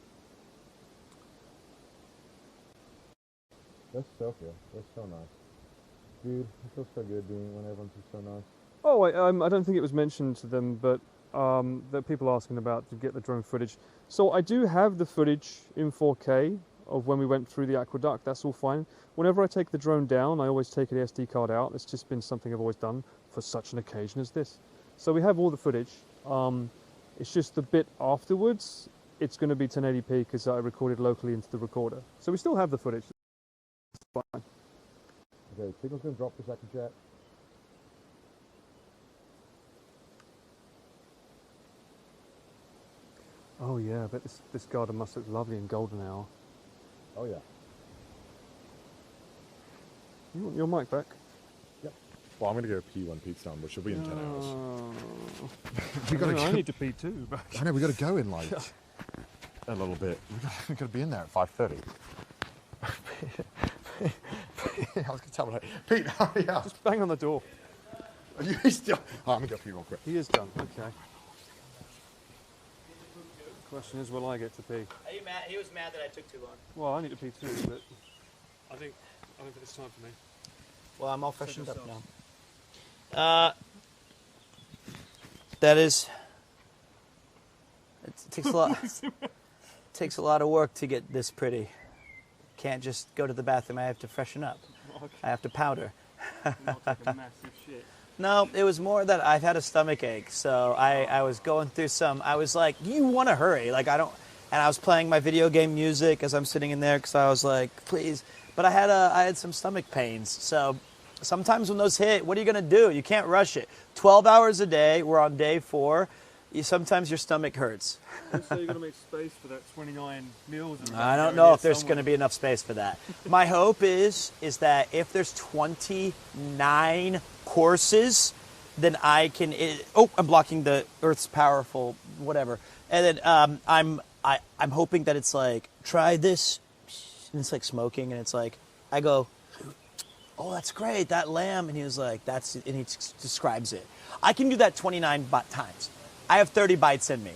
That's so good. That's so nice. Dude, it feels so good being when everyone's so nice. Oh, wait, I don't think it was mentioned to them, but there are people asking about to get the drone footage. So I do have the footage in 4K of when we went through the aqueduct. That's all fine. Whenever I take the drone down, I always take an SD card out. It's just been something I've always done for such an occasion as this. So we have all the footage. It's just the bit afterwards, it's going to be 1080p because I recorded locally into the recorder. So we still have the footage. It's fine. Okay, signal's going to drop for a second, chat. Oh yeah, I bet this garden must look lovely in golden hour. Oh yeah. You want your mic back? Yep. Well, I'm going to go pee when Pete's done, which will be in 10 hours. I need to pee too. But I know, we got to go in like a little bit. We've got to be in there at 5:30. I was going to tell him, Pete, hurry up. Just bang on the door. Are you still? Oh, I'm going to go pee real quick. He is done. Okay. Question is, will I get to pee? Are you mad? He was mad that I took too long. Well, I need to pee too, but I think it's time for me. Well, I'm all freshened up now. That is. It takes a lot. Takes a lot of work to get this pretty. Can't just go to the bathroom. I have to freshen up. Okay. I have to powder. Not like a massive shit. No, it was more that I've had a stomach ache, so I was going through some. I was like, you want to hurry? Like I don't. And I was playing my video game music as I'm sitting in there because I was like, please. But I had some stomach pains, so. Sometimes when those hit, what are you going to do? You can't rush it. 12 hours a day. We're on day 4. Sometimes your stomach hurts. So you're going to make space for that 29 meals? I don't know if there's going to be enough space for that. My hope is that if there's 29 courses, then I can... I'm blocking the Earth's powerful whatever. And then I'm hoping that it's like, try this. And it's like smoking, and it's like, I go... Oh, that's great, that lamb. And he was like, and he describes it. I can do that 29 times. I have 30 bites in me.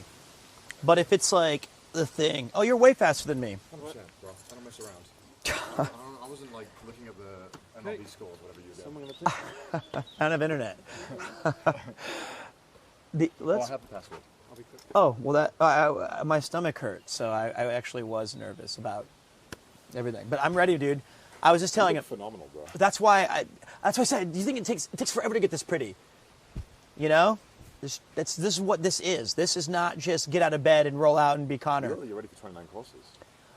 But if it's like the thing, oh, you're way faster than me. 100%, bro. I don't mess around. I wasn't like looking at the MLB scores, whatever you did. I don't have internet. I have the password. Oh, well, my stomach hurt, so I actually was nervous about everything. But I'm ready, dude. I was just telling him. Phenomenal, bro. That's why I said, do you think it takes forever to get this pretty? You know? This is what this is. This is not just get out of bed and roll out and be Connor. Really? You're ready for 29 courses?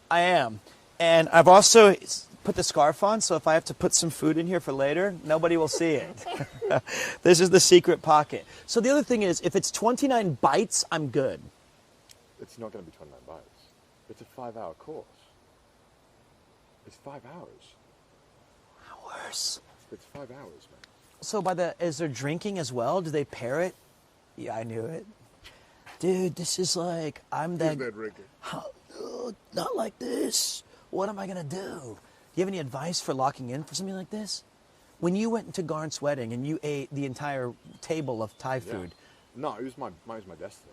I am. And I've also put the scarf on, so if I have to put some food in here for later, nobody will see it. This is the secret pocket. So the other thing is, if it's 29 bites, I'm good. It's not going to be 29 bites. It's a 5-hour course. It's 5 hours. Hours? It's 5 hours, man. So is there drinking as well? Do they pair it? Yeah, I knew it. Dude, this is like, I'm that... Not like this. What am I going to do? Do you have any advice for locking in for something like this? When you went to Garnt's wedding and you ate the entire table of Thai food... No, it was my destiny.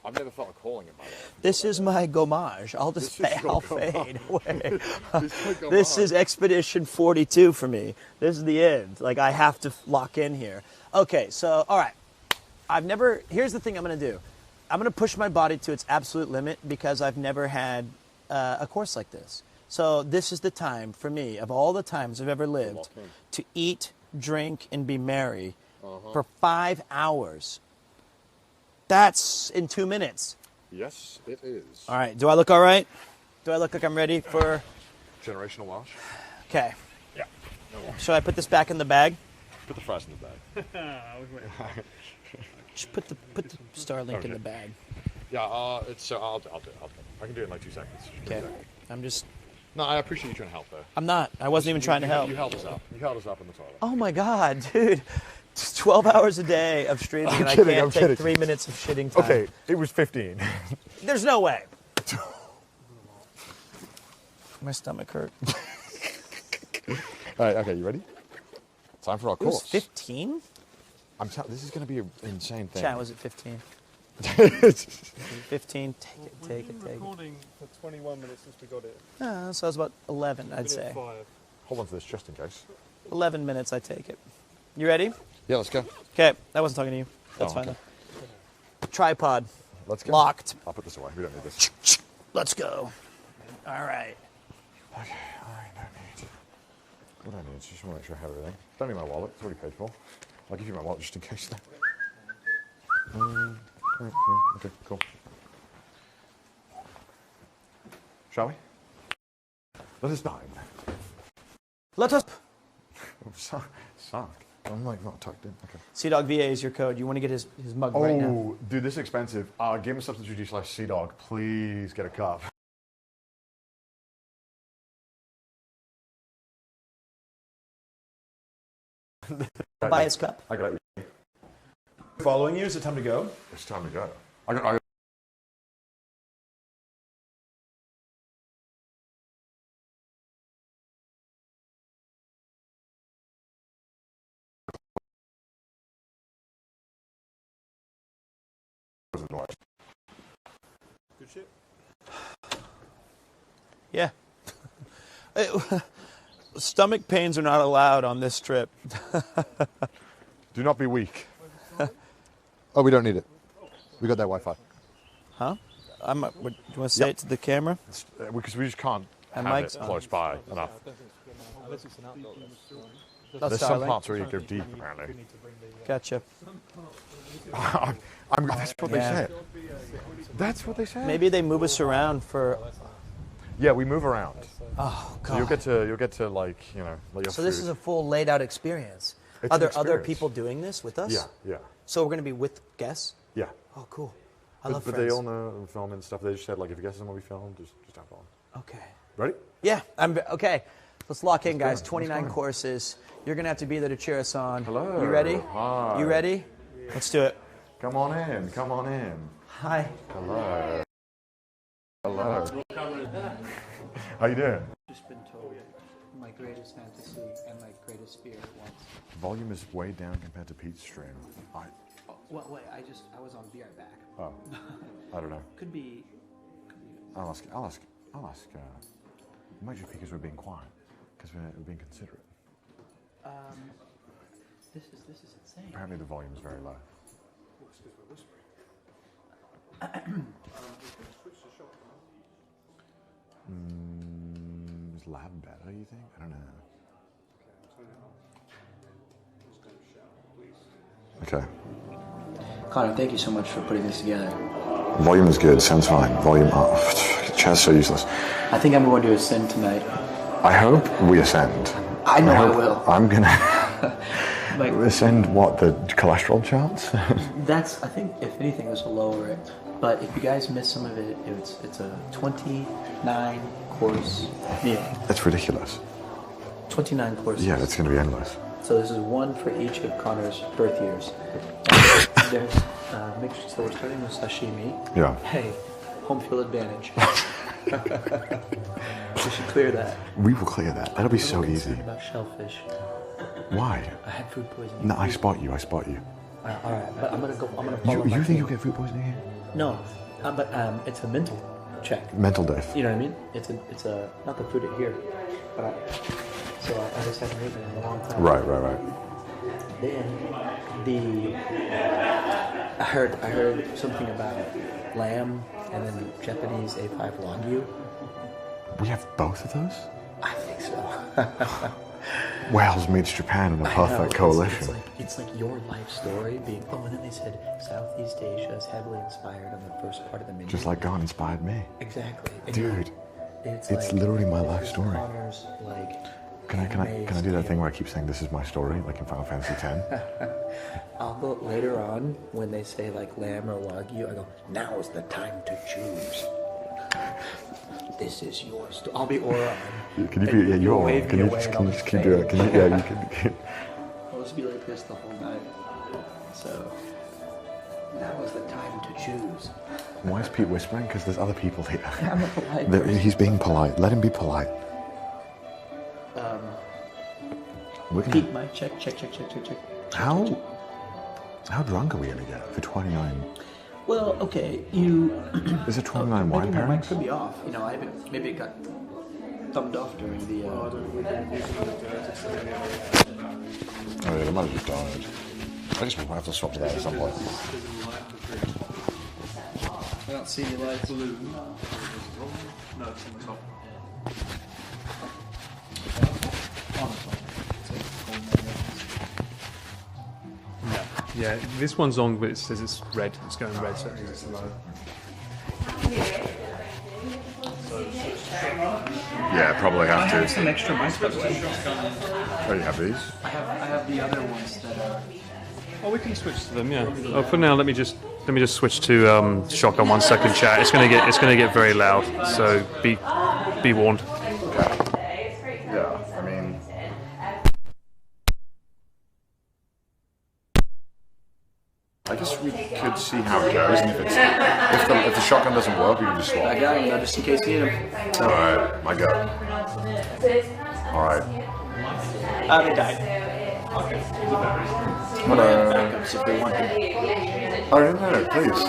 I've never felt a calling in my life. This is my gomage. I'll fade away. This is Expedition 42 for me. This is the end. Like, I have to lock in here. Okay, so, all right. Here's the thing I'm going to do. I'm going to push my body to its absolute limit because I've never had a course like this. So this is the time for me, of all the times I've ever lived, to eat, drink, and be merry for 5 hours. That's in 2 minutes. Yes, it is. All right. Do I look all right? Do I look like I'm ready for... Generational Welsh? Okay. Yeah. No Should I put this back in the bag? Put the fries in the bag. Just put the Starlink in the bag. Yeah, I'll do it. I can do it in like 2 seconds. Okay. I'm just... No, I appreciate you trying to help, though. I'm not. I wasn't even trying to help. You held us up. You held us up in the toilet. Oh, my God, dude. It's 12 hours a day of streaming, and I can't take 3 minutes of shitting time. Okay, it was 15. There's no way. My stomach hurt. All right, okay, you ready? Time for our course. It was 15? This is going to be an insane thing. Chat, was it 15? 15, take it. We've been recording for 21 minutes since we got it. So it was about 11, I'd say. 5. Hold on to this just in case. 11 minutes, I take it. You ready? Yeah, let's go. Okay, I wasn't talking to you. That's fine. Okay. Tripod. Let's go. Locked. I'll put this away. We don't need this. Let's go. All right. Okay, all right, what do I need? Just want to make sure I have everything. Don't need my wallet. It's already paid for. I'll give you my wallet just in case. Okay, cool. Shall we? Let us dine. Let us... Suck. I'm like not tucked in. Okay. CDog VA is your code. You want to get his mug right now. Oh, dude, this is expensive. Game of Substance UG / CDog. Please get a cup. Buy his cup. I got it. Following you, is it time to go? It's time to go. I got noise. Good shit. Yeah. Stomach pains are not allowed on this trip. Do not be weak. Oh, we don't need it. We got that Wi-Fi. Huh? Do you want to say it to the camera? Because we just can't And have Mike's it on. close by enough. Unless it's an outdoor There's some parts where you go deep, apparently. Gotcha. That's what they said. That's what they said. Maybe they move us around for. Yeah, we move around. Oh God. So you'll get to like, you know, like your So this food. is a full laid out experience. It's Are an there other experience. people doing this with us? Yeah, yeah. So we're going to be with guests? Yeah. Oh, cool. I But love they friends. all know we film and stuff. They just said like, if you guess what we filmed, just have fun. Okay. Ready? Yeah, okay. Let's lock in, guys. go. 29 courses. You're going to have to be there to cheer us on. Hello. You ready? Hi. You ready? Let's do it. Come on in. Come on in. Hi. Hello. Hello. How you doing? Just been told my greatest fantasy and my greatest fear at once. Volume is way down compared to Pete's stream. Oh, well, wait, I was on Be Right Back. Oh, I don't know. Could be. I'll ask. It might just because we're being quiet, because we're being considerate. This is insane. Apparently the volume is very low. Is lab better, you think? I don't know. Okay. Connor, thank you so much for putting this together. Volume is good, sounds fine. Volume up. Chair's so useless. I think I'm going to ascend tonight. I hope we ascend. I know I hope will. I'm gonna ascend what, the cholesterol charts? I think, if anything, this will lower it. But if you guys miss some of it, it's a 29-course meal. That's ridiculous. 29 courses. Yeah, that's gonna be endless. So this is one for each of Connor's birth years. There's so we're starting with sashimi. Yeah. Hey, home field advantage. We should clear that. We will clear that. That'll be so easy. About shellfish. Why? I had food poisoning. No, I spot you. All right, but I'm gonna follow. You think you'll get food poisoning here? No, but it's a mental check. Mental death. You know what I mean? It's a not the food here, but so I just haven't eaten in a long time. Right. Then I heard something about lamb and then Japanese A5 Wagyu. We have both of those? I think so. Wales meets Japan in a perfect coalition. It's like your life story being. Oh, and then they said Southeast Asia is heavily inspired on the first part of the menu. Just like God inspired me. Exactly. And Dude, it's like, literally my life story. Connor's, like, Can I do that thing where I keep saying this is my story, like in Final Fantasy X? I'll go later on when they say like lamb or wagyu. I go, now is the time to choose. This is yours. I'll be Aura. Can you be? Yeah, you're. Can you just do it? Can you? Yeah, you can. I'll just be like this the whole night. So now is the time to choose. Why is Pete whispering? Because there's other people here. I'm a polite person. He's being polite. Let him be polite. Pete, mic check. How drunk are we gonna get for 29? Well, okay, you. Is it 29 wine maybe my mic pairings? could be off. You know, maybe it got thumbed off during the. Oh yeah, the might have just died. I guess we'll have to swap to that at some point. I don't see any lights. No, it's on the top. Yeah, this one's on, but it says it's red. It's going red, so it means it's low. Yeah, probably have to. I have some extra mics, by the way. Oh, you have these? I have the other ones that are. Oh, we can switch to them, yeah. Oh, for now, let me just switch to shotgun 1 second, chat. It's gonna get very loud, so be warned. Yeah, I mean. I guess we could see how it goes, and if the shotgun doesn't work, we can just swap. I got him, just in case you need him. So. All right, my go. All right. They died. Hello. Backups if we want them. Oh, no, please.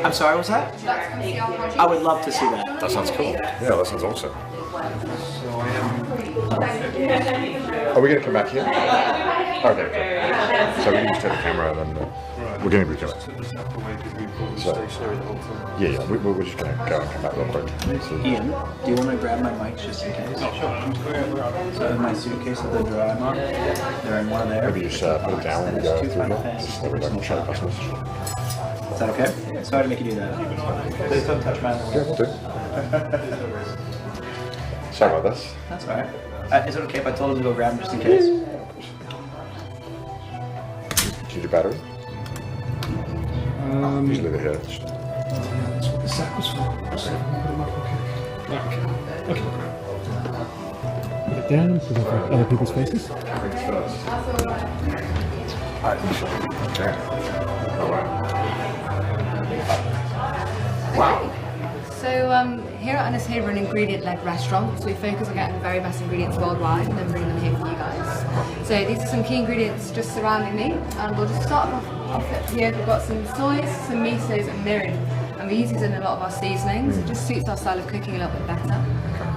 I'm sorry, what's that? I would love to see that. That sounds cool. Yeah, that sounds awesome. Are we going to come back here? Okay, cool. So we can just take the camera and then we're going to be doing it. So, yeah, we're just going to go and come back real quick. So, Ian, do you want to grab my mics just in case? Sure. So in my suitcase at the dry mark, they're in one of there. Maybe just put it down and go through there. Just so we don't show the customers. Is that okay? Sorry to make you do that. Please don't touch mine. Yeah, we'll do. Sorry about this. That's alright. Is it okay if I told him to go grab them just in case? Do you need a battery? Just leave it here. That's what the sack was for. So put them up, okay. Okay. Put it down, put it for other people's faces. Okay. Wow. So here at Anglesey we're an ingredient-led restaurant, so we focus on getting the very best ingredients worldwide and then bringing them here for you guys. So these are some key ingredients just surrounding me, and we'll just start off here. We've got some soys, some misos and mirin, and we use these in a lot of our seasonings. It just suits our style of cooking a little bit better.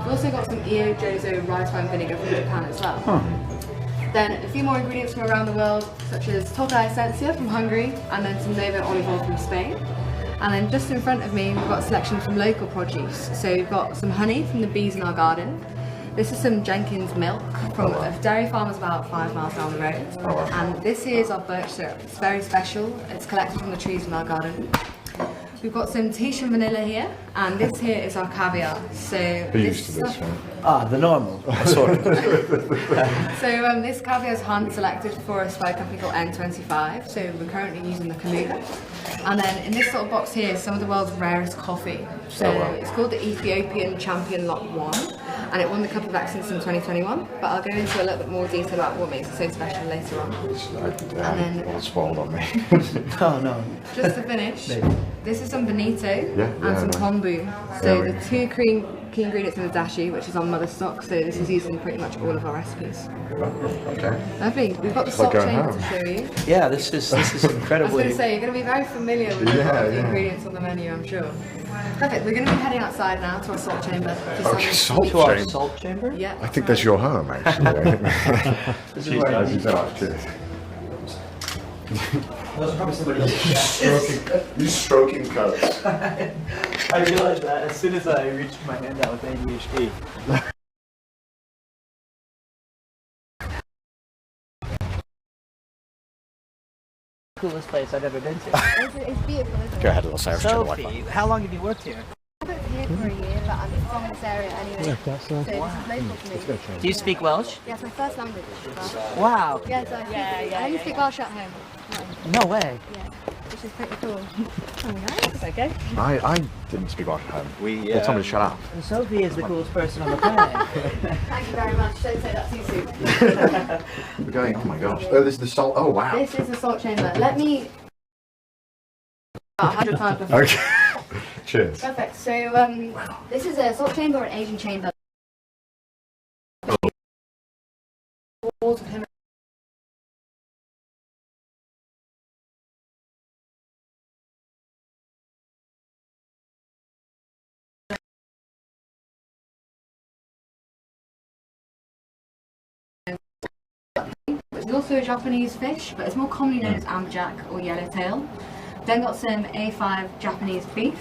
We've also got some Io Jozo rice wine vinegar from Japan as well. Then a few more ingredients from around the world, such as Tokai Essentia from Hungary, and then some Novo olive oil from Spain. And then just in front of me, we've got a selection from local produce. So we've got some honey from the bees in our garden. This is some Jenkins milk from a dairy farmer's about 5 miles down the road. And this here is our birch syrup. It's very special. It's collected from the trees in our garden. We've got some Tahitian vanilla here, and this here is our caviar. So this stuff, the normal, sort of. So this caviar is hand selected for us by a company called N25. So we're currently using the Kaluga. And then in this little box here is some of the world's rarest coffee. So it's called the Ethiopian Champion Lot 1, and it won the Cup of Excellence in 2021. But I'll go into a little bit more detail about what makes it so special later on. And then all spoiled on me. Oh no. Just to finish, this is some bonito and some kombu. So the two key ingredients in the dashi, which is on mother stock. So this is used in pretty much all of our recipes. Okay. Lovely. We've got the salt chamber to show you. Yeah, this is incredibly. I was going to say, you're going to be very familiar with the ingredients on the menu, I'm sure. Perfect. We're going to be heading outside now to our salt chamber. Okay, salt to our chamber. salt chamber? Yeah. I think that's your home, actually. This is where I cheers. Those are probably somebody else's. You stroking coats. I realized that as soon as I reached my hand out with ADHD. Coolest place I've ever been to. It's beautiful, isn't it? Go ahead, little Sarah. Sophie, how long have you worked here? I've been here for a year, but I'm from this area anyway. Yeah, that's, so it's local to me. Do you speak Welsh? Yeah, it's my first language. Wow. Yeah, so I only speak Welsh at home. No way. Yeah, which is pretty cool. Oh, nice. Okay. I didn't speak Welsh at home. They told me to shut up. Sophie is the coolest person on the planet. Thank you very much. Don't say that too soon. We're going, oh my gosh. Oh, this is the salt. Oh, wow. This is the salt chamber. Let me... About 100 times before. Okay. Cheers. Perfect. So this is a salt chamber or an aging chamber. Walls of him. Which is also a Japanese fish, but it's more commonly known as amberjack or yellowtail. Then got some A5 Japanese beef,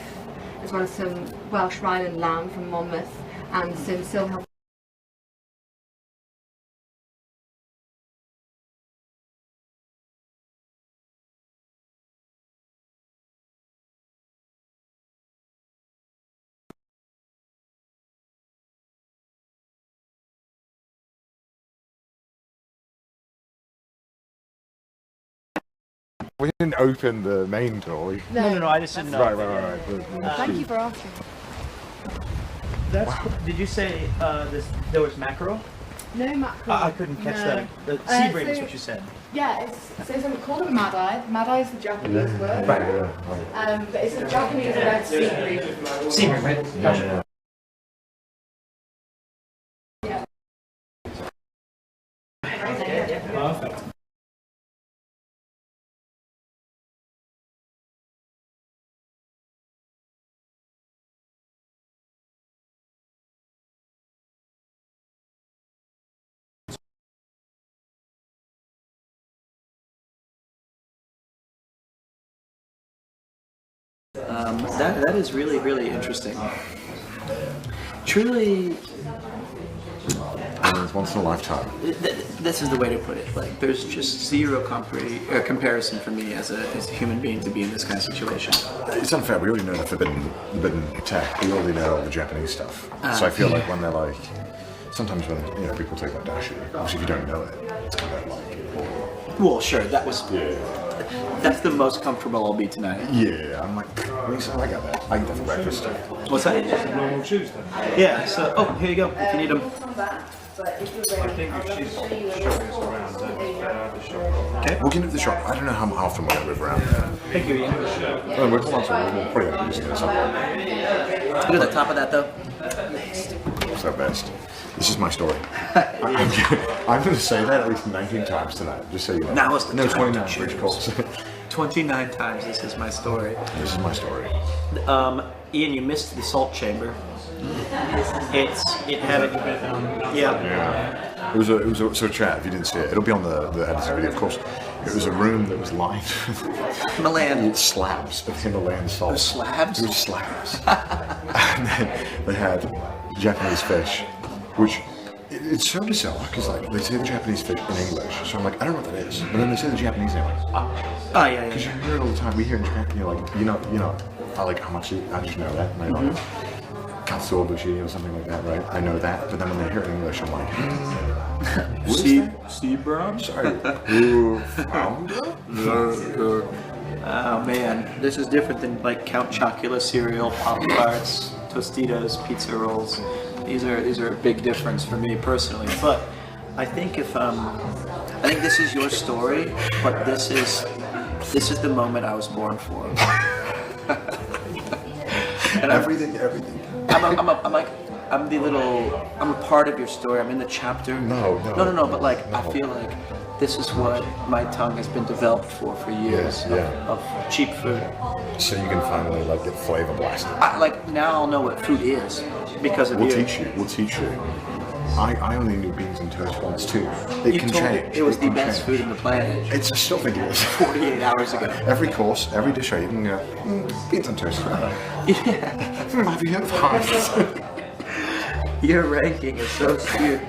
as well as some Welsh Ryland lamb from Monmouth, and some Silham. We didn't open the main door. No, I just didn't know. Right. Thank you for asking. Did you say there was mackerel? No mackerel. I couldn't catch No. that. The sea bream is so- what you said. Yeah, it's we call them mad-eye. Mad-eye is the Japanese word. But it's a Japanese red sea bream. Sea bream, right? Gotcha. Perfect. That is really, really interesting. Truly, It's once in a lifetime. this is the way to put it. Like, there's just zero comparison for me as a human being to be in this kind of situation. It's unfair. We already know the forbidden tech. We already know all the Japanese stuff. So I feel like when they're like, sometimes when people take that dash, obviously if you don't know it, it's kind of like. Well, sure, that was. Yeah. That's the most comfortable I'll be tonight. Yeah, I'm like, I got that. I eat that for breakfast. What's that? Normal Tuesday. Yeah. So, here you go. If you need them. I think if she's showing us around, the shop. Okay, we'll get into the shop. I don't know how often we're going to move around. Thank you, Ian. Well, we're probably going to use it at some point. Look at the top of that, though. It's the best. This is my story. I'm going to say that at least 19 times tonight, just so you know. Now it's the no, time 29 to bridge calls. 29 times this is my story. This is my story. Ian, you missed the salt chamber. It had Yeah. It was a so chat. If you didn't see it, it'll be on the edited video, of course. It was a room that was lined with Himalayan slabs of Himalayan salt. Those slabs? It was slabs. And then they had Japanese fish, which it's so bizarre because like they say the Japanese fish in English, so I'm like, I don't know what that is. But then they say the Japanese name, like, oh yeah. Because you hear it all the time. We hear in Japan, you're like, you know, I like how much I just know that. And I know katsuobushi or something like that, right? I know that, but then when they hear it in English, I'm like, sea brown? Sorry. Oh man, this is different than like Count Chocula cereal, Pop-Tarts, Tostitos, pizza rolls. These are a big difference for me personally. But I think I think this is your story, but this is the moment I was born for. And everything. I'm a part of your story. I'm in the chapter. No. But like, I feel like this is what my tongue has been developed for years of cheap food. So you can finally like get flavor blasted. Like now I'll know what food is because of We'll teach you. I only knew beans and toast once too. It can change. It was the best food on the planet. I still think it is. 48 hours ago. Every course, every dish I eat, and beans and toast. Yeah. Have you heard of Heinz? Your ranking is so skewed. I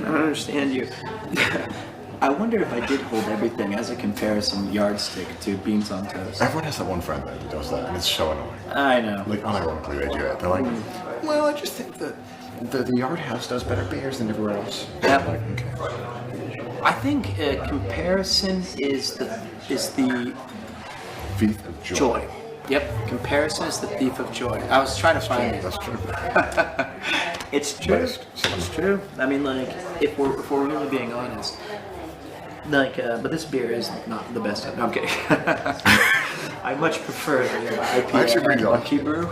don't understand you. I wonder if I did hold everything as a comparison yardstick to beans on toast. Everyone has that one friend though who does that, and it's so annoying. I know. Like unironically they do it. They're like, well, I just think that the Yard House does better beers than everywhere else. Yeah. Like, okay. I think comparison is the thief of joy. Yep, comparison is the thief of joy. I was trying to find it. That's true. It's true. It's true. I mean, like, if we're really being honest, like, but this beer is not the best. No, I'm kidding. I much prefer the IPA Monkey Brew.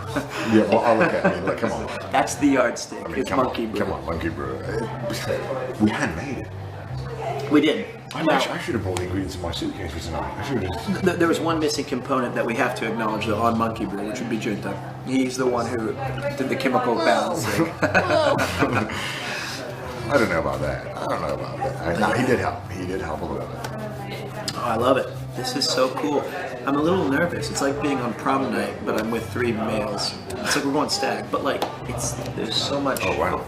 Yeah, well, I'll look at it. Like, come on. That's the yardstick. I mean, it's come Monkey Brew. Come on, Monkey Brew. We handmade it. We did. I should have brought the ingredients in my suitcase for tonight. I should have. There was one missing component that we have to acknowledge though, on Monkey Brew, which would be Junta. He's the one who did the chemical balancing. I don't know about that. No, he did help. He did help a little bit. Oh, I love it. This is so cool. I'm a little nervous. It's like being on prom night, but I'm with 3 males. It's like we're going stag, but like there's so much. Oh wow.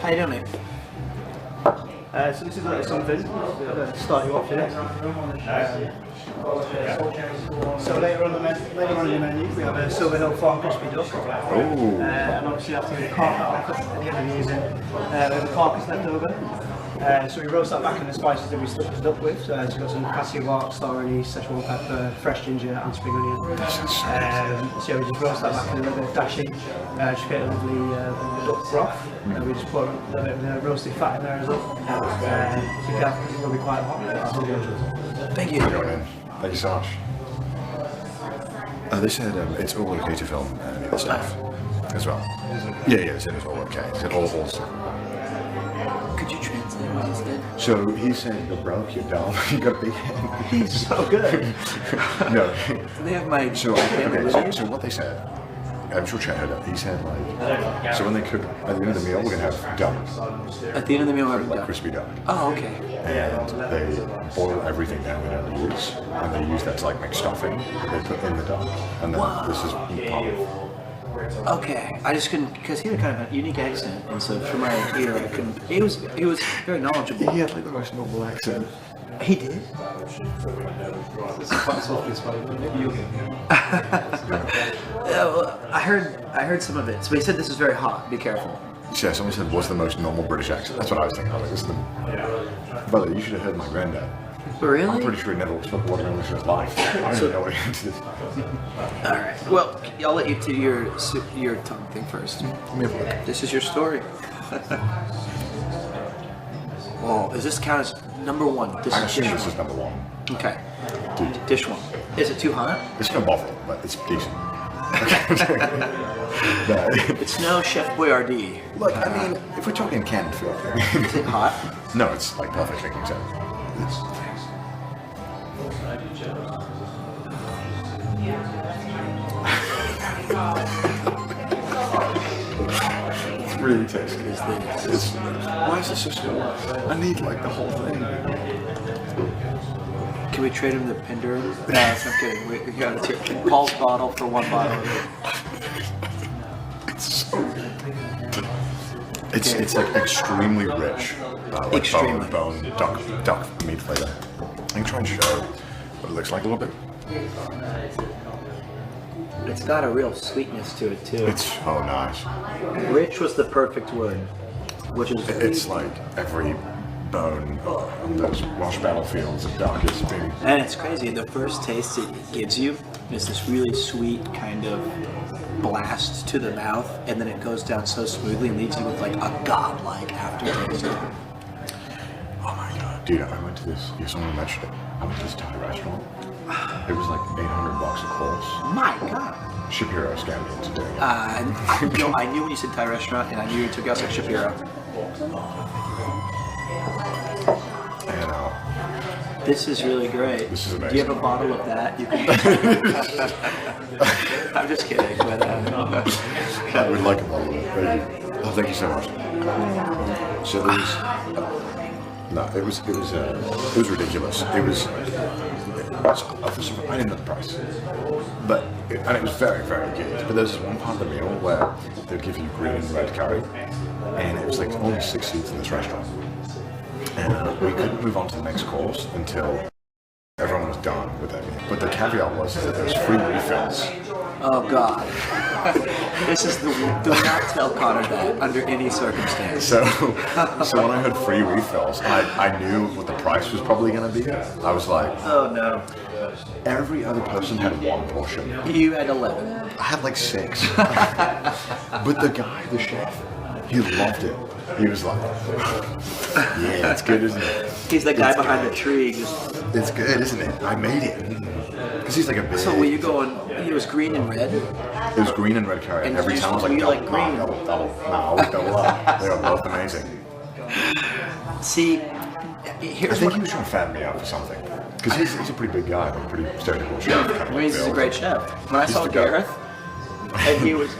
How you doing, mate? So this is like something to start you off here. So later on in the menu we have a Silver Hill farm crispy duck. And obviously after we carve that off at the end of using, we have a carcass left over. So we roast that back in the spices that we stuffed it up with. So we've got some cassia bark, star anise, Szechuan pepper, fresh ginger and spring onion. So we just roast that back in a little bit of dashi, just get a lovely duck broth. And we just put a little bit of roasted fat in there as well. So because it will be quite hot. Thank you. Thank you so much. They said it's all okay to film the other stuff as well. Yeah, they said it's all okay. They said all stuff. Could you So he said, "You're broke, you're dumb, you got a big head." He's so good. No. Do they have my So family okay, with so what they said, I'm sure Chad heard it. He said like, so when they cook at the end of the meal, we're gonna have duck. At the end of the meal, we're having like duck. crispy duck. Oh, okay. And they boil everything down they don't use, and they use that to like make stuffing that they put in the duck. And then this is part of. Okay, I just couldn't, because he had kind of a unique accent, and so for my ear, I couldn't. He was very knowledgeable. He had like the most normal accent. He did. Yeah, well, I heard some of it. So he said this is very hot. Be careful. Yeah, someone said, "What's the most normal British accent?" That's what I was thinking. I was like, "This is the." By the way, you should have heard my granddad. Really? I'm pretty sure he never spoke water English in his life. I don't know what he did. All right. Well, I'll let you do your tongue thing first. Let me have a look. This is your story. Oh, does this count as number one? I assume this is number one. Okay. Dude. Dish one. Is it too hot? It's no bottle, but it's decent. It's no Chef Boyardee. Look, I mean, if we're talking canned food, is it hot? No, it's like perfect making sense. It's really tasty. Why is this so small? I need like the whole thing. Can we trade him the Pinder? No, that's not kidding. We got it. Paul's bottle for one bottle. It's so good. It's like extremely rich. Like Extremely. bone, duck meat flavor. I can try and show what it looks like a little bit. It's got a real sweetness to it too. It's so nice. Rich was the perfect word, which is. It's like every bone on those Welsh battlefields of duck is big. And it's crazy. The first taste it gives you is this really sweet kind of blast to the mouth, and then it goes down so smoothly and leaves you with like a godlike aftertaste. Oh my god, dude! I went to this. Someone mentioned it. I went to this Thai restaurant. It was like $800 a course. My god. Shapiro scammed me into doing it. I knew when you said Thai restaurant, and I knew you took us like Shapiro. And this is really great. This is amazing. Do you have a bottle of that? You can. I'm just kidding, but I would like a bottle of it. Thank you. Oh, thank you so much. So there was. No, it was ridiculous. I didn't know the price, and it was very, very good. But there's this one part of the meal where they'll give you green and red curry, and it was like only 6 seats in this restaurant, and we couldn't move on to the next course until everyone was done with that meal. But the caveat was that there's free refills. Oh God! This is do not tell Connor that under any circumstance. So when I heard free refills, I knew what the price was probably going to be. I was like, oh no. Every other person had one portion. You had 11. I had like 6. But the guy, the chef, he loved it. He was like, yeah, it's good, isn't it? He's the guy behind the tree. It's good, isn't it? I made it. Because he's like a big... So were you going, it was green and red? It was green and red curry. And every time I was like, double. Double up. They were both amazing. See, I think he was trying to fatten me up for something. Because he's a pretty big guy, like a pretty stereotypical chef. I mean, he's a great chef. When I saw Gareth, and he was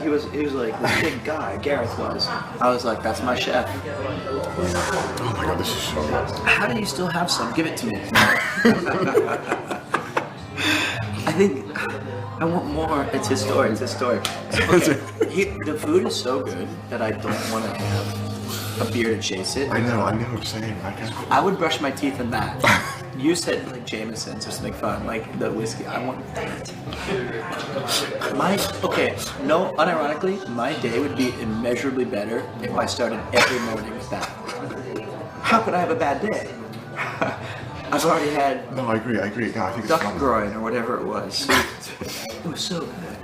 like this big guy, Gareth was. I was like, that's my chef. Oh my god, this is so good. How do you still have some? Give it to me. I think I want more. It's his story. It's his story. Okay. The food is so good that I don't want to have a beer to chase it. I know. I'm saying. I would brush my teeth in that. You said like Jameson's or something fun, like the whiskey. I want that. Unironically, my day would be immeasurably better if I started every morning with that. How could I have a bad day? I've already had. No, I agree. Yeah, I think duck groin or whatever it was. It was so good.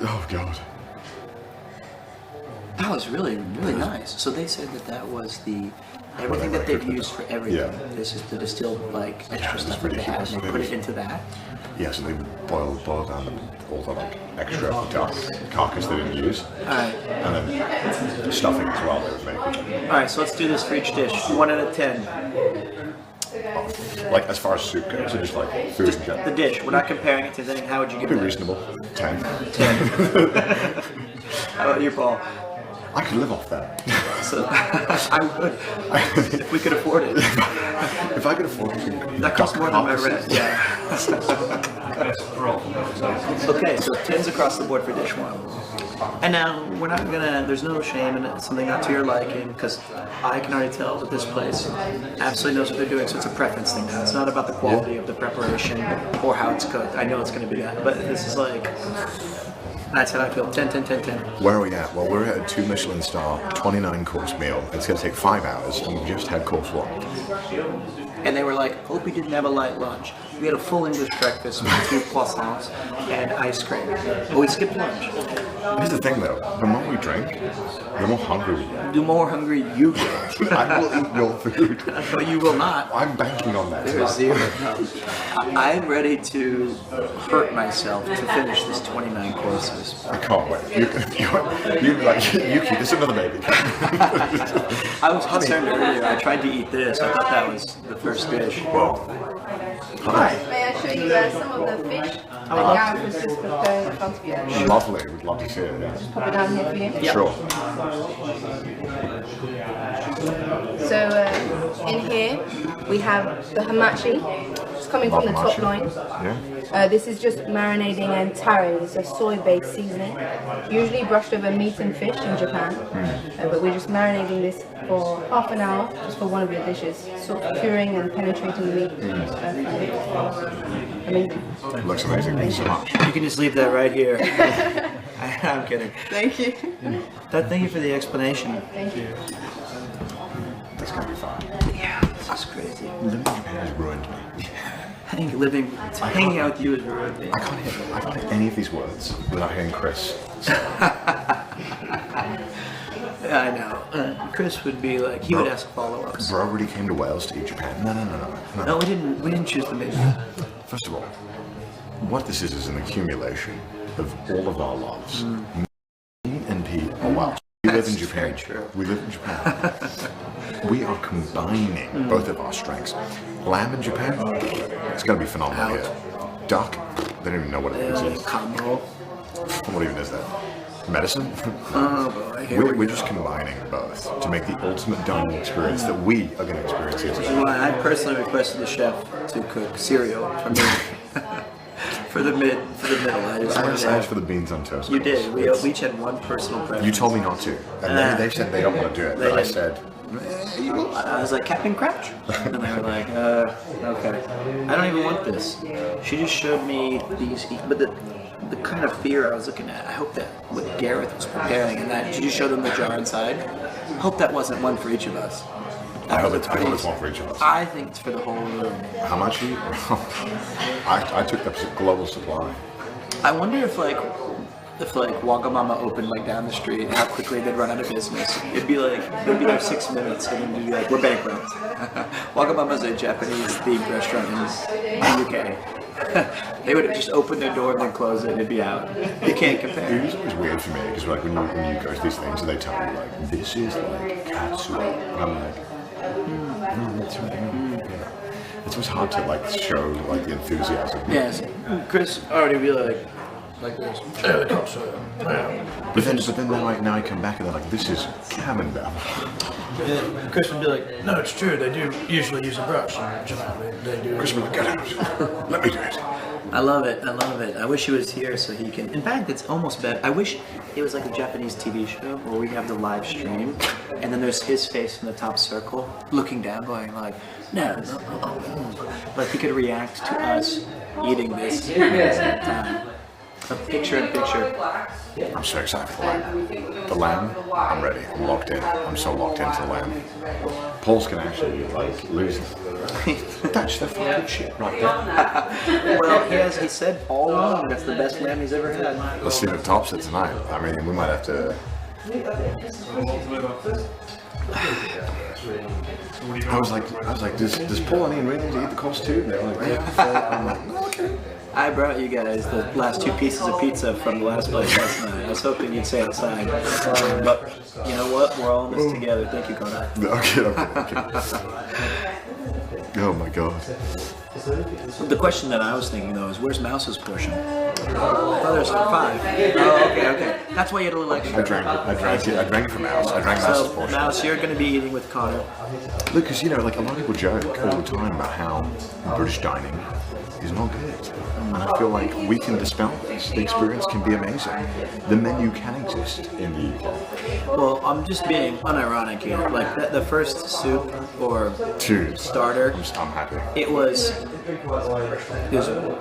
Oh god. That was really, really nice. So they said that was everything that they've used for everything. Yeah. This is the distilled extra stuff that they had, and they put it into that. Yeah, so they boil down all the extra duck carcass they didn't use. Alright. And then stuffing as well they would make. Alright, so let's do this for each dish. 1 out of 10. Like as far as soup goes, or just like food in general? The dish. We're not comparing it to anything. How would you give it? Be reasonable. 10. 10. How about you, Paul? I could live off that. So, I would. If we could afford it. If I could afford it. That costs more than my rent. Yeah. Okay, so 10s across the board for dish 1. And now, we're not gonna, there's no shame in it, something not to your liking, because I can already tell that this place absolutely knows what they're doing, so it's a preference thing now. It's not about the quality of the preparation or how it's cooked. I know it's gonna be that, but this is like, that's how I feel. 10, 10, 10, 10. Where are we at? Well, we're at a 2 Michelin star, 29 course meal. It's going to take 5 hours, and we've just had course 1. And they were like, hope we didn't have a light lunch. We had a full English breakfast with 2 croissants and ice cream. But we skipped lunch. Here's the thing though, the more we drink, the more hungry we get. The more hungry you get. I will eat your food. But you will not. I'm banking on that. There is zero. No. I'm ready to hurt myself to finish this 29 courses. I can't wait. You're like, Yuki, this is another baby. I was concerned earlier. I tried to eat this. I thought that was the first dish. Hi. May I show you some of the fish that Gareth was just preparing in front of you? Lovely. We'd love to see it. Yeah. Just pop it down here for you. Yep. Sure. So in here we have the hamachi. It's coming from the top line. Yeah. This is just marinating and taro. It's a soy-based seasoning, usually brushed over meat and fish in Japan. But we're just marinating this for half an hour, just for one of your dishes, sort of curing and penetrating the meat. Amazing. It looks amazing. Thanks so much. You can just leave that right here. I'm kidding. Thank you. Thank you for the explanation. Thank you. That's gonna be fun. Yeah, this is crazy. Living in Japan has ruined me. Hanging out with you is ruined me. I can't hit any of these words without hearing Chris. Yeah, I know. Chris would be like, he would ask follow-ups. Bro already came to Wales to eat Japan. No. No, we didn't choose the menu. First of all, what this is an accumulation of all of our loves. Me and Pete are Welsh. We live in Japan. We live in Japan. We are combining both of our strengths. Lamb in Japan, it's going to be phenomenal here. Duck, they don't even know what it is. Combo. What even is that? Medicine? Oh boy, we're just combining both to make the ultimate dining experience that we are going to experience here today. Well, I personally requested the chef to cook cereal for me. For the middle. I asked for the beans on toast. You did. We each had one personal preference. You told me not to. And they said they don't want to do it. But I said, I was like, Captain Crouch. And they were like, okay. I don't even want this. She just showed me these, but the kind of fear I was looking at, I hope that what Gareth was preparing and that, did you show them the jar inside? I hope that wasn't one for each of us. I hope it's one for each of us. I think it's for the whole room. How much? I took the global supply. I wonder if Wagamama opened like down the street, how quickly they'd run out of business. It'd be like 6 minutes, and then be like, we're bankrupt. Wagamama's a Japanese themed restaurant in the UK. They would have just opened their door and then closed it and it'd be out. You can't compare. It was always weird for me because like when you go to these things and they tell you like this is like katsu, and I'm like, that's right. Yeah. It's always hard to like show like the enthusiasm. Yes, Chris already really like this. But then now I come back and they're like, this is camembert. Chris would be like, no, it's true. They do usually use a brush in Japan. They do. Chris would be like, get out. Let me do it. I love it. I wish he was here so he can. In fact, it's almost better. I wish it was like a Japanese TV show where we have the live stream, and then there's his face in the top circle, looking down, going like, no. Like he could react to us eating this at the same time. A picture in picture. I'm so excited for the lamb. The lamb, I'm ready. I'm locked in. I'm so locked into the lamb. Paul's can actually like lose it. That's the fucking shit right there. Well, he said all along that's the best lamb he's ever had. Let's see if it tops it tonight. I mean, we might have to I was like, does Paul and Ian really need to eat the cost too? And they were like, yeah. I'm like, no, okay. I brought you guys the last 2 pieces of pizza from the last place last night. I was hoping you'd say outside. But you know what? We're all in this together. Thank you, Connor. Okay. Oh my god. The question that I was thinking though is, where's Mouse's portion? I thought there was 5. Oh, okay. That's why you had a little extra. I drank from Mouse. I drank Mouse's portion. Mouse, you're going to be eating with Connor. Look, because you know, like a lot of people joke all the time about how British dining is not good. And I feel like we can dispel this. The experience can be amazing. The menu can exist in the UK. Well, I'm just being unironic here. Like the first soup or starter, I'm happy. It was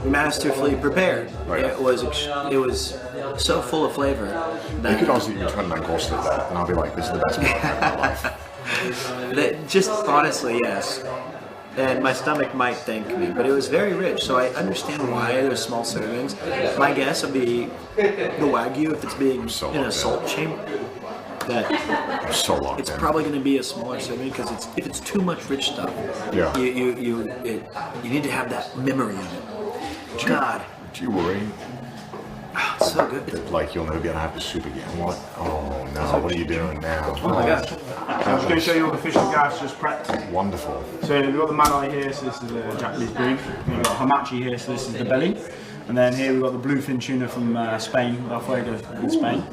masterfully prepared. Right. It was so full of flavor. They could also eat 29 courses of that, and I'll be like, this is the best meal I've had in my life. Just honestly, yes. And my stomach might thank me, but it was very rich, so I understand why there's small servings. My guess would be the Wagyu, if it's being in a salt chamber, that it's probably going to be a smaller serving, because if it's too much rich stuff, you need to have that memory of it. God. Do you worry? Oh, it's so good. That, like, you'll never be able to have the soup again. What? Oh no, what are you doing now? Oh my gosh. I'm just going to show you all the fish and guys just prepped. Wonderful. So we've got the manai here, so this is the Japanese breed. We've got hamachi here, so this is the belly. And then here we've got the bluefin tuna from Spain, Alfredo in Spain.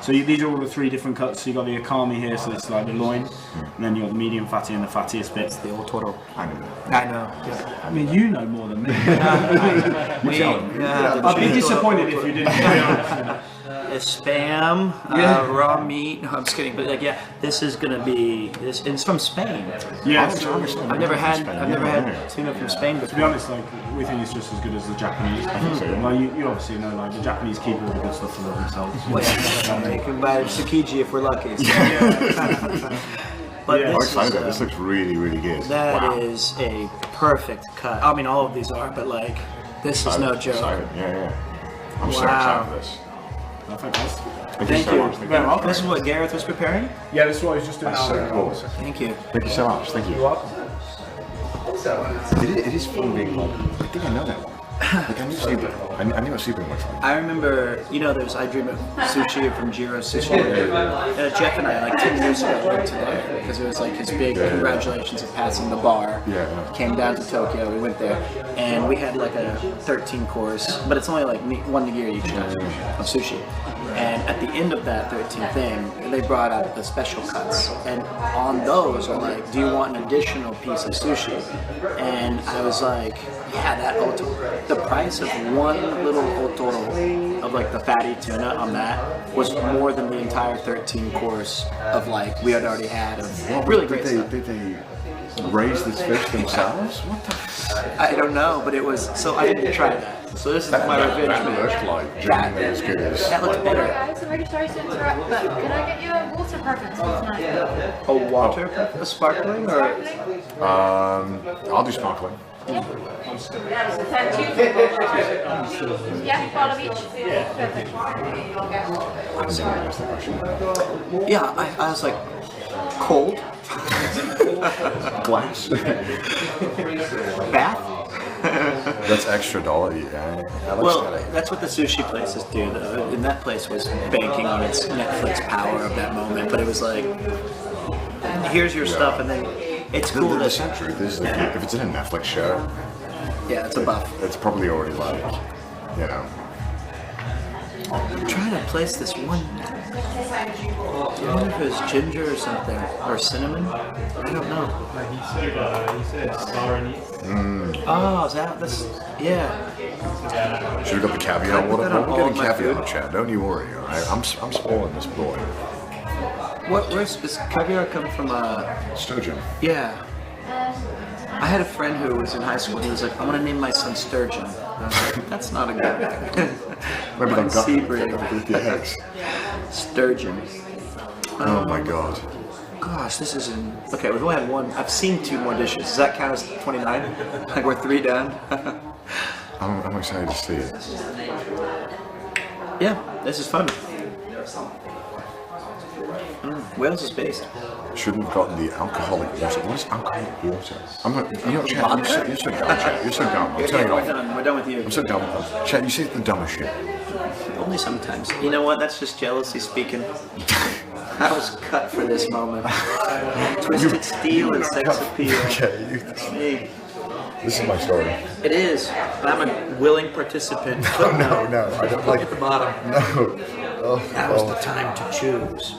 So these are all the 3 different cuts. So you've got the akami here, so it's like the loin. And then you've got the medium fatty and the fattiest bits, the otoro. I know. Yeah. I mean, you know more than me. I'd be disappointed if you didn't. Spam, raw meat. No, I'm just kidding. But this is gonna be this. And it's from Spain. Yeah, I've never had tuna from Spain. But to be honest, like we think it's just as good as the Japanese. I think so. Well, you obviously know, like the Japanese keep all the good stuff for themselves. They can buy Tsukiji if we're lucky. So. But I'm excited. This looks really, really good. That is a perfect cut. I mean, all of these are, but like this is no joke. Yeah. I'm so excited for this. Fantastic. Thank you so much. This is what Gareth was preparing? Yeah, this is what I was just doing. That's so cool. Thank you. Thank you so much. Thank you. You're welcome. It is fun being like, I think I know that one. Like I knew Super much fun. I remember, there's I Dream of Sushi from Jiro Sushi. Jeff and I, like 10 years ago, went to there because it was like his big congratulations of passing the bar. Yeah. Came down to Tokyo, we went there, and we had like a 13 course, but it's only like 1 nigiri each time of sushi. And at the end of that 13th thing, they brought out the special cuts. And on those are like, do you want an additional piece of sushi? And I was like, yeah, that otoro. The price of one little otoro of like the fatty tuna on that was more than the entire 13 course of like we had already had of really great stuff. Did they raise this fish themselves? What the? I don't know, but it was, so I didn't try that. So this is my revenge. That looked like genuinely as good as. That looked better. Guys, I'm really sorry to interrupt, but could I get you a water preference for tonight? A water? A sparkling or? I'll do sparkling. Yeah, bottle of each. Yeah, I was like, cold. Glass. Bath. That's extra $1, yeah. Well, that's what the sushi places do, though. And that place was banking on its Netflix power of that moment. But it was like, here's your stuff, and then it's cool. The truth is, if it's in a Netflix show, yeah, it's a buff. It's probably already like, I'm trying to place this one. I wonder if it's ginger or something, or cinnamon. I don't know. He said star anise. Oh, is that this? Yeah. Should have got the caviar water. We're getting caviar, Chad. Don't you worry. All right? I'm spoiling this boy. Where's this caviar come from? Sturgeon. Yeah. I had a friend who was in high school. He was like, "I'm gonna name my son Sturgeon." I was like, "That's not a good name." Remember that sea breed. Sturgeon. Oh my god. Gosh, this is in. Okay, we've only had one. I've seen 2 more dishes. Does that count as 29? Like we're 3 down. I'm excited to see it. Yeah, this is fun. Wales is based. Shouldn't have gotten the alcoholic water. What is alcoholic water? I'm not. You know, Chad, you're so dumb, Chad. You're so dumb. I'm turning off. We're done with you. I'm so dumb. Chad, you say the dumbest shit. Only sometimes. You know what? That's just jealousy speaking. I was cut for this moment. Twisted steel and sex appeal. Okay. It's me. This is my story. It is, but I'm a willing participant. No, I don't like. At the bottom. No. Now's the time to choose.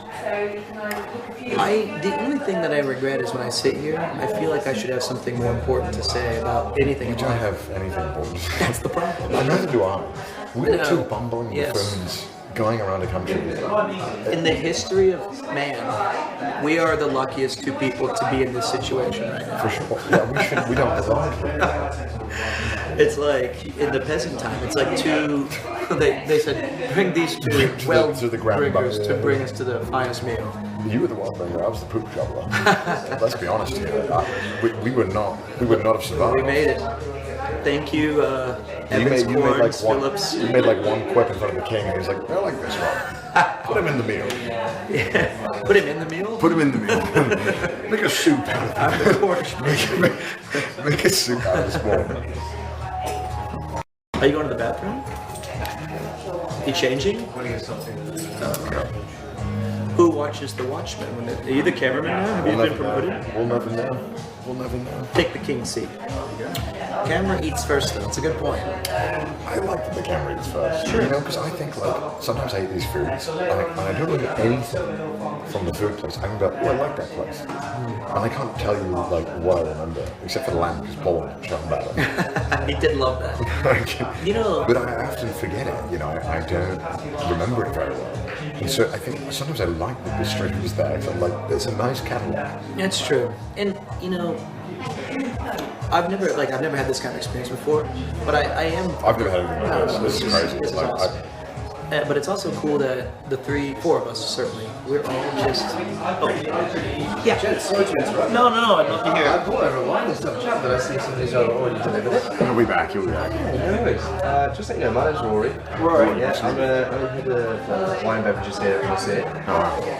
The only thing that I regret is when I sit here, I feel like I should have something more important to say about anything. You don't have anything important. That's the problem. Neither do I. We're two bumbling Yes. buffoons going around a country. In the history of man, we are the luckiest two people to be in this situation right now. For sure. Yeah, we don't belong here. It's like in the peasant time. It's like two. They said bring these two to the ground bringers to bring us to the finest meal. You were the well bringer. I was the poop shoveler. Let's be honest here. We would not have survived. We made it. Thank you, Evans, Corns, Phillips. You made like one quip in front of the king, and he was like, I like this one. Put him in the meal. Yeah. Put him in the meal? Put him in the meal. Make a soup out of it. Make a soup out of this one. Are you going to the bathroom? You changing? Okay. Who watches The Watchmen? Are you the cameraman now? Have you been promoted? We'll never know. We'll never know. Take the king's seat. Camera eats first, though. It's a good point. I like that the camera eats first. Sure. You know, because I think like sometimes I eat these foods and I don't know anything from the food place. I can go, oh, I like that place, and I can't tell you like what I remember except for the lamb because Paul chatting about it. He did love that. You know, but I often forget it. You know, I don't remember it very well. And so I think sometimes I like that the street was there. So like, it's a nice catalogue. That's true. And you know, I've never had this kind of experience before, but I am. I've never had anything like this. This is crazy. This is like, awesome. But it's also cool that the four of us certainly, we're all just. Oh, yeah. Sorry to interrupt. No, I'd love to hear. I thought I rewind this stuff chat, but I see somebody's already delivered it. He'll be back. He'll be back. No worries. Just let you know, my name's Rory. Rory. Yeah, I'm head of wine beverages here at Anglesey.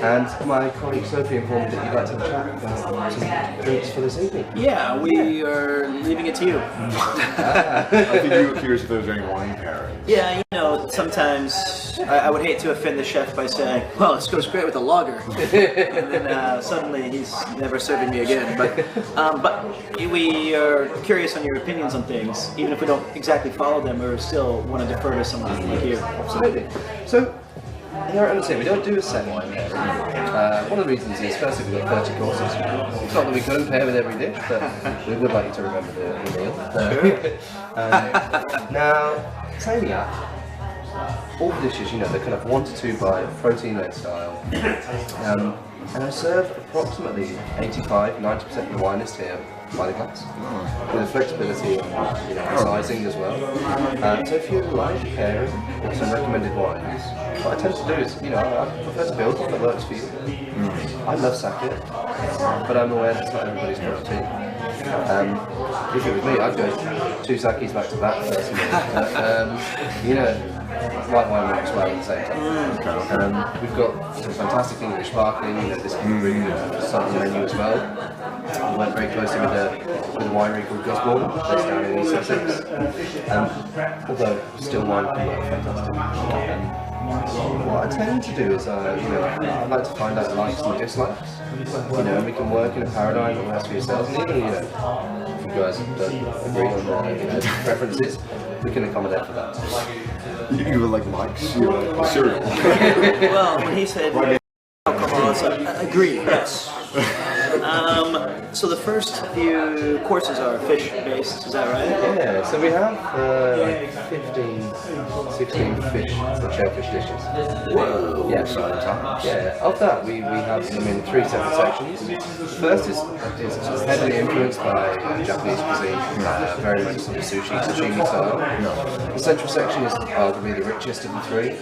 And my colleague Sophie informed me that you'd like to have a chat about some drinks for this evening. Yeah, we are leaving it to you. I think you were curious if there was any wine pairings. Yeah, you know, sometimes I would hate to offend the chef by saying, well, this goes great with a lager. And then suddenly he's never serving me again. But we are curious on your opinions on things, even if we don't exactly follow them or still want to defer to someone like you. Absolutely. So, here at Anglesey, we don't do a set wine pairing. One of the reasons is, firstly, we've got 30 courses. It's not that we couldn't pair with every dish, but we would like you to remember the meal. Now, saying that, all the dishes, you know, they're kind of 1 to 2 by protein-led style. And I serve approximately 85-90% of the wine list here by the glass, with the flexibility and, you know, sizing as well. So if you like pairing with some recommended wines, what I tend to do is, you know, I prefer to build one that works for you. I love sake, but I'm aware that's not everybody's cup of tea. If it was me, I'd go 2 sakes back to back personally. You know, white wine works well at the same time. We've got some fantastic English sparkling, you know, this can be on the menu as well. We went very closely with a winery called Gosbourne, based down in East Sussex. Although still wine can work fantastic. What I tend to do is, you know, I like to find out likes and dislikes. You know, we can work in a paradigm that works for yourselves, and even, you know, if you guys don't agree on, you know, preferences, we can accommodate for that. You were like likes? You were like cereal? Well, when he said alcohol, I agree, yes. So the first few courses are fish-based, is that right? Yeah, so we have like 16 fish and shellfish dishes. Whoa, yeah, exciting times. Yeah, of that we have them in 3 separate sections. The first is heavily influenced by Japanese cuisine, very much sort of sashimi style. The central section is arguably the richest of the 3.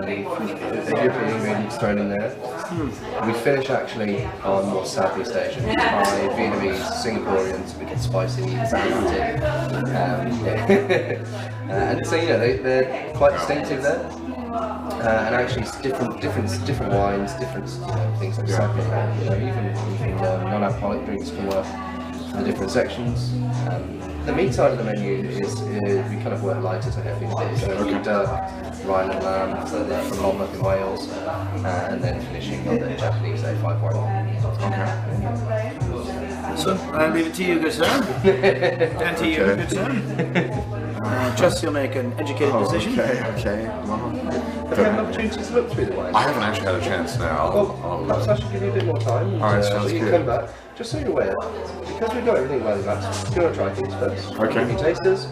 The European ingredients thrown in there. We finish actually on more Southeast Asian, Thai, Vietnamese, Singaporeans, we get spicy, salty. And so, you know, they're quite distinctive there. And actually different different wines, different things like sauvignon. Even non-alcoholic drinks can work for the different sections. The meat side of the menu is we kind of work lighter to heavy. So we do Rhine and lamb from Monmouth in Wales, and then finishing on the Japanese A5 wine. Okay. So I leave it to you, good sir. And to you, good sir. Trust you'll make an educated decision. Okay. Have you had an opportunity to look through the wine? I haven't actually had a chance now. Well, perhaps I should give you a bit more time. All right, sounds you good. can come back. Just so you're aware, because we've got everything well in glass, do you want to try things first? Okay. Give you tasters.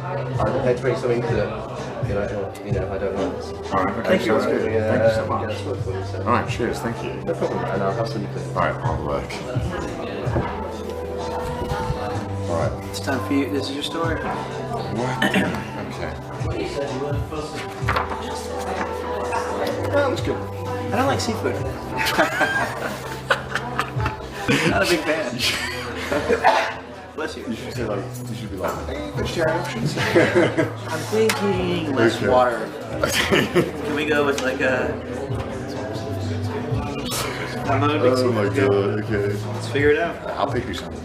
I'm prepared to bring something that I don't know. All right. Okay. Thank you. Sounds good. Thank you so much. That's what for you, so. All right. Cheers. Thank you. No problem. And I'll have some. All right. I'll look. All right. It's time for you. This is your story. What? Okay. That looks good. I don't like seafood. Not a big fan. Bless you. You should be like, hey, vegetarian options. I'm thinking less water. Can we go with like a... I'm not a big Oh my god, okay. Let's figure it out. I'll pick you something.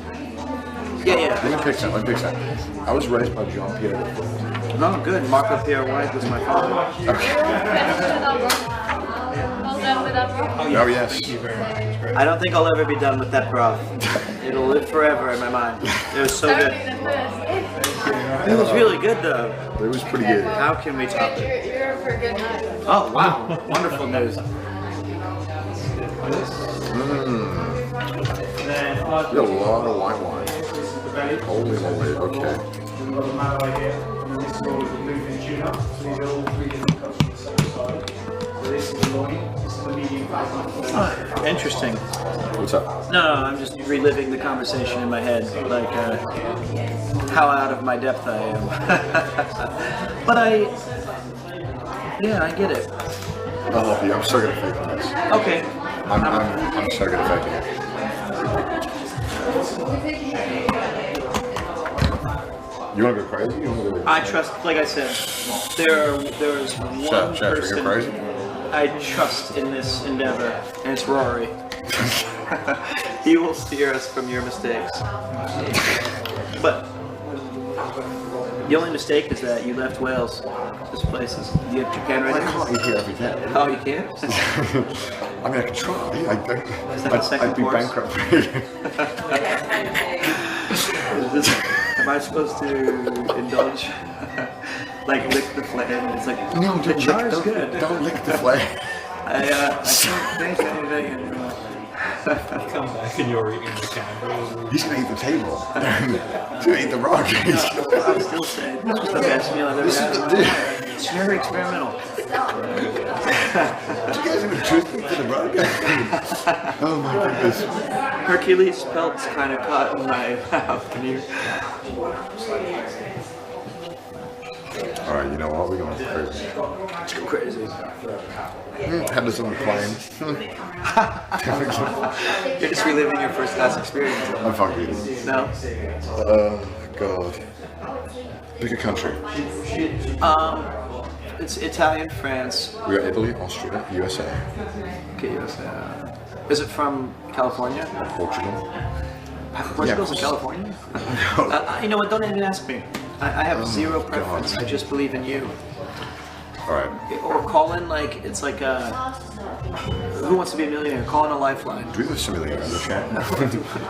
Yeah. Let me pick something. I was raised by John Pierre. No, good. Marco Pierre White was my father. Oh yes. I don't think I'll ever be done with that broth. It'll live forever in my mind. It was so good. It was really good though. It was pretty good. How can we top it? You're in for a good night. Oh wow, wonderful news. You got a lot of white wine. Holy moly, okay. Oh, interesting. What's up? No, I'm just reliving the conversation in my head, like how out of my depth I am. But I get it. I'll help you. I'm so good at faking this. Okay. I'm so good at faking it. You want to go crazy? You want to go... I trust, like I said, there's one person crazy? I trust in this endeavor, and it's Rory. He will steer us from your mistakes. But the only mistake is that you left Wales. This place is. Do you have Japan right now? I can't eat here every day. Oh, you can't? I mean, I could try. I'd be bankrupt. Am I supposed to indulge? Like lick the flame? It's like no, the char's good. Don't lick the flame. I can't taste anything anymore. Come back and you're eating the candle. He's gonna eat the table. He's gonna eat the rock. I'm still saying this was the best meal I've ever had. It's very experimental. Did you guys have a toothpick to the rug? Oh my goodness. Hercules pelts kind of caught in my mouth. Can you? All right, you know what? We're going crazy. Let's go crazy. Pandas on the plane. You're just reliving your first class experience. I'm fucking kidding. No. God. Pick a country. It's Italian, France. We got Italy, Austria, USA. Okay, USA. Is it from California? Portugal. Portugal's in California? You know what? Don't even ask me. I have zero preference. I just believe in you. All right. Or call in like it's like Who Wants to Be a Millionaire? Call in a lifeline. Do we have a simulator in the chat?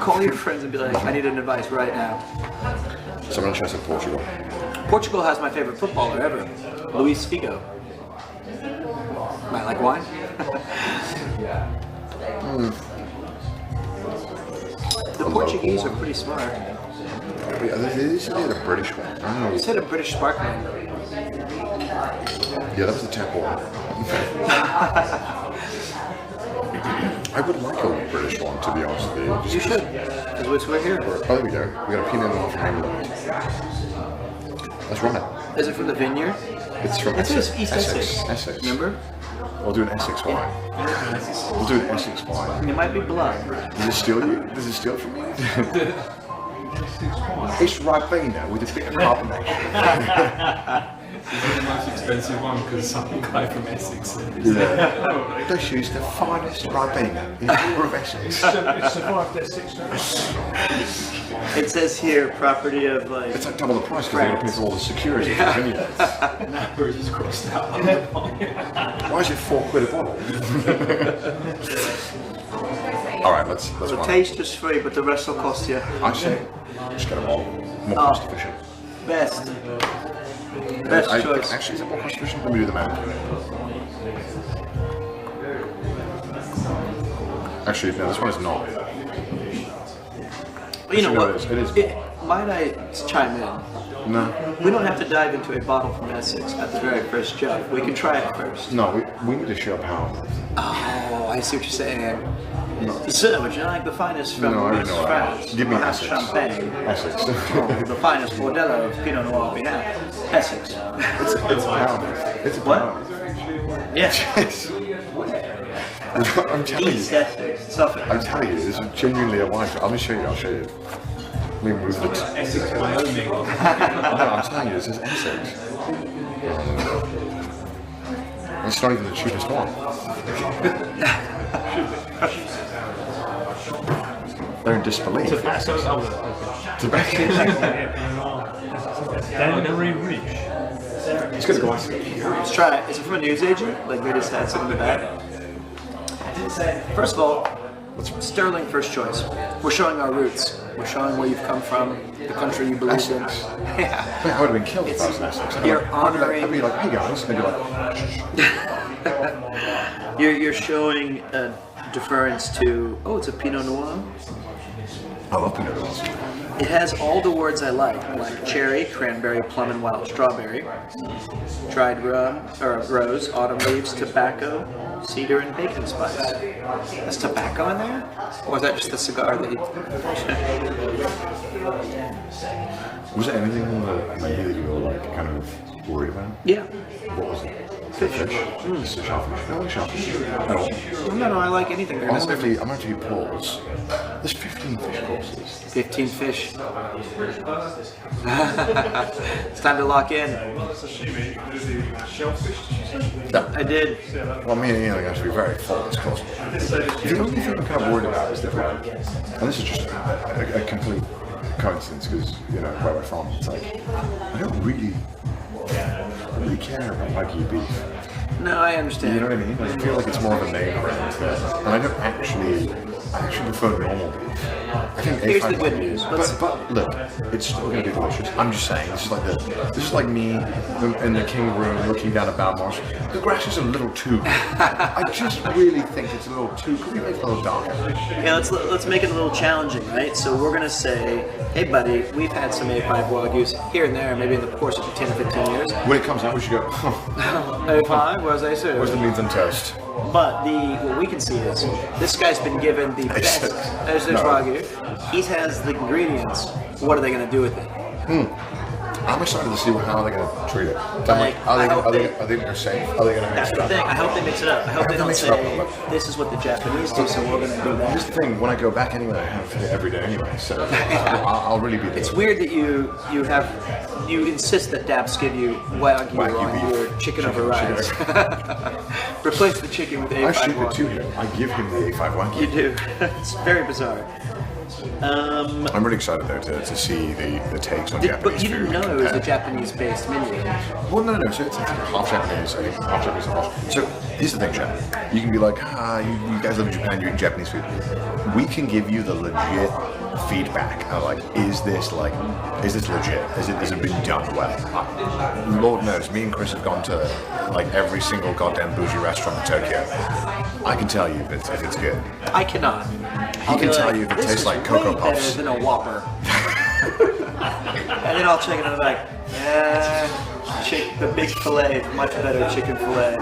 Call your friends and be like, I need an advice right now. Someone just said Portugal. Portugal has my favorite footballer ever, Luis Figo. Might like wine? The Portuguese are pretty smart. They said they had a British one. I don't know. They said a British sparkling. Yeah, that was the tap water. I would like a British one, to be honest with you. You should, because we're here. Oh, there we go. We got a Pinot Noir from England. That's right. Is it from the vineyard? It's from Essex. East Essex. Remember? We'll do an Essex wine. We'll do an Essex wine. It might be blood. Does it steal you? Does it steal from you? It's Ribena with a bit of carbonation. the most expensive one because some guy from Essex. Yeah. This is the finest Ribena in all of Essex. It survived their 6 months. It says here, property of like. It's like double the price because they got to pay for all the security. Now we're just crossed out. Why is it £4 a bottle? All right, let's. The taste is free, but the rest will cost you. I say, just get them all. More cost efficient. Best. Best choice. Actually, is it more cost efficient? Let me do the math. Actually, no, this one is not. You know what? It is. Might I chime in? No. We don't have to dive into a bottle from Essex at the very first jump. We can try it first. No, we need to show how. Oh, I see what you're saying. So, would you like the finest from France? Give me Perhaps Essex. champagne. Essex. The finest Bordello of Pinot Noir we have. Essex. It's a pound. It's a pound. Yes. I'm telling you. Essex. Suffolk. I'm telling you, this is genuinely a wine. Let me show you. I'll show you. Let me move it. Essex, Wyoming. No, I'm telling you, this is Essex. It's not even the cheapest one. They're in disbelief. Tobacco. Very rich. It's gonna go on. Let's try it. Is it from a newsagent? Like they just had some in the back? First of all, sterling first choice. We're showing our roots. We're showing where you've come from, the country you believe in. Yeah. I would have been killed if I was in Essex. You're honoring. I'd be like, hey guys, and they'd be like, You're showing a deference to. Oh, it's a Pinot Noir. I love Pinot Noirs. It has all the words I like cherry, cranberry, plum, and wild strawberry. Dried rum, or rose, autumn leaves, tobacco, cedar, and bacon spice. There's tobacco in there? Or is that just the cigar that you... Was there anything on the menu that you were like kind of worried about? Yeah. What was it? Fish. It's a shellfish. I like shellfish. No, I like anything. I'm going to pause. There's 15 fish courses. 15 fish. It's time to lock in. No. I did. Well, me and Ian are going to be very full this course. The only thing I'm kind of worried about is that, and this is just a complete coincidence because, you know, where we're from, it's like, I don't really care about Wagyu beef. No, I understand. You know what I mean? I feel like it's more of a name brand, and I don't actually prefer normal beef. I think Here's A5 the good news. But look, it's still going to be delicious. I'm just saying, this is like me in the king room looking down at Beaumaris. The grass is a little too. I just really think it's a little too. Could we make it a little darker? Yeah, let's make it a little challenging, right? So we're gonna say, hey buddy, we've had some A5 Wagyus here and there, maybe in the course of 10 or 15 years. When it comes out, we should go. A5, what was I saying? Where's the beans and toast? But what we can see is this guy's been given the best. There's Wagyu. He has the ingredients. What are they going to do with it? I'm excited to see how they're going to treat it. Are they going to safe? Are they going to mix That's it the up? thing. I hope they mix it up. I hope they don't say, this is what the Japanese do, so we're going to do that. Here's the thing, when I go back anyway, I have it every day anyway, so I'll really be there. It's weird that you insist that Daps give you Wagyu on your chicken over rice. Replace the chicken with A5 I ship Wagyu. it to him. I give him the A5 Wagyu. You do. It's very bizarre. I'm really excited though to see the takes on Japanese But you didn't food. know it was a Japanese-based menu. Well, no. So it's half Japanese. I think half Japanese and half. So here's the thing, Shannon. You can be like, you guys live in Japan, you eat Japanese food. We can give you the legit feedback of like, is this legit? Has it been done well? Lord knows, me and Chris have gone to like every single goddamn bougie restaurant in Tokyo. I can tell you if it's good. I cannot. He can tell you if it This tastes is like Cocoa way Puffs. better than a Whopper. And then I'll check it and I'm like, the big fillet, much better chicken fillet.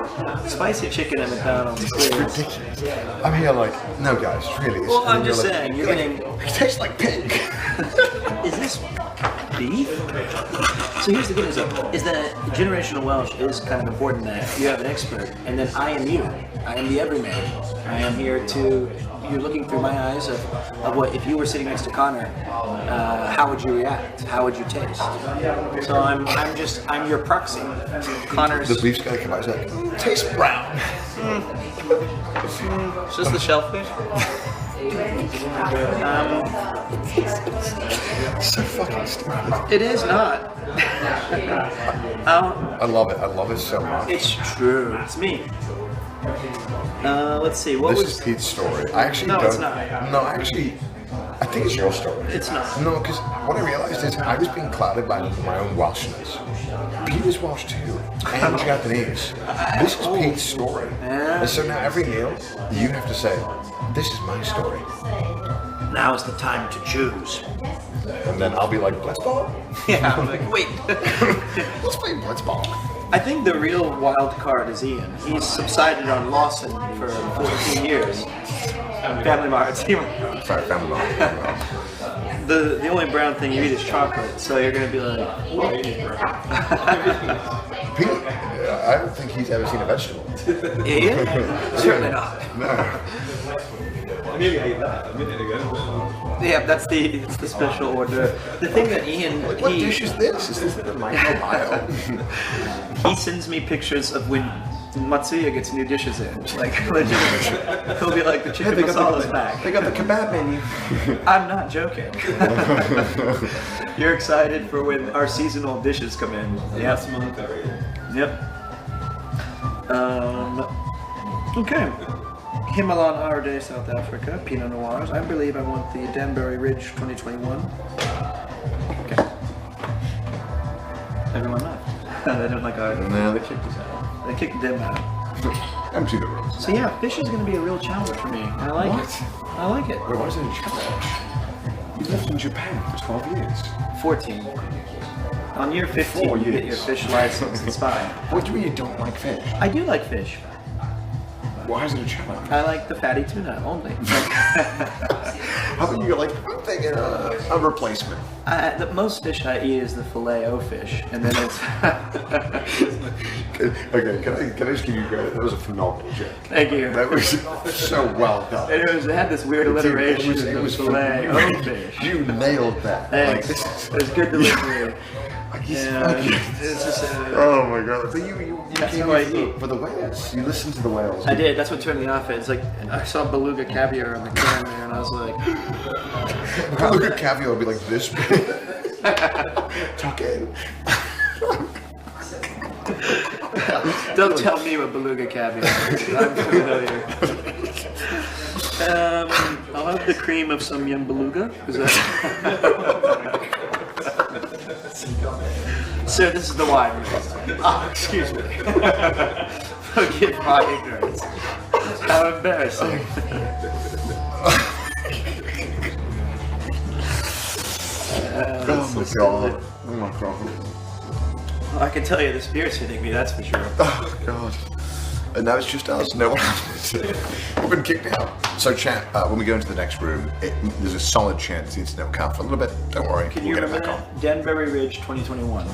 Spicy chicken at McDonald's. It's ridiculous. I'm here like, no guys, really. Well, I'm just saying, you're getting... It tastes like pig. Is this beef? So here's the good news though, is that generational Welsh is kind of important that you have an expert, and then I am you. I am the everyman. I am here to you're looking through my eyes of what if you were sitting next to Connor, how would you react? How would you taste? So I'm your proxy. Connor's. The beef's gonna come out like, tastes brown. It's just the shellfish. So fucking stupid. It is not. I love it. I love it so much. It's true. It's me. Let's see. This is Pete's story. I actually No, don't. it's not. No, actually, I think it's your story. It's not. No, because what I realised is I was being clouded by my own Welshness. Pete is Welsh too, and Japanese. This is Pete's story. And so now every meal, you have to say, this is my story. Now is the time to choose. And then I'll be like, Blitzball? Yeah, I'm like, wait. Let's play Blitzball. I think the real wild card is Ian. He's subsided on Lawson for 14 years. Family Mart. Sorry, Family Mart. The only brown thing you eat is chocolate, so you're going to be like, Pete, I don't think he's ever seen a vegetable. Ian? Certainly not. No. I nearly ate that a minute ago. Yeah, that's the special order. The thing that Ian, what dish is this? Is this the microbiome? He sends me pictures of when Matsuya gets new dishes in. Like, legitimately. He'll be like, the chicken masala's back. They got the kebab menu. I'm not joking. You're excited for when our seasonal dishes come in. Yeah, month. Yep. Okay. Himalayan Arde, South Africa, Pinot Noirs. I believe I want the Danbury Ridge 2021. Okay. Everyone left. They don't like Arde. No, they kicked us out. They kicked them out. Empty the room. So yeah, fish is going to be a real challenge for me. I like it. I like it. Wait, why is it a challenge? You lived in Japan for 12 years. 14. On year 15, you get your fish license. It's fine. What do you mean you don't like fish? I do like fish. Why is it a challenge? I like the fatty tuna only. How about you like, I'm thinking a replacement? The most fish I eat is the filet-o fish, and then it's... Okay, can I just give you credit? That was a phenomenal joke. Thank you. That was so well done. It had this weird alliteration. It was filet-o fish. You nailed that. Thanks. Like, It was good delivery. It's just, oh my god. So you that's came how I in eat. for the whales. You listened to the whales. I did. That's what turned me off. It's like I saw beluga caviar on the can there, and I was like, Beluga caviar would be like this big. Tuck in. Don't tell me what beluga caviar is. I'm familiar. I'll have the cream of some young beluga. Is that? Sir, this is the wine. Ah, excuse me. Forgive my ignorance. How embarrassing. Oh my god. Oh my god. Well, I can tell you the spirit's hitting me, that's for sure. Oh god. And now it's just us. No one else. We've been kicked out. So chat, when we go into the next room, there's a solid chance the internet will count for a little bit. Don't worry, Can we'll get it back on. Danbury Ridge 2021.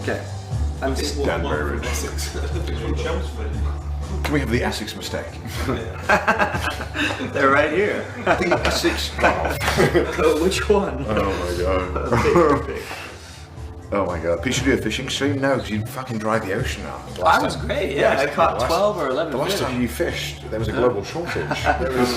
Okay. I'm just Danbury Ridge. Can we have the Essex mistake? They're right here. The Essex golf. Oh, which one? Oh my god. Oh my god. Pete, should do a fishing stream? No, because you'd fucking dry the ocean out. That was great, yeah. I caught 12 or 11 The last fish. time you fished, there was a global shortage. There was...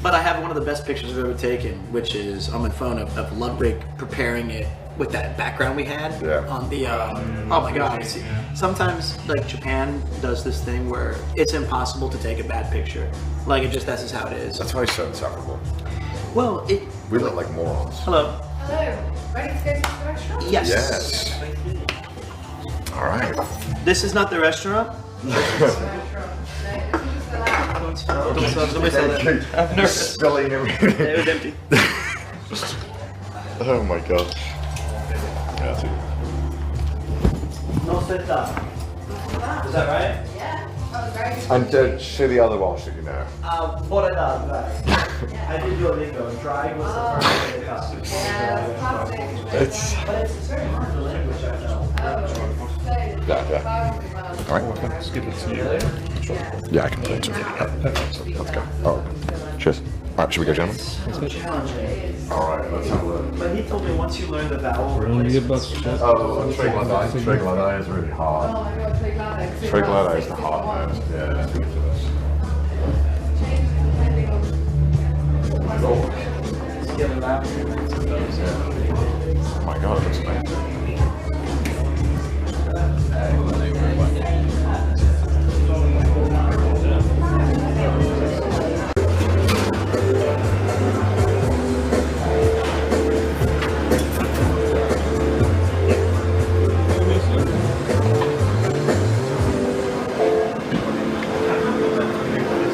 But I have one of the best pictures I've ever taken, which is on my phone of Ludwig preparing it with that background we had on the, oh my god. Sometimes, like, Japan does this thing where it's impossible to take a bad picture. Like, that's just how it is. That's why it's so insufferable. Well, we look like morons. Hello. Hello. Ready to go to the restaurant? Yes. Yes. All right. This is not the restaurant? Don't sell that. I'm nervous. Spilling everything. It was empty. Oh my god. Yeah, No sit down. Is that right? Yeah. That was very good. and say the other Welsh that you know. What I did Duolingo, and trying was the first way to custom. It's... But it's very hard to language, I know. Yeah. All right. Let's give it to you. Yeah, I can play it. Let's go. Oh. All right, should we go, gentlemen? All right, let's have a look. But he told me once you learn the vowel. Tregladai is really hard. Tregladai is the hard nose. Yeah, let's get to this. Oh my god, it looks amazing.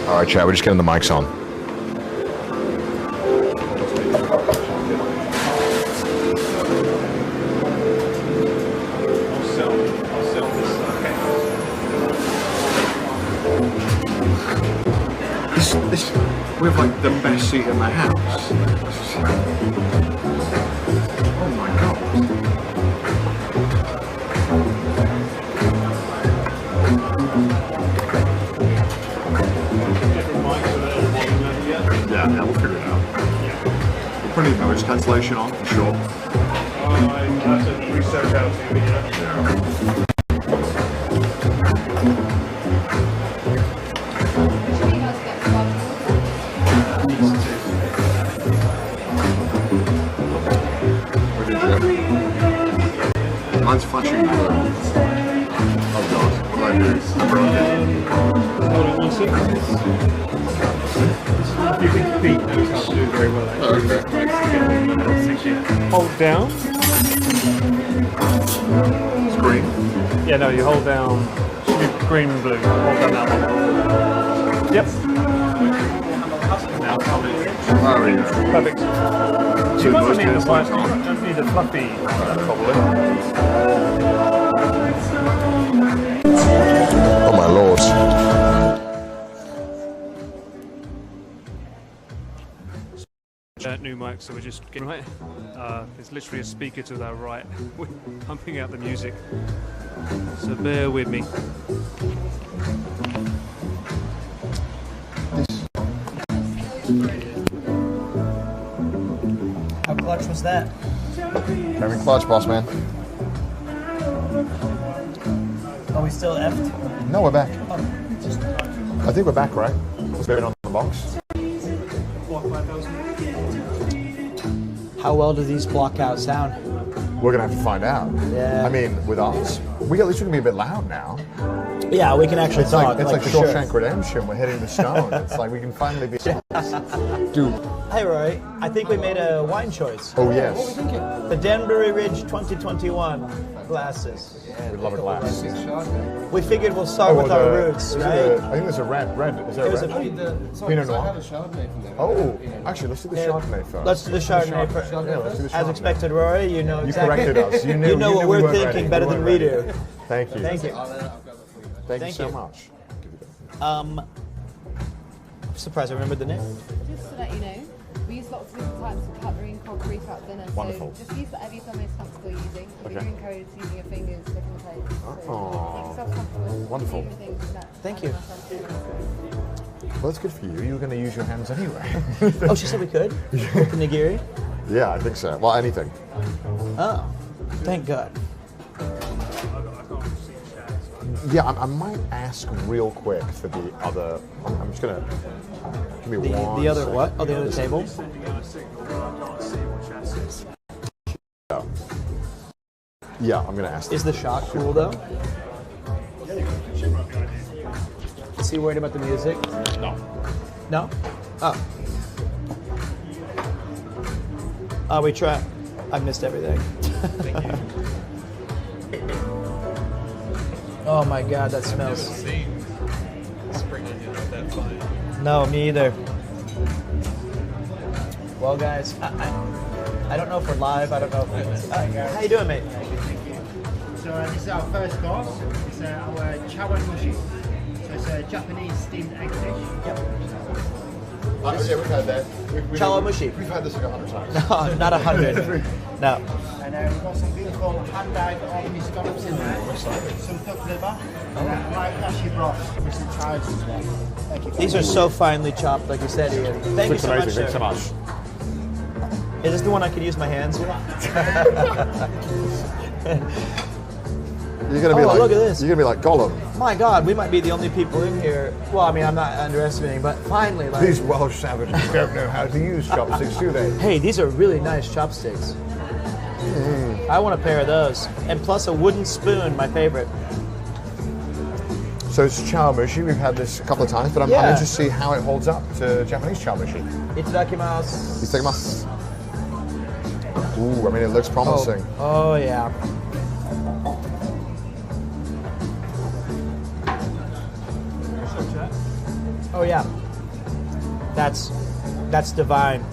All right, chat, we're just getting the mics on. We have like the best seat in the house. Oh my god. Yeah, we'll figure it out. We'll put any noise cancellation on for sure. I have to research how to, Mine's flashing blue. Oh god, what do I do? Hold on 1 second. You think Pete knows how to do very well, actually. Hold down. Screen? Yeah, no, you hold down green and blue. Hold down that one. Yep. Now, perfect. So you don't need the fluffy, probably. Oh my lord. New mic, so we're just getting right. There's literally a speaker to our right. We're pumping out the music. So bear with me. How clutch was that? Very clutch, boss man. Are we still effed? No, we're back. Oh. I think we're back, right? What's going on in the box? How well do these block out sound? We're gonna have to find out. Yeah. I mean, with us, at least we can be a bit loud now. Yeah, we can actually talk. It's like for Shawshank sure. Redemption. We're hitting the stone. It's like we can finally be. Dude. Hey, Roy. I think we made a wine choice. Oh yes. What were we thinking? The Danbury Ridge 2021 glasses. We love a glass. We figured we'll start with our roots, right? I think there's a red. Is there a red? Pinot Noir. Oh, actually, let's do the Chardonnay first. Let's do the Chardonnay first. Yeah, let's do the As Chardonnay. expected, Rory, you know exactly. You corrected us. You knew what we we're weren't thinking ready. better We than weren't we ready. do. Thank you. Thank you. Thank you so much. I'm surprised I remembered the name. Just to let you know, we use lots of different types of cutlery and crockery throughout dinner. Wonderful. So just use whatever you feel most comfortable using. But Okay. we do encourage using your fingers, sticking the plates. So Oh, make yourself comfortable. wonderful. Thank you. Well, that's good for you. You were going to use your hands anyway. Oh, she said we could? The nigiri? Yeah, I think so. Well, anything. Oh, thank God. Yeah, I might ask real quick for the other. I'm just gonna give me one. The other second. what? Oh, the other table. Yeah, I'm gonna ask. Is the shot cool though? Is he worried about the music? No. No? Oh. Oh, we try. I missed everything. Thank you. Oh my God, that smells. Spring onion not that fine. No, me either. Well, guys, I don't know if we're live. I don't know if how you doing, mate? So this is our first course. It's our chawanmushi. So it's a Japanese steamed egg dish. Yep. Yeah, we've had that. Chawanmushi. We've had this like 100 times. No, not 100. No. And We've got some beautiful hand-dyed orkney scallops in there. Some duck liver. And light cashew broth with some chives as well. Thank you. These are so finely chopped, like you said, Ian. Thank you so much, Thanks sir. so much. Is this the one I could use my hands with? You're gonna be Oh, like, look at this. You're gonna be like Gollum. My God, we might be the only people in here. Well, I mean, I'm not underestimating, but finally, like, These Welsh savages don't know how to use chopsticks, do they? hey, these are really nice chopsticks. I want a pair of those, and plus a wooden spoon, my favorite. So it's chawamushi. We've had this a couple of times, but I'm interested to see how it holds up to Japanese chawamushi. Itadakimasu. Itadakimasu. Ooh, I mean, it looks promising. Oh yeah. Oh yeah. That's divine.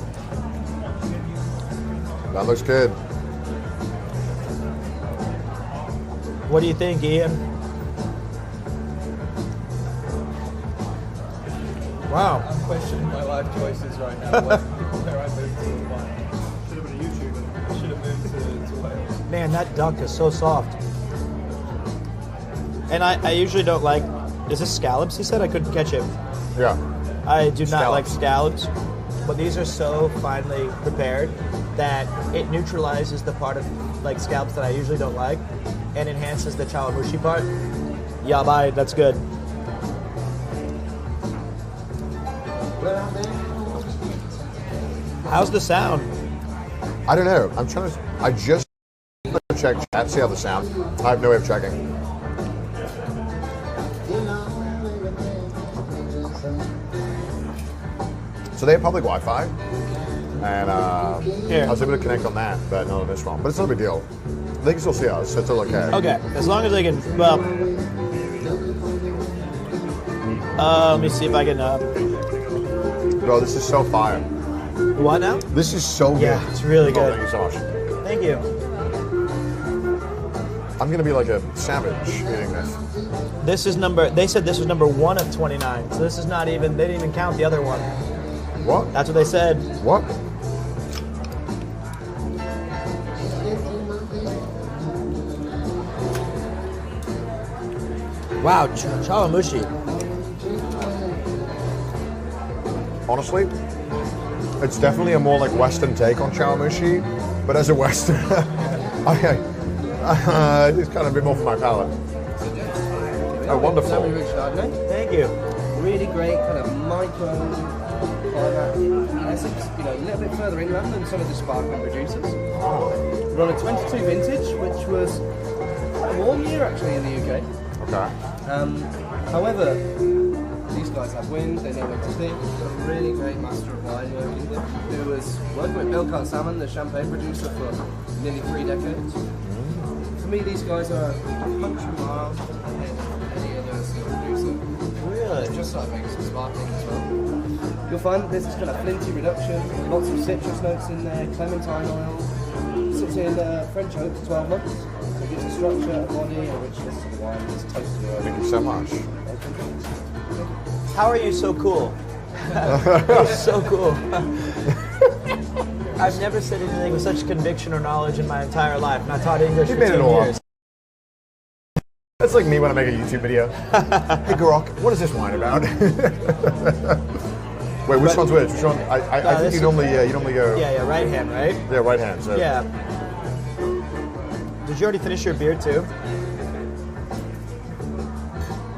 That looks good. What do you think, Ian? Wow. I'm questioning my life choices right now. Where I moved to Wales. Should have been a YouTuber. I should have moved to Wales. Man, that duck is so soft. And I usually don't like. Is this scallops? He said I couldn't catch it. Yeah. I do not like scallops, but these are so finely prepared that it neutralizes the part of like scallops that I usually don't like, and enhances the chawamushi part. Yeah, bye. That's good. How's the sound? I don't know. I'm trying to. I just check chat, see how the sound. I have no way of checking. So they have public Wi-Fi, and I was able to connect on that, but not on this one. But it's not a big deal. They can still see us, so it's all okay. Okay, as long as they can. Well, let me see if I can. Bro, this is so fire. What now? This is so good. Yeah, it's really good. Thank you so much. Thank you. I'm gonna be like a savage eating this. This is number. They said this was number 1 of 29, so this is not even. They didn't even count the other one. What? That's what they said. What? Wow, chawamushi. Honestly, it's definitely a more like Western take on chawamushi, but as a Western, okay, it's kind of a bit more for my palate. Oh, wonderful. Thank you. Really great kind of micro climate in Essex, you know, a little bit further inland than some of the sparkling producers. We're on a 22 vintage, which was quite a warm year actually in the UK. Okay. However, these guys have wind, they know when to think. We've got a really great master of wine working with, who was working with Bilcott Salmon, the champagne producer, for nearly 3 decades. For me, these guys are a country mile ahead of any other sort of producer. Really? Just started making some sparkling as well. You'll find that this is kind of flinty reduction, lots of citrus notes in there, clementine oil. Sits in French oak for 12 months. So it gives a structure, a body, a richness to the wine. It's toasted oil. Thank you so much. How are you so cool? You're so cool. I've never said anything with such conviction or knowledge in my entire life, and I taught English for 10 years. That's like me when I make a YouTube video. Hey Grok, what is this wine about? Wait, which one's which? Which one? I think you normally go. Yeah, right hand, right? Yeah, right hand. So. Yeah. Did you already finish your beer too?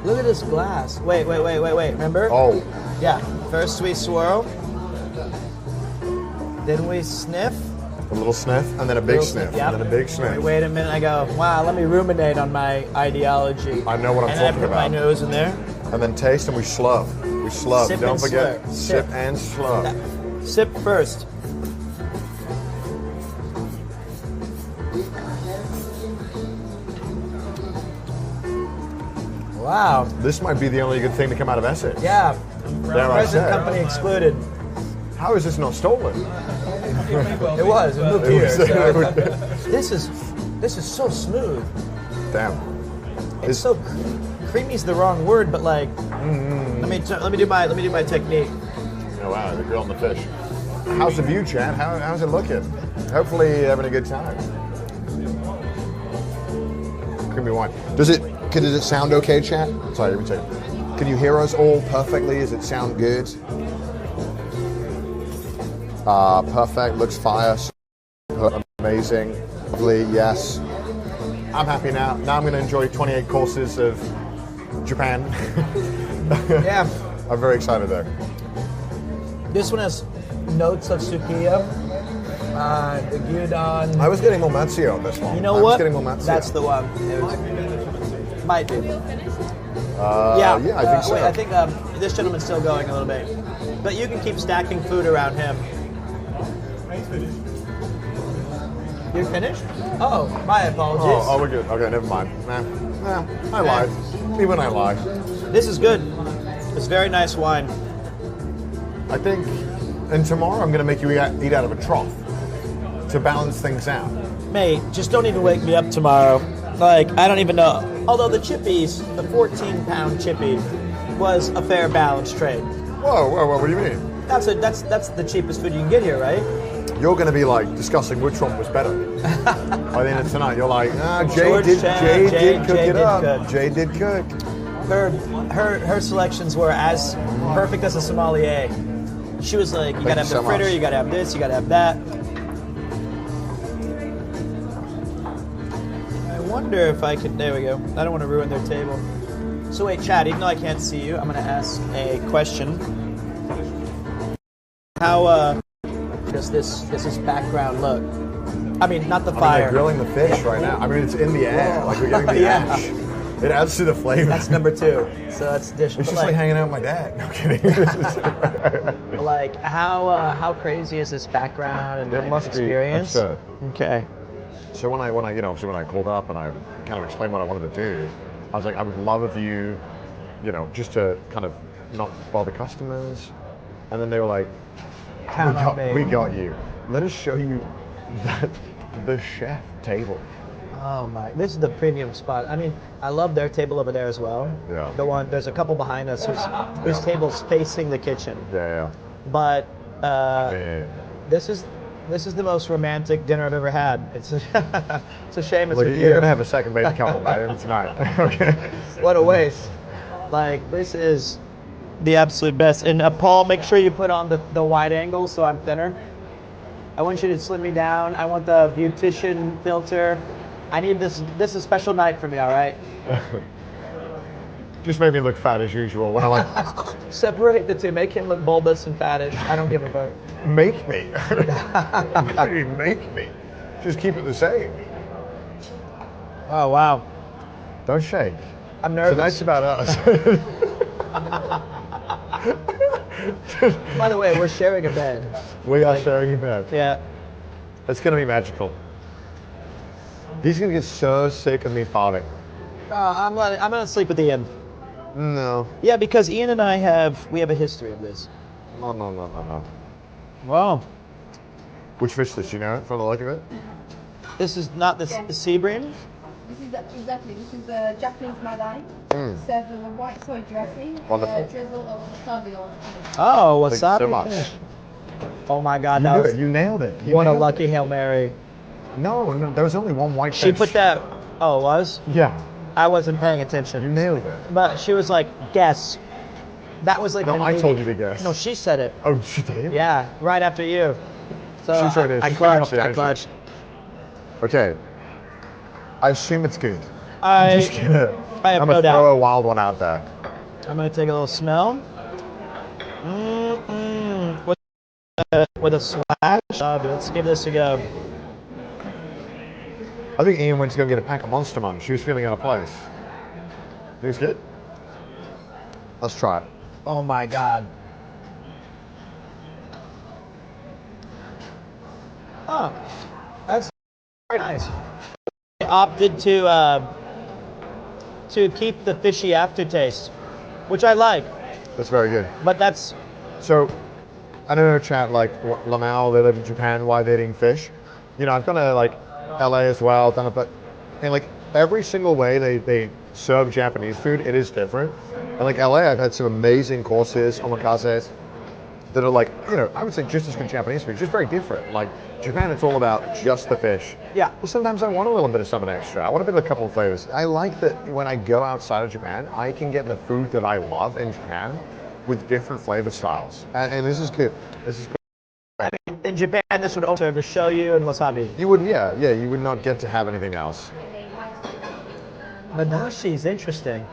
Look at this glass. Wait. Remember? Oh. Yeah. First we swirl. Then we sniff. A little sniff, and then a big sniff, Yep. and then a big sniff. Wait a minute. I go, wow, let me ruminate on my ideology. I know what I'm and talking I put my about. nose in there. And then taste, and we slurp. We slurp. Sip Don't and forget, slurp. sip Sip. and slurp. Sip first. Wow. This might be the only good thing to come out of Essex. Yeah. Dare I Present say. company excluded. How is this not stolen? It was. It moved here. This is so smooth. Damn. It's so creamy's the wrong word, but like, let me do my technique. Oh wow, the grill and the fish. How's the view, Chad? How's it looking? Hopefully you're having a good time. creamy wine. Does it sound okay, chat? Sorry, let me check. Can you hear us all perfectly? Does it sound good? Perfect. Looks fire. Amazing. Lovely. Yes. I'm happy now. Now I'm going to enjoy 28 courses of Japan. Yeah. I'm very excited there. This one has notes of Sukiya, the gyudon. I was getting more Matsuyo on this one. You know I what? was getting more Matsuyo. That's the one. Might be. Yeah, I think so. Wait, I think this gentleman's still going a little bit. But you can keep stacking food around him. You're finished? Oh, my apologies. Oh, we're good. Okay, never mind. Nah, I lied. Even I lied. This is good. It's very nice wine. I think, and tomorrow I'm going to make you eat out of a trough to balance things out. Mate, just don't even wake me up tomorrow. Like, I don't even know. Although the chippies, the 14-pound chippy, was a fair balance trade. Whoa, what do you mean? That's the cheapest food you can get here, right? You're going to be like discussing which one was better. By the end of tonight, you're like, Jay did cook it up. Jay did cook. Her selections were as perfect as a sommelier. She was like, you gotta have the fritter, you gotta have this, you gotta have that. I wonder if I could, there we go. I don't want to ruin their table. So wait, Chad, even though I can't see you, I'm gonna ask a question. How does this background look? I mean, not the fire. They're grilling the fish right now. I mean, it's in the air. Like, we're getting the ash. It adds to the flavor. That's number 2. So that's dish. It's just like hanging out with my dad. No kidding. Like, how crazy is this background and experience? Be absurd. Okay. So when I called up and I kind of explained what I wanted to do, I was like, I would love if you, just to kind of not bother customers. And then they were like, we got you. Let us show you the chef table. Oh my! This is the premium spot. I mean, I love their table over there as well. Yeah. There's a couple behind us whose table's facing the kitchen. Yeah. But this is the most romantic dinner I've ever had. It's a shame it's with you. You're gonna have a second baby couple by the end of tonight. Okay. What a waste! Like, this is the absolute best. And Paul, make sure you put on the wide angle so I'm thinner. I want you to slim me down. I want the beautician filter. I need this. This is a special night for me, all right? Just make me look fat as usual when I like... Separate the two. Make him look bulbous and fattish. I don't give a fuck. Make me? How do you make me? Just keep it the same. Oh, wow. Don't shake. I'm nervous. Tonight's about us. By the way, we're sharing a bed. We are sharing a bed. Yeah. It's going to be magical. He's going to get so sick of me farting. I'm going to sleep with Ian. No. Yeah, because Ian and I have a history of this. No. Wow. Which fish does you know it from the look of it? This is not the sea bream? This is exactly. This is the Japanese Madai. Served with a white soy dressing. Wonderful. Drizzle of wasabi on. Oh, wasabi. Thank you so much. Fish. Oh my God, You nailed it. What a lucky Hail Mary. No, there was only one white fish. She put that. Oh, it was? Yeah. I wasn't paying attention. You nailed it. But she was like, guess. That was like. No, I told you to guess. No, she said it. Oh, she did? Yeah, right after you. So I clutched. Okay. I assume it's good. I just gonna, I have I'm no gonna doubt. throw a wild one out there. I'm gonna take a little smell. With a splash. Let's give this a go. I think Ian went to go get a pack of Monster Munch. She was feeling out of place. Think it's good? Let's try it. Oh my God. Oh, that's very nice. I opted to keep the fishy aftertaste, which I like. That's very good. But that's... So, I don't know, chat, like, Lamau, they live in Japan, why they're eating fish. You know, I've gone to, like, LA as well, done it, but, and, like, every single way they serve Japanese food, it is different. And, like, LA, I've had some amazing courses, omakase. that are like, you know, I would say just as good Japanese food, just very different. Like Japan, it's all about just the fish. Yeah. Well, sometimes I want a little bit of something extra. I want a bit of a couple of flavors. I like that when I go outside of Japan, I can get the food that I love in Japan with different flavor styles. And this is good. This is good. I mean, in Japan, this would also serve the shoyu and wasabi. You wouldn't, yeah, you would not get to have anything else. Madashi is interesting.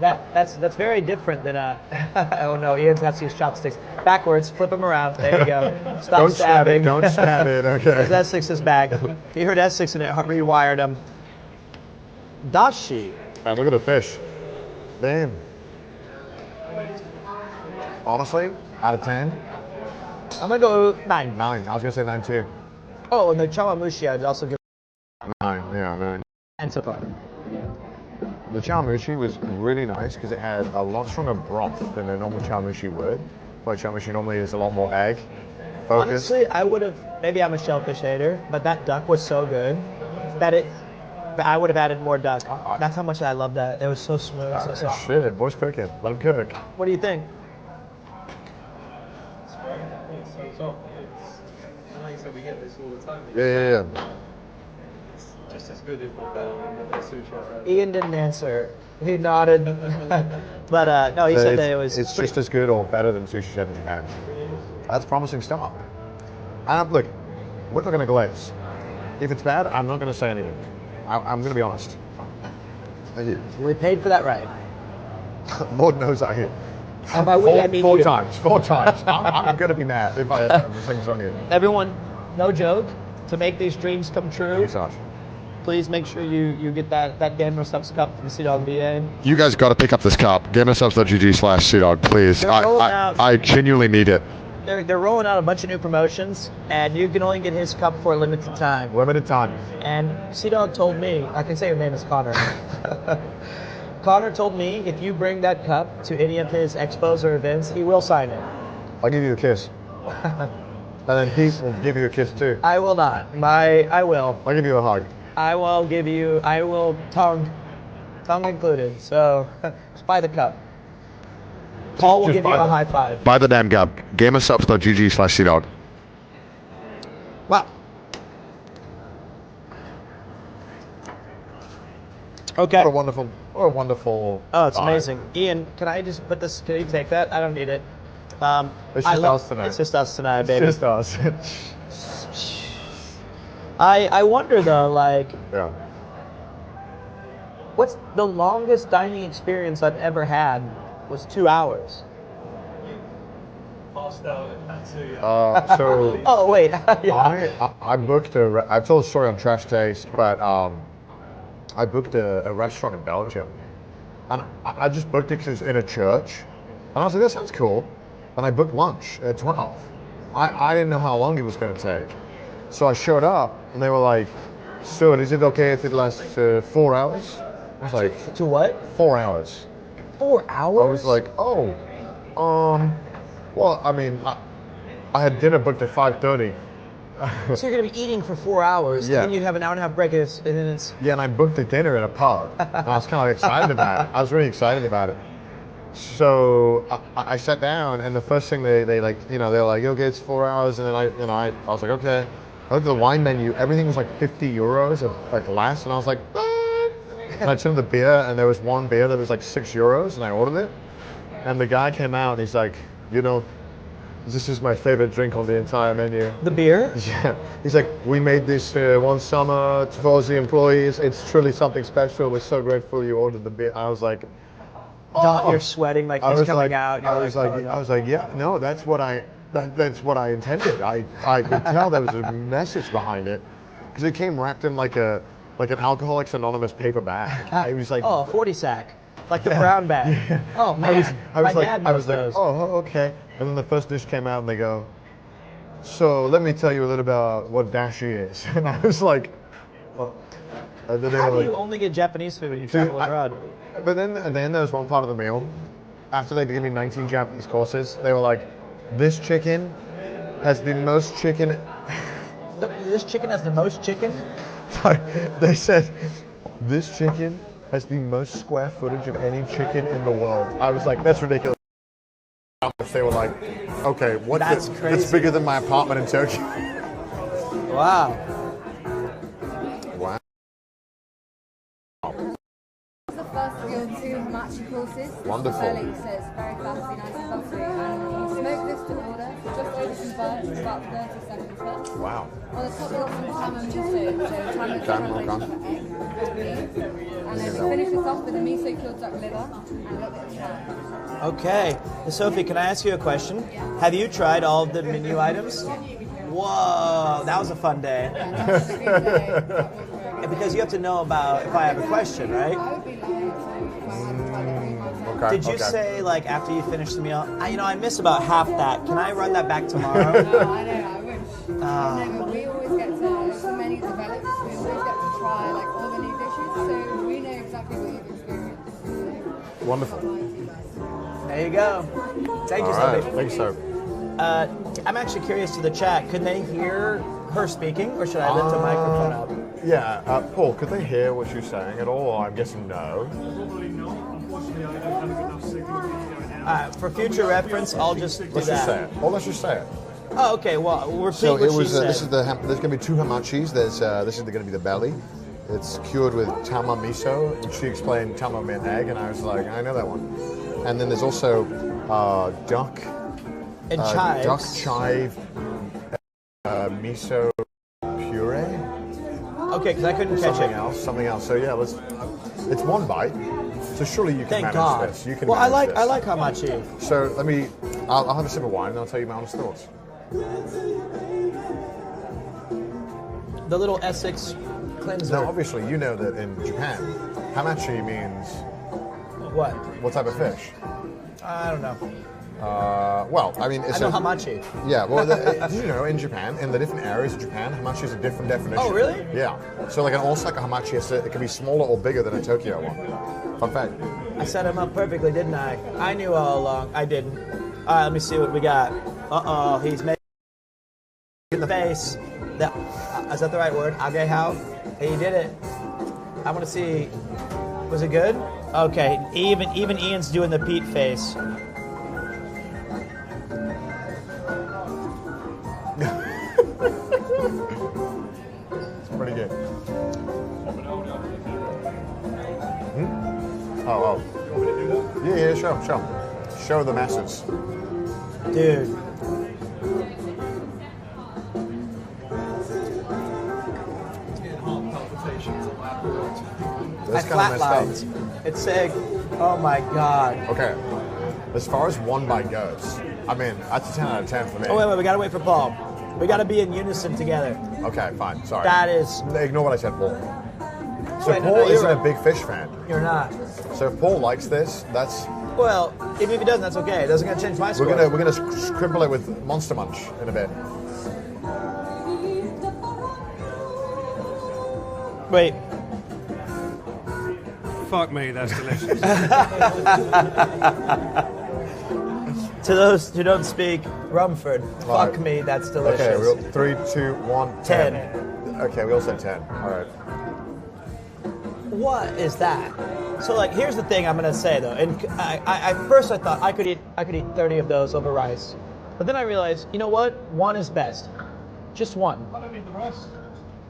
That's very different than oh no, Ian's got to use chopsticks. Backwards, flip them around. There you go. Stop Don't stabbing. Don't stab it. Okay. There's Essex back. He heard Essex and it rewired him. Dashi. Man, look at the fish. Damn. Honestly, out of 10, I'm gonna go 9. 9. I was gonna say 9 too. Oh, and the chawamushi I'd also give 9. Yeah, 9. And so far. The chawamushi was really nice because it had a lot stronger broth than a normal chawamushi would. But chawamushi normally is a lot more egg focused. Honestly, I would have, maybe I'm a shellfish hater, but that duck was so good that I would have added more duck. That's how much I love that. It was so smooth. So soft. Shit, boy's cooking. Let him cook. What do you think? Like you said, we get this all the time. Yeah. Just as good, if not better, than the sushi. Right? Ian didn't answer. He nodded. But no, he So said that it was. It's just as good or better than sushi chef in Japan. That's promising stuff. And look, we're not going to glaze. If it's bad, I'm not going to say anything. I'm going to be honest. We paid for that ride. Lord knows I hit. Four times. I'm going to be mad if I have things on you. Everyone, no joke, to make these dreams come true, Sarge. please make sure you get that Beaumaris Subs cup from CWBA. You guys got to pick up this cup. GamersUps.gg/CDog, please. I genuinely need it. They're rolling out a bunch of new promotions, and you can only get his cup for a limited time. Limited time. And CDog told me, I can say your name is Connor. Connor told me if you bring that cup to any of his expos or events, he will sign it. I'll give you a kiss. And then he will give you a kiss too. I will not. I will. I'll give you a hug. I will tongue included. So just buy the cup. Paul will give you a high five. Buy the damn cup. GamersUps.gg/CDog. Wow. Okay. What a wonderful. Oh, it's vibe. amazing. Ian, can I just put this? Can you take that? I don't need it. It's just us tonight. It's just us tonight, baby. It's just us. I wonder though, like, yeah. What's the longest dining experience I've ever had was 2 hours. So. Oh wait. Yeah. I booked I've told a story on Trash Taste, but I booked a restaurant in Belgium, and I just booked it because it's in a church, and I was like, that sounds cool, and I booked lunch at 12. I didn't know how long it was going to take, so I showed up, and they were like, so is it okay if it lasts 4 hours? I was like, to what? 4 hours. 4 hours? I was like, oh, well, I mean, I had dinner booked at 5:30. So you're gonna be eating for 4 hours, Yeah. and then you'd have an hour and a half break, and then it's. Yeah, and I booked a dinner at a pub. And I was kind of excited about it. I was really excited about it. So I sat down, and the first thing they like, you know, they're like, okay, it's 4 hours, and then I was like, okay. I looked at the wine menu. Everything was like 50 euros at last, and I was like, what? And I turned the beer, and there was one beer that was like 6 euros, and I ordered it. And the guy came out, and he's like, you know, this is my favorite drink on the entire menu. The beer? Yeah. He's like, we made this one summer for the employees. It's truly something special. We're so grateful you ordered the beer. I was like, oh. You're sweating like it's coming out. I was like, yeah, no, that's what I intended. I could tell there was a message behind it because it came wrapped in like an Alcoholics Anonymous paper bag. It was like, oh, 40 sack. Like the brown bag. Yeah. Oh man. I was like, oh, okay. And then the first dish came out, and they go, so let me tell you a little about what dashi is. And I was like, well, how do you only get Japanese food when you travel abroad? But then there was one part of the meal. After they gave me 19 Japanese courses, they were like, this chicken has the most chicken. This chicken has the most chicken? Sorry, they said, this chicken has the most square footage of any chicken in the world. I was like, that's ridiculous. if they were like, okay, That's crazy. That's bigger than my apartment in Tokyo. Wow. Wow. The first of your 2 hamachi courses. Wonderful. Belly, so it's very classy, nice and buttery. And you smoke this to order, just over some birds, it's about 30 seconds first. Wow. On the top, we've got some tama miso, so tama is translated for egg, beef. And then we finish this off with a miso cured duck liver and a little bit of ham. Okay. Sophie, can I ask you a question? Have you tried all of the menu items? Whoa, that was a fun day. Because you have to know about if I have a question, right? Okay, Did you say, like, after you finish the meal, I miss about half that. Can I run that back tomorrow? No, I know, I wish. No, but we always get to, as the menu develops, we always get to try, like, all the new dishes, so we know exactly what you've experienced. Wonderful. There you go. Thank you, All right, Sophie. thanks, Sophie. I'm actually curious to the chat. Can they hear her speaking, or should I lift the microphone up? Yeah, Paul, could they hear what you're saying at all? I'm guessing no. Probably not. Unfortunately, I don't have enough signal. For future reference, I'll just do Let's that. just say it. Oh, let's just say it. Oh, okay. Well, we'll repeat So what it she was. said. This is there's going to be 2 hamachis. This is going to be the belly. It's cured with tama miso. And she explained tama meant egg, and I was like, I know that one. And then there's also duck and chives. Duck chive miso puree. Okay, because I couldn't catch it. Something else. So yeah, it's one bite. So surely you can Thank manage God. this. You can. Well, I manage like this. hamachi. So I'll have a sip of wine and I'll tell you my honest thoughts. The little Essex cleanser. Now, obviously, you know that in Japan, hamachi means what? What type of fish? I don't know. Well, I mean, it's I know hamachi. Yeah, well, did you know in Japan, in the different areas of Japan, hamachi is a different definition. Oh, really? Yeah. So, like an Osaka hamachi, it can be smaller or bigger than a Tokyo one. Fun fact. I set him up perfectly, didn't I? I knew all along. I didn't. All right, let me see what we got. Uh-oh, he's making in the face. Is that the right word? Agehao? He did it. I want to see. Was it good? Okay, even Ian's doing the Pete face. It's pretty good. Oh. Yeah, show the masses. Dude. That's I kind of messed flatlined. It's saying, oh my God. Okay. As far as one bite goes, I mean, that's a 10 out of 10 for me. Oh, wait, we gotta wait for Paul. We gotta be in unison together. Okay, fine, sorry. That is... Ignore what I said, Paul. So Wait, no, Paul isn't right. a big fish fan. You're not. So if Paul likes this, that's... Well, even if he doesn't, that's okay. It doesn't gonna change my score. We're gonna scribble it with Monster Munch in a bit. Wait. Fuck me, that's delicious. To those who don't speak Rumford, Right. fuck me, that's delicious. Okay, we'll 3, 2, 1, 10. Okay, we all said 10. All right. What is that? So, like, here's the thing I'm gonna say though. And I first I thought I could eat 30 of those over rice, but then I realized, you know what? One is best. Just one. I don't need the rest.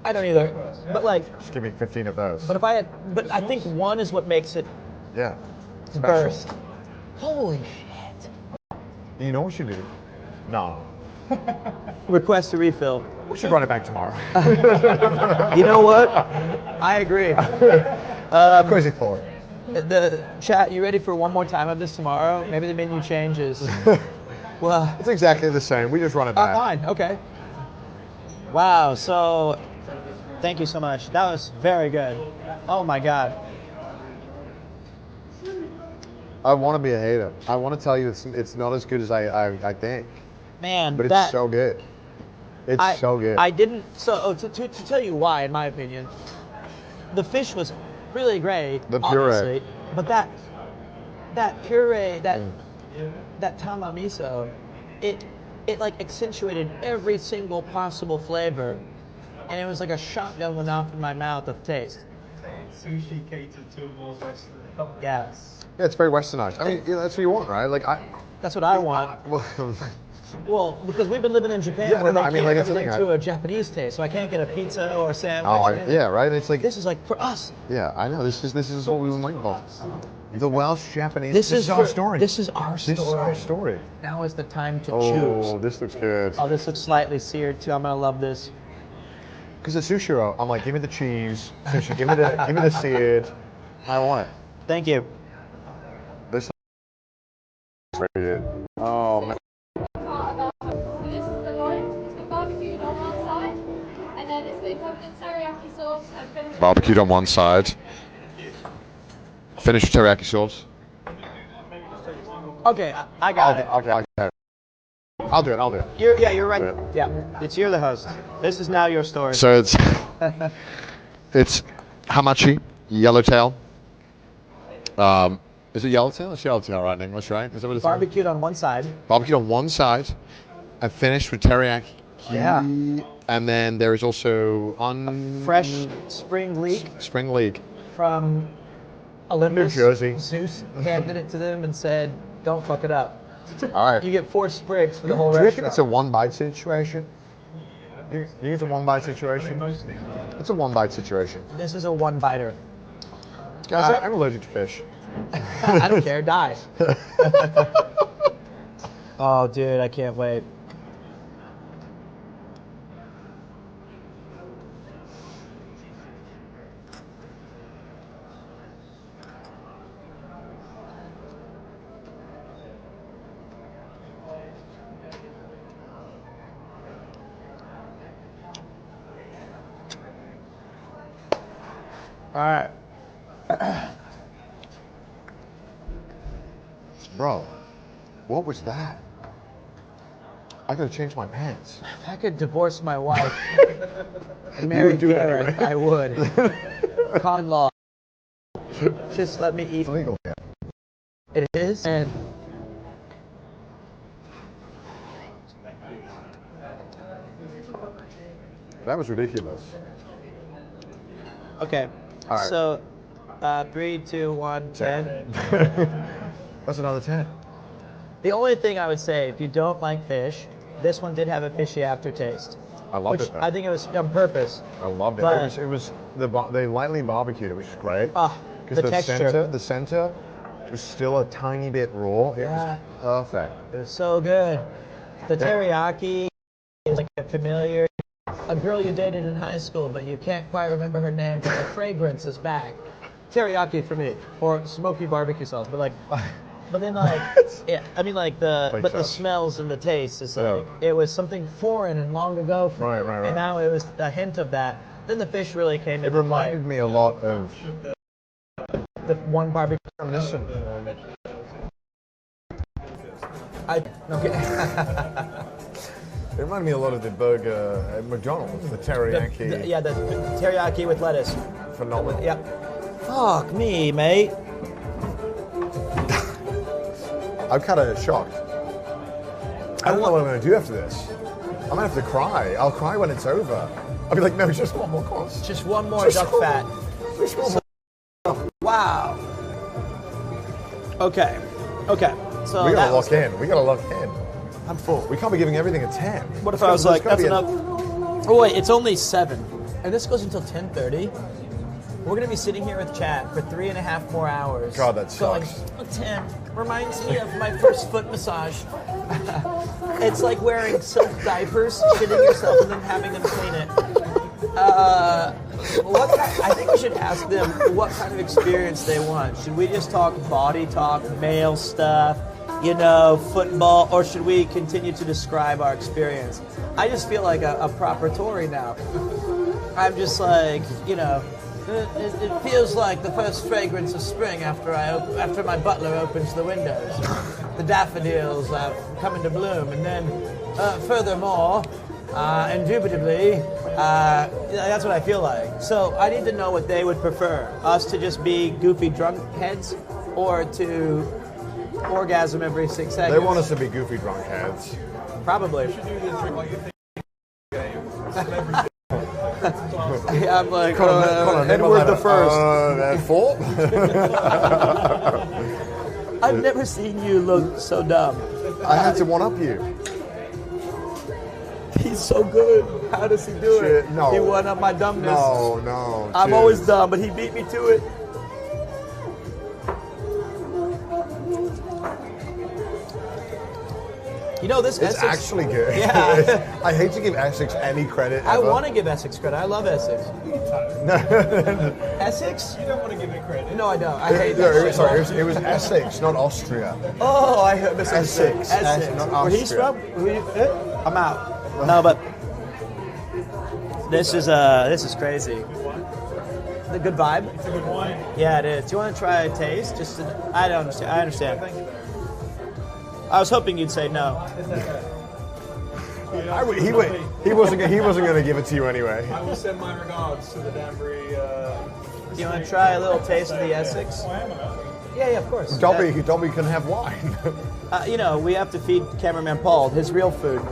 I don't either. But like, Just give me 15 of those. but I think one is what makes it Yeah. burst. Holy shit! You know what you do? No. Request a refill. We should run it back tomorrow. You know what? I agree. Crazy for The chat, you ready for one more time of this tomorrow? Maybe the menu changes. Well, It's exactly the same. We just run it back. fine. Okay. Wow. So, thank you so much. That was very good. Oh my God. I want to be a hater. I want to tell you it's not as good as I think. Man, But it's so good. It's so good. I didn't. So to tell you why, in my opinion, the fish was really great. The puree. Obviously, but that puree, that tama miso, it like accentuated every single possible flavor, and it was like a shotgun went off in my mouth of taste. Sushi catered to more Western. Yes. Yeah, it's very westernized. I mean, that's what you want, right? Like That's what I want. Well, because we've been living in Japan Yeah, where no, they I mean, keep like, it's everything the thing, to a Japanese taste, so I can't get a pizza or a sandwich. Oh, yeah, right. It's like this is like for us. Yeah, I know. This is what we've been waiting for. The Welsh Japanese. This is our story. This is our story. This is our story. Now is the time to Oh, choose. this looks good. Oh, this looks slightly seared too. I'm gonna love this. Because the sushi roll, I'm like, give me the cheese. Sushi, give me the seared. I want it. Thank you. This is very good. Oh man. So this is the loin. It's been barbecued on one side, and then it's been covered in teriyaki sauce and finished. Barbecued on one side. Finished with teriyaki sauce. Okay, I got it. Okay, I'll do it. You're right. Do it. Yeah, you're the host. This is now your story. So it's hamachi, yellowtail. Is it yellowtail? It's yellowtail, right, in English, right? Is that what it's barbecued on one side. Barbecued on one side, and finished with teriyaki. Yeah. And then there is also Fresh spring leek spring leek. from Olympus. New Jersey. Zeus handed it to them and said, "Don't fuck it up." All right. You get 4 sprigs for the whole Do you reckon restaurant. it's a one-bite situation? You think it's a one-bite situation? It's a one-bite situation. This is a one-biter. Guys, I'm allergic to fish. I don't care. Die. Oh, dude, I can't wait. All right. Bro, what was that? I gotta change my pants. If I could divorce my wife and You marry would do that Gareth, anyway. I would. Con law. Just let me eat. It's legal, yeah. It is? And That was ridiculous. okay. All right. So, 3, 2, 1, 10. That's another 10. The only thing I would say, if you don't like fish, this one did have a fishy aftertaste. I loved which it, though. I think it was on purpose. I loved it. But- They lightly barbecued it, which is great. Ah, Because the texture. the center was still a tiny bit raw. It Yeah. was perfect. It was so good. The teriyaki is like a familiar. A girl you dated in high school, but you can't quite remember her name, but the fragrance is back. Teriyaki for me, or smoky barbecue sauce, but like, but then like, yeah, I mean like Like but the sauce. smells and the taste is Yeah. like, it was something foreign and long ago. Right. And now it was a hint of that. Then the fish really came It into play. reminded me a lot of The one barbecue. Listen. It reminded me a lot of the burger at McDonald's, the teriyaki. The teriyaki with lettuce. Phenomenal. Yep. Fuck me, mate. I'm kind of shocked. I don't know what I'm going to do after this. I might have to cry. I'll cry when it's over. I'll be like, no, just one more course. Just one more Just duck one fat. Just one more. Wow. Okay. So We that gotta was lock in. We gotta lock in. I'm full. We can't be giving everything a 10. What if It's I was gotta- like, there's that's gotta enough? Oh wait, it's only 7, and this goes until 10:30. We're gonna be sitting here with chat for 3.5 more hours. God, that going, sucks. 10 reminds me of my first foot massage. It's like wearing silk diapers, shitting yourself, and then having them clean it. I think we should ask them what kind of experience they want. Should we just talk body talk, male stuff, football, or should we continue to describe our experience? I just feel like a proper Tory now. I'm just like, it feels like the first fragrance of spring after my butler opens the windows. The daffodils come into bloom, and then furthermore, indubitably, that's what I feel like. So I need to know what they would prefer: us to just be goofy drunk heads, or to orgasm every 6 seconds. They want us to be goofy drunk heads. Probably. Yeah, I'm like, Edward the First. That fault? I've never seen you look so dumb. I had to one-up you. He's so good. How does he do it? No. He won up my dumbness. No. I'm always dumb, but he beat me to it. You know, this It's Essex... actually good. Yeah. I hate to give Essex any credit I ever. want to give Essex credit. I love Essex. Essex? You don't want to give it credit. No, I don't. I hate that shit. Sorry, it was Essex, not Austria. Oh, I heard this. Essex. Essex. Not Where he's Austria. from? I'm out. No, but this is crazy. The good vibe. It's a good wine. Yeah, it is. Do you want to try a taste? I don't understand. I understand. I was hoping you'd say no. He wasn't going to give it to you anyway. I will send my regards to the Danbury. Do you want to try a little taste of the Essex? Yeah, of course. Dobby can have wine. You know, we have to feed cameraman Paul his real food.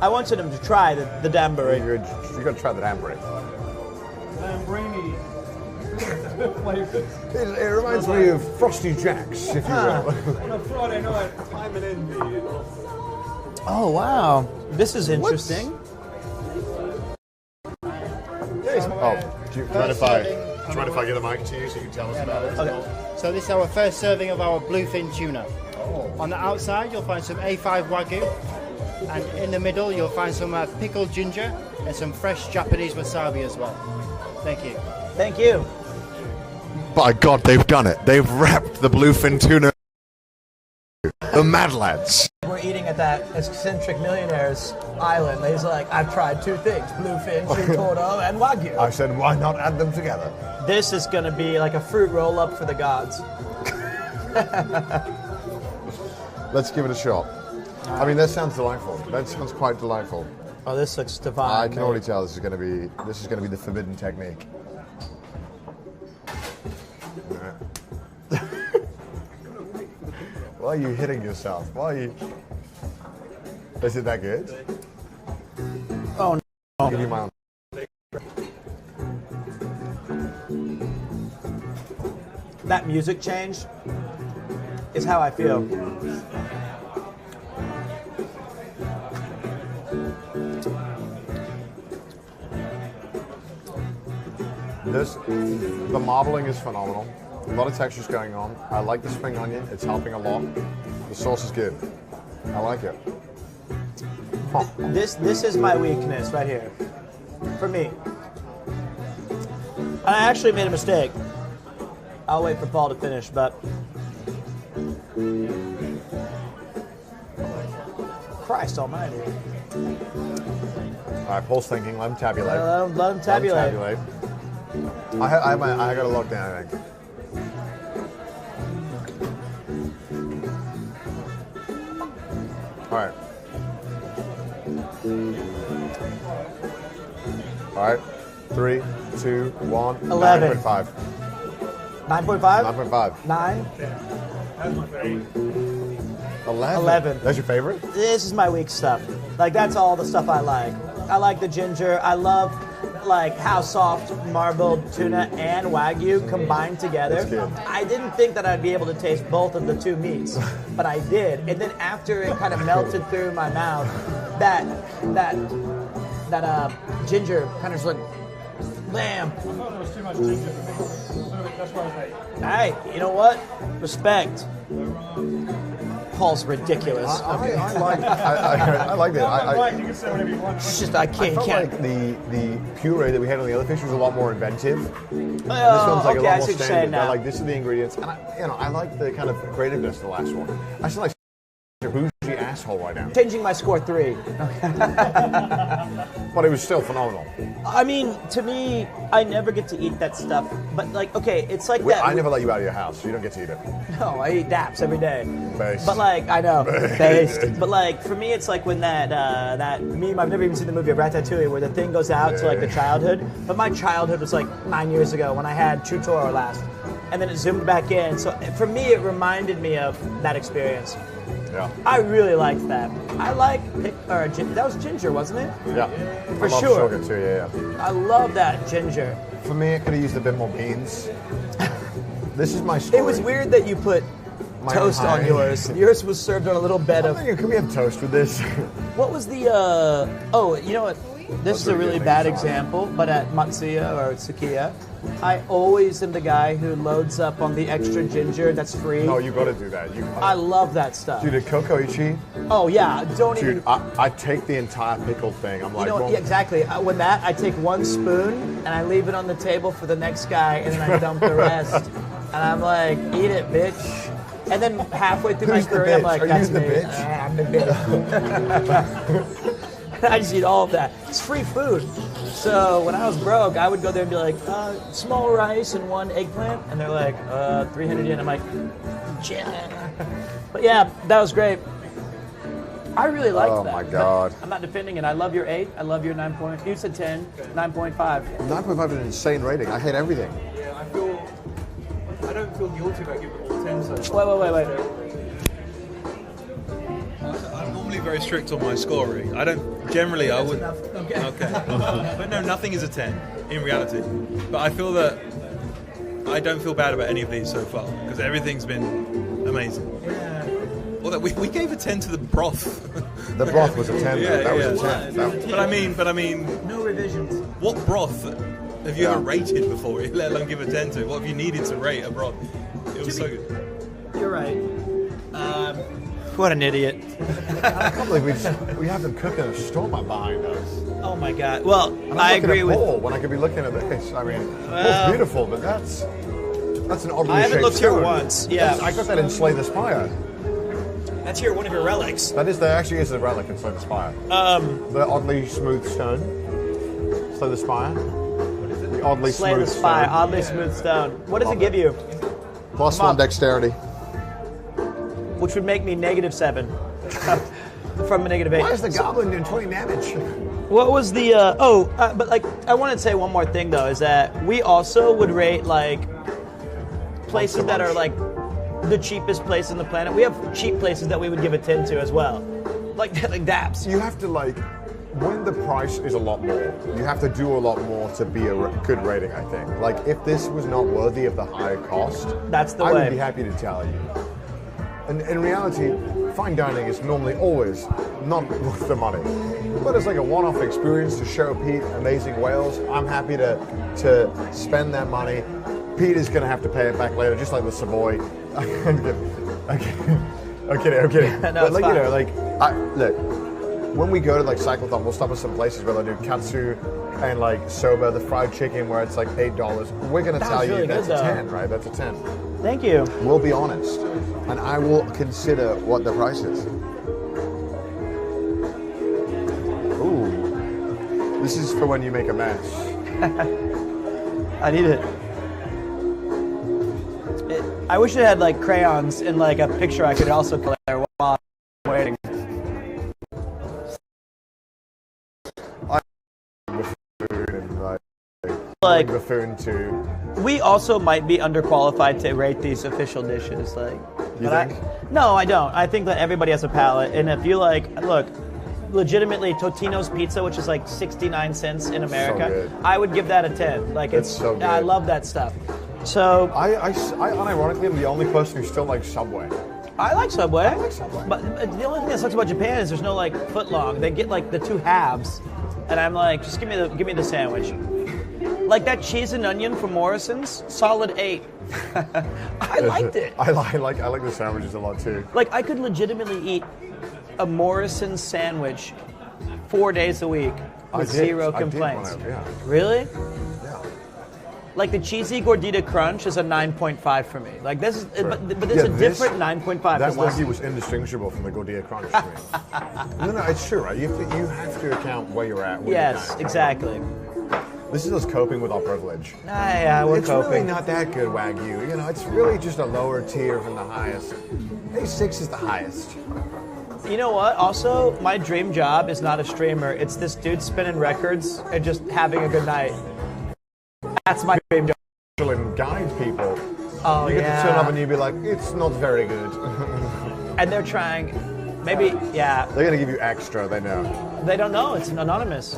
I wanted him to try the Danbury. You got to try the Danbury. Lamborghini. It reminds me of Frosty Jacks, if you will. On a Friday night, time and envy. Oh wow, this is interesting. Do you mind if I get the mic to you so you can tell us about it? Okay. So this is our first serving of our bluefin tuna. On the outside, you'll find some A5 Wagyu, and in the middle, you'll find some pickled ginger and some fresh Japanese wasabi as well. Thank you. Thank you. By God, they've done it. They've wrapped the bluefin tuna. The Mad Lads. We're eating at that eccentric millionaire's island. He's like, I've tried two things: bluefin, Toro, and Wagyu. I said, why not add them together? This is going to be like a fruit roll-up for the gods. Let's give it a shot. I mean, that sounds delightful. That sounds quite delightful. Oh, this looks divine. I can already tell this is going to be the forbidden technique. Why are you hitting yourself? Why are you? Is it that good? Oh no! I'll give you my own. That music change is how I feel. The marbling is phenomenal. A lot of textures going on. I like the spring onion. It's helping a lot. The sauce is good. I like it. Huh. This is my weakness right here. For me. I actually made a mistake. I'll wait for Paul to finish, but Christ almighty. All right, Paul's thinking. Let him tabulate. Let him tabulate. I got a lockdown, I think. All right. All right. 3, 2, 1. 11. 9.5. 9.5? 9.5. 9? That's my favorite. 11. That's your favorite? This is my weak stuff. Like, that's all the stuff I like. I like the ginger. I love, like, how soft marbled tuna and Wagyu combined together. I didn't think that I'd be able to taste both of the two meats, but I did. And then after it kind of melted through my mouth, that ginger kind of just like, bam. I thought there was too much ginger for me. So that's why I was like, Hey, you know what? Respect. Paul's ridiculous. I like it. you can say whatever you want. It's just I felt can't. like the puree that we had on the other fish was a lot more inventive. This one's like okay, a I lot see more what you're saying standard. now. They're like, this are the ingredients, and I like the kind of creativeness of the last one. I just like a bougie asshole right now, Changing my score 3. but it was still phenomenal. I mean, to me, I never get to eat that stuff. But like, okay, it's like that. I never let you out of your house, so you don't get to eat it. No, I eat daps every day. Based. But like, I know, based. But like, for me, it's like when that meme. I've never even seen the movie of Ratatouille, where the thing goes out to like the childhood. But my childhood was like 9 years ago when I had Chutoro last, and then it zoomed back in. So for me, it reminded me of that experience. Yeah. I really liked that. I like that was ginger, wasn't it? Yeah. For I love sure. sugar too. Yeah. I love that ginger. For me, I could have used a bit more beans. This is my story. It was weird that you put toast on yours. Yours was served on a little bed of. Can we have toast with this? What was the? Oh, you know what? This is a really bad example, but at Matsuya or Tsukiya, I always am the guy who loads up on the extra ginger that's free. No, you got to do that. I love that stuff. Dude, at Kokoichi. Oh yeah, don't Dude, even. I take the entire pickle thing. I'm like, You know, well, yeah, exactly. With that, I take 1 spoon and I leave it on the table for the next guy, and then I dump the rest. And I'm like, eat it, bitch. And then halfway through my curry, I'm like, that's me. I'm the bitch. I just eat all of that. It's free food. So when I was broke, I would go there and be like, small rice and 1 eggplant. And they're like, 300 yen. I'm like, yeah. But yeah, that was great. I really liked that. Oh my God. I'm not defending it. I love your 8. I love your 9 point. You said 10, 9.5. 9.5 is an insane rating. I hate everything. Yeah, I don't feel guilty about giving it all 10. So Wait. I'm normally very strict on my scoring. I wouldn't. Okay. But no, nothing is a 10 in reality. But I feel that I don't feel bad about any of these so far because everything's been amazing. Yeah. Well, we gave a 10 to the broth. The broth was a 10. Yeah, that was a 10. But I mean, no revisions. What broth have you ever rated before? Let alone give a 10 to? What have you needed to rate a broth? It was so good. You're right. What an idiot. I can't believe we have them cooking a stormer behind us. Oh my God. Well, I agree with. Paul when I could be looking at this. I mean, it's beautiful, but that's an oddly I haven't shaped looked stone. here once. Yeah. I got that in Slay the Spire. That's one of your relics. That actually is a relic in Slay the Spire. The oddly smooth stone. Slay the Spire. The oddly Slay smooth the Spire, stone. oddly smooth stone. What does it give you? +1 dexterity. Which would make me -7 from a -8. Why is the goblin doing 20 damage? What was the? But like, I want to say one more thing though, is that we also would rate like places that are like the cheapest place on the planet. We have cheap places that we would give a 10 to as well, like Daps. You have to when the price is a lot more, you have to do a lot more to be a good rating. I think. Like if this was not worthy of the higher cost, that's the I way. would be happy to tell you. And in reality, fine dining is normally always not worth the money. But it's like a one-off experience to show Pete amazing whales. I'm happy to spend that money. Pete is going to have to pay it back later, just like the Savoy. I'm kidding. No, but it's fine. look, when we go to like Cyclothon, we'll stop at some places where they do katsu and like soba, the fried chicken, where it's like $8. We're going to tell you really that's good, a though. 10, right? That's a 10. Thank you. We'll be honest, and I will consider what the price is. Ooh, this is for when you make a mess. I need it. I wish it had like crayons and like a picture I could also color while I'm waiting. Like buffoon too. We also might be underqualified to rate these official dishes. Like, You but think? No, I don't. I think that everybody has a palate, and if you look, legitimately Totino's pizza, which is like 69 cents in America, good. I would give that a 10. Like It's so good. I love that stuff. So I unironically am the only person who still likes Subway. I like Subway. I like Subway. But the only thing that sucks about Japan is there's no like foot long. They get like the 2 halves, and I'm like, just give me the sandwich. Like that cheese and onion from Morrison's, solid 8. I liked it. I like the sandwiches a lot too. Like I could legitimately eat a Morrison's sandwich 4 days a week with zero complaints. Really? Yeah. Like the cheesy gordita crunch is a 9.5 for me. Like this is, but it's a different 9.5. That than wagyu was indistinguishable from the gordita crunch to me. No, it's true, right? You have to account where you're at. Yes, exactly. This is us coping with our privilege. Yeah, we're it's coping. really not that good wagyu. You know, it's really just a lower tier from the highest. A6 is the highest. You know what? Also, my dream job is not a streamer. It's this dude spinning records and just having a good night. That's my dream job. And guide people. Oh, you get yeah. to turn up and you be like, it's not very good. And they're trying. Maybe, yeah. They're going to give you extra, they know. They don't know. It's anonymous.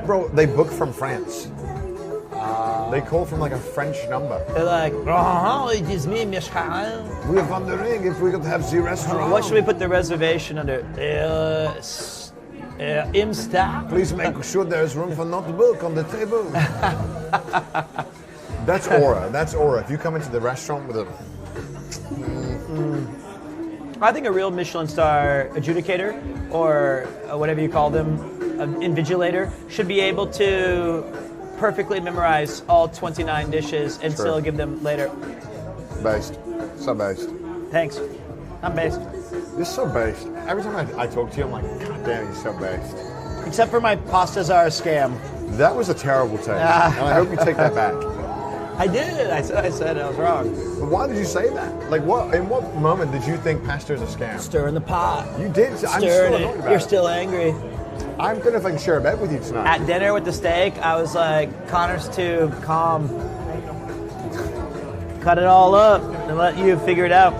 Bro, they book from France. They call from like a French number. They're like, oh, it is me, Michal. We're wondering if we could have the restaurant. What should we put the reservation under? Imsta. Please make sure there's room for notebook on the table. That's aura. That's aura. If you come into the restaurant with a... I think a real Michelin star adjudicator, or whatever you call them, an invigilator, should be able to perfectly memorize all 29 dishes and still give them later. Based. So based. Thanks. I'm based. You're so based. Every time I talk to you, I'm like, God damn, you're so based. Except for my pastas are a scam. That was a terrible take. And I hope you take that back. I did. I said I was wrong. But why did you say that? Like, what? In what moment did you think pasta is a scam? Stir in the pot. You did. I'm still annoyed about You're it. still angry. I'm good if I can share a bed with you tonight. At dinner with the steak, I was like, Connor's too calm. Cut it all up and let you figure it out.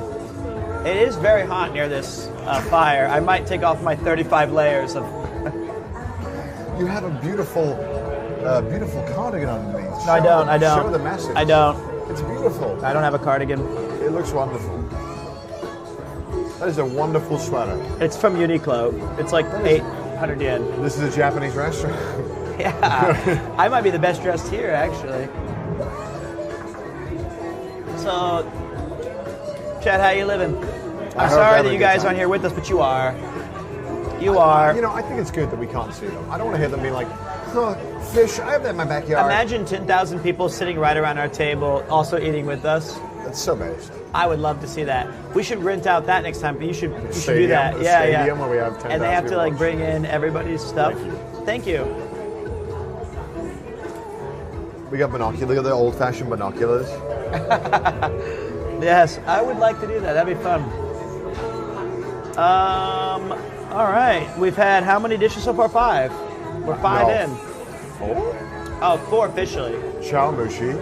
It is very hot near this fire. I might take off my 35 layers of... You have a beautiful cardigan underneath. No, I don't. Show the message. I don't. It's beautiful. I don't have a cardigan. It looks wonderful. That is a wonderful sweater. It's from Uniqlo. It's like 800 yen. This is a Japanese restaurant. Yeah. I might be the best dressed here, actually. So, Chad, how you living? I'm sorry that you guys aren't here with us, but you are. You are. You know, I think it's good that we can't see them. I don't want to hear them being like, oh, fish, I have that in my backyard. Imagine 10,000 people sitting right around our table, also eating with us. That's so based. I would love to see that. We should rent out that next time, but you should do Stadium, that. the Yeah, stadium yeah. where we have 10,000 And they have to like people bring in everybody's stuff. Thank you. We got binoculars, the old-fashioned binoculars. Yes, I would like to do that. That'd be fun. All right. We've had how many dishes so far? 5. We're 5 in. 4? Oh, 4 officially. Chamushi.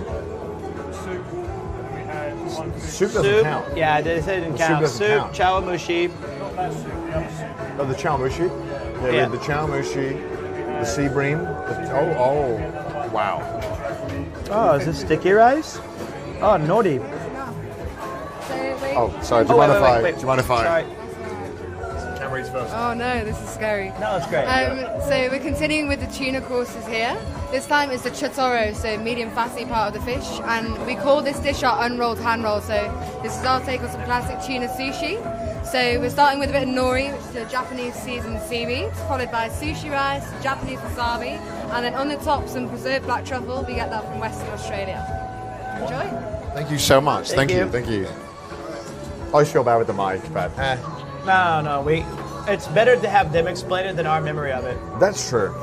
Soup doesn't count. Yeah, they said it didn't count. Soup doesn't count. Chawamushi. Oh, the chamushi? Yeah, we have the chamushi, the sea bream. Oh, wow. Oh, is this sticky rice? Oh, nori. Oh, sorry. Do you mind if I? Sorry. Camera eats first. Oh no, this is scary. No, it's great. So we're continuing with the tuna courses here. This time is the chotoro, so medium fatty part of the fish, and we call this dish our unrolled hand roll. So this is our take on some classic tuna sushi. So we're starting with a bit of nori, which is a Japanese seasoned seaweed, followed by sushi rice, Japanese wasabi, and then on the top some preserved black truffle. We get that from Western Australia. Enjoy. Thank you so much. Thank you. Thank you. I always feel bad with the mic, but No. It's better to have them explain it than our memory of it. That's true.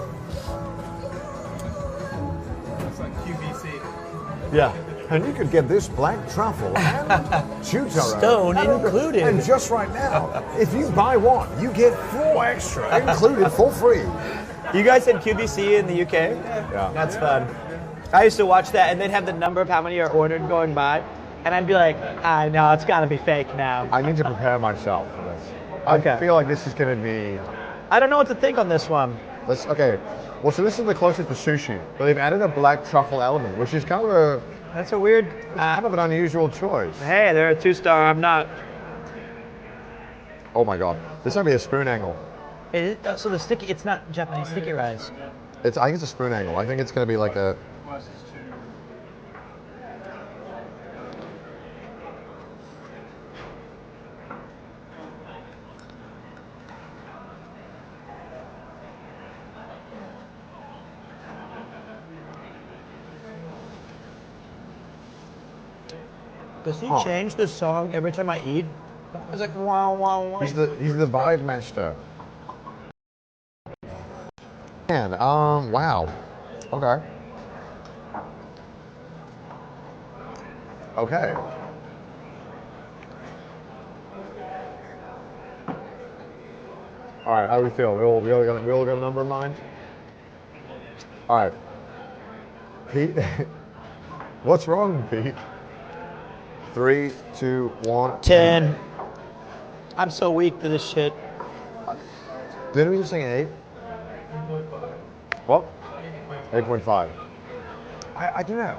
It's like QVC. Yeah. And you could get this black truffle and chutoro. Stone included. And just right now, if you buy one, you get 4 extra included for free. You guys had QVC in the UK? Yeah. That's fun. I used to watch that, and they'd have the number of how many are ordered going by, and I'd be like, I know, it's got to be fake now. I need to prepare myself for this. Okay. I feel like this is going to be... I don't know what to think on this one. Okay. Well, so this is the closest to sushi, but they've added a black truffle element, which is kind of a... That's a weird... kind of an unusual choice. Hey, they're a 2-star, I'm not. Oh my god. This might be a spoon angle. So the sticky, it's not Japanese sticky rice. I think it's a spoon angle. I think it's going to be like a... Does he change the song every time I eat? It's like wow, wow, wow. He's the vibe master. Man, wow. Okay. Okay. All right, how do we feel? We all got a number in mind? All right. Pete, what's wrong, Pete? 3, 2, 1. 10. I'm so weak to this shit. Didn't we just say 8? What? 8.5. I don't know.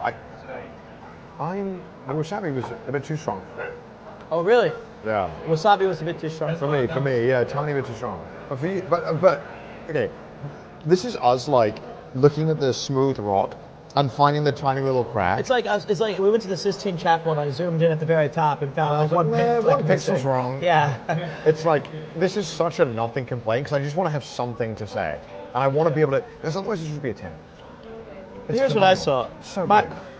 The wasabi was a bit too strong. Oh, really? Yeah. Wasabi was a bit too strong. For me, yeah, tiny bit too strong. But for you, but okay, this is us like looking at the smooth rock and finding the tiny little crack. It's like us. It's like we went to the Sistine Chapel and I zoomed in at the very top and found one pixel's wrong. Yeah. It's like this is such a nothing complaint because I just want to have something to say and I want to be able to. Because otherwise, this would be a 10. Here's what I saw. So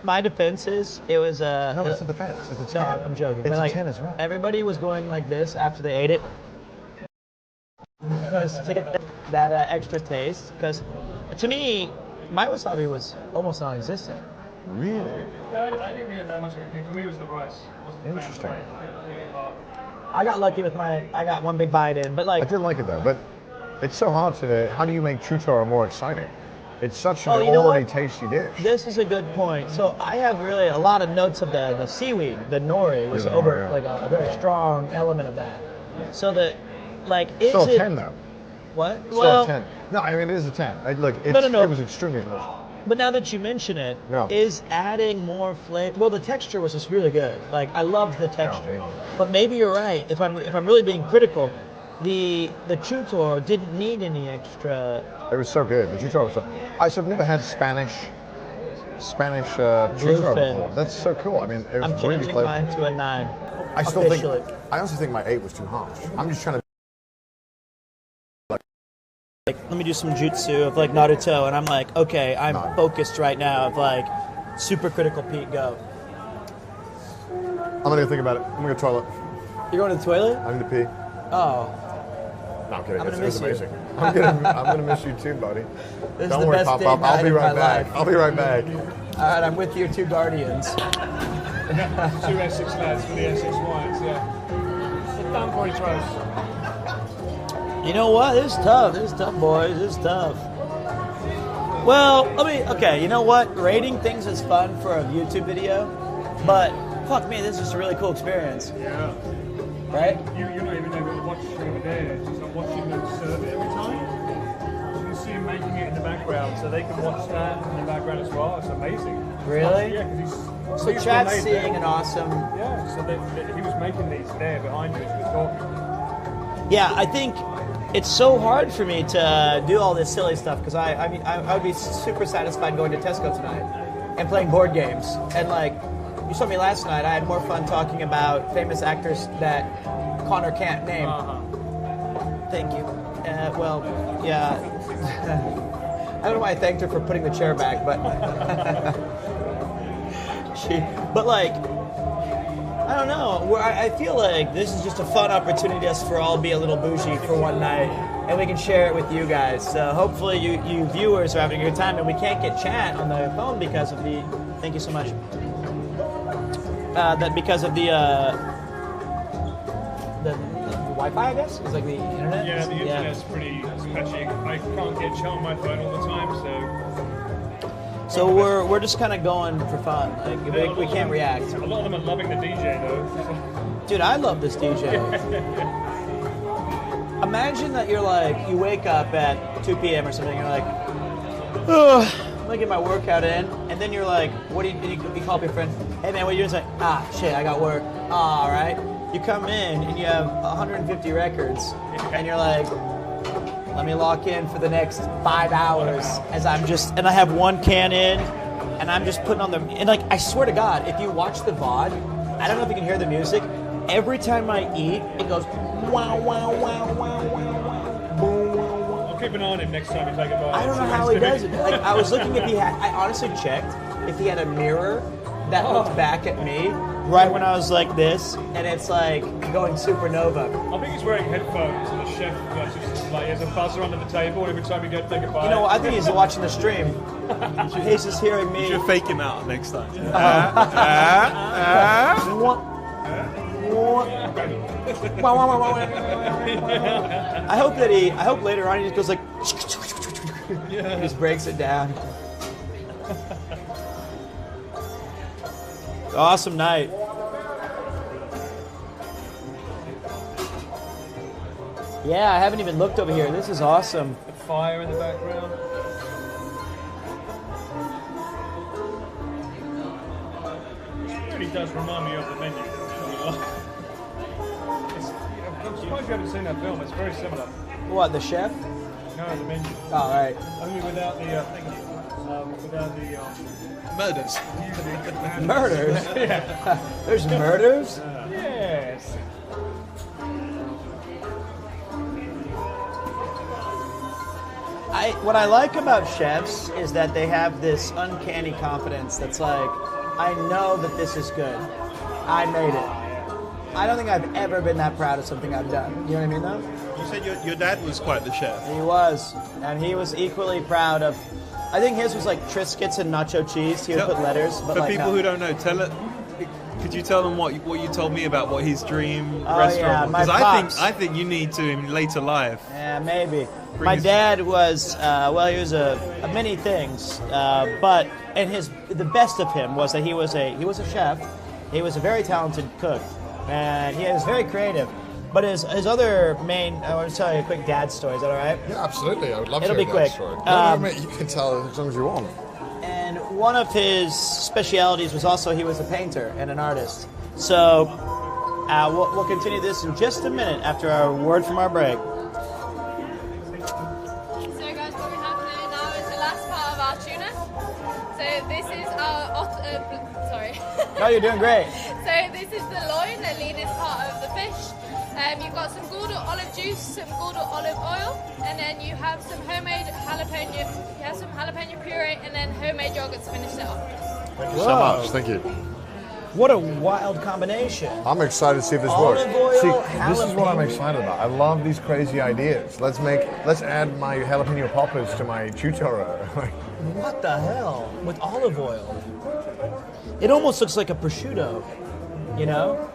my defense is it was a. No, it's a defense. It's a 10. No, I'm joking. It's But, like, a 10 as well. Everybody was going like this after they ate it. Because to get that extra taste. Because to me, my wasabi was almost non-existent. Really? I didn't really know much of it. For me, it was the rice. Interesting. I got lucky with I got one big bite in, but like. I did like it though, but it's so hard to. How do you make chutoro more exciting? It's such an already tasty dish. This is a good point. So I have really a lot of notes of the seaweed, the nori was like a very strong element of that. So that, like, is Still a it 10 though. What? Still a 10. No, I mean it is a 10. Look, it was extremely delicious. But now that you mention it, is adding more flavor. Well, the texture was just really good. Like I loved the texture. But maybe you're right. If I'm really being critical, the chutoro didn't need any extra. It was so good. The chutoro was so. I've never had Spanish chutoro before. That's so cool. I mean, it was I'm really changing flavorful. mine to a 9. I still officially. think. I also think my 8 was too harsh. I'm just trying to. Like, let me do some jutsu of like Naruto, and I'm like, okay, I'm focused right now of like super critical Pete, go. I'm gonna think about it. I'm gonna go to the toilet. You're going to the toilet? I need to pee. Oh. No, I'm kidding. I'm It gonna was miss you. amazing. I'm gonna miss you too, buddy. This is Don't the worry, best Pop date Pop. I'll night be of right my back. life. I'll be right back. All right, I'm with your 2 guardians. 2 Essex lads for the Essex Whites, yeah. Sit down for each roast. You know what? This is tough. This is tough, boys. This is tough. Well, okay, you know what? Rating things is fun for a YouTube video, but fuck me, this is a really cool experience. Yeah. Right? You're not even able to watch over there, just like watching them serve it every time. You can see him making it in the background, so they can watch that in the background as well. It's amazing. Really? Yeah, because So chat's seeing an awesome... Yeah, so he was making these there behind you as he was talking. Yeah, I think it's so hard for me to do all this silly stuff because I would be super satisfied going to Tesco tonight and playing board games. And like, you saw me last night, I had more fun talking about famous actors that Connor can't name. Thank you. Well, yeah. I don't know why I thanked her for putting the chair back, but... But like... I don't know. I feel like this is just a fun opportunity for us to all be a little bougie for one night, and we can share it with you guys. So hopefully you viewers are having a good time, and we can't get chat on the phone because of the. Thank you so much. Because of the Wi-Fi, I guess. It's like the internet. Yeah, the internet's pretty patchy. I can't get chat on my phone all the time, so. So we're just kind of going for fun. Like we can't react. A lot of them are loving the DJ though. Dude, I love this DJ. Imagine that you're like, you wake up at 2 p.m. or something, and you're like, oh, I'm gonna get my workout in, and then you're like, what do you call up your friend? Hey man, what are you doing? It's like, shit, I got work. All right. You come in and you have 150 records, and you're like, let me lock in for the next 5 hours as and I have one can in, and I'm just putting on the, and like, I swear to God, if you watch the VOD, I don't know if you can hear the music, every time I eat, it goes, wow, wow, wow, wow, wow, wow, boom, wow, wow. I'll keep an eye on him next time you take a bite. I don't know how he does it. Like, I was looking if he had, I honestly checked if he had a mirror that looked back at me right when I was like this, and it's like going supernova. I think he's wearing headphones, and the chef just like has a buzzer under the table every time you go to take a bite. You know, I think he's watching the stream. He's just hearing me. You should fake him out next time. I hope later on he just goes like, he just breaks it down. Awesome night. Yeah, I haven't even looked over here. This is awesome. The fire in the background. really does remind me of the menu. I'm surprised you haven't seen that film. It's very similar. What, the chef? No, the menu. Oh, right. Only without the Murders. Murders? Yeah. There's murders? Yes. What I like about chefs is that they have this uncanny confidence that's like, I know that this is good. I made it. I don't think I've ever been that proud of something I've done. You know what I mean, though? You said your dad was quite the chef. He was. And he was equally proud of... I think his was like Triscuits and nacho cheese. He would put letters. But for like people who don't know, could you tell them what you told me about what his dream restaurant was? Because I think you need to in later life. Yeah, maybe. My dad was he was a many things, but the best of him was that he was a chef. He was a very talented cook, and he was very creative. But his other main, I want to tell you a quick dad story. Is that all right? Yeah, absolutely. I would love It'll to be hear that quick. story. No, mate, you can tell as long as you want. And one of his specialities was also he was a painter and an artist. So we'll continue this in just a minute after our word from our break. So guys, what we have here now is the last part of our tuna. So this is our sorry. No, you're doing great. So this is the loin, the leanest part of the fish. You've got some Gouda olive juice, some Gouda olive oil, and then you have some homemade jalapeno. You have some jalapeno puree, and then homemade yogurt to finish it off. Thank you so much. Thank you. What a wild combination. I'm excited to see if this Olive works. oil, See, this is what I'm jalapeno. excited about. I love these crazy ideas. Let's add my jalapeno poppers to my chutoro. What the hell? With olive oil. It almost looks like a prosciutto, you know?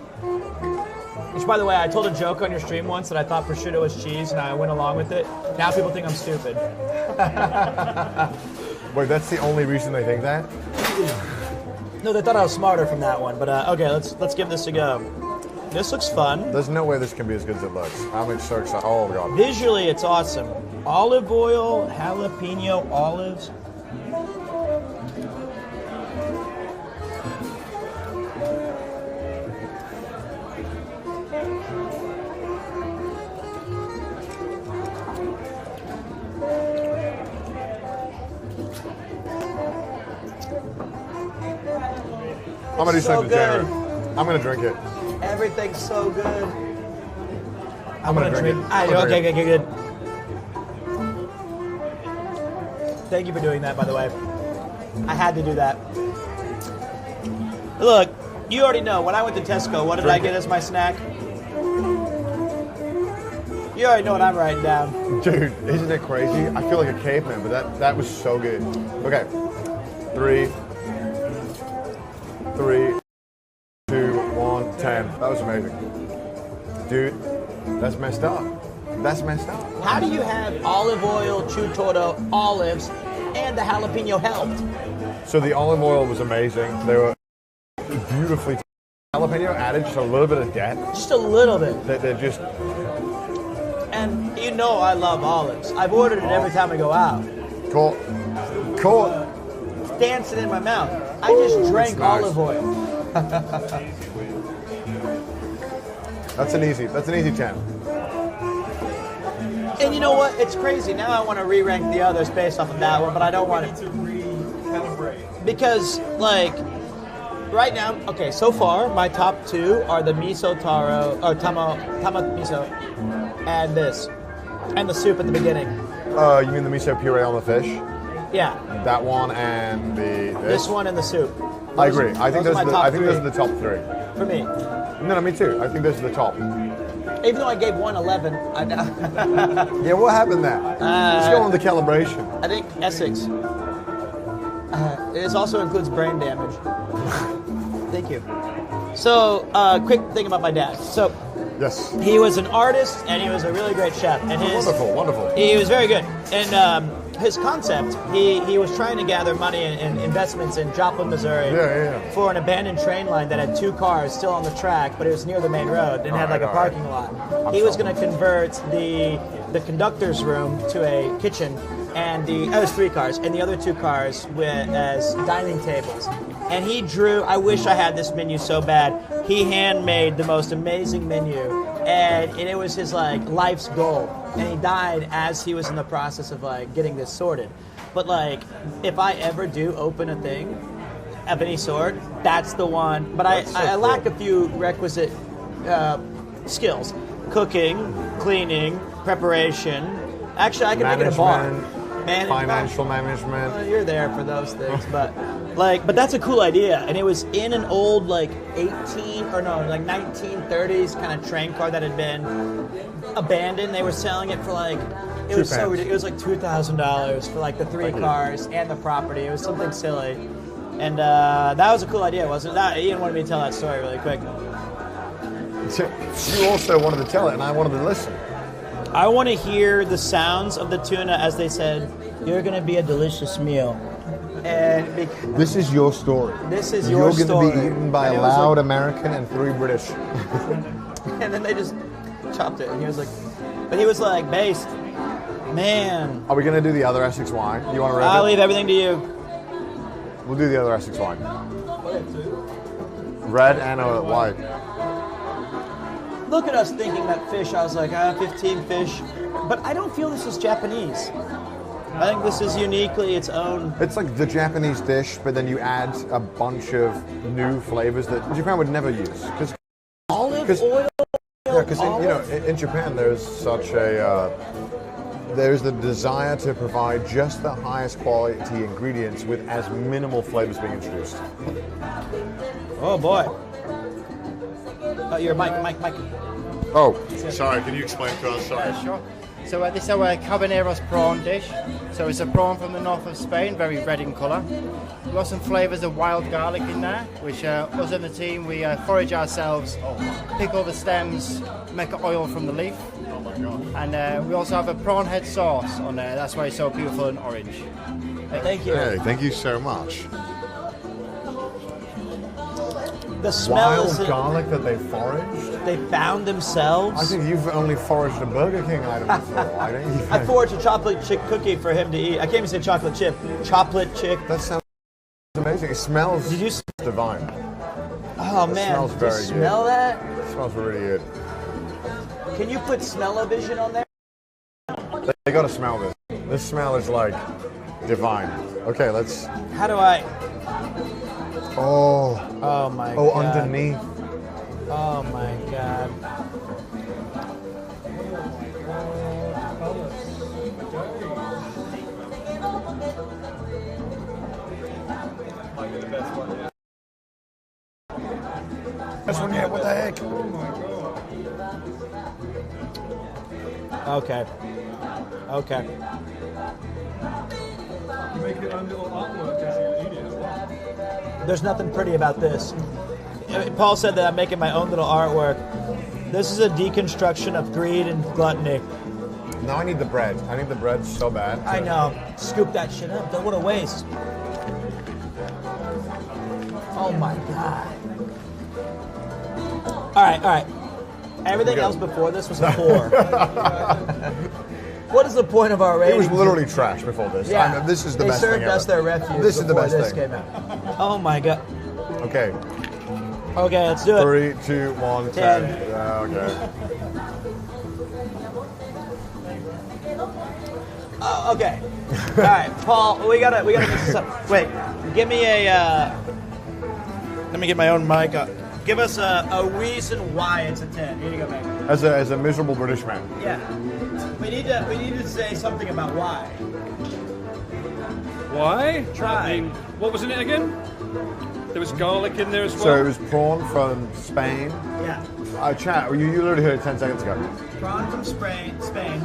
Which, by the way, I told a joke on your stream once that I thought prosciutto was cheese, and I went along with it. Now people think I'm stupid. Wait, that's the only reason they think that? No, they thought I was smarter from that one. But okay, let's give this a go. This looks fun. There's no way this can be as good as it looks. I'm so excited. Oh, God. Visually, it's awesome. Olive oil, jalapeno, olives. I'm gonna do So something good. degenerate. I'm gonna drink it. Everything's so good. I'm gonna drink it. I'm gonna Okay, drink it. good. Thank you for doing that, by the way. I had to do that. Look, you already know, when I went to Tesco, what did I get as my snack? You already know what I'm writing down. Dude, isn't it crazy? I feel like a caveman, but that was so good. Okay, 3, 2, 1, 10. That was amazing. Dude, that's messed up. That's messed up. How do you have olive oil, chutoro, olives, and the jalapeno helped? So the olive oil was amazing. They were beautifully jalapeno added just a little bit of depth. Just a little bit. They're just... And you know I love olives. I've ordered it every time I go out. Caught. It's dancing in my mouth. I just drank nice. olive oil. That's an easy 10. And you know what? It's crazy. Now I want to re-rank the others based off of that one, but I don't want to recalibrate. Because, like, right now, okay, so far, my top 2 are the miso taro, or tama miso, and this. And the soup at the beginning. You mean the miso puree on the fish? Yeah. That one and This one and the soup. I agree. I think those are are my the top 3. For me. No, me too. I think those are the top. Even though I gave one 11, I know. Yeah, what happened there? Let's go on the calibration. I think Essex. It also includes brain damage. Thank you. So, quick thing about my dad. So, yes, he was an artist and he was a really great chef. And wonderful. He was very good. And his concept, he was trying to gather money and investments in Joplin, Missouri, for an abandoned train line that had 2 cars still on the track, but it was near the main road and had like a parking lot. He was going to convert the conductor's room to a kitchen and it was 3 cars, and the other 2 cars went as dining tables. And he drew, I wish I had this menu so bad, he handmade the most amazing menu, and it was his like life's goal. And he died as he was in the process of like getting this sorted. But like, if I ever do open a thing of any sort, that's the one. But I lack a few requisite skills. Cooking, cleaning, preparation. Actually, I can make it a bar. Financial management. Well, you're there for those things, but that's a cool idea. And it was in an old like 1930s kind of train car that had been abandoned. They were selling it for like it was so ridiculous. It was like $2,000 for like the 3 cars and the property. It was something silly, and that was a cool idea, wasn't it? Ian wanted me to tell that story really quick. You also wanted to tell it, and I wanted to listen. I want to hear the sounds of the tuna as they said, "You're going to be a delicious meal." And this is your story. This is your story. You're going to be eaten by a loud American and 3 British. And then they just chopped it, and he was like, "Based, man." Are we going to do the other Essex wine? You want to read it? I'll leave everything to you. We'll do the other Essex wine. Red and white. Look at us thinking that fish. I was like, 15 fish. But I don't feel this is Japanese. I think this is uniquely its own. It's like the Japanese dish, but then you add a bunch of new flavors that Japan would never use. Olive oil? Yeah, because in Japan there's such a... there's the desire to provide just the highest quality ingredients with as minimal flavors being introduced. Oh boy. Your mic. Oh, sorry, can you explain to us? Sorry. Yeah, sure. So this is our Cabaneros prawn dish. So it's a prawn from the north of Spain, very red in colour. We've got some flavours of wild garlic in there, which us and the team, we forage ourselves, pickle the stems, make oil from the leaf. Oh my God. And we also have a prawn head sauce on there. That's why it's so beautiful and orange. Thank you. Hey, thank you so much. The smell wild garlic that they foraged? They found themselves? I think you've only foraged a Burger King item before. I foraged a chocolate chip cookie for him to eat. I can't even say chocolate chip. Chocolate chip. That sounds amazing. It smells divine. Oh man, smells very do you smell that? It smells really good. Can you put smell-o-vision on there? They gotta smell this. This smell is like divine. Okay, let's... How do I... Oh. Oh my God. Oh, underneath. Oh my God. Best one yet, what the heck? Okay. Okay. You make your own little artwork as you eat it as well. There's nothing pretty about this. Paul said that I'm making my own little artwork. This is a deconstruction of greed and gluttony. Now I need the bread. I need the bread so bad. I know. Scoop that shit up. Don't want to waste. Oh my God. All right. Everything else before this was a 4. What is the point of our rating? It was literally trash before this. Yeah. This is the best thing They served us their refuse. This is the best thing. Came out. Oh my God. Okay. Okay, let's do it. 3, 2, 1, 10. Okay. Oh, okay. All right, Paul. We gotta mix this up. Wait. Give me a. Let me get my own mic up. Give us a reason why it's a 10. Here you go, man. As a miserable British man. Yeah. We need to say something about why. Why? Try. I mean, what was in it again? There was garlic in there as well. So it was prawn from Spain. Yeah. Chat, you literally heard it 10 seconds ago. Prawn from Spain. Spain.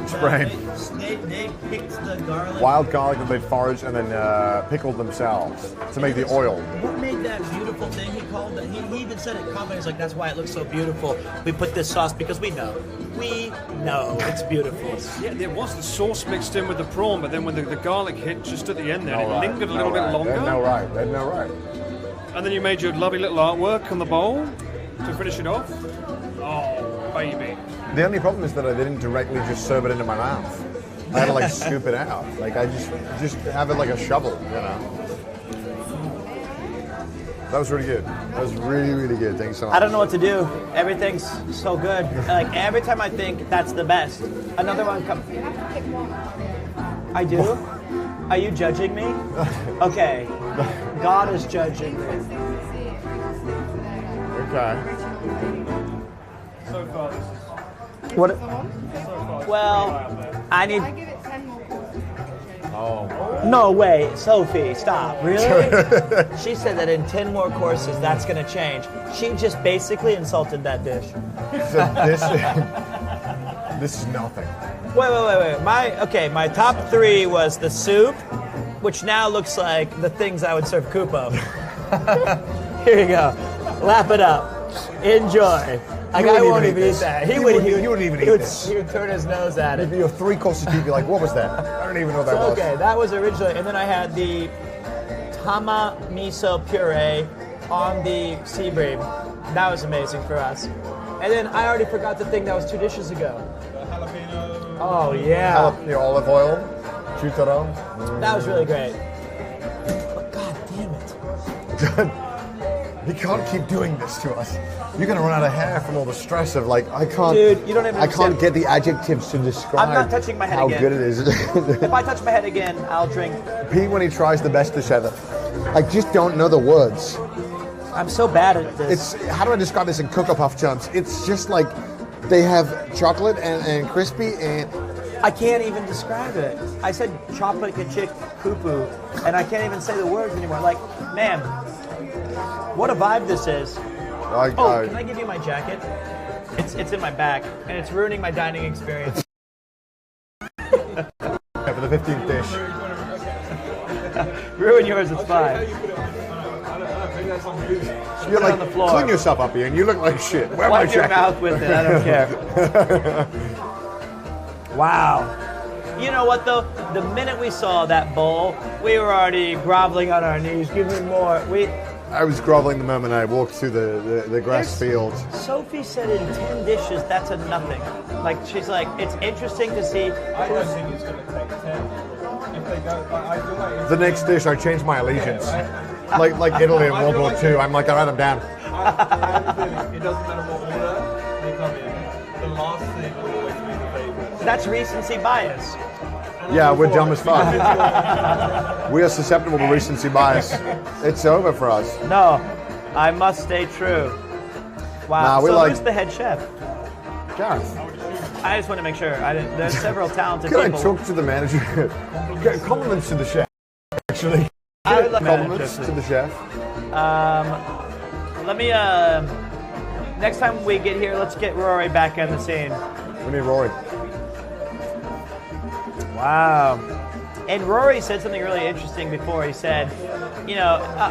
They picked the garlic. Wild garlic that they'd foraged and then pickled themselves to make the oil. What made that beautiful thing he called it? He even said it confidently. He's like, that's why it looks so beautiful. We put this sauce because we know. We know it's beautiful. Yeah, there was the sauce mixed in with the prawn, but then when the garlic hit just at the end there, it lingered a little bit longer. There's no right. There's no right. And then you made your lovely little artwork on the bowl to finish it off. Oh, baby. The only problem is that I didn't directly just serve it into my mouth. I had to like scoop it out. Like I just have it like a shovel, you know. That was really good. That was really, really good. Thank you so much. I don't know what to do. Everything's so good. Like every time I think that's the best, another one comes. I do? Are you judging me? Okay. God is judging me. Okay. So far, this is. What? Well, I need. Oh. No way, Sophie, stop. Really? She said that in 10 more courses, that's going to change. She just basically insulted that dish. So this is nothing. Wait. My top 3 was the soup, which now looks like the things I would serve Kupo. Here you go. Lap it up. Enjoy. A guy won't even eat that. He wouldn't even eat this. He would turn his nose at it. You have 3 courses deep, you're like, what was that? I don't even know what that was. Okay, that was originally, and then I had the tama miso puree on the sea bream. That was amazing for us. And then I already forgot the thing that was 2 dishes ago. Jalapeno. Oh yeah. Jalapeno olive oil, chutaro. That was really great. But God damn it. You can't keep doing this to us. You're gonna run out of hair from all the stress of like I can't. Dude, you don't even I can't understand. get the adjectives to describe. I'm not touching my head how again. good it is. If I touch my head again, I'll drink. Pete, when he tries the best dish ever, I just don't know the words. I'm so bad at this. It's how do I describe this in Cocoa Puff Chunks? It's just like they have chocolate and crispy and. I can't even describe it. I said chocolate chip kupu, and I can't even say the words anymore. Like, man, what a vibe this is. Can I give you my jacket? It's in my back, and it's ruining my dining experience. Yeah, for the 15th dish. Ruin yours, it's fine. You're like, on the floor. clean yourself up, Ian. You look like shit. Wear my Wipe your jacket. mouth with it, I don't care. Wow. You know what though? The minute we saw that bowl, we were already groveling on our knees. Give me more. I was groveling the moment I walked through the grass field. Sophie said in 10 dishes, that's a nothing. Like, she's like, it's interesting to see. I don't think it's going to take 10. If they go, I feel like The next dish, I changed my allegiance. Like Italy in World War II. I'm like, I write them down. I have a feeling it doesn't matter what order they come in, the last thing will always be the favourite. That's recency bias. Yeah, we're dumb as fuck. We are susceptible to recency bias. It's over for us. No, I must stay true. Wow. Nah, we so like- who's the head chef? Gareth. I just want to make sure. There's several talented Can I people. talk to the manager? Compliments to the chef, actually. I would love Compliments to the chef. Let me. Next time we get here, let's get Rory back on the scene. We need Rory. Wow. And Rory said something really interesting before. He said,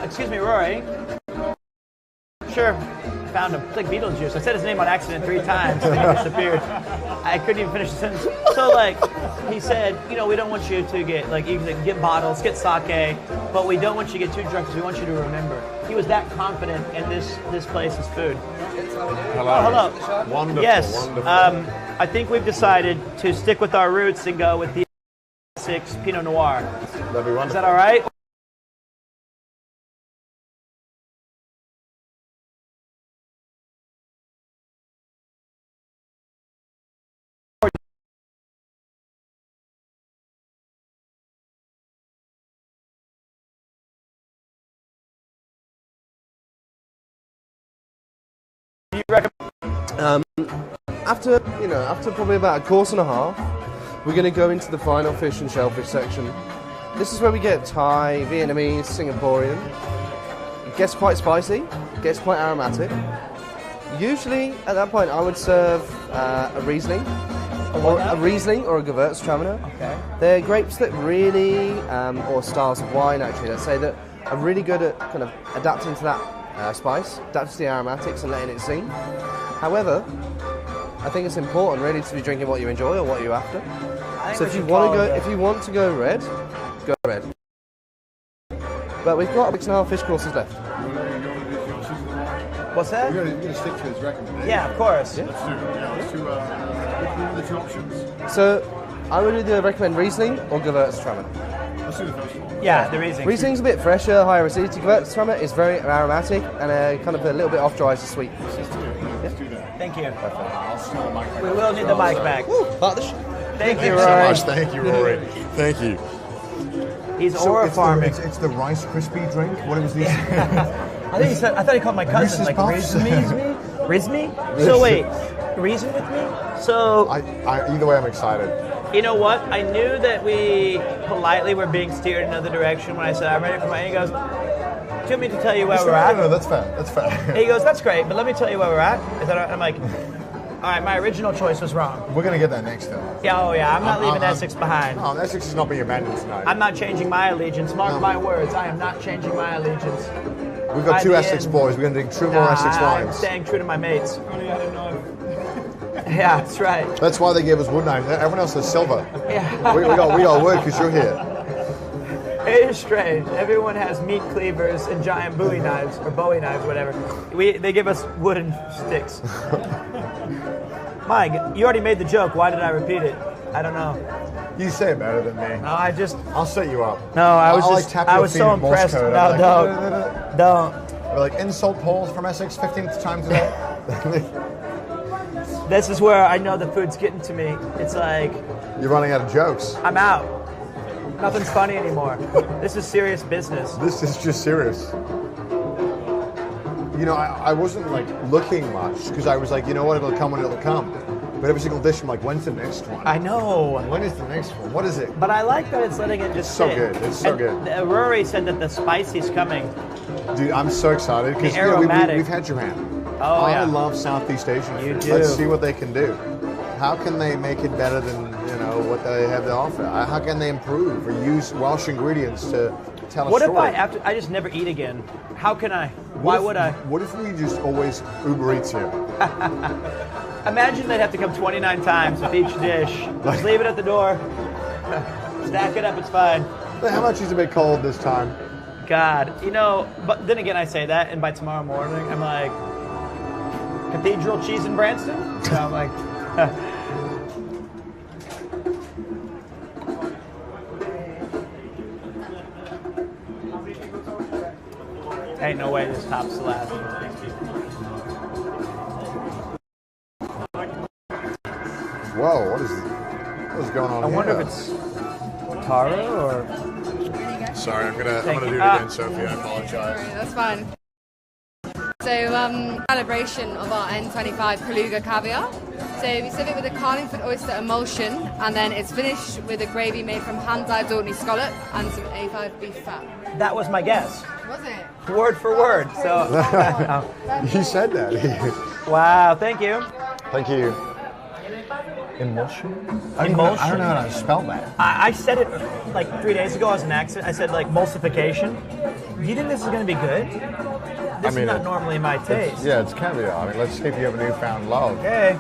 excuse me, Rory. Sure, found him. It's like Beetlejuice. I said his name on accident 3 times and he disappeared. I couldn't even finish the sentence. So, he said, we don't want you to get, you can get bottles, get sake, but we don't want you to get too drunk because we want you to remember. He was that confident in this place's food. Hello. Oh, hello. Wonderful, yes. wonderful. I think we've decided to stick with our roots and go with the 6 Pinot Noir. That'd be wonderful. Is that all right? After probably about a course and a half, we're going to go into the final fish and shellfish section. This is where we get Thai, Vietnamese, Singaporean. It gets quite spicy, gets quite aromatic. Usually at that point I would serve a Riesling, or a Gewürztraminer. Okay. They're grapes that really, or styles of wine actually, let's say, that are really good at kind of adapting to that spice, adapting to the aromatics and letting it sing. However, I think it's important really to be drinking what you enjoy or what you're after. So if you want to go red, go red. But we've got 6.5 fish courses left. What's that? You're going to stick to his recommendation. Yeah, of course. Let's do the 2 options. So I would either recommend Riesling or Gewürztraminer. Let's do the first one. Yeah, the Riesling. Riesling's a bit fresher, higher acidity. Gewürztraminer is very aromatic and kind of a little bit off dry to sweet. Thank you. I'll steal the mic back. We will need the mic back. Thank you, so Rory. much. Thank you, Rory. Thank you. He's So aura it's farming. It's the Rice Krispie drink. What was this? I thought he called my cousin Reese's like Puffs? Rizmi? So wait, reason with me? So either way, I'm excited. you know what? I knew that we politely were being steered in another direction when I said I'm ready for my. He goes, "Do you want me to tell you where we're at?" No, that's fair. That's fair. He goes, "That's great, but let me tell you where we're at." Is that all right? I'm like, all right, my original choice was wrong. We're gonna get that next though. Yeah, oh yeah, I'm not leaving Essex behind. No, Essex is not being abandoned tonight. I'm not changing my allegiance. Mark my words, I am not changing my allegiance. We've got By two the Essex end- boys. We're gonna drink 2 more Essex I'm wines. staying true to my mates. Yeah, that's right. That's why they gave us wood knives. Everyone else has silver. Yeah. we got wood because you're here. It is strange. Everyone has meat cleavers and giant Bowie knives or Bowie knives, whatever. They give us wooden sticks. Mike, you already made the joke. Why did I repeat it? I don't know. You say it better than me. No, I'll set you up. No, I was I'll, just. tap I your was feet so in Morse impressed. code. No, I'm don't. We're like insult Pauls from Essex 15th time today. This is where I know the food's getting to me. It's like You're running out of jokes. I'm out. Nothing's funny anymore. This is serious business. This is just serious. You know, I wasn't like looking much because I was like, you know what, it'll come when it'll come. But every single dish, I'm like, when's the next one? I know. When is the next one? What is it? But I like that it's letting it just so sit. good. It's so And, good. Rory said that the spicy's coming. Dude, I'm so excited because The aromatic. we've had Japan. Oh, I yeah. love Southeast Asian food. You do. Let's see what they can do. How can they make it better than what they have to offer? How can they improve or use Welsh ingredients to tell a What story? if I just never eat again? How can I? Why would I? What if we just always Uber Eats here? Imagine they'd have to come 29 times with each dish. Just leave it at the door. Stack it up, it's fine. How much is a bit cold this time? God, but then again I say that, and by tomorrow morning I'm like, Cathedral cheese in Branston? So I'm like, ain't no way this tops the last one. Whoa, what is going on I here? wonder if it's Tara or... Sorry, I'm gonna Thank do it you. again, Sophie. I apologize. That's fine. So, celebration of our N25 Kaluga caviar. So we serve it with a Carlingford oyster emulsion, and then it's finished with a gravy made from hand-dyed Orkney scallop and some A5 beef fat. That was my guess. Was it? Word for word. So You said that. Wow, thank you. Thank you. Emulsion? I don't know how to spell that. I said it like 3 days ago as an accent. I said like emulsification. Do you think this is going to be good? This is not normally my taste. Yeah, it's caviar. I mean, let's see if you have a newfound love. Okay.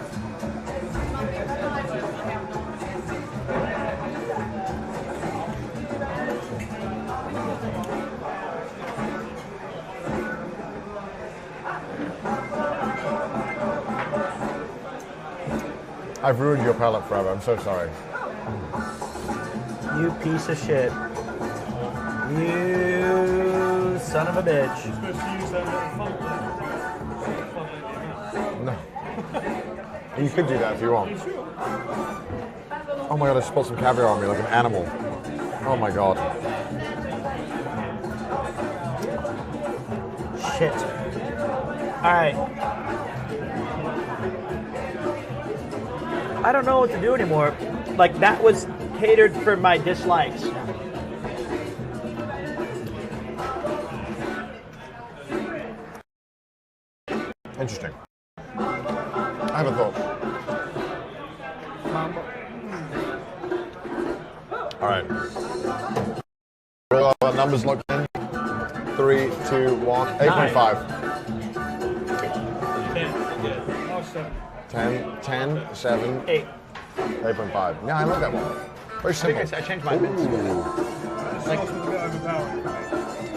I've ruined your palate forever. I'm so sorry. You piece of shit. You son of a bitch. No. You could do that if you want. Oh my god, I spilled some caviar on me like an animal. Oh my god. Shit. Alright. I don't know what to do anymore. Like, that was catered for my dislikes. Interesting. I have a thought. All right. Real numbers locked in. 3, 2, 1. 8.5. 10, 7, 8. 8.5. Yeah, I like that one. Very simple. I changed my mints. Like,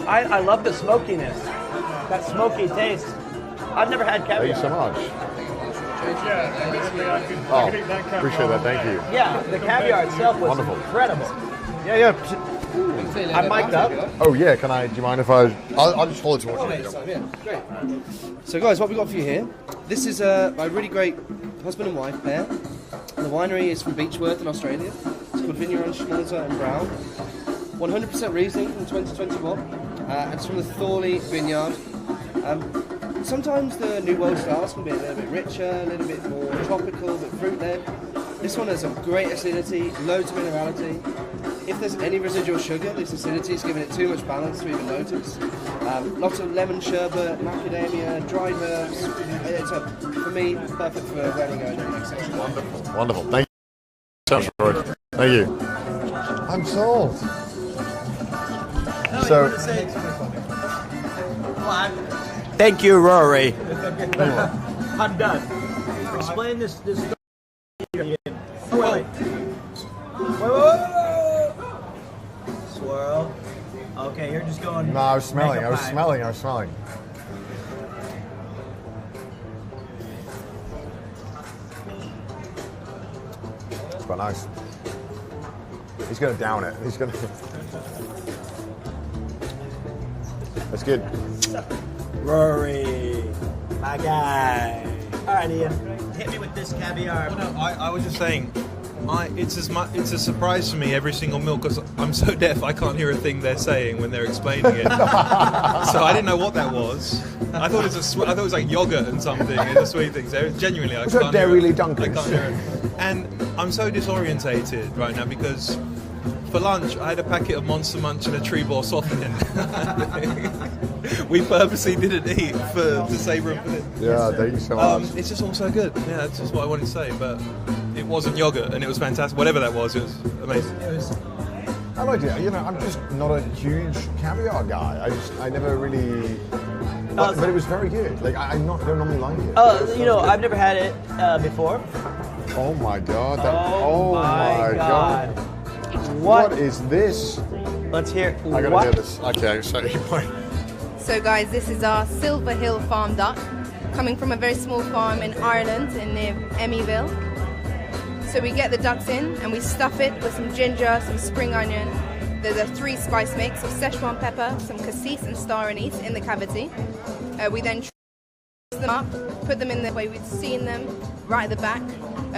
I love the smokiness. That smoky taste. I've never had caviar. Thank you so much. Oh, appreciate that. Thank you. Yeah, the caviar itself was Wonderful. incredible. Yeah. I'm mic'd up. Oh yeah. Can I? Do you mind if I'll just hold it towards you. Great. So guys, what we got for you here? This is a really great husband and wife pair. The winery is from Beechworth in Australia. It's called Vigneron Schmalzer and Brown. 100% Riesling from 2021. It's from the Thorley vineyard. Sometimes the New World styles can be a little bit richer, a little bit more tropical, a bit fruit-led. This one has a great acidity, loads of minerality. If there's any residual sugar, this acidity is giving it too much balance to even notice. Lots of lemon sherbet, macadamia, dried herbs. It's for me, perfect for where we go in the next section. Wonderful. Thank you so much, Roy. Thank you. I'm sold. So. Thank you, Rory. I'm done. Explain this story again. Wait. Swirl. Okay, you're just going. No, I was smelling. I was smelling. It's quite nice. He's gonna down it. He's gonna. That's good. Rory, my guy. All right, Ian, hit me with this caviar. Well, no, I was just saying, it's a surprise to me every single meal because I'm so deaf I can't hear a thing they're saying when they're explaining it. So I didn't know what that was. I thought it was like yogurt and something in the sweet things. Genuinely, I can't hear it. I can't hear it. And I'm so disorientated right now because for lunch I had a packet of Monster Munch and a Tree Ball softening. We purposely didn't eat to save room for this. Yeah, thank you so much. It's just all so good. Yeah, that's just what I wanted to say. But it wasn't yogurt, and it was fantastic. Whatever that was, it was amazing. I like it. You know, I'm just not a huge caviar guy. I never really. But it was very good. Like I don't normally like it. I've never had it before. Oh my god! Oh my god! What is this? Let's hear. I gotta hear this. Okay, sorry. So guys, this is our Silver Hill farm duck, coming from a very small farm in Ireland near Emmyville. So we get the ducks in and we stuff it with some ginger, some spring onion. There's a 3 spice mix of Szechuan pepper, some cassis and star anise in the cavity. We then trace them up, put them in the way we've seen them, right at the back.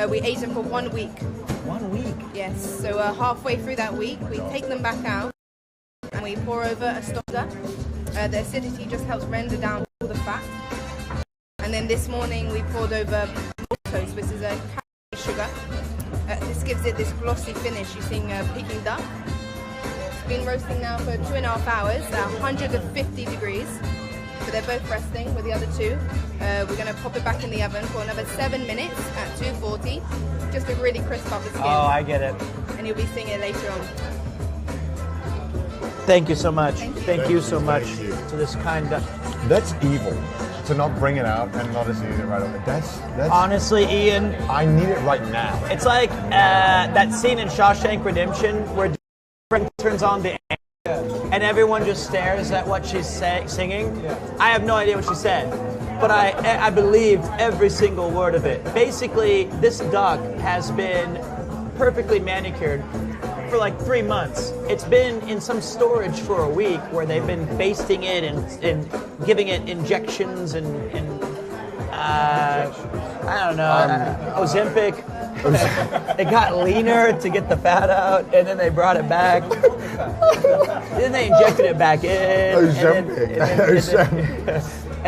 We age them for 1 week. 1 week? Yes, so halfway through that week, we take them back out and we pour over a stopper. The acidity just helps render down all the fat. And then this morning we poured over maltose, which is a sugar. This gives it this glossy finish using Peking duck. It's been roasting now for 2.5 hours at 150 degrees. So they're both resting with the other two. We're going to pop it back in the oven for another 7 minutes at 240, just to really crisp up the skin. Oh, I get it. And you'll be seeing it later on. Thank you so much. Thank you so much to this kind of. That's evil. To not bring it out and not just eat it right away. That's honestly, Ian. I need it right now. It's like that scene in Shawshank Redemption where Frank turns on the and everyone just stares at what she's singing. I have no idea what she said, but I believed every single word of it. Basically, this duck has been perfectly manicured for like 3 months. It's been in some storage for a week where they've been basting it and giving it injections and I don't know, Ozempic. It got leaner to get the fat out, and then they brought it back. Then they injected it back in. And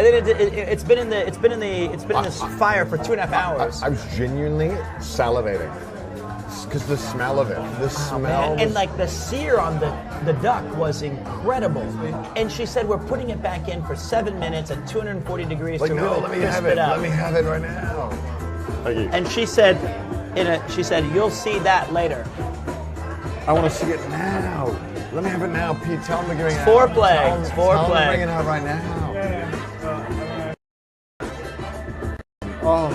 then it's been in this fire for 2.5 hours. I was genuinely salivating because the smell of it. The smell. And like the sear on the duck was incredible. And she said we're putting it back in for 7 minutes at 240 degrees to really let me crisp have it it. up. Let me have it right now. Thank you. And she said, you'll see that later. I want to see it now. Let me have it now, Pete. Tell them to give it out. Foreplay. It's foreplay. Tell them to bring it out right now. Oh.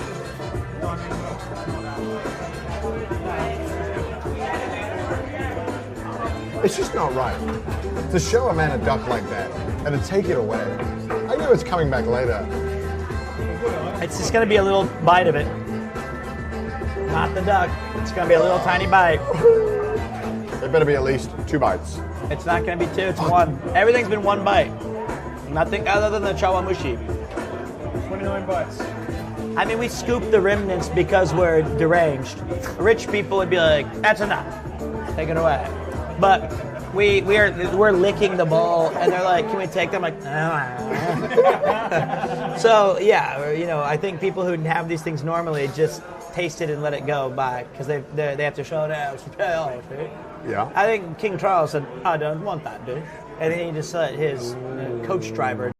It's just not right to show a man a duck like that and to take it away. I know it's coming back later. It's just going to be a little bite of it. Not the duck. It's going to be a little tiny bite. There better be at least 2 bites. It's not going to be 2, it's 1. Everything's been 1 bite. Nothing other than the chawanmushi. 29 bites. I mean, we scoop the remnants because we're deranged. Rich people would be like, that's enough. Take it away. But we're licking the ball, and they're like, can we take them? Like, so yeah, you know, I think people who have these things normally just taste it and let it go by because they have to show it out. Yeah. I think King Charles said, I don't want that, dude. And then he just let his coach driver